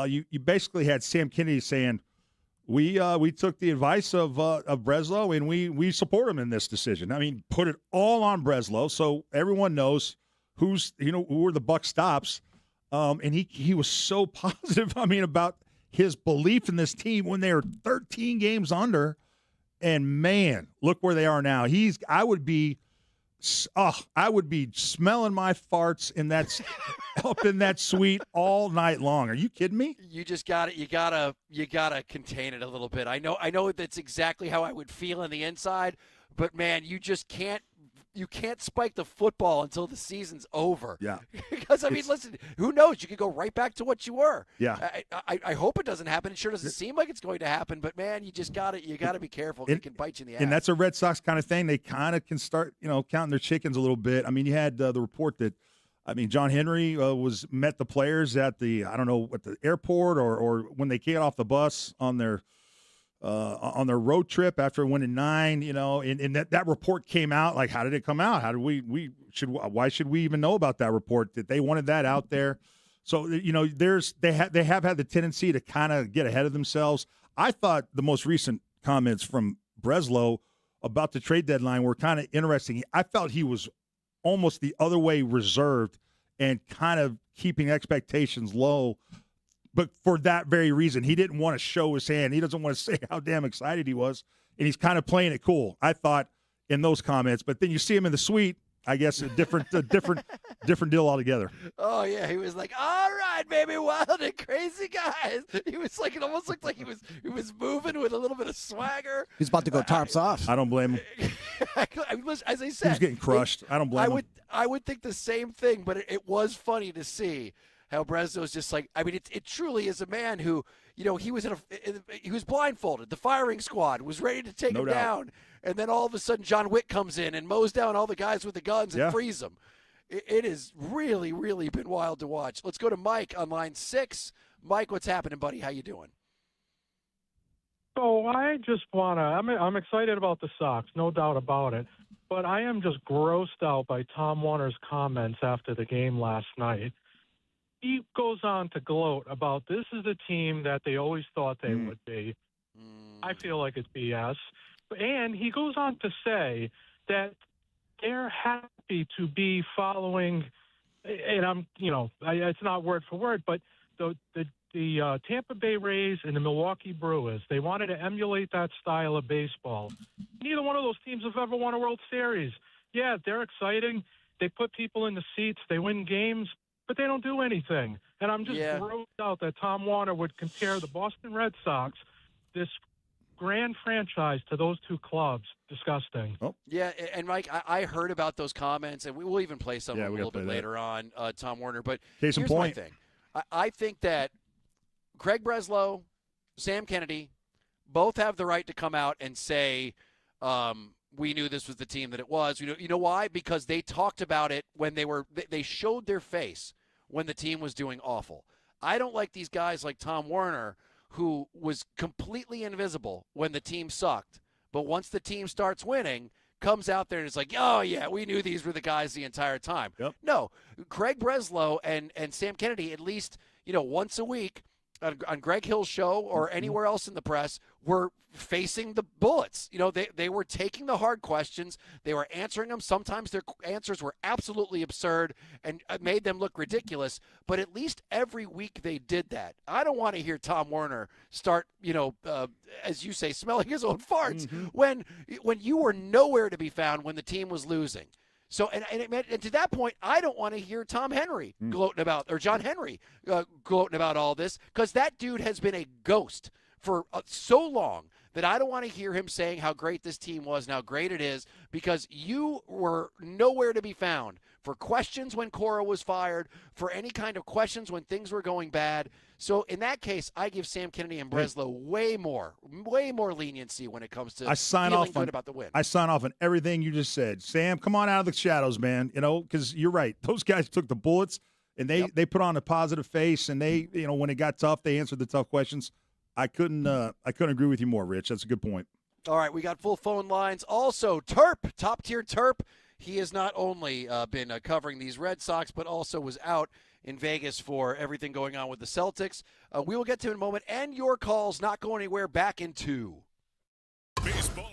You basically had Sam Kennedy saying, We took the advice of Breslow, and we support him in this decision. I mean, put it all on Breslow, so everyone knows where the buck stops. And he was so positive. I mean, about his belief in this team when they were 13 games under, and man, look where they are now. I would be smelling my farts in that up in that suite all night long. Are you kidding me? You just got it. You gotta contain it a little bit. I know that's exactly how I would feel on the inside, but man, you just can't. You can't spike the football until the season's over. Yeah. Because I mean, listen, who knows? You could go right back to what you were. Yeah. I hope it doesn't happen. It sure doesn't seem like it's going to happen. But man, you gotta be careful. It can bite you in the ass. And that's a Red Sox kind of thing. They kind of can start, counting their chickens a little bit. I mean, you had the report that, John Henry met the players at the airport or when they came off the bus on their road trip after winning 9, and that report came out. Like, how did it come out? How did why should we even know about that report? That they wanted that out there. So, they have had the tendency to kind of get ahead of themselves. I thought the most recent comments from Breslow about the trade deadline were kind of interesting. I felt he was almost the other way reserved and kind of keeping expectations low. But for that very reason, he didn't want to show his hand. He doesn't want to say how damn excited he was. And he's kind of playing it cool, I thought, in those comments. But then you see him in the suite, I guess a different deal altogether. Oh, yeah. He was like, all right, baby, wild and crazy guys. He was like, it almost looked like he was moving with a little bit of swagger. He's about to go tarps off. I don't blame him. As I said, he was getting crushed. I don't blame him. I would think the same thing, but it was funny to see how Breslow's just like, I mean, it truly is a man who, he was he was blindfolded. The firing squad was ready to take him down. And then all of a sudden John Wick comes in and mows down all the guys with the guns and frees them. It has really, really been wild to watch. Let's go to Mike on line 6. Mike, what's happening, buddy? How you doing? So I just I'm excited about the Sox, no doubt about it. But I am just grossed out by Tom Warner's comments after the game last night. He goes on to gloat about this is the team that they always thought they would be. I feel like it's BS. And he goes on to say that they're happy to be following, and it's not word for word, but the Tampa Bay Rays and the Milwaukee Brewers, they wanted to emulate that style of baseball. Neither one of those teams have ever won a World Series. Yeah, they're exciting. They put people in the seats. They win games. But they don't do anything. And I'm just grossed out that Tom Warner would compare the Boston Red Sox, this grand franchise to those two clubs. Disgusting. Oh. Yeah, and Mike, I heard about those comments, and we will even play some of them a little bit later on, Tom Werner. But Case in here's point. my thing. I think that Craig Breslow, Sam Kennedy, both have the right to come out and say, we knew this was the team that it was. You know why? Because they talked about it when they showed their face when the team was doing awful. I don't like these guys like Tom Werner, who was completely invisible when the team sucked, but once the team starts winning, comes out there and is like, oh, yeah, we knew these were the guys the entire time. Yep. No, Craig Breslow and Sam Kennedy, at least, once a week on Greg Hill's show or anywhere else in the press, were facing the bullets. They were taking the hard questions. They were answering them. Sometimes their answers were absolutely absurd and made them look ridiculous. But at least every week they did that. I don't want to hear Tom Werner start, as you say, smelling his own farts when you were nowhere to be found when the team was losing. So, and to that point, I don't want to hear Tom Henry gloating about, or John Henry gloating about all this, because that dude has been a ghost for so long that I don't want to hear him saying how great this team was and how great it is, because you were nowhere to be found for questions when Cora was fired, for any kind of questions when things were going bad. So in that case, I give Sam Kennedy and Breslow way more leniency when it comes to feeling good about the win. I sign off on everything you just said. Sam, come on out of the shadows, man. Because you're right. Those guys took the bullets, and they put on a positive face, and they, when it got tough, they answered the tough questions. I couldn't agree with you more, Rich. That's a good point. All right, we got full phone lines. Also, Terp, top-tier Terp. He has not only been covering these Red Sox, but also was out in Vegas for everything going on with the Celtics. We will get to in a moment. And your calls not going anywhere. Back in 2. Baseball.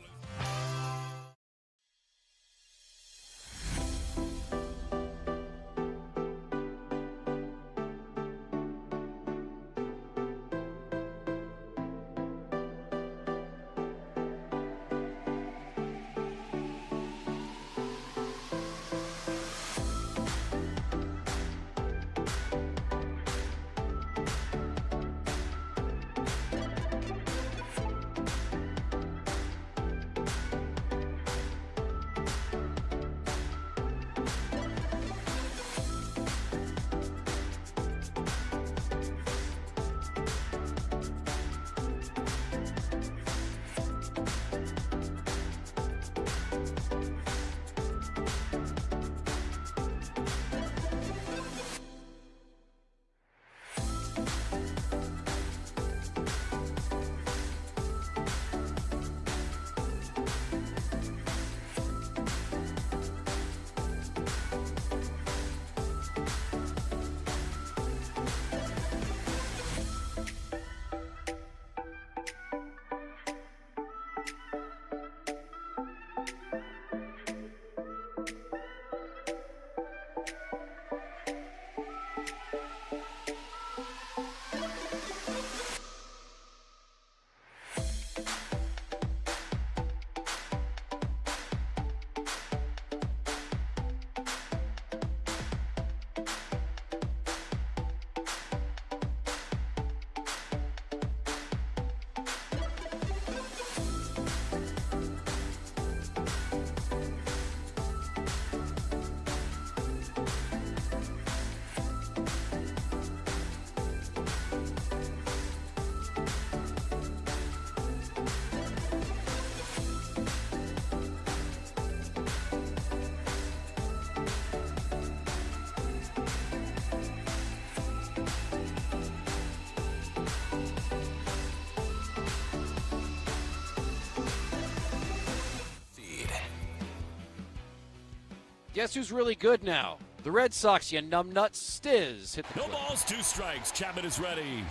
Guess who's really good now? The Red Sox, you numbnuts. Stiz. Hit the No balls, 2 strikes. Chapman is ready.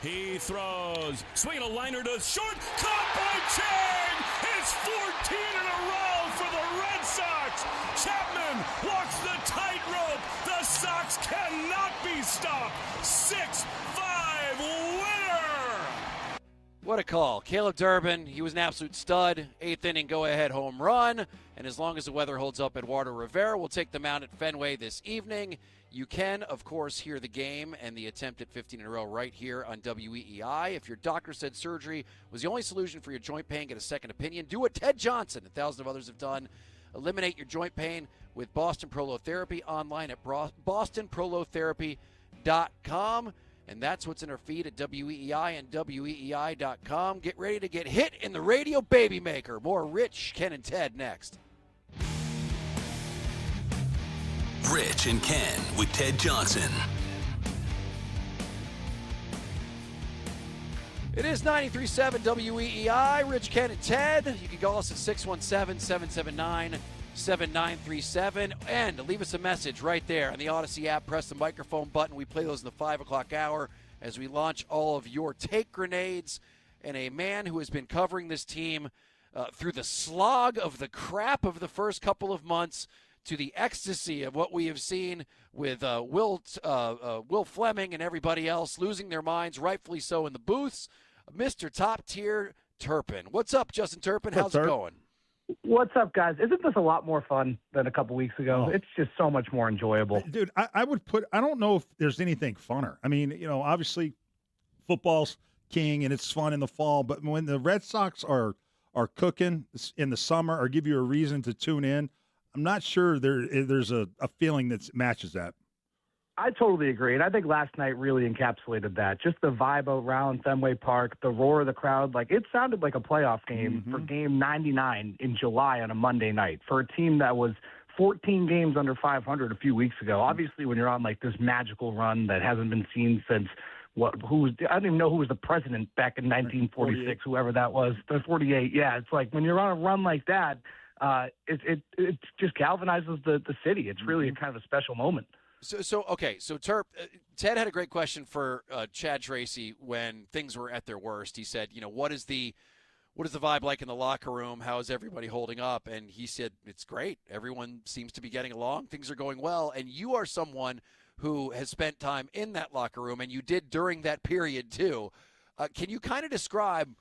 He throws. Swinging a liner to short. Caught by Chang. It's 14 in a row for the Red Sox. Chapman walks the tightrope. The Sox cannot be stopped. 6-5 winner. What a call. Caleb Durbin, he was an absolute stud. 8th inning go-ahead home run. And as long as the weather holds up, Eduardo Rivera will take the mound at Fenway this evening. You can, of course, hear the game and the attempt at 15 in a row right here on WEEI. If your doctor said surgery was the only solution for your joint pain, get a second opinion. Do what Ted Johnson and thousands of others have done. Eliminate your joint pain with Boston Prolotherapy online at bostonprolotherapy.com. And that's what's in our feed at WEEI and WEEI.com. Get ready to get hit in the radio baby maker. More Rich, Ken, and Ted next. Rich and Ken with Ted Johnson. It is 93.7 WEEI. Rich, Ken, and Ted. You can call us at 617-779-7937 and leave us a message right there on the Odyssey app. Press the microphone button. We play those in the 5 o'clock hour as we launch all of your take grenades. And a man who has been covering this team through the slog of the crap of the first couple of months to the ecstasy of what we have seen with Will Fleming and everybody else losing their minds, rightfully so, in the booths. Mr. Top Tier Turpin. What's up, Justin Turpin? How's it going? What's up, guys? Isn't this a lot more fun than a couple weeks ago? Oh. It's just so much more enjoyable. Dude, I don't know if there's anything funner. I mean, obviously football's king and it's fun in the fall, but when the Red Sox are cooking in the summer or give you a reason to tune in, I'm not sure there's a feeling that matches that. I totally agree, and I think last night really encapsulated that. Just the vibe around Fenway Park, the roar of the crowd. Like, it sounded like a playoff game for game 99 in July on a Monday night for a team that was 14 games under 500 a few weeks ago. Obviously, when you're on like this magical run that hasn't been seen since I don't even know who was the president back in 1946, whoever that was, the 48. Yeah, it's like when you're on a run like that, it just galvanizes the city. It's really a kind of a special moment. So Terp, Ted had a great question for Chad Tracy when things were at their worst. He said, what is the vibe like in the locker room? How is everybody holding up? And he said, it's great. Everyone seems to be getting along. Things are going well. And you are someone who has spent time in that locker room, and you did during that period too. Can you kind of describe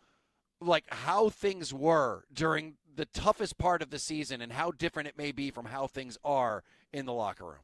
like how things were during the toughest part of the season and how different it may be from how things are in the locker room?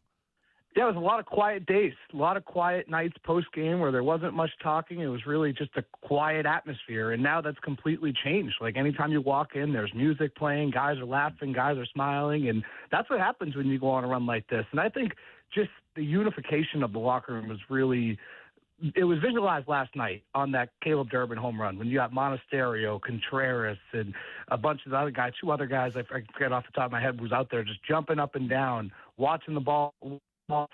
Yeah, it was a lot of quiet days, a lot of quiet nights post-game where there wasn't much talking. It was really just a quiet atmosphere, and now that's completely changed. Like, anytime you walk in, there's music playing, guys are laughing, guys are smiling, and that's what happens when you go on a run like this. And I think just the unification of the locker room was really – it was visualized last night on that Caleb Durbin home run when you got Monasterio, Contreras, and a bunch of the other guys, two other guys I forget off the top of my head, was out there just jumping up and down, watching the ball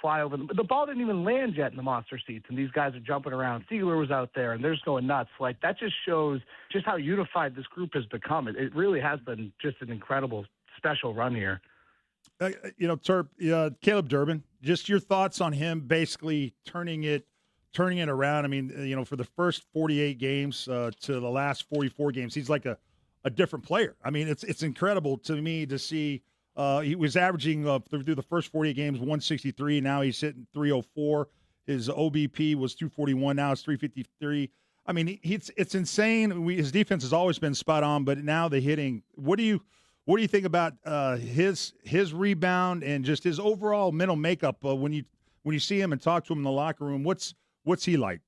fly over them. The ball didn't even land yet in the monster seats, and these guys are jumping around. Siegler was out there, and they're just going nuts. Like, that just shows just how unified this group has become. It really has been just an incredible, special run here. Terp, Caleb Durbin, just your thoughts on him basically turning it around. I mean, for the first 48 games to the last 44 games, he's like a different player. I mean, it's incredible to me to see. He was averaging through the first 48 games 163. Now he's hitting 304. His OBP was 241. Now it's 353. I mean, it's insane. His defense has always been spot on, but now the hitting. What do you think about his rebound and just his overall mental makeup when you see him and talk to him in the locker room? What's he like?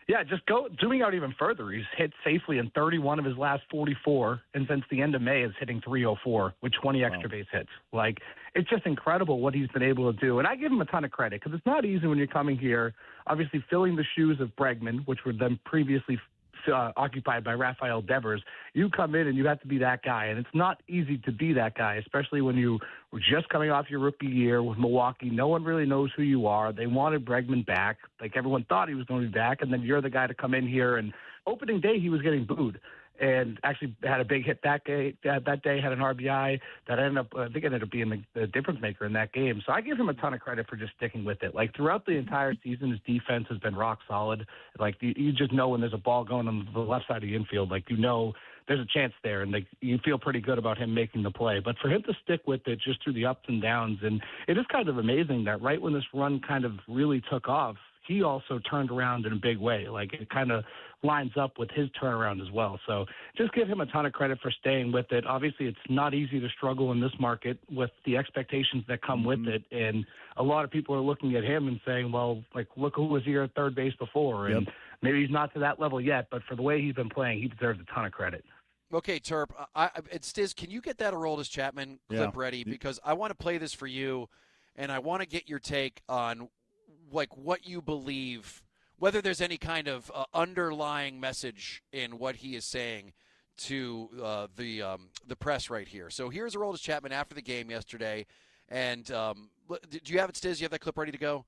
Yeah, just zooming out even further. He's hit safely in 31 of his last 44, and since the end of May is hitting 304 with 20 extra base hits. Like, it's just incredible what he's been able to do. And I give him a ton of credit because it's not easy when you're coming here, obviously filling the shoes of Bregman, which were then previously occupied by Rafael Devers. You come in and you have to be that guy, and it's not easy to be that guy, especially when you were just coming off your rookie year with Milwaukee. No one really knows who you are. They wanted Bregman back. Like, everyone thought he was going to be back, and then you're the guy to come in here. And opening day, he was getting booed, and actually had a big hit that day, had an RBI that ended up being the difference maker in that game. So I give him a ton of credit for just sticking with it. Like, throughout the entire season, his defense has been rock solid. Like, you just know when there's a ball going on the left side of the infield, like, you know there's a chance there, and you feel pretty good about him making the play. But for him to stick with it just through the ups and downs, and it is kind of amazing that right when this run kind of really took off, he also turned around in a big way. Like, it kind of lines up with his turnaround as well. So just give him a ton of credit for staying with it. Obviously, it's not easy to struggle in this market with the expectations that come with it. And a lot of people are looking at him and saying, well, like, look who was here at third base before. And maybe he's not to that level yet, but for the way he's been playing, he deserves a ton of credit. Okay, Terp, Stiz, can you get that Aroldis Chapman clip ready? Because I want to play this for you, and I want to get your take on, like, what you believe, whether there's any kind of underlying message in what he is saying to the press right here. So here's Aroldis Chapman after the game yesterday, and do you have it, Stiz? You have that clip ready to go?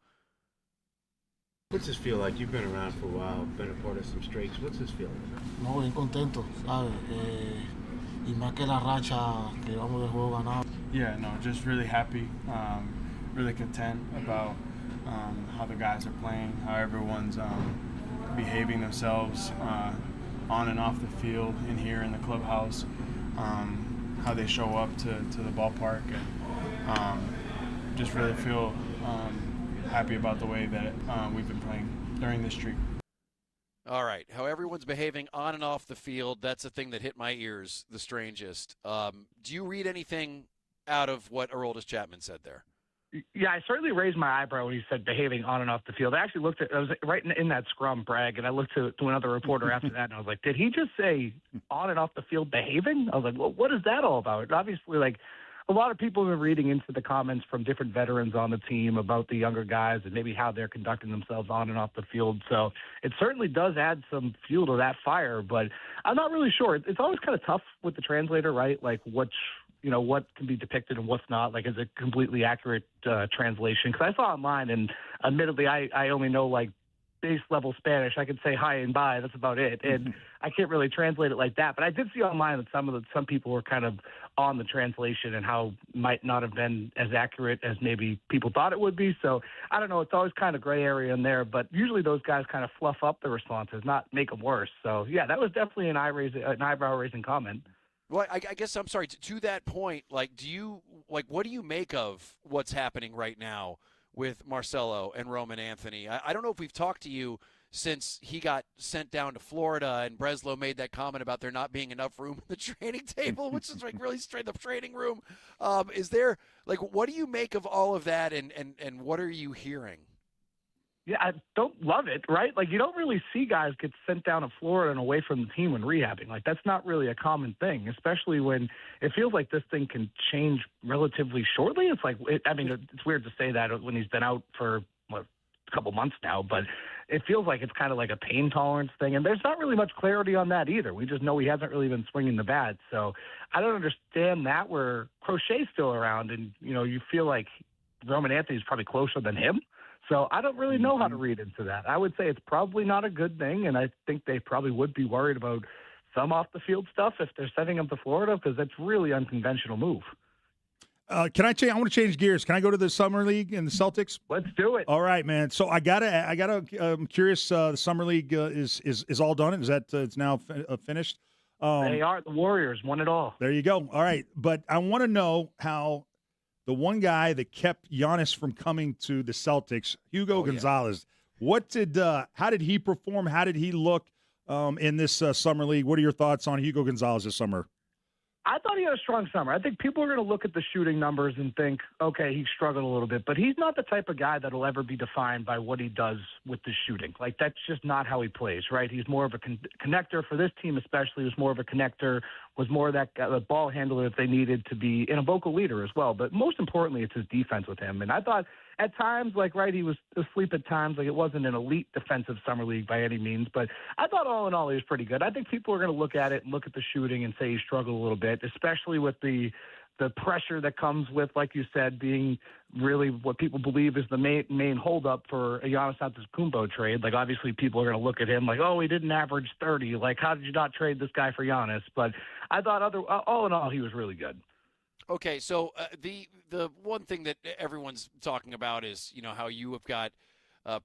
What's this feel like? You've been around for a while, been a part of some streaks. What's this feel like? No, bien contento, ¿sabes? Y más que la racha que vamos del juego ganado. Yeah, no, just really happy, really content about how the guys are playing, how everyone's behaving themselves on and off the field, in here in the clubhouse, how they show up to the ballpark, and just really feel happy about the way that we've been playing during this streak. All right. How everyone's behaving on and off the field, that's the thing that hit my ears the strangest. Do you read anything out of what Aroldis Chapman said there? Yeah, I certainly raised my eyebrow when he said behaving on and off the field. I actually looked at, I was right in that scrum, Bragg, and I looked to another reporter after that, and I was like, did he just say on and off the field behaving? I was like, well, what is that all about? And obviously, like, a lot of people have been reading into the comments from different veterans on the team about the younger guys and maybe how they're conducting themselves on and off the field. So it certainly does add some fuel to that fire, but I'm not really sure. It's always kind of tough with the translator, right? Like, what can be depicted and what's not. Like, is it completely accurate translation? Because I saw online, and admittedly, I only know, like, base level Spanish. I could say hi and bye. That's about it. And I can't really translate it like that. But I did see online that some people were kind of on the translation and how it might not have been as accurate as maybe people thought it would be. So I don't know. It's always kind of gray area in there. But usually those guys kind of fluff up the responses, not make them worse. So, yeah, that was definitely an eyebrow-raising comment. Well, I guess I'm sorry. To that point, like, what do you make of what's happening right now with Marcelo and Roman Anthony? I don't know if we've talked to you since he got sent down to Florida and Breslow made that comment about there not being enough room at the training table, which is like really straight the training room. Is there, like, what do you make of all of that, and what are you hearing? Yeah, I don't love it, right? Like, you don't really see guys get sent down to Florida and away from the team when rehabbing. Like, that's not really a common thing, especially when it feels like this thing can change relatively shortly. It's like, it's weird to say that when he's been out for, a couple months now, but it feels like it's kind of like a pain tolerance thing. And there's not really much clarity on that either. We just know he hasn't really been swinging the bat. So I don't understand that, where Crochet's still around and, you feel like Roman Anthony's probably closer than him. So I don't really know how to read into that. I would say it's probably not a good thing, and I think they probably would be worried about some off-the-field stuff if they're sending him to Florida, because that's really unconventional move. Can I change? I want to change gears. Can I go to the Summer League and the Celtics? Let's do it. All right, man. So I'm curious. The Summer League is all done. Is that it's now finished? They are. The Warriors won it all. There you go. All right, but I want to know how the one guy that kept Giannis from coming to the Celtics, Hugo Gonzalez. Yeah. How did he perform? How did he look in this Summer League? What are your thoughts on Hugo Gonzalez this summer? I thought he had a strong summer. I think people are going to look at the shooting numbers and think, okay, he struggled a little bit, but he's not the type of guy that'll ever be defined by what he does with the shooting. Like, that's just not how he plays, right? He's more of a connector for this team, especially. Was more of a connector, was more of that ball handler that they needed to be, and a vocal leader as well. But most importantly, it's his defense with him. And I thought at times, like, right, he was asleep at times. Like, it wasn't an elite defensive summer league by any means, but I thought all in all he was pretty good. I think people are going to look at it and look at the shooting and say he struggled a little bit, especially with the pressure that comes with, like you said, being really what people believe is the main holdup for a Giannis Antetokounmpo trade. Like, obviously people are going to look at him like, oh, he didn't average 30. Like, how did you not trade this guy for Giannis? But I thought all in all he was really good. Okay, so the one thing that everyone's talking about is, how you have got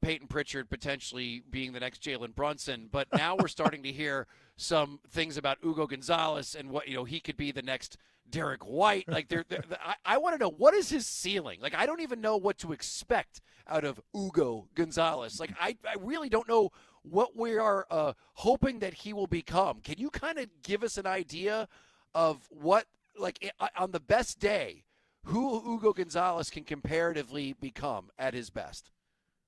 Peyton Pritchard potentially being the next Jalen Brunson. But now we're starting to hear some things about Ugo Gonzalez and what he could be the next Derek White. Like I want to know, what is his ceiling? Like I don't even know what to expect out of Ugo Gonzalez. Like I really don't know what we are hoping that he will become. Can you kind of give us an idea of what, like on the best day, who Ugo Gonzalez can comparatively become at his best?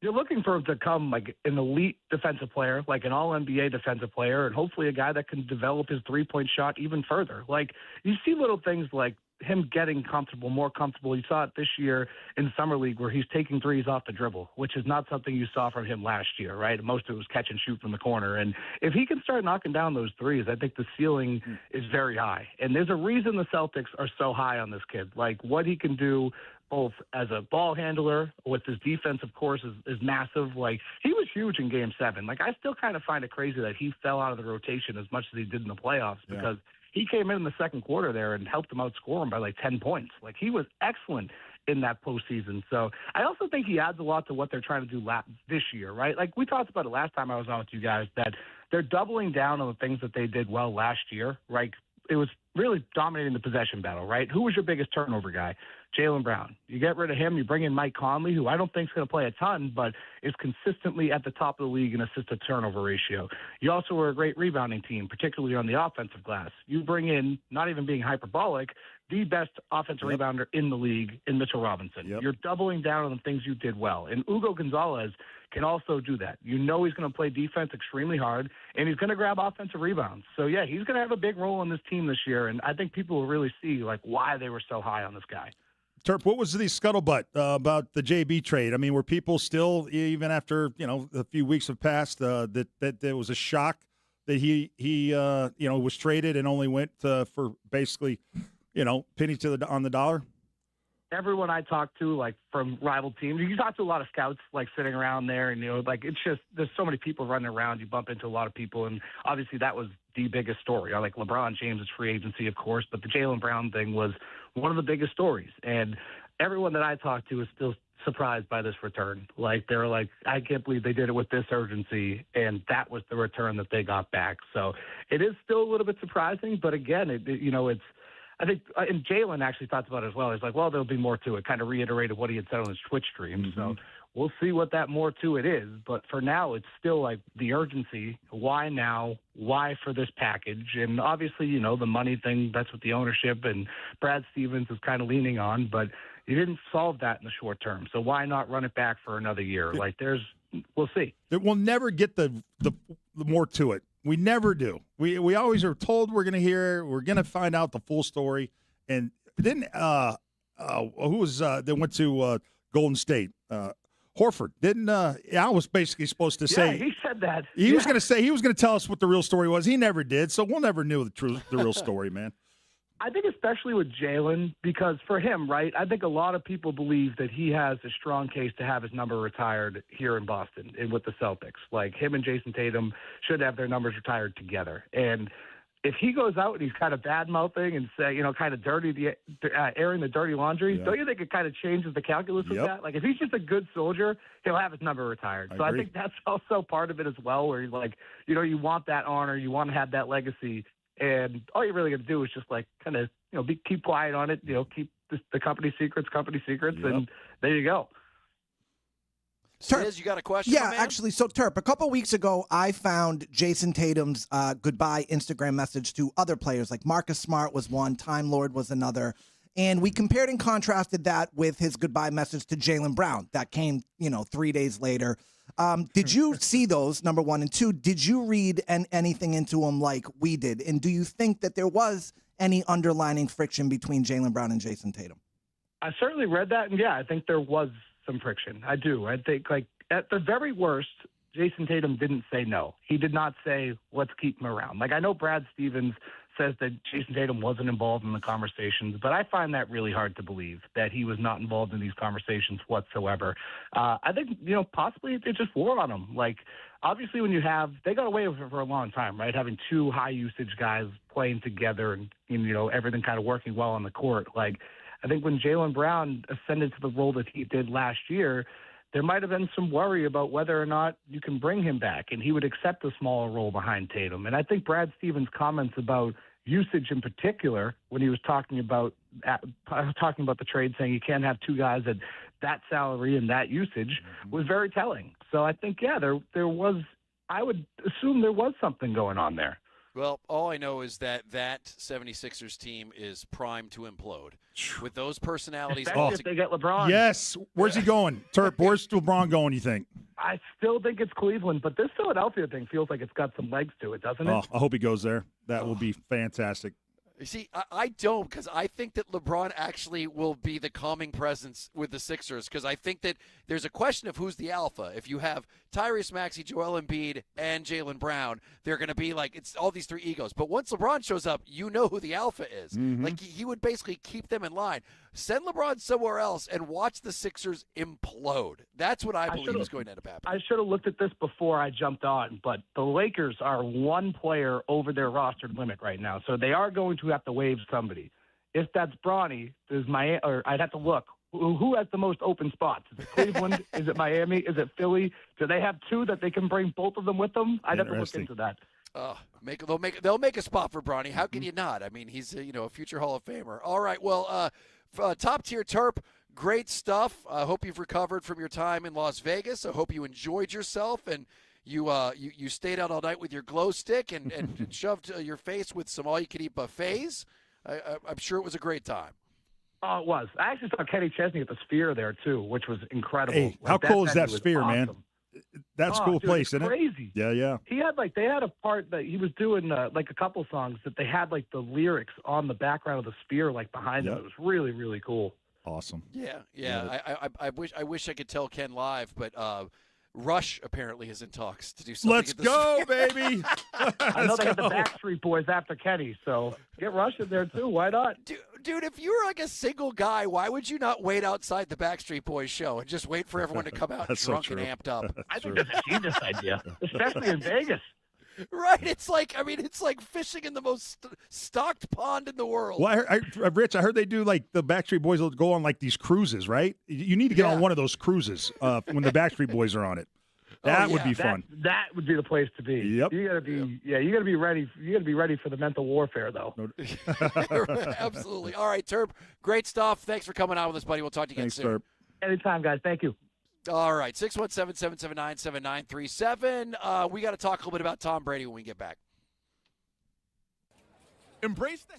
You're looking for him to come like an elite defensive player, like an all-NBA defensive player, and hopefully a guy that can develop his three-point shot even further. Like, you see little things like him getting more comfortable. You saw it this year in Summer League where he's taking threes off the dribble, which is not something you saw from him last year, right? Most of it was catch and shoot from the corner. And if he can start knocking down those threes, I think the ceiling is very high. And there's a reason the Celtics are so high on this kid. Like, what he can do both as a ball handler with his defense, of course, is massive. Like, he was huge in Game 7. Like, I still kind of find it crazy that he fell out of the rotation as much as he did in the playoffs because he came in the second quarter there and helped them outscore him by like 10 points. Like, he was excellent in that postseason. So I also think he adds a lot to what they're trying to do this year, right? Like, we talked about it last time I was on with you guys, that they're doubling down on the things that they did well last year, right? It was really dominating the possession battle, right? Who was your biggest turnover guy? Jaylen Brown. You get rid of him, you bring in Mike Conley, who I don't think is going to play a ton, but is consistently at the top of the league in assist-to-turnover ratio. You also were a great rebounding team, particularly on the offensive glass. You bring in, not even being hyperbolic, the best offensive rebounder in the league in Mitchell Robinson. You're doubling down on the things you did well. And Ugo Gonzalez can also do that. You know he's going to play defense extremely hard, and he's going to grab offensive rebounds. So, yeah, he's going to have a big role in this team this year, and I think people will really see, like, why they were so high on this guy. Terp, what was the scuttlebutt about the JB trade? I mean, were people still, even after a few weeks have passed, that there was a shock that he was traded and only went for basically, penny on the dollar? Everyone I talk to, like from rival teams, you talk to a lot of scouts, like sitting around there, and it's just there's so many people running around. You bump into a lot of people, and obviously that was the biggest story. Like LeBron James' free agency, of course, but the Jaylen Brown thing was one of the biggest stories. And everyone that I talked to is still surprised by this return. Like, they're like, I can't believe they did it with this urgency, and that was the return that they got back. So it is still a little bit surprising, but again, it's. I think, and Jalen actually talked about it as well. He's like, well, there'll be more to it, kind of reiterated what he had said on his Twitch stream. So we'll see what that more to it is. But for now, it's still like the urgency. Why now? Why for this package? And obviously, the money thing, that's what the ownership and Brad Stevens is kind of leaning on. But you didn't solve that in the short term. So why not run it back for another year? Like, we'll see. We'll never get the more to it. We never do. We always are told we're going to hear, we're going to find out the full story. And then who was that went to Golden State? Horford. Didn't Al was basically supposed to say. Yeah, he said that. He was going to say, he was going to tell us what the real story was. He never did. So we'll never know the real story, man. I think especially with Jalen, because for him, right, I think a lot of people believe that he has a strong case to have his number retired here in Boston and with the Celtics. Like, him and Jason Tatum should have their numbers retired together. And if he goes out and he's kind of bad-mouthing and say, kind of airing the dirty laundry, don't you think it kind of changes the calculus with that? Like, if he's just a good soldier, he'll have his number retired. I think that's also part of it as well, where he's like, you want that honor, you want to have that legacy. And all you're really going to do is just like kind of, keep quiet on it, keep the company secrets, and there you go. Stiz, you got a question? Yeah, actually. So, Terp, a couple weeks ago, I found Jason Tatum's goodbye Instagram message to other players. Like Marcus Smart was one, Time Lord was another. And we compared and contrasted that with his goodbye message to Jaylen Brown that came, 3 days later. Did you see those, number one? And two, did you read anything into them like we did? And do you think that there was any underlining friction between Jaylen Brown and Jason Tatum? I certainly read that, and yeah, I think there was some friction. I do. I think, like, at the very worst, Jason Tatum didn't say no. He did not say, let's keep him around. Like, I know Brad Stevens says that Jason Tatum wasn't involved in the conversations, but I find that really hard to believe that he was not involved in these conversations whatsoever. I think, possibly it just wore on him. Like, obviously when they got away with it for a long time, right? Having two high usage guys playing together and, everything kind of working well on the court. Like, I think when Jaylen Brown ascended to the role that he did last year, there might have been some worry about whether or not you can bring him back, and he would accept a smaller role behind Tatum. And I think Brad Stevens' comments about usage in particular, when he was talking about the trade, saying you can't have two guys at that salary and that usage, was very telling. So I think, yeah, there was. I would assume there was something going on there. Well, all I know is that 76ers team is primed to implode. With those personalities, especially if they get LeBron. Yes. Where's he going? Terp, where's LeBron going, you think? I still think it's Cleveland, but this Philadelphia thing feels like it's got some legs to it, doesn't it? Oh, I hope he goes there. That will be fantastic. You see, I don't, because I think that LeBron actually will be the calming presence with the Sixers, because I think that there's a question of who's the alpha. If you have Tyrese Maxey, Joel Embiid, and Jaylen Brown, they're going to be like, it's all these three egos. But once LeBron shows up, you know who the alpha is. Mm-hmm. Like, he would basically keep them in line. Send LeBron somewhere else and watch the Sixers implode. That's what I believe is going to end up happening. I should have looked at this before I jumped on, but the Lakers are one player over their roster limit right now, so they are going to have to waive somebody. If that's Bronny, I'd have to look. Who has the most open spots? Is it Cleveland? Is it Miami? Is it Philly? Do they have two that they can bring both of them with them? I'd have to look into that. They'll make a spot for Bronny. How can you not? I mean, he's a future Hall of Famer. All right, well, top tier Terp, great stuff. I hope you've recovered from your time in Las Vegas. I hope you enjoyed yourself and you stayed out all night with your glow stick and shoved your face with some all-you-can-eat buffets. I'm sure it was a great time. Oh, it was. I actually saw Kenny Chesney at the Sphere there, too, which was incredible. Hey, how cool is that Sphere, awesome. man? That's a cool dude, place, isn't it? Crazy. Yeah. They had a part that he was doing a couple songs that they had the lyrics on the background of the Sphere behind him. It was really, really cool. Awesome. Yeah. I wish I could tell Ken live, but Rush apparently is in talks to do something. Let's go, baby. I know they had the Backstreet Boys after Kenny, so get Rush in there too. Why not? Dude, if you were a single guy, why would you not wait outside the Backstreet Boys show and just wait for everyone to come out drunk and amped up? I think that's a genius idea, especially in Vegas. Right? It's like fishing in the most stocked pond in the world. Well, Rich, I heard they do the Backstreet Boys will go on these cruises, right? You need to get on one of those cruises when the Backstreet Boys are on it. That would be fun. That would be the place to be. Yep. You gotta be ready. You gotta be ready for the mental warfare, though. Absolutely. All right, Terp, great stuff. Thanks for coming on with us, buddy. We'll talk to you again soon. Terp. Anytime, guys. Thank you. All right, 617-779-7937. We got to talk a little bit about Tom Brady when we get back. Embrace the...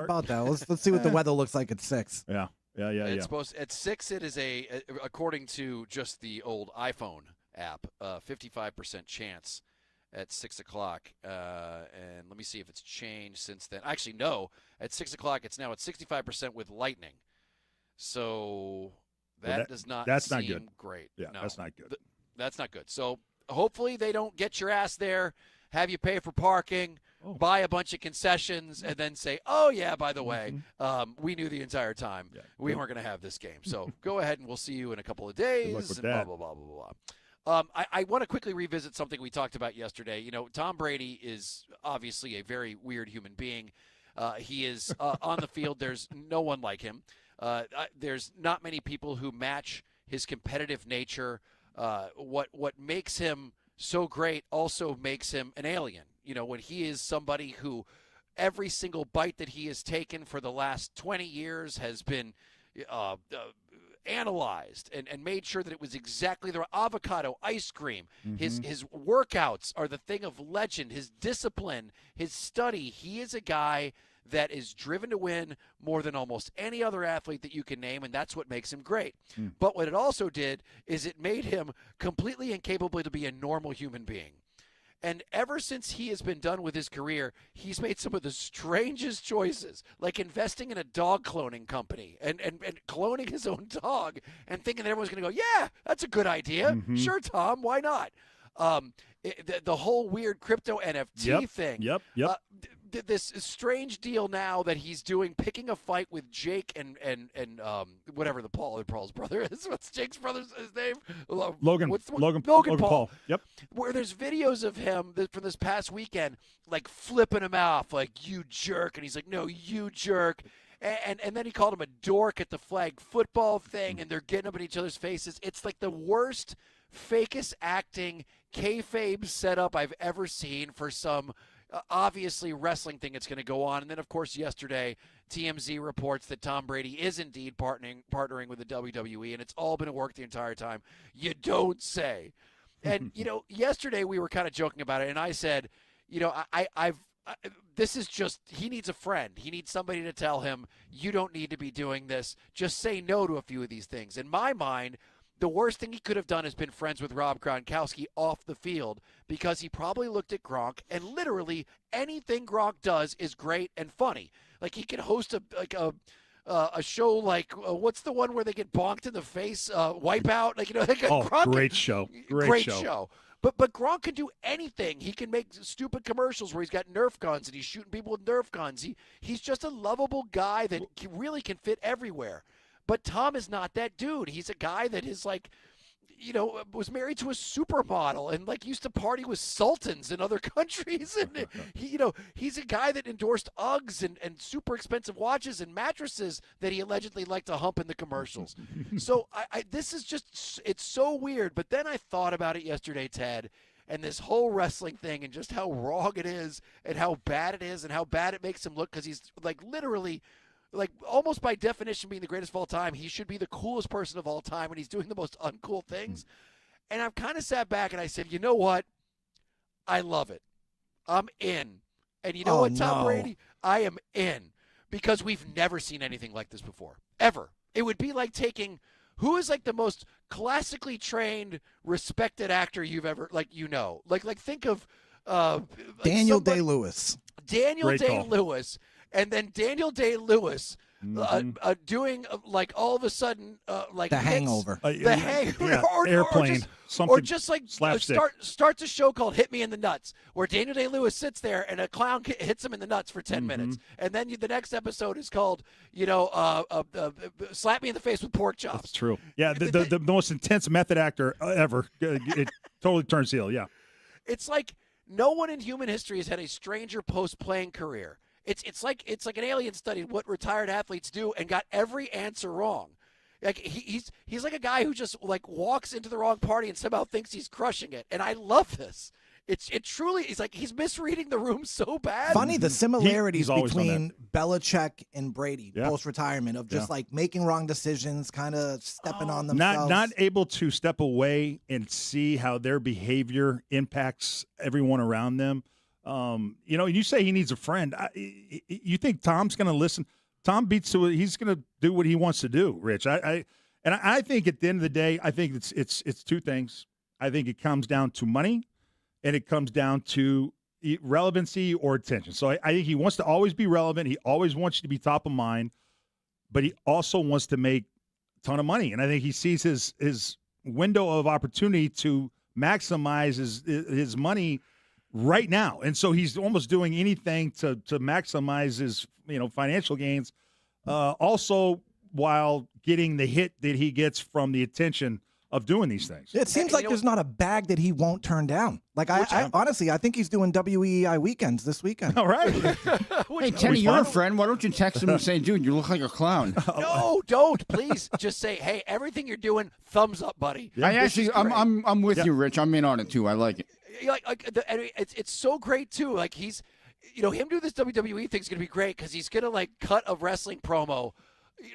about that? Let's see what the weather looks like at 6. Yeah. It's supposed at 6. It is according to just the old iPhone app, 55% chance at 6 o'clock. And let me see if it's changed since then. Actually, no. At 6 o'clock, it's now at 65% with lightning. So that does not that's seem not good. Great. Yeah, no, that's not good. That's not good. So hopefully they don't get your ass there, have you pay for parking, buy a bunch of concessions, and then say, oh, yeah, by the way, we knew the entire time we weren't going to have this game. So go ahead and we'll see you in a couple of days. luck with and that. blah, blah, blah, blah, blah. I want to quickly revisit something we talked about yesterday. You know, Tom Brady is obviously a very weird human being. He is on the field. There's no one like him. There's not many people who match his competitive nature. What makes him so great also makes him an alien. You know, when he is somebody who every single bite that he has taken for the last 20 years has been analyzed and made sure that it was exactly the right avocado ice cream. His workouts are the thing of legend. His discipline, his study. He is a guy that is driven to win more than almost any other athlete that you can name, and that's what makes him great. But what it also did is it made him completely incapable to be a normal human being. And ever since he has been done with his career, he's made some of the strangest choices, like investing in a dog cloning company and cloning his own dog and thinking that everyone's going to go, yeah, that's a good idea. Sure, Tom, why not? The whole weird crypto NFT thing. Yep. This strange deal now that he's doing, picking a fight with Jake and whatever Paul's brother is. What's Jake's brother's his name? Logan Paul. Yep. Where there's videos of him from this past weekend, like flipping him off, like, you jerk. And he's like, no, you jerk. And then he called him a dork at the flag football thing, and they're getting up in each other's faces. It's like the worst, fakest acting, kayfabe setup I've ever seen for some obviously wrestling thing that's going to go on. And then, of course, yesterday, TMZ reports that Tom Brady is indeed partnering with the WWE, and it's all been a work the entire time. You don't say. And, you know, yesterday we were kind of joking about it, and I said, you know, this is just, he needs a friend. He needs somebody to tell him, you don't need to be doing this. Just say no to a few of these things. In my mind, the worst thing he could have done is been friends with Rob Gronkowski off the field, because he probably looked at Gronk, and literally anything Gronk does is great and funny. Like, he could host a show like what's the one where they get bonked in the face, Wipeout? Like, you know, Gronk, great show. Great show. But Gronk can do anything. He can make stupid commercials where he's got Nerf guns and he's shooting people with Nerf guns. He's just a lovable guy that really can fit everywhere. But Tom is not that dude. He's a guy that is like, you know, was married to a supermodel and like used to party with sultans in other countries. And he, you know, he's a guy that endorsed Uggs and super expensive watches and mattresses that he allegedly liked to hump in the commercials. So this is just, it's so weird. But then I thought about it yesterday, Ted, and this whole wrestling thing and just how wrong it is and how bad it is and how bad it makes him look, because he's like literally, like, almost by definition being the greatest of all time, he should be the coolest person of all time, and he's doing the most uncool things. And I've kind of sat back and I said, you know what? I love it. I'm in. And you know what, Tom Brady? I am in, because we've never seen anything like this before, ever. It would be like taking, who is like the most classically trained, respected actor you've ever, like, you know, like think of Daniel Day-Lewis. Daniel Day-Lewis. And then Daniel Day-Lewis doing like all of a sudden like The Hangover. The Hangover, or Airplane, or just like slapstick. starts a show called Hit Me in the Nuts, where Daniel Day-Lewis sits there and a clown hits him in the nuts for 10 minutes, and then the next episode is called, you know, Slap Me in the Face with Pork Chops. That's true. Yeah, the most intense method actor ever. It totally turns heel. Yeah, it's like no one in human history has had a stranger post-playing career. It's like an alien studied what retired athletes do and got every answer wrong. Like he's like a guy who just like walks into the wrong party and somehow thinks he's crushing it. And I love this. It truly is like he's misreading the room so bad. Funny the similarities between Belichick and Brady post-retirement of just like making wrong decisions, kind of stepping on themselves. Not able to step away and see how their behavior impacts everyone around them. You know, you say he needs a friend. You think Tom's going to listen? Tom beats to it. He's going to do what he wants to do, Rich. I think at the end of the day, I think it's two things. I think it comes down to money, and it comes down to relevancy or attention. So I think he wants to always be relevant. He always wants you to be top of mind, but he also wants to make a ton of money. And I think he sees his window of opportunity to maximize his money right now. And so he's almost doing anything to maximize his financial gains, also while getting the hit that he gets from the attention of doing these things. It seems like there's not a bag that he won't turn down. Like I honestly, I think he's doing WEEI weekends this weekend. All right. Hey, Kenny, you're a friend. Why don't you text him and say, dude, you look like a clown? No, don't. Please just say, hey, everything you're doing, thumbs up, buddy. I'm with you, Rich. I'm in on it, too. I like it. It's so great, too. Like, he's, him doing this WWE thing is going to be great because he's going to, like, cut a wrestling promo,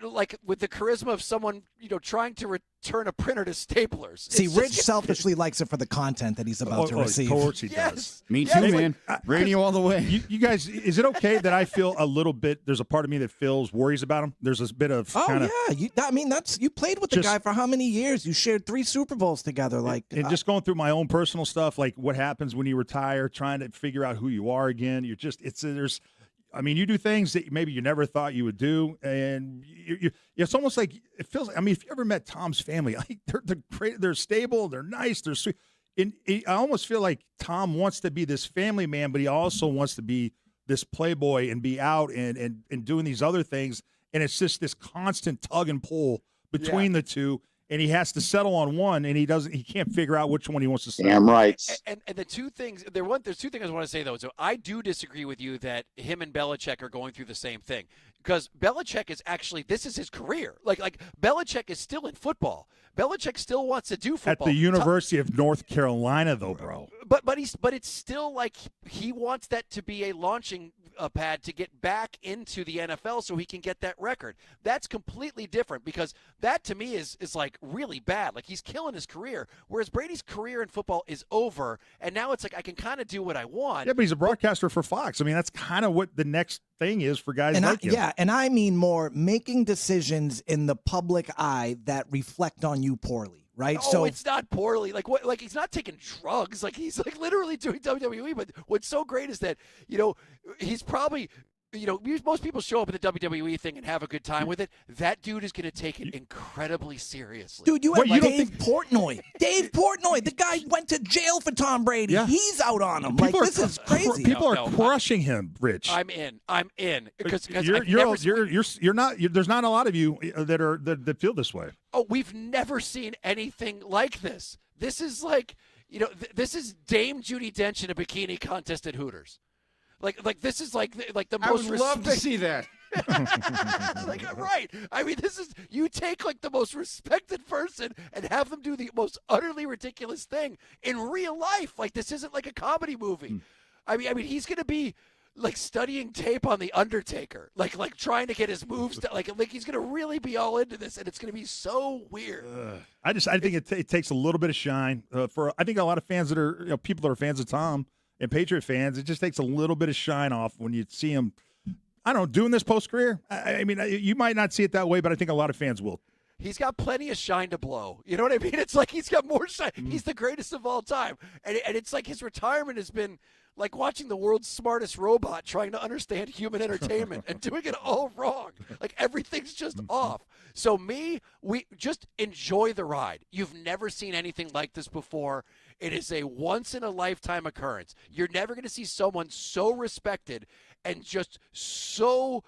like with the charisma of someone, trying to return a printer to staplers. See, Rich selfishly likes it for the content that he's about to receive. Of course he does. Me too, man. Radio all the way. You guys, is it okay that I feel a little bit, there's a part of me that feels worries about him? There's this bit of you played with the guy for how many years? You shared 3 Super Bowls together. And just going through my own personal stuff, like what happens when you retire, trying to figure out who you are again. You do things that maybe you never thought you would do, and it's almost like it feels. I mean, if you ever met Tom's family, like they're stable, they're nice, they're sweet. And I almost feel like Tom wants to be this family man, but he also wants to be this playboy and be out and doing these other things. And it's just this constant tug and pull between the two. And he has to settle on one, and he can't figure out which one he wants to settle. Damn right. And the two things, there's 2 things I want to say, though. So I do disagree with you that him and Belichick are going through the same thing. Because Belichick is actually, this is his career. Like Belichick is still in football. Belichick still wants to do football. At the University of North Carolina, though, bro. But it's still like he wants that to be a launching pad to get back into the NFL so he can get that record. That's completely different because that to me is like really bad. Like he's killing his career, whereas Brady's career in football is over, and now it's like I can kind of do what I want. Yeah, but he's a broadcaster for Fox. I mean, that's kind of what the next thing is for guys like him. Yeah, and I mean more making decisions in the public eye that reflect on you poorly. Right? Oh, so it's not poorly. Like what? Like he's not taking drugs. Like he's like literally doing WWE. But what's so great is that he's probably most people show up at the WWE thing and have a good time with it. That dude is going to take it incredibly seriously. Dude, you have Dave Portnoy. Dave Portnoy, the guy went to jail for Tom Brady. Yeah. He's out on him. This is crazy. People are crushing him, Rich. I'm in because you're not. There's not a lot of you that feel this way. Oh, we've never seen anything like this. This is like this is Dame Judi Dench in a bikini contest at Hooters. Like this is like the most. I would love to see that. Right. I mean, this is you take like the most respected person and have them do the most utterly ridiculous thing in real life. Like this isn't like a comedy movie. I mean, he's gonna be like studying tape on the Undertaker, like trying to get his moves. Like he's gonna really be all into this, and it's gonna be so weird. I think it takes a little bit of shine for. I think a lot of fans that are people that are fans of Tom. And Patriot fans, it just takes a little bit of shine off when you see him, I don't know, doing this post-career. I mean, you might not see it that way, but I think a lot of fans will. He's got plenty of shine to blow. You know what I mean? It's like he's got more shine. He's the greatest of all time. And it's like his retirement has been like watching the world's smartest robot trying to understand human entertainment and doing it all wrong. Like everything's just off. So we just enjoy the ride. You've never seen anything like this before. It is a once-in-a-lifetime occurrence. You're never going to see someone so respected and just so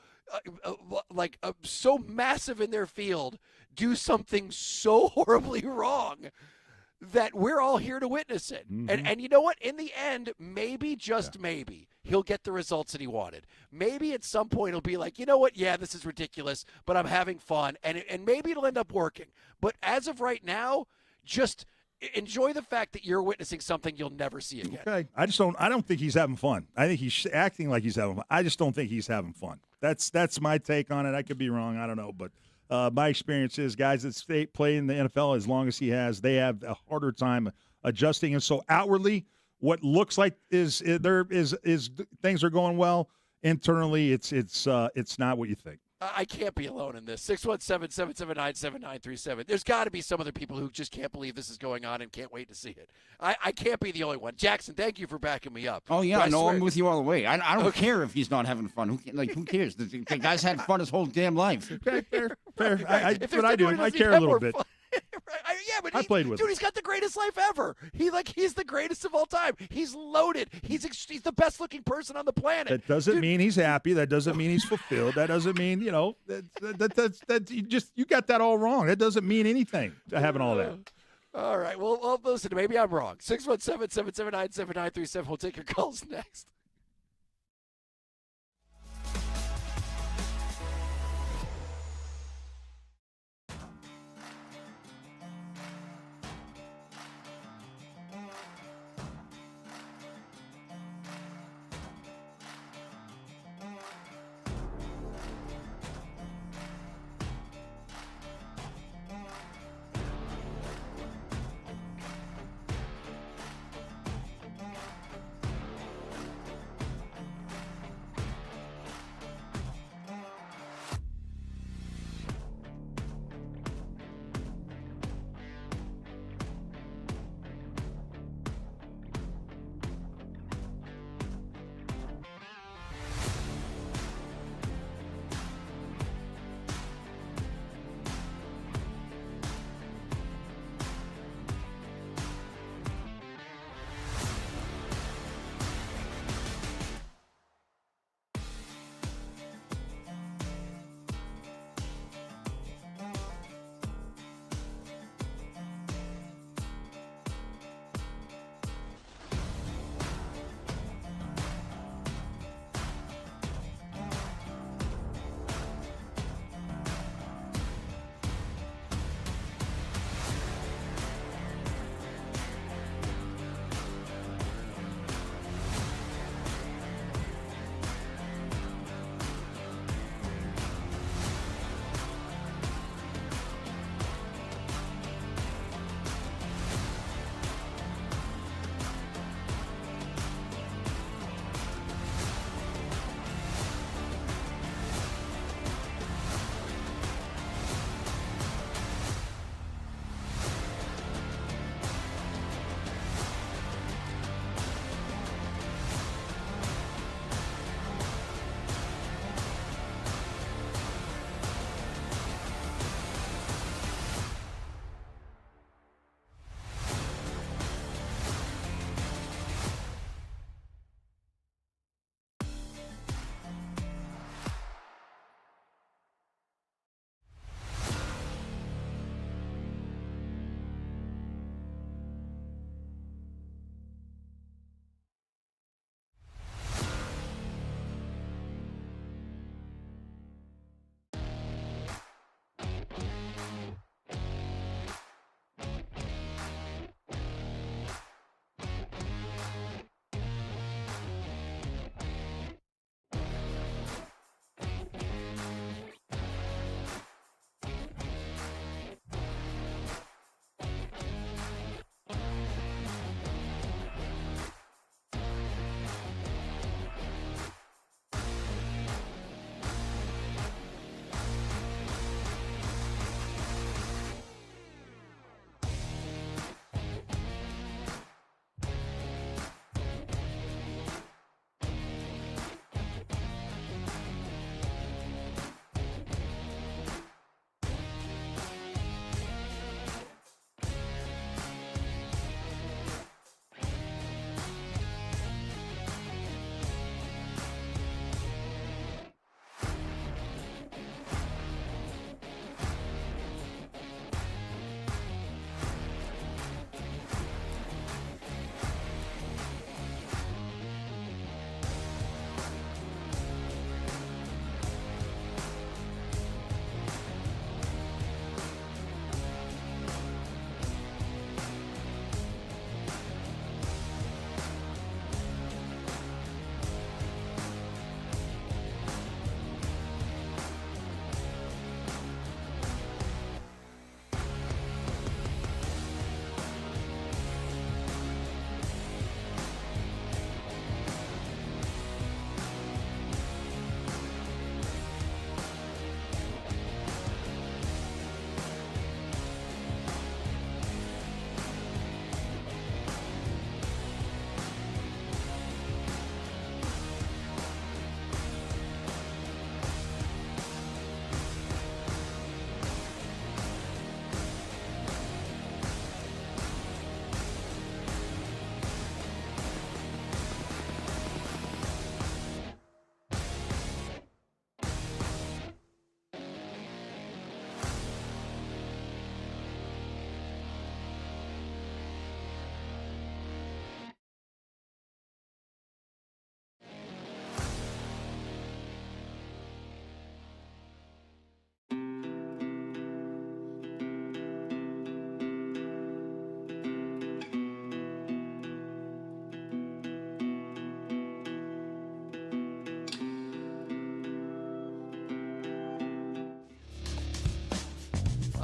so massive in their field do something so horribly wrong that we're all here to witness it. Mm-hmm. And you know what? In the end, maybe, just maybe, he'll get the results that he wanted. Maybe at some point he'll be like, you know what? Yeah, this is ridiculous, but I'm having fun. And maybe it'll end up working. But as of right now, just enjoy the fact that you're witnessing something you'll never see again. Okay. I don't think he's having fun. I think he's acting like he's having fun. I just don't think he's having fun. That's my take on it. I could be wrong. I don't know. But my experience is guys that play in the NFL as long as he has, they have a harder time adjusting. And so outwardly, what looks like is things are going well internally. It's not what you think. I can't be alone in this. 617-779-7937. There's got to be some other people who just can't believe this is going on and can't wait to see it. I can't be the only one. Jackson, thank you for backing me up. Oh, yeah, I'm with you all the way. I don't care if he's not having fun. Who cares? The guy's had fun his whole damn life. Okay, fair. That's what I do. I care a little bit. Yeah, but I played with him. He's got the greatest life ever. He's the greatest of all time. He's loaded. He's the best looking person on the planet. That doesn't mean he's happy. That doesn't mean he's fulfilled. That doesn't mean that you got that all wrong. That doesn't mean anything. Having all that. All right. Well, listen. Maybe I'm wrong. 617-779-7937. We'll take your calls next.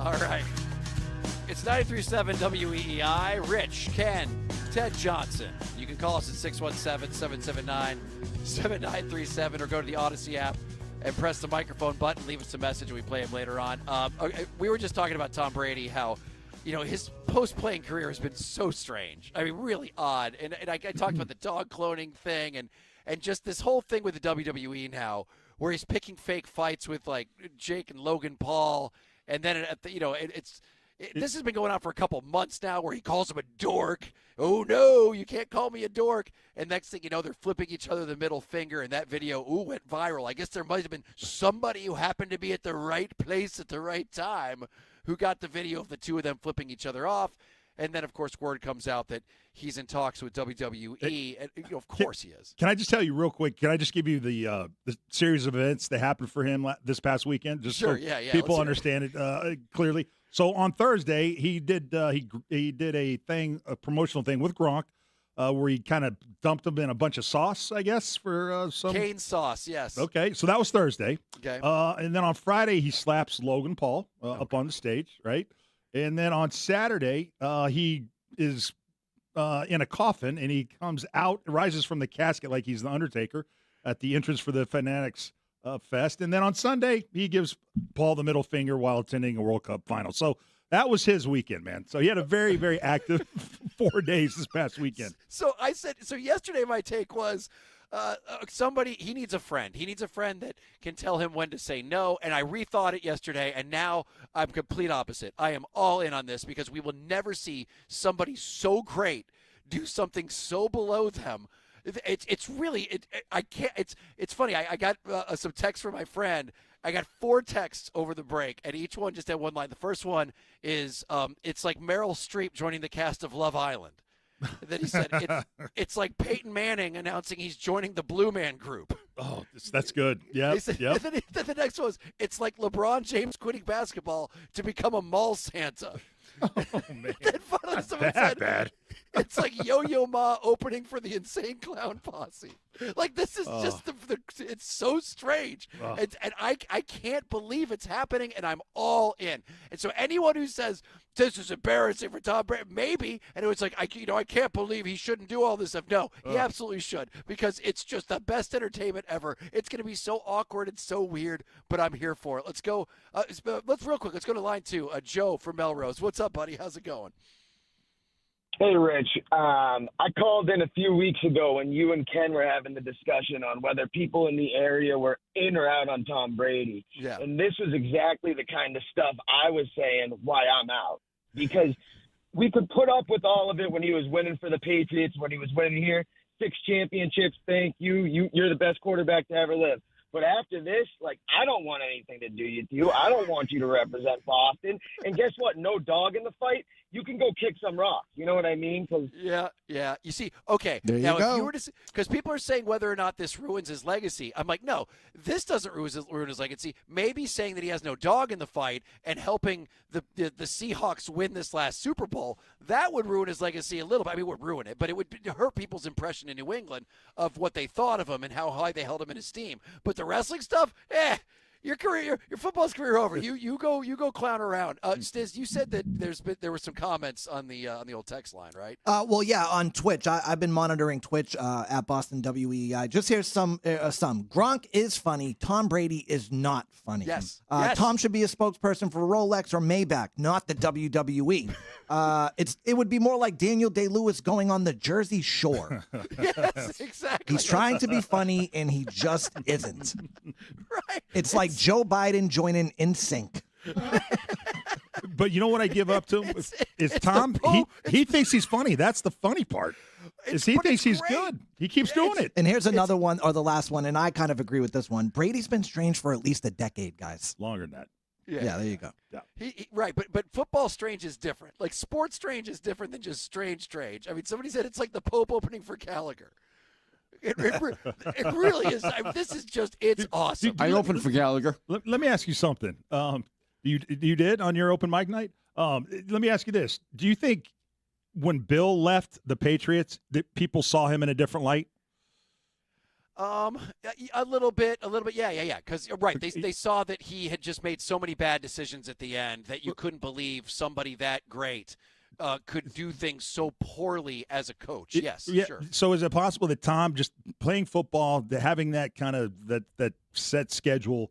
All right. It's 93.7 WEEI. Rich, Ken, Ted Johnson. You can call us at 617-779-7937 or go to the Odyssey app and press the microphone button. Leave us a message and we play him later on. Okay, we were just talking about Tom Brady, how his post-playing career has been so strange. I mean, really odd. And I talked about the dog cloning thing and just this whole thing with the WWE now, where he's picking fake fights with like Jake and Logan Paul, and then this has been going on for a couple months now, where he calls him a dork. Oh no, you can't call me a dork. And next thing you know, they're flipping each other the middle finger, and that video went viral. I guess there might have been somebody who happened to be at the right place at the right time who got the video of the two of them flipping each other off. And then, of course, word comes out that he's in talks with WWE. And, of course he is. Can I just tell you real quick? Can I just give you the series of events that happened for him this past weekend? Just sure, so yeah. people understand it clearly. So on Thursday, he did a promotional thing with Gronk, where he kind of dumped him in a bunch of sauce, I guess, for some cane sauce. Yes. Okay, so that was Thursday. Okay. And then on Friday, he slaps Logan Paul up on the stage, right? And then on Saturday, he is in a coffin, and he comes out, rises from the casket like he's the Undertaker at the entrance for the Fanatics Fest. And then on Sunday, he gives Paul the middle finger while attending a World Cup final. So that was his weekend, man. So he had a very, very active 4 days this past weekend. So yesterday my take was, he needs a friend. He needs a friend that can tell him when to say no. And I rethought it yesterday, and now I'm complete opposite. I am all in on this because we will never see somebody so great do something so below them. It's really I can't. It's funny. I got some texts from my friend. I got 4 texts over the break, and each one just had one line. The first one is, it's like Meryl Streep joining the cast of Love Island. Then he said, it's like Peyton Manning announcing he's joining the Blue Man Group. Oh, that's good. Yeah. Then the next one was, it's like LeBron James quitting basketball to become a mall Santa. Oh, man. Then finally someone said, bad. It's like Yo-Yo Ma opening for the Insane Clown Posse. Like, this is just it's so strange. Oh. And I can't believe it's happening, and I'm all in. And so anyone who says, this is embarrassing for Tom Brady, maybe, and it was like, I can't believe he shouldn't do all this stuff. No, he absolutely should, because it's just the best entertainment ever. It's going to be so awkward and so weird, but I'm here for it. Let's go. Let's go to line 2. Joe from Melrose. What's up, buddy? How's it going? Hey, Rich. I called in a few weeks ago when you and Ken were having the discussion on whether people in the area were in or out on Tom Brady. Yeah. And this was exactly the kind of stuff I was saying why I'm out. Because we could put up with all of it when he was winning for the Patriots, when he was winning here. 6 championships, thank you. You're the best quarterback to ever live. But after this, I don't want anything to do with you. I don't want you to represent Boston. And guess what? No dog in the fight. You can go kick some rocks. You know what I mean? Yeah. You see, okay. There now, you go. if you were to, because people are saying whether or not this ruins his legacy. I'm like, no, this doesn't ruin his legacy. Maybe saying that he has no dog in the fight and helping the Seahawks win this last Super Bowl, that would ruin his legacy a little bit. I mean, it would ruin it, but it would hurt people's impression in New England of what they thought of him and how high they held him in esteem. But the wrestling stuff, your career, your football's career over. You go clown around. Stiz, you said that there were some comments on the old text line, right? Well, yeah, on Twitch. I've been monitoring Twitch at Boston WEEI. Just here's some. Gronk is funny. Tom Brady is not funny. Yes. Tom should be a spokesperson for Rolex or Maybach, not the WWE. It would be more like Daniel Day-Lewis going on the Jersey Shore. Yes, exactly. He's trying to be funny, and he just isn't. Right. It's like Joe Biden joining NSYNC. But you know what I give up to is Tom. He thinks he's funny. That's the funny part. Is he thinks he's good. He keeps doing it. And here's another one, or the last one, and I kind of agree with this one. Brady's been strange for at least a decade, guys. Longer than that. Yeah, there you go. Yeah. Right, but football strange is different. Like, sports strange is different than just strange. I mean, somebody said it's like the Pope opening for Gallagher. It really is. I mean, this is just, it's awesome. I opened for Gallagher. Let me ask you something. You did on your open mic night? Let me ask you this. Do you think when Bill left the Patriots that people saw him in a different light? A little bit, yeah. Because right, they saw that he had just made so many bad decisions at the end that you couldn't believe somebody that great could do things so poorly as a coach. Yes, sure. So is it possible that Tom, just playing football, having that kind of that set schedule,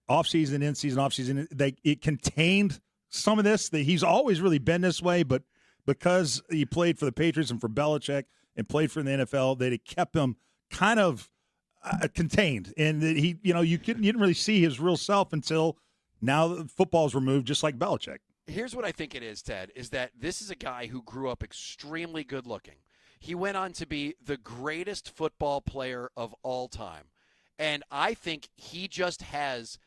off season, in season, off season, it contained some of this? That he's always really been this way, but because he played for the Patriots and for Belichick and played for the NFL, that it kept him kind of contained, and that he, you didn't really see his real self until now football's removed, just like Belichick. Here's what I think it is, Ted, is that this is a guy who grew up extremely good looking. He went on to be the greatest football player of all time. And I think he just has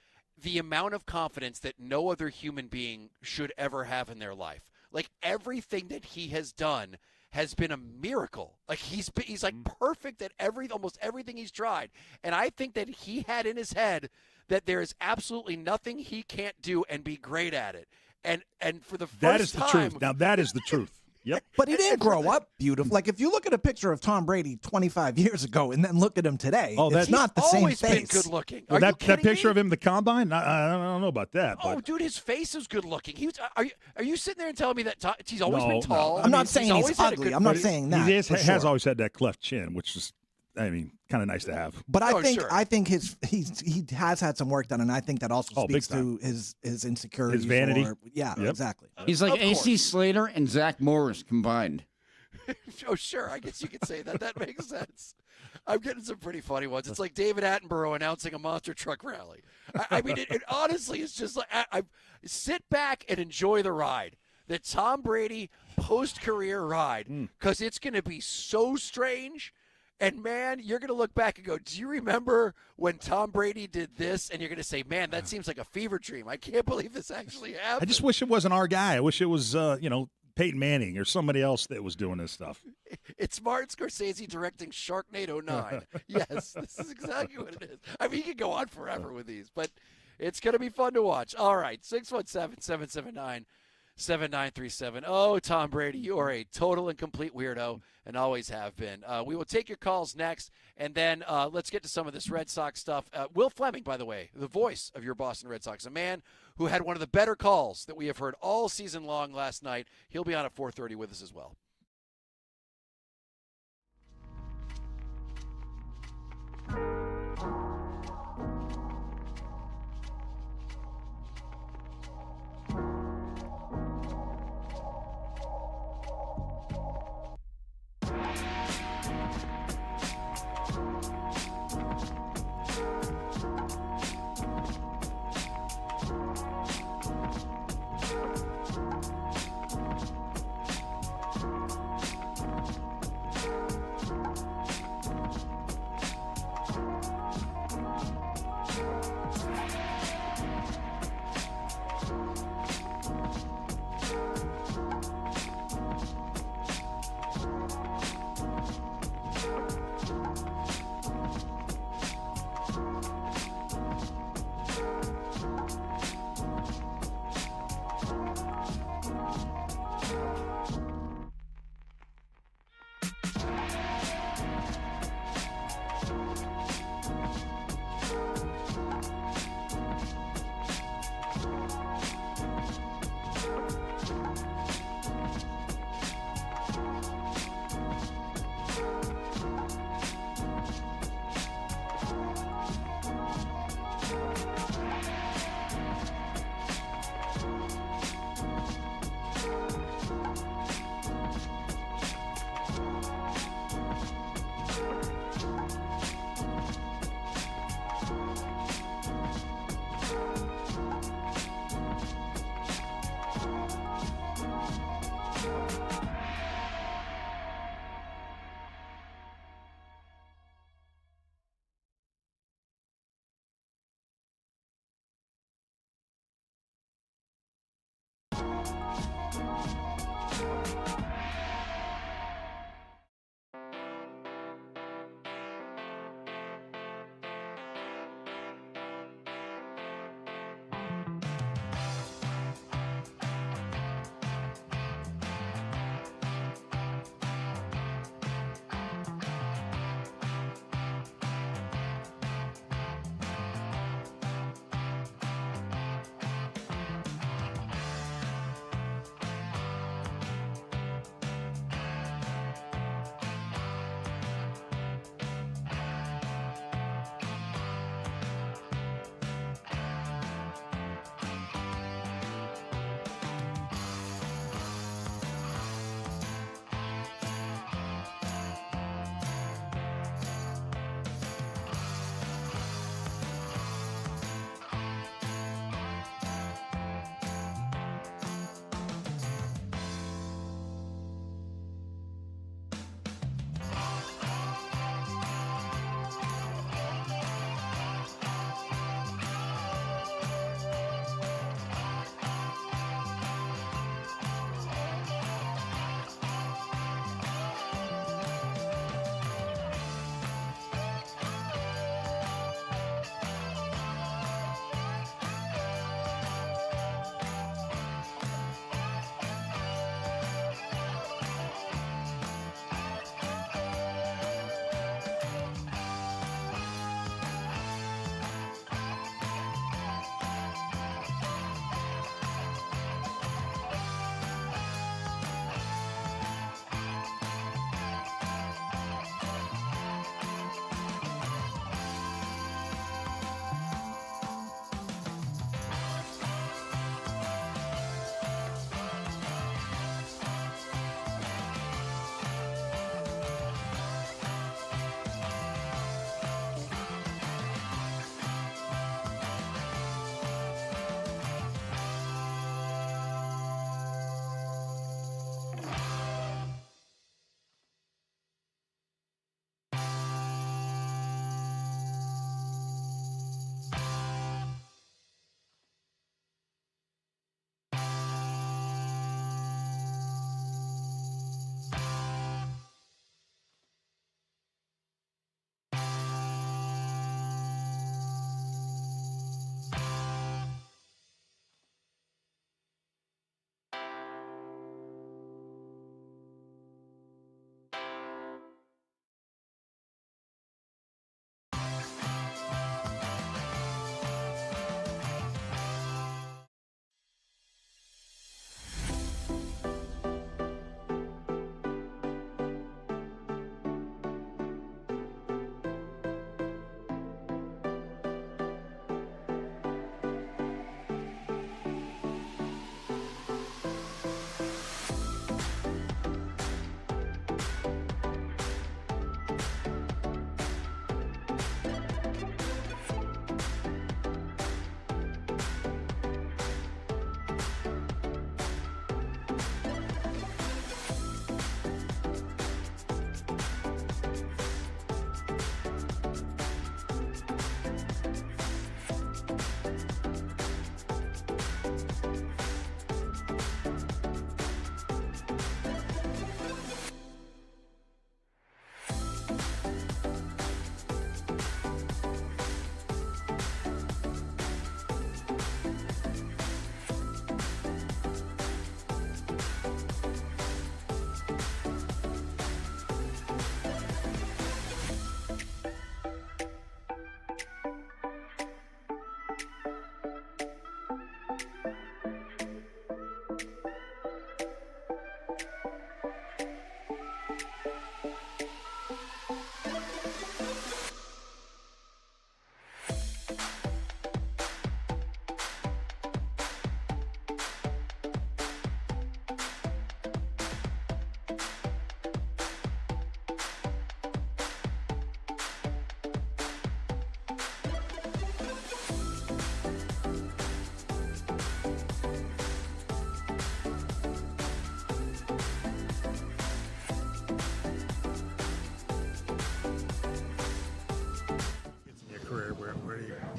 the amount of confidence that no other human being should ever have in their life. Like, everything that he has done has been a miracle. Like, he's like perfect at almost everything he's tried. And I think that he had in his head that there is absolutely nothing he can't do and be great at it. And for the first time, that is the truth. Now that is the truth. Yep. But he didn't grow up beautiful. Like, if you look at a picture of Tom Brady 25 years ago and then look at him today, it's not the same face. He's always been good looking. Well, that picture of him in the combine, I don't know about that. Oh, but. Dude, his face is good looking. Are you sitting there and telling me that he's always been tall? I'm not saying he's ugly. I'm not saying that. He has always had that cleft chin, which is, kind of nice to have. But I think he has had some work done, and I think that also speaks to his insecurities, his vanity. Exactly. He's like AC Slater and Zach Morris combined. Oh, sure. I guess you could say that. That makes sense. I'm getting some pretty funny ones. It's like David Attenborough announcing a monster truck rally. I mean, it honestly is just like I sit back and enjoy the ride. The Tom Brady post-career ride, because it's going to be so strange. And, man, you're going to look back and go, do you remember when Tom Brady did this? And you're going to say, man, that seems like a fever dream. I can't believe this actually happened. I just wish it wasn't our guy. I wish it was, Peyton Manning or somebody else that was doing this stuff. It's Martin Scorsese directing Sharknado 9. Yes, this is exactly what it is. I mean, he could go on forever with these, but it's going to be fun to watch. All right, 617-779-7937. Oh, Tom Brady, you are a total and complete weirdo and always have been. We will take your calls next, and then let's get to some of this Red Sox stuff. Will Fleming, by the way, the voice of your Boston Red Sox, a man who had one of the better calls that we have heard all season long last night. He'll be on at 4:30 with us as well.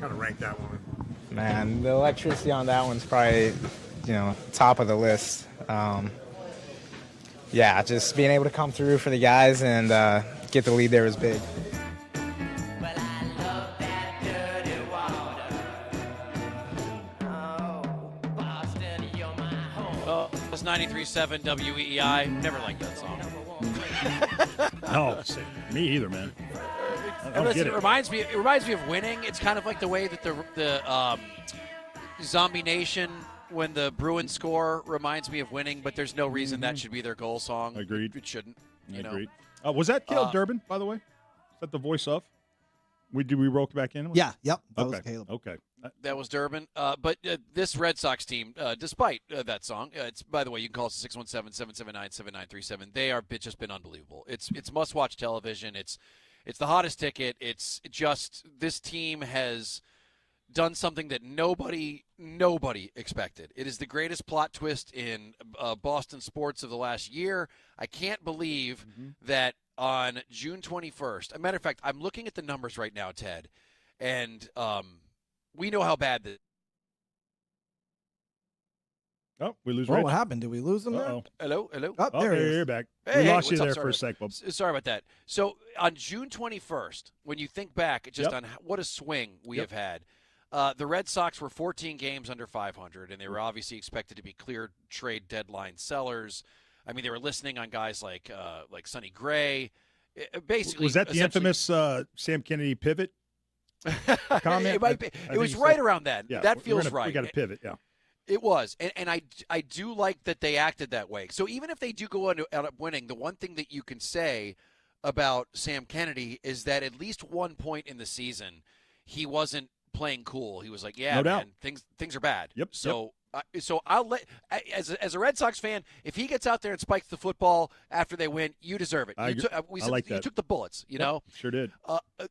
kind of rank that one? Man, the electricity on that one's probably, top of the list. Just being able to come through for the guys and get the lead there was big. It was 93.7 WEEI. Never liked that song. No, me either, man. I don't Listen, get it. It reminds me of winning. It's kind of like the way that the Zombie Nation, when the Bruins score, reminds me of winning, but there's no reason that should be their goal song. Agreed. It shouldn't. Agreed. Was that Caleb Durbin, by the way? Is that the voice of? Did we roll back in? Yeah, yep. That Okay. was Caleb. Okay. That was Durbin. But this Red Sox team, despite that song, it's, by the way, you can call us at 617-779-7937. They are just been unbelievable. It's must-watch television. It's the hottest ticket. It's just this team has done something that nobody expected. It is the greatest plot twist in Boston sports of the last year. I can't believe that on June 21st, as a matter of fact, I'm looking at the numbers right now, Ted, and we know how bad this. Oh, we lose Oh, Rich. what happened? Did we lose him there? Uh-oh. Hello? Oh, there he is. You're back. Hey, we lost you what's up? there Sorry for a sec, Bob. Sorry about that. So on June 21st, when you think back just on what a swing we have had, the Red Sox were 14 games under 500, and they were obviously expected to be clear trade deadline sellers. I mean, they were listening on guys like Sonny Gray. Basically, Was that the infamous Sam Kennedy pivot comment? It might be. I It was think right so. around then. Yeah, That we're feels gonna- right. We got to pivot, yeah. It was, and I do like that they acted that way. So even if they do go end up winning, the one thing that you can say about Sam Kennedy is that at least one point in the season, he wasn't playing cool. He was like, "Yeah, No man, doubt. things are bad." Yep. So I'll let as a Red Sox fan, if he gets out there and spikes the football after they win, you deserve it. I agree. I like You that. took the bullets. You know. Sure did.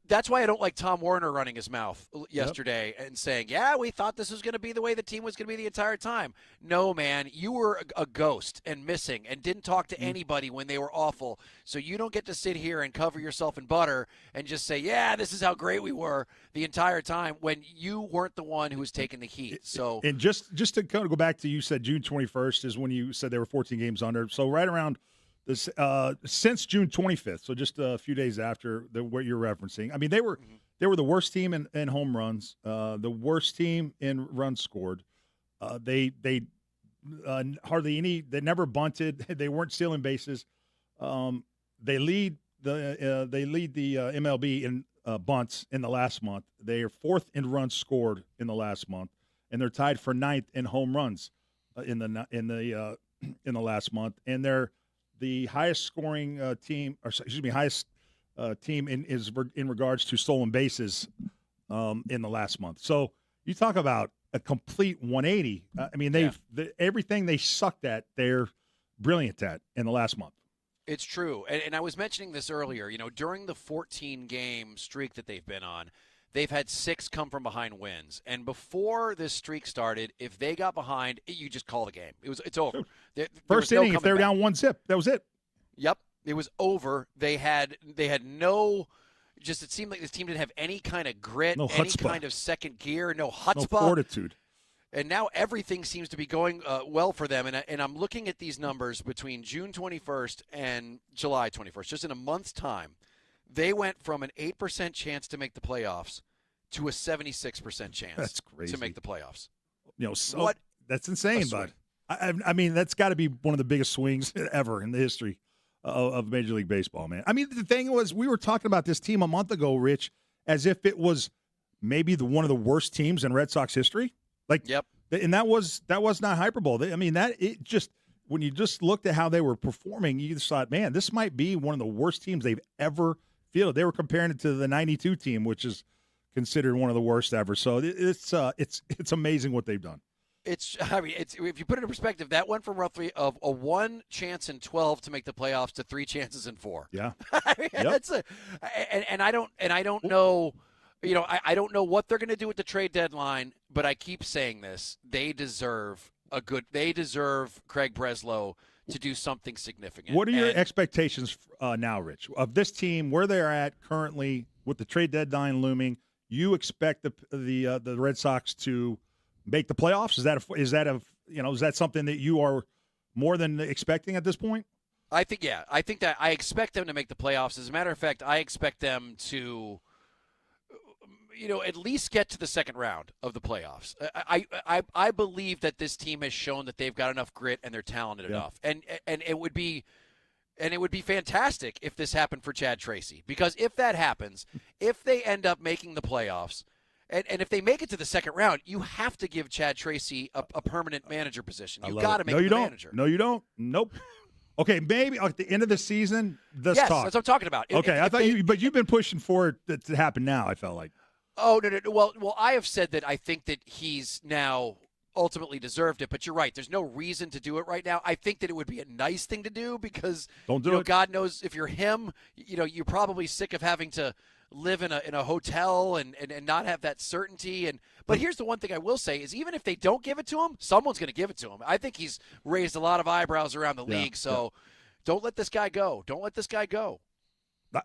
That's why I don't like Tom Werner running his mouth yesterday and saying, "Yeah, we thought this was going to be the way the team was going to be the entire time." No, man, you were a ghost and missing and didn't talk to anybody when they were awful. So you don't get to sit here and cover yourself in butter and just say, "Yeah, this is how great we were the entire time," when you weren't the one who was taking the heat. So And just to kind of go back to, you said June 21st is when you said they were 14 games under. So right around this, since June 25th, so just a few days after what you're referencing. I mean, they were the worst team in home runs, the worst team in runs scored. They hardly any. They never bunted. They weren't stealing bases. They lead the MLB in bunts in the last month. They are fourth in runs scored in the last month, and they're tied for ninth in home runs in the last month. And they're the highest scoring team, or excuse me, highest team in regards to stolen bases in the last month. So you talk about a complete 180. I mean, everything they sucked at, they're brilliant at in the last month. it's true. And I was mentioning this earlier. You know, during the 14-game streak that they've been on, they've had 6 come-from-behind wins. And before this streak started, if they got behind, you just call the game. It's over. First inning, if they were down 1-0, that was it. Yep, it was over. They had no. Just it seemed like this team didn't have any kind of grit, No any chutzpah. kind of second gear, no chutzpah, No fortitude. And now everything seems to be going well for them. And I'm looking at these numbers between June 21st and July 21st, just in a month's time. They went from an 8% chance to make the playoffs to a 76% chance That's crazy. to make the playoffs. You know, so What that's insane, bud. I mean, that's got to be one of the biggest swings ever in the history of Major League Baseball, man. I mean, the thing was, we were talking about this team a month ago, Rich, as if it was maybe one of the worst teams in Red Sox history. Like, yep. And that was not hyperbole. I mean, when you just looked at how they were performing, you just thought, man, this might be one of the worst teams they've ever fielded. They were comparing it to the '92 team, which is considered one of the worst ever. So it's amazing what they've done. It's if you put it in perspective, that went from roughly of a 1 chance in 12 to make the playoffs to 3 chances in 4. Yeah. I mean, Yep. and I don't know, you know, I don't know what they're going to do with the trade deadline, but I keep saying this. They deserve Craig Breslow to do something significant. What are your expectations now, Rich, of this team, where they're at currently with the trade deadline looming? you expect the Red Sox to make the playoffs? Is that something that you are more than expecting at this point? I think that I expect them to make the playoffs. As a matter of fact, I expect them to, at least get to the second round of the playoffs. I believe that this team has shown that they've got enough grit and they're talented enough. And it would be fantastic if this happened for Chad Tracy, because if that happens, if they end up making the playoffs, and if they make it to the second round, you have to give Chad Tracy a permanent manager position. You got to make him the manager. No, you don't. Nope. Okay, maybe at the end of the season, let's talk. Yes, that's what I'm talking about. Okay, but you've been pushing for it to happen now, I felt like. Oh, no. Well, I have said that I think that he's now ultimately deserved it, but you're right. There's no reason to do it right now. I think that it would be a nice thing to do because don't do it. God knows if you're him, you're probably sick of having to live in a hotel and not have that certainty. But here's the one thing I will say is even if they don't give it to him, someone's going to give it to him. I think he's raised a lot of eyebrows around the league. So don't let this guy go. Don't let this guy go.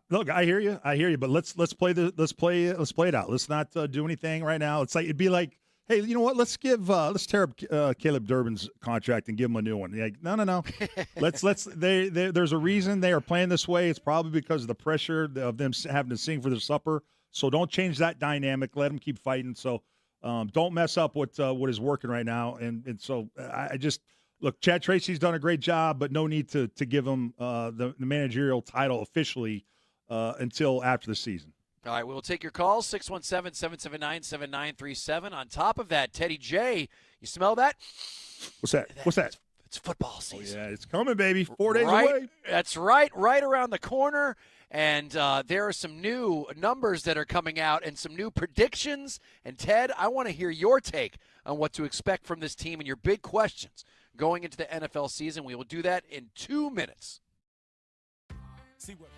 Look, I hear you. But let's play it out. Let's not do anything right now. It'd be like, hey, you know what? Let's tear up Caleb Durbin's contract and give him a new one. Like, no. There's a reason they are playing this way. It's probably because of the pressure of them having to sing for their supper. So don't change that dynamic. Let them keep fighting. So don't mess up what is working right now. And so I just look. Chad Tracy's done a great job, but no need to give him the managerial title officially until after the season. All right, we'll take your calls, 617-779-7937. On top of that, Teddy J, you smell that? What's that? It's football season. Oh, yeah, it's coming, baby. 4 days away. That's right around the corner. And there are some new numbers that are coming out and some new predictions. And, Ted, I want to hear your take on what to expect from this team and your big questions going into the NFL season. We will do that in 2 minutes. See what?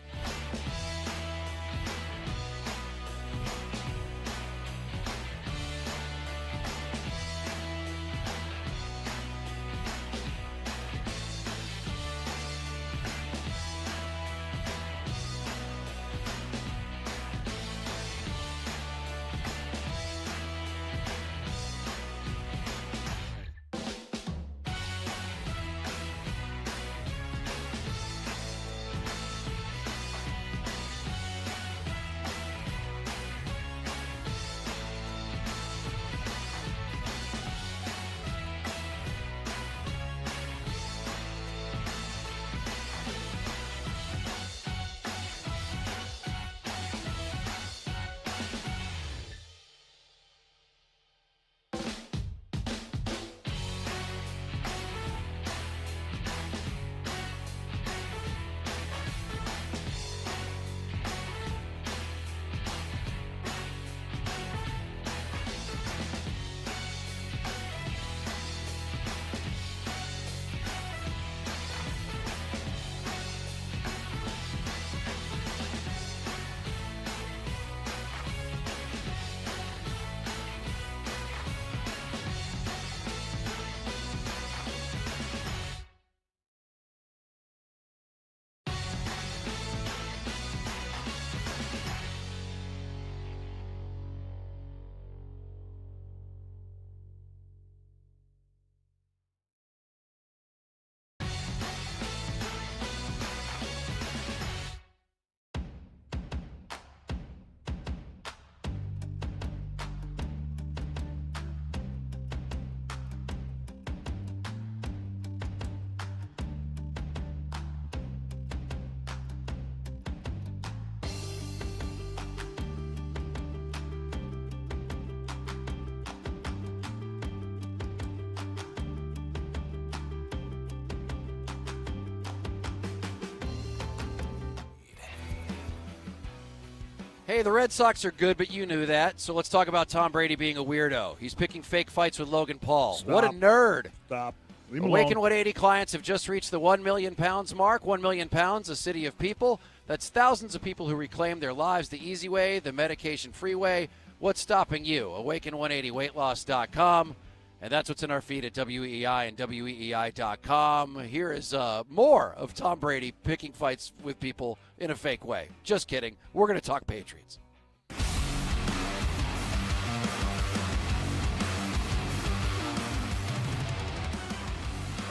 Hey, the Red Sox are good, but you knew that. So let's talk about Tom Brady being a weirdo. He's picking fake fights with Logan Paul. Stop. What a nerd. Stop. Leave him Awaken alone. 180 clients have just reached the 1 million pounds mark. 1 million pounds, a city of people. That's thousands of people who reclaim their lives the easy way, the medication-free way. What's stopping you? Awaken180weightloss.com. And that's what's in our feed at WEEI and WEEI.com. Here is more of Tom Brady picking fights with people in a fake way. Just kidding. We're going to talk Patriots.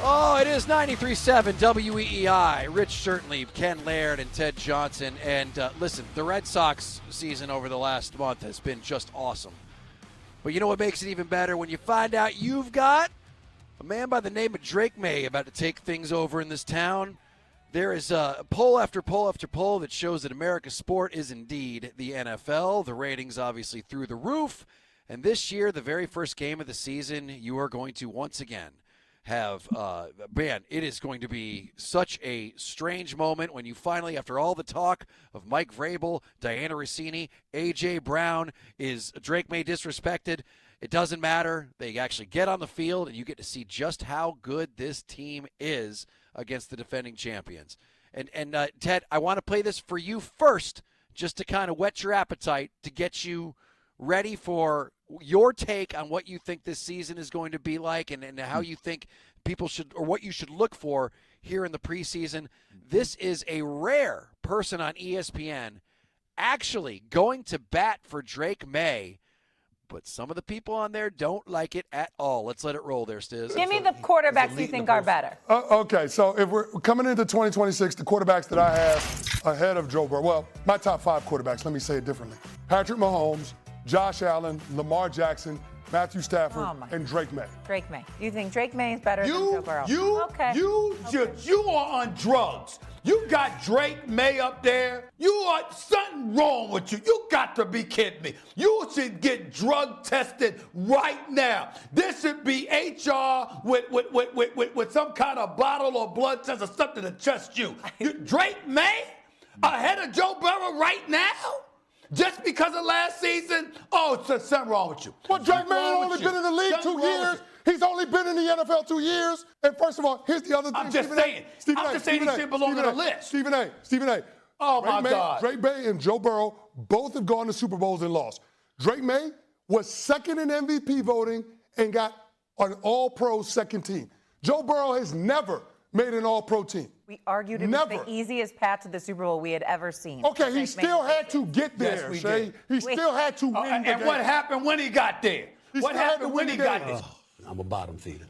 Oh, it is 93.7 WEEI. Rich Certainly, Ken Laird, and Ted Johnson. And listen, the Red Sox season over the last month has been just awesome. But you know what makes it even better? When you find out you've got a man by the name of Drake May about to take things over in this town. There is poll after poll after poll that shows that America's sport is indeed the NFL. The ratings obviously through the roof. And this year, the very first game of the season, you are going to once again have, man, it is going to be such a strange moment when you finally, after all the talk of Mike Vrabel, Diana Rossini, A.J. Brown, is Drake May disrespected? It doesn't matter. They actually get on the field, and you get to see just how good this team is against the defending champions. And Ted, I want to play this for you first, just to kind of whet your appetite, to get you ready for your take on what you think this season is going to be like and how you think people should, or what you should look for here in the preseason. This is a rare person on ESPN actually going to bat for Drake May, but some of the people on there don't like it at all. Let's let it roll there, Stiz. Give me the quarterbacks you think are better. Okay, so if we're coming into 2026, the quarterbacks that I have ahead of Joe Burrow, well, my top 5 quarterbacks, let me say it differently. Patrick Mahomes, Josh Allen, Lamar Jackson, Matthew Stafford, and Drake May. Drake May. You think Drake May is better than Joe Burrow? You are on drugs. You got Drake May up there. You are something wrong with you. You got to be kidding me. You should get drug tested right now. This should be HR with some kind of bottle or blood test or something to test you. Drake May ahead of Joe Burrow right now? Just because of last season? Oh, it's something wrong with you. Well, Drake May only been in the league 2 years. He's only been in the NFL 2 years. And first of all, here's the other thing. I'm just saying he should belong on the list. Stephen A. Oh, my God. Drake May and Joe Burrow both have gone to Super Bowls and lost. Drake May was second in MVP voting and got an all-pro second team. Joe Burrow has never made an all-pro team. We argued it was the easiest path to the Super Bowl we had ever seen. Okay, he still had to get there, Shay. He still had to win the game. And what happened when he got there? What happened when he got there? I'm a bottom feeder.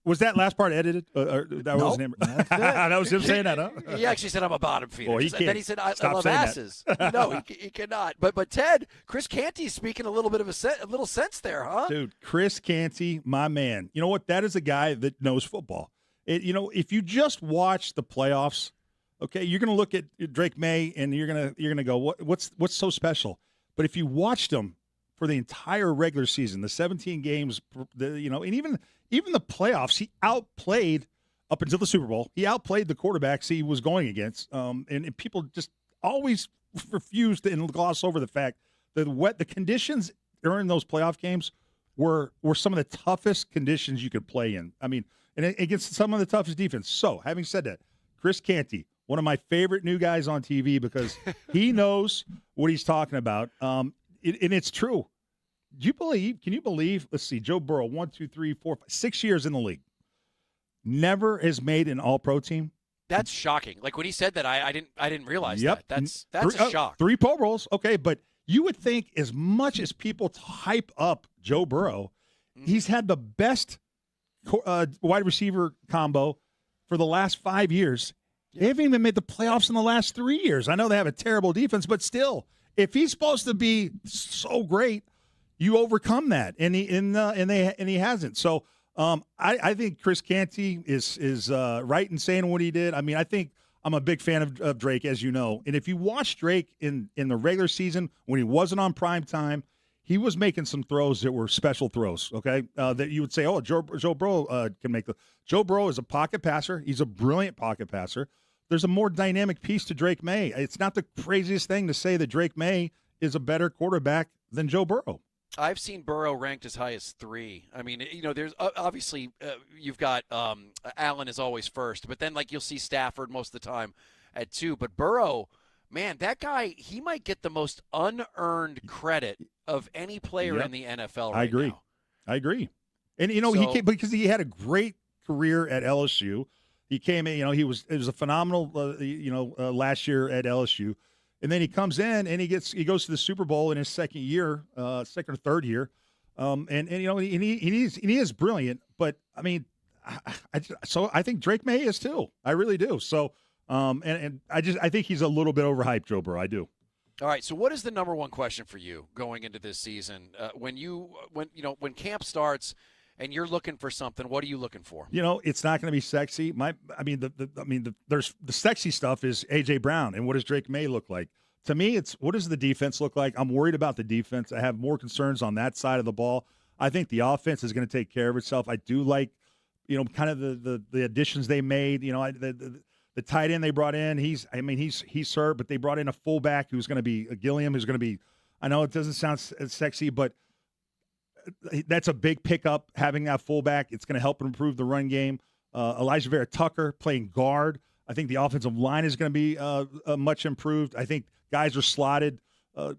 Was that last part edited? That was him. That was him saying that, huh? He actually said, I'm a bottom feeder. Well, Then he said, I love asses. No, he cannot. But Ted, Chris Canty's speaking a little bit of a little sense there, huh? Dude, Chris Canty, my man. You know what? That is a guy that knows football. If you just watch the playoffs, okay, you're going to look at Drake May and you're going to go, what's so special? But if you watched him for the entire regular season, the 17 games, and even the playoffs, he outplayed up until the Super Bowl. He outplayed the quarterbacks he was going against, and people just always refuse to gloss over the fact that the conditions during those playoff games were some of the toughest conditions you could play in. I mean, and against some of the toughest defense. So, having said that, Chris Canty, one of my favorite new guys on TV because he knows what he's talking about. And it's true. Can you believe, let's see, Joe Burrow, 1, 2, 3, 4, 5, 6 years in the league, never has made an all-pro team? That's shocking. Like when he said that, I didn't realize that. That's a shock. 3 Pro Bowls, okay, but you would think as much as people hype up Joe Burrow, he's had the best wide receiver combo for the last 5 years. They haven't even made the playoffs in the last 3 years. I know they have a terrible defense, but still, if he's supposed to be so great, you overcome that, and he hasn't. So I think Chris Canty is right in saying what he did. I mean, I think I'm a big fan of Drake, as you know. And if you watch Drake in the regular season when he wasn't on prime time, he was making some throws that were special throws. Okay, that you would say, oh, Joe Burrow can make the. Joe Burrow is a pocket passer. He's a brilliant pocket passer. There's a more dynamic piece to Drake May. It's not the craziest thing to say that Drake May is a better quarterback than Joe Burrow. I've seen Burrow ranked as high as 3. I mean, there's obviously you've got Allen is always first, but then you'll see Stafford most of the time at 2. But Burrow, man, that guy, he might get the most unearned credit of any player in the NFL right now. I agree. And he came because he had a great career at LSU. He came in, it was a phenomenal last year at LSU. And then he comes in and he goes to the Super Bowl in his second or third year. And you know, he is brilliant. But I mean, I think Drake May is too. I really do. So, and I think he's a little bit overhyped, Joe Burrow. I do. All right. So, what is the number one question for you going into this season? When camp starts and you're looking for something, what are you looking for? You know, it's not going to be sexy. There's the sexy stuff is AJ Brown, and what does Drake May look like? To me, it's what does the defense look like? I'm worried about the defense. I have more concerns on that side of the ball. I think the offense is going to take care of itself. I do like, you know, kind of the additions they made. You know, the tight end they brought in. He's hurt, but they brought in a fullback who's going to be a Gilliam, who's going to be. I know it doesn't sound sexy, but that's a big pickup, having that fullback. It's going to help improve the run game. Elijah Vera Tucker playing guard. I think the offensive line is going to be much improved. I think guys are slotted.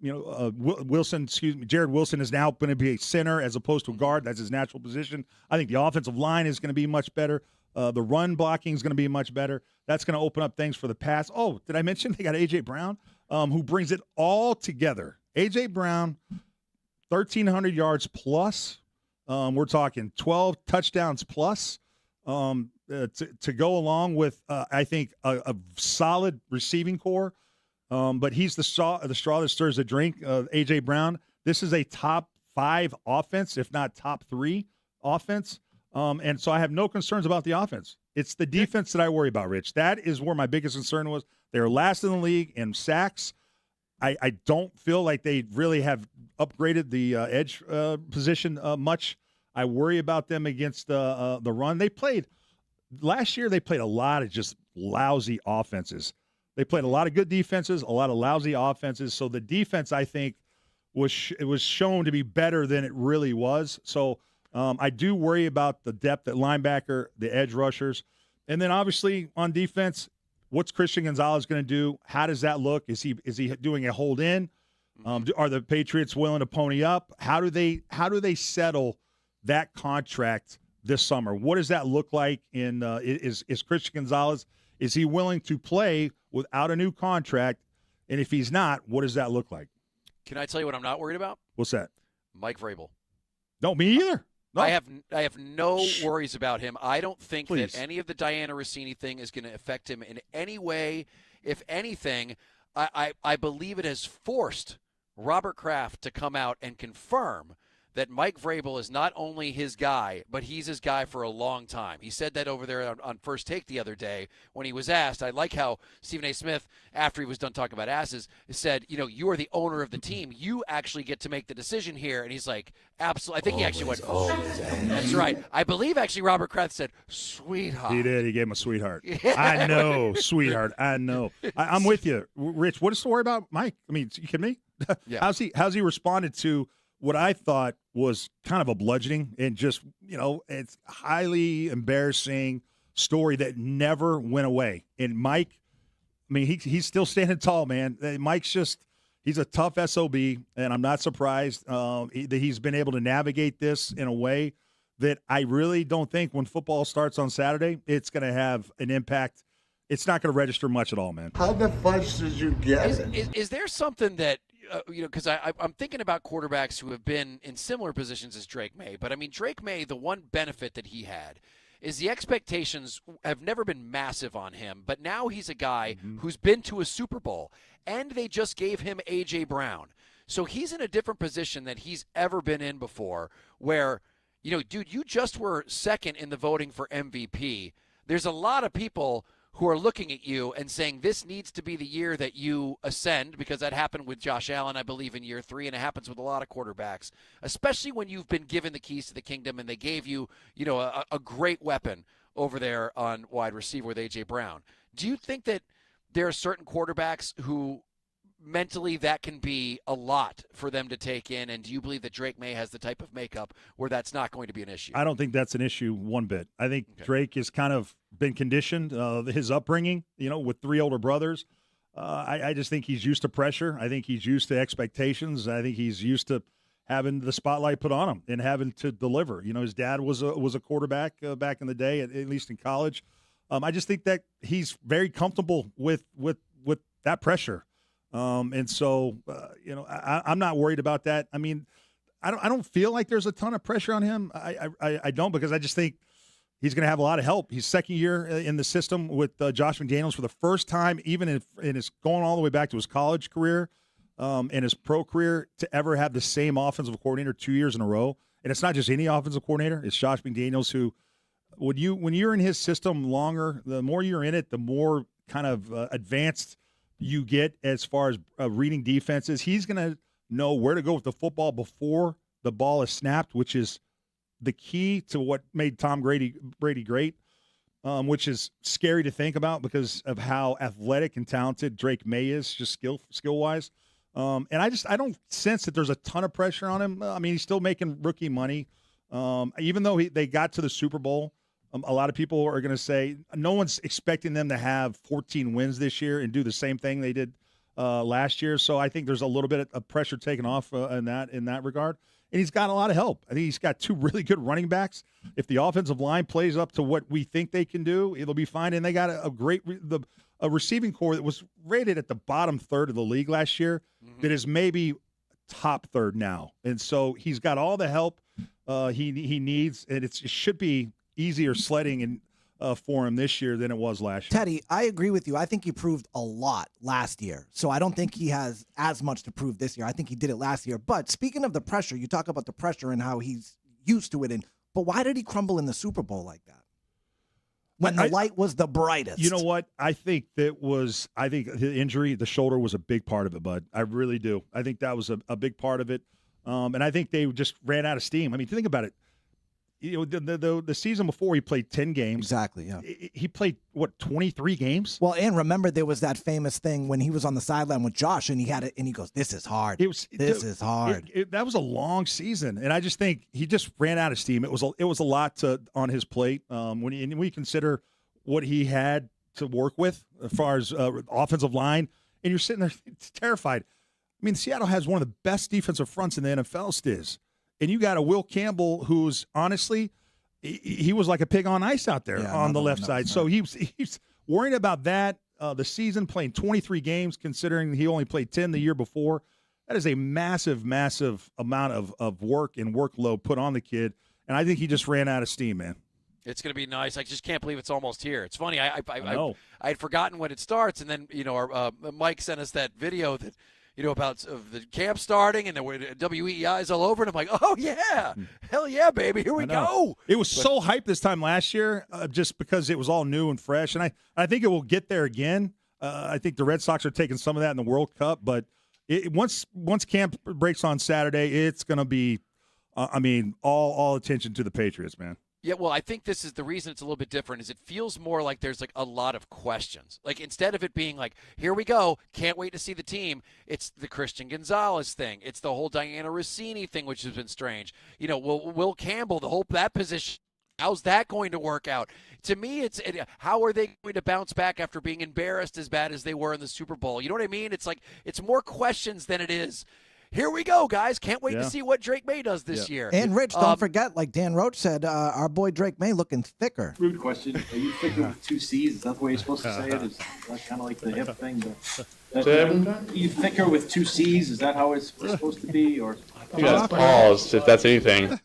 Jared Wilson is now going to be a center as opposed to a guard. That's his natural position. I think the offensive line is going to be much better. The run blocking is going to be much better. That's going to open up things for the pass. Oh, did I mention they got A.J. Brown, who brings it all together? A.J. Brown, 1,300 yards plus. We're talking 12 touchdowns plus to go along with, I think, a solid receiving core. But he's the straw that stirs the drink. A.J. Brown, this is a top 5 offense, if not top 3 offense. And so I have no concerns about the offense. It's the defense that I worry about, Rich. That is where my biggest concern was. They're last in the league in sacks. I don't feel like they really have upgraded the edge position much. I worry about them against the run. Last year they played a lot of just lousy offenses. They played a lot of good defenses, a lot of lousy offenses. So the defense, I think, was shown to be better than it really was. So I do worry about the depth at linebacker, the edge rushers. And then obviously on defense, what's Christian Gonzalez going to do? How does that look? Is he doing a hold in? Are the Patriots willing to pony up? How do they settle that contract this summer? What does that look like? Is Christian Gonzalez, is he willing to play without a new contract? And if he's not, what does that look like? Can I tell you what I'm not worried about? What's that? Mike Vrabel. No, me either. No. I have no worries about him. I don't think that any of the Diana Rossini thing is going to affect him in any way. If anything, I believe it has forced Robert Kraft to come out and confirm that Mike Vrabel is not only his guy, but he's his guy for a long time. He said that over there on First Take the other day when he was asked. I like how Stephen A. Smith, after he was done talking about asses, said, you are the owner of the team. You actually get to make the decision here. And he's like, absolutely. I think he actually went, that's right. I believe actually Robert Kraft said, sweetheart. He did. He gave him a sweetheart. I know, sweetheart. I know. I'm with you. Rich, what is the story about Mike? I mean, you kidding me? Yeah. How's he responded to what I thought was kind of a bludgeoning and just, it's highly embarrassing story that never went away. And Mike, I mean, he's still standing tall, man. Mike's he's a tough SOB, and I'm not surprised that he's been able to navigate this in a way that I really don't think when football starts on Saturday, it's going to have an impact. It's not going to register much at all, man. How the fudge did you get it? Is there something that, because I'm thinking about quarterbacks who have been in similar positions as Drake May. But, I mean, Drake May, the one benefit that he had is the expectations have never been massive on him. But now he's a guy who's been to a Super Bowl, and they just gave him A.J. Brown. So he's in a different position than he's ever been in before where, dude, you just were second in the voting for MVP. There's a lot of people who are looking at you and saying this needs to be the year that you ascend, because that happened with Josh Allen, I believe, in year 3, and it happens with a lot of quarterbacks, especially when you've been given the keys to the kingdom and they gave you, a great weapon over there on wide receiver with A.J. Brown. Do you think that there are certain quarterbacks who mentally that can be a lot for them to take in, and do you believe that Drake May has the type of makeup where that's not going to be an issue? I don't think that's an issue one bit. I think Drake has kind of been conditioned, his upbringing, with 3 older brothers. I just think he's used to pressure. I think he's used to expectations. I think he's used to having the spotlight put on him and having to deliver. His dad was a quarterback back in the day, at least in college. I just think that he's very comfortable with that pressure. And so, I'm not worried about that. I mean, I don't feel like there's a ton of pressure on him. I don't, because I just think he's going to have a lot of help. He's second year in the system with Josh McDaniels for the first time, even in his going all the way back to his college career and his pro career, to ever have the same offensive coordinator 2 years in a row. And it's not just any offensive coordinator. It's Josh McDaniels, who when you're in his system longer, the more you're in it, the more kind of advanced you get as far as reading defenses. He's going to know where to go with the football before the ball is snapped, which is the key to what made Tom Brady great, which is scary to think about because of how athletic and talented Drake May is, just skill-wise. And I don't sense that there's a ton of pressure on him. I mean, he's still making rookie money. Even though they got to the Super Bowl, a lot of people are going to say no one's expecting them to have 14 wins this year and do the same thing they did last year. So I think there's a little bit of pressure taken off in that regard. And he's got a lot of help. I think he's got two really good running backs. If the offensive line plays up to what we think they can do, it'll be fine. And they got a great receiving core that was rated at the bottom third of the league last year, that is maybe top third now. And so he's got all the help he needs, and it should be easier sledding for him this year than it was last year. Teddy, I agree with you. I think he proved a lot last year. So I don't think he has as much to prove this year. I think he did it last year. But speaking of the pressure, you talk about the pressure and how he's used to it. But why did he crumble in the Super Bowl like that? When the light was the brightest. You know what? I think the injury, the shoulder, was a big part of it, bud. I really do. I think that was a big part of it. And I think they just ran out of steam. I mean, think about it. You know, the season before he played 10 games. Exactly, yeah. He played, 23 games? Well, and remember there was that famous thing when he was on the sideline with Josh and he had it and he goes, "This is hard. This is hard." That was a long season, and I just think he just ran out of steam. It was a lot on his plate when we consider what he had to work with as far as offensive line, and you're sitting there terrified. I mean, Seattle has one of the best defensive fronts in the NFL still. And you got a Will Campbell who's honestly, he was like a pig on ice out there on the left side. So he's worrying about that. The season, playing 23 games, considering he only played 10 the year before. That is a massive, massive amount of work and workload put on the kid. And I think he just ran out of steam, man. It's going to be nice. I just can't believe it's almost here. It's funny. I had forgotten when it starts, and then our Mike sent us that video that. About the camp starting and the WEEI is all over. And I'm like, oh, yeah. Hell yeah, baby. Here we go. It was so hyped this time last year just because it was all new and fresh. And I think it will get there again. I think the Red Sox are taking some of that in the World Cup. But once camp breaks on Saturday, it's going to be, all attention to the Patriots, man. Yeah, well, I think this is the reason it's a little bit different is it feels more like there's like a lot of questions. Like instead of it being like, here we go, can't wait to see the team, it's the Christian Gonzalez thing. It's the whole Diana Rossini thing, which has been strange. Will Campbell, that position, how's that going to work out? To me, how are they going to bounce back after being embarrassed as bad as they were in the Super Bowl? You know what I mean? It's like it's more questions than it is. Here we go, guys. Can't wait to see what Drake May does this year. And, Rich, don't forget, like Dan Roach said, our boy Drake May looking thicker. Rude question. Are you thicker with 2 C's? Is that the way you're supposed to say it? Is that kind of like the hip thing? Are you thicker with 2 C's? Is that how it's supposed to be? Or you guys paused, if that's anything.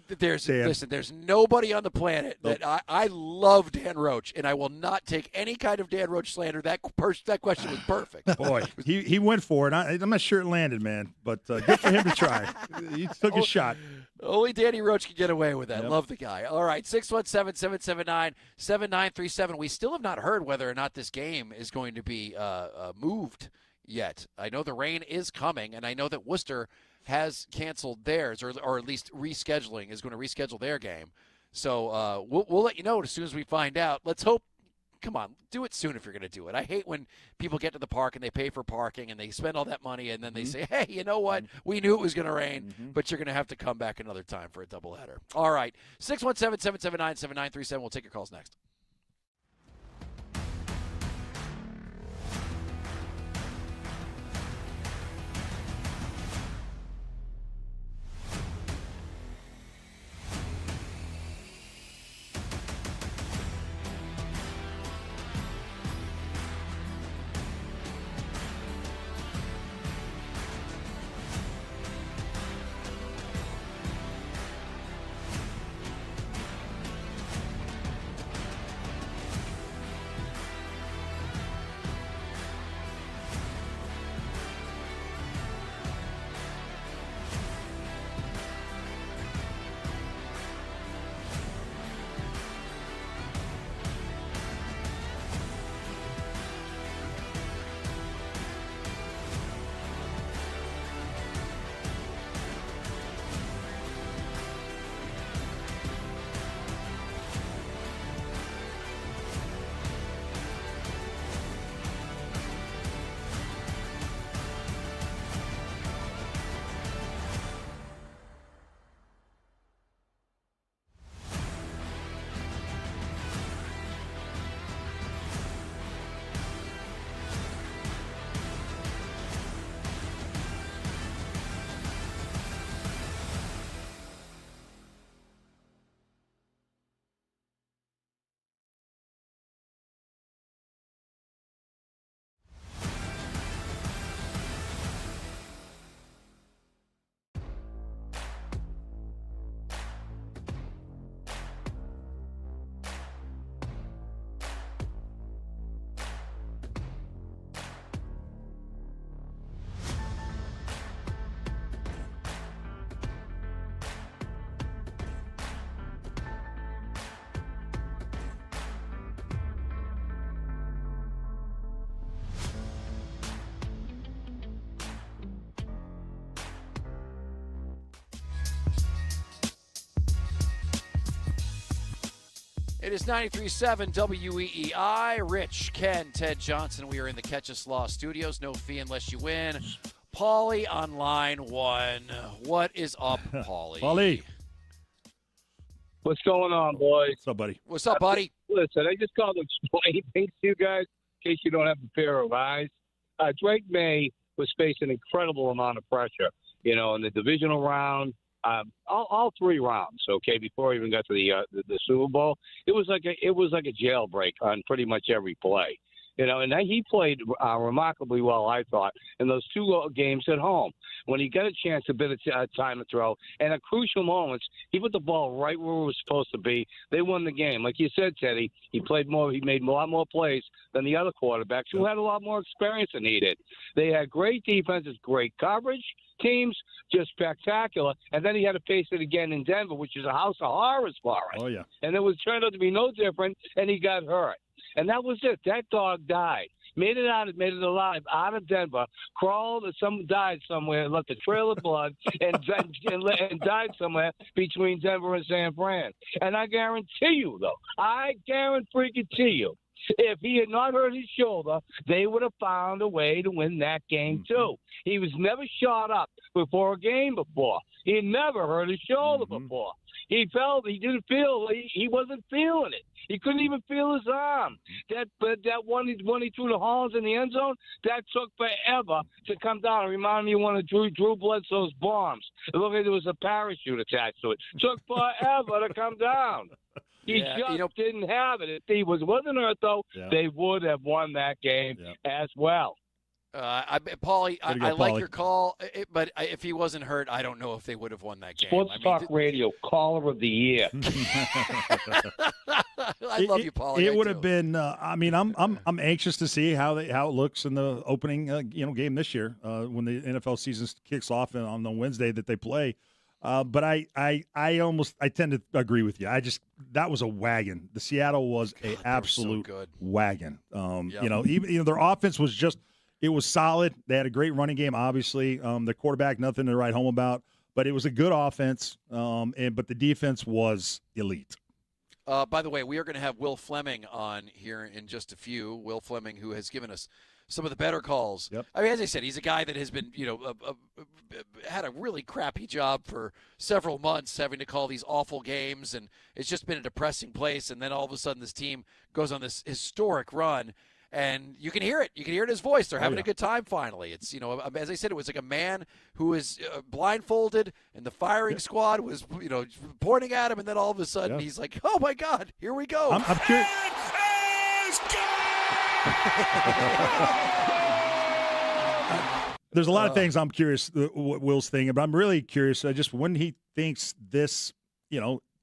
There's nobody on the planet that I love Dan Roach, and I will not take any kind of Dan Roach slander. That question was perfect. Boy, he went for it. I'm not sure it landed, man, but good for him to try. He took his shot. Only Danny Roach can get away with that. Yep. Love the guy. All right, 617-779-7937. We still have not heard whether or not this game is going to be moved yet. I know the rain is coming, and I know that Worcester has canceled theirs, or at least is going to reschedule their game. So we'll let you know as soon as we find out. Let's hope. Come on, do it soon if you're going to do it. I hate when people get to the park and they pay for parking and they spend all that money and then they say, hey, you know what? We knew it was going to rain, but you're going to have to come back another time for a doubleheader. All right, 617-779-7937. We'll take your calls next. It is 93.7 WEEI. Rich, Ken, Ted Johnson. We are in the Catch Us Law studios. No fee unless you win. Paulie on line one. What is up, Paulie? Paulie. What's going on, boys? What's up, buddy? What's up, buddy? Listen, I just called to explain things to you guys in case you don't have a pair of eyes. Drake May was facing an incredible amount of pressure, in the divisional round, all three rounds. Okay, before he even got to the Super Bowl, it was like a jailbreak on pretty much every play. And he played remarkably well, I thought, in those two games at home. When he got a chance, a bit of time to throw, and at crucial moments, he put the ball right where it was supposed to be. They won the game. Like you said, Teddy, he made a lot more plays than the other quarterbacks who had a lot more experience than he did. They had great defenses, great coverage teams, just spectacular. And then he had to face it again in Denver, which is a house of horrors for us. Oh, yeah. And it turned out to be no different, and he got hurt. And that was it. That dog died. Made it alive out of Denver, died somewhere, left a trail of blood, and died somewhere between Denver and San Fran. And I guarantee you, if he had not hurt his shoulder, they would have found a way to win that game too. He was never shot up before a game before. He had never hurt his shoulder before. He wasn't feeling it. He couldn't even feel his arm. That one he threw to Hollins in the end zone, that took forever to come down. It reminded me of one of Drew Bledsoe's bombs. It looked like there was a parachute attached to it. Took forever to come down. He didn't have it. If he wasn't hurt, though, they would have won that game as well. Paulie, I like your call, but if he wasn't hurt, I don't know if they would have won that game. Sports Talk Radio Caller of the Year. I love you, Paulie. It would have been. I'm anxious to see how it looks in the opening game this year when the NFL season kicks off on the Wednesday that they play. But I tend to agree with you. That was a wagon. The Seattle was an absolute wagon. Even their offense was it was solid. They had a great running game, obviously. The quarterback, nothing to write home about, but it was a good offense. But the defense was elite. By the way, we are going to have Will Fleming on here in just a few. Will Fleming, who has given us some of the better calls. Yep. I mean, as I said, he's a guy that has been, had a really crappy job for several months, having to call these awful games, and it's just been a depressing place. And then all of a sudden, this team goes on this historic run, and you can hear it. You can hear it in his voice. They're having a good time finally. It's, as I said, it was like a man who was blindfolded, and the firing squad was, pointing at him, and then all of a sudden he's like, "Oh my God, here we go." I'm curious. There's a lot of things I'm curious what Will's thinking, but I'm really curious just when he thinks this,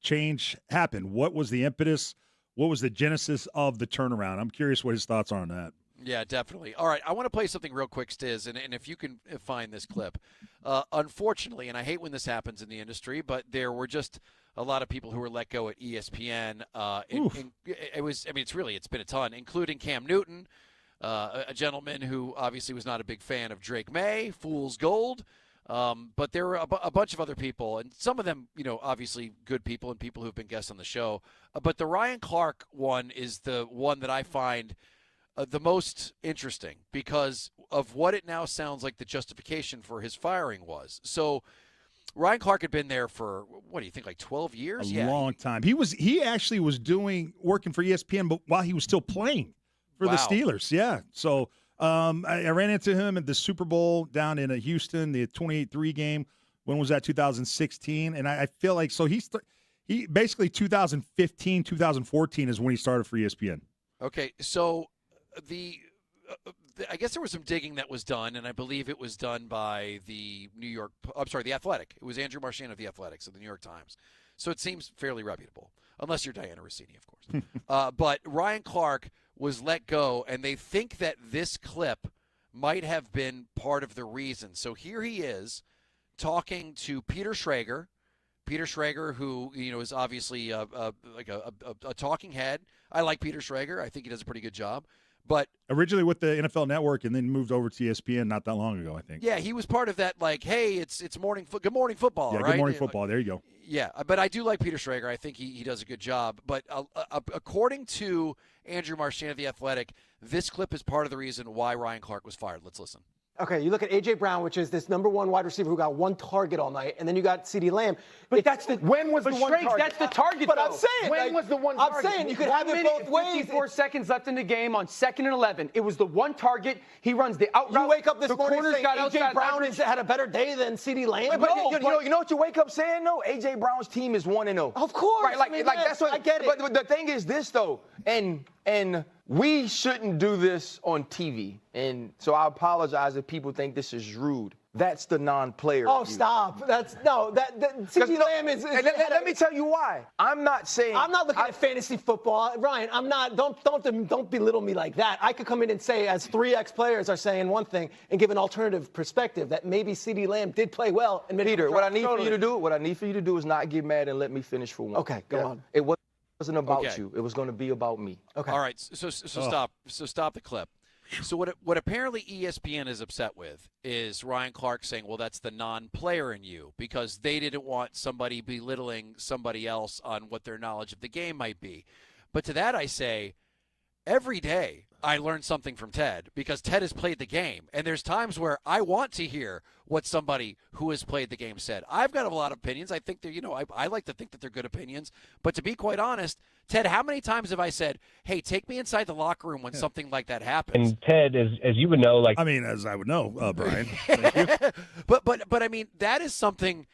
change happened. What was the impetus? What was the genesis of the turnaround? I'm curious what his thoughts are on that. Yeah, definitely. All right, I want to play something real quick, Stiz, and if you can find this clip. Unfortunately, and I hate when this happens in the industry, but there were just a lot of people who were let go at ESPN. It's been a ton, including Cam Newton, a gentleman who obviously was not a big fan of Drake May, Fool's Gold. But there were a bunch of other people, and some of them, obviously good people and people who've been guests on the show. But the Ryan Clark one is the one that I find the most interesting because of what it now sounds like the justification for his firing was. So Ryan Clark had been there for, what do you think, like 12 years? A long time. He actually was working for ESPN, but while he was still playing for the Steelers. Yeah. So I ran into him at the Super Bowl down in Houston, the 28-3 game. When was that? 2016. And I feel like he basically 2015, 2014 is when he started for ESPN. Okay, so I guess there was some digging that was done, and I believe it was done by The Athletic. It was Andrew Marchand of The Athletics of the New York Times. So it seems fairly reputable, unless you're Diana Rossini, of course. But Ryan Clark was let go, and they think that this clip might have been part of the reason. So here he is talking to Peter Schrager. Peter Schrager, who is obviously like a talking head. I like Peter Schrager. I think he does a pretty good job. But originally with the NFL Network, and then moved over to ESPN not that long ago, I think. yeah, he was part of that. Like, hey, it's Good Morning Football. Yeah, right? Good Morning Football. There you go. Yeah, but I do like Peter Schrager. I think he does a good job. But according to Andrew Marchand of The Athletic, this clip is part of the reason why Ryan Clark was fired. Let's listen. Okay, you look at A.J. Brown, which is this number one wide receiver who got one target all night, and then you got CeeDee Lamb. But that's the when was the one Straight, target? That's the target. But though. I'm saying when was the one I'm target? saying you could have it both ways. 54 seconds left in the game on 2nd and 11. It was the one target. He runs the out route. You wake up this the morning corners saying got A.J. Brown had a better day than CeeDee Lamb. But you know what you wake up saying though? A.J. Brown's team is 1-0. Of course, right? Like, I mean, like yes, that's what I get it. But the thing is this though, and we shouldn't do this on TV. And so I apologize if people think this is rude. That's the non-player. Oh, stop! That's CeeDee Lamb is. Let me tell you why. I'm not saying. I'm not looking at fantasy football, Ryan. I'm not. Don't belittle me like that. I could come in and say, as 3X players are saying one thing, and give an alternative perspective that maybe CeeDee Lamb did play well. And Peter, what I need for you to do is not get mad and let me finish for one. Okay, go on. It wasn't about you. It was going to be about me. Okay. All right. So stop. So stop the clip. So what apparently ESPN is upset with is Ryan Clark saying, well, that's the non-player in you, because they didn't want somebody belittling somebody else on what their knowledge of the game might be. But to that I say, every day I learn something from Ted, because Ted has played the game. And there's times where I want to hear what somebody who has played the game said. I've got a lot of opinions. I think they're, I like to think that they're good opinions. But to be quite honest, Ted, how many times have I said, hey, take me inside the locker room when something like that happens? And Ted, as you would know, like as I would know, Brian. But I mean, that is something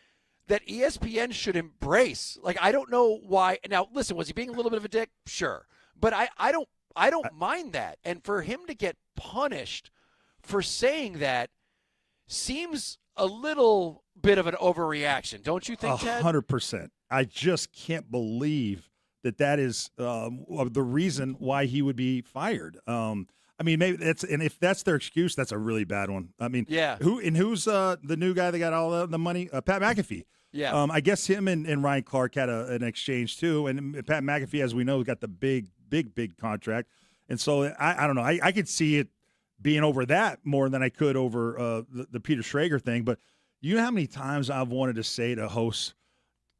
that ESPN should embrace. Like, I don't know why. Now, listen, was he being a little bit of a dick? Sure. But I don't mind that. And for him to get punished for saying that seems a little bit of an overreaction, don't you think, Ted? 100%. I just can't believe that is the reason why he would be fired. I mean, maybe if that's their excuse, that's a really bad one. I mean, yeah. Who's the new guy that got all the money? Pat McAfee. Yeah. I guess him and Ryan Clark had an exchange too, and Pat McAfee, as we know, got the big contract, and so I don't know. I could see it being over that more than I could over the Peter Schrager thing. But you know how many times I've wanted to say to hosts,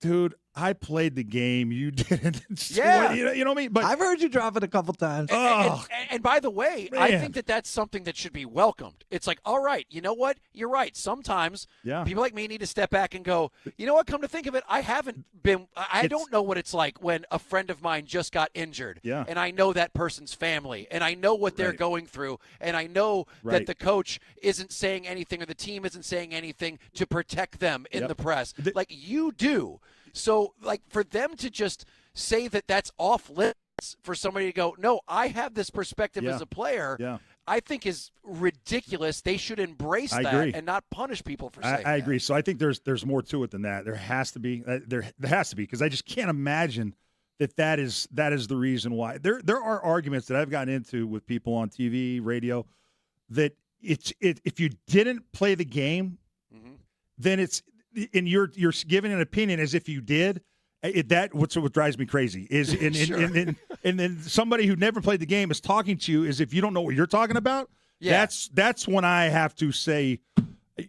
dude, I played the game. You didn't. Yeah. You know what I mean? But I've heard you drop it a couple times. And by the way, I Man. think that's something that should be welcomed. It's like, all right, you know what? You're right. Sometimes people like me need to step back and go, you know what? Come to think of it, I don't know what it's like when a friend of mine just got injured. Yeah. And I know that person's family, and I know what they're going through, and I know that the coach isn't saying anything or the team isn't saying anything to protect them in the press. Like you do. So, like, for them to just say that that's off limits, for somebody to go, no, I have this perspective as a player, I think is ridiculous. They should embrace that agree. and not punish people for saying I agree. So I think there's more to it than that. There has to be. There has to be, because I just can't imagine that is the reason why. There are arguments that I've gotten into with people on TV, radio, that if you didn't play the game, then it's. And you're giving an opinion as if you did. What drives me crazy is and then somebody who never played the game is talking to you as if you don't know what you're talking about. Yeah. That's when I have to say,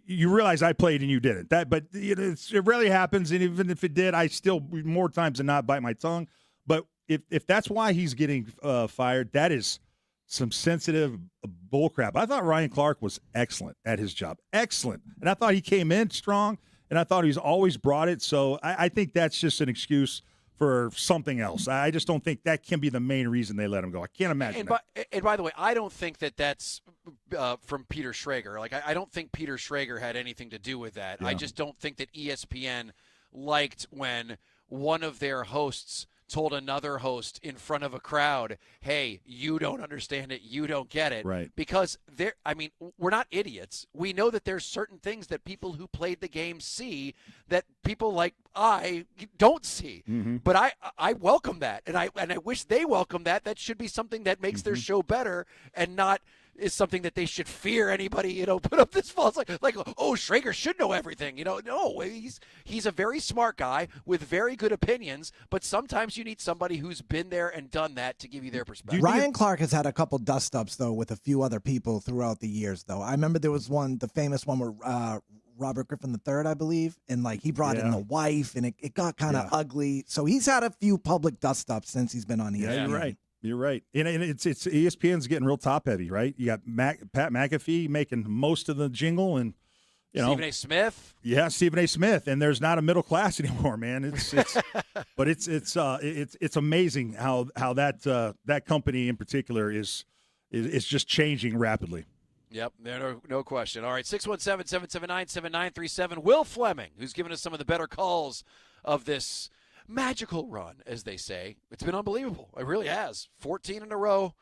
you realize I played and you didn't. But it rarely happens, and even if it did, I still more times than not bite my tongue. But if that's why he's getting fired, that is some sensitive bullcrap. I thought Ryan Clark was excellent at his job, excellent, and I thought he came in strong. And I thought he's always brought it. So I think that's just an excuse for something else. I just don't think that can be the main reason they let him go. I can't imagine that. And by the way, I don't think that's from Peter Schrager. Like, I don't think Peter Schrager had anything to do with that. Yeah. I just don't think that ESPN liked when one of their hosts told another host in front of a crowd, hey, you don't understand it, you don't get it. Right. Because we're not idiots. We know that there's certain things that people who played the game see that people like I don't see. Mm-hmm. But I welcome that. And I wish they welcome that. That should be something that makes their show better and not is something that they should fear anybody, put up this false like oh, Schrager should know everything. No, he's a very smart guy with very good opinions, but sometimes you need somebody who's been there and done that to give you their perspective. Ryan Clark has had a couple dust-ups, though, with a few other people throughout the years, though. I remember there was the famous one where Robert Griffin III, I believe, and he brought in the wife, and it got kind of ugly. So he's had a few public dust-ups since he's been on ESPN. Yeah, you're right. You're right. And it's ESPN's getting real top-heavy, right? You got Pat McAfee making most of the jingle, and Stephen A. Smith. Yeah, Stephen A. Smith, and there's not a middle class anymore, man. But it's amazing how that company in particular is just changing rapidly. Yep, no question. All right, 617-779-7937. Will Fleming, who's given us some of the better calls of this magical run, as they say. It's been unbelievable. It really has. 14 in a row.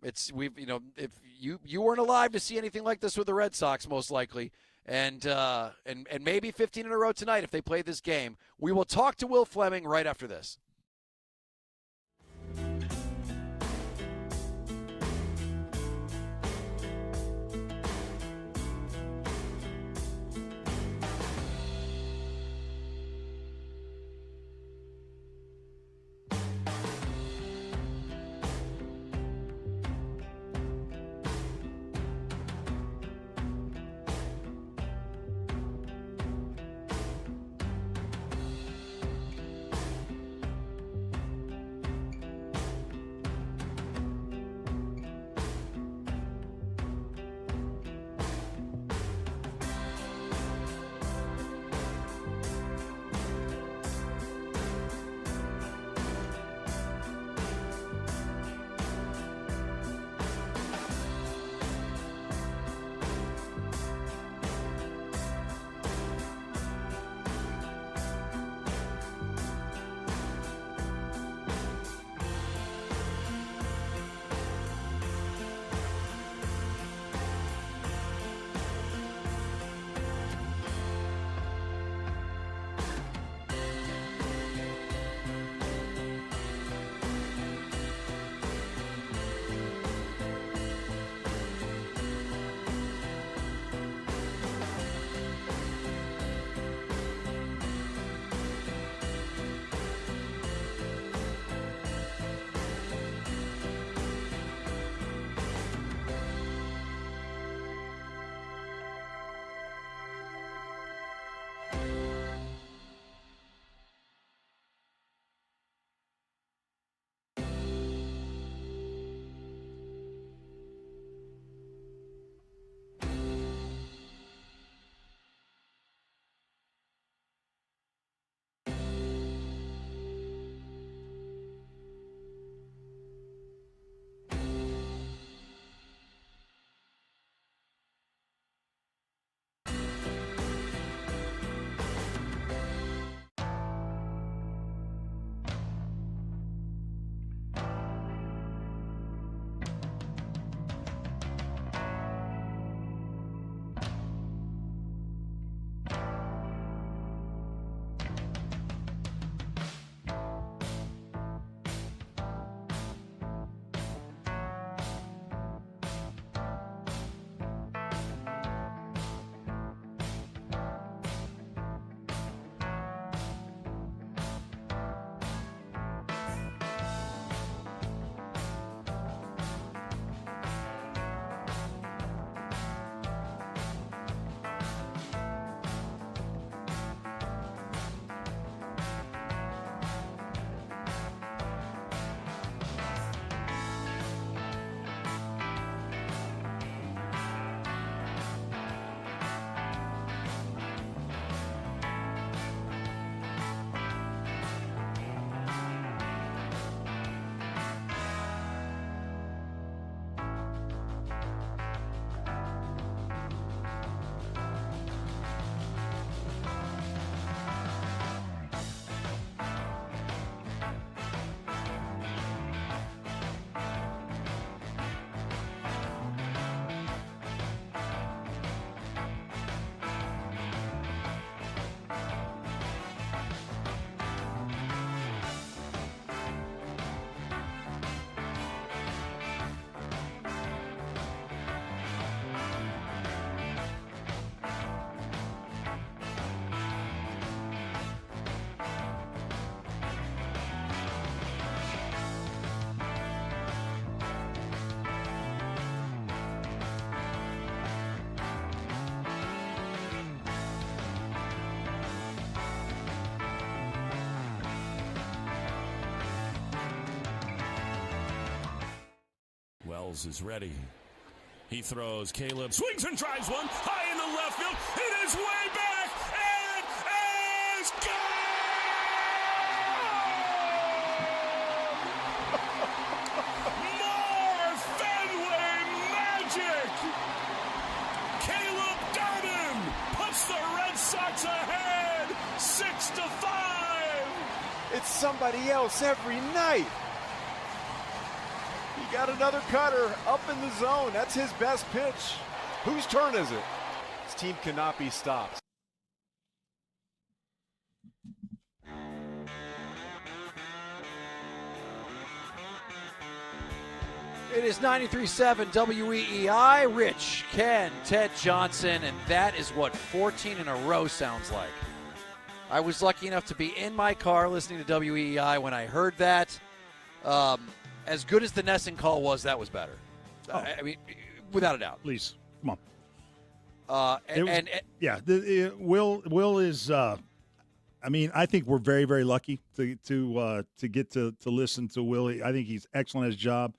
If you weren't alive to see anything like this with the Red Sox, most likely. And maybe 15 in a row tonight if they play this game. We will talk to Will Fleming right after this. Wells is ready. He throws. Caleb swings and drives one high in the left field. It is way back and is gone! More Fenway magic! Caleb Garden puts the Red Sox ahead 6-5. It's somebody else every night. He got another cutter up in the zone. That's his best pitch. Whose turn is it? This team cannot be stopped. It is 93.7 WEEI. Rich, Ken, Ted Johnson, and that is what 14 in a row sounds like. I was lucky enough to be in my car listening to WEEI when I heard that. As good as the Nesson call was, that was better. I mean, without a doubt. Please, come on. Will is. I mean, I think we're very, very lucky to get to listen to Willie. I think he's excellent at his job,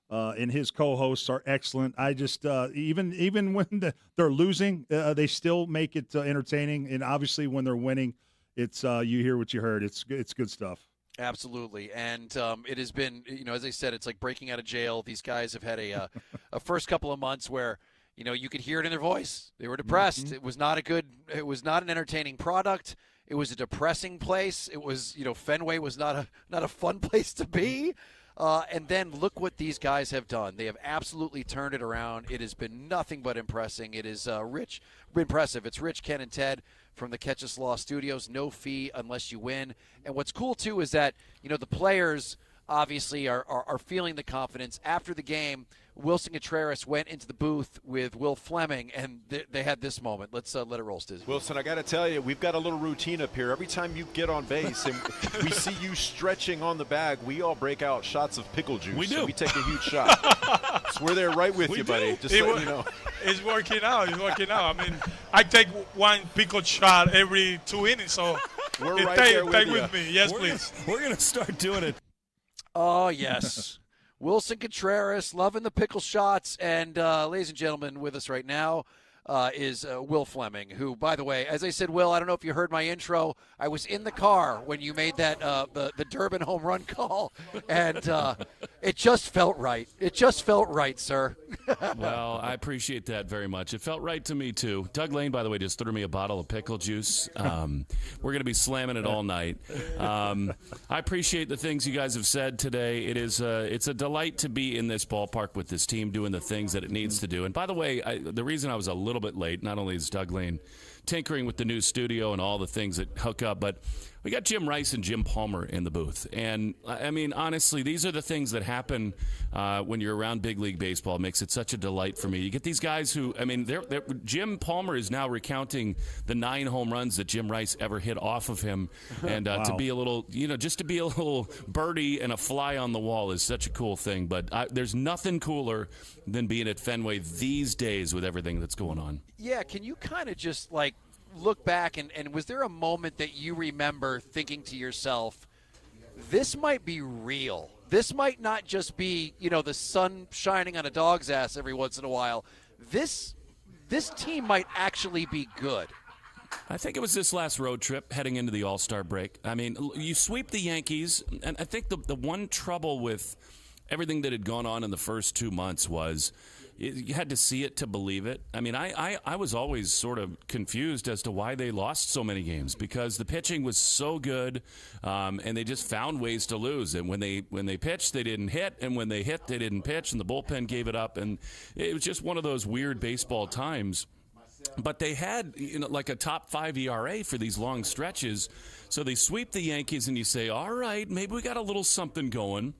and his co-hosts are excellent. I just even when they're losing, they still make it entertaining, and obviously when they're winning, it's you hear what you heard. It's good stuff. Absolutely, and it has been, as I said, it's like breaking out of jail. These guys have had a first couple of months where, you could hear it in their voice. They were depressed. Mm-hmm. It was not an entertaining product. It was a depressing place. It was, Fenway was not a fun place to be. And then look what these guys have done. They have absolutely turned it around. It has been nothing but impressive. It is impressive. It's Rich, Ken, and Ted from the Catch Us Law Studios. No fee unless you win. And what's cool, too, is that, the players obviously are feeling the confidence. After the game, Wilson Contreras went into the booth with Will Fleming, and they had this moment. Let's let it roll, Stiz. Wilson, I got to tell you, we've got a little routine up here. Every time you get on base and we see you stretching on the bag, we all break out shots of pickle juice. We do. So we take a huge shot. So we're there right with you, buddy. Just letting you know. It's working out. It's working out. I mean, I take one pickle shot every 2 innings, so we're right there with you. With me. Yes, please. We're going to start doing it. Oh, yes. Wilson Contreras, loving the pickle shots. And, ladies and gentlemen, with us right now is Will Fleming, who, by the way, as I said, Will, I don't know if you heard my intro. I was in the car when you made that the Durbin home run call, and it just felt right. It just felt right, sir. Well, I appreciate that very much. It felt right to me, too. Doug Lane, by the way, just threw me a bottle of pickle juice. We're going to be slamming it all night. I appreciate the things you guys have said today. It's a delight to be in this ballpark with this team doing the things that it needs to do. And by the way, the reason I was a little bit late, not only is Doug Lane tinkering with the new studio and all the things that hook up, but we got Jim Rice and Jim Palmer in the booth. And, I mean, honestly, these are the things that happen when you're around big league baseball. It makes it such a delight for me. You get these guys who, I mean, Jim Palmer is now recounting the 9 home runs that Jim Rice ever hit off of him. And Wow. to be a little, just to be a little birdie and a fly on the wall is such a cool thing. But there's nothing cooler than being at Fenway these days with everything that's going on. Yeah, can you kind of just, look back, and was there a moment that you remember thinking to yourself, this might be real? This might not just be, the sun shining on a dog's ass every once in a while. This team might actually be good. I think it was this last road trip heading into the All-Star break. I mean, you sweep the Yankees, and I think the one trouble with everything that had gone on in the first 2 months was you had to see it to believe it. I mean, I was always sort of confused as to why they lost so many games, because the pitching was so good, and they just found ways to lose. And when they pitched, they didn't hit, and when they hit, they didn't pitch, and the bullpen gave it up. And it was just one of those weird baseball times. But they had, like a top 5 ERA for these long stretches. So they sweep the Yankees, and you say, all right, maybe we got a little something going.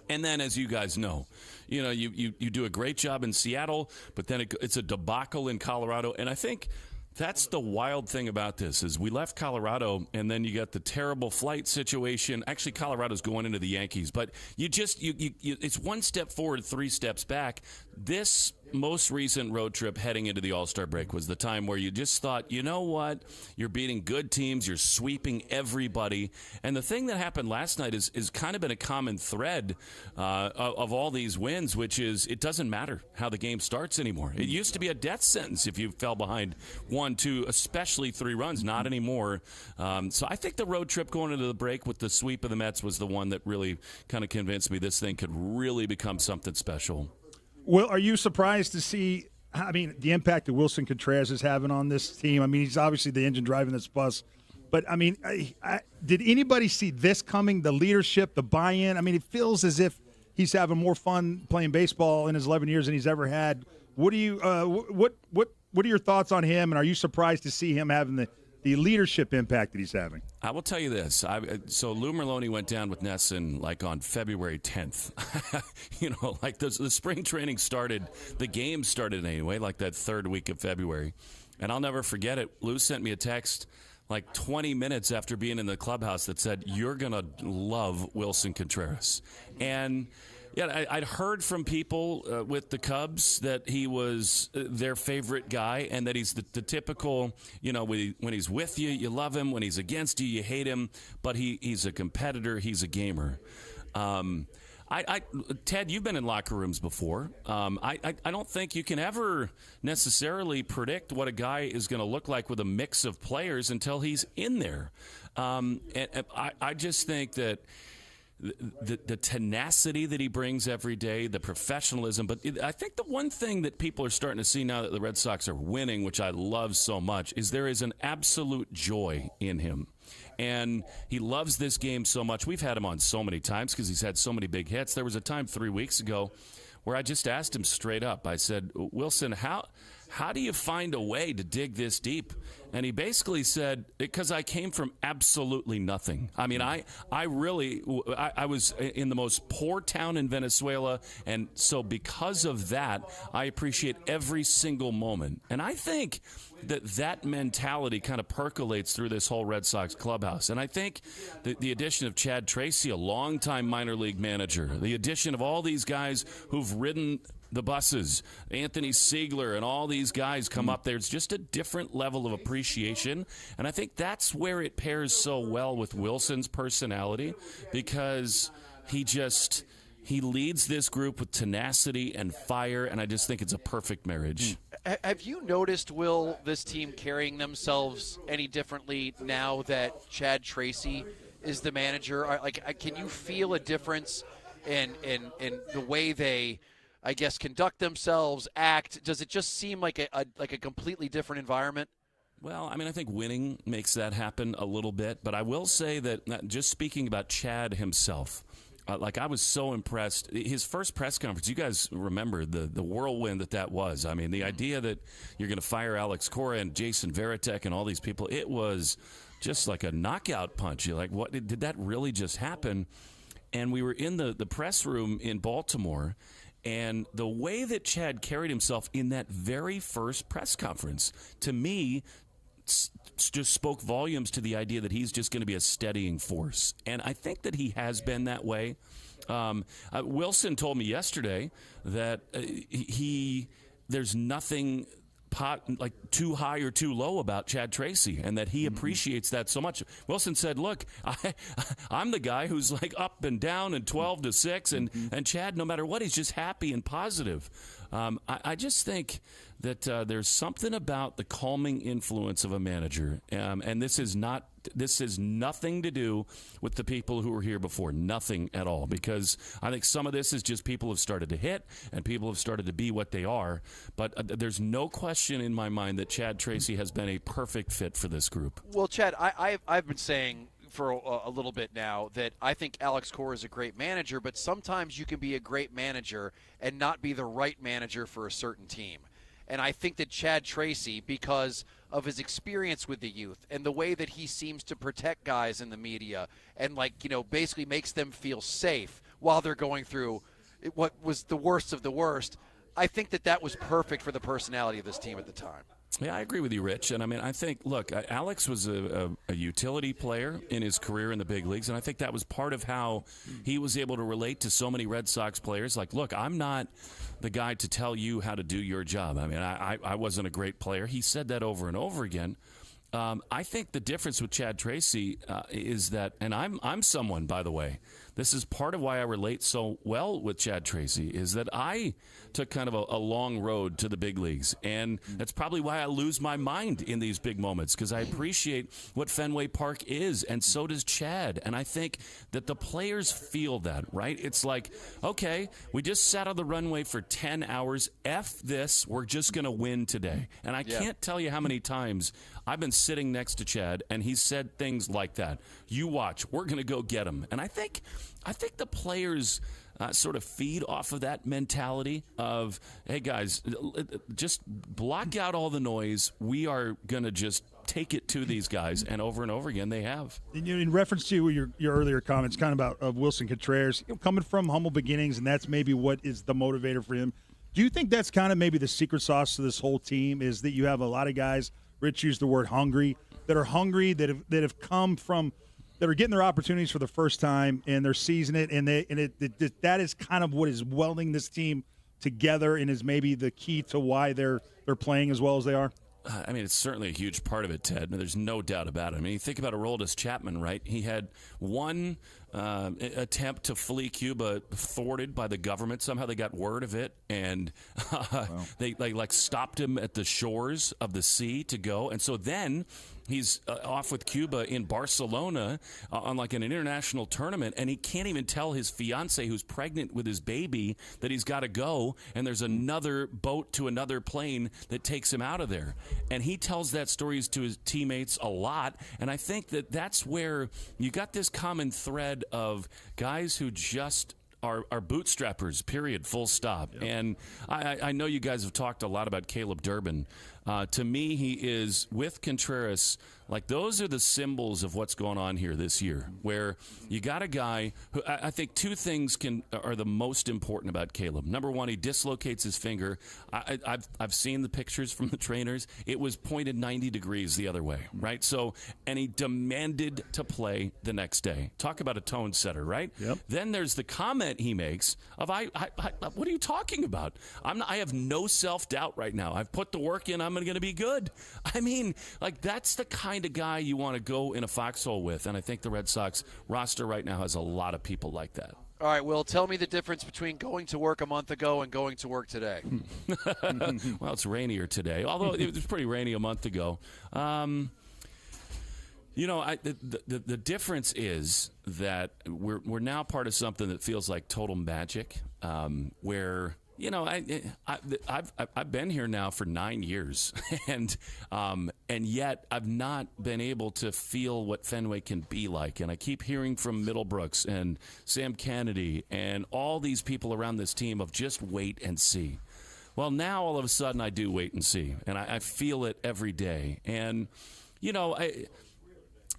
And then, as you guys know, you do a great job in Seattle, but then it's a debacle in Colorado. And I think that's the wild thing about this is we left Colorado, and then you got the terrible flight situation. Actually, Colorado's going into the Yankees, but it's one step forward, 3 steps back. This most recent road trip heading into the All-Star break was the time where you just thought, you know what, you're beating good teams, you're sweeping everybody. And the thing that happened last night is kind of been a common thread of all these wins, which is it doesn't matter how the game starts anymore. It used to be a death sentence if you fell behind 1, 2, especially 3 runs. Not anymore. So I think the road trip going into the break with the sweep of the Mets was the one that really kind of convinced me this thing could really become something special. Well, are you surprised to see, the impact that Wilson Contreras is having on this team? I mean, he's obviously the engine driving this bus. But, did anybody see this coming, the leadership, the buy-in? I mean, it feels as if he's having more fun playing baseball in his 11 years than he's ever had. What are your thoughts on him, and are you surprised to see him having the leadership impact that he's having? I will tell you this. So Lou Merloni went down with Nesson on February 10th. The spring training started, the game started anyway, that third week of February. And I'll never forget it. Lou sent me a text 20 minutes after being in the clubhouse that said, "You're going to love Wilson Contreras." And yeah, I'd heard from people with the Cubs that he was their favorite guy and that he's the typical, when he's with you, you love him. When he's against you, you hate him. But he's a competitor. He's a gamer. Ted, you've been in locker rooms before. I don't think you can ever necessarily predict what a guy is going to look like with a mix of players until he's in there. And I just think that the tenacity that he brings every day, the professionalism. But I think the one thing that people are starting to see now that the Red Sox are winning, which I love so much, is there is an absolute joy in him. And he loves this game so much. We've had him on so many times because he's had so many big hits. There was a time 3 weeks ago where I just asked him straight up. I said, "Wilson, how do you find a way to dig this deep?" And he basically said, "Because I came from absolutely nothing. I mean, I was in the most poor town in Venezuela, and so because of that, I appreciate every single moment." And I think that mentality kind of percolates through this whole Red Sox clubhouse. And I think the addition of Chad Tracy, a longtime minor league manager, the addition of all these guys who've ridden the buses, Anthony Siegler and all these guys come up there. It's just a different level of appreciation. And I think that's where it pairs so well with Wilson's personality, because he leads this group with tenacity and fire, and I just think it's a perfect marriage. Have you noticed, Will, this team carrying themselves any differently now that Chad Tracy is the manager? Can you feel a difference in the way they, I guess, conduct themselves, act? Does it just seem like a completely different environment? Well, I think winning makes that happen a little bit, but I will say that just speaking about Chad himself, I was so impressed. His first press conference, you guys remember the whirlwind that was. I mean, the idea that you're going to fire Alex Cora and Jason Varitek and all these people, it was just like a knockout punch. You're like, what? Did that really just happen? And we were in the press room in Baltimore, and the way that Chad carried himself in that very first press conference, to me, just spoke volumes to the idea that he's just going to be a steadying force. And I think that he has been that way. Wilson told me yesterday that there's nothing too high or too low about Chad Tracy, and that he appreciates that so much. Wilson said, "Look, I'm the guy who's up and down and 12-6, and Chad, no matter what, he's just happy and positive." I just think that there's something about the calming influence of a manager, and this has nothing to do with the people who were here before, nothing at all, because I think some of this is just people have started to hit and people have started to be what they are, but there's no question in my mind that Chad Tracy has been a perfect fit for this group. Well, Chad, I've been saying for a little bit now that I think Alex Cora is a great manager, but sometimes you can be a great manager and not be the right manager for a certain team. And I think that Chad Tracy, because of his experience with the youth and the way that he seems to protect guys in the media and basically makes them feel safe while they're going through what was the worst of the worst, I think that was perfect for the personality of this team at the time. Yeah, I agree with you, Rich. And I mean, I think, look, Alex was a utility player in his career in the big leagues, and I think that was part of how he was able to relate to so many Red Sox players. Like, look, I'm not the guy to tell you how to do your job. I mean, I wasn't a great player. He said that over and over again. I think the difference with Chad Tracy is that, and I'm someone, by the way, this is part of why I relate so well with Chad Tracy, is that I took kind of a long road to the big leagues. And that's probably why I lose my mind in these big moments, because I appreciate what Fenway Park is, and so does Chad. And I think that the players feel that, right? It's like, okay, we just sat on the runway for 10 hours. F this, we're just going to win today. And I can't tell you how many times I've been sitting next to Chad, and he said things like that. You watch, we're going to go get him. And I think the players sort of feed off of that mentality of, hey, guys, just block out all the noise. We are going to just take it to these guys, and over again they have. In reference to your earlier comments kind of about Wilson Contreras, coming from humble beginnings, and that's maybe what is the motivator for him. Do you think that's kind of maybe the secret sauce to this whole team, is that you have a lot of guys, Rich used the word hungry, that have come from, that are getting their opportunities for the first time, and they're seizing it, and that is kind of what is welding this team together, and is maybe the key to why they're playing as well as they are? I mean, it's certainly a huge part of it, Ted. There's no doubt about it. I mean, you think about Aroldis Chapman, right? He had one attempt to flee Cuba thwarted by the government. Somehow they got word of it, and they like stopped him at the shores of the sea to go. And so then he's off with Cuba in Barcelona on like an international tournament, and he can't even tell his fiance, who's pregnant with his baby, that he's got to go, and there's another boat to another plane that takes him out of there. And he tells that story to his teammates a lot, and I think that that's where you got this common thread of guys who just are bootstrappers, period, full stop. Yep. And I know you guys have talked a lot about Caleb Durbin. To me, he is, with Contreras, like those are the symbols of what's going on here this year, where you got a guy who I think two things are the most important about Caleb. Number one, he dislocates his finger. I've seen the pictures from the trainers. It was pointed 90 degrees the other way, right? So, and he demanded to play the next day. Talk about a tone setter, right? Yep. Then there's the comment he makes of, what are you talking about? I have no self-doubt right now. I've put the work in. I'm going to be good. I mean, like, that's the kind of guy you want to go in a foxhole with, and I think the Red Sox roster right now has a lot of people like that. All right, Will, tell me the difference between going to work a month ago and going to work today. Well, it's rainier today, although it was pretty rainy a month ago. You know, the difference is that we're now part of something that feels like total magic, where, you know, I've been here now for 9 years, and yet I've not been able to feel what Fenway can be like. And I keep hearing from Middlebrooks and Sam Kennedy and all these people around this team of just wait and see. Well, now all of a sudden I do wait and see, and I feel it every day. And, you know,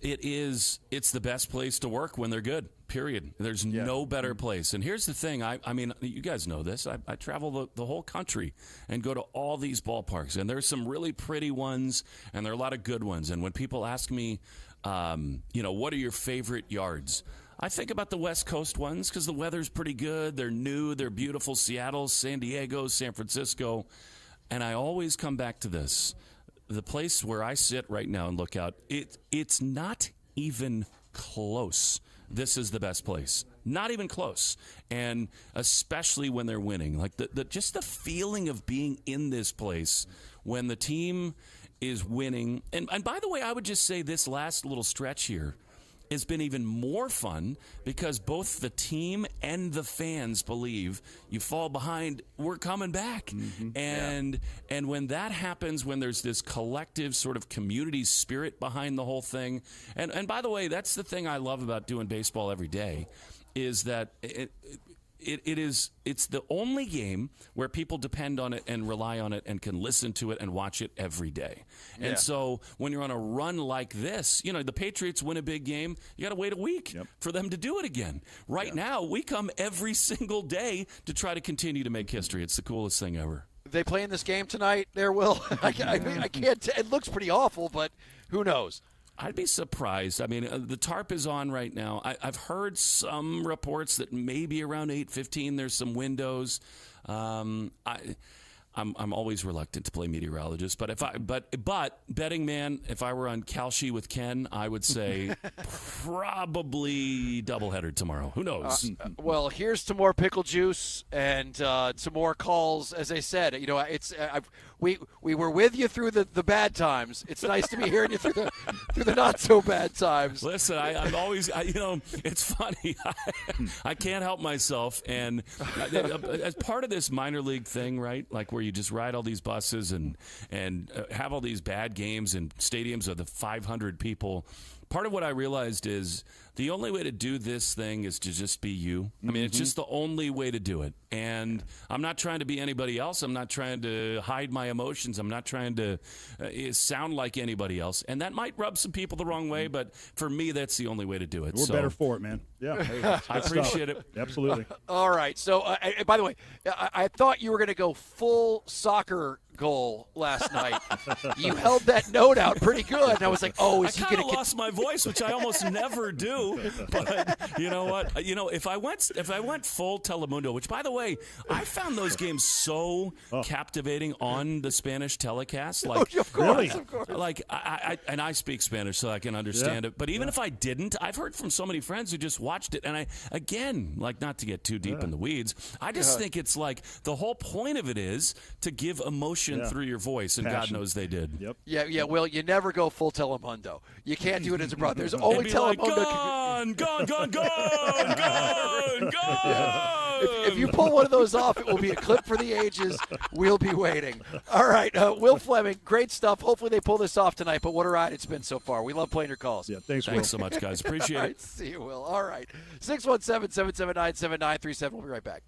it's the best place to work when they're good, period. There's no better place. And here's the thing. I mean, you guys know this. I travel the whole country and go to all these ballparks. And there's some really pretty ones, and there are a lot of good ones. And when people ask me, you know, what are your favorite yards? I think about the West Coast ones because the weather's pretty good. They're new. They're beautiful. Seattle, San Diego, San Francisco. And I always come back to this. The place where I sit right now and look out, it's not even close. This is the best place. Not even close. And especially when they're winning. Like just the feeling of being in this place when the team is winning. And by the way, I would just say this last little stretch here has been even more fun because both the team and the fans believe you fall behind, we're coming back. Mm-hmm. And when that happens, when there's this collective sort of community spirit behind the whole thing, and by the way, that's the thing I love about doing baseball every day, is that it's the only game where people depend on it and rely on it and can listen to it and watch it every day. And so when you're on a run like this, you know, the Patriots win a big game, you got to wait a week for them to do it again. Right now, we come every single day to try to continue to make history. It's the coolest thing ever. they playing this game tonight there, Will? I can't. It looks pretty awful, but who knows? I'd be surprised. I mean, the tarp is on right now. I've heard some reports that maybe around 8:15 there's some windows. I'm always reluctant to play meteorologist, but betting man, if I were on Kalshi with Ken, I would say probably doubleheader tomorrow. Who knows? Well, here's to more pickle juice and to more calls. As I said, it's we were with you through the bad times. It's nice to be hearing you through the not so bad times. Listen, I'm always, it's funny. I can't help myself, and as part of this minor league thing, right? Like where you just ride all these buses and have all these bad games in stadiums of the 500 people. Part of what I realized is the only way to do this thing is to just be you. I mean, it's just the only way to do it. And I'm not trying to be anybody else. I'm not trying to hide my emotions. I'm not trying to sound like anybody else. And that might rub some people the wrong way, but for me, that's the only way to do it. We're better for it, man. Yeah. I appreciate it. Absolutely. All right. So, by the way, I thought you were going to go full soccer goal last night. You held that note out pretty good. And I was like, oh, is he going to get... lost my voice, which I almost never do. But you know what? If I went full Telemundo, which, by the way, I found those games so captivating on the Spanish telecast. Like, of course. Like, I speak Spanish, so I can understand it. But even if I didn't, I've heard from so many friends who just watched it. And not to get too deep in the weeds, I just think it's like the whole point of it is to give emotion through your voice, and Passion. God knows they did. Yep. Yeah. Well, you never go full Telemundo. You can't do it as a brother. There's only Telemundo. Gone. If you pull one of those off, it will be a clip for the ages. We'll be waiting. All right, Will Fleming, great stuff. Hopefully they pull this off tonight, but what a ride it's been so far. We love playing your calls. Yeah, thanks so much, guys. Appreciate All it. right, see you, Will. All right, 617-779-7937. We'll be right back.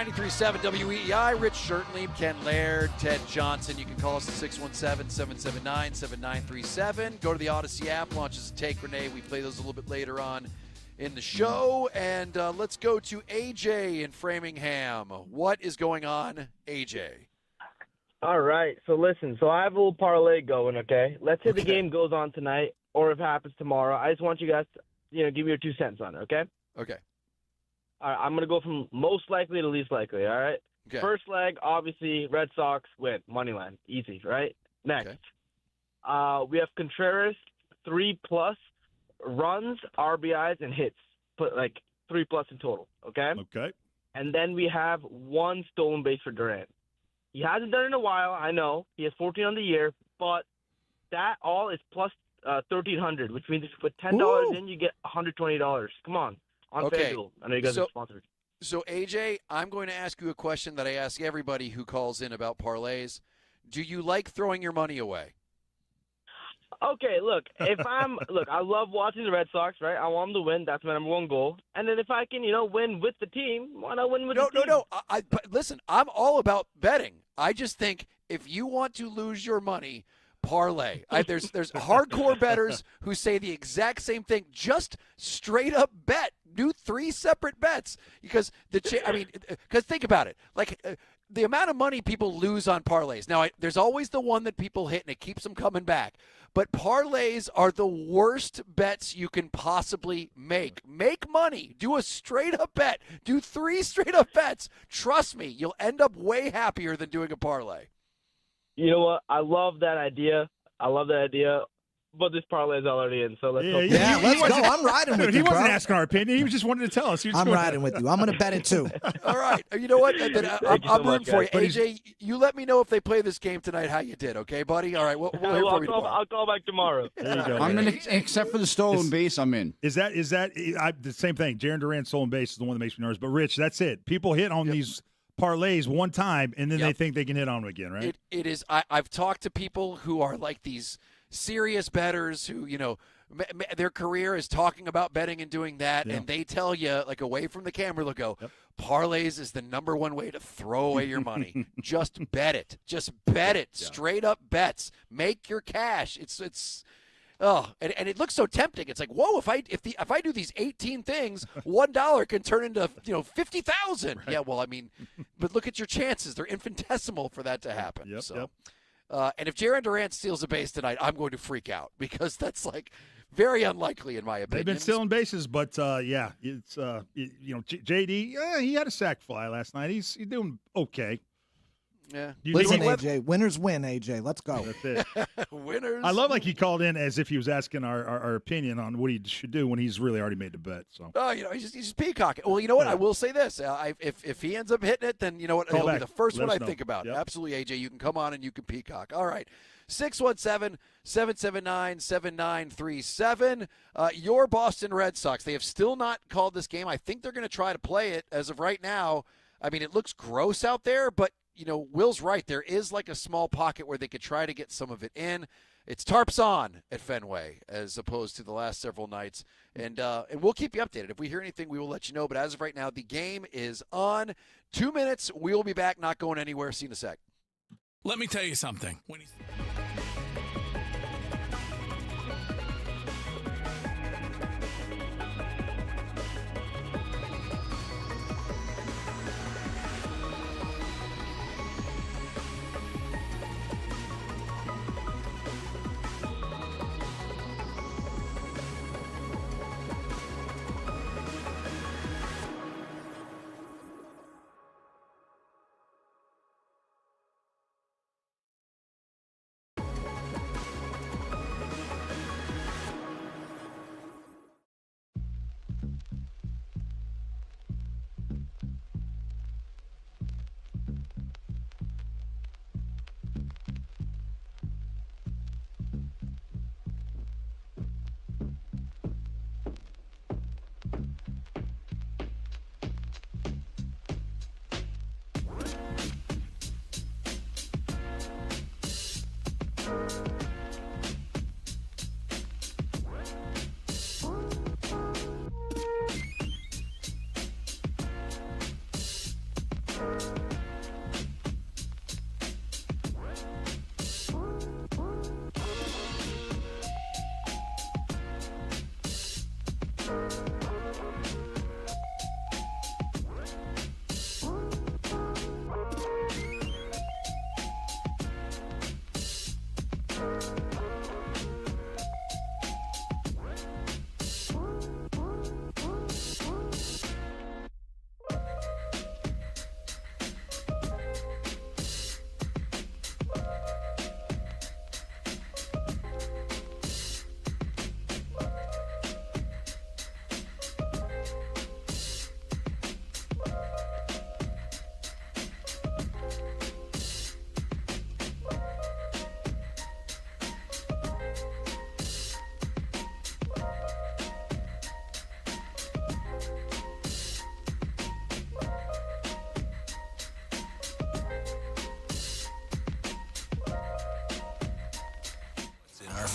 93.7 WEEI. Rich Shirtlieb, Ken Laird, Ted Johnson. You can call us at 617-779-7937. Go to the Odyssey app, launches a Take Renee. We play those a little bit later on in the show. And let's go to AJ in Framingham. What is going on, AJ? All right. So listen, I have a little parlay going, okay? Let's say the game goes on tonight or if it happens tomorrow. I just want you guys to, give me your 2 cents on it, okay? Okay. All right, I'm going to go from most likely to least likely, all right? Okay. First leg, obviously, Red Sox win. Money line. Easy, right? Next. We have Contreras, 3+ runs, RBIs, and hits. Put like 3+ in total, okay? Okay. And then we have 1 stolen base for Durant. He hasn't done it in a while, I know. He has 14 on the year, but that all is plus $1,300, which means if you put $10 in, you get $120. Come on FanDuel. I know you guys are sponsored. So, AJ, I'm going to ask you a question that I ask everybody who calls in about parlays. Do you like throwing your money away? Okay, look, I love watching the Red Sox, right? I want them to win. That's my number 1 goal. And then if I can, win with the team, why not win with the team? No. But listen, I'm all about betting. I just think if you want to lose your money, parlay. There's hardcore bettors who say the exact same thing. Just straight up bet. Do 3 separate bets because because think about it. Like the amount of money people lose on parlays. Now, there's always the one that people hit and it keeps them coming back. But parlays are the worst bets you can possibly make. Make money. Do a straight up bet. Do 3 straight up bets. Trust me, you'll end up way happier than doing a parlay. You know what? I love that idea. But this parlay is already in, so let's hope. Yeah, let's go. I'm riding with you, He wasn't bro. asking our opinion. He was just wanted to tell us. I'm riding with you. I'm going to bet it too. All right. You know what? I'm rooting for you. guys. AJ, you let me know if they play this game tonight how you did, okay, buddy? All right. We'll hear from you tomorrow. I'll call back tomorrow. There you go. I'm in, except for the stolen base, I'm in. Is that the same thing? Jaron Durant's stolen base is the one that makes me nervous. But, Rich, that's it. People hit on these parlays one time, and then they think they can hit on them again, right? It is. I've talked to people who are like these serious bettors who, their career is talking about betting and doing that, and they tell you, like away from the camera, they'll go, parlays is the number 1 way to throw away your money. Just bet it. Just bet it. Straight up bets. Make your cash. And it looks so tempting. It's like, whoa! If I do these 18 things, $1 can turn into 50,000. Right. Yeah, well, I mean, but look at your chances; they're infinitesimal for that to happen. And if Jaron Durant steals a base tonight, I'm going to freak out because that's like very unlikely in my opinion. They've been stealing bases, but it's JD. He had a sac fly last night. He's doing okay. Yeah. Listen, AJ, winners win, AJ. Let's go. That's it. Winners. I love he called in as if he was asking our opinion on what he should do when he's really already made the bet. So. Oh, he's just peacocking. Well, you know what? I will say this: if he ends up hitting it, then you know what? He'll be the first one I think about. Yep. Absolutely, AJ. You can come on and you can peacock. All right. 617-779-7937. Your Boston Red Sox. They have still not called this game. I think they're going to try to play it as of right now. I mean, it looks gross out there, but Will's right. There is like a small pocket where they could try to get some of it in. It's tarps on at Fenway as opposed to the last several nights. And we'll keep you updated. If we hear anything, we will let you know. But as of right now, the game is on. 2 minutes. We will be back. Not going anywhere. See you in a sec. Let me tell you something.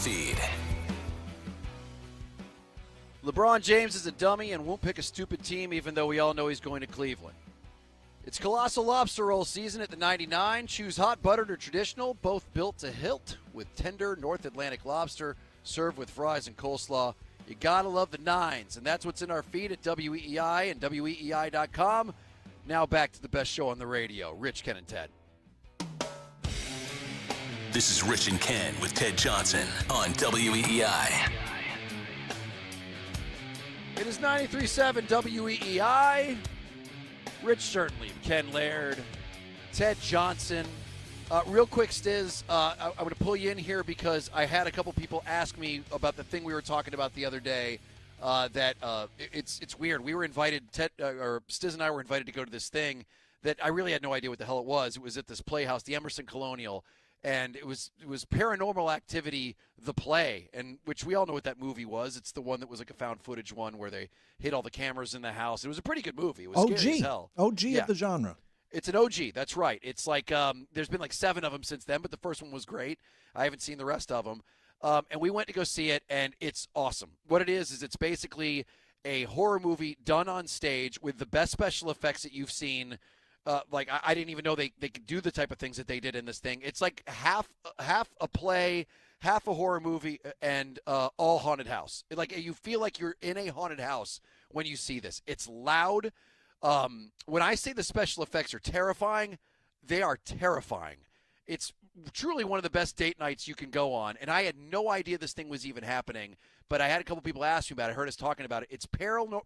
feed. LeBron James is a dummy and won't pick a stupid team even though we all know he's going to Cleveland. It's Colossal Lobster Roll season at the 99. Choose hot, buttered, or traditional, both built to hilt with tender North Atlantic lobster served with fries and coleslaw. You gotta love the nines, and that's what's in our feed at WEEI and WEEI.com. Now back to the best show on the radio, Rich, Ken, and Ted. This is Rich and Ken with Ted Johnson on WEEI. It is 93.7 WEEI. Rich Certainly, Ken Laird, Ted Johnson. Real quick, Stiz, I'm going to pull you in here because I had a couple people ask me about the thing we were talking about the other day. It's weird. We were invited, or Stiz and I were invited to go to this thing that I really had no idea what the hell it was. It was at this playhouse, the Emerson Colonial, and it was Paranormal Activity, the play, and which we all know what that movie was. It's the one that was like a found footage one where they hid all the cameras in the house. It was a pretty good movie. It was scary as hell. OG of the genre. It's an OG. That's right. It's like there's been like 7 of them since then, but the first one was great. I haven't seen the rest of them. And we went to go see it, and it's awesome. What it is it's basically a horror movie done on stage with the best special effects that you've seen. I didn't even know they could do the type of things that they did in this thing. It's like half a play, half a horror movie, and all haunted house. Like you feel like you're in a haunted house when you see this. It's loud. When I say the special effects are terrifying, they are terrifying. It's truly one of the best date nights you can go on, and I had no idea this thing was even happening, but I had a couple people ask me about it. I heard us talking about it. It's Paranormal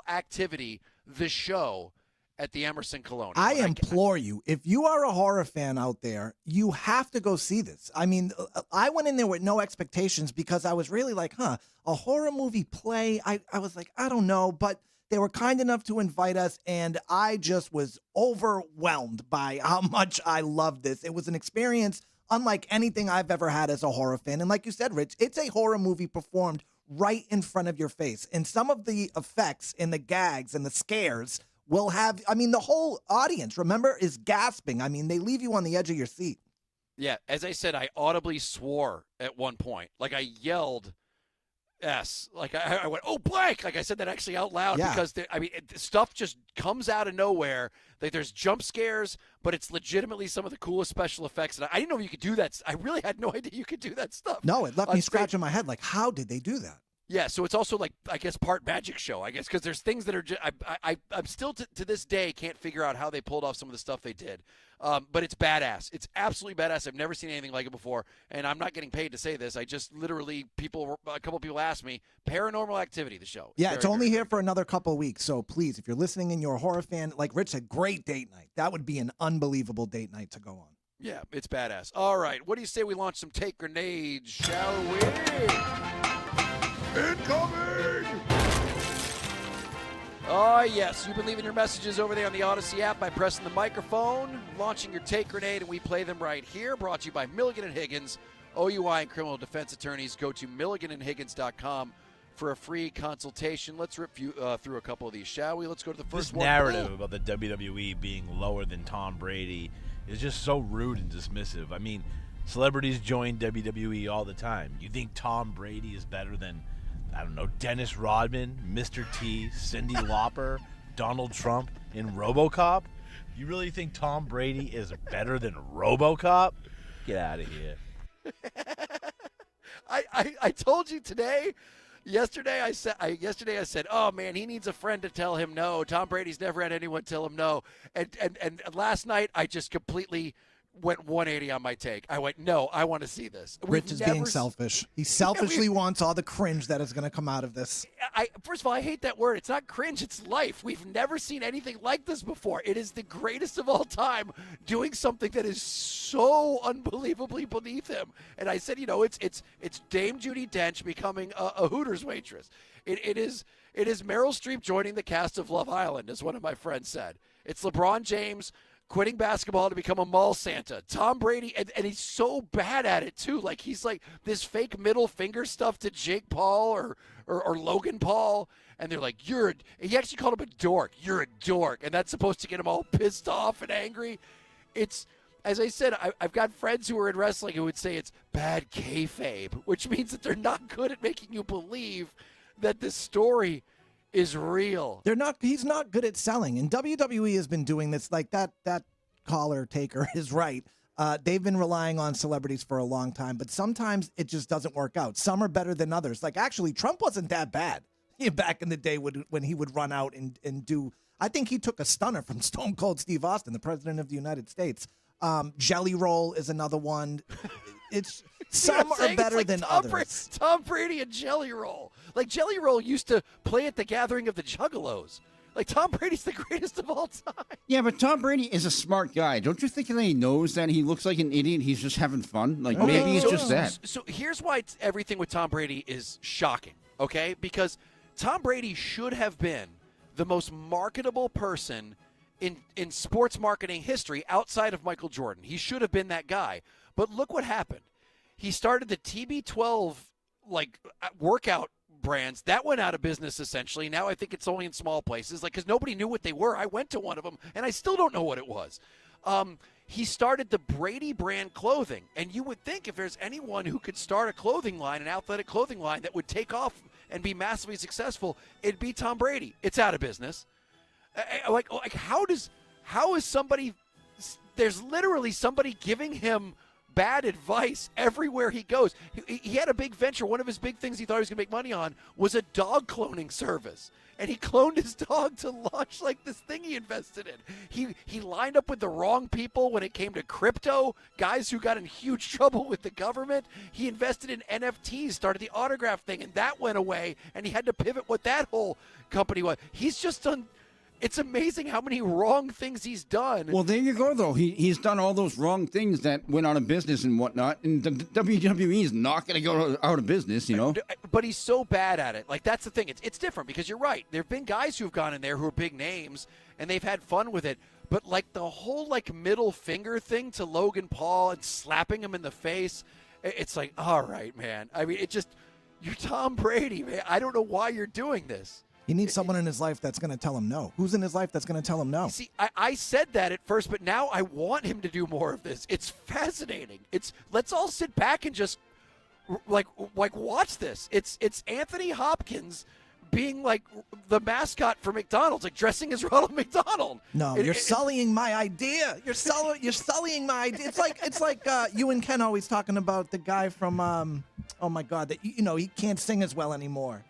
Activity, the show, at the Emerson Colonial. I implore you, if you are a horror fan out there, you have to go see this. I mean, I went in there with no expectations because I was really like, a horror movie play? I was like, I don't know, but they were kind enough to invite us, and I just was overwhelmed by how much I loved this. It was an experience unlike anything I've ever had as a horror fan. And like you said, Rich, it's a horror movie performed right in front of your face. And some of the effects and the gags and the scares will have, the whole audience, remember, is gasping. I mean, they leave you on the edge of your seat. Yeah, as I said, I audibly swore at one point. Like, I yelled S. Like, I went, oh, blank! Like, I said that actually out loud because, stuff just comes out of nowhere. Like, there's jump scares, but it's legitimately some of the coolest special effects. And I didn't know you could do that. I really had no idea you could do that stuff. No, it left me scratching my head. Like, how did they do that? Yeah, so it's also like, I guess, part magic show, I guess, because there's things that are just, I'm still to this day can't figure out how they pulled off some of the stuff they did. But it's badass. It's absolutely badass. I've never seen anything like it before, and I'm not getting paid to say this. I just literally, a couple people asked me, Paranormal Activity, the show. Yeah, it's only here for another couple of weeks, so please, if you're listening and you're a horror fan, like Rich said, great date night. That would be an unbelievable date night to go on. Yeah, it's badass. All right, what do you say we launch some Take Grenades, shall we? Incoming! Oh, yes. You've been leaving your messages over there on the Odyssey app by pressing the microphone, launching your Take Grenade, and we play them right here. Brought to you by Milligan & Higgins, OUI and criminal defense attorneys. Go to milliganandhiggins.com for a free consultation. Let's rip through a couple of these, shall we? Let's go to the first this one. narrative about the WWE being lower than Tom Brady is just so rude and dismissive. I mean, celebrities join WWE all the time. You think Tom Brady is better than, I don't know, Dennis Rodman, Mr. T, Cyndi Lauper, Donald Trump in RoboCop? You really think Tom Brady is better than RoboCop? Get out of here. I told you today. Yesterday I said, oh man, he needs a friend to tell him no. Tom Brady's never had anyone tell him no. And last night I just completely went 180 on my take. I went, no, I want to see this. Rich is being selfish. He selfishly wants all the cringe that is going to come out of this. First of all, I hate that word. It's not cringe, it's life. We've never seen anything like this before. It is the greatest of all time doing something that is so unbelievably beneath him. And I said, it's Dame Judi Dench becoming a Hooters waitress. It is Meryl Streep joining the cast of Love Island, as one of my friends said. It's LeBron James quitting basketball to become a mall Santa. Tom Brady, and he's so bad at it, too. Like, he's like this fake middle finger stuff to Jake Paul or Logan Paul, and they're like, he actually called him a dork. You're a dork, and that's supposed to get him all pissed off and angry. It's as I said, I've got friends who are in wrestling who would say it's bad kayfabe, which means that they're not good at making you believe that this story is real. They're not. He's not good at selling, and WWE has been doing this. Like that caller taker is right. They've been relying on celebrities for a long time, but sometimes it just doesn't work out. Some are better than others. Like actually, Trump wasn't that bad back in the day when he would run out and do. I think he took a stunner from Stone Cold Steve Austin, the president of the United States. Jelly Roll is another one. It's some are better than others. Tom Brady and Jelly Roll. Like Jelly Roll used to play at the gathering of the Juggalos. Like Tom Brady's the greatest of all time. Yeah, but Tom Brady is a smart guy. Don't you think that he knows that he looks like an idiot? He's just having fun. Like maybe it's just that. So here's why everything with Tom Brady is shocking. Okay, because Tom Brady should have been the most marketable person in sports marketing history outside of Michael Jordan. He should have been that guy. But look what happened. He started the TB12 workout brands. That went out of business essentially. Now I think it's only in small places because nobody knew what they were. I went to one of them and I still don't know what it was. He started the Brady brand clothing. And you would think if there's anyone who could start a clothing line, an athletic clothing line that would take off and be massively successful, it'd be Tom Brady. It's out of business. How is somebody, there's literally somebody giving him bad advice everywhere he goes. He had a big venture. One of his big things he thought he was going to make money on was a dog cloning service. And he cloned his dog to launch this thing he invested in. He lined up with the wrong people when it came to crypto, guys who got in huge trouble with the government. He invested in NFTs, started the autograph thing, and that went away. And he had to pivot what that whole company was. He's just done. It's amazing how many wrong things he's done. Well, there you go, though. He's done all those wrong things that went out of business and whatnot, and the WWE is not going to go out of business, you know? But he's so bad at it. That's the thing. It's different because you're right. There have been guys who've gone in there who are big names, and they've had fun with it. But, the whole, middle finger thing to Logan Paul and slapping him in the face, it's all right, man. I mean, you're Tom Brady, man. I don't know why you're doing this. He needs someone in his life that's going to tell him no. Who's in his life that's going to tell him no? See, I said that at first, but now I want him to do more of this. It's fascinating. Let's all sit back and just watch this. It's Anthony Hopkins being the mascot for McDonald's, dressing as Ronald McDonald. No, you're sullying my idea. You're sullying my idea. It's like you and Ken always talking about the guy from oh my God, that he can't sing as well anymore.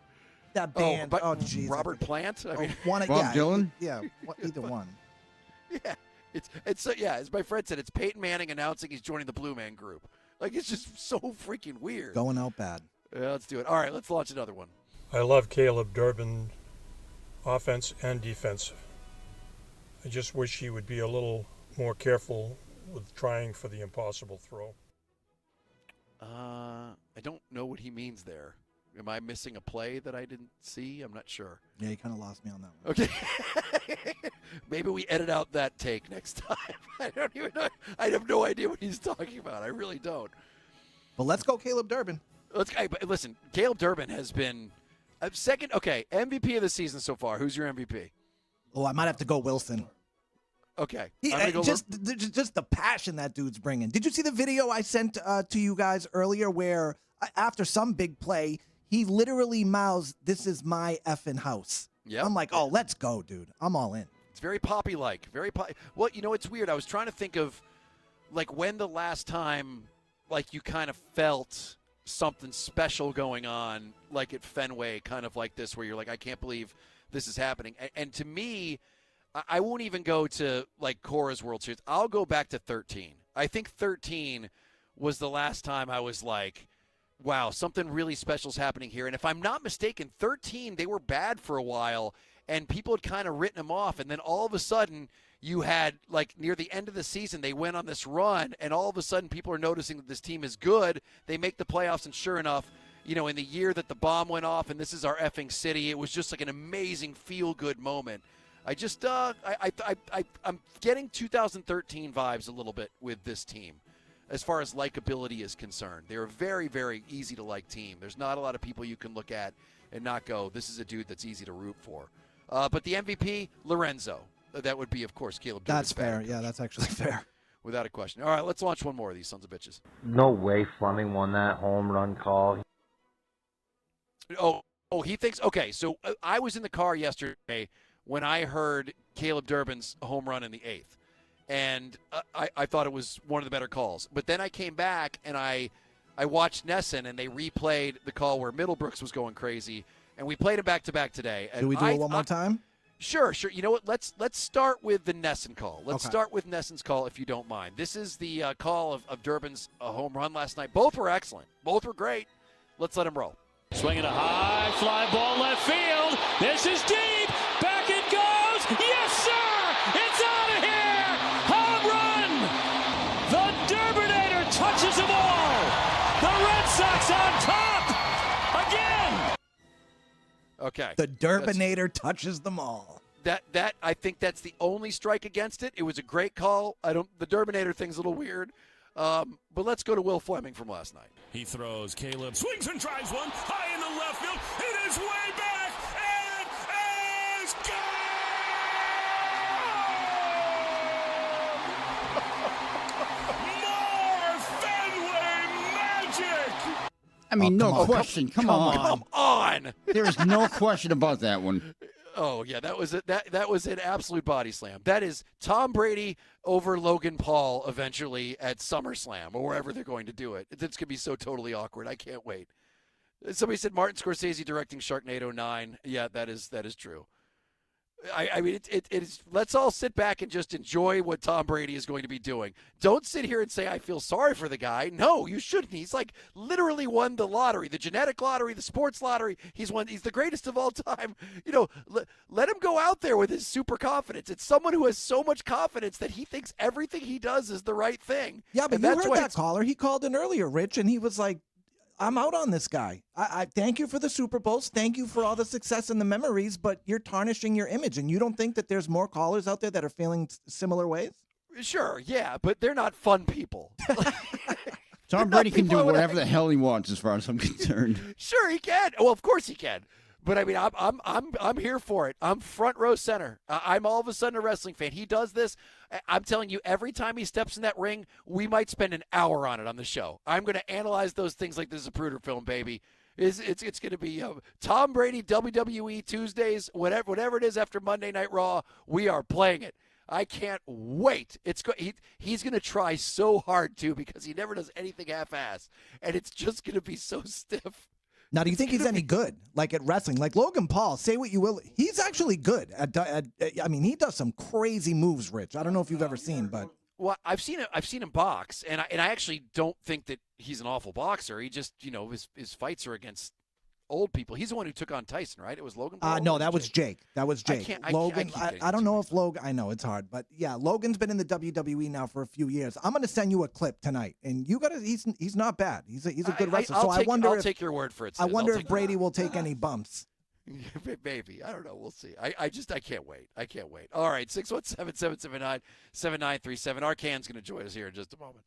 That band. Oh, geez. Robert Plant? I mean, Bob Dylan? Yeah, either one. Yeah. As my friend said, it's Peyton Manning announcing he's joining the Blue Man Group. It's just so freaking weird. Going out bad. Yeah, let's do it. All right, let's launch another one. I love Caleb Durbin, offense and defensive. I just wish he would be a little more careful with trying for the impossible throw. I don't know what he means there. Am I missing a play that I didn't see? I'm not sure. Yeah, you kind of lost me on that one. Okay. Maybe we edit out that take next time. I don't even know. I have no idea what he's talking about. I really don't. But let's go Caleb Durbin. Listen, Caleb Durbin has been second. Okay, MVP of the season so far. Who's your MVP? Oh, I might have to go Wilson. Okay. Just the passion that dude's bringing. Did you see the video I sent to you guys earlier where after some big play, he literally mouths, "This is my effing house." Yep. I'm like, oh, let's go, dude. I'm all in. It's very Poppy-like. Well, it's weird. I was trying to think of, when the last time, you kind of felt something special going on, at Fenway, kind of like this, where you're I can't believe this is happening. And to me, I won't even go to, Cora's World Series. I'll go back to 13. I think 13 was the last time I was wow, something really special is happening here. And if I'm not mistaken, 13, they were bad for a while, and people had kind of written them off. And then all of a sudden, you had, near the end of the season, they went on this run, and all of a sudden, people are noticing that this team is good. They make the playoffs, and sure enough, in the year that the bomb went off, and this is our effing city, it was just an amazing feel-good moment. I just, I'm getting 2013 vibes a little bit with this team. As far as likability is concerned, they're a very, very easy to like team. There's not a lot of people you can look at and not go, this is a dude that's easy to root for. But the MVP, Lorenzo. That would be, of course, Caleb Durbin's That's fair. Yeah, that's actually fair. without a question. All right, let's launch one more of these sons of bitches. No way Fleming won that home run call. Oh, he thinks, okay, so I was in the car yesterday when I heard Caleb Durbin's home run in the 8th, and I thought it was one of the better calls. But then I came back, and I watched Nesson, and they replayed the call where Middlebrooks was going crazy, and we played it back-to-back today. Do we do it one more time? Sure. You know what? Let's start with the Nesson call. Let's start with Nesson's call, if you don't mind. This is the call of Durbin's home run last night. Both were excellent. Both were great. Let's let him roll. Swinging a high fly ball left field. This is deep. Back it goes. Yes, sir. It's out of here. Home run. The Durbinator touches them all. The Red Sox on top again. Okay. The Durbinator touches them all. That I think that's the only strike against it. It was a great call. The Durbinator thing's a little weird. But let's go to Will Fleming from last night. He throws. Caleb swings and drives one high in the left field. It is way back and is gone! More Fenway magic! I mean, no question. Come on. Come on. There is no question about that one. Oh yeah, that was that was an absolute body slam. That is Tom Brady over Logan Paul eventually at SummerSlam or wherever they're going to do it. It's going to be so totally awkward. I can't wait. Somebody said Martin Scorsese directing Sharknado 9. Yeah, that is true. I mean, it is. Let's all sit back and just enjoy what Tom Brady is going to be doing. Don't sit here and say, I feel sorry for the guy. No, you shouldn't. He's like literally won the lottery, the genetic lottery, the sports lottery. He's the greatest of all time. You know, let him go out there with his super confidence. It's someone who has so much confidence that he thinks everything he does is the right thing. Yeah, but you heard that caller. He called in earlier, Rich, and he was like, I'm out on this guy. I thank you for the Super Bowls. Thank you for all the success and the memories, but you're tarnishing your image. And you don't think that there's more callers out there that are feeling similar ways? Sure, yeah, but they're not fun people. Tom Brady can do whatever the hell he wants, as far as I'm concerned. Sure, he can. Well, of course he can. But I mean, I'm here for it. I'm front row center. I'm all of a sudden a wrestling fan. He does this. I'm telling you, every time he steps in that ring, we might spend an hour on it on the show. I'm going to analyze those things like this is a Zapruder film, baby. It's going to be Tom Brady WWE Tuesdays, whatever it is after Monday Night Raw. We are playing it. I can't wait. He's going to try so hard too because he never does anything half-ass, and it's just going to be so stiff. Now, do you think he's any good, like at wrestling? Like Logan Paul, say what you will, he's actually good. I mean, he does some crazy moves, Rich. I don't know if you've ever seen, but well, I've seen him box, and I actually don't think that he's an awful boxer. He just, his fights are against old people. He's the one who took on Tyson, right? It was Logan Paul? No, that was Jake. That was Jake. Logan, I don't know if Logan, I know it's hard, but yeah, Logan's been in the WWE now for a few years. I'm going to send you a clip tonight, and you got to, he's not bad. He's a good wrestler. I'll take your word for it. I wonder if Brady will take any bumps. Maybe. I don't know. We'll see. I can't wait. I can't wait. All right, 617-779-7937. Arcan's going to join us here in just a moment.